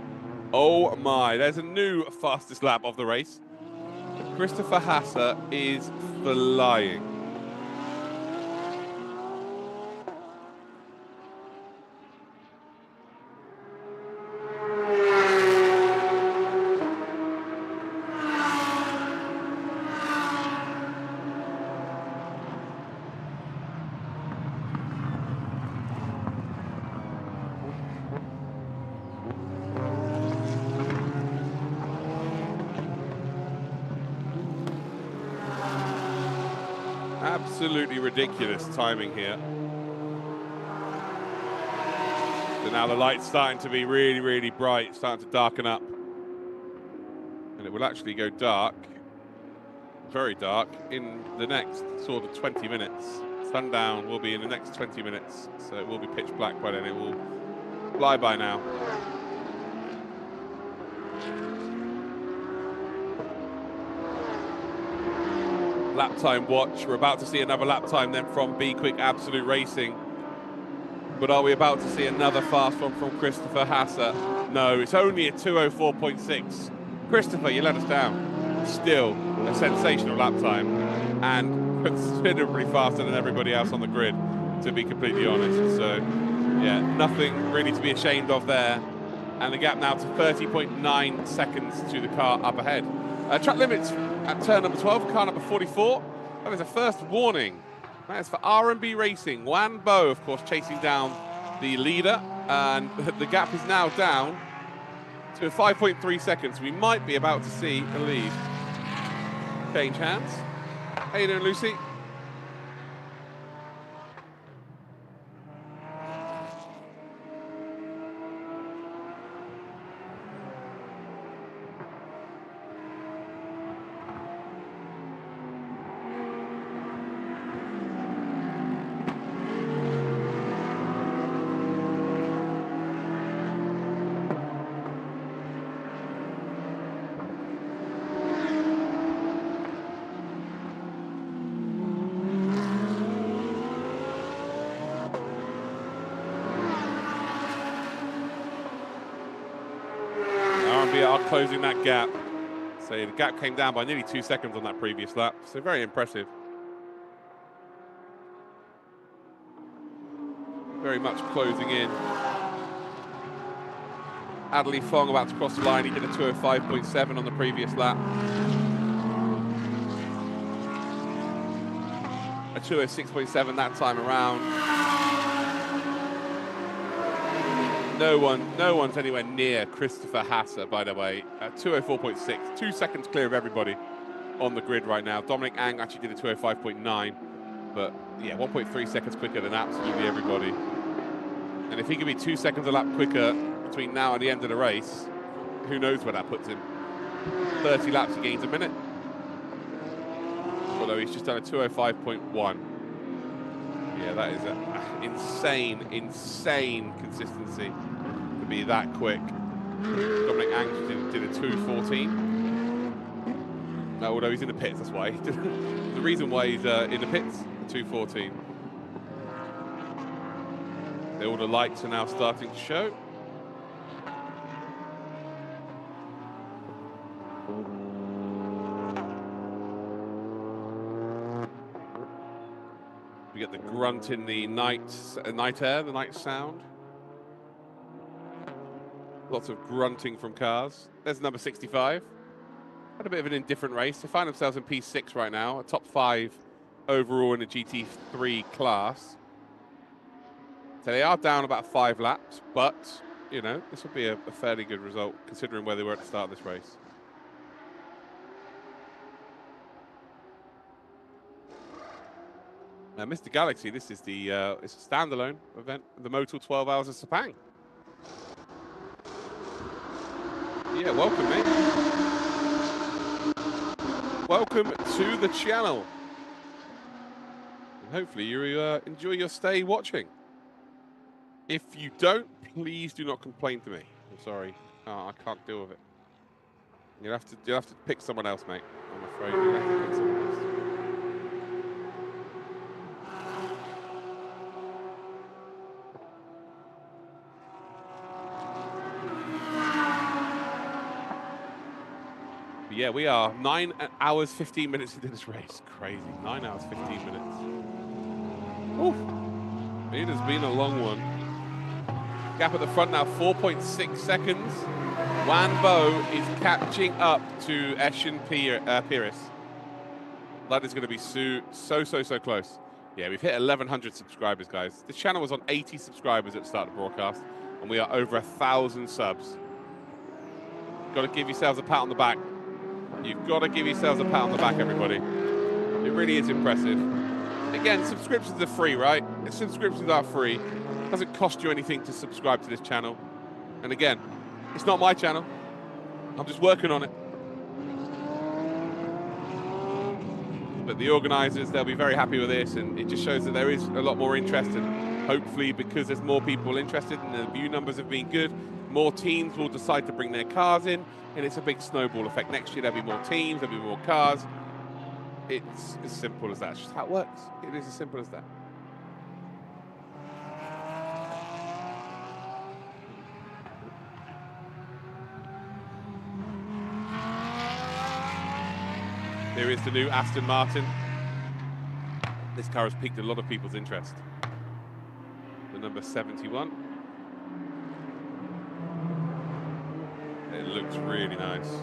Oh my, there's a new fastest lap of the race. Christopher Hasse is flying. Absolutely ridiculous timing here. So now the light's starting to be really, really bright, starting to darken up. And it will actually go dark, very dark, in the next sort of 20 minutes. Sundown will be in the next 20 minutes, so it will be pitch black by then. It will fly by now. Lap time watch. We're about to see another lap time then from Be Quick Absolute Racing. But are we about to see another fast one from Christopher Hasse? No, it's only a 2:04.6. Christopher, you let us down. Still a sensational lap time and considerably faster than everybody else on the grid, to be completely honest. So, yeah, nothing really to be ashamed of there. And the gap now to 30.9 seconds to the car up ahead. Track limits at turn number 12, car number 44. That is a first warning. That is for R&B Racing. Wan Bo, of course, chasing down the leader. And the gap is now down to 5.3 seconds. We might be about to see the lead change hands. How you doing, Lucy? Are closing that gap. So the gap came down by nearly 2 seconds on that previous lap. So very impressive. Very much closing in. Adderley Fong about to cross the line. He did a 2:05.7 on the previous lap. 206.7 that time around. No one's anywhere near Christopher Hasser, by the way, at 204.6, 2 seconds clear of everybody on the grid right now. Dominic Ang actually did a 205.9, but yeah, 1.3 seconds quicker than absolutely everybody. And if he could be 2 seconds a lap quicker between now and the end of the race, who knows where that puts him. 30 laps he gains a minute. Although he's just done a 205.1. Yeah, that is an insane consistency to be that quick. Dominic Ang did a 214. Although he's in the pits, that's why. The reason why he's in the pits, 214. All the lights are now starting to show. We get the grunt in the night air, the night sound. Lots of grunting from cars. There's number 65. Had a bit of an indifferent race. They find themselves in P6 right now, a top 5 overall in the GT3 class. So they are down about 5 laps, but, you know, this will be a fairly good result considering where they were at the start of this race. Now, Mr. Galaxy, this is the it's a standalone event, the Motul 12 Hours of Sepang. Yeah, welcome, mate. Welcome to the channel. And hopefully you enjoy your stay watching. If you don't, please do not complain to me. I'm sorry, I can't deal with it. You'll have to pick someone else, mate. I'm afraid you'll have to pick someone else. But yeah, we are 9 hours 15 minutes into this race. Crazy, 9 hours 15 minutes. Oof. It has been a long one. Gap at the front now, 4.6 seconds. Wanbo is catching up to Eshin Pires. That is going to be so close. Yeah, we've hit 1,100 subscribers, guys. This channel was on 80 subscribers at the start of the broadcast, and we are over 1,000 subs. Got to give yourselves a pat on the back. You've got to give yourselves a pat on the back, everybody. It really is impressive. Again, subscriptions are free, right? Subscriptions are free. Doesn't cost you anything to subscribe to this channel. And again, it's not my channel. I'm just working on it. But the organisers, they'll be very happy with this, and it just shows that there is a lot more interest, and hopefully because there's more people interested and the view numbers have been good, more teams will decide to bring their cars in, and it's a big snowball effect. Next year there'll be more teams, there'll be more cars. It's as simple as that. It's just how it works. It is as simple as that. Here is the new Aston Martin. This car has piqued a lot of people's interest. The number 71. It looks really nice.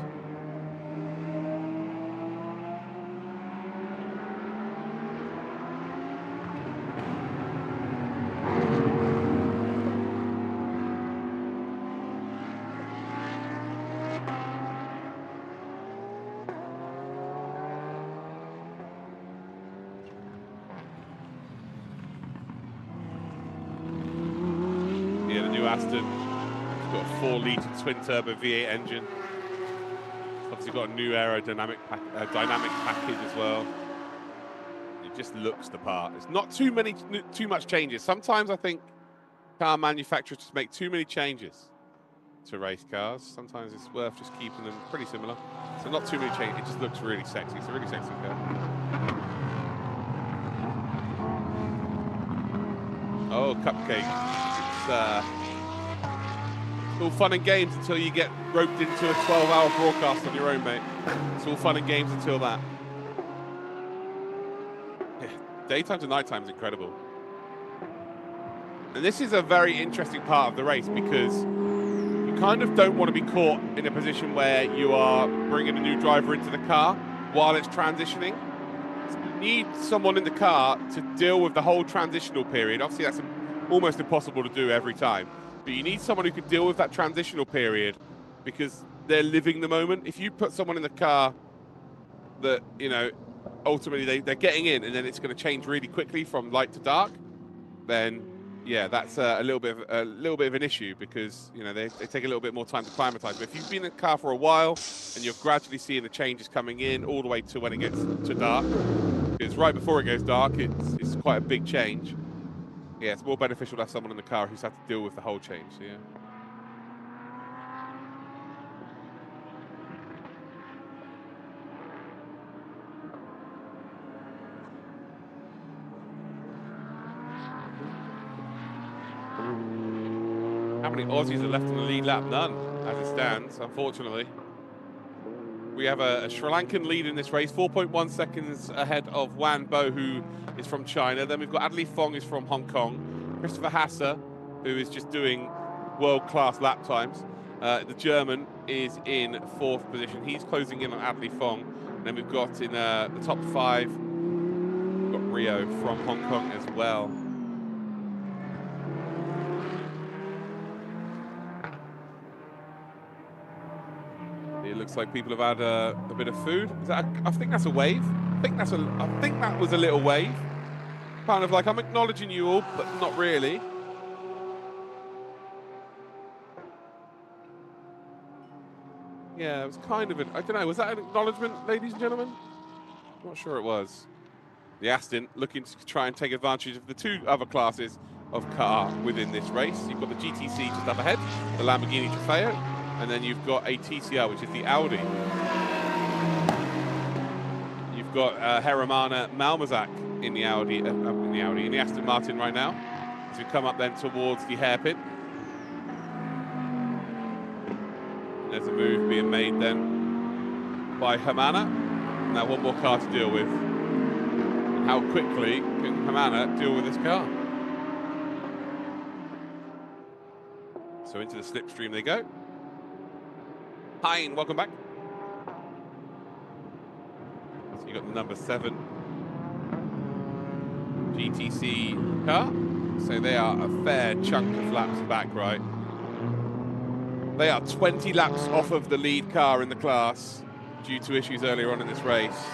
Aston. It's got a 4-litre twin-turbo V8 engine. It's obviously got a new aerodynamic dynamic package as well. It just looks the part. It's not too much changes. Sometimes I think car manufacturers just make too many changes to race cars. Sometimes it's worth just keeping them pretty similar. So not too many changes. It just looks really sexy. It's a really sexy car. Oh, Cupcake. It's all fun and games until you get roped into a 12-hour broadcast on your own, mate. It's all fun and games until that. Yeah, daytime to nighttime is incredible. And this is a very interesting part of the race because you kind of don't want to be caught in a position where you are bringing a new driver into the car while it's transitioning. need someone in the car to deal with the whole transitional period. Obviously, that's almost impossible to do every time. But you need someone who can deal with that transitional period because they're living the moment. If you put someone in the car that, you know, ultimately they're getting in and then it's going to change really quickly from light to dark, then yeah, that's a little bit of an issue because, you know, they take a little bit more time to climatize. But if you've been in the car for a while and you're gradually seeing the changes coming in all the way to when it gets to dark, because right before it goes dark, it's quite a big change. Yeah, it's more beneficial to have someone in the car who's had to deal with the whole change. So, yeah. How many Aussies are left on the lead lap? None, as it stands, unfortunately. We have a Sri Lankan lead in this race, 4.1 seconds ahead of Wan Bo, who is from China. Then we've got Adley Fong, who's from Hong Kong. Christopher Hasser, who is just doing world-class lap times. The German is in 4th position. He's closing in on Adley Fong. And then we've got in the top 5, we've got Rio from Hong Kong as well. It looks like people have had a bit of food. Is that I think that's a wave. I think that was a little wave. Kind of like, I'm acknowledging you all, but not really. Yeah, it was kind of I don't know, was that an acknowledgement, ladies and gentlemen? Not sure it was. The Aston looking to try and take advantage of the 2 other classes of car within this race. You've got the GTC just up ahead, the Lamborghini Trofeo, and then you've got a TCR, which is the Audi. You've got Heremana Malmazak in the in the Aston Martin right now. As we come up then towards the hairpin. There's a move being made then by Hermana. Now one more car to deal with. And how quickly can Hermana deal with this car? So into the slipstream they go. Hein, welcome back. So you got the number 7 GTC car. So they are a fair chunk of laps back, right? They are 20 laps off of the lead car in the class due to issues earlier on in this race.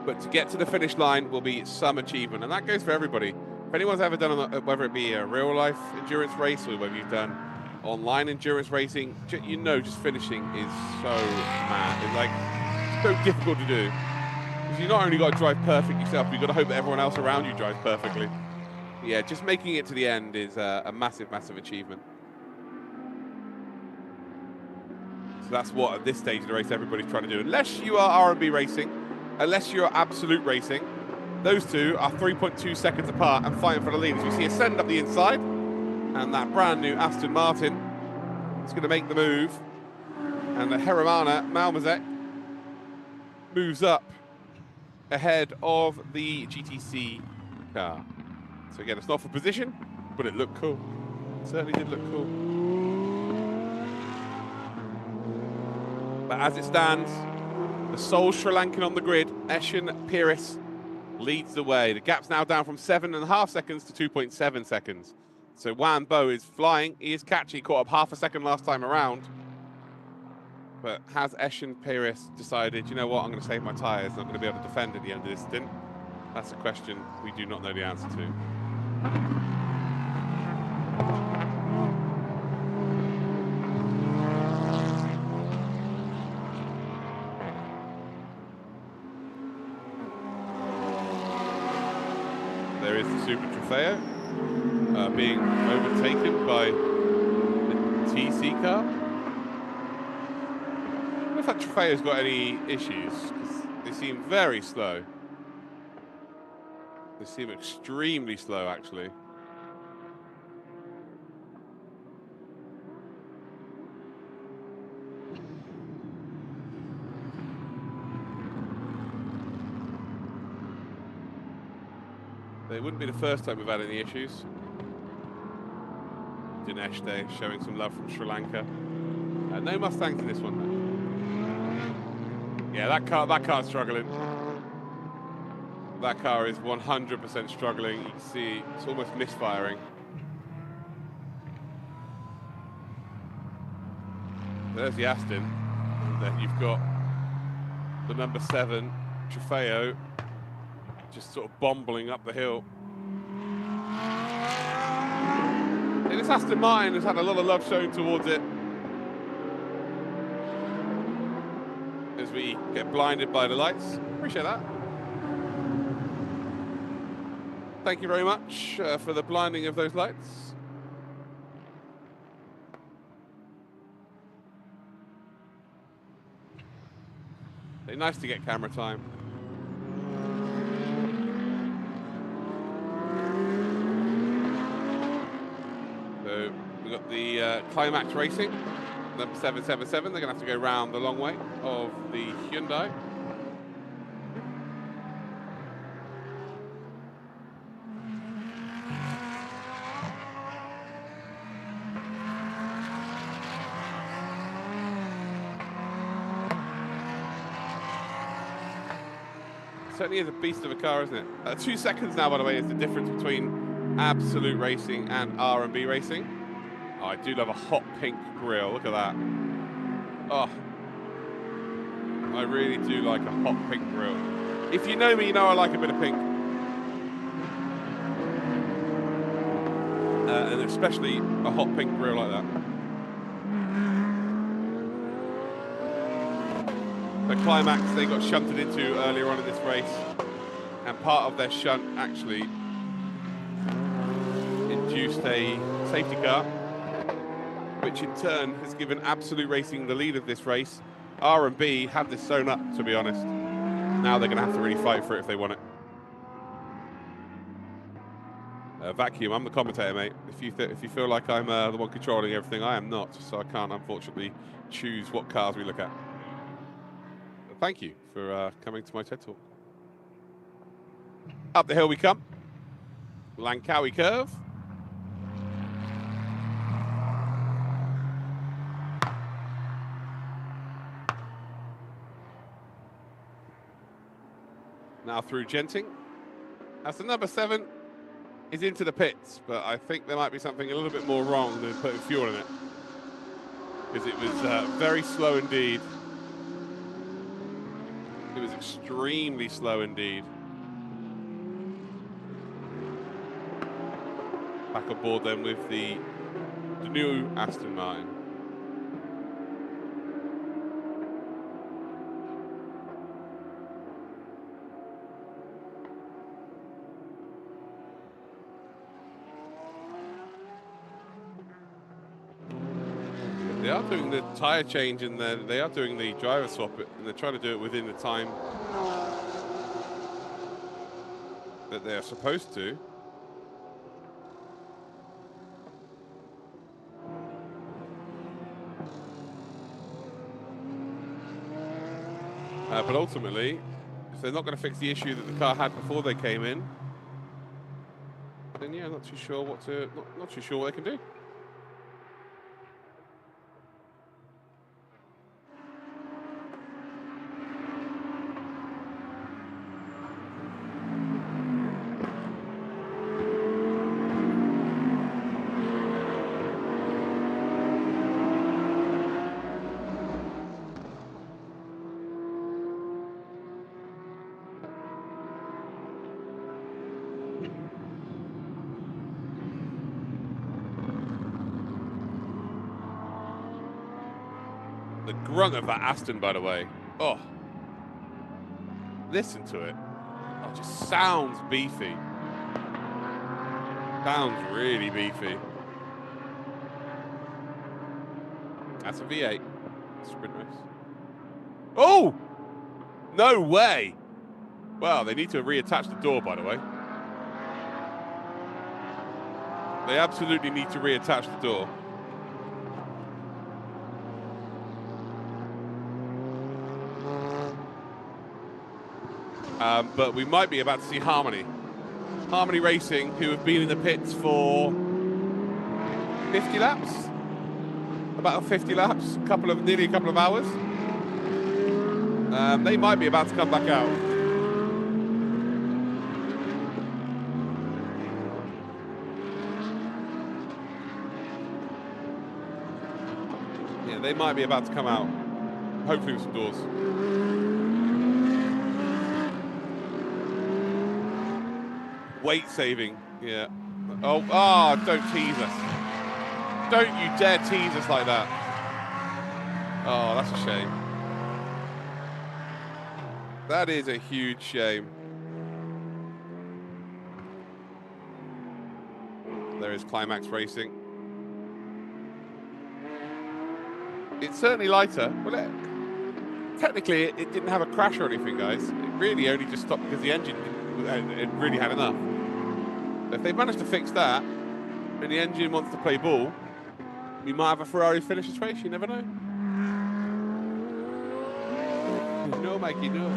But to get to the finish line will be some achievement, and that goes for everybody. If anyone's ever done, whether it be a real-life endurance race or whether you've done online endurance racing, you know just finishing is so mad. It's like so difficult to do. Because you not only got to drive perfect yourself, but you've got to hope that everyone else around you drives perfectly. Yeah, just making it to the end is a massive, massive achievement. So that's what, at this stage of the race, everybody's trying to do. Unless you are R&B racing, unless you're absolute racing, those two are 3.2 seconds apart and fighting for the lead. As we see Ascend up the inside, and that brand new Aston Martin is going to make the move. And the Heremana Malmazek moves up ahead of the GTC car. So again, it's not for position, but it looked cool. It certainly did look cool. But as it stands, the sole Sri Lankan on the grid, Eshan Piris, leads the way. The gap's now down from 7.5 seconds to 2.7 seconds. So Wan Bo is flying. He is catchy. Caught up half a second last time around. But has Eshan Piris decided, you know what, I'm going to save my tyres and I'm going to be able to defend at the end of this stint? That's a question we do not know the answer to. There is the Super Trofeo being overtaken by the TC car. I don't know if that Trofeo's got any issues, because they seem very slow. They seem extremely slow, actually. It wouldn't be the first time we've had any issues. Dinesh Day showing some love from Sri Lanka. No Mustangs in this one, though. Yeah, that car's struggling. That car is 100% struggling. You can see it's almost misfiring. There's the Aston. And then you've got the number 7, Trofeo, just sort of bombling up the hill. And this Aston Martin has had a lot of love shown towards it. As we get blinded by the lights. Appreciate that. Thank you very much for the blinding of those lights. It's nice to get camera time. So we've got the Climax Racing, number 777. They're going to have to go round the long way of the Hyundai. Certainly is a beast of a car, isn't it? 2 seconds now, by the way, is the difference between absolute racing and R&B racing. Oh, I do love a hot pink grille. Look at that. Oh, I really do like a hot pink grille. If you know me, you know I like a bit of pink. And especially a hot pink grille like that. The Climax they got shunted into earlier on in this race, and part of their shunt actually induced a safety car, which in turn has given Absolute Racing the lead of this race. R&B had this sewn up, to be honest. Now they're going to have to really fight for it if they want it. Vacuum, I'm the commentator, mate. If you feel like I'm the one controlling everything, I am not, so I can't unfortunately choose what cars we look at. Thank you for coming to my TED Talk. Up the hill we come. Langkawi curve. Now through Genting. As the number 7 is into the pits, but I think there might be something a little bit more wrong than putting fuel in it. Because it was very slow indeed. It was extremely slow indeed. Back aboard then with the new Aston Martin. They are doing the tyre change and they are doing the driver swap, and they're trying to do it within the time that they are supposed to. But ultimately, if they're not going to fix the issue that the car had before they came in, then yeah, not too sure what they can do. The grunt of that Aston, by the way. Oh, listen to it. Oh, it just sounds beefy. Sounds really beefy. That's a V8 sprint race. Oh, no way. Well, they need to reattach the door, by the way. They absolutely need to reattach the door. But we might be about to see Harmony. Harmony Racing, who have been in the pits for 50 laps? About 50 laps, nearly a couple of hours. They might be about to come back out. Yeah, they might be about to come out. Hopefully with some doors. Weight saving, yeah. Oh, don't tease us. Don't you dare tease us like that. Oh, that's a shame. That is a huge shame. There is Climax Racing. It's certainly lighter. Well, technically, it didn't have a crash or anything, guys. It really only just stopped because the engine it really had enough. If they manage to fix that, and the engine wants to play ball, we might have a Ferrari finish this race. You never know. No, Mikey, no.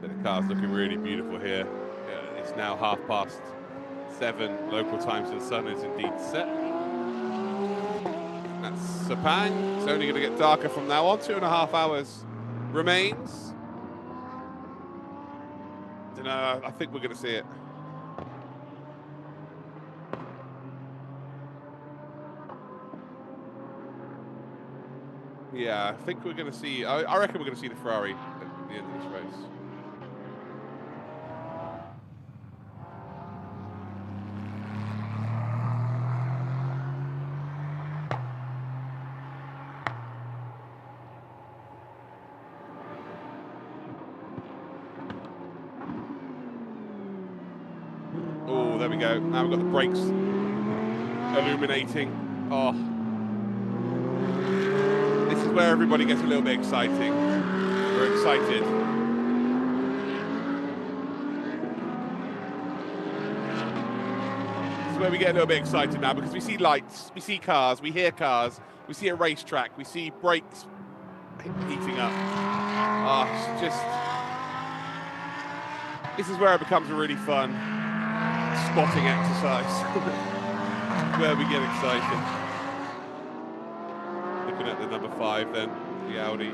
But the car's looking really beautiful here. It's now 7:30 local time, so the sun is indeed set. That's Sepang. It's only going to get darker from now on. 2.5 hours remains. I think we're going to see it. Yeah, I think we're going to see. I reckon we're going to see the Ferrari at the end of this race. Oh, there we go. Now we've got the brakes illuminating. Oh. This is where everybody gets a little bit exciting. We're excited. This is where we get a little bit excited now because we see lights, we see cars, we hear cars, we see a racetrack, we see brakes heating up. It's just... This is where it becomes a really fun spotting exercise. Where we get excited. Looking at the number 5 then, the Audi.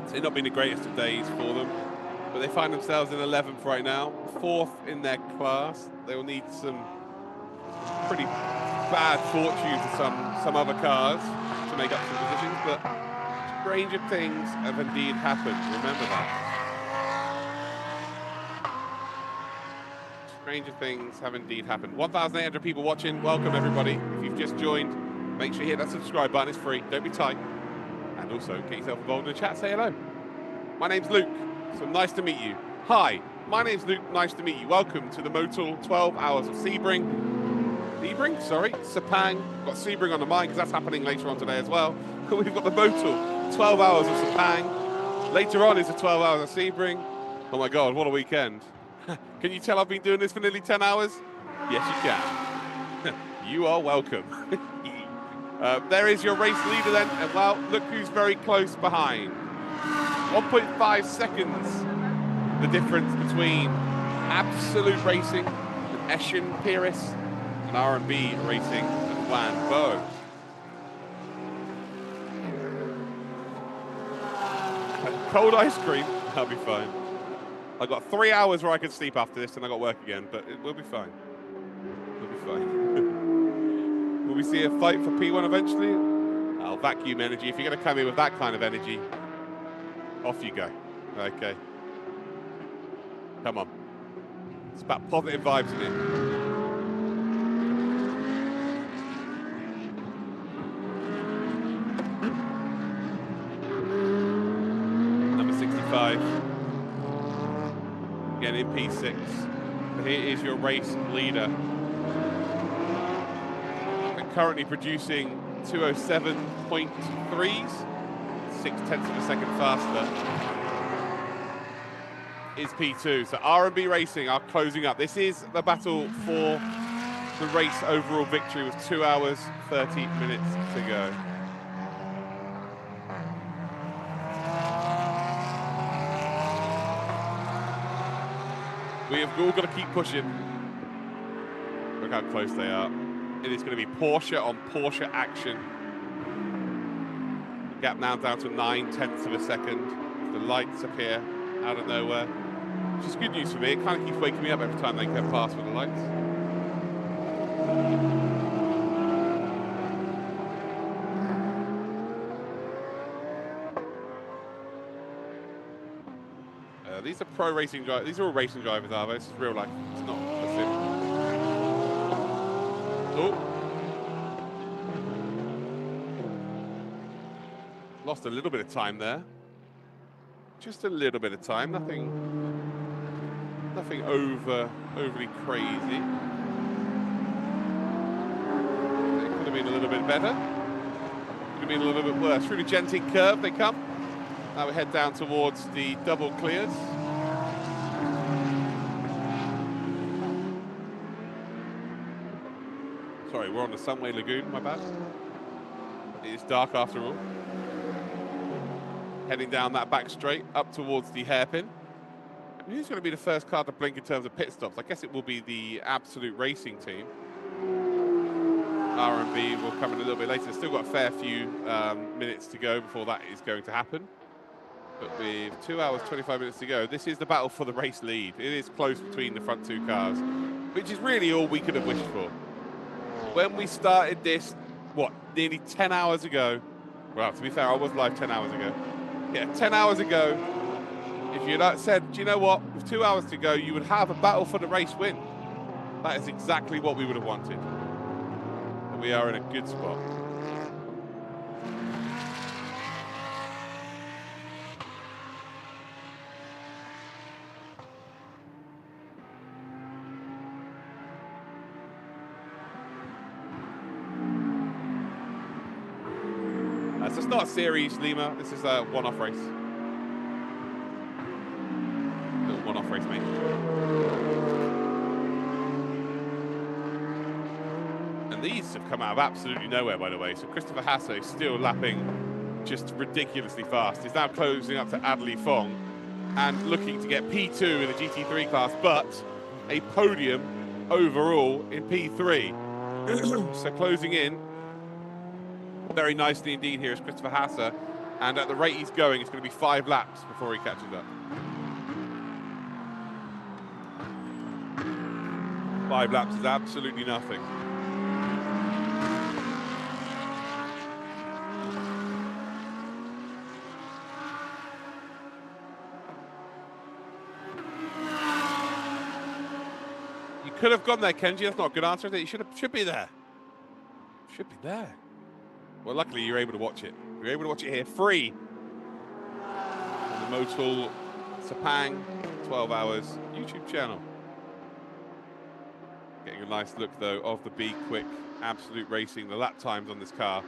It's not been the greatest of days for them, but they find themselves in 11th right now, 4th in their class. They will need some pretty bad fortune to some other cars to make up some positions, but stranger things have indeed happened. Remember that. Stranger things have indeed happened. 1,800 people watching. Welcome, everybody. If you've just joined, make sure you hit that subscribe button. It's free. Don't be tight. And also, get yourself involved in the chat. Say hello. My name's Luke. So nice to meet you. Hi, my name's Luke. Nice to meet you. Welcome to the Motul 12 Hours of Sebring. Sorry. Sepang. Got Sebring on the mind because that's happening later on today as well. We've got the Motul 12 Hours of Sepang. Later on is the 12 Hours of Sebring. Oh my God, what a weekend. Can you tell I've been doing this for nearly 10 hours? Yes, you can. You are welcome. There is your race leader then, and well, look who's very close behind. 1.5 seconds, the difference between Absolute Racing and Aston Pires and R&B Racing and Lambo. Cold ice cream, I'll be fine. I've got 3 hours where I can sleep after this, and I got work again, but it will be fine. We'll be fine. Will we see a fight for P1 eventually? I'll vacuum energy. If you're going to come in with that kind of energy, off you go. Okay. Come on. It's about positive vibes in it. Number 65. Again in P6. Here is your race leader. They're currently producing 207.3s, 0.6 of a second faster. Is P2. So R&B Racing are closing up. This is the battle for the race overall victory with 2 hours, 30 minutes to go. We have all got to keep pushing. Look how close they are. It is going to be Porsche on Porsche action. The gap now down to 9/10 of a second. The lights appear out of nowhere, which is good news for me. It kind of keeps waking me up every time they get past with the lights. These are pro racing drivers. These are all racing drivers, are they? This is real life. It's not a sim. Oh. Lost a little bit of time there. Just a little bit of time. Nothing overly crazy. It could have been a little bit better. Could have been a little bit worse. Through the Genting curve they come. Now we head down towards the double clears. Sorry, we're on the Sunway Lagoon, my bad. It is dark after all. Heading down that back straight, up towards the hairpin. And who's going to be the first car to blink in terms of pit stops? I guess it will be the Absolute Racing team. R&B will come in a little bit later. Still got a fair few minutes to go before that is going to happen. But with 2 hours, 25 minutes to go, this is the battle for the race lead. It is close between the front two cars, which is really all we could have wished for. When we started this, what, nearly 10 hours ago? Well, to be fair, I was live 10 hours ago. Yeah, 10 hours ago, if you'd said, do you know what, with 2 hours to go, you would have a battle for the race win. That is exactly what we would have wanted. And we are in a good spot. So it's not a series, Lima. This is a one-off race. Little one-off race, mate. And these have come out of absolutely nowhere, by the way. So Christopher Hasse still lapping just ridiculously fast. He's now closing up to Adley Fong and looking to get P2 in the GT3 class, but a podium overall in P3. So closing in very nicely indeed here is Christopher Hasse, and at the rate he's going, it's going to be 5 laps before he catches up. 5 laps is absolutely nothing. You could have gone there, Kenji. That's not a good answer. You should be there. Should be there. Well, luckily you're able to watch it. You're able to watch it here, free. On the Motul Sepang 12 Hours YouTube channel. Getting a nice look, though, of the Be Quick Absolute Racing. The lap times on this car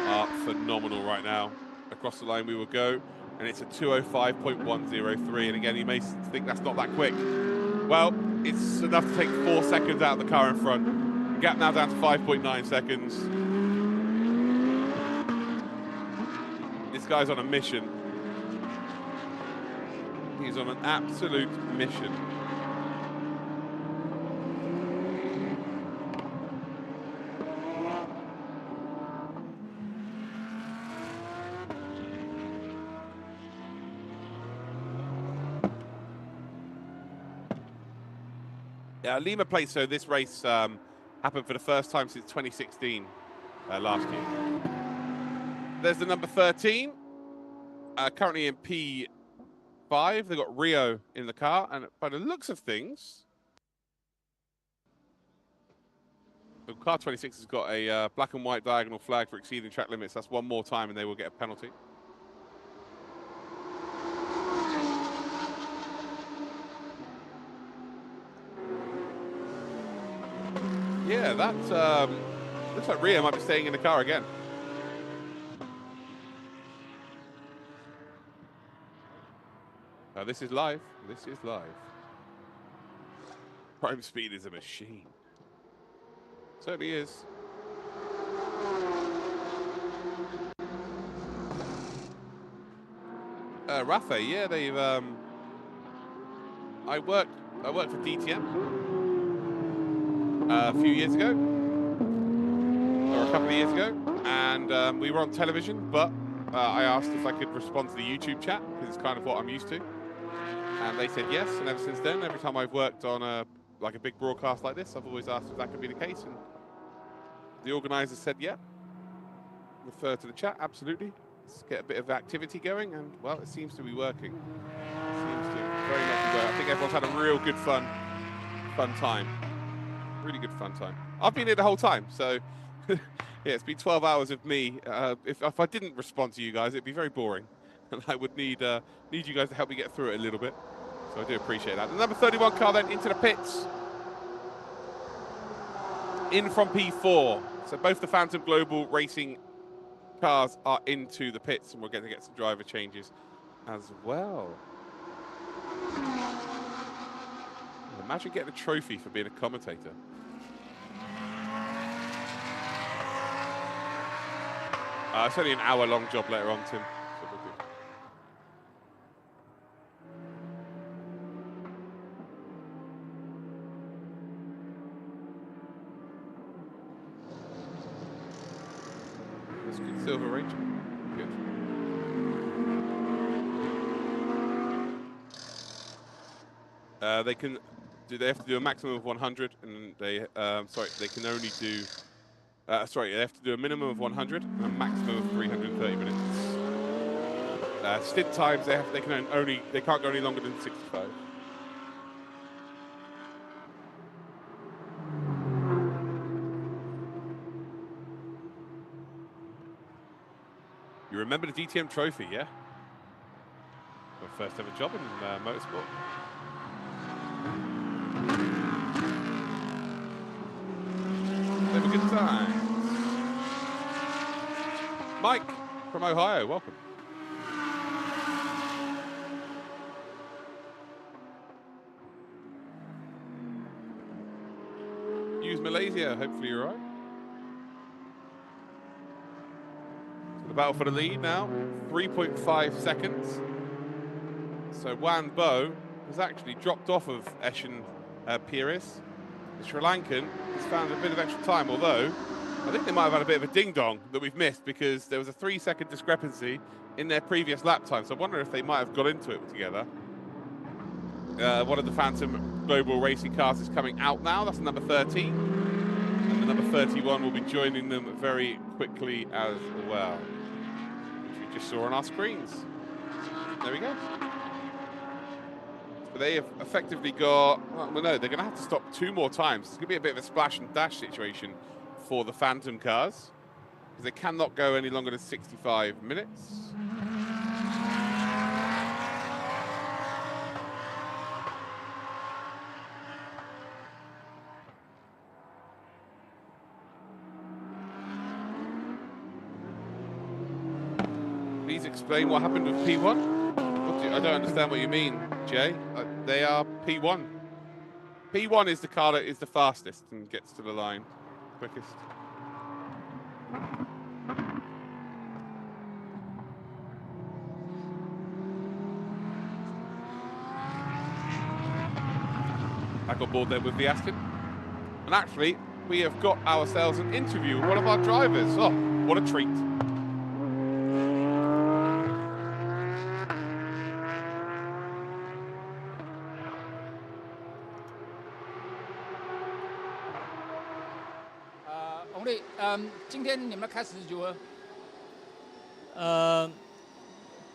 are phenomenal right now. Across the line we will go, and it's a 2:05.103. And again, you may think that's not that quick. Well, it's enough to take 4 seconds out of the car in front. Gap now down to 5.9 seconds. This guy's on a mission. He's on an absolute mission. Yeah, Lima Plate, so this race happened for the first time since 2016, last year. There's the number 13, currently in P5. They've got Rio in the car, and by the looks of things, the car 26 has got a black and white diagonal flag for exceeding track limits. That's one more time, and they will get a penalty. Yeah, that looks like Rio might be staying in the car again. This is live. This is live. Prime Speed is a machine. Certainly is. Rafa, yeah, they've. I worked I worked for DTM a few years ago, or a couple of years ago, and we were on television, but I asked if I could respond to the YouTube chat, because it's kind of what I'm used to. And they said yes, and ever since then, every time I've worked on a big broadcast like this, I've always asked if that could be the case, and the organisers said yeah. Refer to the chat, absolutely. Let's get a bit of activity going, and well, it seems to be working. It seems to very much be working. I think everyone's had a real good fun time. Really good fun time. I've been here the whole time, so yeah, it's been 12 hours of me. If I didn't respond to you guys, it'd be very boring, and I would need you guys to help me get through it a little bit. So I do appreciate that. The number 31 car then into the pits. In from P4. So both the Phantom Global Racing cars are into the pits, and we're going to get some driver changes as well. Imagine getting a trophy for being a commentator. It's only an hour-long job later on, Tim. So we're good. That's good. Silver Ranger. Good. They have to do a maximum of 100, and they can only do. They have to do a minimum of 100 and a maximum of 330 minutes. Stint times they can't go any longer than 65. You remember the DTM trophy, yeah? My first ever job in motorsport. They were good times. Mike from Ohio, welcome. Use Malaysia, hopefully you're right. So the battle for the lead now, 3.5 seconds. So Wan Bo has actually dropped off of Eshan Pires. The Sri Lankan has found a bit of extra time, although I think they might have had a bit of a ding-dong that we've missed, because there was a 3-second discrepancy in their previous lap time. So I wonder if they might have got into it together. One of the Phantom Global Racing cars is coming out now. That's number 13. And the number 31 will be joining them very quickly as well, which we just saw on our screens. There we go. But they have effectively got, well, no, they're going to have to stop 2 more times. It's going to be a bit of a splash and dash situation for the Phantom cars, because they cannot go any longer than 65 minutes. Please explain what happened with P1. I don't understand what you mean, Jay. They are P1. P1 is the car that is the fastest and gets to the line quickest. Back on board there with the Aston. And actually, we have got ourselves an interview with one of our drivers. Oh, what a treat.
今天你们的开始如何？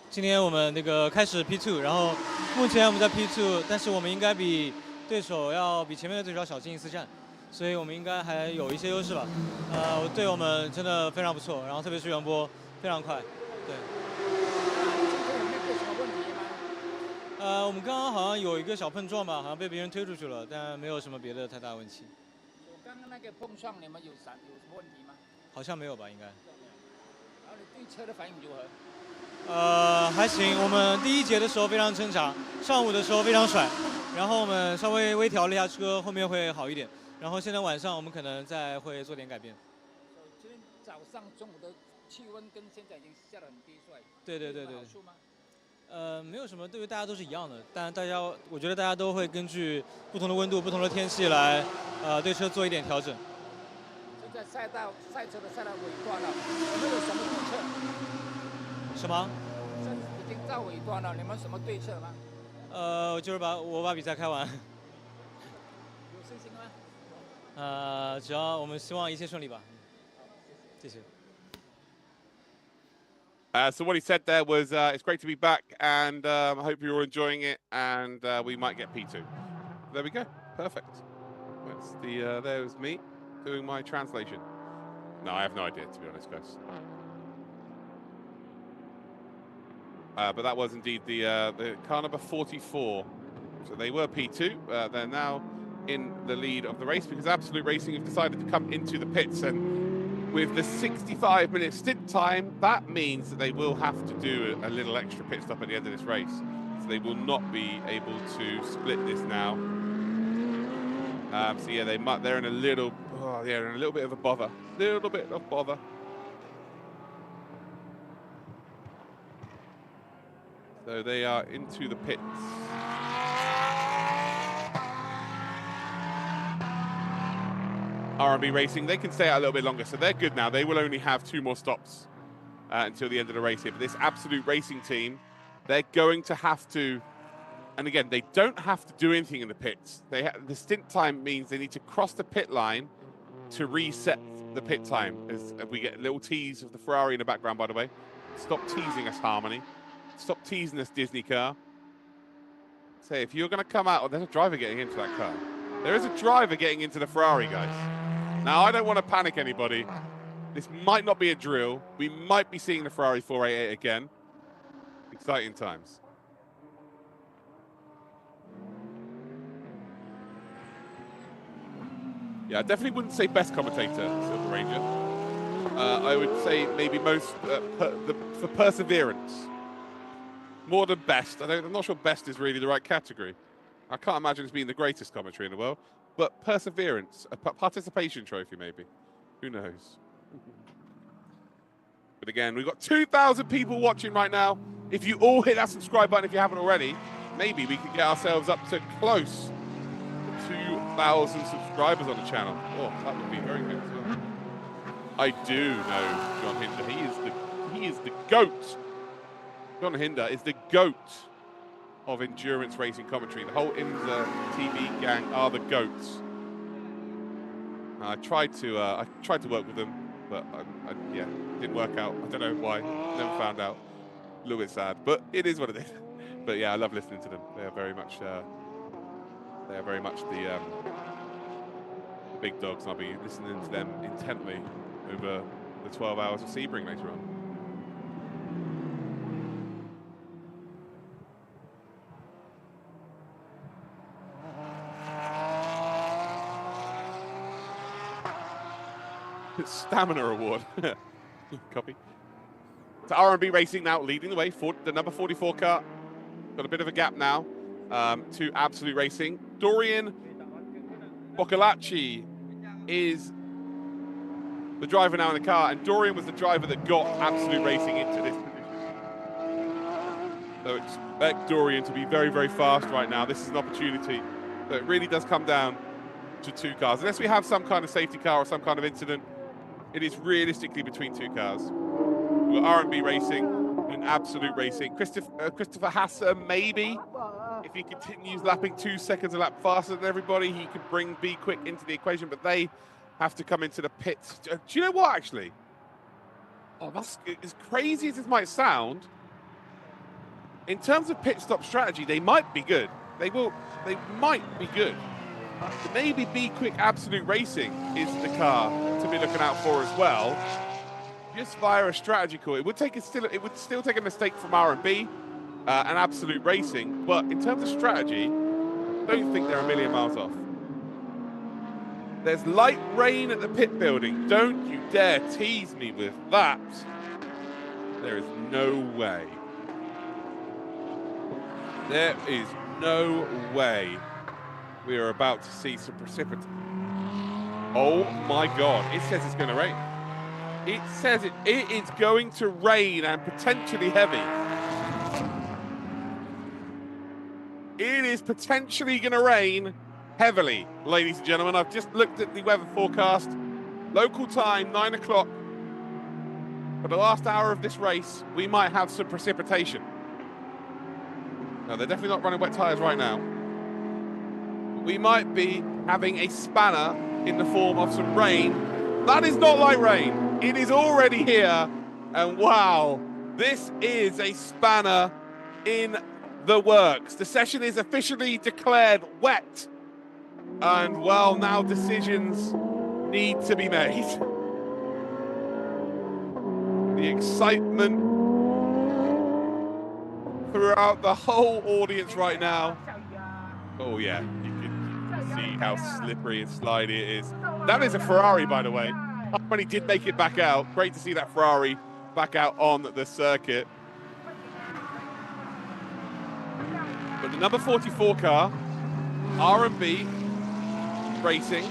今天我们那个开始 P2， 然后目前我们在 P2， 但是我们应该比前面的对手要小进1次站，所以我们应该还有一些优势吧。对我们真的非常不错，然后特别是袁波非常快，对。我们刚刚好像有一个小碰撞吧，好像被别人推出去了，但没有什么别的太大问题。
刚刚那个碰撞，你们有什么问题吗？
好像没有吧，应该。
然后你对车的反应如何？
还行，我们第1节的时候非常挣扎，上午的时候非常甩，然后我们稍微微调了一下车，后面会好一点。然后现在晚上我们可能再会做点改变。
今天早上、中午的气温跟现在已经下得很低，所以
对。
好处吗？
没有什么，对于大家都是一样的，但我觉得大家都会根据不同的温度、不同的天气来，对车做一点调整。
现在赛车的赛道尾端了，你们有什么对策？
什么？
已经到尾端了，你们什么对策吗？
就是我把比赛开完。
有信心吗？
只要我们希望一切顺利吧。谢谢。
So what he said there was, it's great to be back, and I hope you're all enjoying it, and we might get P2. There we go. Perfect. That's there's me doing my translation. No, I have no idea, to be honest, guys. But that was indeed the car number 44. So they were P2. They're now in the lead of the race because Absolute Racing have decided to come into the pits, and with the 65-minute stint time, that means that they will have to do a little extra pit stop at the end of this race. So they will not be able to split this now. So yeah, they're in a little, in a little bit of a bother. Little bit of bother. So they are into the pits. R&B Racing, they can stay out a little bit longer, so they're good now. They will only have 2 more stops until the end of the race here. But this Absolute Racing team, they're going to have to, and again, they don't have to do anything in the pits. The stint time means they need to cross the pit line to reset the pit time. As we get a little tease of the Ferrari in the background, by the way. Stop teasing us, Harmony. Stop teasing us, Disney car. Say, if you're going to come out, there's a driver getting into that car. There is a driver getting into the Ferrari, guys. Now, I don't want to panic anybody. This might not be a drill. We might be seeing the Ferrari 488 again. Exciting times. Yeah, I definitely wouldn't say best commentator, Silver Ranger. I would say maybe most for perseverance. More than best. I'm not sure best is really the right category. I can't imagine it's being the greatest commentary in the world. But perseverance, a participation trophy maybe. Who knows? But again, we've got 2,000 people watching right now. If you all hit that subscribe button if you haven't already, maybe we could get ourselves up to close to 2,000 subscribers on the channel. Oh, that would be very good as well. I do know John Hinder. He is the GOAT. John Hinder is the GOAT of endurance racing commentary. The whole IMSA TV gang are the GOATs. I tried to work with them, but yeah, didn't work out. I don't know why. Never found out. A little bit sad, but it is what it is. But yeah, I love listening to them. They are very much the big dogs, and I'll be listening to them intently over the 12 hours of Sebring later on. Stamina award. Copy. So R&B Racing now leading the way for the number 44 car. Got a bit of a gap now to Absolute Racing. Dorian Boccolacci is the driver now in the car, and Dorian was the driver that got Absolute Racing into this position. So expect Dorian to be very, very fast right now. This is an opportunity. So it really does come down to 2 cars. Unless we have some kind of safety car or some kind of incident, it is realistically between 2 cars. We've got R&B Racing and Absolute Racing. Christopher Hasser, maybe. If he continues lapping 2 seconds a lap faster than everybody, he could bring Be Quick into the equation, but they have to come into the pits. Do you know what, actually? Oh, that's as crazy as this might sound. In terms of pit stop strategy, they might be good. They might be good. Maybe Be Quick Absolute Racing is the car to be looking out for as well. Just via a strategy call. It would still take a mistake from R&B and Absolute Racing, but in terms of strategy, I don't think they're a million miles off. There's light rain at the pit building. Don't you dare tease me with that. There is no way. There is no way we are about to see some precipitation. Oh my God, it says it's going to rain. It says it is going to rain, and potentially heavy. It is potentially going to rain heavily, ladies and gentlemen. I've just looked at the weather forecast. Local time, 9 o'clock. For the last hour of this race, we might have some precipitation. No, they're definitely not running wet tyres right now. We might be having a spanner in the form of some rain. That is not like rain. It is already here. And wow, this is a spanner in the works. The session is officially declared wet. And well, now decisions need to be made. The excitement throughout the whole audience right now. Oh yeah, you can see how slippery and slidey it is. That is a Ferrari, by the way. Harmony did make it back out. Great to see that Ferrari back out on the circuit. But the number 44 car, R&B Racing,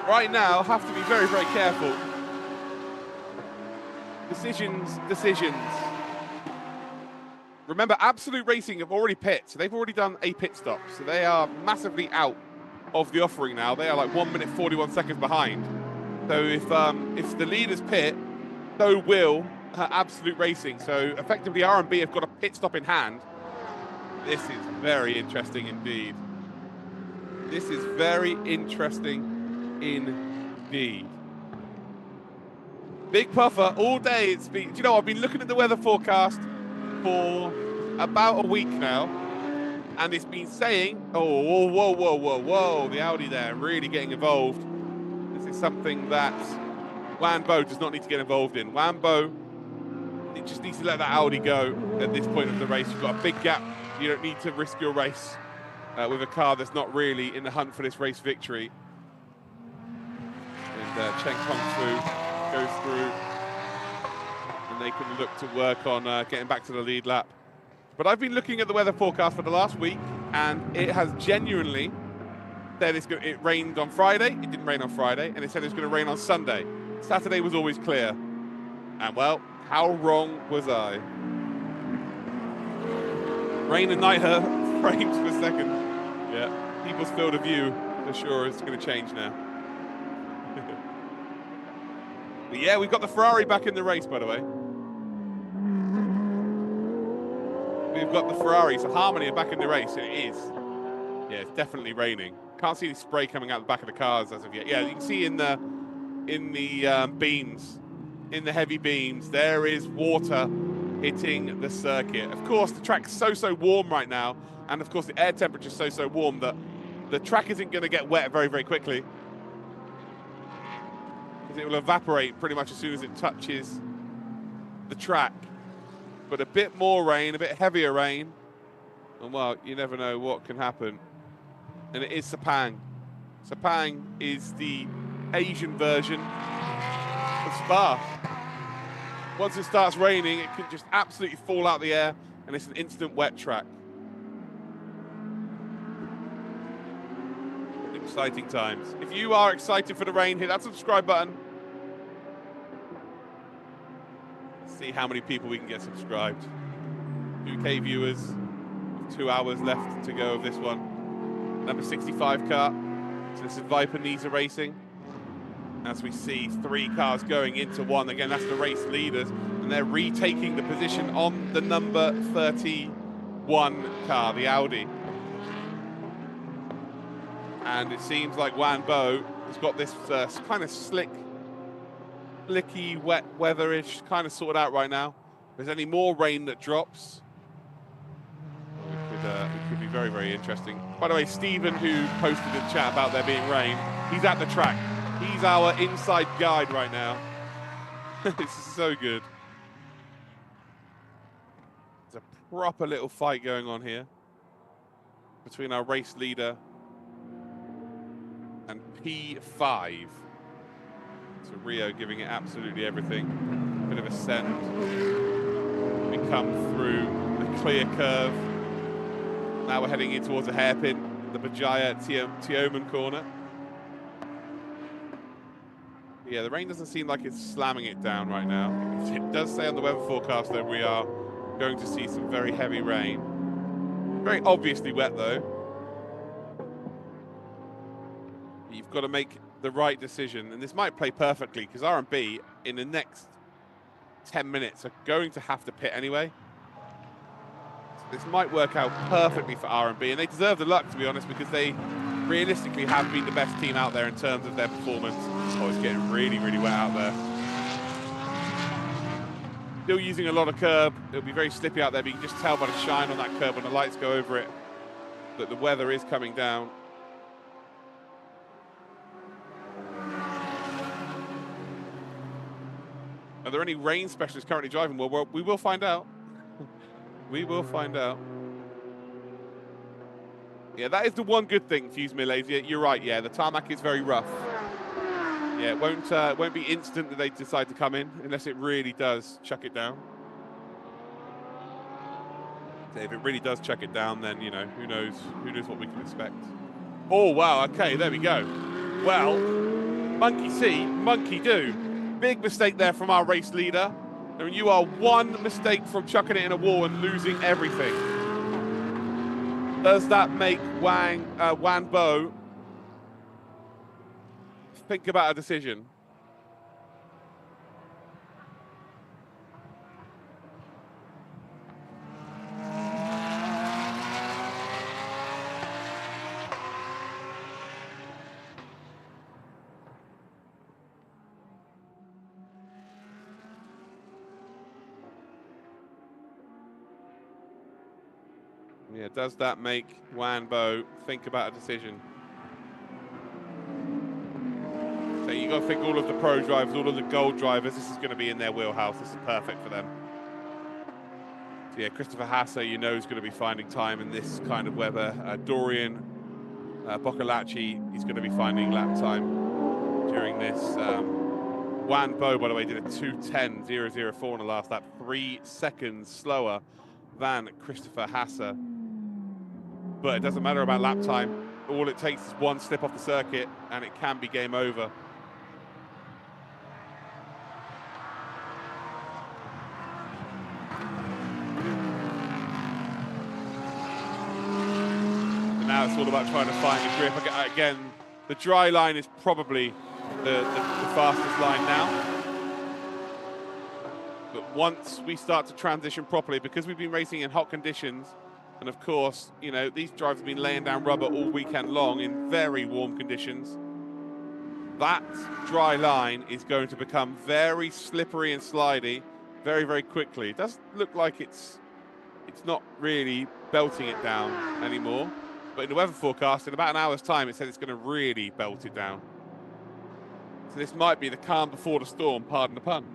right now have to be very, very careful. Decisions. Remember, Absolute Racing have already pit, so they've already done a pit stop. So they are massively out of the offering now. They are like 1 minute 41 seconds behind. So if the leaders pit, so will Absolute Racing. So effectively, R&B have got a pit stop in hand. This is very interesting indeed. This is very interesting indeed. Big puffer all day. It's been, do you know, I've been looking at the weather forecast for about a week now, and it's been saying, oh, whoa, the Audi there really getting involved. This is something that Wanbo does not need to get involved in. Wanbo, it just needs to let that Audi go at this point of the race. You've got a big gap. You don't need to risk your race with a car that's not really in the hunt for this race victory. And Cheng Kong Fu goes through, and they can look to work on getting back to the lead lap. But I've been looking at the weather forecast for the last week, and it has genuinely said it rained on Friday. It didn't rain on Friday, and it said it was going to rain on Sunday. Saturday was always clear. And well, how wrong was I? Rain and night frames per second. Yeah, people's field of view for sure is going to change now. But yeah, we've got the Ferrari back in the race, by the way. We've got the Ferrari, so Harmony are back in the race. It is. Yeah, it's definitely raining. Can't see the spray coming out the back of the cars as of yet. Yeah, you can see in the beams, in the heavy beams, there is water hitting the circuit. Of course, the track's so warm right now, and of course the air temperature is so warm that the track isn't going to get wet very, very quickly, because it will evaporate pretty much as soon as it touches the track. But a bit more rain, a bit heavier rain, and well, you never know what can happen. And it is Sepang. Sepang is the Asian version of Spa. Once it starts raining, it can just absolutely fall out the air, and it's an instant wet track. Exciting times. If you are excited for the rain, hit that subscribe button. See how many people we can get subscribed. 2K viewers, 2 hours left to go of this one. Number 65 car. So this is Viper Nisa Racing. As we see 3 cars going into one. Again, that's the race leaders, and they're retaking the position on the number 31 car, the Audi. And it seems like Wanbo has got this kind of slicky, wet weatherish kind of sorted out right now. If there's any more rain that drops, it could be very, very interesting. By the way, Stephen, who posted in chat about there being rain, he's at the track. He's our inside guide right now. This is so good. There's a proper little fight going on here between our race leader and P5. So Rio giving it absolutely everything. Bit of a send. We come through the clear curve. Now we're heading in towards a hairpin, the Bajaya Tioman corner. Yeah, the rain doesn't seem like it's slamming it down right now. It does say on the weather forecast that we are going to see some very heavy rain. Very obviously wet though. You've got to make the right decision, and this might play perfectly because R&B in the next 10 minutes are going to have to pit anyway. So this might work out perfectly for R&B, and they deserve the luck, to be honest, because they realistically have been the best team out there in terms of their performance. Oh, it's getting really, really wet out there. Still using a lot of curb. It'll be very slippy out there, but you can just tell by the shine on that curb when the lights go over it that the weather is coming down. Are there any rain specialists currently driving? Well, we will find out. We will find out. Yeah, that is the one good thing, Fuse Millets. Yeah, you're right, yeah, the tarmac is very rough. Yeah, it won't be instant that they decide to come in unless it really does chuck it down. So if it really does chuck it down, then, you know, who knows what we can expect. Oh, wow, okay, there we go. Well, monkey see, monkey do. Big mistake there from our race leader. I mean, you are one mistake from chucking it in a wall and losing everything. Does that make Wan Bo think about a decision? Yeah, does that make Wan Bo think about a decision? So you got to think all of the pro drivers, all of the gold drivers, this is going to be in their wheelhouse. This is perfect for them. So yeah, Christopher Hasse, you know, is going to be finding time in this kind of weather. Dorian Boccolacci, he's going to be finding lap time during this. Wan Bo, by the way, did a 2:10.004 in the last lap, 3 seconds slower than Christopher Hasse. But it doesn't matter about lap time. All it takes is one slip off the circuit and it can be game over. And now it's all about trying to find the grip. Again, the dry line is probably the fastest line now. But once we start to transition properly, because we've been racing in hot conditions, and of course, you know, these drivers have been laying down rubber all weekend long in very warm conditions, that dry line is going to become very slippery and slidey very, very quickly. It does look like it's not really belting it down anymore, but in the weather forecast, in about an hour's time, it said it's going to really belt it down. So this might be the calm before the storm, pardon the pun.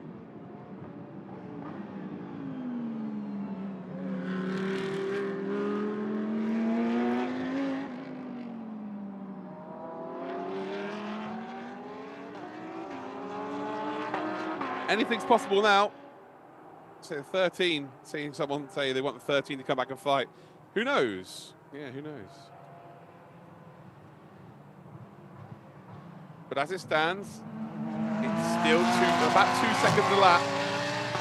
Anything's possible now. So 13, seeing someone say they want the 13 to come back and fight. Who knows? Yeah, who knows? But as it stands, it's still about 2 seconds a lap.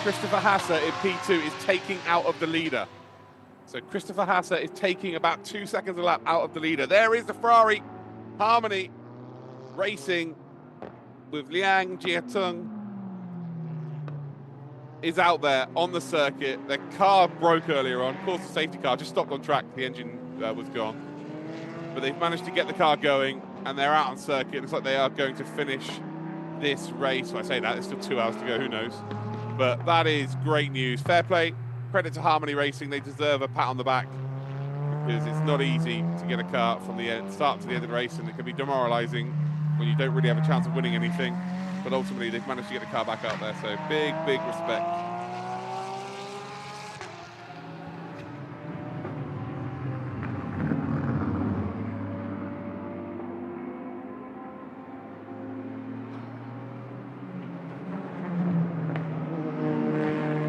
Christopher Hasse in P2 is taking out of the leader. So Christopher Hasse is taking about 2 seconds a lap out of the leader. There is the Ferrari Harmony racing with Liang Jietung. Is out there on the circuit. Their car broke earlier on. Of course, the safety car just stopped on track. The engine was gone. But they've managed to get the car going, and they're out on circuit. It looks like they are going to finish this race. When I say that, there's still 2 hours to go. Who knows? But that is great news. Fair play. Credit to Harmony Racing. They deserve a pat on the back because it's not easy to get a car from the start to the end of the race, and it can be demoralising when you don't really have a chance of winning anything. But ultimately, they've managed to get the car back up there, so big, big respect.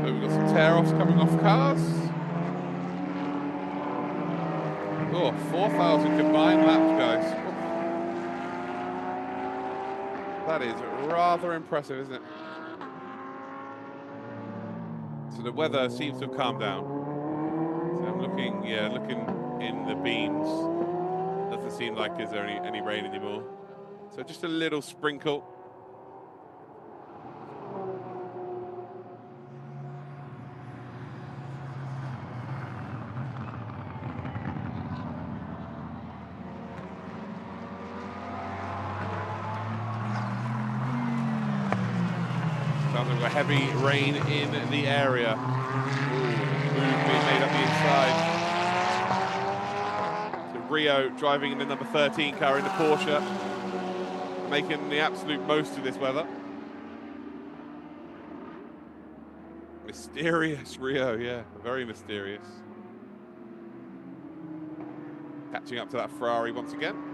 So we've got some tear-offs coming off cars. Oh, 4,000 combined laps, guys. That is rather impressive, isn't it? So So the weather seems to have calmed down. So I'm looking, yeah, looking in the beams. Doesn't seem like there's any rain anymore. So just a little sprinkle. Sounds like a heavy rain in the area. Ooh, move being made up the inside. So Rio driving in the number 13 car in the Porsche, making the absolute most of this weather. Mysterious Rio, yeah, very mysterious. Catching up to that Ferrari once again.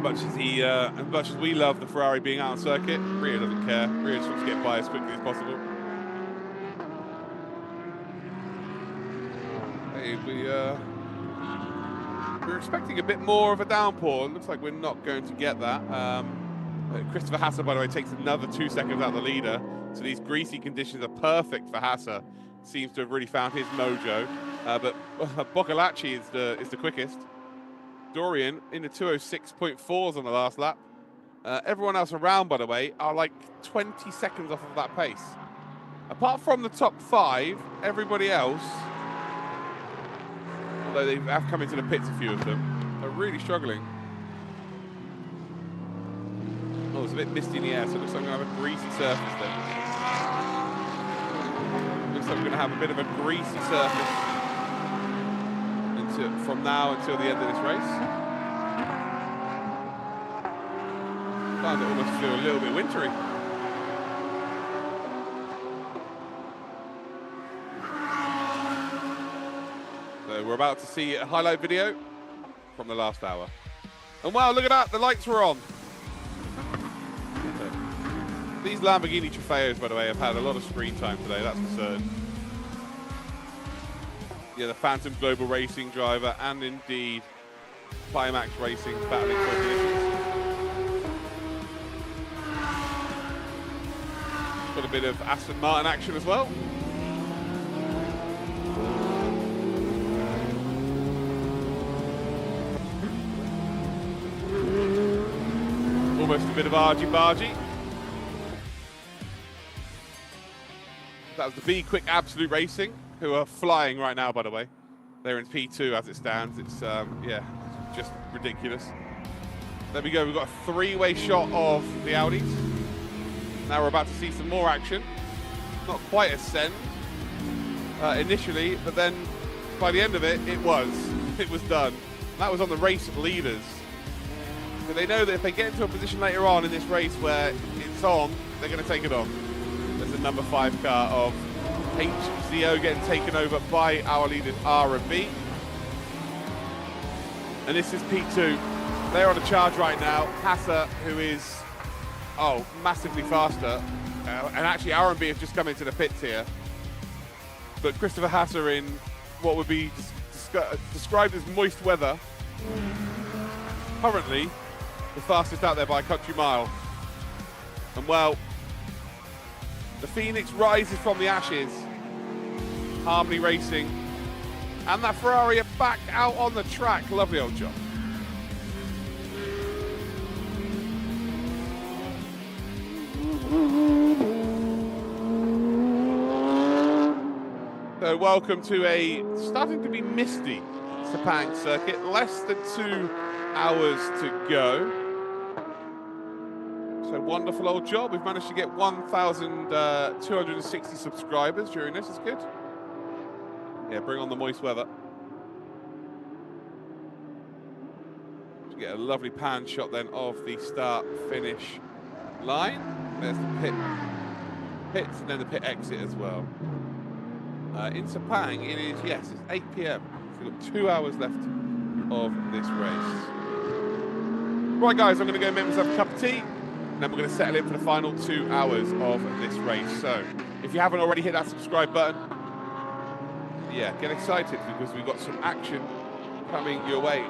As much as we love the Ferrari being out on circuit, Rio doesn't care. Rio just wants to get by as quickly as possible. Hey, we're expecting a bit more of a downpour. It looks like we're not going to get that. Christopher Hasser, by the way, takes another 2 seconds out of the leader. So these greasy conditions are perfect for Hasser. Seems to have really found his mojo. But Boccolacci is the quickest. Dorian in the 206.4s on the last lap. Everyone else around, by the way, are like 20 seconds off of that pace. Apart from the top 5, everybody else, although they have come into the pits, a few of them, are really struggling. Oh, it's a bit misty in the air, so it looks like we're going to have a greasy surface then. Looks like we're going to have a bit of a greasy surface from now until the end of this race. Starting to almost feel a little bit wintry. So we're about to see a highlight video from the last hour. And wow, look at that, the lights were on. These Lamborghini Trofeos, by the way, have had a lot of screen time today, that's for certain. Yeah, the Phantom Global Racing driver and indeed Climax Racing battling for positions. Got a bit of Aston Martin action as well. Almost a bit of argy-bargy. That was the Be Quick Absolute Racing, who are flying right now, by the way. They're in P2 as it stands. It's, yeah, just ridiculous. There we go. We've got a three-way shot of the Audis. Now we're about to see some more action. Not quite a send initially, but then by the end of it, it was done. And that was on the race leaders. So they know that if they get into a position later on in this race where it's on, they're going to take it on. There's the number 5 car of HZO getting taken over by our leaders R and B. And this is P2. They're on a charge right now. Hasser, who is, massively faster. And actually R and B have just come into the pits here. But Christopher Hasser in what would be described as moist weather. Currently, the fastest out there by a country mile. And well, the Phoenix rises from the ashes. Harmony Racing. And that Ferrari are back out on the track. Lovely old job. So welcome to a starting to be misty Sepang circuit. Less than 2 hours to go. So wonderful old job. We've managed to get 1,260 subscribers during this. It's good. Yeah, bring on the moist weather. To get a lovely pan shot then of the start-finish line. There's the pits and then the pit exit as well. In Sepang, it is, yes, it's 8 p.m. So we've got 2 hours left of this race. Right, guys, I'm going to go make myself a cup of tea. And then we're going to settle in for the final 2 hours of this race. So, if you haven't already hit that subscribe button, yeah, get excited because we've got some action coming your way.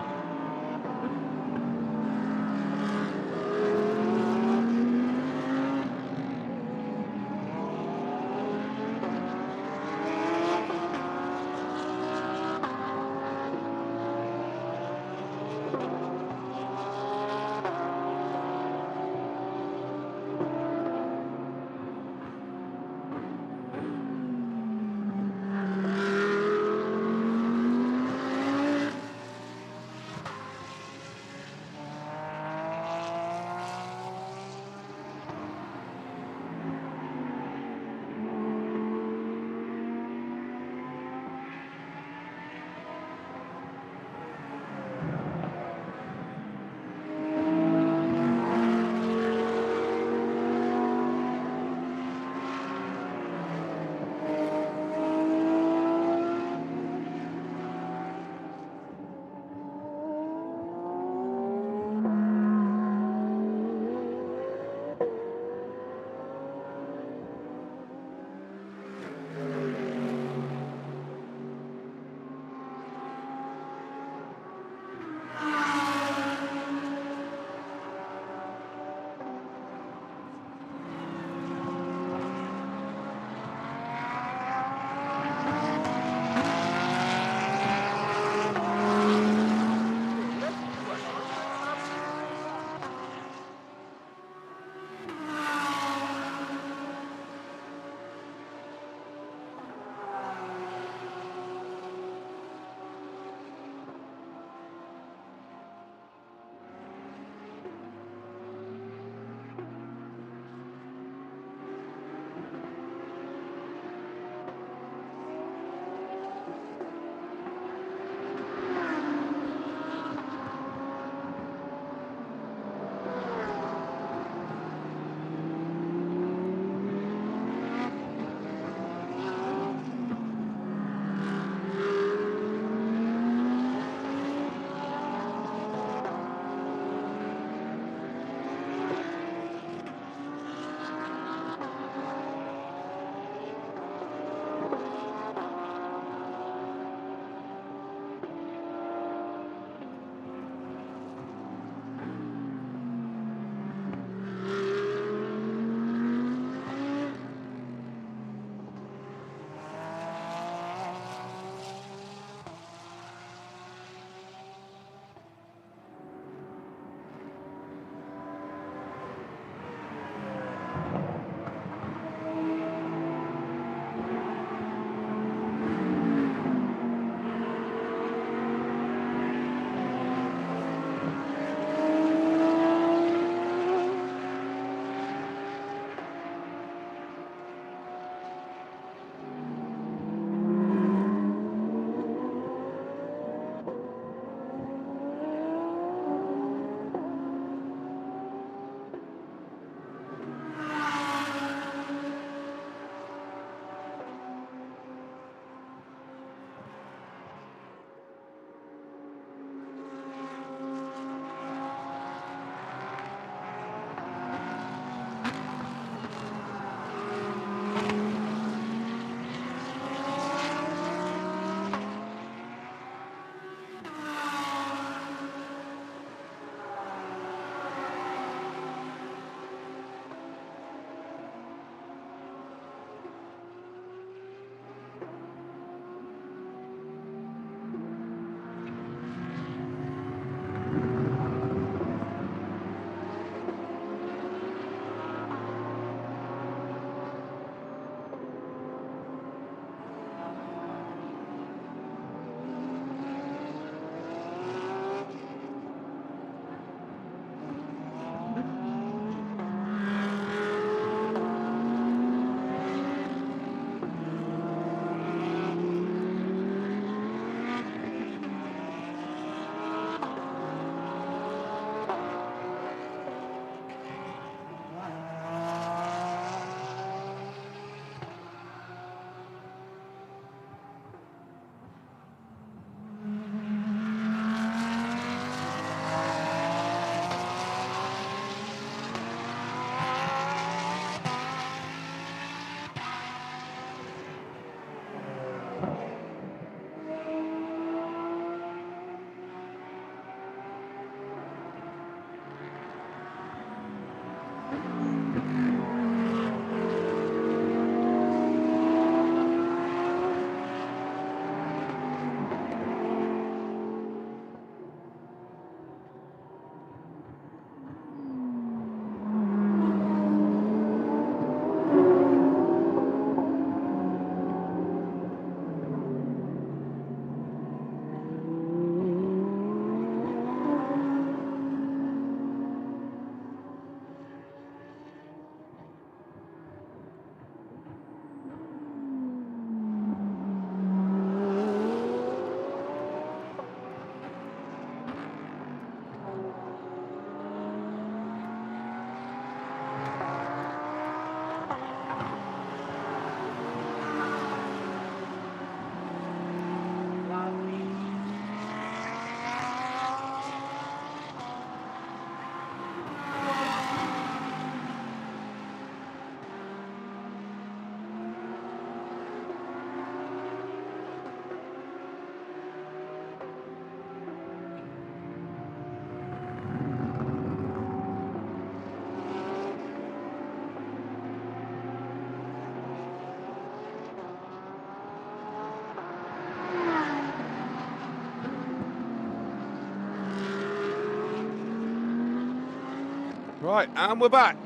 Right, and we're back.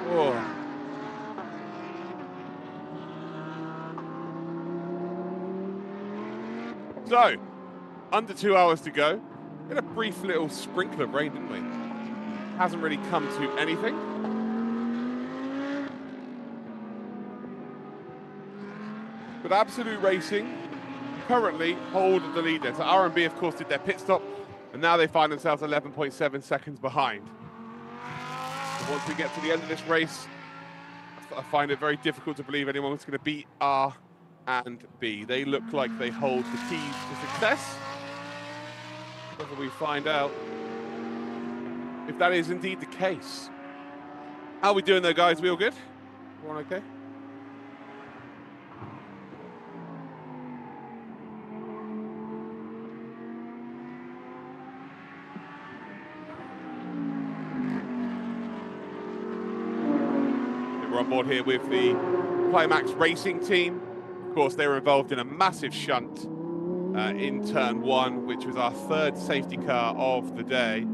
Whoa. So, under 2 hours to go. We had a brief little sprinkle of rain, didn't we? Hasn't really come to anything. But Absolute Racing currently hold the lead there. So R&B, of course, did their pit stop, and now they find themselves 11.7 seconds behind. So once we get to the end of this race, I find it very difficult to believe anyone's going to beat R and B. They look like they hold the keys to success. Whether we find out if that is indeed the case. How are we doing though, guys? We all good? Everyone okay? We're on board here with the Climax Racing team. Of course, they were involved in a massive shunt in turn 1, which was our third safety car of the day,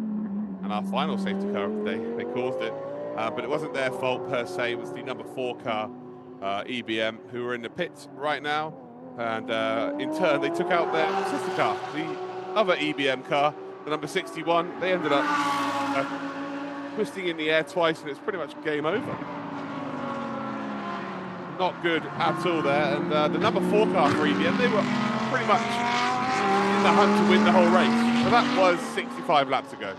and our final safety car of the day. They caused it, but it wasn't their fault per se. It was the number 4 car, EBM, who are in the pits right now, and in turn they took out their sister car, the other EBM car, the number 61. They ended up twisting in the air twice, and it's pretty much game over. Not good at all there, and the number 4 car for EBM, they were pretty much in the hunt to win the whole race. So that was 65 laps ago.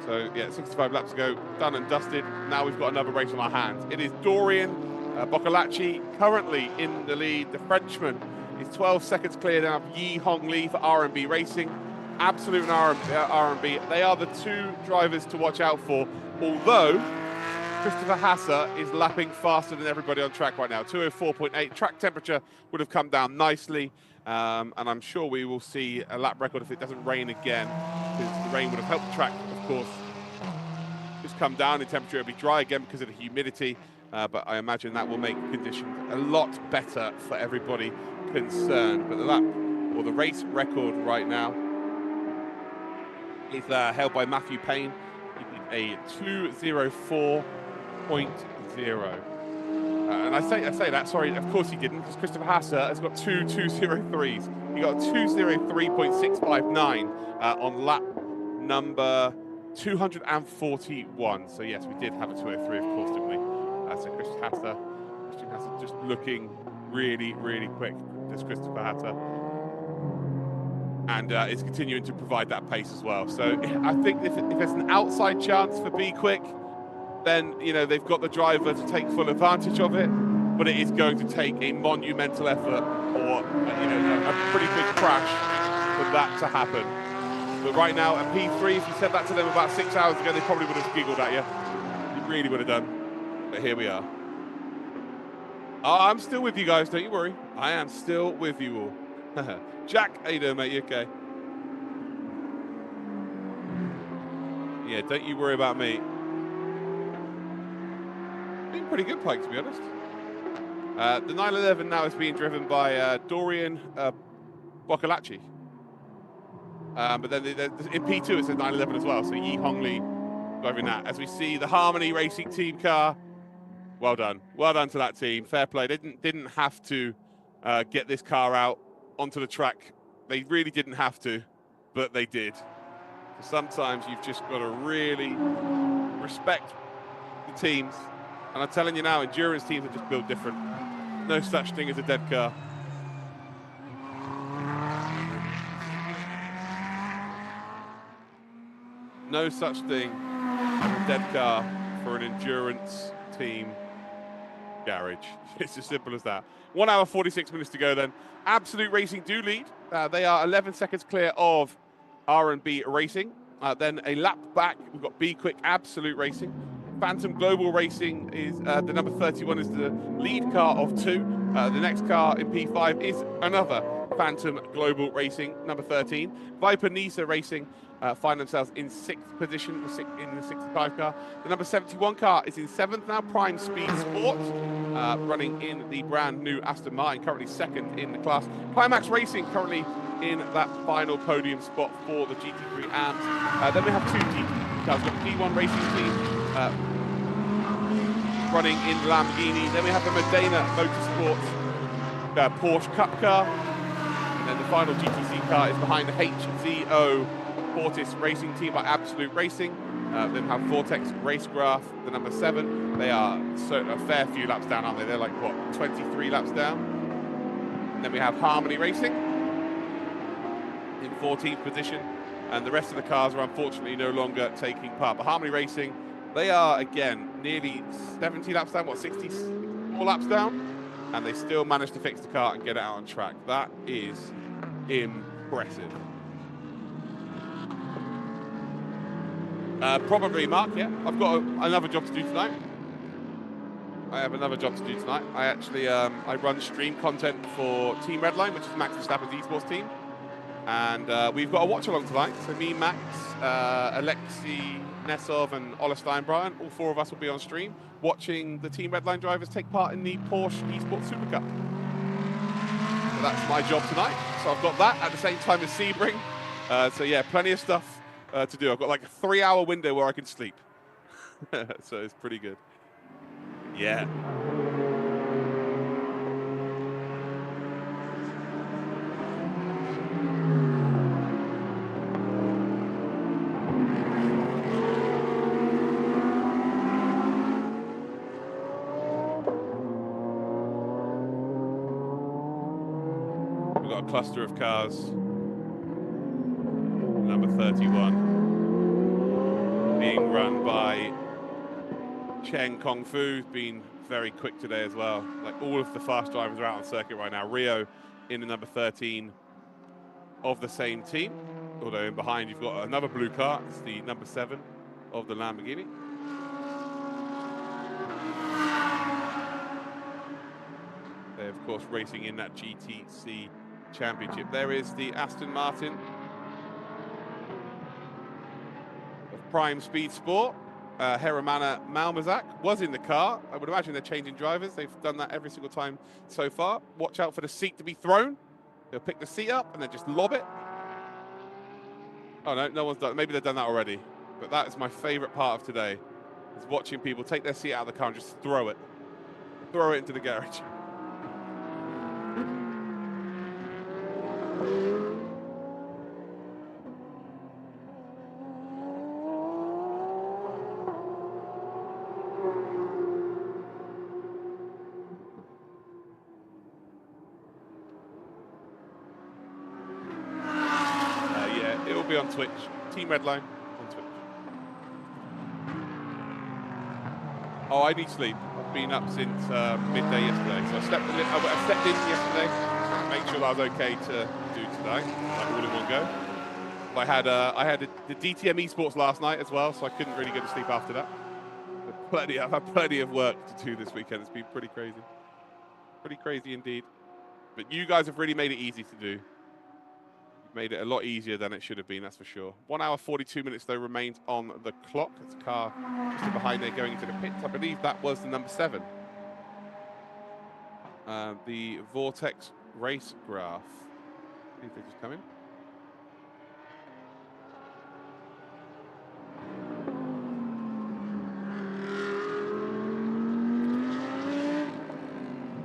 So yeah, 65 laps ago, done and dusted. Now we've got another race on our hands. It is Dorian Boccolacci currently in the lead. The Frenchman is 12 seconds clear now of Yi Hong Lee for R&B Racing. Absolute and R&B, they are the 2 drivers to watch out for, although Christopher Hasser is lapping faster than everybody on track right now. 204.8. Track temperature would have come down nicely, and I'm sure we will see a lap record if it doesn't rain again, because the rain would have helped the track, of course, just come down in temperature. It'll be dry again because of the humidity, but I imagine that will make conditions a lot better for everybody concerned. But the lap, or the race record right now, is held by Matthew Payne. He did a 2:04.0. And I say that, sorry, of course he didn't, because Christopher Hasser has got 2 2:03s. He got a 2:03.659 on lap number 241. So yes, we did have a 2:03, of course, didn't we? So Christian Hasser just looking really, really quick, this Christopher Hasser. And is continuing to provide that pace as well. So I think if there's an outside chance for Be Quick, then, you know, they've got the driver to take full advantage of it, but it is going to take a monumental effort or, you know, a pretty big crash for that to happen. But right now, at P3, if you said that to them about 6 hours ago, they probably would have giggled at you. They really would have done. But here we are. I'm still with you guys, don't you worry. I am still with you all. Jack, how you doing, mate? You okay? Yeah, don't you worry about me. Been pretty good, Pike, to be honest. The 911 now is being driven by Dorian Boccolacci. But then in P2 it's a 911 as well, so Yi Hong Lee driving that. As we see the Harmony Racing team car, well done to that team. Fair play. They didn't have to get this car out onto the track. They really didn't have to, but they did. So sometimes you've just got to really respect the teams. And I'm telling you now, endurance teams are just built different. No such thing as a dead car. No such thing as a dead car for an endurance team garage. It's as simple as that. 1 hour, 46 minutes to go then. Absolute Racing do lead. They are 11 seconds clear of R&B Racing. Then a lap back, we've got Be Quick Absolute Racing. Phantom Global Racing is the number 31 is the lead car of 2. The next car in P5 is another Phantom Global Racing, number 13. Viper Nisa Racing find themselves in 6th position in the 65 car. The number 71 car is in 7th now, Prime Speed Sport, running in the brand new Aston Martin, currently 2nd in the class. Climax Racing currently in that final podium spot for the GT3 AMs. Then we have cars. We've got the P1 racing team running in Lamborghini. Then we have the Modena Motorsports Porsche Cup car. And then the final GTC car is behind the HZO Fortis racing team by Absolute Racing. Then we have Vortex Racegraph, the number 7. They are a fair few laps down, aren't they? They're like, what, 23 laps down? And then we have Harmony Racing in 14th position. And the rest of the cars are unfortunately no longer taking part. But Harmony Racing, they are, again, nearly 70 laps down, what, 64 laps down? And they still managed to fix the car and get it out on track. That is impressive. Probably, Mark, yeah. I've got another job to do tonight. I have another job to do tonight. I actually, I run stream content for Team Redline, which is Max Verstappen's esports team. And we've got a watch along tonight. So me, Max, Alexei Nesov and Ola Steinbrein, all 4 of us will be on stream watching the Team Redline drivers take part in the Porsche Esports Super Cup. So that's my job tonight. So I've got that at the same time as Sebring. So yeah, plenty of stuff to do. I've got like a 3-hour window where I can sleep. So it's pretty good. Yeah. We've got a cluster of cars. Number 31 being run by Cheng Kung Fu, who's been very quick today as well. Like all of the fast drivers are out on circuit right now. Rio in the number 13 of the same team. Although in behind you've got another blue car. It's the number 7 of the Lamborghini. They're of course racing in that GTC championship. There is the Aston Martin of Prime Speed Sport. Heremana Malmazak was in the car. I would imagine they're changing drivers. They've done that every single time so far. Watch out for the seat to be thrown. They'll pick the seat up and then just lob it. Oh no, no one's done. Maybe they've done that already. But that is my favorite part of today, is watching people take their seat out of the car and just throw it. Throw it into the garage. On Twitch, Team Redline on Twitch. Oh, I need sleep. I've been up since midday yesterday, so I slept in yesterday to make sure that I was okay to do today, like all in one go. I had the DTM esports last night as well, so I couldn't really go to sleep after that. I've had plenty of work to do this weekend. It's been pretty crazy indeed. But you guys have really made it easy to do. Made it a lot easier than it should have been, that's for sure. 1 hour 42 minutes though remains on the clock. It's a car just behind there going into the pits. I believe that was the number 7. The Vortex Race Graph. I think they just come in.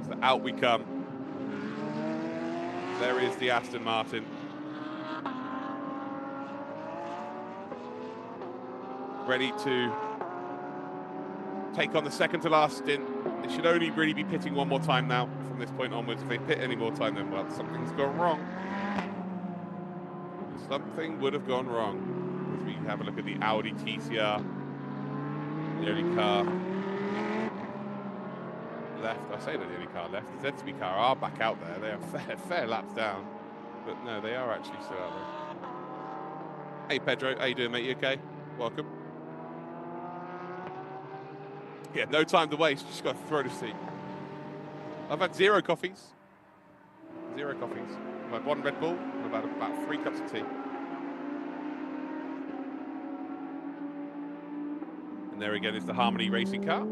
So out we come. There is the Aston Martin. Ready to take on the second to last stint. They should only really be pitting one more time now from this point onwards. If they pit any more time, then well, something's gone wrong. Something would have gone wrong. As we have a look at the Audi TCR, the only car left. I say that the only car left. The ZSB car are back out there. They are fair laps down, but no, they are actually still out there. Hey Pedro, how you doing, mate? You okay? Welcome. Yeah, no time to waste. Just got to throw the seat. I've had 0 coffees. 0 coffees. I've had 1 Red Bull and about 3 cups of tea. And there again is the Harmony racing car.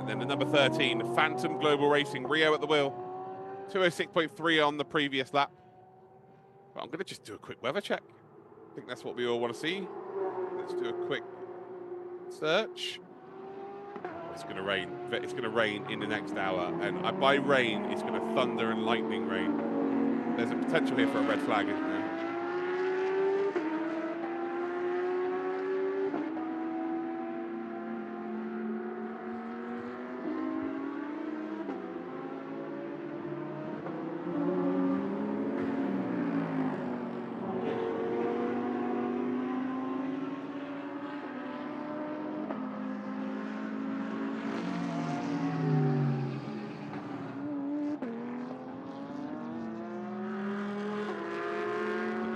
And then the number 13, the Phantom Global Racing, Rio at the wheel. 206.3 on the previous lap. But I'm going to just do a quick weather check. think that's what we all want to see. Let's do a quick search. It's going to rain. It's going to rain in the next hour, and by rain, it's going to thunder and lightning rain. There's a potential here for a red flag, isn't there?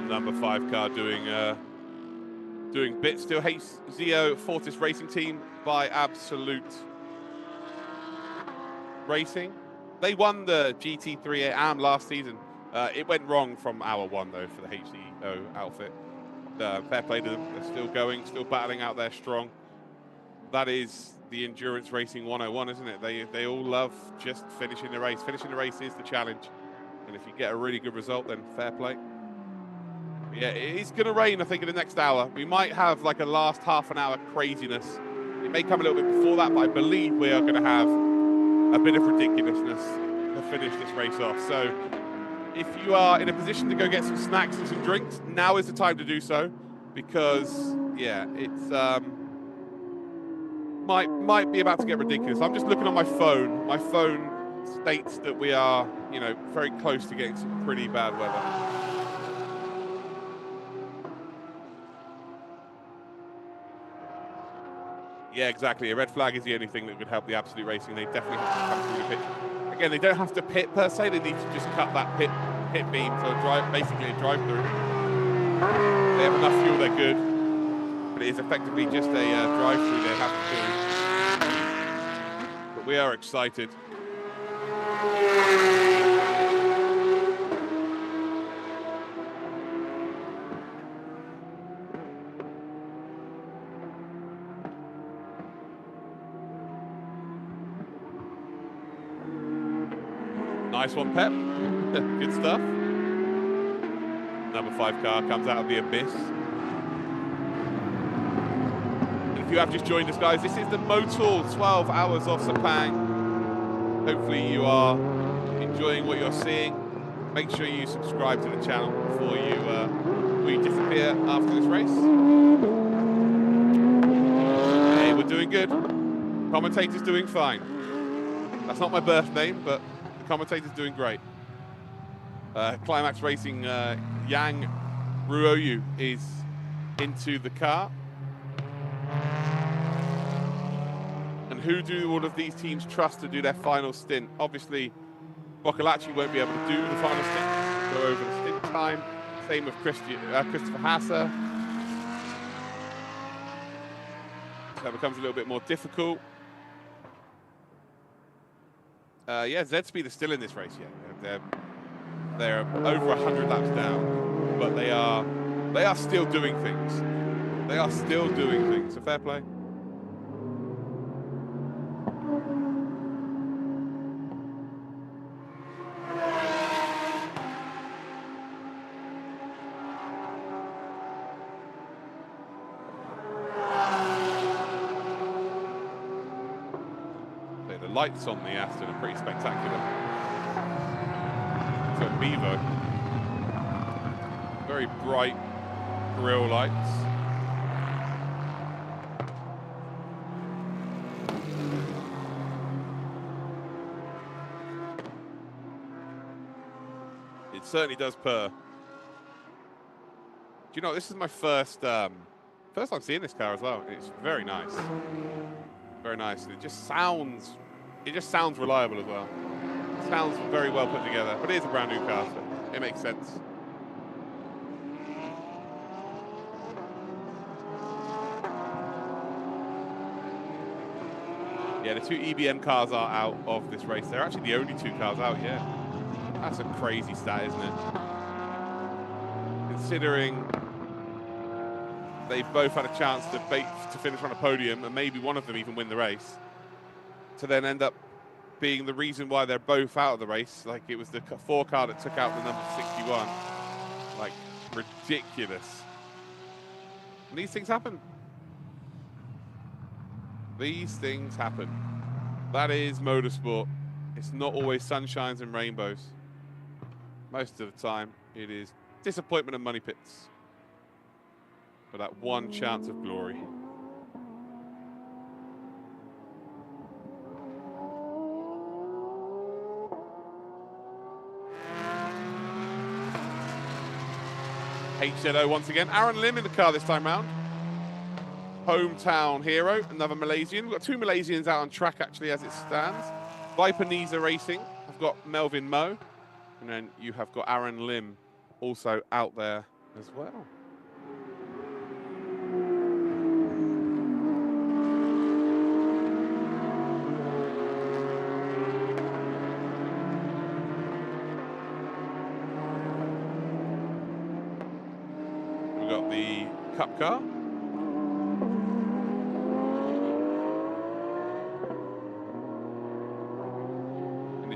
Number 5 car doing bits still. Zio Fortis Racing Team by Absolute Racing. They won the GT3 AM last season. It went wrong from hour 1 though for the HCO outfit. Fair play to them. They're still going, still battling out there strong. That is the endurance racing 101, isn't it? They all love just finishing the race. Finishing the race is the challenge, and if you get a really good result, then fair play. Yeah, it's going to rain, I think, in the next hour. We might have like a last half an hour craziness. It may come a little bit before that, but I believe we are going to have a bit of ridiculousness to finish this race off. So if you are in a position to go get some snacks and some drinks, now is the time to do so, because, yeah, it's might be about to get ridiculous. I'm just looking on my phone. My phone states that we are, you know, very close to getting some pretty bad weather. Yeah, exactly. A red flag is the only thing that could help the Absolute Racing. They definitely have to come through the pitch. Again, they don't have to pit per se. They need to just cut that pit beam, so basically a drive through. They have enough fuel, they're good. But it is effectively just a drive through they have to do. But we are excited. Nice one, Pep. Good stuff. Number 5 car comes out of the abyss. And if you have just joined us, guys, this is the Motul 12 Hours of Sepang. Hopefully you are enjoying what you're seeing. Make sure you subscribe to the channel before we disappear after this race. Hey, we're doing good. Commentator's doing fine. That's not my birth name, but commentator's doing great. Climax Racing Yang Ruoyu is into the car. And who do all of these teams trust to do their final stint? Obviously, Boccolacci won't be able to do the final stint, go over the stint time. Same with Christopher Hasser. So that becomes a little bit more difficult. Yeah, Z-Speed is still in this race yet. They're over 100 laps down, but they are still doing things. They are still doing things. So fair play. The lights on the Aston are pretty spectacular. So Bevo, very bright grille lights. It certainly does purr. Do you know, this is my first time seeing this car as well. It's very nice. Very nice. It just sounds reliable as well. It sounds very well put together, but it is a brand new car, so it makes sense. Yeah, the 2 EBM cars are out of this race. They're actually the only 2 cars out, yeah. That's a crazy stat, isn't it? Considering they both had a chance to finish on a podium, and maybe one of them even win the race, to then end up being the reason why they're both out of the race. Like, it was the 4 car that took out the number 61. Like, ridiculous. And these things happen. These things happen. That is motorsport. It's not always sunshines and rainbows. Most of the time, it is disappointment and money pits for that one chance of glory. HZO once again. Aaron Lim in the car this time round. Hometown hero, another Malaysian. We've got two Malaysians out on track actually as it stands. Vipanese Racing, I've got Melvin Moe. And then you have got Aaron Lim also out there as well. We've got the Cup car.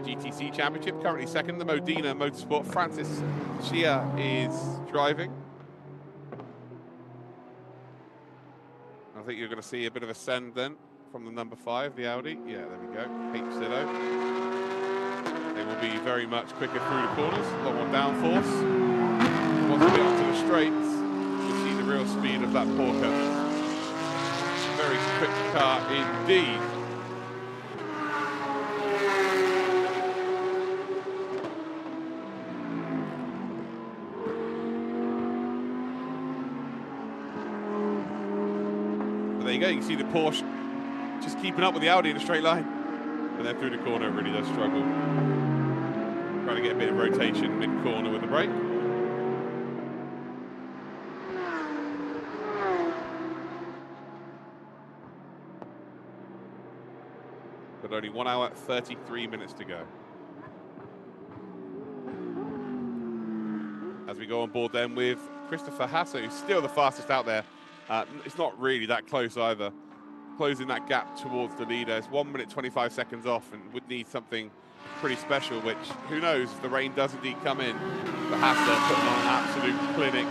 GTC Championship, currently second. The Modena Motorsport, Francis Chia is driving. I think you're going to see a bit of a send then from the number 5, the Audi. Yeah, there we go, HZO. They will be very much quicker through the corners, a lot more downforce. Once we get onto the straights, you'll see the real speed of that Porsche. Very quick car indeed. There you go, you can see the Porsche just keeping up with the Audi in a straight line. And then through the corner, it really does struggle. Trying to get a bit of rotation mid-corner with the brake. But only 1 hour, 33 minutes to go. As we go on board then with Christopher Hasse, who's still the fastest out there. It's not really that close either. Closing that gap towards the leader. It's 1 minute 25 seconds off and would need something pretty special, which, who knows, if the rain does indeed come in. But Hasse putting on an absolute clinic.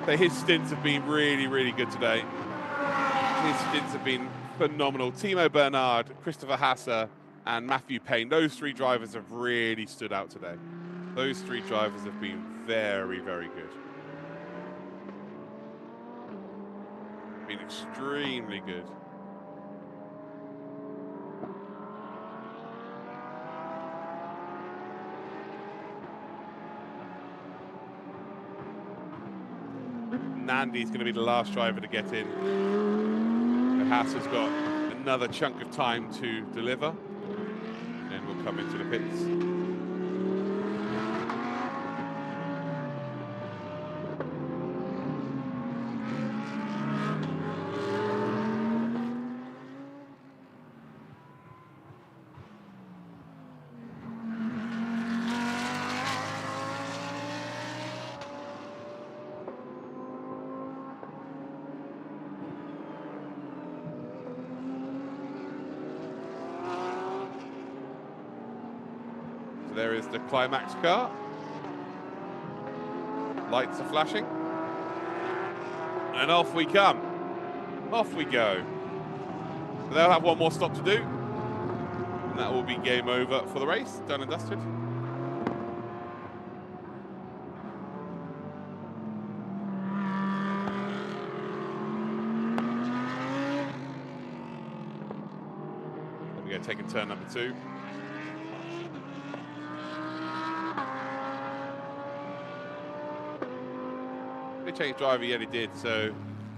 So his stints have been really, really good today. His stints have been phenomenal. Timo Bernard, Christopher Hasse, and Matthew Payne. Those three drivers have really stood out today. Those three drivers have been very, very good. Been extremely good. Nandi's going to be the last driver to get in. The Haas has got another chunk of time to deliver, and then we'll come into the pits. There is the climax car. Lights are flashing. And off we come. Off we go. They'll have one more stop to do. And that will be game over for the race. Done and dusted. There we go, taking turn number 2. They changed driver, yeah, they did. So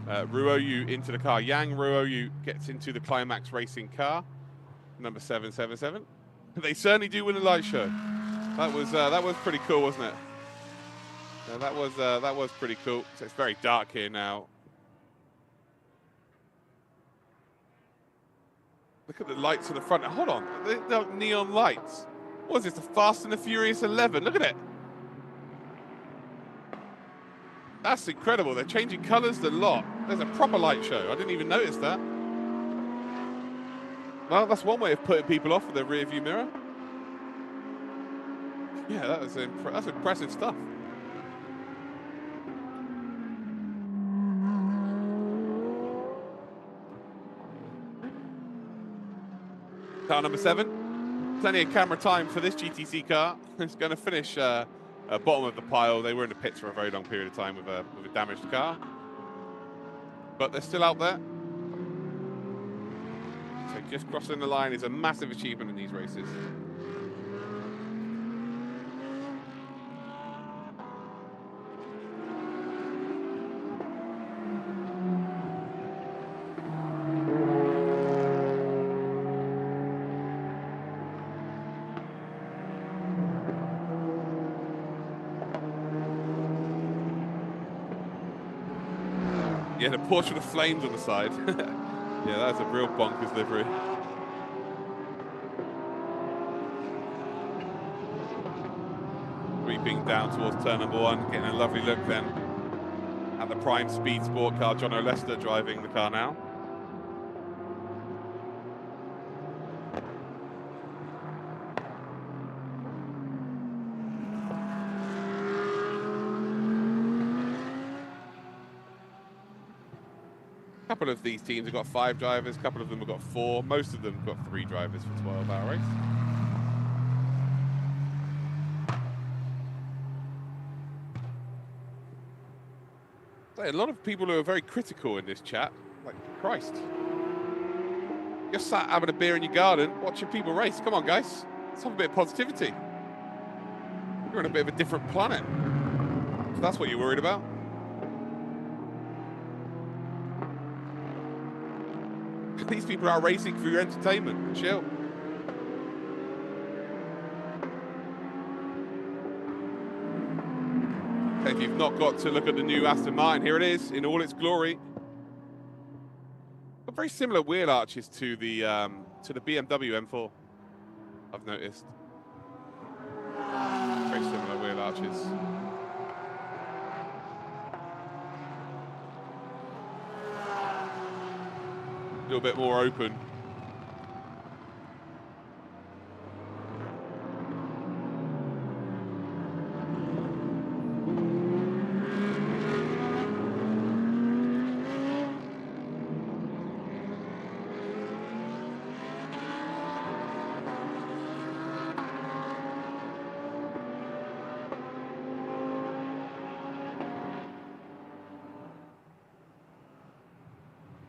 Ruoyu into the car. Yang Ruoyu gets into the Climax Racing car, number 777. They certainly do win a light show. That was pretty cool, wasn't it? That was pretty cool. So it's very dark here now. Look at the lights in the front. Hold on, they're neon lights. What is this, the Fast and the Furious 11? Look at it. That's incredible. They're changing colours a lot. There's a proper light show. I didn't even notice that. Well, that's one way of putting people off with their rear view mirror. Yeah, that's impressive stuff. Car number 7. Plenty of camera time for this GTC car. It's going to finish bottom of the pile. They were in the pits for a very long period of time with a damaged car. But they're still out there. So just crossing the line is a massive achievement in these races. Yeah, the Porsche with the flames on the side. Yeah, that's a real bonkers livery. Creeping down towards turn number 1, getting a lovely look then at the prime speed sport car. John O'Lester driving the car now. A couple of these teams have got 5 drivers, a couple of them have got 4, most of them have got 3 drivers for 12-hour race. So a lot of people who are very critical in this chat, like, Christ. You're sat having a beer in your garden, watching people race. Come on, guys. Let's have a bit of positivity. You're on a bit of a different planet. So that's what you're worried about. These people are racing for your entertainment. Chill. Okay, if you've not got to look at the new Aston Martin, here it is in all its glory. Got very similar wheel arches to the BMW M4. I've noticed. Very similar wheel arches. A little bit more open.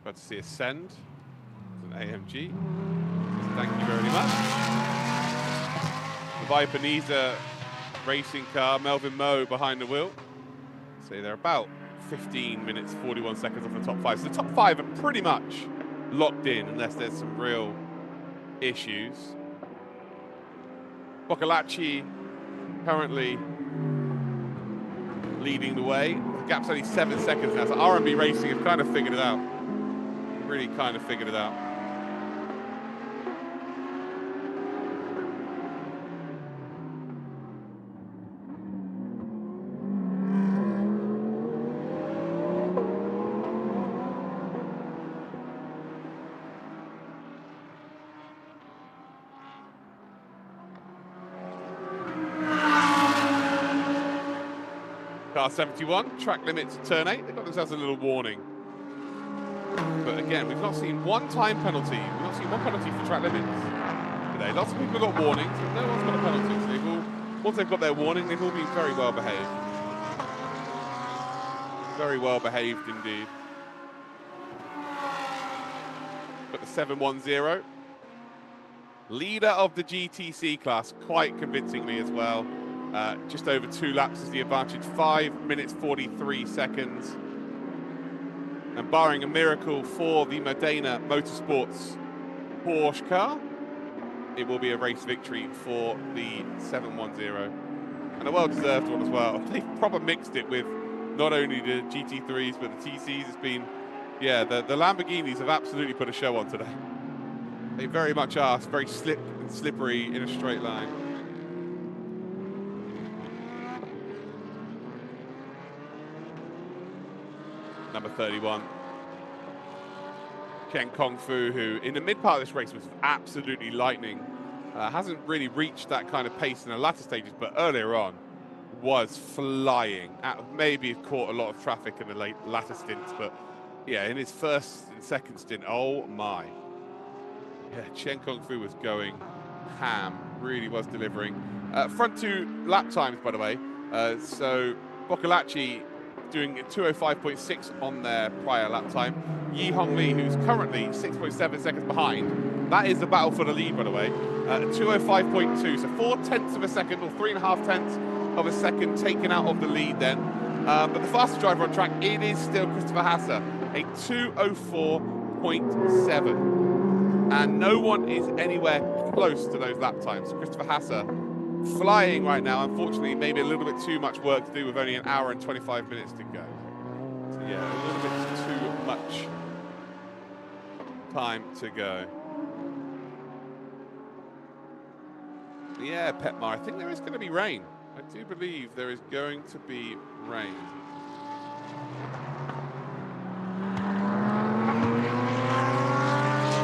About to see Ascend. It's an AMG. Thank you very much. The Viper Niza racing car, Melvin Moe behind the wheel. So they're about 15 minutes, 41 seconds off the top 5. So the top 5 are pretty much locked in unless there's some real issues. Boccolacci currently leading the way. The gap's only 7 seconds now, so R&B Racing have kind of figured it out. Really kind of figured it out. Car 71, track limit to turn 8. They've got themselves a little warning. But again, we've not seen one time penalty. We've not seen one penalty for track limits today. Lots of people have got warnings, but no one's got a penalty. So they've all, once they've got their warning, they've all been very well behaved. Very well behaved indeed. Got the 710. Leader of the GTC class, quite convincingly as well. Just over 2 laps is the advantage. 5 minutes 43 seconds. And barring a miracle for the Modena Motorsports Porsche car, it will be a race victory for the 710. And a well-deserved one as well. They've proper mixed it with not only the GT3s, but the TCs. It's been, yeah, the Lamborghinis have absolutely put a show on today. They very much are. It's very slick and slippery in a straight line. Number 31. Ken Kong Fu, who in the mid part of this race was absolutely lightning. Hasn't really reached that kind of pace in the latter stages, but earlier on was flying. Maybe caught a lot of traffic in the latter stints, but yeah, in his first and second stint, oh my. Yeah, Chen Kung Fu was going ham, really was delivering. Front two lap times, by the way. So Boccolacci doing 2:05.6 on their prior lap time. Yi Hong Lee, who's currently 6.7 seconds behind. That is the battle for the lead, by the way. 2:05.2, so 4/10 of a second, or 3.5 tenths of a second taken out of the lead then. But the fastest driver on track, it is still Christopher Hasser, a 2:04.7. And no one is anywhere close to those lap times. Christopher Hasser flying right now. Unfortunately, maybe a little bit too much work to do with only an hour and 25 minutes to go. So yeah, a little bit too much time to go. Yeah, Petmar, I think there is going to be rain. I do believe there is going to be rain.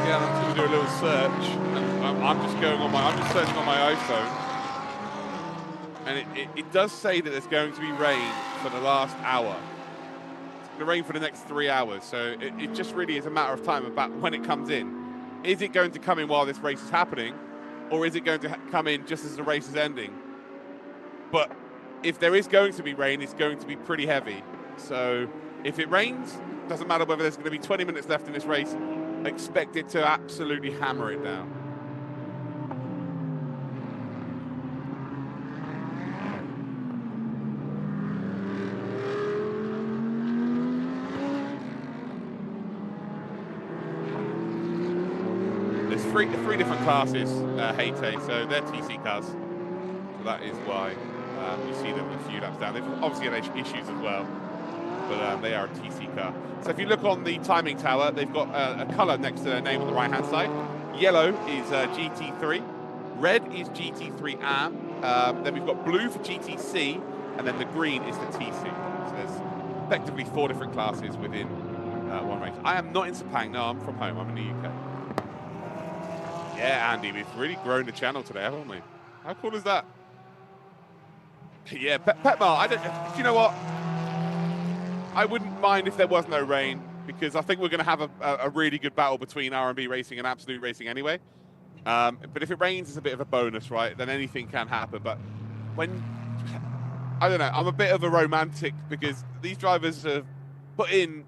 Yeah, I'm just going to do a little search. And I'm just searching on my iPhone. And it does say that there's going to be rain for the last hour. It's going to rain for the next 3 hours. So it just really is a matter of time about when it comes in. Is it going to come in while this race is happening? Or is it going to come in just as the race is ending? But if there is going to be rain, it's going to be pretty heavy. So if it rains, doesn't matter whether there's going to be 20 minutes left in this race, expect it to absolutely hammer it down. There's three different classes, Hayte, so they're TC cars. So that is why you see them a few laps down. They've obviously had issues as well, but they are a TC car. So if you look on the timing tower, they've got a colour next to their name on the right-hand side. Yellow is GT3, red is GT3 AM, then we've got blue for GTC, and then the green is the TC. So there's effectively 4 different classes within one race. I am not in Sepang, no, I'm from home, I'm in the UK. Yeah, Andy, we've really grown the channel today, haven't we? How cool is that? Yeah, Petmar, do you know what? I wouldn't mind if there was no rain, because I think we're going to have a really good battle between R&B Racing and Absolute Racing anyway. But if it rains, it's a bit of a bonus, right? Then anything can happen. But when, I don't know, I'm a bit of a romantic, because these drivers have put in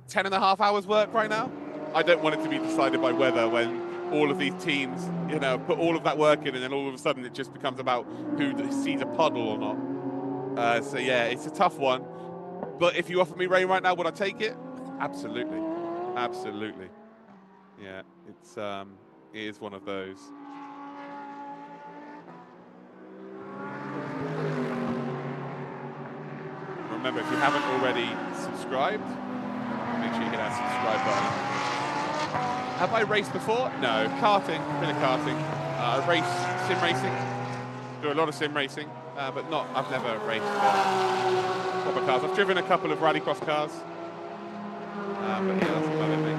10.5 hours work right now. I don't want it to be decided by weather when all of these teams, you know, put all of that work in, and then all of a sudden it just becomes about who sees a puddle or not. So yeah, it's a tough one. But if you offer me rain right now, would I take it? Absolutely, absolutely. Yeah, it is one of those. Remember, if you haven't already subscribed, make sure you hit that subscribe button. Have I raced before? No, karting, a bit of karting. I race sim racing, do a lot of sim racing, but I've never raced proper cars. I've driven a couple of rallycross cars, but yeah, that's about it, mate.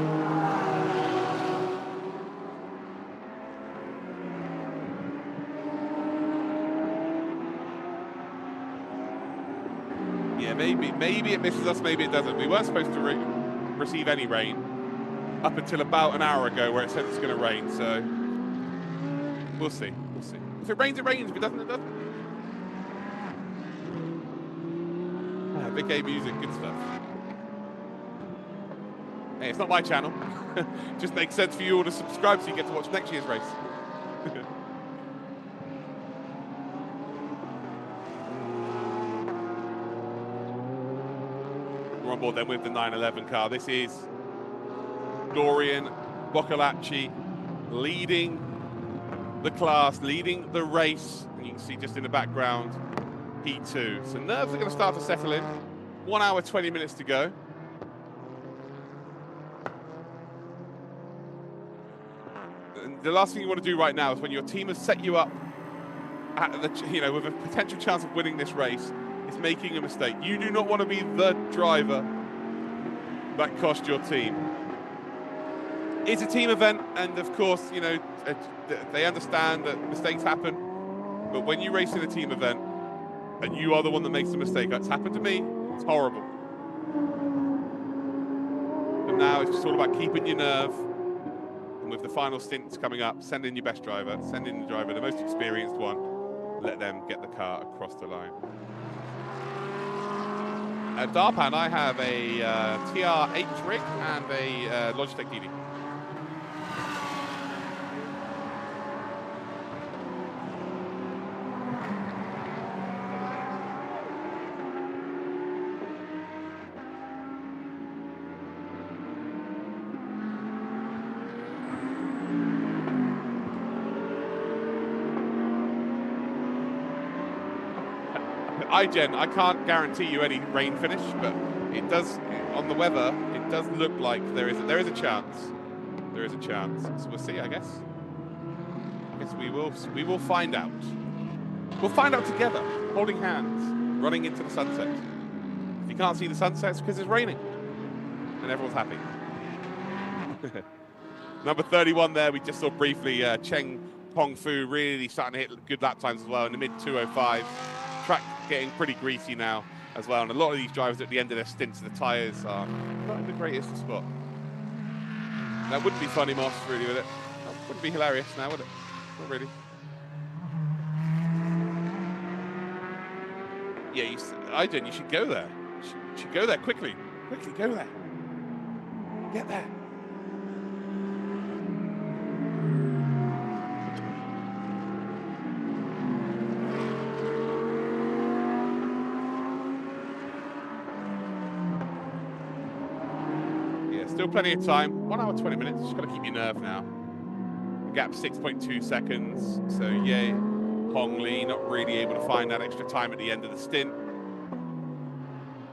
Yeah, maybe it misses us, maybe it doesn't. We weren't supposed to receive any rain up until about an hour ago, where it said it's going to rain, so we'll see, we'll see. If it rains, it rains. If it doesn't, it doesn't. Big A music, good stuff. Hey, it's not my channel. Just makes sense for you all to subscribe so you get to watch next year's race. We're on board then with the 911 car. This is Dorian Boccolacci leading the class, leading the race. And you can see just in the background, P2. So nerves are going to start to settle in. 1 hour, 20 minutes to go. And the last thing you want to do right now is when your team has set you up at the, with a potential chance of winning this race, is making a mistake. You do not want to be the driver that cost your team. It's a team event, and of course, they understand that mistakes happen. But when you race in a team event, and you are the one that makes the mistake, that's happened to me, it's horrible. But now it's just all about keeping your nerve and with the final stints coming up, send in your best driver, send in the driver, the most experienced one, let them get the car across the line. At Darpan, I have a TR8 rig and a Logitech DD. iGen, I can't guarantee you any rain finish, but it does, on the weather, it does look like there is a chance. There is a chance. So we'll see, I guess. I guess we will find out. We'll find out together, holding hands, running into the sunset. If you can't see the sunset, it's because it's raining. And everyone's happy. Number 31 there, we just saw briefly Cheng Pongfu really starting to hit good lap times as well in the mid-205s. Track getting pretty greasy now as well, and a lot of these drivers at the end of their stints, the tyres are not in the greatest spot. That wouldn't be funny, Moss, really, would it? That wouldn't be hilarious now, would it? Not really. Yeah, iGen, you should go there. You should go there quickly. Quickly, go there. Get there. Still plenty of time. 1 hour, 20 minutes. Just got to keep your nerve now. Gap 6.2 seconds. So, yeah, Hong Li not really able to find that extra time at the end of the stint.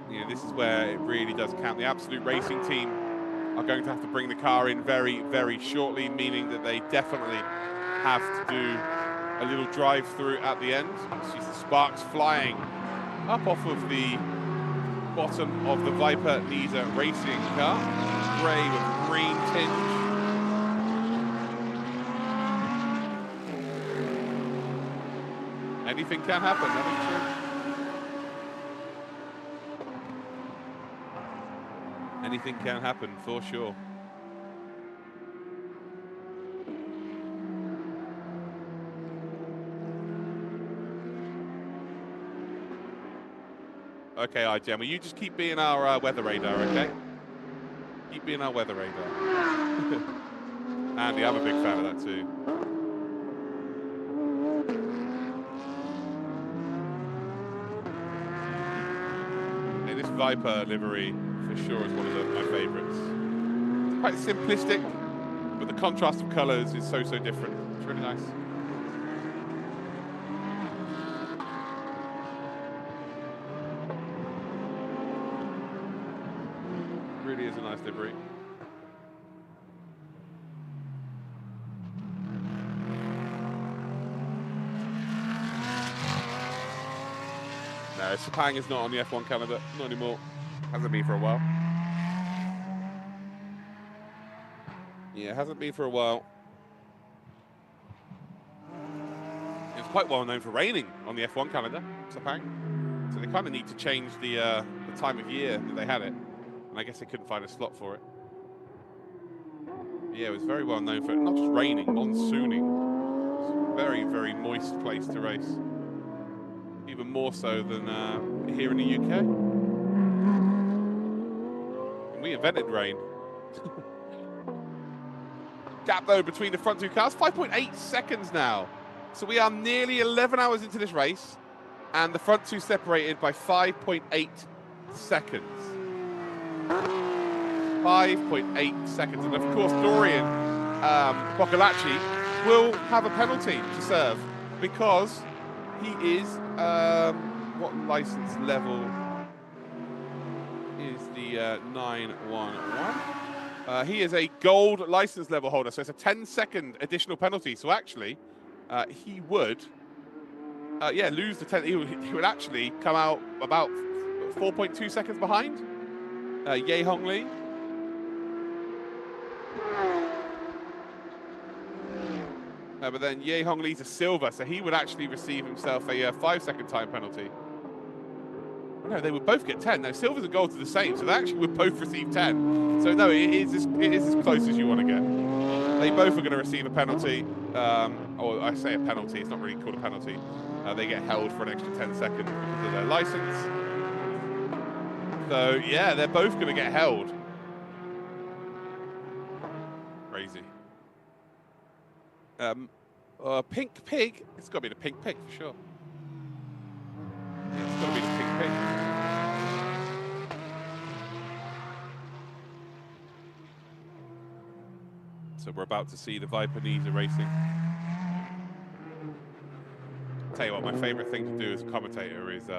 You know, this is where it really does count. The Absolute Racing team are going to have to bring the car in very, very shortly, meaning that they definitely have to do a little drive through at the end. See the sparks flying up off of the bottom of the Viper Nisa racing car. Grey with green tinge. Anything can happen, that is true. Anything can happen, for sure. Okay, iGen, will you just keep being our weather radar, okay? Keep being our weather radar. Andy, I'm a big fan of that too. Yeah, this Viper livery for sure is one of my favourites. It's quite simplistic, but the contrast of colours is so different. It's really nice. Really is a nice livery. No, Sepang is not on the F1 calendar, not anymore. Hasn't been for a while. Yeah, hasn't been for a while. It's quite well known for raining on the F1 calendar, Sepang. So they kind of need to change the time of year that they had it. And I guess they couldn't find a slot for it. Yeah, it was very well known for it. Not just raining, monsooning. It's a very, very moist place to race. Even more so than here in the UK. And we invented rain. Gap though between the front two cars, 5.8 seconds now. So we are nearly 11 hours into this race, and the front two separated by 5.8 seconds. 5.8 seconds, and of course Dorian Boccolacci will have a penalty to serve because he is what license level is the 911? He is a gold license level holder, so it's a 10-second additional penalty. So actually, he would lose the 10. He would actually come out about 4.2 seconds behind Ye Hong Li. But then Ye Hong Li's a silver, so he would actually receive himself a 5-second time penalty. No, they would both get 10. No, silvers and golds are the same, so they actually would both receive 10. So no, it is as close as you want to get. They both are going to receive a penalty. Or I say a penalty, it's not really called a penalty. They get held for an extra 10 seconds because of their license. So, yeah, they're both going to get held. Crazy. Pink pig. It's got to be the pink pig for sure. Yeah, it's got to be the pink pig. So we're about to see the Viper Nisa racing. Tell you what, my favourite thing to do as a commentator is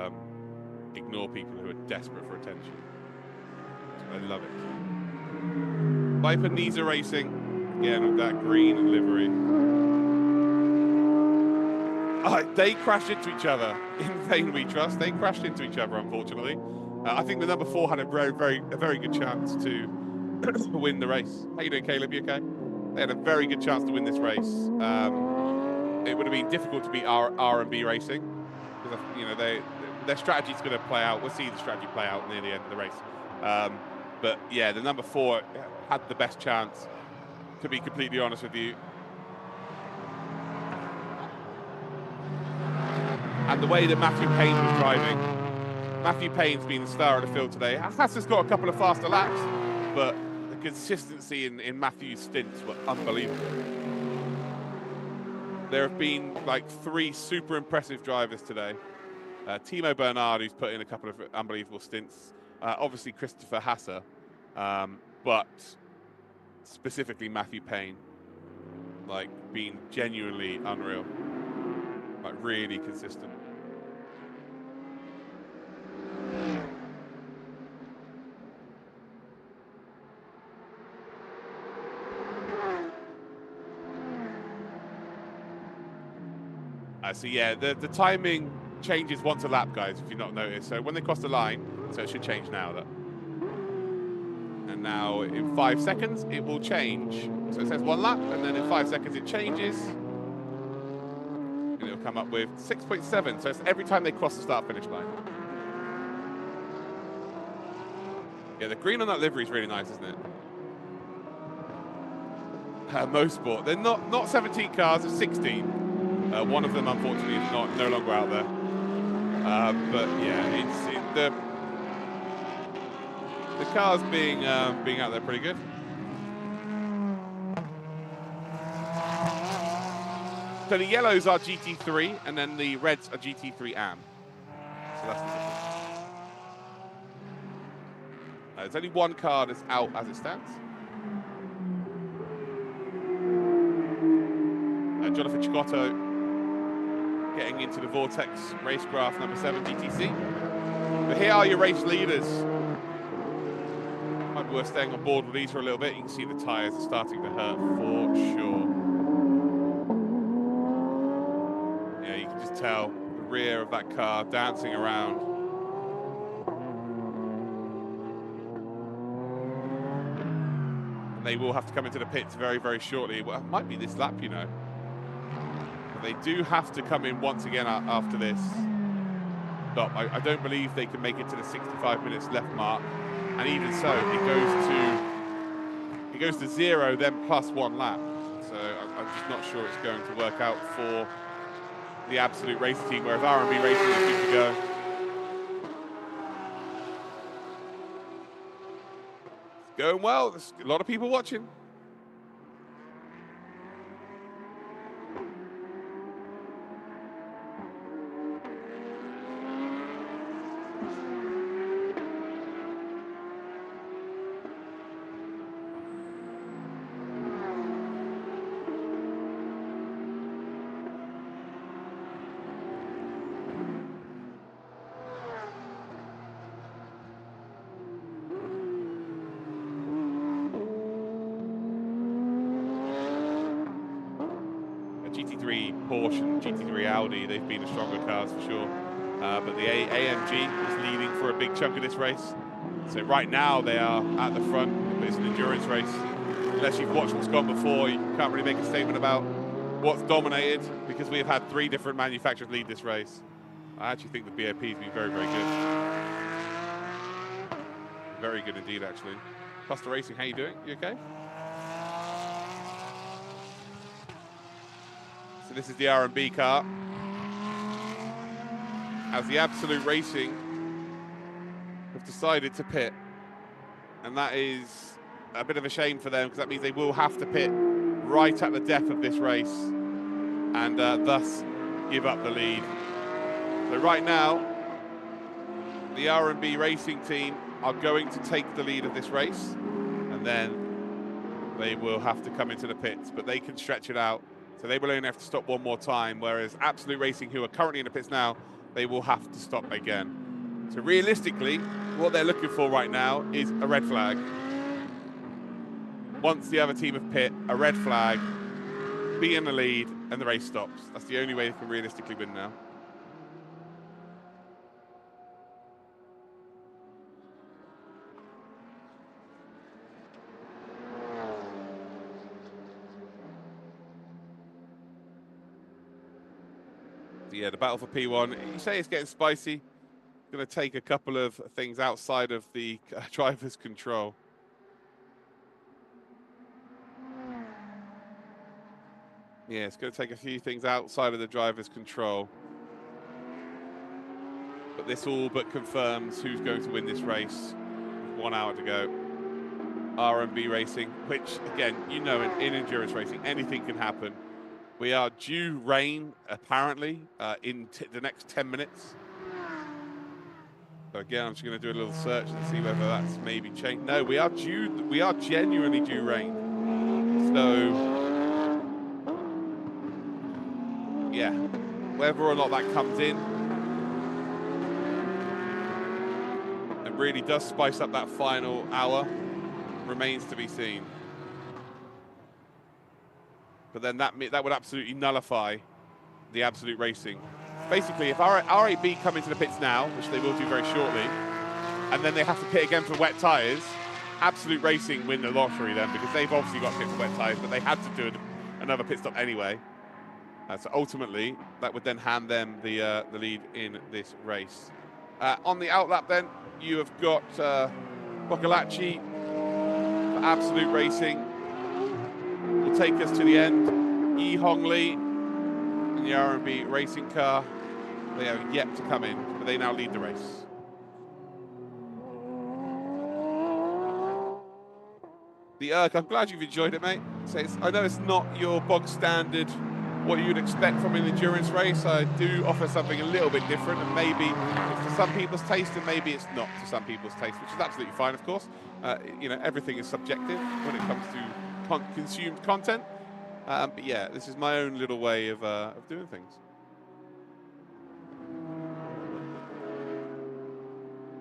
ignore people who are desperate for attention. I love it. Viper Nisa racing, again with that green livery. They crashed into each other. In vain we trust. They crashed into each other, unfortunately. I think the number 4 had a very good chance to win the race. How you doing, Caleb? You okay? They had a very good chance to win this race. It would have been difficult to beat R&B Racing because their strategy is going to play out. We'll see the strategy play out near the end of the race. But yeah, the number 4 had the best chance. To be completely honest with you. And the way that Matthew Payne was driving, Matthew Payne's been the star of the field today. Hassan's got a couple of faster laps, but the consistency in Matthew's stints were unbelievable. There have been like 3 super impressive drivers today. Timo Bernard, who's put in a couple of unbelievable stints. Obviously Christopher Hasser, but specifically Matthew Payne, like being genuinely unreal, like really consistent. So yeah, the timing changes once a lap, guys, if you've not noticed. So when they cross the line, so it should change now. And now in 5 seconds, it will change. So it says 1 lap, and then in 5 seconds it changes. And it'll come up with 6.7. So it's every time they cross the start-finish line. Yeah, the green on that livery is really nice, isn't it? Mosport. They're not 17 cars, they're 16. One of them, unfortunately, is no longer out there. But yeah, the cars being out there pretty good. So the yellows are GT3, and then the reds are GT3 AM. So that's the difference. There's only 1 car that's out as it stands. Jonathan Chicotto getting into the Vortex racecraft number 7 GTC. But here are your race leaders. Might be worth staying on board with these for a little bit. You can see the tyres are starting to hurt for sure. Yeah, you can just tell the rear of that car dancing around. And they will have to come into the pits very shortly. Well, it might be this lap, you know. They do have to come in once again after this stop. I don't believe they can make it to the 65 minutes left mark, and even so, it goes to 0, then plus 1 lap. So I'm just not sure it's going to work out for the Absolute Racing team, whereas R&B Racing is good to go. It's going well. There's a lot of people watching. GT3 Porsche and GT3 Audi, they've been the stronger cars for sure. But the AMG is leading for a big chunk of this race. So right now they are at the front, but it's an endurance race. Unless you've watched what's gone before, you can't really make a statement about what's dominated, because we've had 3 different manufacturers lead this race. I actually think the BOP has been very good. Very good indeed, actually. Costa Racing, how you doing? You okay? So this is the R&B car. As the Absolute Racing have decided to pit. And that is a bit of a shame for them, because that means they will have to pit right at the death of this race and thus give up the lead. So right now, the R&B Racing team are going to take the lead of this race, and then they will have to come into the pits, but they can stretch it out. So they will only have to stop one more time, whereas Absolute Racing, who are currently in the pits now, they will have to stop again. So realistically, what they're looking for right now is a red flag. Once the other team have pit, a red flag, be in the lead, and the race stops. That's the only way they can realistically win now. Yeah, the battle for P1. You say it's getting spicy. It's going to take a couple of things outside of the driver's control. Yeah, it's going to take a few things outside of the driver's control. But this all but confirms who's going to win this race. 1 hour to go. R&B Racing, which, again, you know, in endurance racing, anything can happen. We are due rain, apparently, in the next 10 minutes. So again, I'm just going to do a little search and see whether that's maybe changed. No, we are genuinely due rain. So, yeah, whether or not that comes in, it really does spice up that final hour, remains to be seen. But then that would absolutely nullify the Absolute Racing. Basically, if RAB come into the pits now, which they will do very shortly, and then they have to pit again for wet tyres, Absolute Racing win the lottery then, because they've obviously got to pit for wet tyres, but they had to do another pit stop anyway. So ultimately, that would then hand them the lead in this race. On the outlap then, you have got Boccolacci for Absolute Racing. Will take us to the end. Yi Hong Lee in the R&B Racing car. They are yet to come in, but they now lead the race. The Erk, I'm glad you've enjoyed it, mate. So I know it's not your bog standard, what you'd expect from an endurance race. I do offer something a little bit different, and maybe it's to some people's taste, and maybe it's not to some people's taste, which is absolutely fine, of course. You know, everything is subjective when it comes to consumed content, but yeah, this is my own little way of doing things.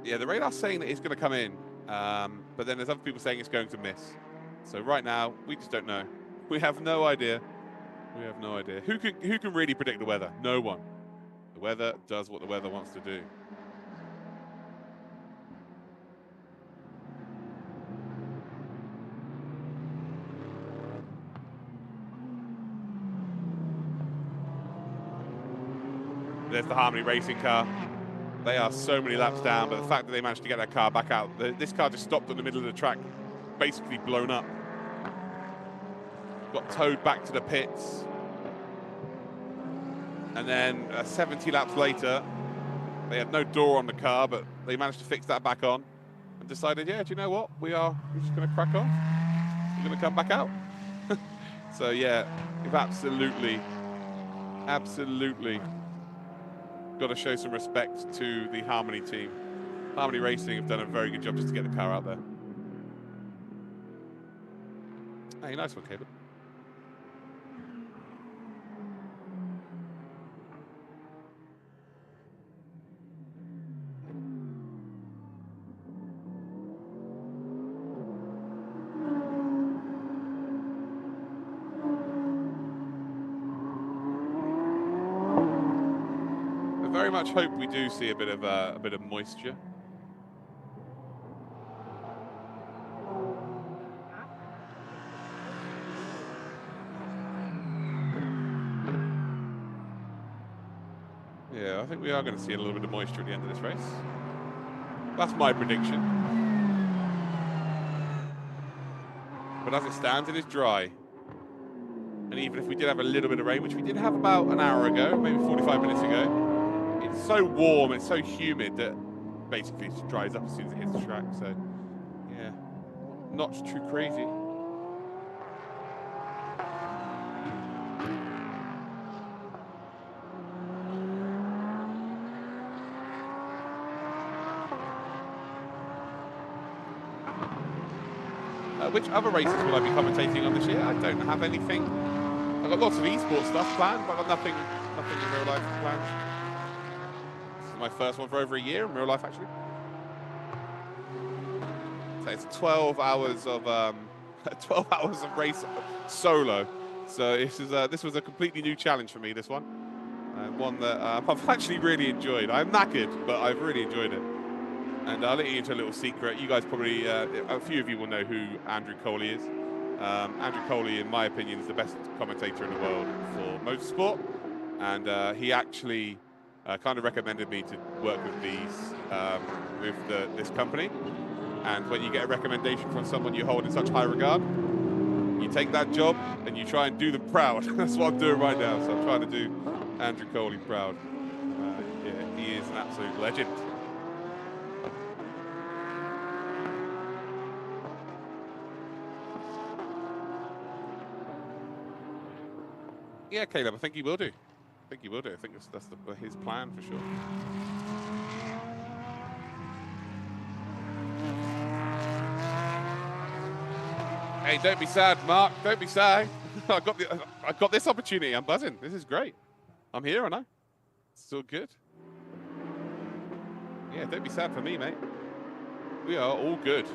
Yeah, the radar's saying that it's going to come in, but then there's other people saying it's going to miss. So right now, we just don't know. We have no idea. We have no idea. Who can really predict the weather? No one. The weather does what the weather wants to do. There's the Harmony Racing car. They are so many laps down, but the fact that they managed to get that car back out, this car just stopped in the middle of the track, basically blown up. Got towed back to the pits. And then 70 laps later, they had no door on the car, but they managed to fix that back on and decided, yeah, do you know what? We're just going to crack on. We're going to come back out. So yeah, we've absolutely got to show some respect to the Harmony team. Harmony Racing have done a very good job just to get the car out there. Hey, nice one, Caleb. Very much hope we do see a bit of moisture. Yeah, I think we are going to see a little bit of moisture at the end of this race. That's my prediction. But as it stands, it is dry. And even if we did have a little bit of rain, which we did have about an hour ago, maybe 45 minutes ago, it's so warm, it's so humid that basically it just dries up as soon as it hits the track. So, yeah, not too crazy. Which other races will I be commentating on this year? I don't have anything. I've got lots of esports stuff planned, but I've got nothing in real life planned. This is my first one for over a year in real life, actually. So it's 12 hours of 12 hours of race solo. So this was a completely new challenge for me. This one, one that I've actually really enjoyed. I'm knackered, but I've really enjoyed it. And I'll let you into a little secret. You guys probably, a few of you will know who Andrew Coley is. Andrew Coley, in my opinion, is the best commentator in the world for motorsport. And he actually kind of recommended me to work with this company. And when you get a recommendation from someone you hold in such high regard, you take that job and you try and do them proud. That's what I'm doing right now. So I'm trying to do Andrew Coley proud. Yeah, he is an absolute legend. Yeah, Caleb, I think he will do. I think that's his plan for sure. Hey, don't be sad, Mark. Don't be sad. I got this opportunity. I'm buzzing. This is great. I'm here, aren't I? It's all good. Yeah, don't be sad for me, mate. We are all good.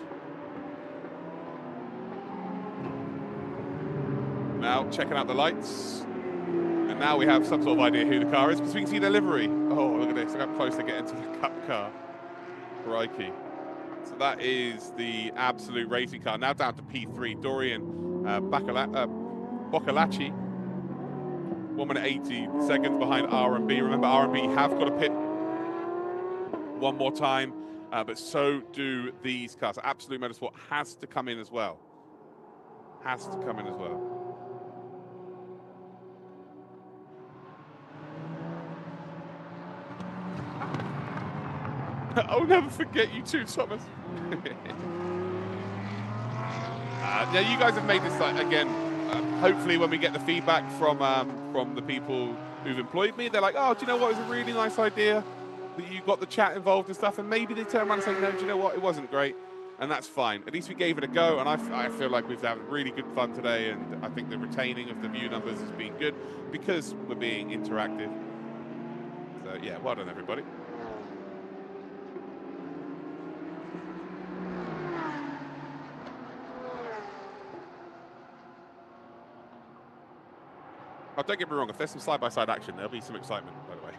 Now, checking out the lights. And now we have some sort of idea who the car is, because we can see the livery. Oh, look at this. Look how close they get into the cup car. Crikey. So that is the absolute racing car. Now down to P3. Dorian Boccolacci. 1 minute 80 seconds behind R&B. Remember, R&B have got to pit one more time, but so do these cars. Absolute Motorsport has to come in as well. Has to come in as well. I'll never forget you too, Thomas. Yeah, you guys have made this again. Hopefully, when we get the feedback from the people who've employed me, they're like, "Oh, do you know what? It was a really nice idea that you got the chat involved and stuff." And maybe they turn around and say, "No, do you know what? It wasn't great," and that's fine. At least we gave it a go, and I feel like we've had really good fun today. And I think the retaining of the view numbers has been good because we're being interactive. So yeah, well done, everybody. Oh, don't get me wrong, if there's some side-by-side action, there'll be some excitement, by the way.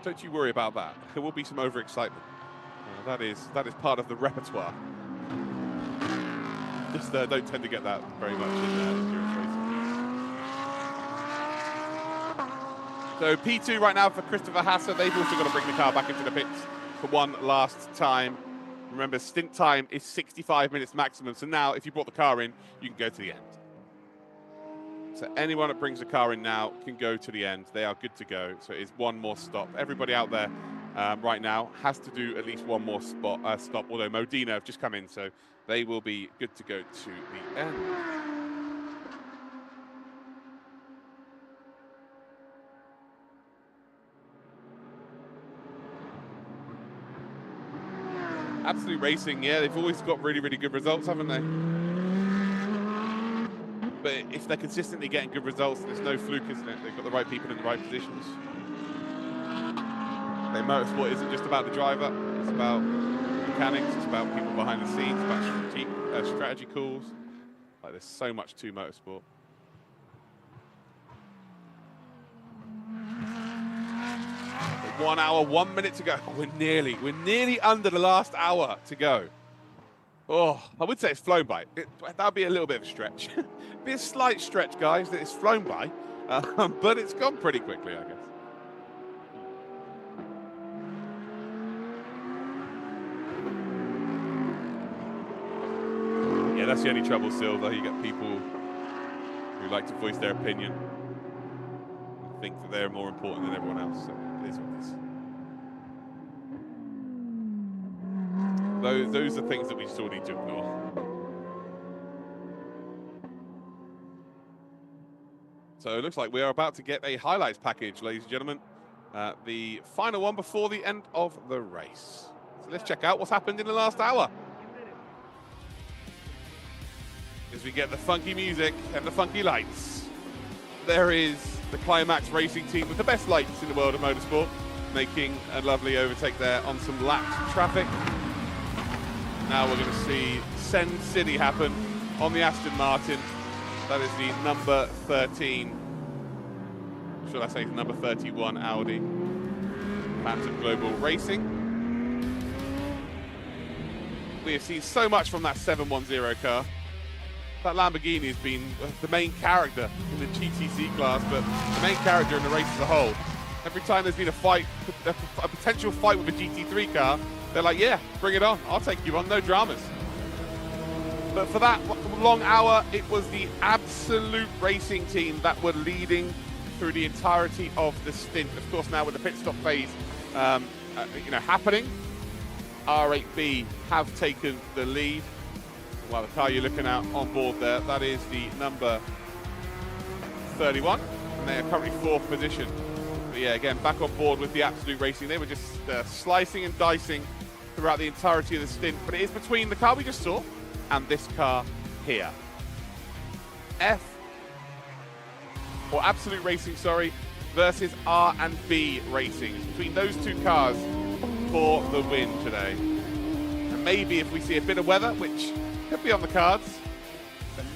Don't you worry about that. There will be some over-excitement. That is part of the repertoire. Just don't tend to get that very much in endurance racing. So P2 right now for Christopher Hasser. They've also got to bring the car back into the pits for one last time. Remember, stint time is 65 minutes maximum. So now, if you brought the car in, you can go to the end. So anyone that brings a car in now can go to the end. They are good to go. So it is one more stop. Everybody out there right now has to do at least one more stop, although Modena have just come in, so they will be good to go to the end. Absolute Racing, yeah, they've always got really, really good results, haven't they? But if they're consistently getting good results, there's no fluke, isn't it? They've got the right people in the right positions. Their motorsport isn't just about the driver. It's about mechanics. It's about people behind the scenes. It's about strategy calls. Like, there's so much to motorsport. But 1 hour, 1 minute to go. We're nearly under the last hour to go. Oh, I would say it's flown by. That would be a little bit of a stretch. Be a slight stretch, guys, that it's flown by. But it's gone pretty quickly, I guess. Yeah, that's the only trouble, Silver. You get people who like to voice their opinion and think that they're more important than everyone else. So it is what it is. Those are things that we still need to ignore. So it looks like we are about to get a highlights package, ladies and gentlemen. The final one before the end of the race. So let's check out what's happened in the last hour. As we get the funky music and the funky lights. There is the Climax Racing team with the best lights in the world of motorsport, making a lovely overtake there on some lapped traffic. Now we're going to see Send City happen on the Aston Martin. That is the number 13, should I say number 31 Audi. Phantom Global Racing. We have seen so much from that 710 car. That Lamborghini has been the main character in the GTC class, but the main character in the race as a whole. Every time there's been a fight, a potential fight with a GT3 car, they're like, yeah, bring it on. I'll take you on, no dramas. But for that long hour, it was the Absolute Racing team that were leading through the entirety of the stint. Of course, now with the pit stop phase happening, R8B have taken the lead. Well, the car you're looking at on board there, that is the number 31, and they are currently 4th position. But yeah, again, back on board with the Absolute Racing. They were just slicing and dicing throughout the entirety of the stint, but it is between the car we just saw and this car here. Absolute Racing, versus R&B Racing. It's between those two cars for the win today. And maybe if we see a bit of weather, which could be on the cards,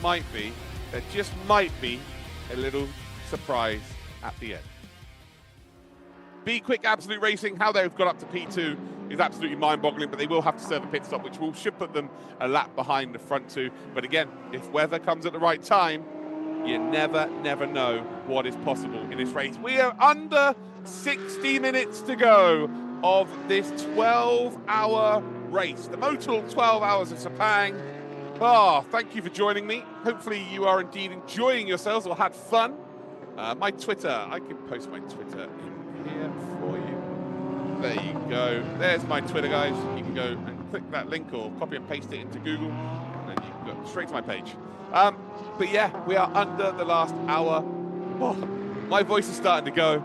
there just might be a little surprise at the end. Be Quick Absolute Racing, how they've got up to P2 is absolutely mind-boggling, but they will have to serve a pit stop, which should put them a lap behind the front two. But again, if weather comes at the right time, you never know what is possible in this race. We are under 60 minutes to go of this 12-hour race. The Motul 12 Hours of Sepang. Thank you for joining me. Hopefully you are indeed enjoying yourselves or had fun. My Twitter, I can post my Twitter in here for you. There you go. There's my Twitter, guys. You can go and click that link or copy and paste it into Google, and then you can go straight to my page. But yeah, we are under the last hour. My voice is starting to go,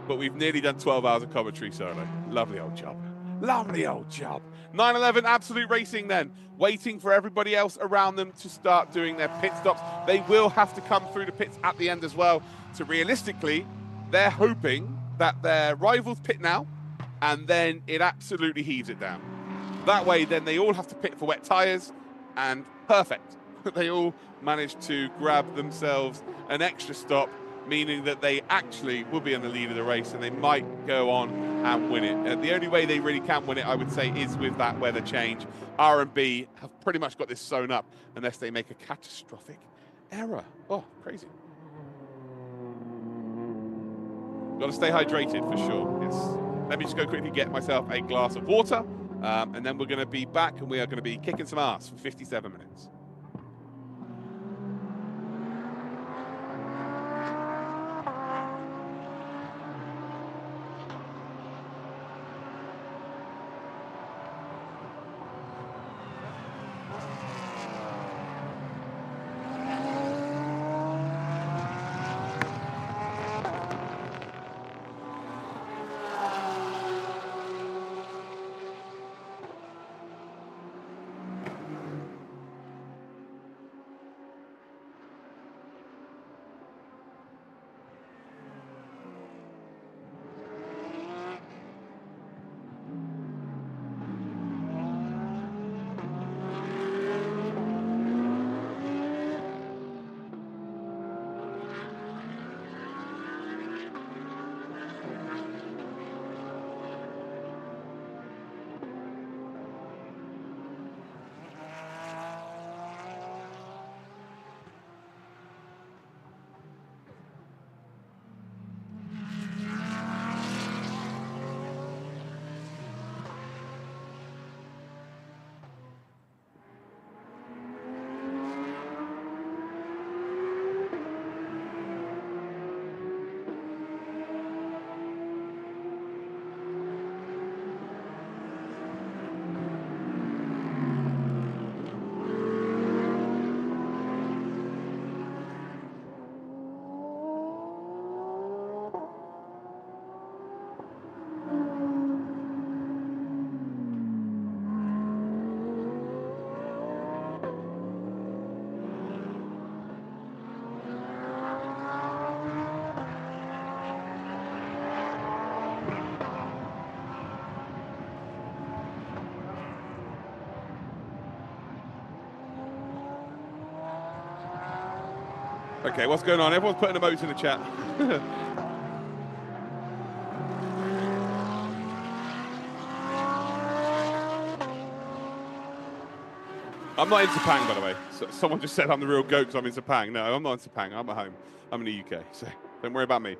but we've nearly done 12 hours of commentary solo. Lovely old job. Lovely old job. 911 Absolute Racing then, waiting for everybody else around them to start doing their pit stops. They will have to come through the pits at the end as well. So realistically, they're hoping that their rivals pit now, and then it absolutely heaves it down. That way, then they all have to pit for wet tyres, and perfect. They all managed to grab themselves an extra stop, meaning that they actually will be on the lead of the race, and they might go on and win it. The only way they really can win it, I would say, is with that weather change. R&B have pretty much got this sewn up unless they make a catastrophic error. Crazy. Got to stay hydrated for sure, yes. Let me just go quickly get myself a glass of water, and then we're going to be back, and we are going to be kicking some ass for 57 minutes. Okay, what's going on? Everyone's putting emotes in the chat. I'm not in Sepang, by the way. So someone just said I'm the real goat because I'm in Sepang. No, I'm not in Sepang. I'm at home. I'm in the UK, so don't worry about me.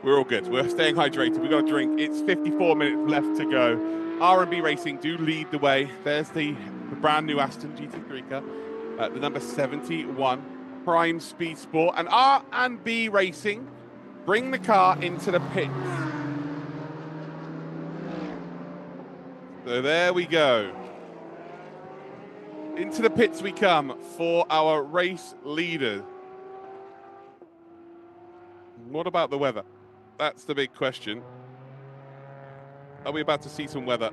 We're all good. We're staying hydrated. We've got a drink. It's 54 minutes left to go. R&B Racing do lead the way. There's the brand new Aston GT3 car, the number 71 Prime Speed Sport, and R&B Racing bring the car into the pits. So there we go. Into the pits we come for our race leader. What about the weather? That's the big question. Are we about to see some weather?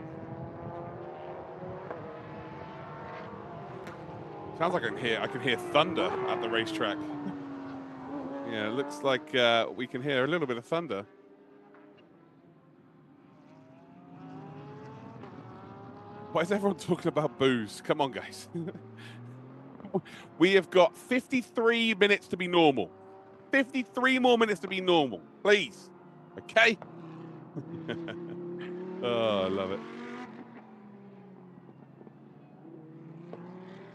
Sounds like I can hear thunder at the racetrack. Yeah, it looks like we can hear a little bit of thunder. Why is everyone talking about booze? Come on, guys. We have got 53 minutes to be normal. 53 more minutes to be normal, please. Okay? Oh, I love it.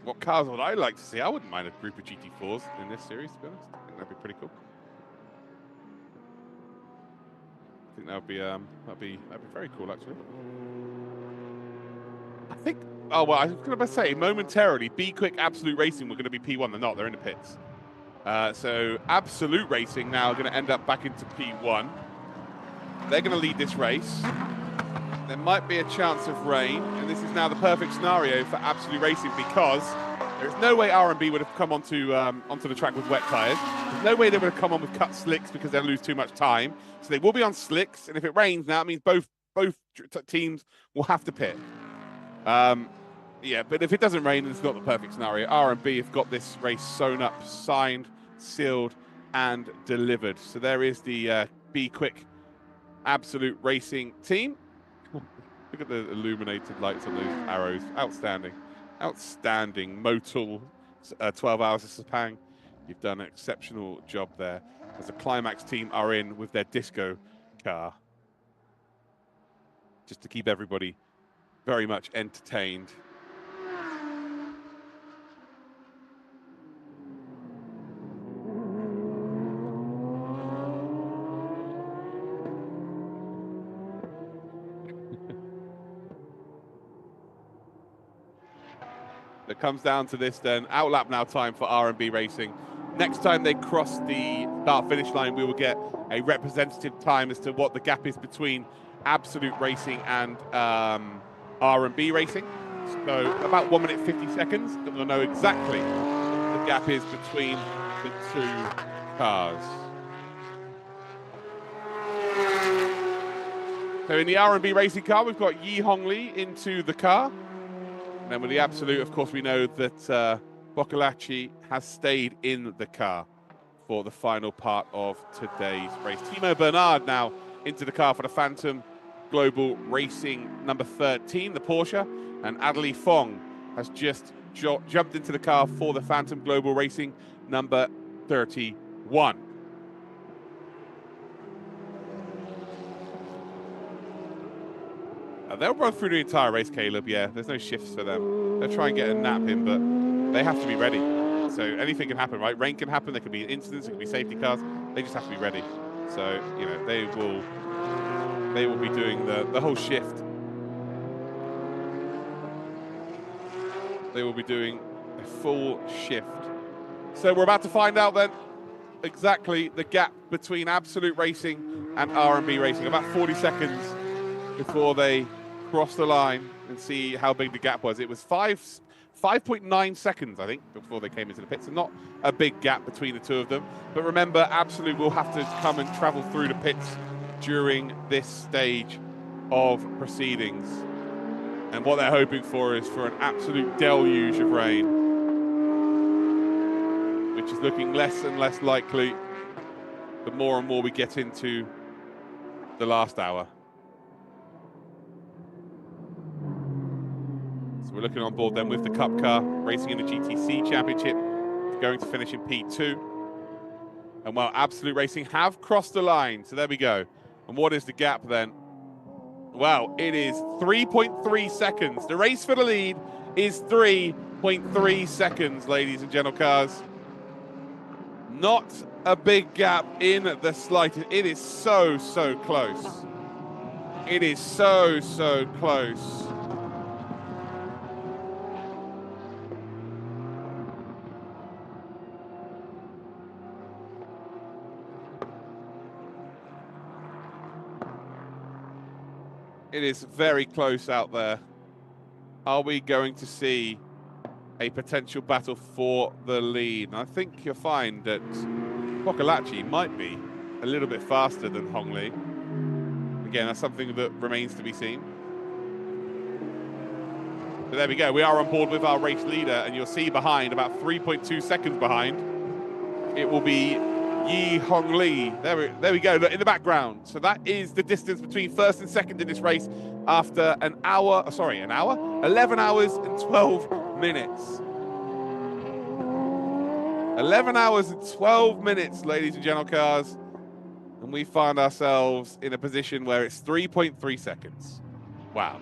What cars would I like to see? I wouldn't mind a group of GT4s in this series, to be honest. I think that'd be pretty cool. I think that'd be very cool, actually. I think. Oh well, I was going to say momentarily, Be Quick Absolute Racing were going to be P1. They're not. They're in the pits. So Absolute Racing now are going to end up back into P1. They're going to lead this race. There might be a chance of rain, and this is now the perfect scenario for Absolute Racing because there's no way R&B would have come onto the track with wet tyres. There's no way they would have come on with cut slicks because they'll lose too much time. So they will be on slicks, and if it rains now, it means both teams will have to pit. Yeah, but if it doesn't rain, it's not the perfect scenario. R&B have got this race sewn up, signed, sealed, and delivered. So there is the Be Quick Absolute Racing team. Look at the illuminated lights on those arrows. Outstanding. Outstanding. Motul, 12 Hours of Sepang. You've done an exceptional job there. As the Climax team are in with their disco car. Just to keep everybody very much entertained. It comes down to this then. Outlap now time for R&B Racing. Next time they cross the start-finish line, we will get a representative time as to what the gap is between Absolute Racing and R&B Racing. So about 1 minute 50 seconds, and we'll know exactly what the gap is between the two cars. So in the R&B Racing car, we've got Yi Hong Lee into the car. And then with the Absolute, of course, we know that Boccolacci has stayed in the car for the final part of today's race. Timo Bernard now into the car for the Phantom Global Racing number 13, the Porsche. And Adley Fong has just jumped into the car for the Phantom Global Racing number 31. They'll run through the entire race, Caleb. Yeah, there's no shifts for them. They'll try and get a nap in, but they have to be ready. So anything can happen, right? Rain can happen. There could be incidents. There could be safety cars. They just have to be ready. So you know they will be doing the whole shift. They will be doing a full shift. So we're about to find out then exactly the gap between Absolute Racing and R&B Racing. About 40 seconds before they cross the line and see how big the gap was. It was 5.9 seconds, I think, before they came into the pits. So not a big gap between the two of them. But remember, Absolute will have to come and travel through the pits during this stage of proceedings. And what they're hoping for is for an absolute deluge of rain, which is looking less and less likely the more and more we get into the last hour. So we're looking on board then with the Cup car, racing in the GTC Championship, going to finish in P2. And well, Absolute Racing have crossed the line. So there we go. And what is the gap then? Well, it is 3.3 seconds. The race for the lead is 3.3 seconds, ladies and gentle cars. Not a big gap in the slightest. It is so, so close. It is so, so close. It is very close out there. Are we going to see a potential battle for the lead? And I think you'll find that Boccolacci might be a little bit faster than Hongli. Again, that's something that remains to be seen. But there we go. We are on board with our race leader, and you'll see behind, about 3.2 seconds behind, it will be Yi Hongli. There we go, look, in the background. So that is the distance between first and second in this race after 11 hours and 12 minutes. 11 hours and 12 minutes, ladies and gentle cars. And we find ourselves in a position where it's 3.3 seconds. Wow.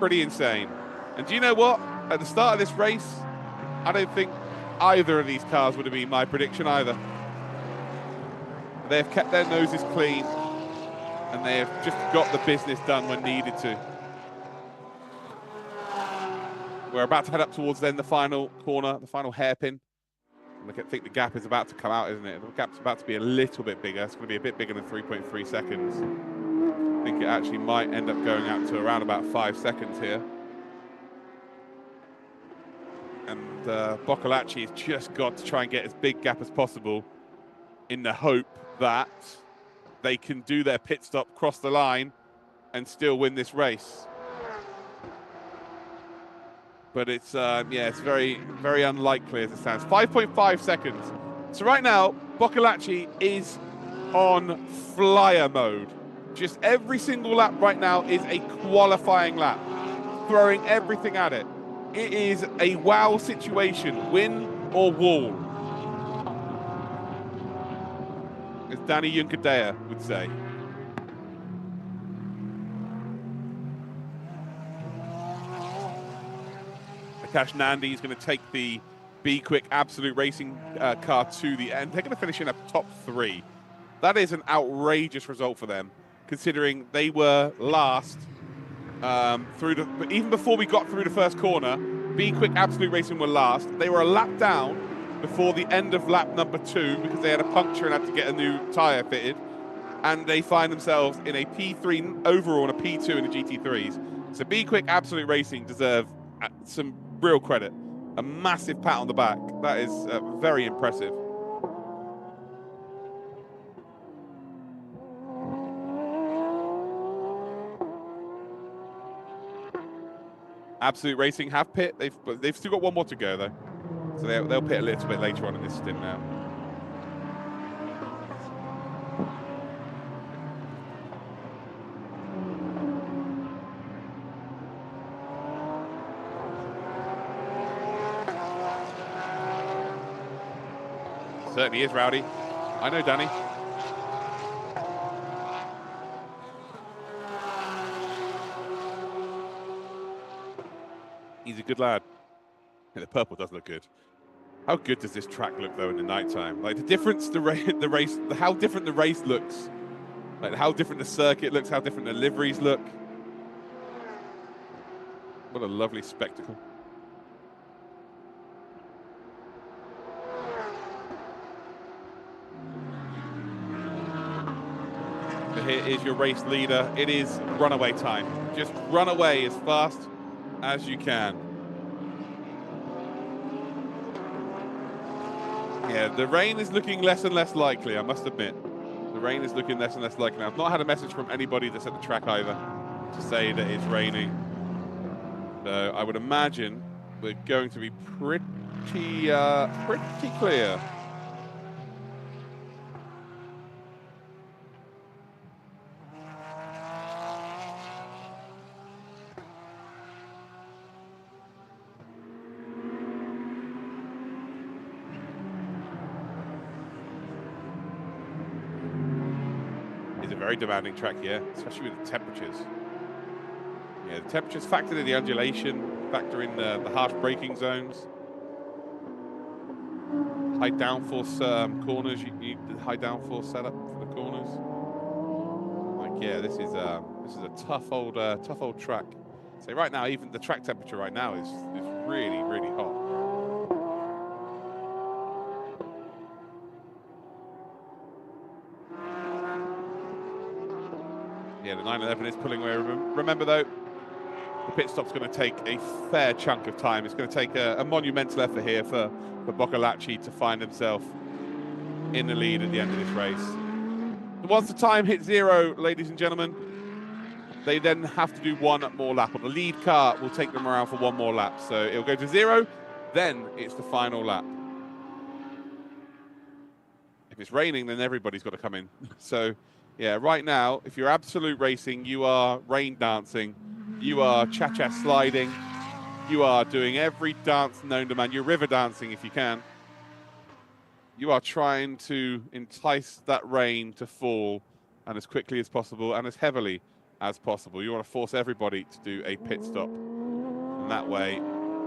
Pretty insane. And do you know what? At the start of this race, I don't think either of these cars would have been my prediction either. They've kept their noses clean, and they have just got the business done when needed to. We're about to head up towards then the final corner, the final hairpin. I think the gap is about to come out, isn't it? The gap's about to be a little bit bigger. It's going to be a bit bigger than 3.3 seconds. I think it actually might end up going out to around about 5 seconds here. And Boccolacci has just got to try and get as big gap as possible in the hope that they can do their pit stop, cross the line, and still win this race. But it's, it's very, very unlikely as it stands. 5.5 seconds. So right now, Boccolacci is on flyer mode. Just every single lap right now is a qualifying lap, throwing everything at it. It is a wow situation, win or wall, as Danny Junkadea would say. Akash Nandi is going to take the Be Quick Absolute Racing car to the end. They're going to finish in a top 3. That is an outrageous result for them, considering they were last even before we got through the first corner. Be Quick Absolute Racing were last. They were a lap down before the end of lap number 2 because they had a puncture and had to get a new tyre fitted. And they find themselves in a P3 overall and a P2 in the GT3s. So Be Quick Absolute Racing deserve some real credit. A massive pat on the back. That is very impressive. Absolute Racing have pit. They've still got one more to go though, so they'll pit a little bit later on in this stint now. Certainly is, Rowdy. I know, Danny. He's a good lad. Yeah, the purple does look good. How good does this track look though in the nighttime? Like the difference, how different the race looks. Like how different the circuit looks, how different the liveries look. What a lovely spectacle. So here is your race leader. It is runaway time. Just run away as fast as you can. Yeah, the rain is looking less and less likely, I must admit. The rain is looking less and less likely. I've not had a message from anybody that's at the track either to say that it's raining. So I would imagine we're going to be pretty clear. a very demanding track here, especially with the temperatures. Yeah, the temperatures factor in the undulation, factor in the harsh braking zones. High downforce corners, you need the high downforce setup for the corners. Like, yeah, this is a tough old track. So right now, even the track temperature right now is really, really hot. Yeah, the 911 is pulling away. Remember though, the pit stop's going to take a fair chunk of time. It's going to take a monumental effort here for Boccolacci to find himself in the lead at the end of this race. Once the time hits 0, ladies and gentlemen, they then have to do one more lap. Or the lead car will take them around for one more lap. So it'll go to 0, then it's the final lap. If it's raining, then everybody's got to come in. So, yeah, right now, if you're absolute racing, you are rain dancing, you are cha-cha sliding, you are doing every dance known to man. You're river dancing if you can. You are trying to entice that rain to fall and as quickly as possible and as heavily as possible. You want to force everybody to do a pit stop. And that way,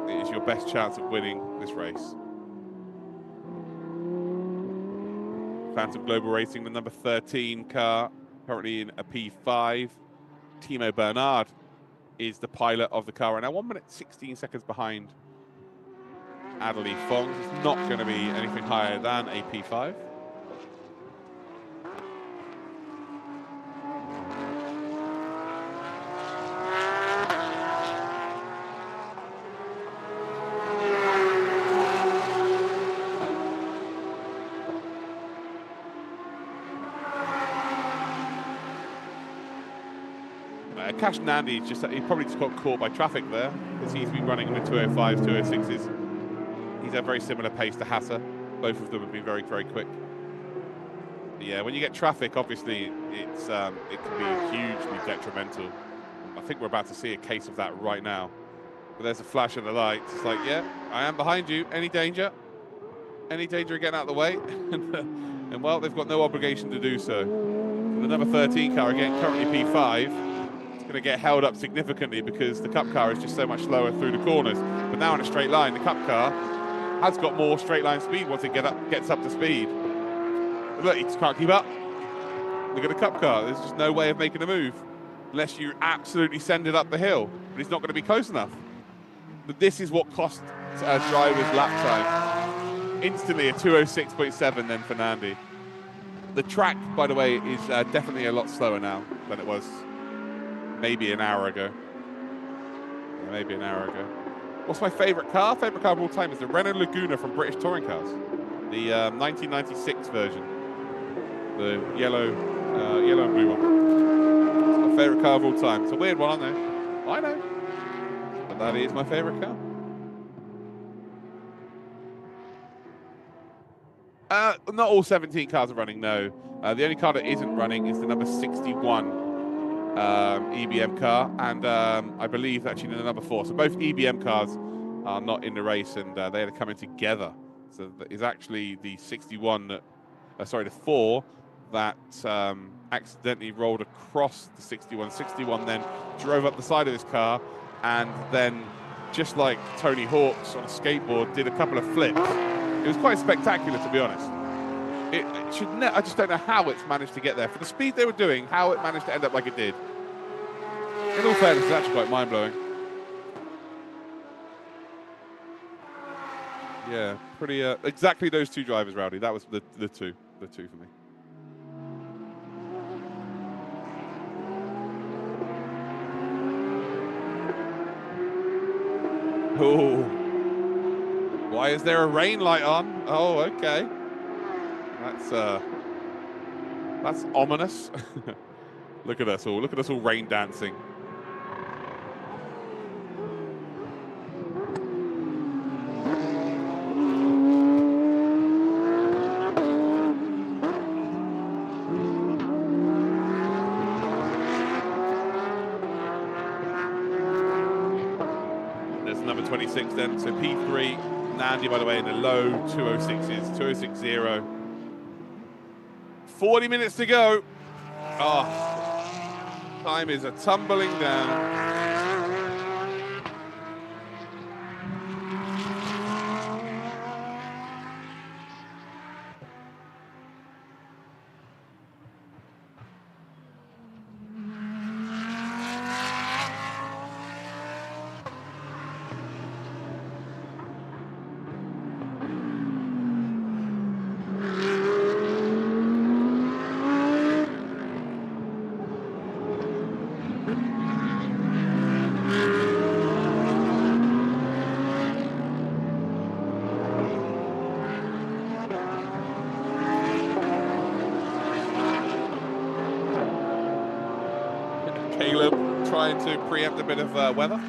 it is your best chance of winning this race. Phantom Global Racing, the number 13 car, currently in a P5. Timo Bernard is the pilot of the car right now, 1 minute 16 seconds behind Adelie Fong. It's not going to be anything higher than a P5. Cash Nandi, he probably just got caught by traffic there because he's been running with 205s, 206s. He's at a very similar pace to Hasser. Both of them have been very, very quick. But yeah, when you get traffic, obviously, it can be hugely detrimental. I think we're about to see a case of that right now. But there's a flash of the lights. It's like, yeah, I am behind you. Any danger? Any danger of getting out of the way? And well, they've got no obligation to do so. The number 13 car, again, currently P5. Going to get held up significantly because the Cup car is just so much slower through the corners. But now in a straight line, the Cup car has got more straight line speed once it gets up to speed. But look, he just can't keep up. Look at the Cup car. There's just no way of making a move unless you absolutely send it up the hill. But he's not going to be close enough. But this is what cost drivers lap time. Instantly a 206.7 then for Nandi. The track, by the way, is definitely a lot slower now than it was maybe an hour ago. Yeah, maybe an hour ago. What's my favorite car? Favorite car of all time is the Renault Laguna from British Touring Cars. The 1996 version. The yellow and blue one. It's my favorite car of all time. It's a weird one, I know. I know. But that is my favorite car. Not all 17 cars are running, no. The only car that isn't running is the number 61 EBM car, and I believe actually the number 4. So both EBM cars are not in the race, and they are coming together. So that is actually the 61, the 4 that accidentally rolled across the 61. 61 then drove up the side of this car, and then just like Tony Hawk's on a skateboard, did a couple of flips. It was quite spectacular, to be honest. I just don't know how it's managed to get there. For the speed they were doing, how it managed to end up like it did. In all fairness, it's actually quite mind-blowing. Yeah, pretty, exactly those two drivers, Rowdy. That was the two for me. Oh, why is there a rain light on? Oh, okay. That's ominous. Look at us all. Look at us all rain dancing. There's number 26 then. So P3, Nandi, by the way, in the low 206s, 206.0. 40 minutes to go. Oh, time is a tumbling down. Caleb trying to preempt a bit of weather.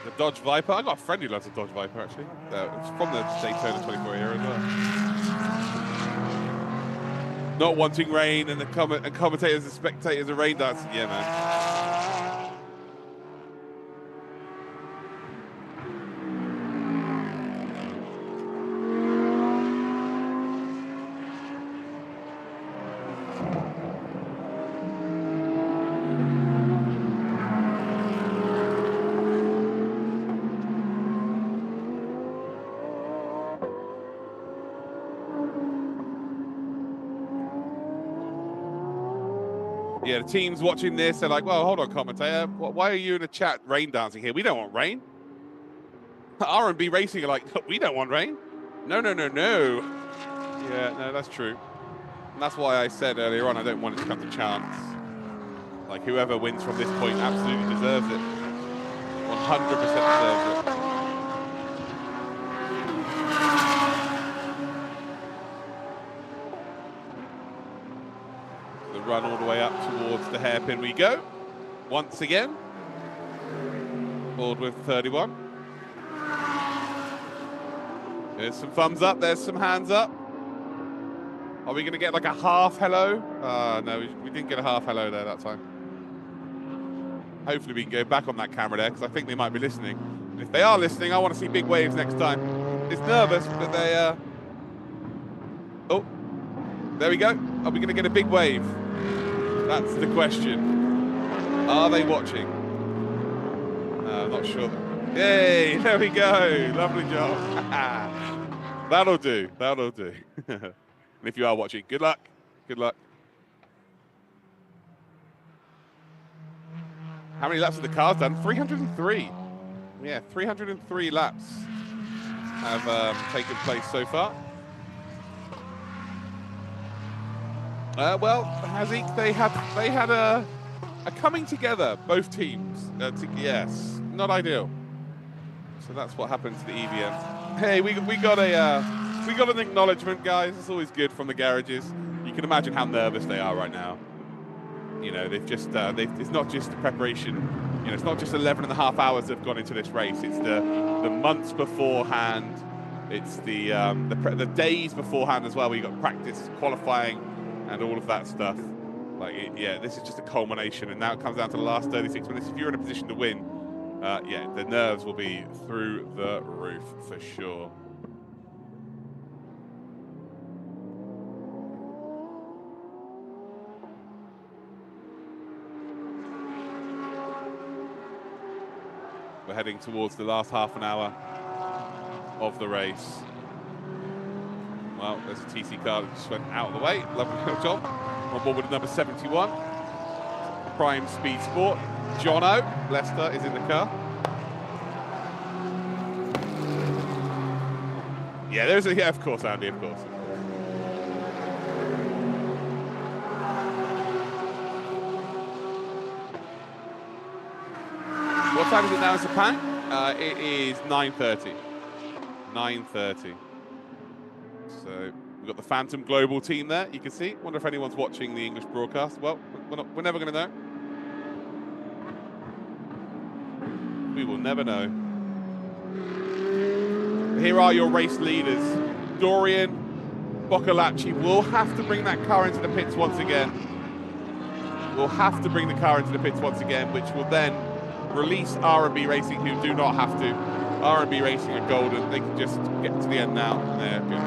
The Dodge Viper. I got a friend who loves a Dodge Viper actually. It's from the Daytona 24 era as well. Not wanting rain and the commentators and spectators are rain dancing. Yeah, man. Yeah, the teams watching this, they're like, well, hold on, commentator. Why are you in the chat rain dancing here? We don't want rain. R&B Racing are like, we don't want rain. No, no, no, no. Yeah, no, that's true. And that's why I said earlier on, I don't want it to come to chance. Like, whoever wins from this point absolutely deserves it. 100% deserves it. Run all the way up towards the hairpin we go. Once again. Board with 31. There's some thumbs up, there's some hands up. Are we going to get like a half hello? No, we didn't get a half hello there that time. Hopefully we can go back on that camera there, because I think they might be listening. And if they are listening, I want to see big waves next time. It's nervous, but they... Oh, there we go. Are we going to get a big wave? That's the question. Are they watching? I'm not sure. Yay, there we go. Lovely job. That'll do. That'll do. And if you are watching, good luck. Good luck. How many laps have the cars done? 303. Yeah, 303 laps have taken place so far. Well, Hazik, they had a coming together, both teams. Yes, not ideal. So that's what happened to the EVM. Hey, we got an acknowledgement, guys. It's always good from the garages. You can imagine how nervous they are right now. You know, they've just it's not just the preparation. You know, it's not just 11.5 hours they've gone into this race. It's the months beforehand. It's the days beforehand as well. We got practice, qualifying, and all of that stuff. Like, yeah, this is just a culmination, and now it comes down to the last 36 minutes. If you're in a position to win, yeah, the nerves will be through the roof for sure. We're heading towards the last half an hour of the race. Well, there's a TC car that just went out of the way. Lovely little job. On board with number 71. Prime Speed Sport. Jono, Leicester, is in the car. Yeah, there's a, yeah, of course, Andy, of course. What time is it now in Sepang? It is 9:30. 9:30. So we've got the Phantom Global team there, you can see. Wonder if anyone's watching the English broadcast. Well, we're never going to know. We will never know. Here are your race leaders. Dorian Boccolacci will have to bring that car into the pits once again. Will have to bring the car into the pits once again, which will then release R&B Racing, who do not have to. R&B Racing are golden. They can just get to the end now, and they're good.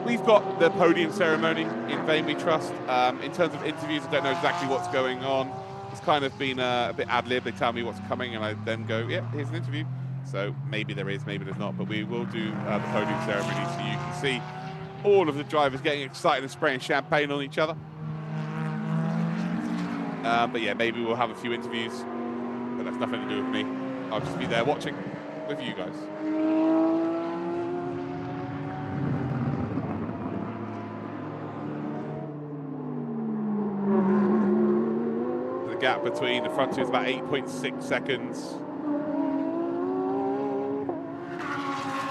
We've got the podium ceremony in Vain We Trust. In terms of interviews, I don't know exactly what's going on. It's kind of been a bit ad-lib. They tell me what's coming, and I then go, yeah, here's an interview. So maybe there is, maybe there's not, but we will do the podium ceremony so you can see all of the drivers getting excited and spraying champagne on each other. But yeah, maybe we'll have a few interviews, but that's nothing to do with me. I'll just be there watching with you guys. The gap between the front two is about 8.6 seconds.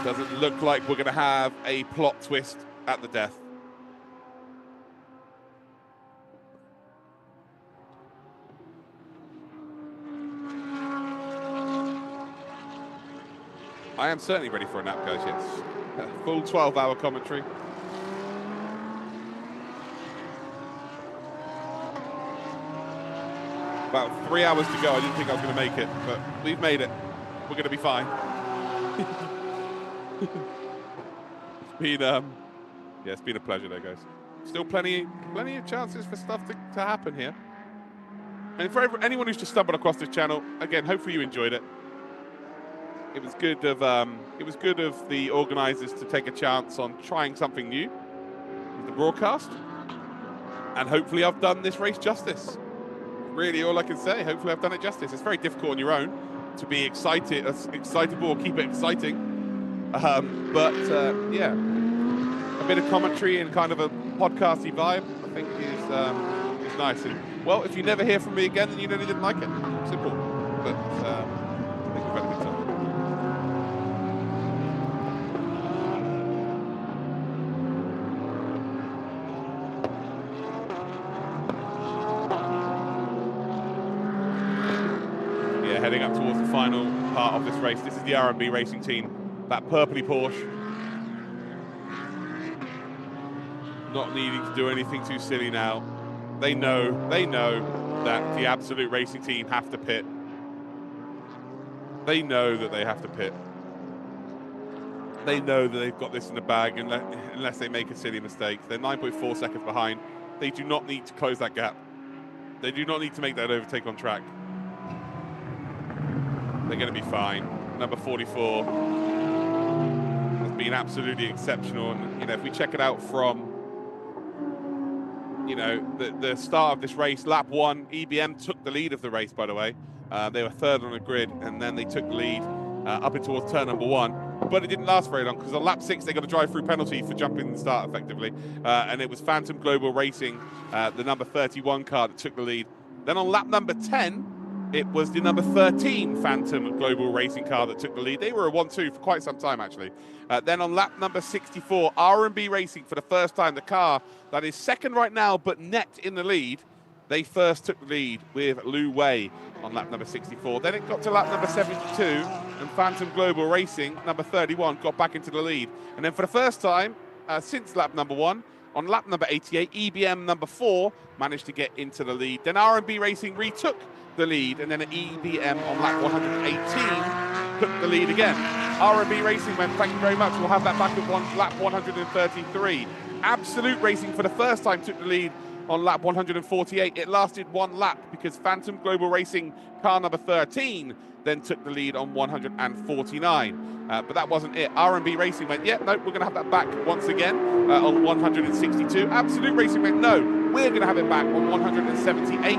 Doesn't look like we're going to have a plot twist at the death. I am certainly ready for a nap, guys, yes. Full 12-hour commentary. About 3 hours to go. I didn't think I was going to make it, but we've made it. We're going to be fine. It's been, yeah, it's been a pleasure there, guys. Still plenty of chances for stuff to happen here. And for anyone who's just stumbled across this channel, again, hopefully you enjoyed it. It was good of the organisers to take a chance on trying something new with the broadcast, and hopefully I've done this race justice. Really, all I can say. Hopefully I've done it justice. It's very difficult on your own to be excitable, keep it exciting. Yeah, a bit of commentary and kind of a podcasty vibe, I think is nice. And well, if you never hear from me again, then you know you didn't like it. Simple. But I think we've had a good time. Yeah, heading up towards the final part of this race. This is the R&B racing team. That purpley Porsche. Not needing to do anything too silly now. They know that the Absolute Racing team have to pit. They know that they have to pit. They know that they've got this in the bag unless they make a silly mistake. They're 9.4 seconds behind. They do not need to close that gap. They do not need to make that overtake on track. They're going to be fine. Number 44 has been absolutely exceptional. And, you know, if we check it out from, you know, the start of this race, lap 1, EBM took the lead of the race, by the way. They were third on the grid, and then they took the lead up in towards turn number 1. But it didn't last very long, because on lap 6, they got a drive-through penalty for jumping the start, effectively. And it was Phantom Global Racing, the number 31 car, that took the lead. Then on lap number 10, it was the number 13 Phantom Global Racing car that took the lead. They were a 1-2 for quite some time, actually. Then on lap number 64, R&B Racing, for the first time, the car that is second right now, but net in the lead, they first took the lead with Lu Wei on lap number 64. Then it got to lap number 72, and Phantom Global Racing, number 31, got back into the lead. And then for the first time since lap number 1, on lap number 88, EBM number 4 managed to get into the lead. Then R&B Racing retook the lead, and then EBM on lap 118 took the lead again. R&B Racing went, thank you very much, we'll have that back at lap 133. Absolute Racing for the first time took the lead on lap 148. It lasted one lap because Phantom Global Racing car number 13 then took the lead on 149. But that wasn't it. R&B Racing went, yeah, no, we're going to have that back once again on 162. Absolute Racing went, no, we're going to have it back on 178.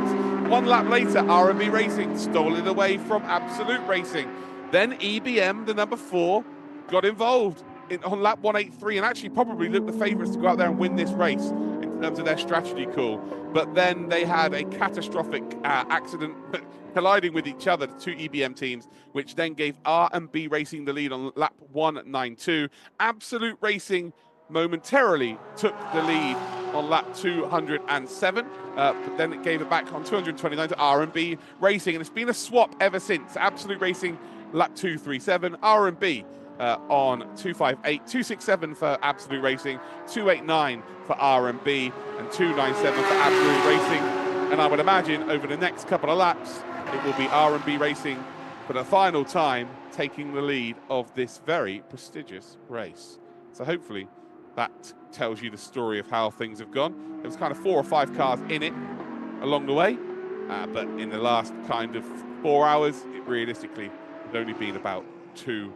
One lap later, R&B Racing stole it away from Absolute Racing. Then EBM, the number 4, got involved on lap 183 and actually probably looked the favourites to go out there and win this race in terms of their strategy call. But then they had a catastrophic accident colliding with each other, the two EBM teams, which then gave R&B Racing the lead on lap 192. Absolute Racing momentarily took the lead on lap 207, but then it gave it back on 229 to R&B Racing, and it's been a swap ever since. Absolute Racing lap 237, R&B on 258, 267 for Absolute Racing, 289 for R&B, and 297 for Absolute Racing. And I would imagine over the next couple of laps, it will be R&B Racing for the final time taking the lead of this very prestigious race. So hopefully that tells you the story of how things have gone. There was kind of 4 or 5 cars in it along the way, but in the last kind of 4 hours, it realistically has only been about 2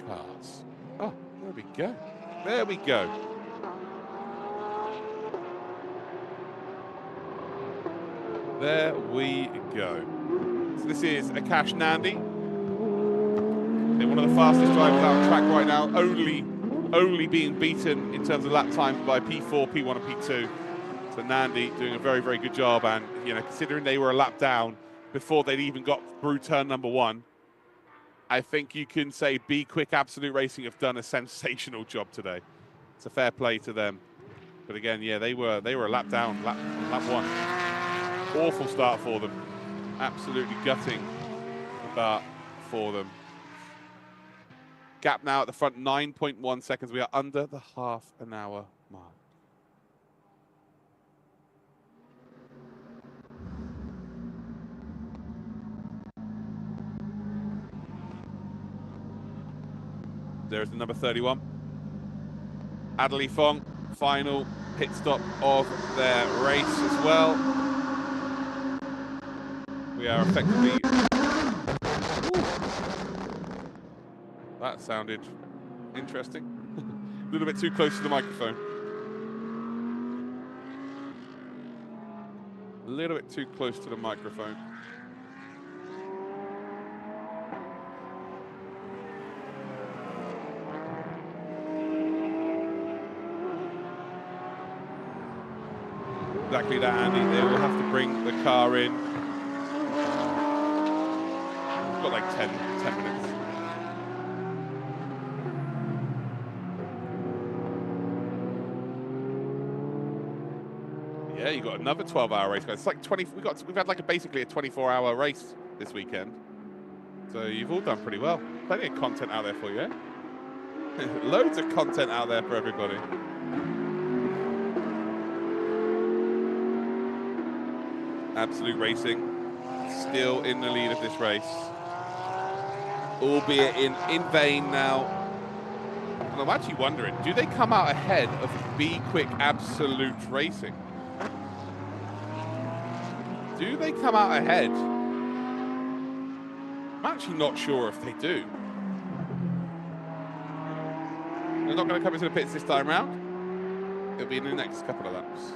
cars. Oh, there we go. There we go. There we go. So this is Akash Nandi. They're one of the fastest drivers out on track right now, only being beaten in terms of lap times by P4, P1 and P2. So Nandi doing a very, very good job, and considering they were a lap down before they'd even got through turn number 1, I think you can say Be Quick Absolute Racing have done a sensational job today. It's a fair play to them. But again, yeah, they were a lap down, lap 1. Awful start for them. Absolutely gutting start for them. Gap now at the front, 9.1 seconds. We are under the half an hour mark. There's the number 31. Adderley Fong, final pit stop of their race as well. We are effectively... Ooh. That sounded interesting. A little bit too close to the microphone. A little bit too close to the microphone. Exactly that, Andy. They will have to bring the car in. We've got like 10 minutes. Yeah, you got another 12-hour race. It's like 20. We've had like basically a 24-hour race this weekend. So you've all done pretty well. Plenty of content out there for you, eh? Loads of content out there for everybody. Absolute Racing still in the lead of this race, albeit in vain now. And I'm actually wondering, do they come out ahead of Be Quick Absolute Racing? Do they come out ahead? I'm actually not sure if they do. They're not going to come into the pits this time round. It'll be in the next couple of laps.